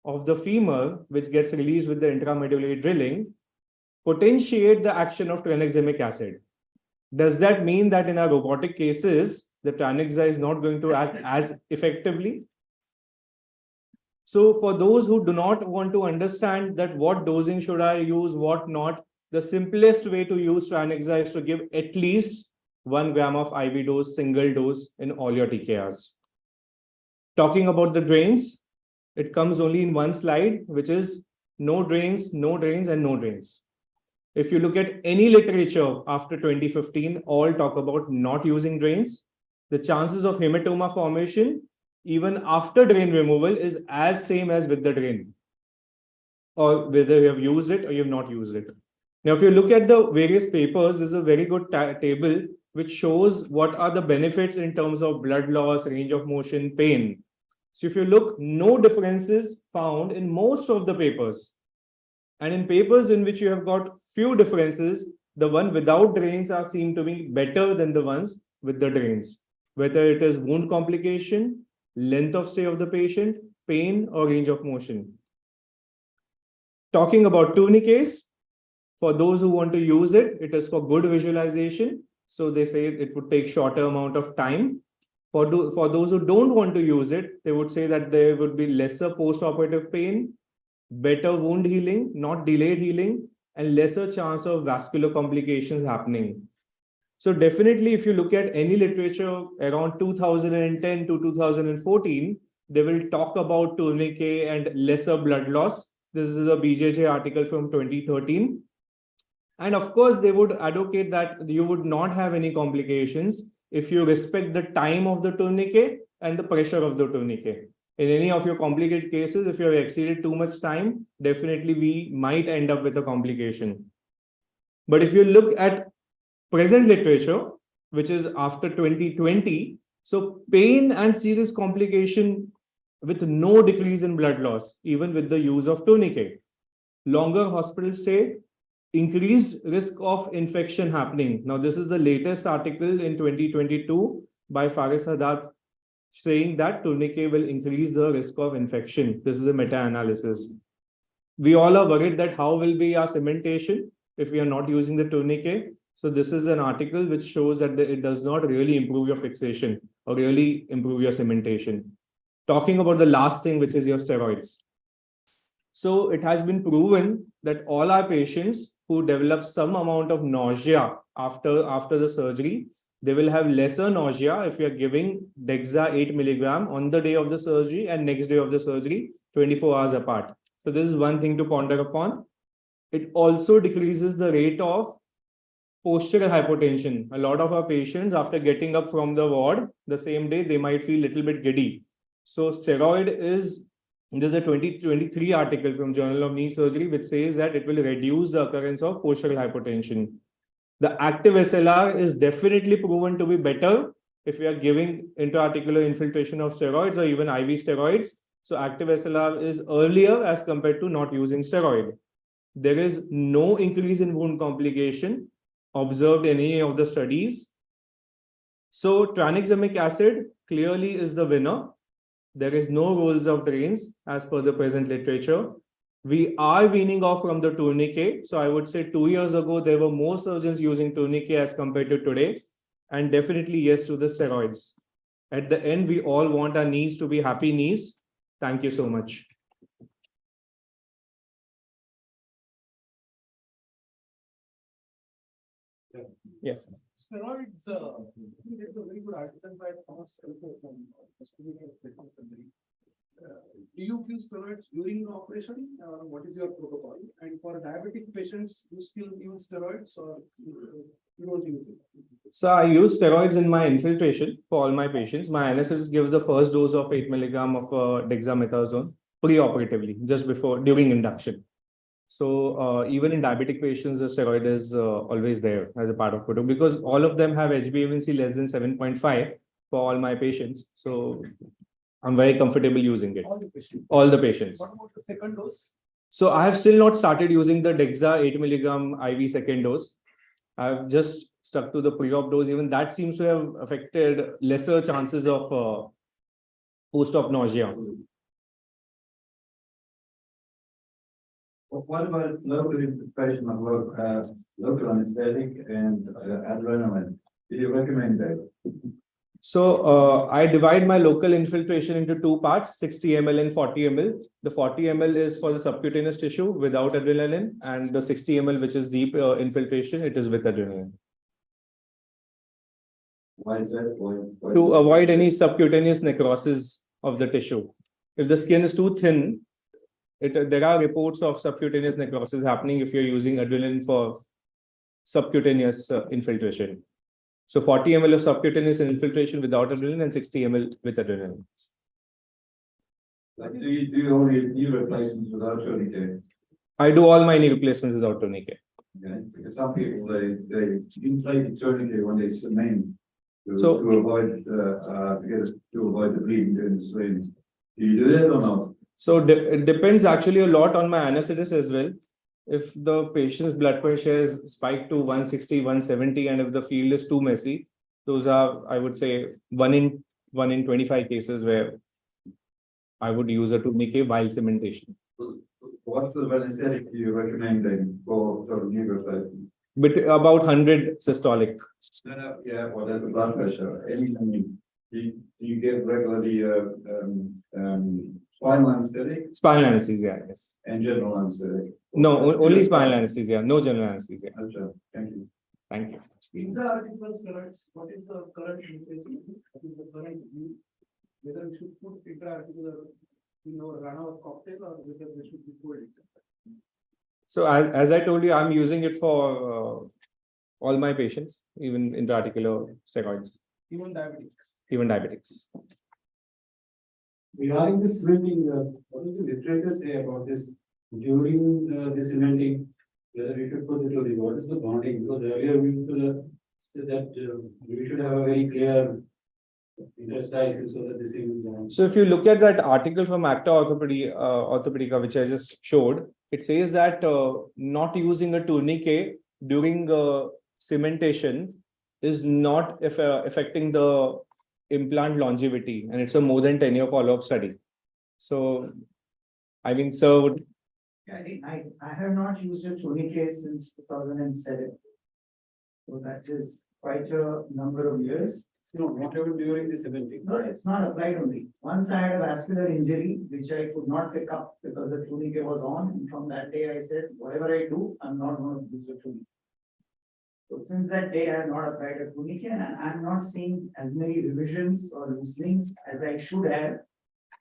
of the femur, which gets released with the intramedullary drilling, potentiate the action of tranexamic acid. Does that mean that in our robotic cases, the Tranexa is not going to act as effectively? So for those who do not want to understand that what dosing should I use, what not, the simplest way to use Tranexa is to give at least 1 gram of IV dose, single dose in all your TKRs. Talking about the drains, it comes only in one slide, which is no drains, and no drains. If you look at any literature after 2015, all talk about not using drains. The chances of hematoma formation, even after drain removal, is as same as with the drain, or whether you have used it or you have not used it. Now, if you look at the various papers, this is a very good table which shows what are the benefits in terms of blood loss, range of motion, pain. So if you look, no differences found in most of the papers. And in papers in which you have got few differences, the one without drains are seen to be better than the ones with the drains, whether it is wound complication, length of stay of the patient, pain, or range of motion. Talking about tourniquets, for those who want to use it, it is for good visualization. So they say it would take shorter amount of time. For those who don't want to use it, they would say that there would be lesser post-operative pain, better wound healing, not delayed healing, and lesser chance of vascular complications happening. So definitely, if you look at any literature around 2010 to 2014, they will talk about tourniquet and lesser blood loss. This is a BJJ article from 2013. And of course, they would advocate that you would not have any complications if you respect the time of the tourniquet and the pressure of the tourniquet. In any of your complicated cases, if you have exceeded too much time, definitely we might end up with a complication. But if you look at present literature, which is after 2020, so pain and serious complication with no decrease in blood loss, even with the use of tourniquet. longer hospital stay, increased risk of infection happening. Now, this is the latest article in 2022 by Faris Haddad saying that tourniquet will increase the risk of infection. This is a meta-analysis. We all are worried that how will be our cementation if we are not using the tourniquet. So this is an article which shows that it does not really improve your fixation or really improve your cementation. Talking about the last thing, which is your steroids. So it has been proven that all our patients who develop some amount of nausea after the surgery, they will have lesser nausea if we are giving Dexa 8 milligram on the day of the surgery and next day of the surgery, 24 hours apart. So this is one thing to ponder upon. It also decreases the rate of postural hypotension. A lot of our patients, after getting up from the ward the same day, they might feel a little bit giddy. So steroid is, there's a 2023 article from Journal of Knee Surgery which says that it will reduce the occurrence of postural hypotension. The active SLR is definitely proven to be better if we are giving intra-articular infiltration of steroids or even IV steroids. So active SLR is earlier as compared to not using steroid. There is no increase in wound complication observed in any of the studies. So tranexamic acid clearly is the winner. There is no rules of drains as per the present literature. We are weaning off from the tourniquet. So I would say 2 years ago, there were more surgeons using tourniquet as compared to today. And definitely yes to the steroids. At the end, we all want our knees to be happy knees. Thank you so much. Yes. Steroids, there's a very good article by Thomas on surgery. Do you use steroids during the operation? What is your protocol? And for diabetic patients, you still use steroids or you don't use it? So I use steroids in my infiltration for all my patients. My anesthetist gives the first dose of 8 milligram of dexamethasone pre-operatively, just before, during induction. So even in diabetic patients, the steroid is always there as a part of protocol because all of them have HbA1c less than 7.5 for all my patients. So I'm very comfortable using it. All the patients. All the patients. What about the second dose? So I have still not started using the Dexa 8 milligram IV second dose. I've just stuck to the pre-op dose. Even that seems to have affected lesser chances of post-op nausea. What about local infiltration of local anesthetic and adrenaline? Do you recommend that? So I divide my local infiltration into two parts, 60 ml and 40 ml. The 40 ml is for the subcutaneous tissue without adrenaline, and the 60 ml, which is deep infiltration, it is with adrenaline. Why is that? Why To avoid any subcutaneous necrosis of the tissue. If the skin is too thin, there are reports of subcutaneous necrosis happening if you're using adrenaline for subcutaneous infiltration. So 40 ml of subcutaneous infiltration without adrenaline and 60 ml with adrenaline. Like, do you only knee replacements without tourniquet? I do all my knee replacements without tourniquet. Okay, because some people they inflate the tourniquet when they cement to, So- to avoid the bleeding during the swing. Do you do that or not? So it depends actually a lot on my anesthetist as well. If the patient's blood pressure is spiked to 160, 170, and if the field is too messy, those are, I would say, 1 in 25 cases where I would use a tourniquet while cementation. What's the anesthetic you recommend then for knee replacement? But about 100 systolic. Yeah, well, that's the blood pressure. Anything you get regularly spinal anesthetic Spinal anesthesia, yes. and general anesthetic. No, only spinal anesthesia, no general anesthesia. Okay, thank you. Thank you. Intra-articular steroids, what is the current indication? What is the current view? Whether we should put intra-articular in our run-out cocktail or whether we should be pulled it? So as I told you, I'm using it for all my patients, even intra-articular steroids, Even diabetics. even diabetics. Regarding this cementing, what does the literature say about this during the cementing? Whether we should put it to the, what is the bonding? Because earlier we said that we should have a very clear interstices so that this is. So if you look at that article from Acta Orthopedica, which I just showed, it says that not using a tourniquet during cementation is not affecting the implant longevity, and it's a more than 10-year follow-up study. So, I mean, sir, I have not used a tourniquet since 2007. So that is quite a number of years. No, not even during the 70s. No, it's not applied only. Once I had a vascular injury, which I could not pick up because the tourniquet was on. And from that day, I said, whatever I do, I'm not going to use a tourniquet. So since that day, I have not applied a tourniquet, and I'm not seeing as many revisions or loosenings as I should have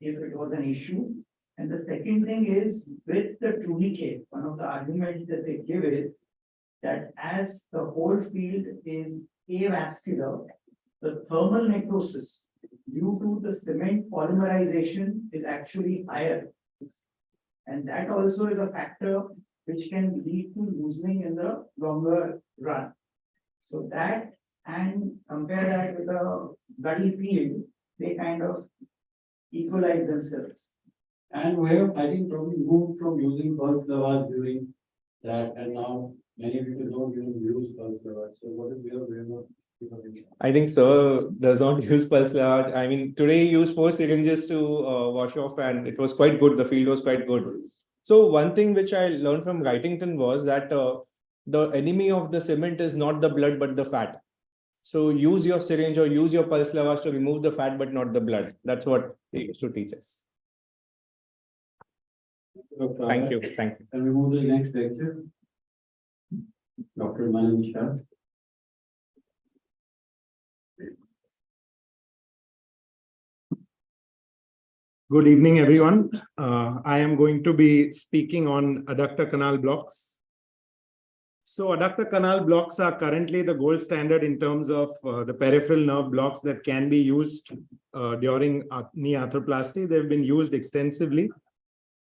if it was an issue. And the second thing is with the tourniquet, one of the arguments that they give is that as the whole field is avascular, the thermal necrosis due to the cement polymerization is actually higher. And that also is a factor which can lead to loosening in the longer run. So that, and compare that with the bloody field, they kind of equalize themselves. And we have, I think, probably moved from using pulse lavage during that, and now many people don't even use pulse lavage. So what is your way of? I think sir does not use pulse lavage. I mean, today he used 4 syringes to wash off, and it was quite good. The field was quite good. So one thing which I learned from Wrightington was that the enemy of the cement is not the blood but the fat. So use your syringe or use your pulse lavage to remove the fat but not the blood. That's what they used to teach us. Thank you. Thank you. Can we move to the next lecture? Dr. Manan Shah. Good evening, everyone. I am going to be speaking on adductor canal blocks. So adductor canal blocks are currently the gold standard in terms of the peripheral nerve blocks that can be used during knee arthroplasty. They've been used extensively,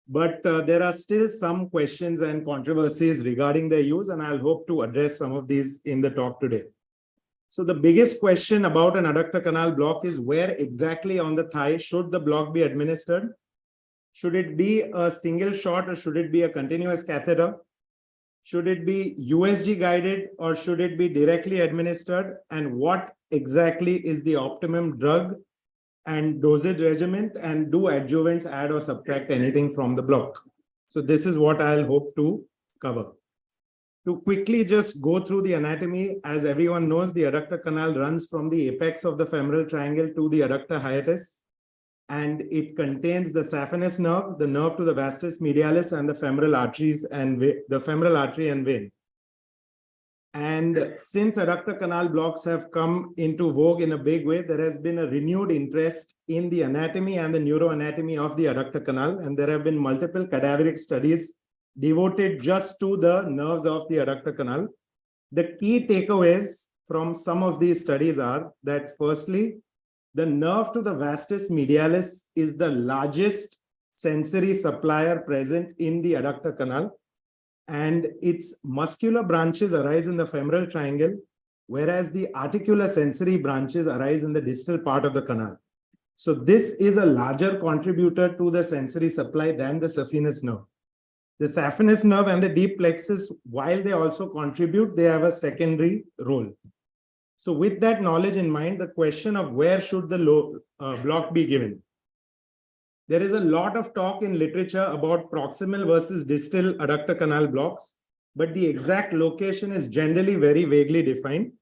but there are still some questions and controversies regarding their use, and I'll hope to address some of these in the talk today. So the biggest question about an adductor canal block is where exactly on the thigh should the block be administered? Should it be a single shot or should it be a continuous catheter? Should it be USG guided or should it be directly administered? And what exactly is the optimum drug and dosage regimen? And do adjuvants add or subtract anything from the block? So this is what I'll hope to cover. To quickly just go through the anatomy, as everyone knows, the adductor canal runs from the apex of the femoral triangle to the adductor hiatus, and it contains the saphenous nerve, the nerve to the vastus medialis, and the femoral arteries and the femoral artery and vein. And since adductor canal blocks have come into vogue in a big way, there has been a renewed interest in the anatomy and the neuroanatomy of the adductor canal, and there have been multiple cadaveric studies devoted just to the nerves of the adductor canal. The key takeaways from some of these studies are that firstly, the nerve to the vastus medialis is the largest sensory supplier present in the adductor canal, and its muscular branches arise in the femoral triangle, whereas the articular sensory branches arise in the distal part of the canal. So this is a larger contributor to the sensory supply than the saphenous nerve. The saphenous nerve and the deep plexus, while they also contribute, they have a secondary role. So with that knowledge in mind, the question of where should the block be given? There is a lot of talk in literature about proximal versus distal adductor canal blocks, but the exact location is generally very vaguely defined.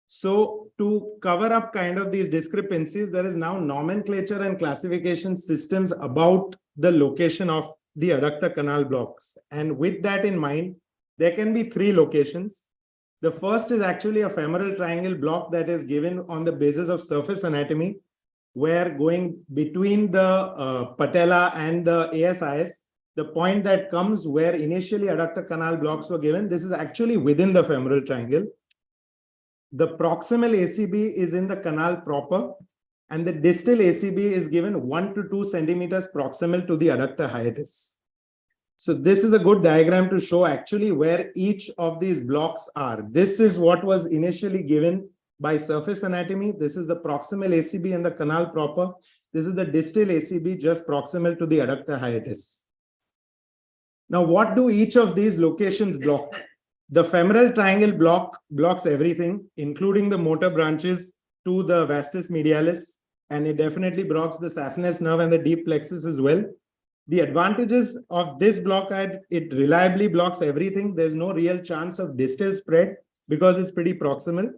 So to cover up kind of these discrepancies, there is now nomenclature and classification systems about the location of the adductor canal blocks. And with that in mind, there can be 3 locations. The first is actually a femoral triangle block that is given on the basis of surface anatomy, where going between the patella and the ASIS, the point that comes where initially adductor canal blocks were given, this is actually within the femoral triangle. The proximal ACB is in the canal proper, and the distal ACB is given 1 to 2 centimeters proximal to the adductor hiatus. So this is a good diagram to show actually where each of these blocks are. This is what was initially given by surface anatomy. This is the proximal ACB in the canal proper. This is the distal ACB just proximal to the adductor hiatus. Now, what do each of these locations block? The femoral triangle blocks everything, including the motor branches to the vastus medialis, and it definitely blocks the saphenous nerve and the deep plexus as well. The advantages of this blockade, it reliably blocks everything. There's no real chance of distal spread because it's pretty proximal.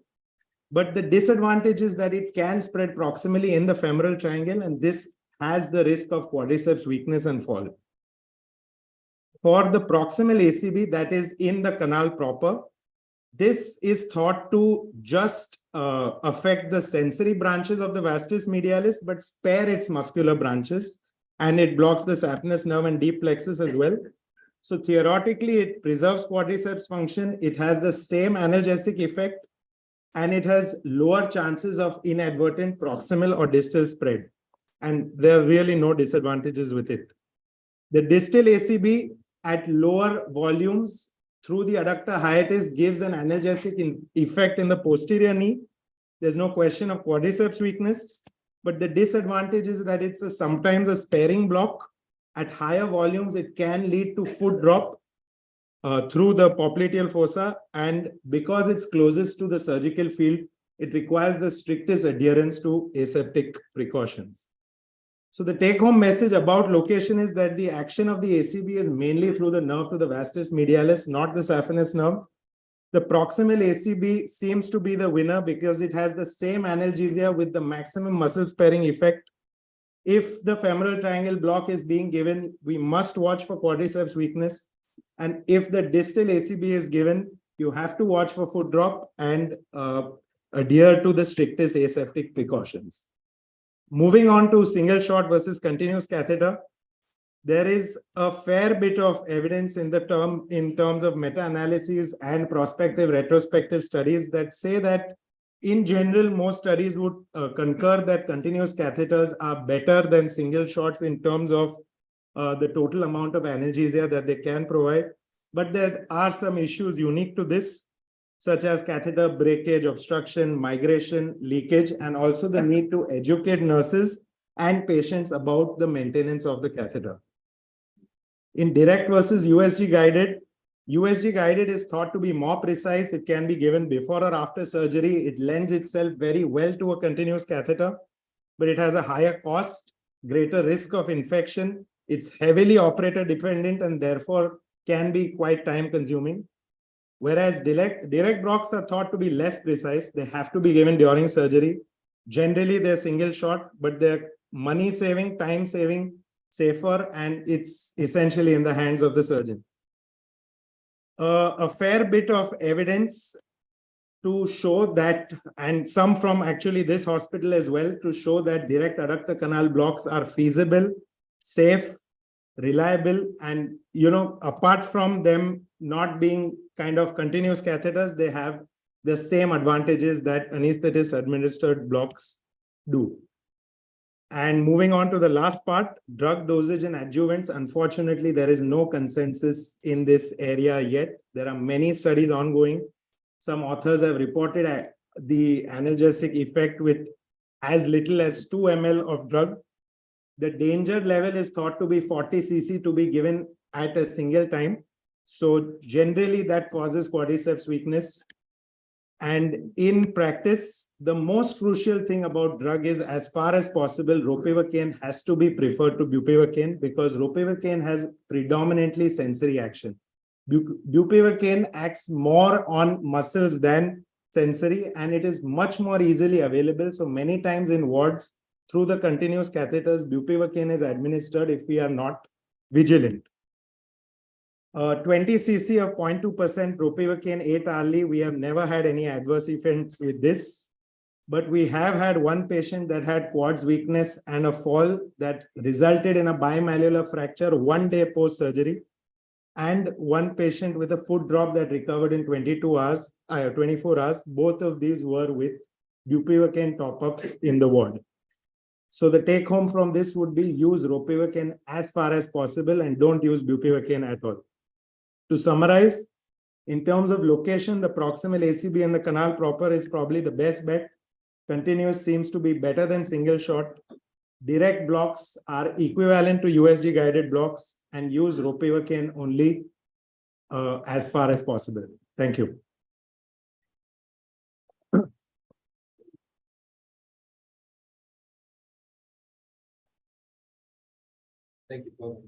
But the disadvantage is that it can spread proximally in the femoral triangle, and this has the risk of quadriceps weakness and fall. For the proximal ACB, that is in the canal proper, this is thought to just affect the sensory branches of the vastus medialis, but spare its muscular branches, and it blocks the saphenous nerve and deep plexus as well. So theoretically, it preserves quadriceps function. It has the same analgesic effect, and it has lower chances of inadvertent proximal or distal spread. And there are really no disadvantages with it. The distal ACB at lower volumes through the adductor hiatus gives an analgesic effect in the posterior knee. There's no question of quadriceps weakness, but the disadvantage is that it's sometimes a sparing block. At higher volumes, it can lead to foot drop through the popliteal fossa, and because it's closest to the surgical field, it requires the strictest adherence to aseptic precautions. So the take-home message about location is that the action of the ACB is mainly through the nerve to the vastus medialis, not the saphenous nerve. The proximal ACB seems to be the winner because it has the same analgesia with the maximum muscle sparing effect. If the femoral triangle block is being given, we must watch for quadriceps weakness. And if the distal ACB is given, you have to watch for foot drop and adhere to the strictest aseptic precautions. Moving on to single shot versus continuous catheter, there is a fair bit of evidence in terms of meta-analyses and prospective retrospective studies that say that in general, most studies would concur that continuous catheters are better than single shots in terms of the total amount of analgesia that they can provide. But there are some issues unique to this, such as catheter breakage, obstruction, migration, leakage, and also the need to educate nurses and patients about the maintenance of the catheter. In direct versus USG guided is thought to be more precise. It can be given before or after surgery. It lends itself very well to a continuous catheter, but it has a higher cost, greater risk of infection. It's heavily operator dependent and therefore can be quite time consuming. Whereas direct blocks are thought to be less precise. They have to be given during surgery. Generally, they're single shot, but they're money saving, time saving, safer, and it's essentially in the hands of the surgeon. A fair bit of evidence to show that, and some from actually this hospital as well, to show that direct adductor canal blocks are feasible, safe, reliable, and apart from them not being kind of continuous catheters, they have the same advantages that anesthetist administered blocks do. And moving on to the last part, drug dosage and adjuvants. Unfortunately, there is no consensus in this area yet. There are many studies ongoing. Some authors have reported the analgesic effect with as little as 2 ml of drug. The danger level is thought to be 40 cc to be given at a single time. So generally that causes quadriceps weakness. And in practice, the most crucial thing about drug is, as far as possible, ropivacaine has to be preferred to bupivacaine because ropivacaine has predominantly sensory action. Bupivacaine acts more on muscles than sensory, and it is much more easily available. So many times in wards, through the continuous catheters, bupivacaine is administered if we are not vigilant. 20 cc of 0.2% ropivacaine 8 hourly. We have never had any adverse events with this, but we have had one patient that had quads weakness and a fall that resulted in a bimalleolar fracture 1 day post-surgery, and one patient with a foot drop that recovered in 24 hours. Both of these were with bupivacaine top-ups in the ward. So the take home from this would be use ropivacaine as far as possible and don't use bupivacaine at all. To summarize, in terms of location, the proximal ACB and the canal proper is probably the best bet. Continuous seems to be better than single shot. Direct blocks are equivalent to USG guided blocks. and use ropivacaine only as far as possible. Thank you. Thank you, Paul.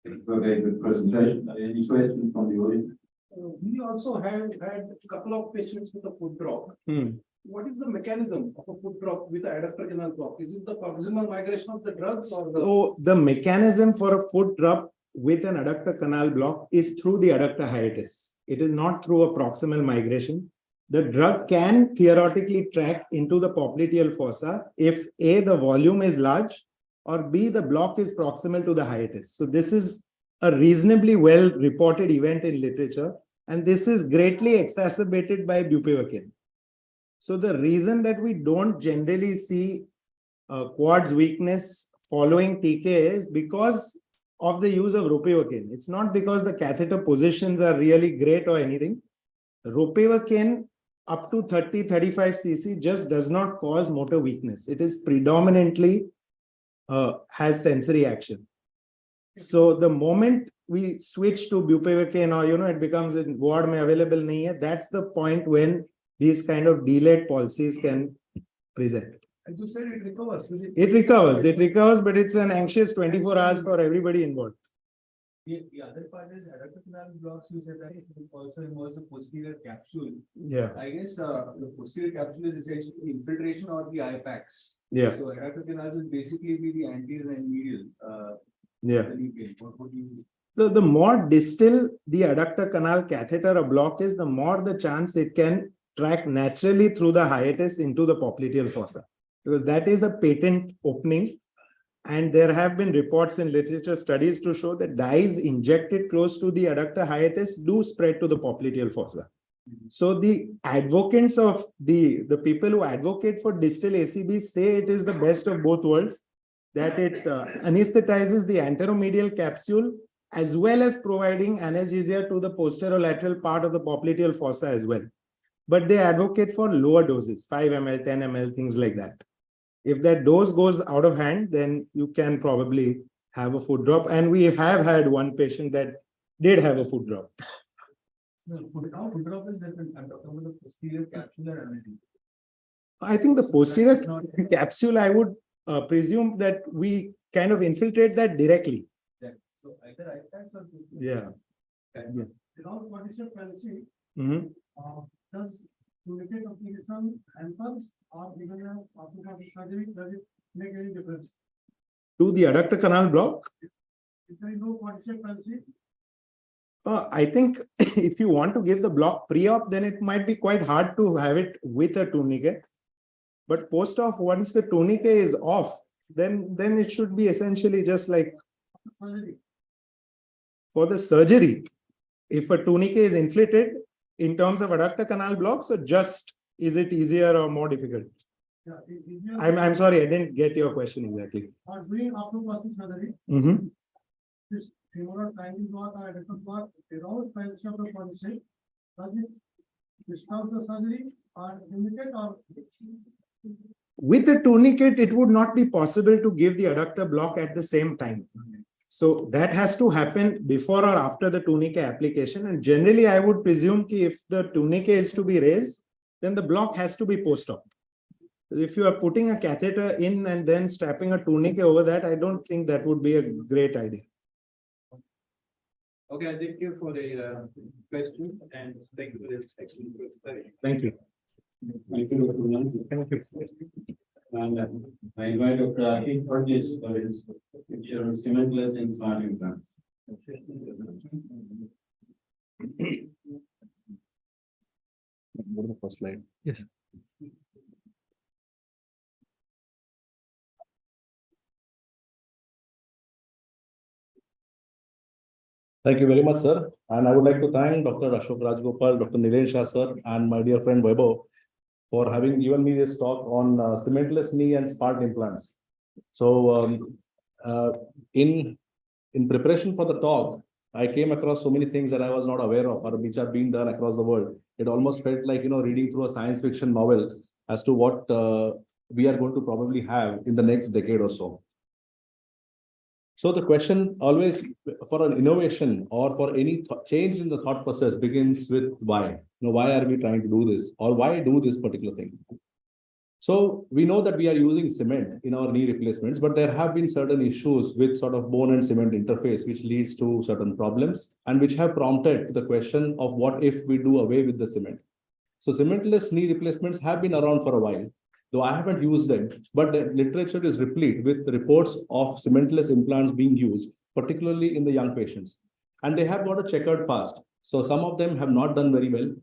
Very good presentation. Any questions from the audience? We also had a couple of patients with a foot drop. What is the mechanism of a foot drop with the adductor canal block? Is this the proximal migration of the drugs or the? So the mechanism for a foot drop with an adductor canal block is through the adductor hiatus. It is not through a proximal migration. The drug can theoretically track into the popliteal fossa if A, the volume is large, or B, the block is proximal to the hiatus. So this is a reasonably well reported event in literature, and this is greatly exacerbated by bupivacaine. So the reason that we don't generally see quads weakness following TK is because of the use of ropivacaine. It's not because the catheter positions are really great or anything. Ropivacaine up to 30-35 cc just does not cause motor weakness. It is predominantly has sensory action. So the moment we switch to bupivacaine, or it becomes in ward mein available nahi hai, that's the point when these kind of delayed palsies can present. As you said, it recovers. It recovers, but it's an anxious 24 hours for everybody involved. The other part is adductor canal blocks. You said that it also involves a posterior capsule. Yeah. I guess the posterior capsule is essentially infiltration or the eye packs. Yeah. So adductor canals will basically be the anterior and medial. Yeah. What would you? So the more distal the adductor canal catheter or block is, the more the chance it can track naturally through the hiatus into the popliteal fossa, because that is a patent opening. And there have been reports in literature studies to show that dyes injected close to the adductor hiatus do spread to the popliteal fossa. So the advocates of the people who advocate for distal ACB say it is the best of both worlds, that it anesthetizes the anteromedial capsule as well as providing analgesia to the posterolateral part of the popliteal fossa as well. But they advocate for lower doses, 5 ml, 10 ml, things like that. If that dose goes out of hand, then you can probably have a foot drop. And we have had one patient that did have a foot drop. No, foot drop is different. I'm talking about the posterior capsular anatomy. I think the posterior capsule, I would presume that we kind of infiltrate that directly. So either eye packs or Yeah. Yeah. Without quadricep palsy, Mm-hmm. does delegate application hampers or even after surgery, does it make any difference? To the adductor canal block, If there is no quadricep palsy, I think if you want to give the block pre-op, then it might be quite hard to have it with a tourniquet. But post-op, once the tourniquet is off, then it should be essentially just like surgery. for the surgery. If a tourniquet is inflated in terms of adductor canal blocks, or just is it easier or more difficult? Yeah, I'm sorry, I didn't get your question exactly. Or doing arthroplasty surgery, Mm-hmm. this femoral triangle block or adductor block without palsy of the quadricep, does it disturb the surgery or limited or? With a tourniquet, it would not be possible to give the adductor block at the same time. So that has to happen before or after the tourniquet application. And generally, I would presume that if the tourniquet is to be raised, then the block has to be post-op. If you are putting a catheter in and then strapping a tourniquet over that, I don't think that would be a great idea. Okay, thank you for the question and thank you for this excellent study. Thank you. Thank you, Dr. Kunal. Thank you. And I invite Dr. Akif for his picture on cementless and smart implants. Go to the first slide. Yes. Thank you very much, sir. And I would like to thank Dr. Ashok Rajgopal, Dr. Nilesh Shah, sir, and my dear friend Vaibhav for having given me this talk on cementless knee and smart implants. So in preparation for the talk, I came across so many things that I was not aware of or which are being done across the world. It almost felt like, reading through a science fiction novel as to what we are going to probably have in the next decade or so. So the question always for an innovation or for any change in the thought process begins with why. Why are we trying to do this, or why do this particular thing? So we know that we are using cement in our knee replacements, but there have been certain issues with sort of bone and cement interface, which leads to certain problems and which have prompted the question of what if we do away with the cement. So cementless knee replacements have been around for a while, though I haven't used them, but the literature is replete with reports of cementless implants being used, particularly in the young patients. And they have got a checkered past. So some of them have not done very well.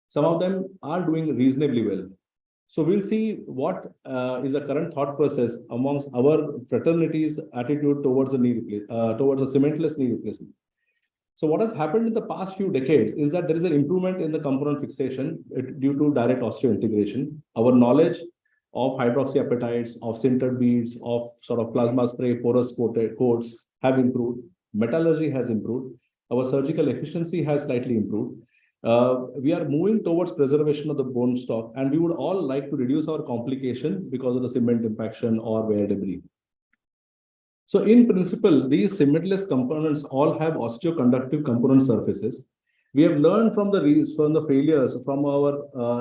Some of them are doing reasonably well. So we'll see what is the current thought process amongst our fraternity's attitude towards the towards a cementless knee replacement. So what has happened in the past few decades is that there is an improvement in the component fixation due to direct osseointegration. Our knowledge of hydroxyapatites, of sintered beads, of sort of plasma spray porous coats have improved. Metallurgy has improved. Our surgical efficiency has slightly improved. We are moving towards preservation of the bone stock, and we would all like to reduce our complication because of the cement impaction or wear debris. So in principle, these cementless components all have osteoconductive component surfaces. We have learned from the failures from our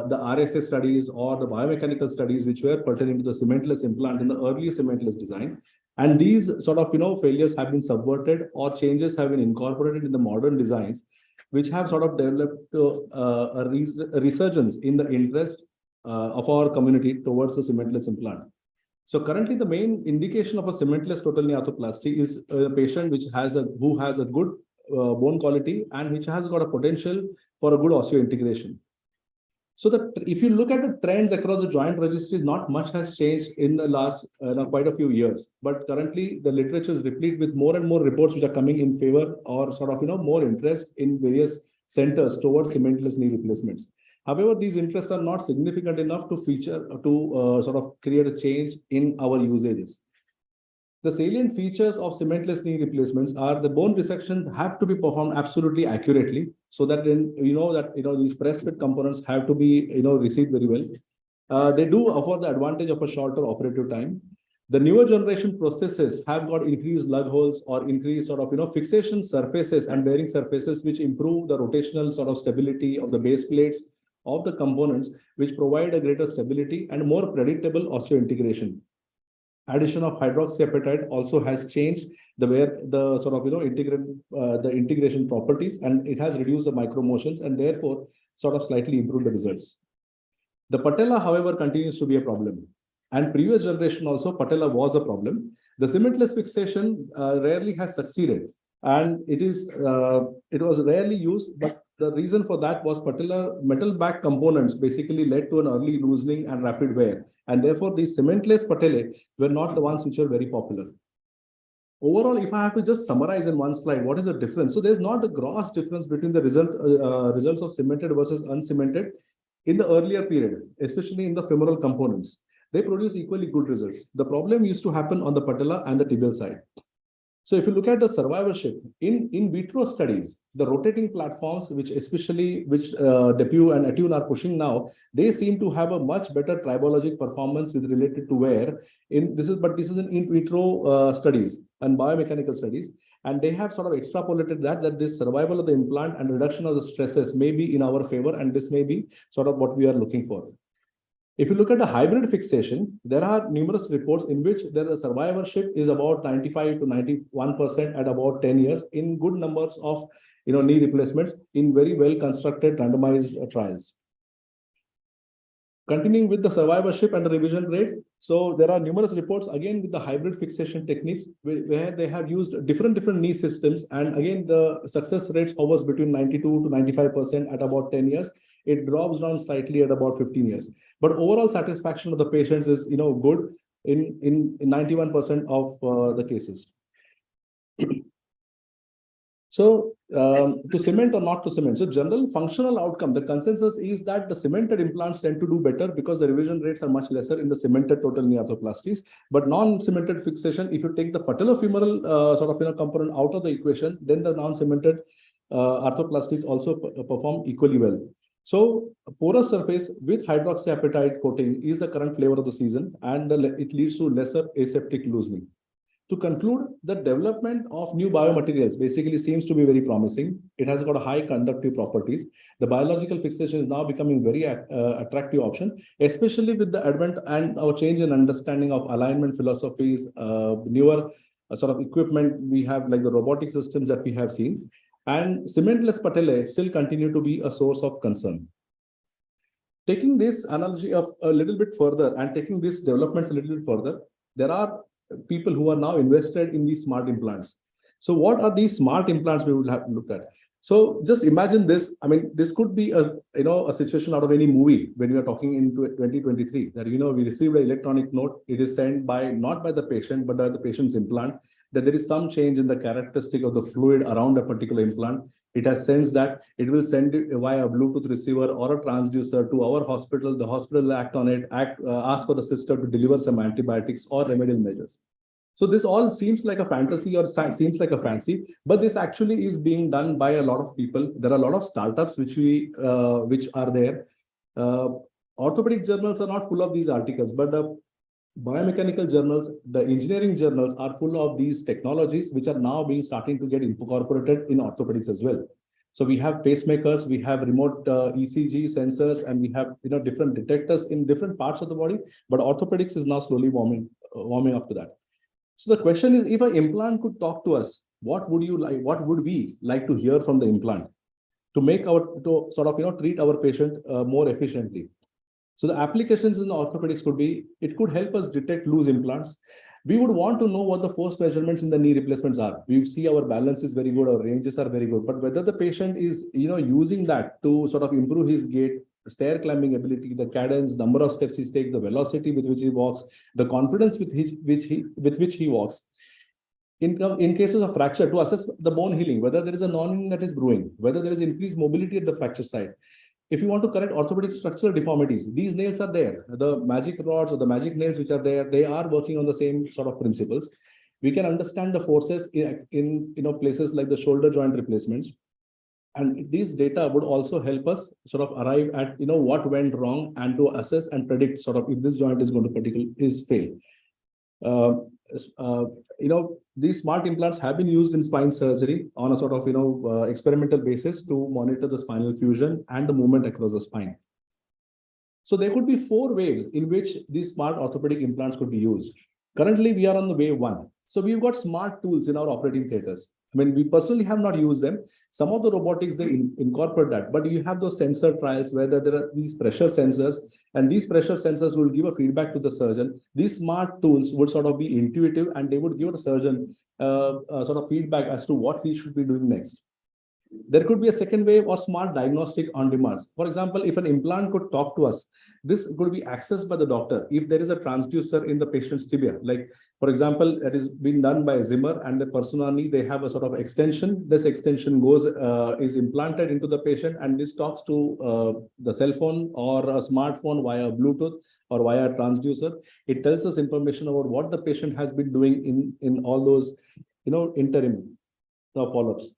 the RSA studies or the biomechanical studies which were pertaining to the cementless implant in the early cementless design. And these sort of failures have been subverted or changes have been incorporated in the modern designs, which have sort of developed a resurgence in the interest of our community towards the cementless implant. So currently, the main indication of a cementless total knee arthroplasty is a patient who has a good bone quality and which has got a potential for a good osseointegration. So that if you look at the trends across the joint registries, not much has changed in the last quite a few years. But currently, the literature is replete with more and more reports which are coming in favor or sort of more interest in various centers towards cementless knee replacements. However, these interests are not significant enough to sort of create a change in our usages. The salient features of cementless knee replacements are the bone resection have to be performed absolutely accurately, so that these press fit components have to be received very well. They do offer the advantage of a shorter operative time. The newer generation prostheses have got increased lug holes or increased sort of fixation surfaces and bearing surfaces, which improve the rotational sort of stability of the base plates of the components, which provide a greater stability and more predictable osseointegration. Addition of hydroxyapatite also has changed the sort of the integration properties, and it has reduced the micromotions and therefore sort of slightly improved the results. The patella, however, continues to be a problem. And previous generation also, patella was a problem. The cementless fixation rarely has succeeded, and it was rarely used, but the reason for that was patella metal back components basically led to an early loosening and rapid wear. And therefore, these cementless patellae were not the ones which were very popular. Overall, if I have to just summarize in one slide, what is the difference? So there's not a gross difference between the results of cemented versus uncemented in the earlier period, especially in the femoral components. They produce equally good results. The problem used to happen on the patella and the tibial side. So if you look at the survivorship in vitro studies, the rotating platforms, which Dept and Attune are pushing now, they seem to have a much better tribologic performance with related to wear. This is in vitro studies and biomechanical studies, and they have sort of extrapolated that this survival of the implant and reduction of the stresses may be in our favor, and this may be sort of what we are looking for. If you look at the hybrid fixation, there are numerous reports in which the survivorship is about 95 to 91% at about 10 years in good numbers of knee replacements in very well constructed randomized trials. Continuing with the survivorship and the revision rate, so there are numerous reports again with the hybrid fixation techniques where they have used different knee systems, and again the success rates hovers between 92 to 95% at about 10 years. It drops down slightly at about 15 years. But overall satisfaction of the patients is good in 91% of the cases. So to cement or not to cement. So general functional outcome, the consensus is that the cemented implants tend to do better because the revision rates are much lesser in the cemented total knee arthroplasties. But non-cemented fixation, if you take the patellofemoral component out of the equation, then the non-cemented arthroplasties also perform equally well. So porous surface with hydroxyapatite coating is the current flavor of the season, and it leads to lesser aseptic loosening. To conclude, the development of new biomaterials basically seems to be very promising. It has got a high conductive properties. The biological fixation is now becoming very attractive option, especially with the advent and our change in understanding of alignment philosophies, newer sort of equipment we have, like the robotic systems that we have seen. And cementless patella still continue to be a source of concern. Taking this analogy of a little bit further and taking these developments a little bit further, there are people who are now invested in these smart implants. So what are these smart implants we would have to look at? So just imagine this. I mean, this could be a a situation out of any movie when we are talking into 2023 that we received an electronic note. It is sent by not by the patient but by the patient's implant, that there is some change in the characteristic of the fluid around a particular implant. It has sensed that it will send it via a Bluetooth receiver or a transducer to our hospital. The hospital will act on it, ask for the system to deliver some antibiotics or remedial measures. So this all seems like a fantasy or seems like a fancy, but this actually is being done by a lot of people. There are a lot of startups which are there. Orthopedic journals are not full of these articles, but the biomechanical journals, the engineering journals are full of these technologies which are now starting to get incorporated in orthopedics as well. So we have pacemakers, we have remote ECG sensors, and we have different detectors in different parts of the body. But orthopedics is now slowly warming up to that. So the question is, if an implant could talk to us, what would we like to hear from the implant to sort of treat our patient more efficiently? So the applications in the orthopedics could be, it could help us detect loose implants. We would want to know what the force measurements in the knee replacements are. We see our balance is very good, our ranges are very good, but whether the patient is using that to sort of improve his gait, stair climbing ability, the cadence, number of steps he takes, the velocity with which he walks, the confidence with which he walks. In cases of fracture, to assess the bone healing, whether there is a non that is brewing, whether there is increased mobility at the fracture site. If you want to correct orthopedic structural deformities, these nails are there. The magic rods or the magic nails which are there, they are working on the same sort of principles. We can understand the forces in places like the shoulder joint replacements. And these data would also help us sort of arrive at what went wrong and to assess and predict sort of if this joint is going to fail. These smart implants have been used in spine surgery on a sort of experimental basis to monitor the spinal fusion and the movement across the spine. So there could be 4 waves in which these smart orthopedic implants could be used. Currently, we are on the wave 1. So we've got smart tools in our operating theaters. I mean, we personally have not used them. Some of the robotics, they incorporate that, but you have those sensor trials where there are these pressure sensors, and these pressure sensors will give a feedback to the surgeon. These smart tools would sort of be intuitive, and they would give the surgeon sort of feedback as to what he should be doing next. There could be a second wave or smart diagnostic on demand. For example, if an implant could talk to us, this could be accessed by the doctor. If there is a transducer in the patient's tibia, like for example, that is being done by Zimmer and the persona knee, they have a sort of extension. This extension is implanted into the patient, and this talks to the cell phone or a smartphone via Bluetooth or via a transducer. It tells us information about what the patient has been doing in all those interim follow-ups.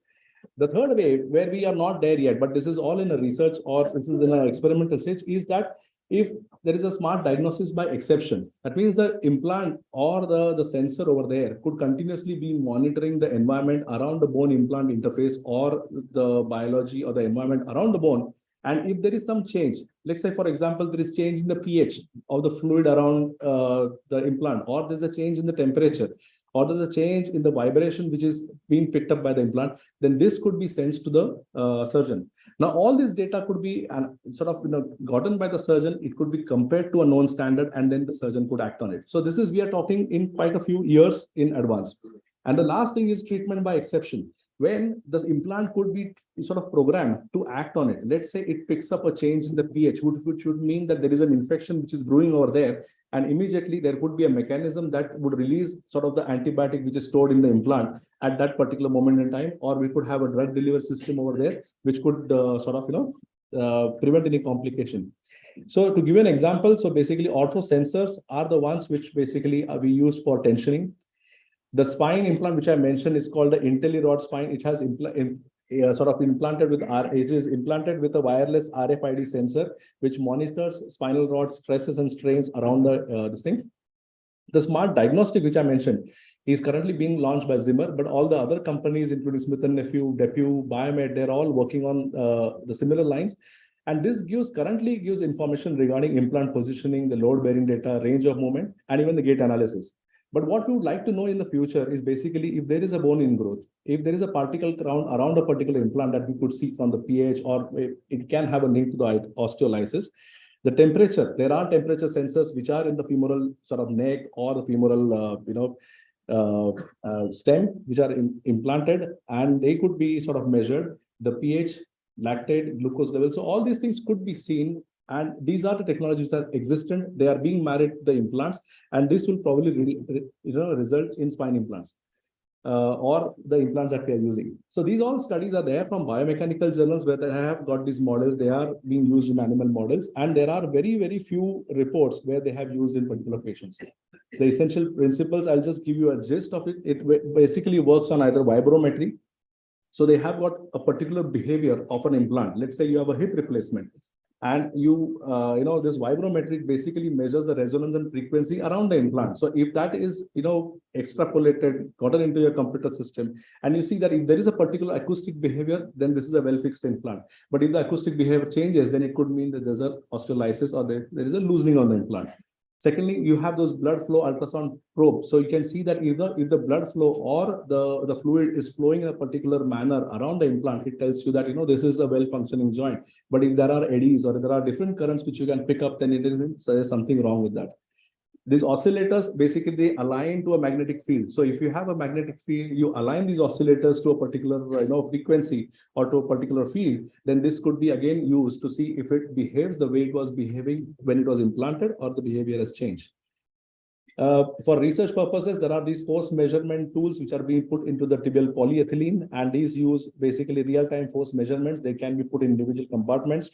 The third way, where we are not there yet, but this is all in a research or this is in an experimental stage, is that if there is a smart diagnosis by exception, that means the implant or the sensor over there could continuously be monitoring the environment around the bone implant interface or the biology or the environment around the bone. And if there is some change, let's say, for example, there is change in the pH of the fluid around the implant, or there's a change in the temperature, or there's a change in the vibration which is being picked up by the implant, then this could be sent to the surgeon. Now, all this data could be sort of gotten by the surgeon. It could be compared to a known standard, and then the surgeon could act on it. So this is, we are talking in quite a few years in advance. And the last thing is treatment by exception. When the implant could be sort of programmed to act on it. Let's say it picks up a change in the pH, which would mean that there is an infection which is brewing over there, and immediately there could be a mechanism that would release sort of the antibiotic which is stored in the implant at that particular moment in time, or we could have a drug delivery system over there which could sort of prevent any complication. So to give you an example, so basically ortho sensors are the ones which basically we use for tensioning. The spine implant which I mentioned is called the IntelliRod spine. It has sort of implanted with it is implanted with a wireless RFID sensor, which monitors spinal rod stresses and strains around this thing. The smart diagnostic, which I mentioned, is currently being launched by Zimmer, but all the other companies, including Smith & Nephew, Dept, Biomed, they're all working on the similar lines. And this currently gives information regarding implant positioning, the load bearing data, range of movement, and even the gait analysis. But what we would like to know in the future is basically if there is a bone ingrowth, if there is a particle around a particular implant that we could see from the pH, or it can have a link to the osteolysis. The temperature, there are temperature sensors which are in the femoral sort of neck or the femoral, stem, which are implanted, and they could be sort of measured, the pH, lactate, glucose level. So all these things could be seen, and these are the technologies that are existent. They are being married to the implants, and this will probably result in spine implants. Or the implants that we are using. So these all studies are there from biomechanical journals where they have got these models. They are being used in animal models, and there are very, very few reports where they have used in particular patients. The essential principles, I'll just give you a gist of it. It basically works on either vibrometry. So they have got a particular behavior of an implant. Let's say you have a hip replacement, and this vibrometric basically measures the resonance and frequency around the implant. So if that is, extrapolated, gotten into your computer system, and you see that if there is a particular acoustic behavior, then this is a well-fixed implant. But if the acoustic behavior changes, then it could mean that there's a osteolysis or there is a loosening on the implant. Secondly, you have those blood flow ultrasound probes. So you can see that if the blood flow or the fluid is flowing in a particular manner around the implant, it tells you that, this is a well-functioning joint. But if there are eddies or if there are different currents which you can pick up, then it is something wrong with that. These oscillators, basically, they align to a magnetic field. So if you have a magnetic field, you align these oscillators to a particular frequency or to a particular field, then this could be again used to see if it behaves the way it was behaving when it was implanted or the behavior has changed. For research purposes, there are these force measurement tools which are being put into the tibial polyethylene, and these use basically real-time force measurements. They can be put in individual compartments,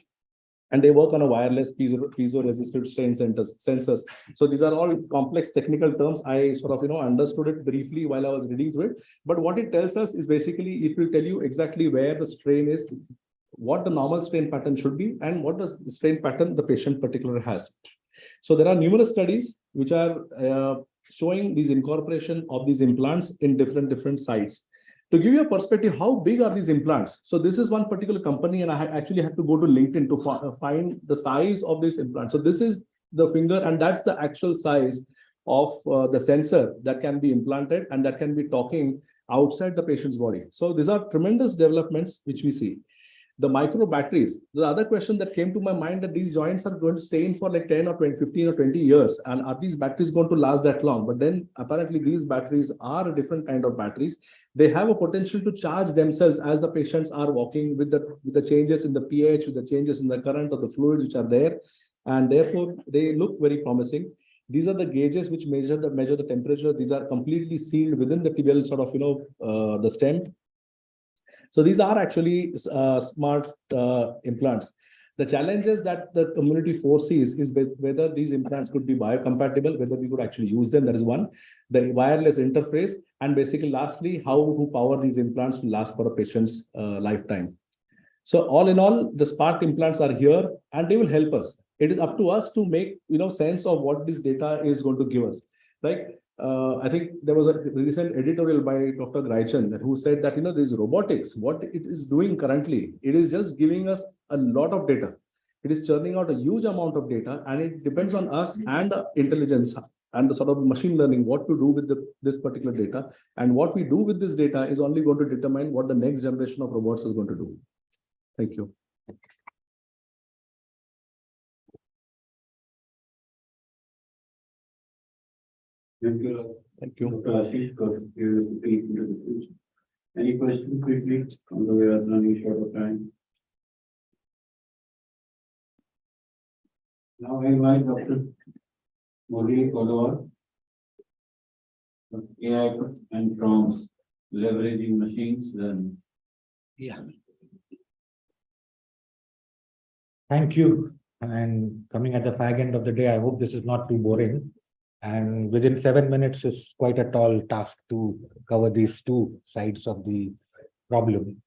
and they work on a wireless piezo-resistive strain sensors. So these are all complex technical terms. I sort of understood it briefly while I was reading through it. But what it tells us is basically it will tell you exactly where the strain is, what the normal strain pattern should be, and what the strain pattern the patient particular has. So there are numerous studies which are showing these incorporation of these implants in different sites. To give you a perspective, how big are these implants? So this is one particular company, and I actually had to go to LinkedIn to find the size of this implant. So this is the finger, and that's the actual size of the sensor that can be implanted and that can be talking outside the patient's body. So these are tremendous developments which we see. The micro batteries, the other question that came to my mind, that these joints are going to stay in for like 10 or 20, 15 or 20 years. And are these batteries going to last that long? But then apparently these batteries are a different kind of batteries. They have a potential to charge themselves as the patients are walking with the changes in the pH, with the changes in the current of the fluid which are there. And therefore they look very promising. These are the gauges which measure the temperature. These are completely sealed within the tibial sort of, the stem. So these are actually smart implants. The challenges that the community foresees is whether these implants could be biocompatible, whether we could actually use them. That is one. The wireless interface, and basically lastly, how to power these implants to last for a patient's lifetime. So all in all, the smart implants are here and they will help us. It is up to us to make sense of what this data is going to give us. Like I think there was a recent editorial by Dr. Graichen who said that this robotics, what it is doing currently, it is just giving us a lot of data. It is churning out a huge amount of data, and it depends on us and the intelligence and the sort of machine learning what to do with this particular data. And what we do with this data is only going to determine what the next generation of robots is going to do. Thank you. Thank you. Thank you. Dr. Ashish, got to give you the brief into the future. Any questions quickly on the way of running short of time? Now I invite Dr. Murli Kodawar, AI and prompts, leveraging machines learning. Yeah. Thank you. And coming at the fag end of the day, I hope this is not too boring. And within 7 minutes is quite a tall task to cover these two sides of the problem.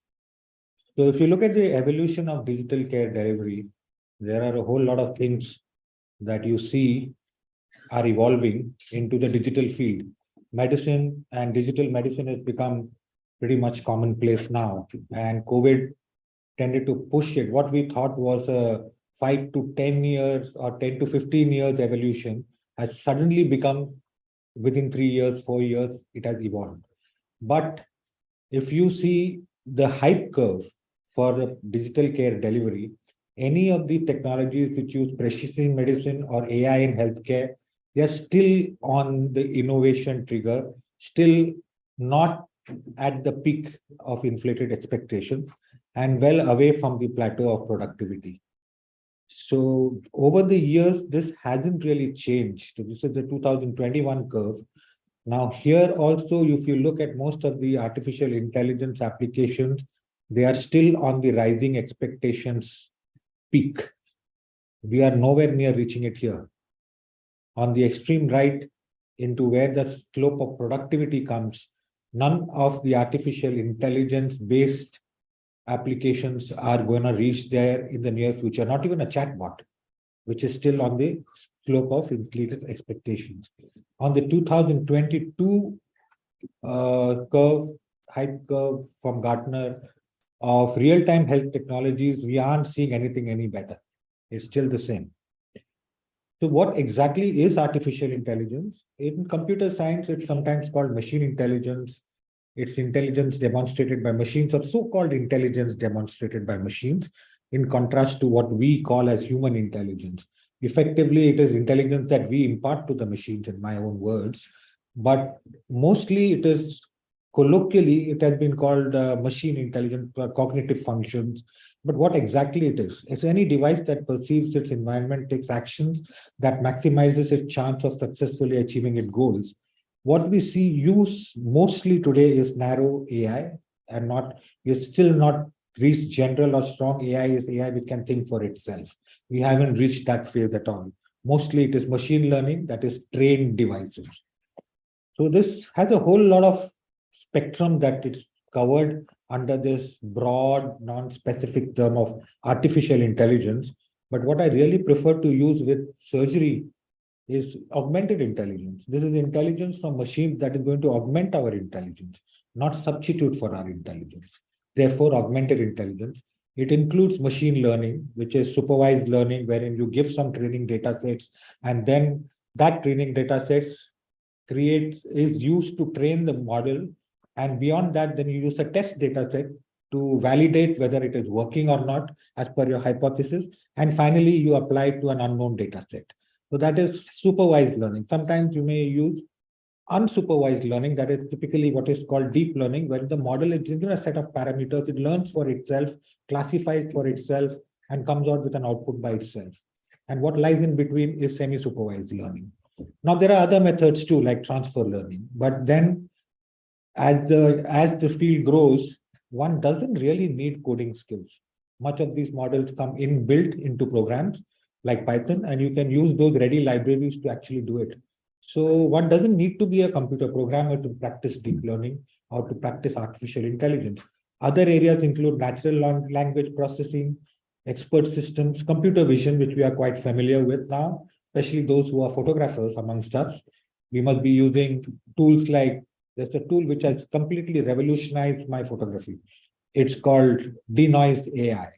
So if you look at the evolution of digital care delivery, there are a whole lot of things that you see are evolving into the digital field. Medicine and digital medicine has become pretty much commonplace now, and COVID tended to push it. What we thought was a 5 to 10 years or 10 to 15 years evolution has suddenly become within 3 years, 4 years, it has evolved. But if you see the hype curve for the digital care delivery, any of the technologies which use precision medicine or AI in healthcare, they are still on the innovation trigger, still not at the peak of inflated expectations and well away from the plateau of productivity. So over the years, this hasn't really changed. This is the 2021 curve. Now here also, if you look at most of the artificial intelligence applications, they are still on the rising expectations peak. We are nowhere near reaching it here. On the extreme right, into where the slope of productivity comes, none of the artificial intelligence based applications are going to reach there in the near future, not even a chatbot, which is still on the slope of inflated expectations. On the 2022 hype curve from Gartner of real-time health technologies, we aren't seeing anything any better. It's still the same. So what exactly is artificial intelligence? In computer science, it's sometimes called machine intelligence. It's intelligence demonstrated by machines, or so-called intelligence demonstrated by machines, in contrast to what we call as human intelligence. Effectively, it is intelligence that we impart to the machines, in my own words, but mostly it is colloquially, it has been called machine intelligence, cognitive functions. But what exactly it is? It's any device that perceives its environment, takes actions that maximizes its chance of successfully achieving its goals. What we see used mostly today is narrow AI, and we're still not reached general or strong AI is AI which can think for itself. We haven't reached that phase at all. Mostly it is machine learning, that is trained devices. So this has a whole lot of spectrum that it's covered under this broad, non-specific term of artificial intelligence. But what I really prefer to use with surgery is augmented intelligence. This is intelligence from machines that is going to augment our intelligence, not substitute for our intelligence. Therefore, augmented intelligence. It includes machine learning, which is supervised learning, wherein you give some training data sets, and then that training data sets is used to train the model. And beyond that, then you use a test data set to validate whether it is working or not as per your hypothesis. And finally, you apply it to an unknown data set. So that is supervised learning. Sometimes you may use unsupervised learning, that is typically what is called deep learning, where the model is given a set of parameters, it learns for itself, classifies for itself, and comes out with an output by itself. And what lies in between is semi-supervised learning. Now, there are other methods too, like transfer learning. But then as the field grows, one doesn't really need coding skills. Much of these models come inbuilt into programs like Python, and you can use those ready libraries to actually do it. So one doesn't need to be a computer programmer to practice deep learning or to practice artificial intelligence. Other areas include natural language processing, expert systems, computer vision, which we are quite familiar with now, especially those who are photographers amongst us. We must be using tools like, there's a tool which has completely revolutionized my photography. It's called Denoise AI.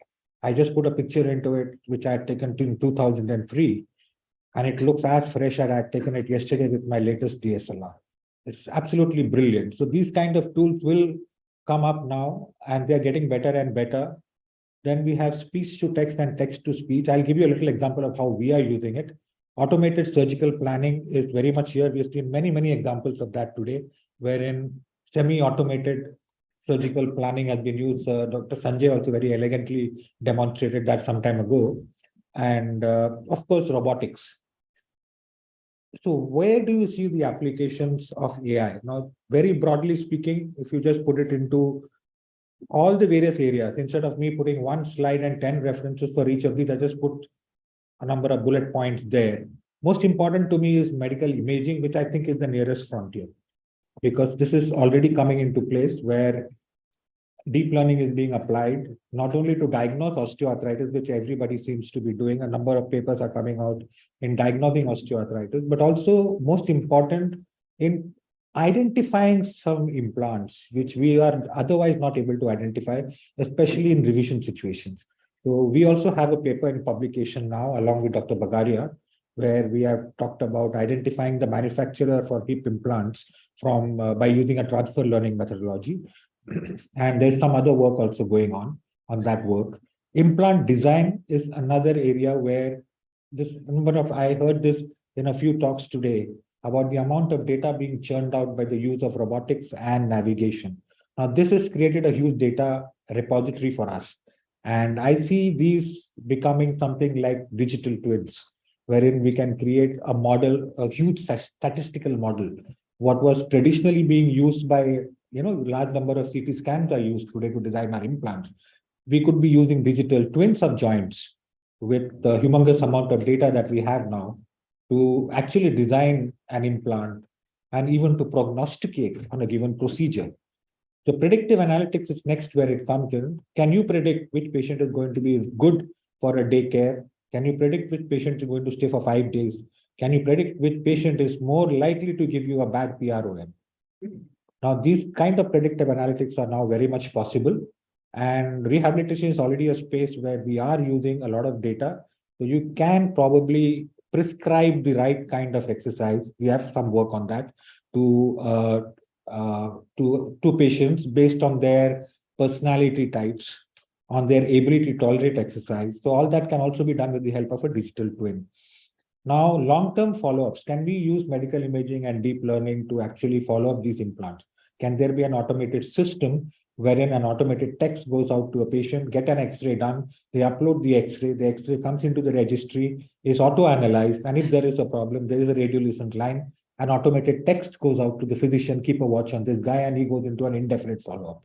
I just put a picture into it, which I had taken in 2003, and it looks as fresh as I had taken it yesterday with my latest DSLR. It's absolutely brilliant. So these kind of tools will come up now, and they're getting better and better. Then we have speech to text and text to speech. I'll give you a little example of how we are using it. Automated surgical planning is very much here. We've seen many, many examples of that today, wherein semi-automated surgical planning has been used. Dr. Sanjay also very elegantly demonstrated that some time ago. And of course, robotics. So where do you see the applications of AI? Now, very broadly speaking, if you just put it into all the various areas, instead of me putting one slide and 10 references for each of these, I just put a number of bullet points there. Most important to me is medical imaging, which I think is the nearest frontier, because this is already coming into place where deep learning is being applied not only to diagnose osteoarthritis, which everybody seems to be doing. A number of papers are coming out in diagnosing osteoarthritis, but also most important in identifying some implants, which we are otherwise not able to identify, especially in revision situations. So we also have a paper in publication now, along with Dr. Bagaria, where we have talked about identifying the manufacturer for hip implants from by using a transfer learning methodology. And there's some other work also going on that work. Implant design is another area where I heard this in a few talks today about the amount of data being churned out by the use of robotics and navigation. Now, this has created a huge data repository for us. And I see these becoming something like digital twins, wherein we can create a model, a huge statistical model. What was traditionally being used by, large number of CT scans are used today to design our implants. We could be using digital twins of joints with the humongous amount of data that we have now to actually design an implant and even to prognosticate on a given procedure. So predictive analytics is next where it comes in. Can you predict which patient is going to be good for a daycare? Can you predict which patient is going to stay for 5 days? Can you predict which patient is more likely to give you a bad PROM? Now, these kind of predictive analytics are now very much possible. And rehabilitation is already a space where we are using a lot of data. So you can probably prescribe the right kind of exercise. We have some work on that to patients based on their personality types, on their ability to tolerate exercise. So all that can also be done with the help of a digital twin. Now, long-term follow-ups. Can we use medical imaging and deep learning to actually follow up these implants? Can there be an automated system wherein an automated text goes out to a patient, get an X-ray done, they upload the X-ray comes into the registry, is auto-analyzed, and if there is a problem, there is a radiolucent line, an automated text goes out to the physician, keep a watch on this guy, and he goes into an indefinite follow-up.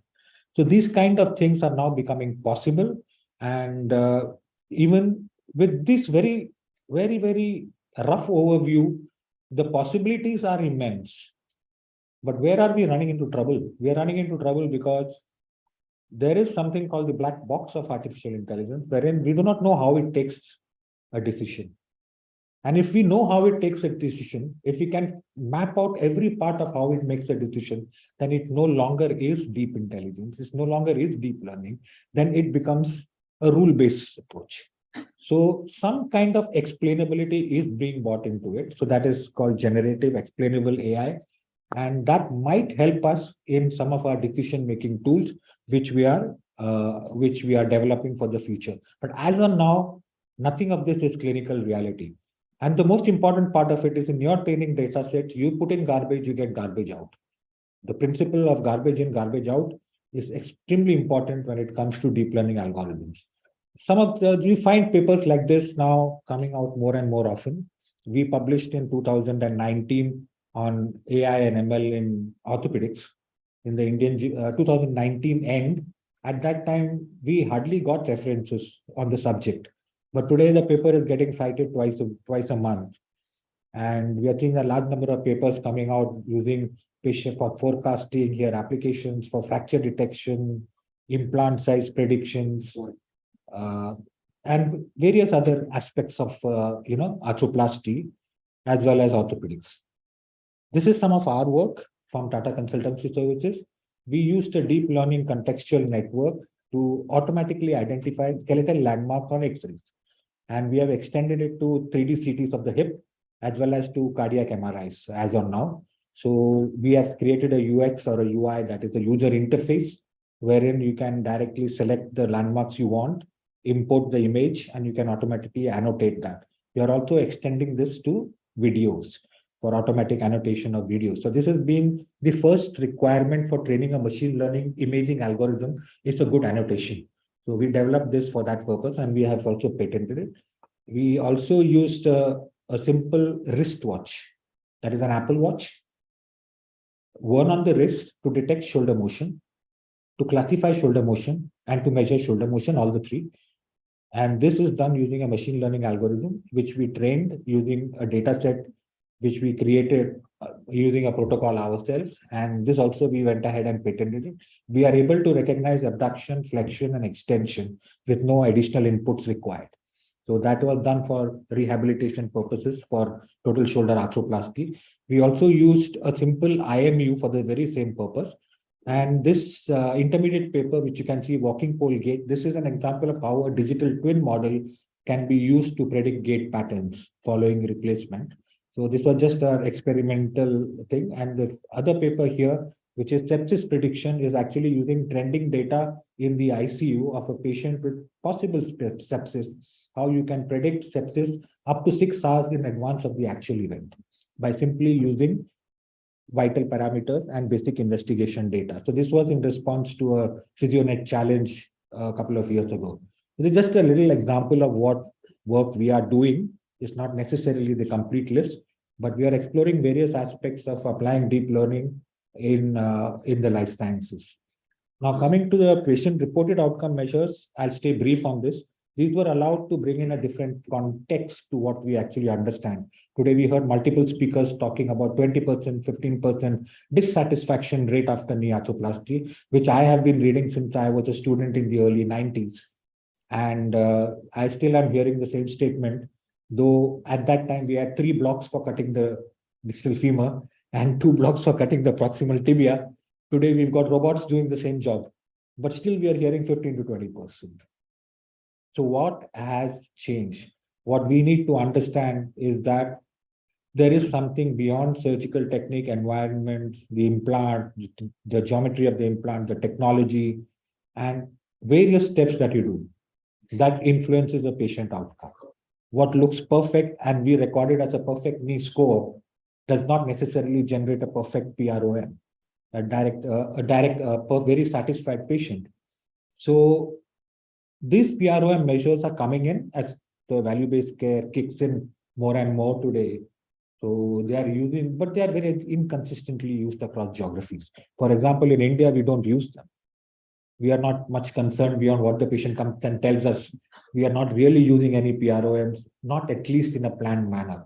So these kind of things are now becoming possible. And even with this very, very, very rough overview, the possibilities are immense. But where are we running into trouble? We are running into trouble because there is something called the black box of artificial intelligence, wherein we do not know how it takes a decision. And if we know how it takes a decision, if we can map out every part of how it makes a decision, then it no longer is deep intelligence, it no longer is deep learning, then it becomes a rule-based approach. So some kind of explainability is being brought into it. So that is called generative explainable AI. And that might help us in some of our decision-making tools, which we are developing for the future. But as of now, nothing of this is clinical reality. And the most important part of it is in your training data set, you put in garbage, you get garbage out. The principle of garbage in, garbage out is extremely important when it comes to deep learning algorithms. You find papers like this now coming out more and more often. We published in 2019 on AI and ML in Orthopedics in the Indian 2019 end. At that time, we hardly got references on the subject. But today the paper is getting cited twice a month. And we are seeing a large number of papers coming out using patient for forecasting, here applications for fracture detection, implant size predictions, and various other aspects of arthroplasty as well as orthopedics. This is some of our work from Tata Consultancy Services. We used a deep learning contextual network to automatically identify skeletal landmarks on X-rays. And we have extended it to 3D CTs of the hip as well as to cardiac MRIs as of now. So we have created a UX or a UI, that is a user interface, wherein you can directly select the landmarks you want, import the image, and you can automatically annotate that. We are also extending this to videos for automatic annotation of videos. So this has been the first requirement for training a machine learning imaging algorithm is a good annotation. So we developed this for that purpose, and we have also patented it. We also used a simple wristwatch, that is an Apple Watch, worn on the wrist to detect shoulder motion, to classify shoulder motion, and to measure shoulder motion, all the three. And this is done using a machine learning algorithm, which we trained using a data set which we created using a protocol ourselves. And this also we went ahead and patented it. We are able to recognize abduction, flexion, and extension with no additional inputs required. So that was done for rehabilitation purposes for total shoulder arthroplasty. We also used a simple IMU for the very same purpose. And this intermediate paper, which you can see walking pole gait, this is an example of how a digital twin model can be used to predict gait patterns following replacement. So this was just an experimental thing. And the other paper here, which is sepsis prediction, is actually using trending data in the ICU of a patient with possible sepsis, how you can predict sepsis up to 6 hours in advance of the actual event by simply using vital parameters and basic investigation data. So this was in response to a PhysioNet challenge a couple of years ago. This is just a little example of what work we are doing. It's not necessarily the complete list, but we are exploring various aspects of applying deep learning in the life sciences. Now, coming to the patient-reported outcome measures, I'll stay brief on this. These were allowed to bring in a different context to what we actually understand. Today, we heard multiple speakers talking about 20%, 15% dissatisfaction rate after knee arthroplasty, which I have been reading since I was a student in the early 90s. And I still am hearing the same statement, though at that time we had 3 blocks for cutting the distal femur and 2 blocks for cutting the proximal tibia. Today, we've got robots doing the same job, but still we are hearing 15 to 20%. So what has changed? What we need to understand is that there is something beyond surgical technique, environment, the implant, the geometry of the implant, the technology, and various steps that you do that influences the patient outcome. What looks perfect and we record it as a perfect knee score does not necessarily generate a perfect PROM, a very satisfied patient. So these PROM measures are coming in as the value-based care kicks in more and more today. So they are using, but they are very inconsistently used across geographies. For example, in India, we don't use them. We are not much concerned beyond what the patient comes and tells us. We are not really using any PROMs, not at least in a planned manner.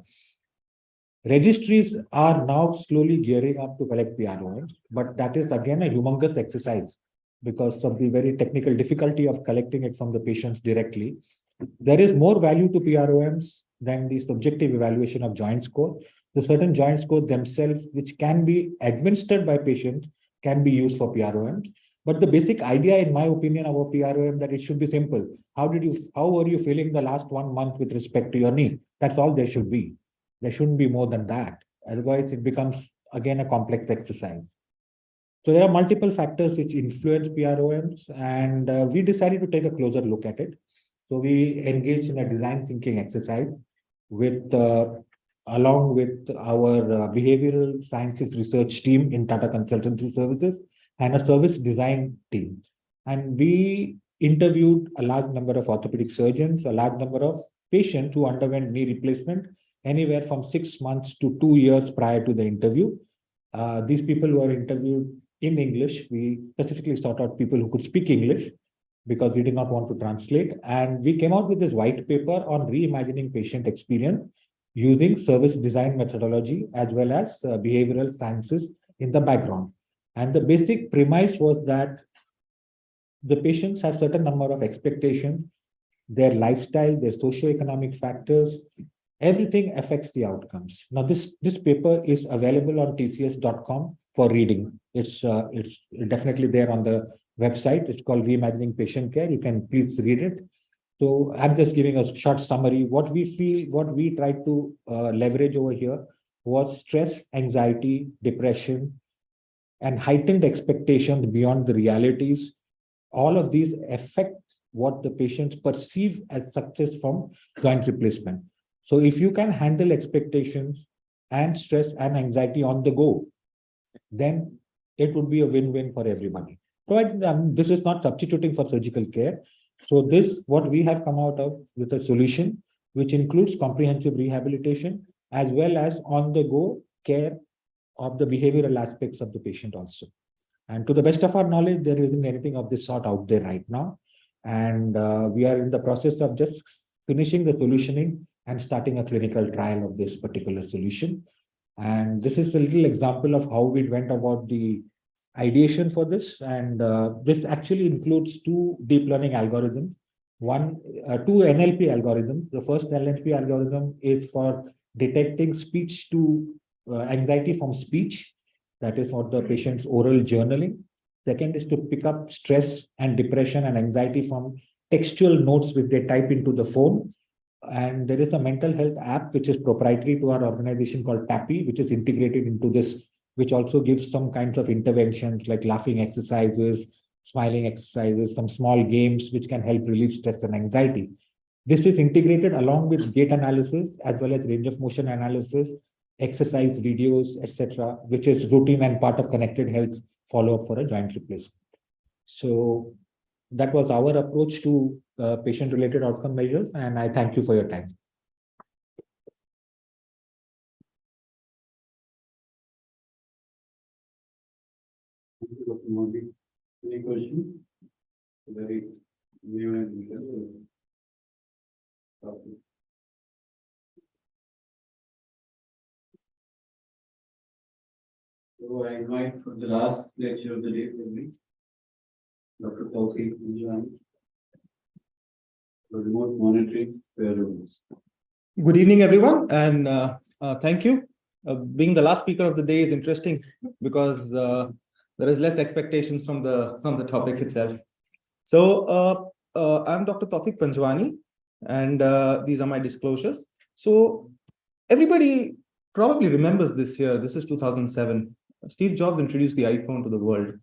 Registries are now slowly gearing up to collect PROMs, but that is again a humongous exercise because of the very technical difficulty of collecting it from the patients directly. There is more value to PROMs than the subjective evaluation of joint score. The certain joint scores themselves, which can be administered by patients, can be used for PROMs. But the basic idea, in my opinion, of a PROM, that it should be simple. How were you feeling the last 1 month with respect to your knee? That's all there should be. There shouldn't be more than that. Otherwise, it becomes, again, a complex exercise. So there are multiple factors which influence PROMs, and we decided to take a closer look at it. So we engaged in a design thinking exercise with, along with our behavioral sciences research team in Tata Consultancy Services and a service design team. And we interviewed a large number of orthopedic surgeons, a large number of patients who underwent knee replacement, anywhere from 6 months to 2 years prior to the interview. These people were interviewed in English. We specifically sought out people who could speak English because we did not want to translate. And we came out with this white paper on reimagining patient experience using service design methodology as well as behavioral sciences in the background. And the basic premise was that the patients have certain number of expectations, their lifestyle, their socioeconomic factors, everything affects the outcomes. Now, this paper is available on tcs.com for reading. It's definitely there on the website. It's called Reimagining Patient Care. You can please read it. So I'm just giving a short summary. What we tried to leverage over here was stress, anxiety, depression, and heightened expectations beyond the realities. All of these affect what the patients perceive as success from joint replacement. So if you can handle expectations and stress and anxiety on the go, then it would be a win-win for everybody. So this is not substituting for surgical care. So what we have come out of with a solution, which includes comprehensive rehabilitation, as well as on-the-go care of the behavioral aspects of the patient also. And to the best of our knowledge, there isn't anything of this sort out there right now. And we are in the process of just finishing the solutioning and starting a clinical trial of this particular solution. And this is a little example of how we went about the ideation for this. And this actually includes two deep learning algorithms. Two NLP algorithms. The first NLP algorithm is for detecting speech to anxiety from speech, that is for the patient's oral journaling. Second is to pick up stress and depression and anxiety from textual notes which they type into the phone. And there is a mental health app which is proprietary to our organization called TAPI, which is integrated into this, which also gives some kinds of interventions like laughing exercises, smiling exercises, some small games which can help relieve stress and anxiety. This is integrated along with gait analysis as well as range of motion analysis, exercise videos, etc., which is routine and part of connected health follow-up for a joint replacement. So that was our approach to patient-related outcome measures, and I thank you for your time. Dr. Modi, any question? Very new and interesting topic. So I invite for the last lecture of the day for me, Dr. Orthopaedic, for remote monitoring wearables. Good evening, everyone, and thank you. Being the last speaker of the day is interesting because there is less expectations from the topic itself. So I'm Dr. Taufik Panjwani, and these are my disclosures. So everybody probably remembers this year. This is 2007. Steve Jobs introduced the iPhone to the world,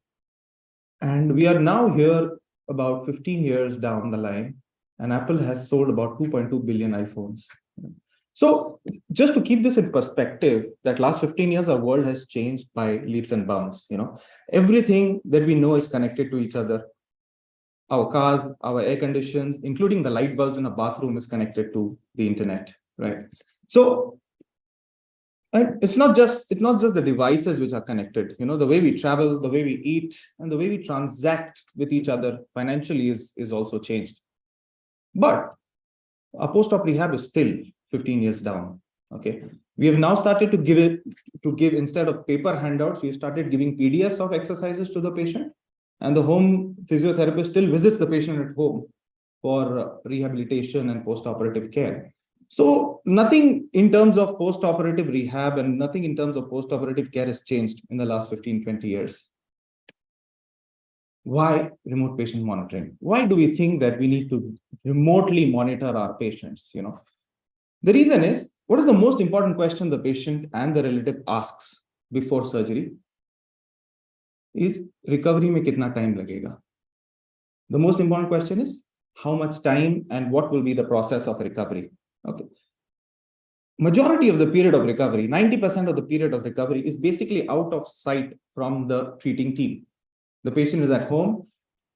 and we are now here about 15 years down the line, and Apple has sold about 2.2 billion iPhones. So just to keep this in perspective, that last 15 years, our world has changed by leaps and bounds. Everything that we know is connected to each other. Our cars, our air conditions, including the light bulbs in a bathroom is connected to the internet, right? So it's not just the devices which are connected. The way we travel, the way we eat, and the way we transact with each other financially is also changed. But our post-op rehab is still 15 years down. Okay, we have now started to give instead of paper handouts, we've started giving PDFs of exercises to the patient, and the home physiotherapist still visits the patient at home for rehabilitation and post-operative care. So nothing in terms of post-operative rehab and nothing in terms of post-operative care has changed in the last 15-20 years. Why remote patient monitoring? Why do we think that we need to remotely monitor our patients? The reason is, what is the most important question the patient and the relative asks before surgery? Is recovery mein kitna time lagega? The most important question is, how much time and what will be the process of recovery? Okay. Majority of the period of recovery, 90% of the period of recovery is basically out of sight from the treating team. The patient is at home.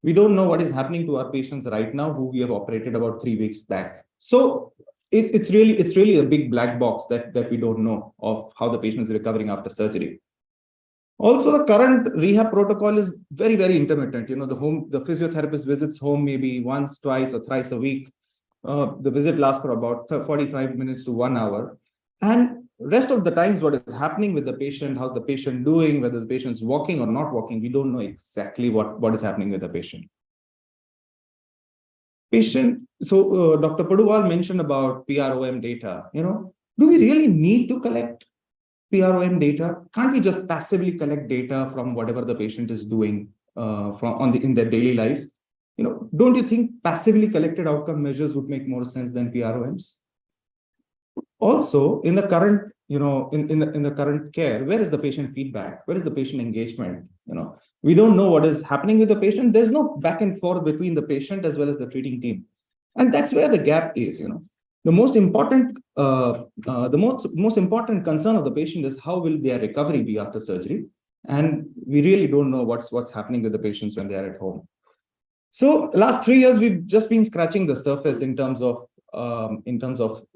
We don't know what is happening to our patients right now, who we have operated about 3 weeks back. So it's really a big black box that we don't know of how the patient is recovering after surgery. Also, the current rehab protocol is very, very intermittent. The physiotherapist visits home maybe once, twice, or thrice a week. The visit lasts for about 45 minutes to 1 hour. And rest of the times, what is happening with the patient, how's the patient doing, whether the patient's walking or not walking, we don't know exactly what is happening with the patient. So Dr. Paduwal mentioned about PROM data. Do we really need to collect PROM data? Can't we just passively collect data from whatever the patient is doing in their daily lives? Don't you think passively collected outcome measures would make more sense than PROMs? Also, in the current, in the current care, where is the patient feedback? Where is the patient engagement? We don't know what is happening with the patient. There's no back and forth between the patient as well as the treating team, and that's where the gap is. The most important, most important concern of the patient is how will their recovery be after surgery, and we really don't know what's happening with the patients when they are at home. So last 3 years, we've just been scratching the surface in terms of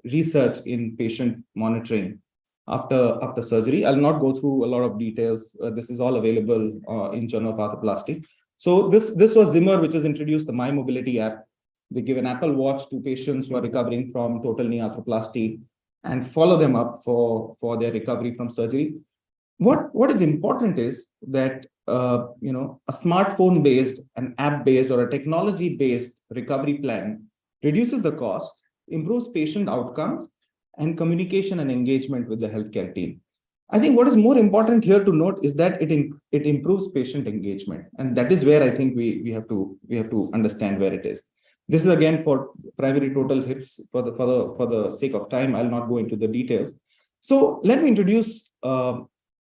research in patient monitoring after surgery. I'll not go through a lot of details. This is all available in Journal of Arthroplasty. So this was Zimmer, which has introduced the My Mobility app. They give an Apple Watch to patients who are recovering from total knee arthroplasty. and follow them up for their recovery from surgery. What is important is that a smartphone based, an app based, or a technology based recovery plan reduces the cost, improves patient outcomes, and communication and engagement with the healthcare team. I think what is more important here to note is that it improves patient engagement, and that is where I think we have to understand where it is. This is again for primary total hips. For the sake of time, I'll not go into the details. So let me introduce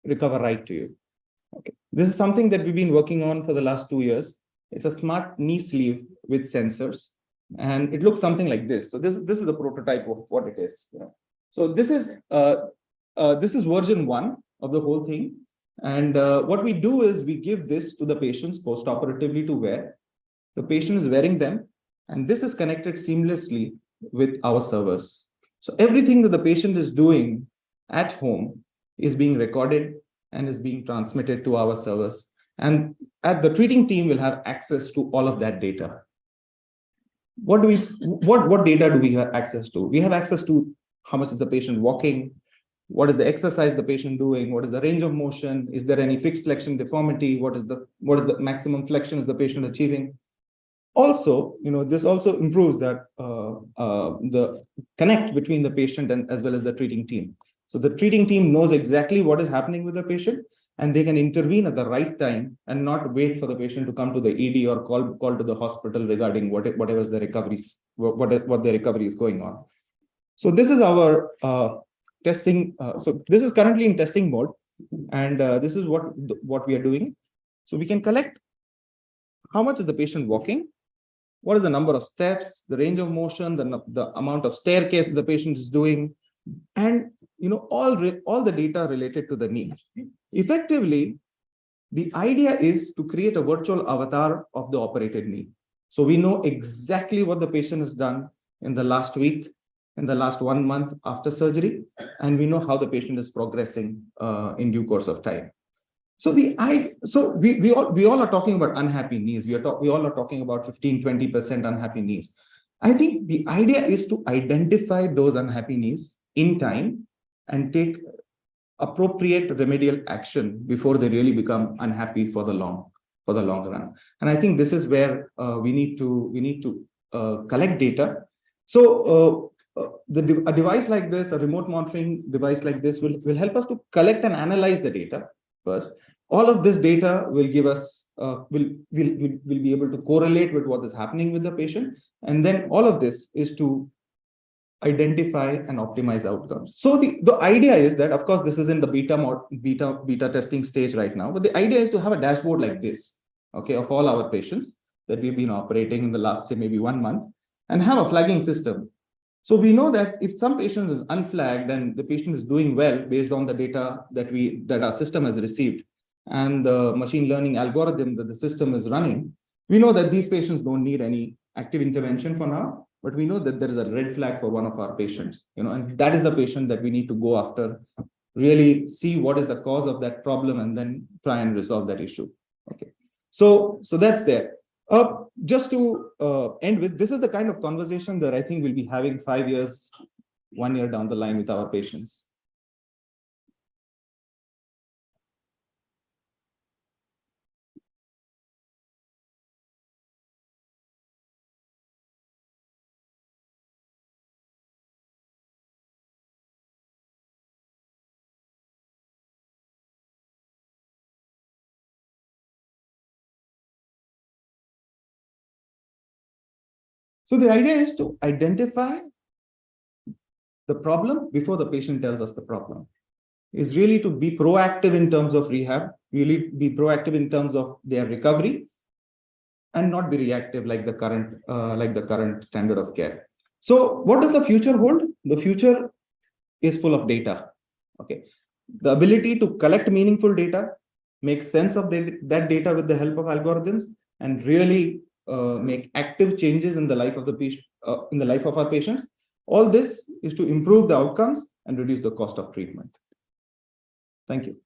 Recover Right to you. Okay, this is something that we've been working on for the last 2 years. It's a smart knee sleeve with sensors, and it looks something like this. So this is the prototype of what it is. So this is version 1 of the whole thing. And what we do is we give this to the patients post-operatively to wear. The patient is wearing them, and this is connected seamlessly with our servers. So everything that the patient is doing at home is being recorded and is being transmitted to our servers. And the treating team will have access to all of that data. What data do we have access to? We have access to how much is the patient walking, what is the exercise the patient doing, what is the range of motion, is there any fixed flexion deformity, what is the maximum flexion is the patient achieving. Also, this also improves that the connect between the patient and as well as the treating team. So the treating team knows exactly what is happening with the patient, and they can intervene at the right time and not wait for the patient to come to the ED or call to the hospital regarding whatever is the recoveries, what the recovery is going on. So this is our testing. So this is currently in testing mode, and this is what we are doing. So we can collect how much is the patient walking, what is the number of steps, the range of motion, the amount of staircase the patient is doing, and all the data related to the knee. Effectively, the idea is to create a virtual avatar of the operated knee. So we know exactly what the patient has done in the last week, in the last 1 month after surgery, and we know how the patient is progressing in due course of time. So we all are talking about unhappy knees. We all are talking about 15-20% unhappy knees. I think the idea is to identify those unhappy knees in time and take appropriate remedial action before they really become unhappy for the long run. And I think this is where we need to collect data. So a device like this, a remote monitoring device like this, will help us to collect and analyze the data first. All of this data will give us will be able to correlate with what is happening with the patient, and then all of this is to identify and optimize outcomes. So the idea is that, of course, this is in the beta testing stage right now, but the idea is to have a dashboard like this, okay, of all our patients that we've been operating in the last, say, maybe 1 month, and have a flagging system. So we know that if some patient is unflagged and the patient is doing well based on the data that our system has received and the machine learning algorithm that the system is running, we know that these patients don't need any active intervention for now, but we know that there is a red flag for one of our patients, and that is the patient that we need to go after, really see what is the cause of that problem and then try and resolve that issue. Okay, so that's there. Just to end with, this is the kind of conversation that I think we'll be having 5 years, 1 year down the line with our patients. So the idea is to identify the problem before the patient tells us the problem. Is really to be proactive in terms of rehab, really be proactive in terms of their recovery, and not be reactive like the current standard of care. So what does the future hold? The future is full of data. Okay, the ability to collect meaningful data, make sense of that data with the help of algorithms, and really make active changes in the life of the patient, in the life of our patients. All this is to improve the outcomes and reduce the cost of treatment. Thank you.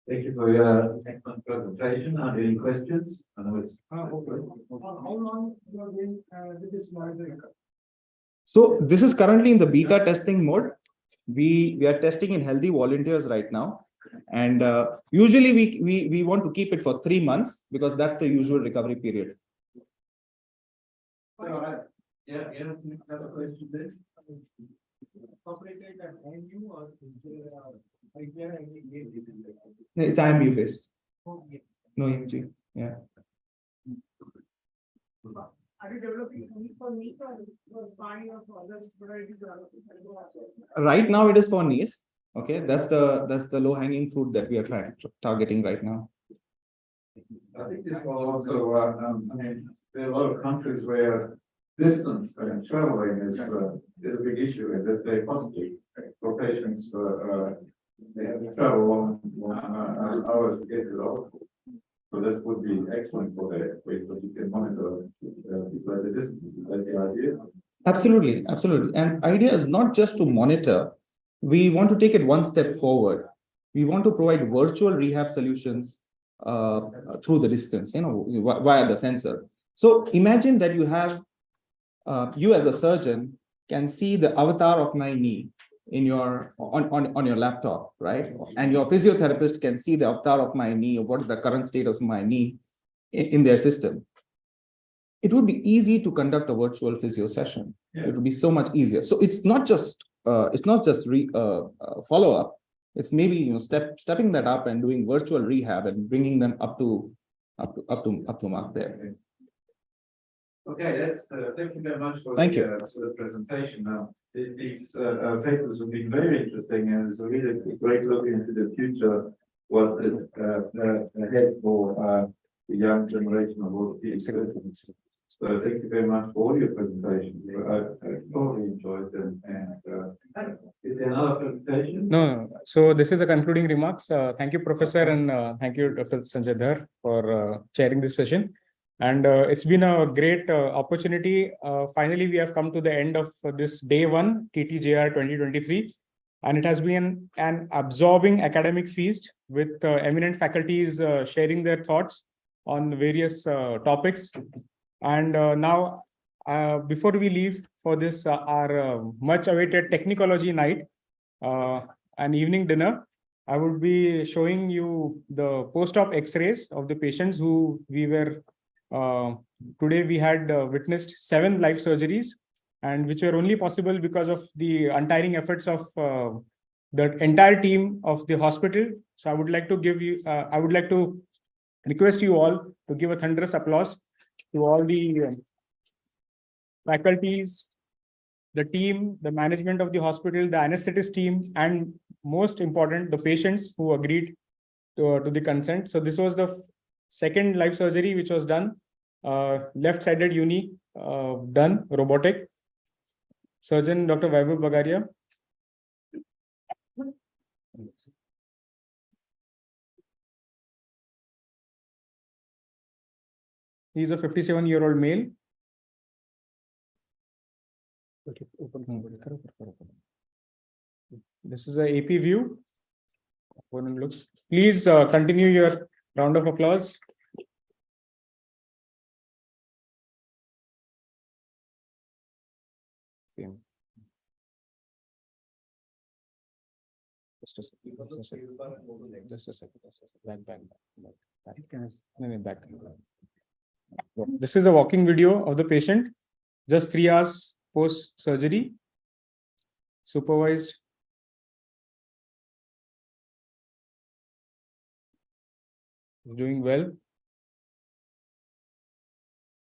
Thank you for your excellent presentation. Are there any questions? I know it's. How long you are doing this monitoring? So this is currently in the beta testing mode. We are testing in healthy volunteers right now. And usually we want to keep it for 3 months because that's the usual recovery period. Yeah, another question there? Operated at IMU or It's IMU based. No EMG. Yeah. Are you developing only for knee or spine or for other varieties? Right now it is for knees. Okay, that's the low hanging fruit that we are targeting right now. I think this will also, I mean, there are a lot of countries where distance and traveling is a big issue, and that's very costly for patients. They have to travel long hours to get to the hospital. So this would be excellent for that, because you can monitor people at the distance. Is that the idea? Absolutely, absolutely. And idea is not just to monitor. We want to take it one step forward. We want to provide virtual rehab solutions through the distance, via the sensor. So imagine that you have, you as a surgeon can see the avatar of my knee in your on your laptop, right? And your physiotherapist can see the avatar of my knee, or what is the current status of my knee in their system. It would be easy to conduct a virtual physio session. It would be so much easier. So it's not just follow up. It's maybe stepping that up and doing virtual rehab and bringing them up to mark there. Okay, that's thank you very much for for the presentation. Now, these papers have been very interesting, and it's a really great look into the future. What is ahead for the young generation of orthopedics. So thank you very much for all your presentations. I totally enjoyed them. And is there another presentation? No. So this is the concluding remarks. Thank you, Professor, and thank you, Dr. Sanjay Dhar, for chairing this session. And it's been a great opportunity. Finally, we have come to the end of this day one, TTJR 2023. And it has been an absorbing academic feast with eminent faculties sharing their thoughts on various topics. And now, before we leave for this, our much awaited technology night, an evening dinner, I would be showing you the post-op X-rays of the patients who we were today we had witnessed 7 live surgeries, and which were only possible because of the untiring efforts of the entire team of the hospital. So I would like to request you all to give a thunderous applause to all the faculties, the team, the management of the hospital, the anesthetist team, and most important, the patients who agreed to the consent. So this was the second live surgery which was done, left-sided uni done, robotic. Surgeon Dr. Vaibhav Bagaria. He's a 57-year-old male. This is a AP view. Looks. Please continue your round of applause. Same. Just a second. Back. This is a walking video of the patient, just 3 hours post surgery, supervised. He's doing well.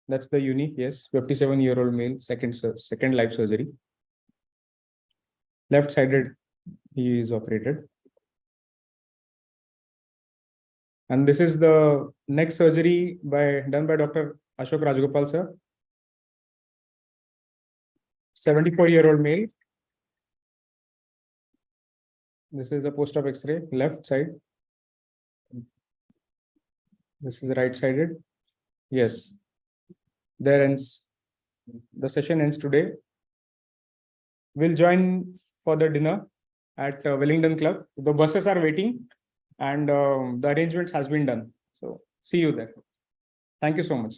That's the uni, yes, 57-year-old male, second live surgery. Left-sided, he is operated. And this is the next surgery done by Dr. Ashok Rajgopal sir. 74-year-old male. This is a post-op X-ray, left side. This is right-sided. Yes. There ends. The session ends today. We'll join for the dinner at Wellington Club. The buses are waiting. and the arrangements has been done. So see you there. Thank you so much.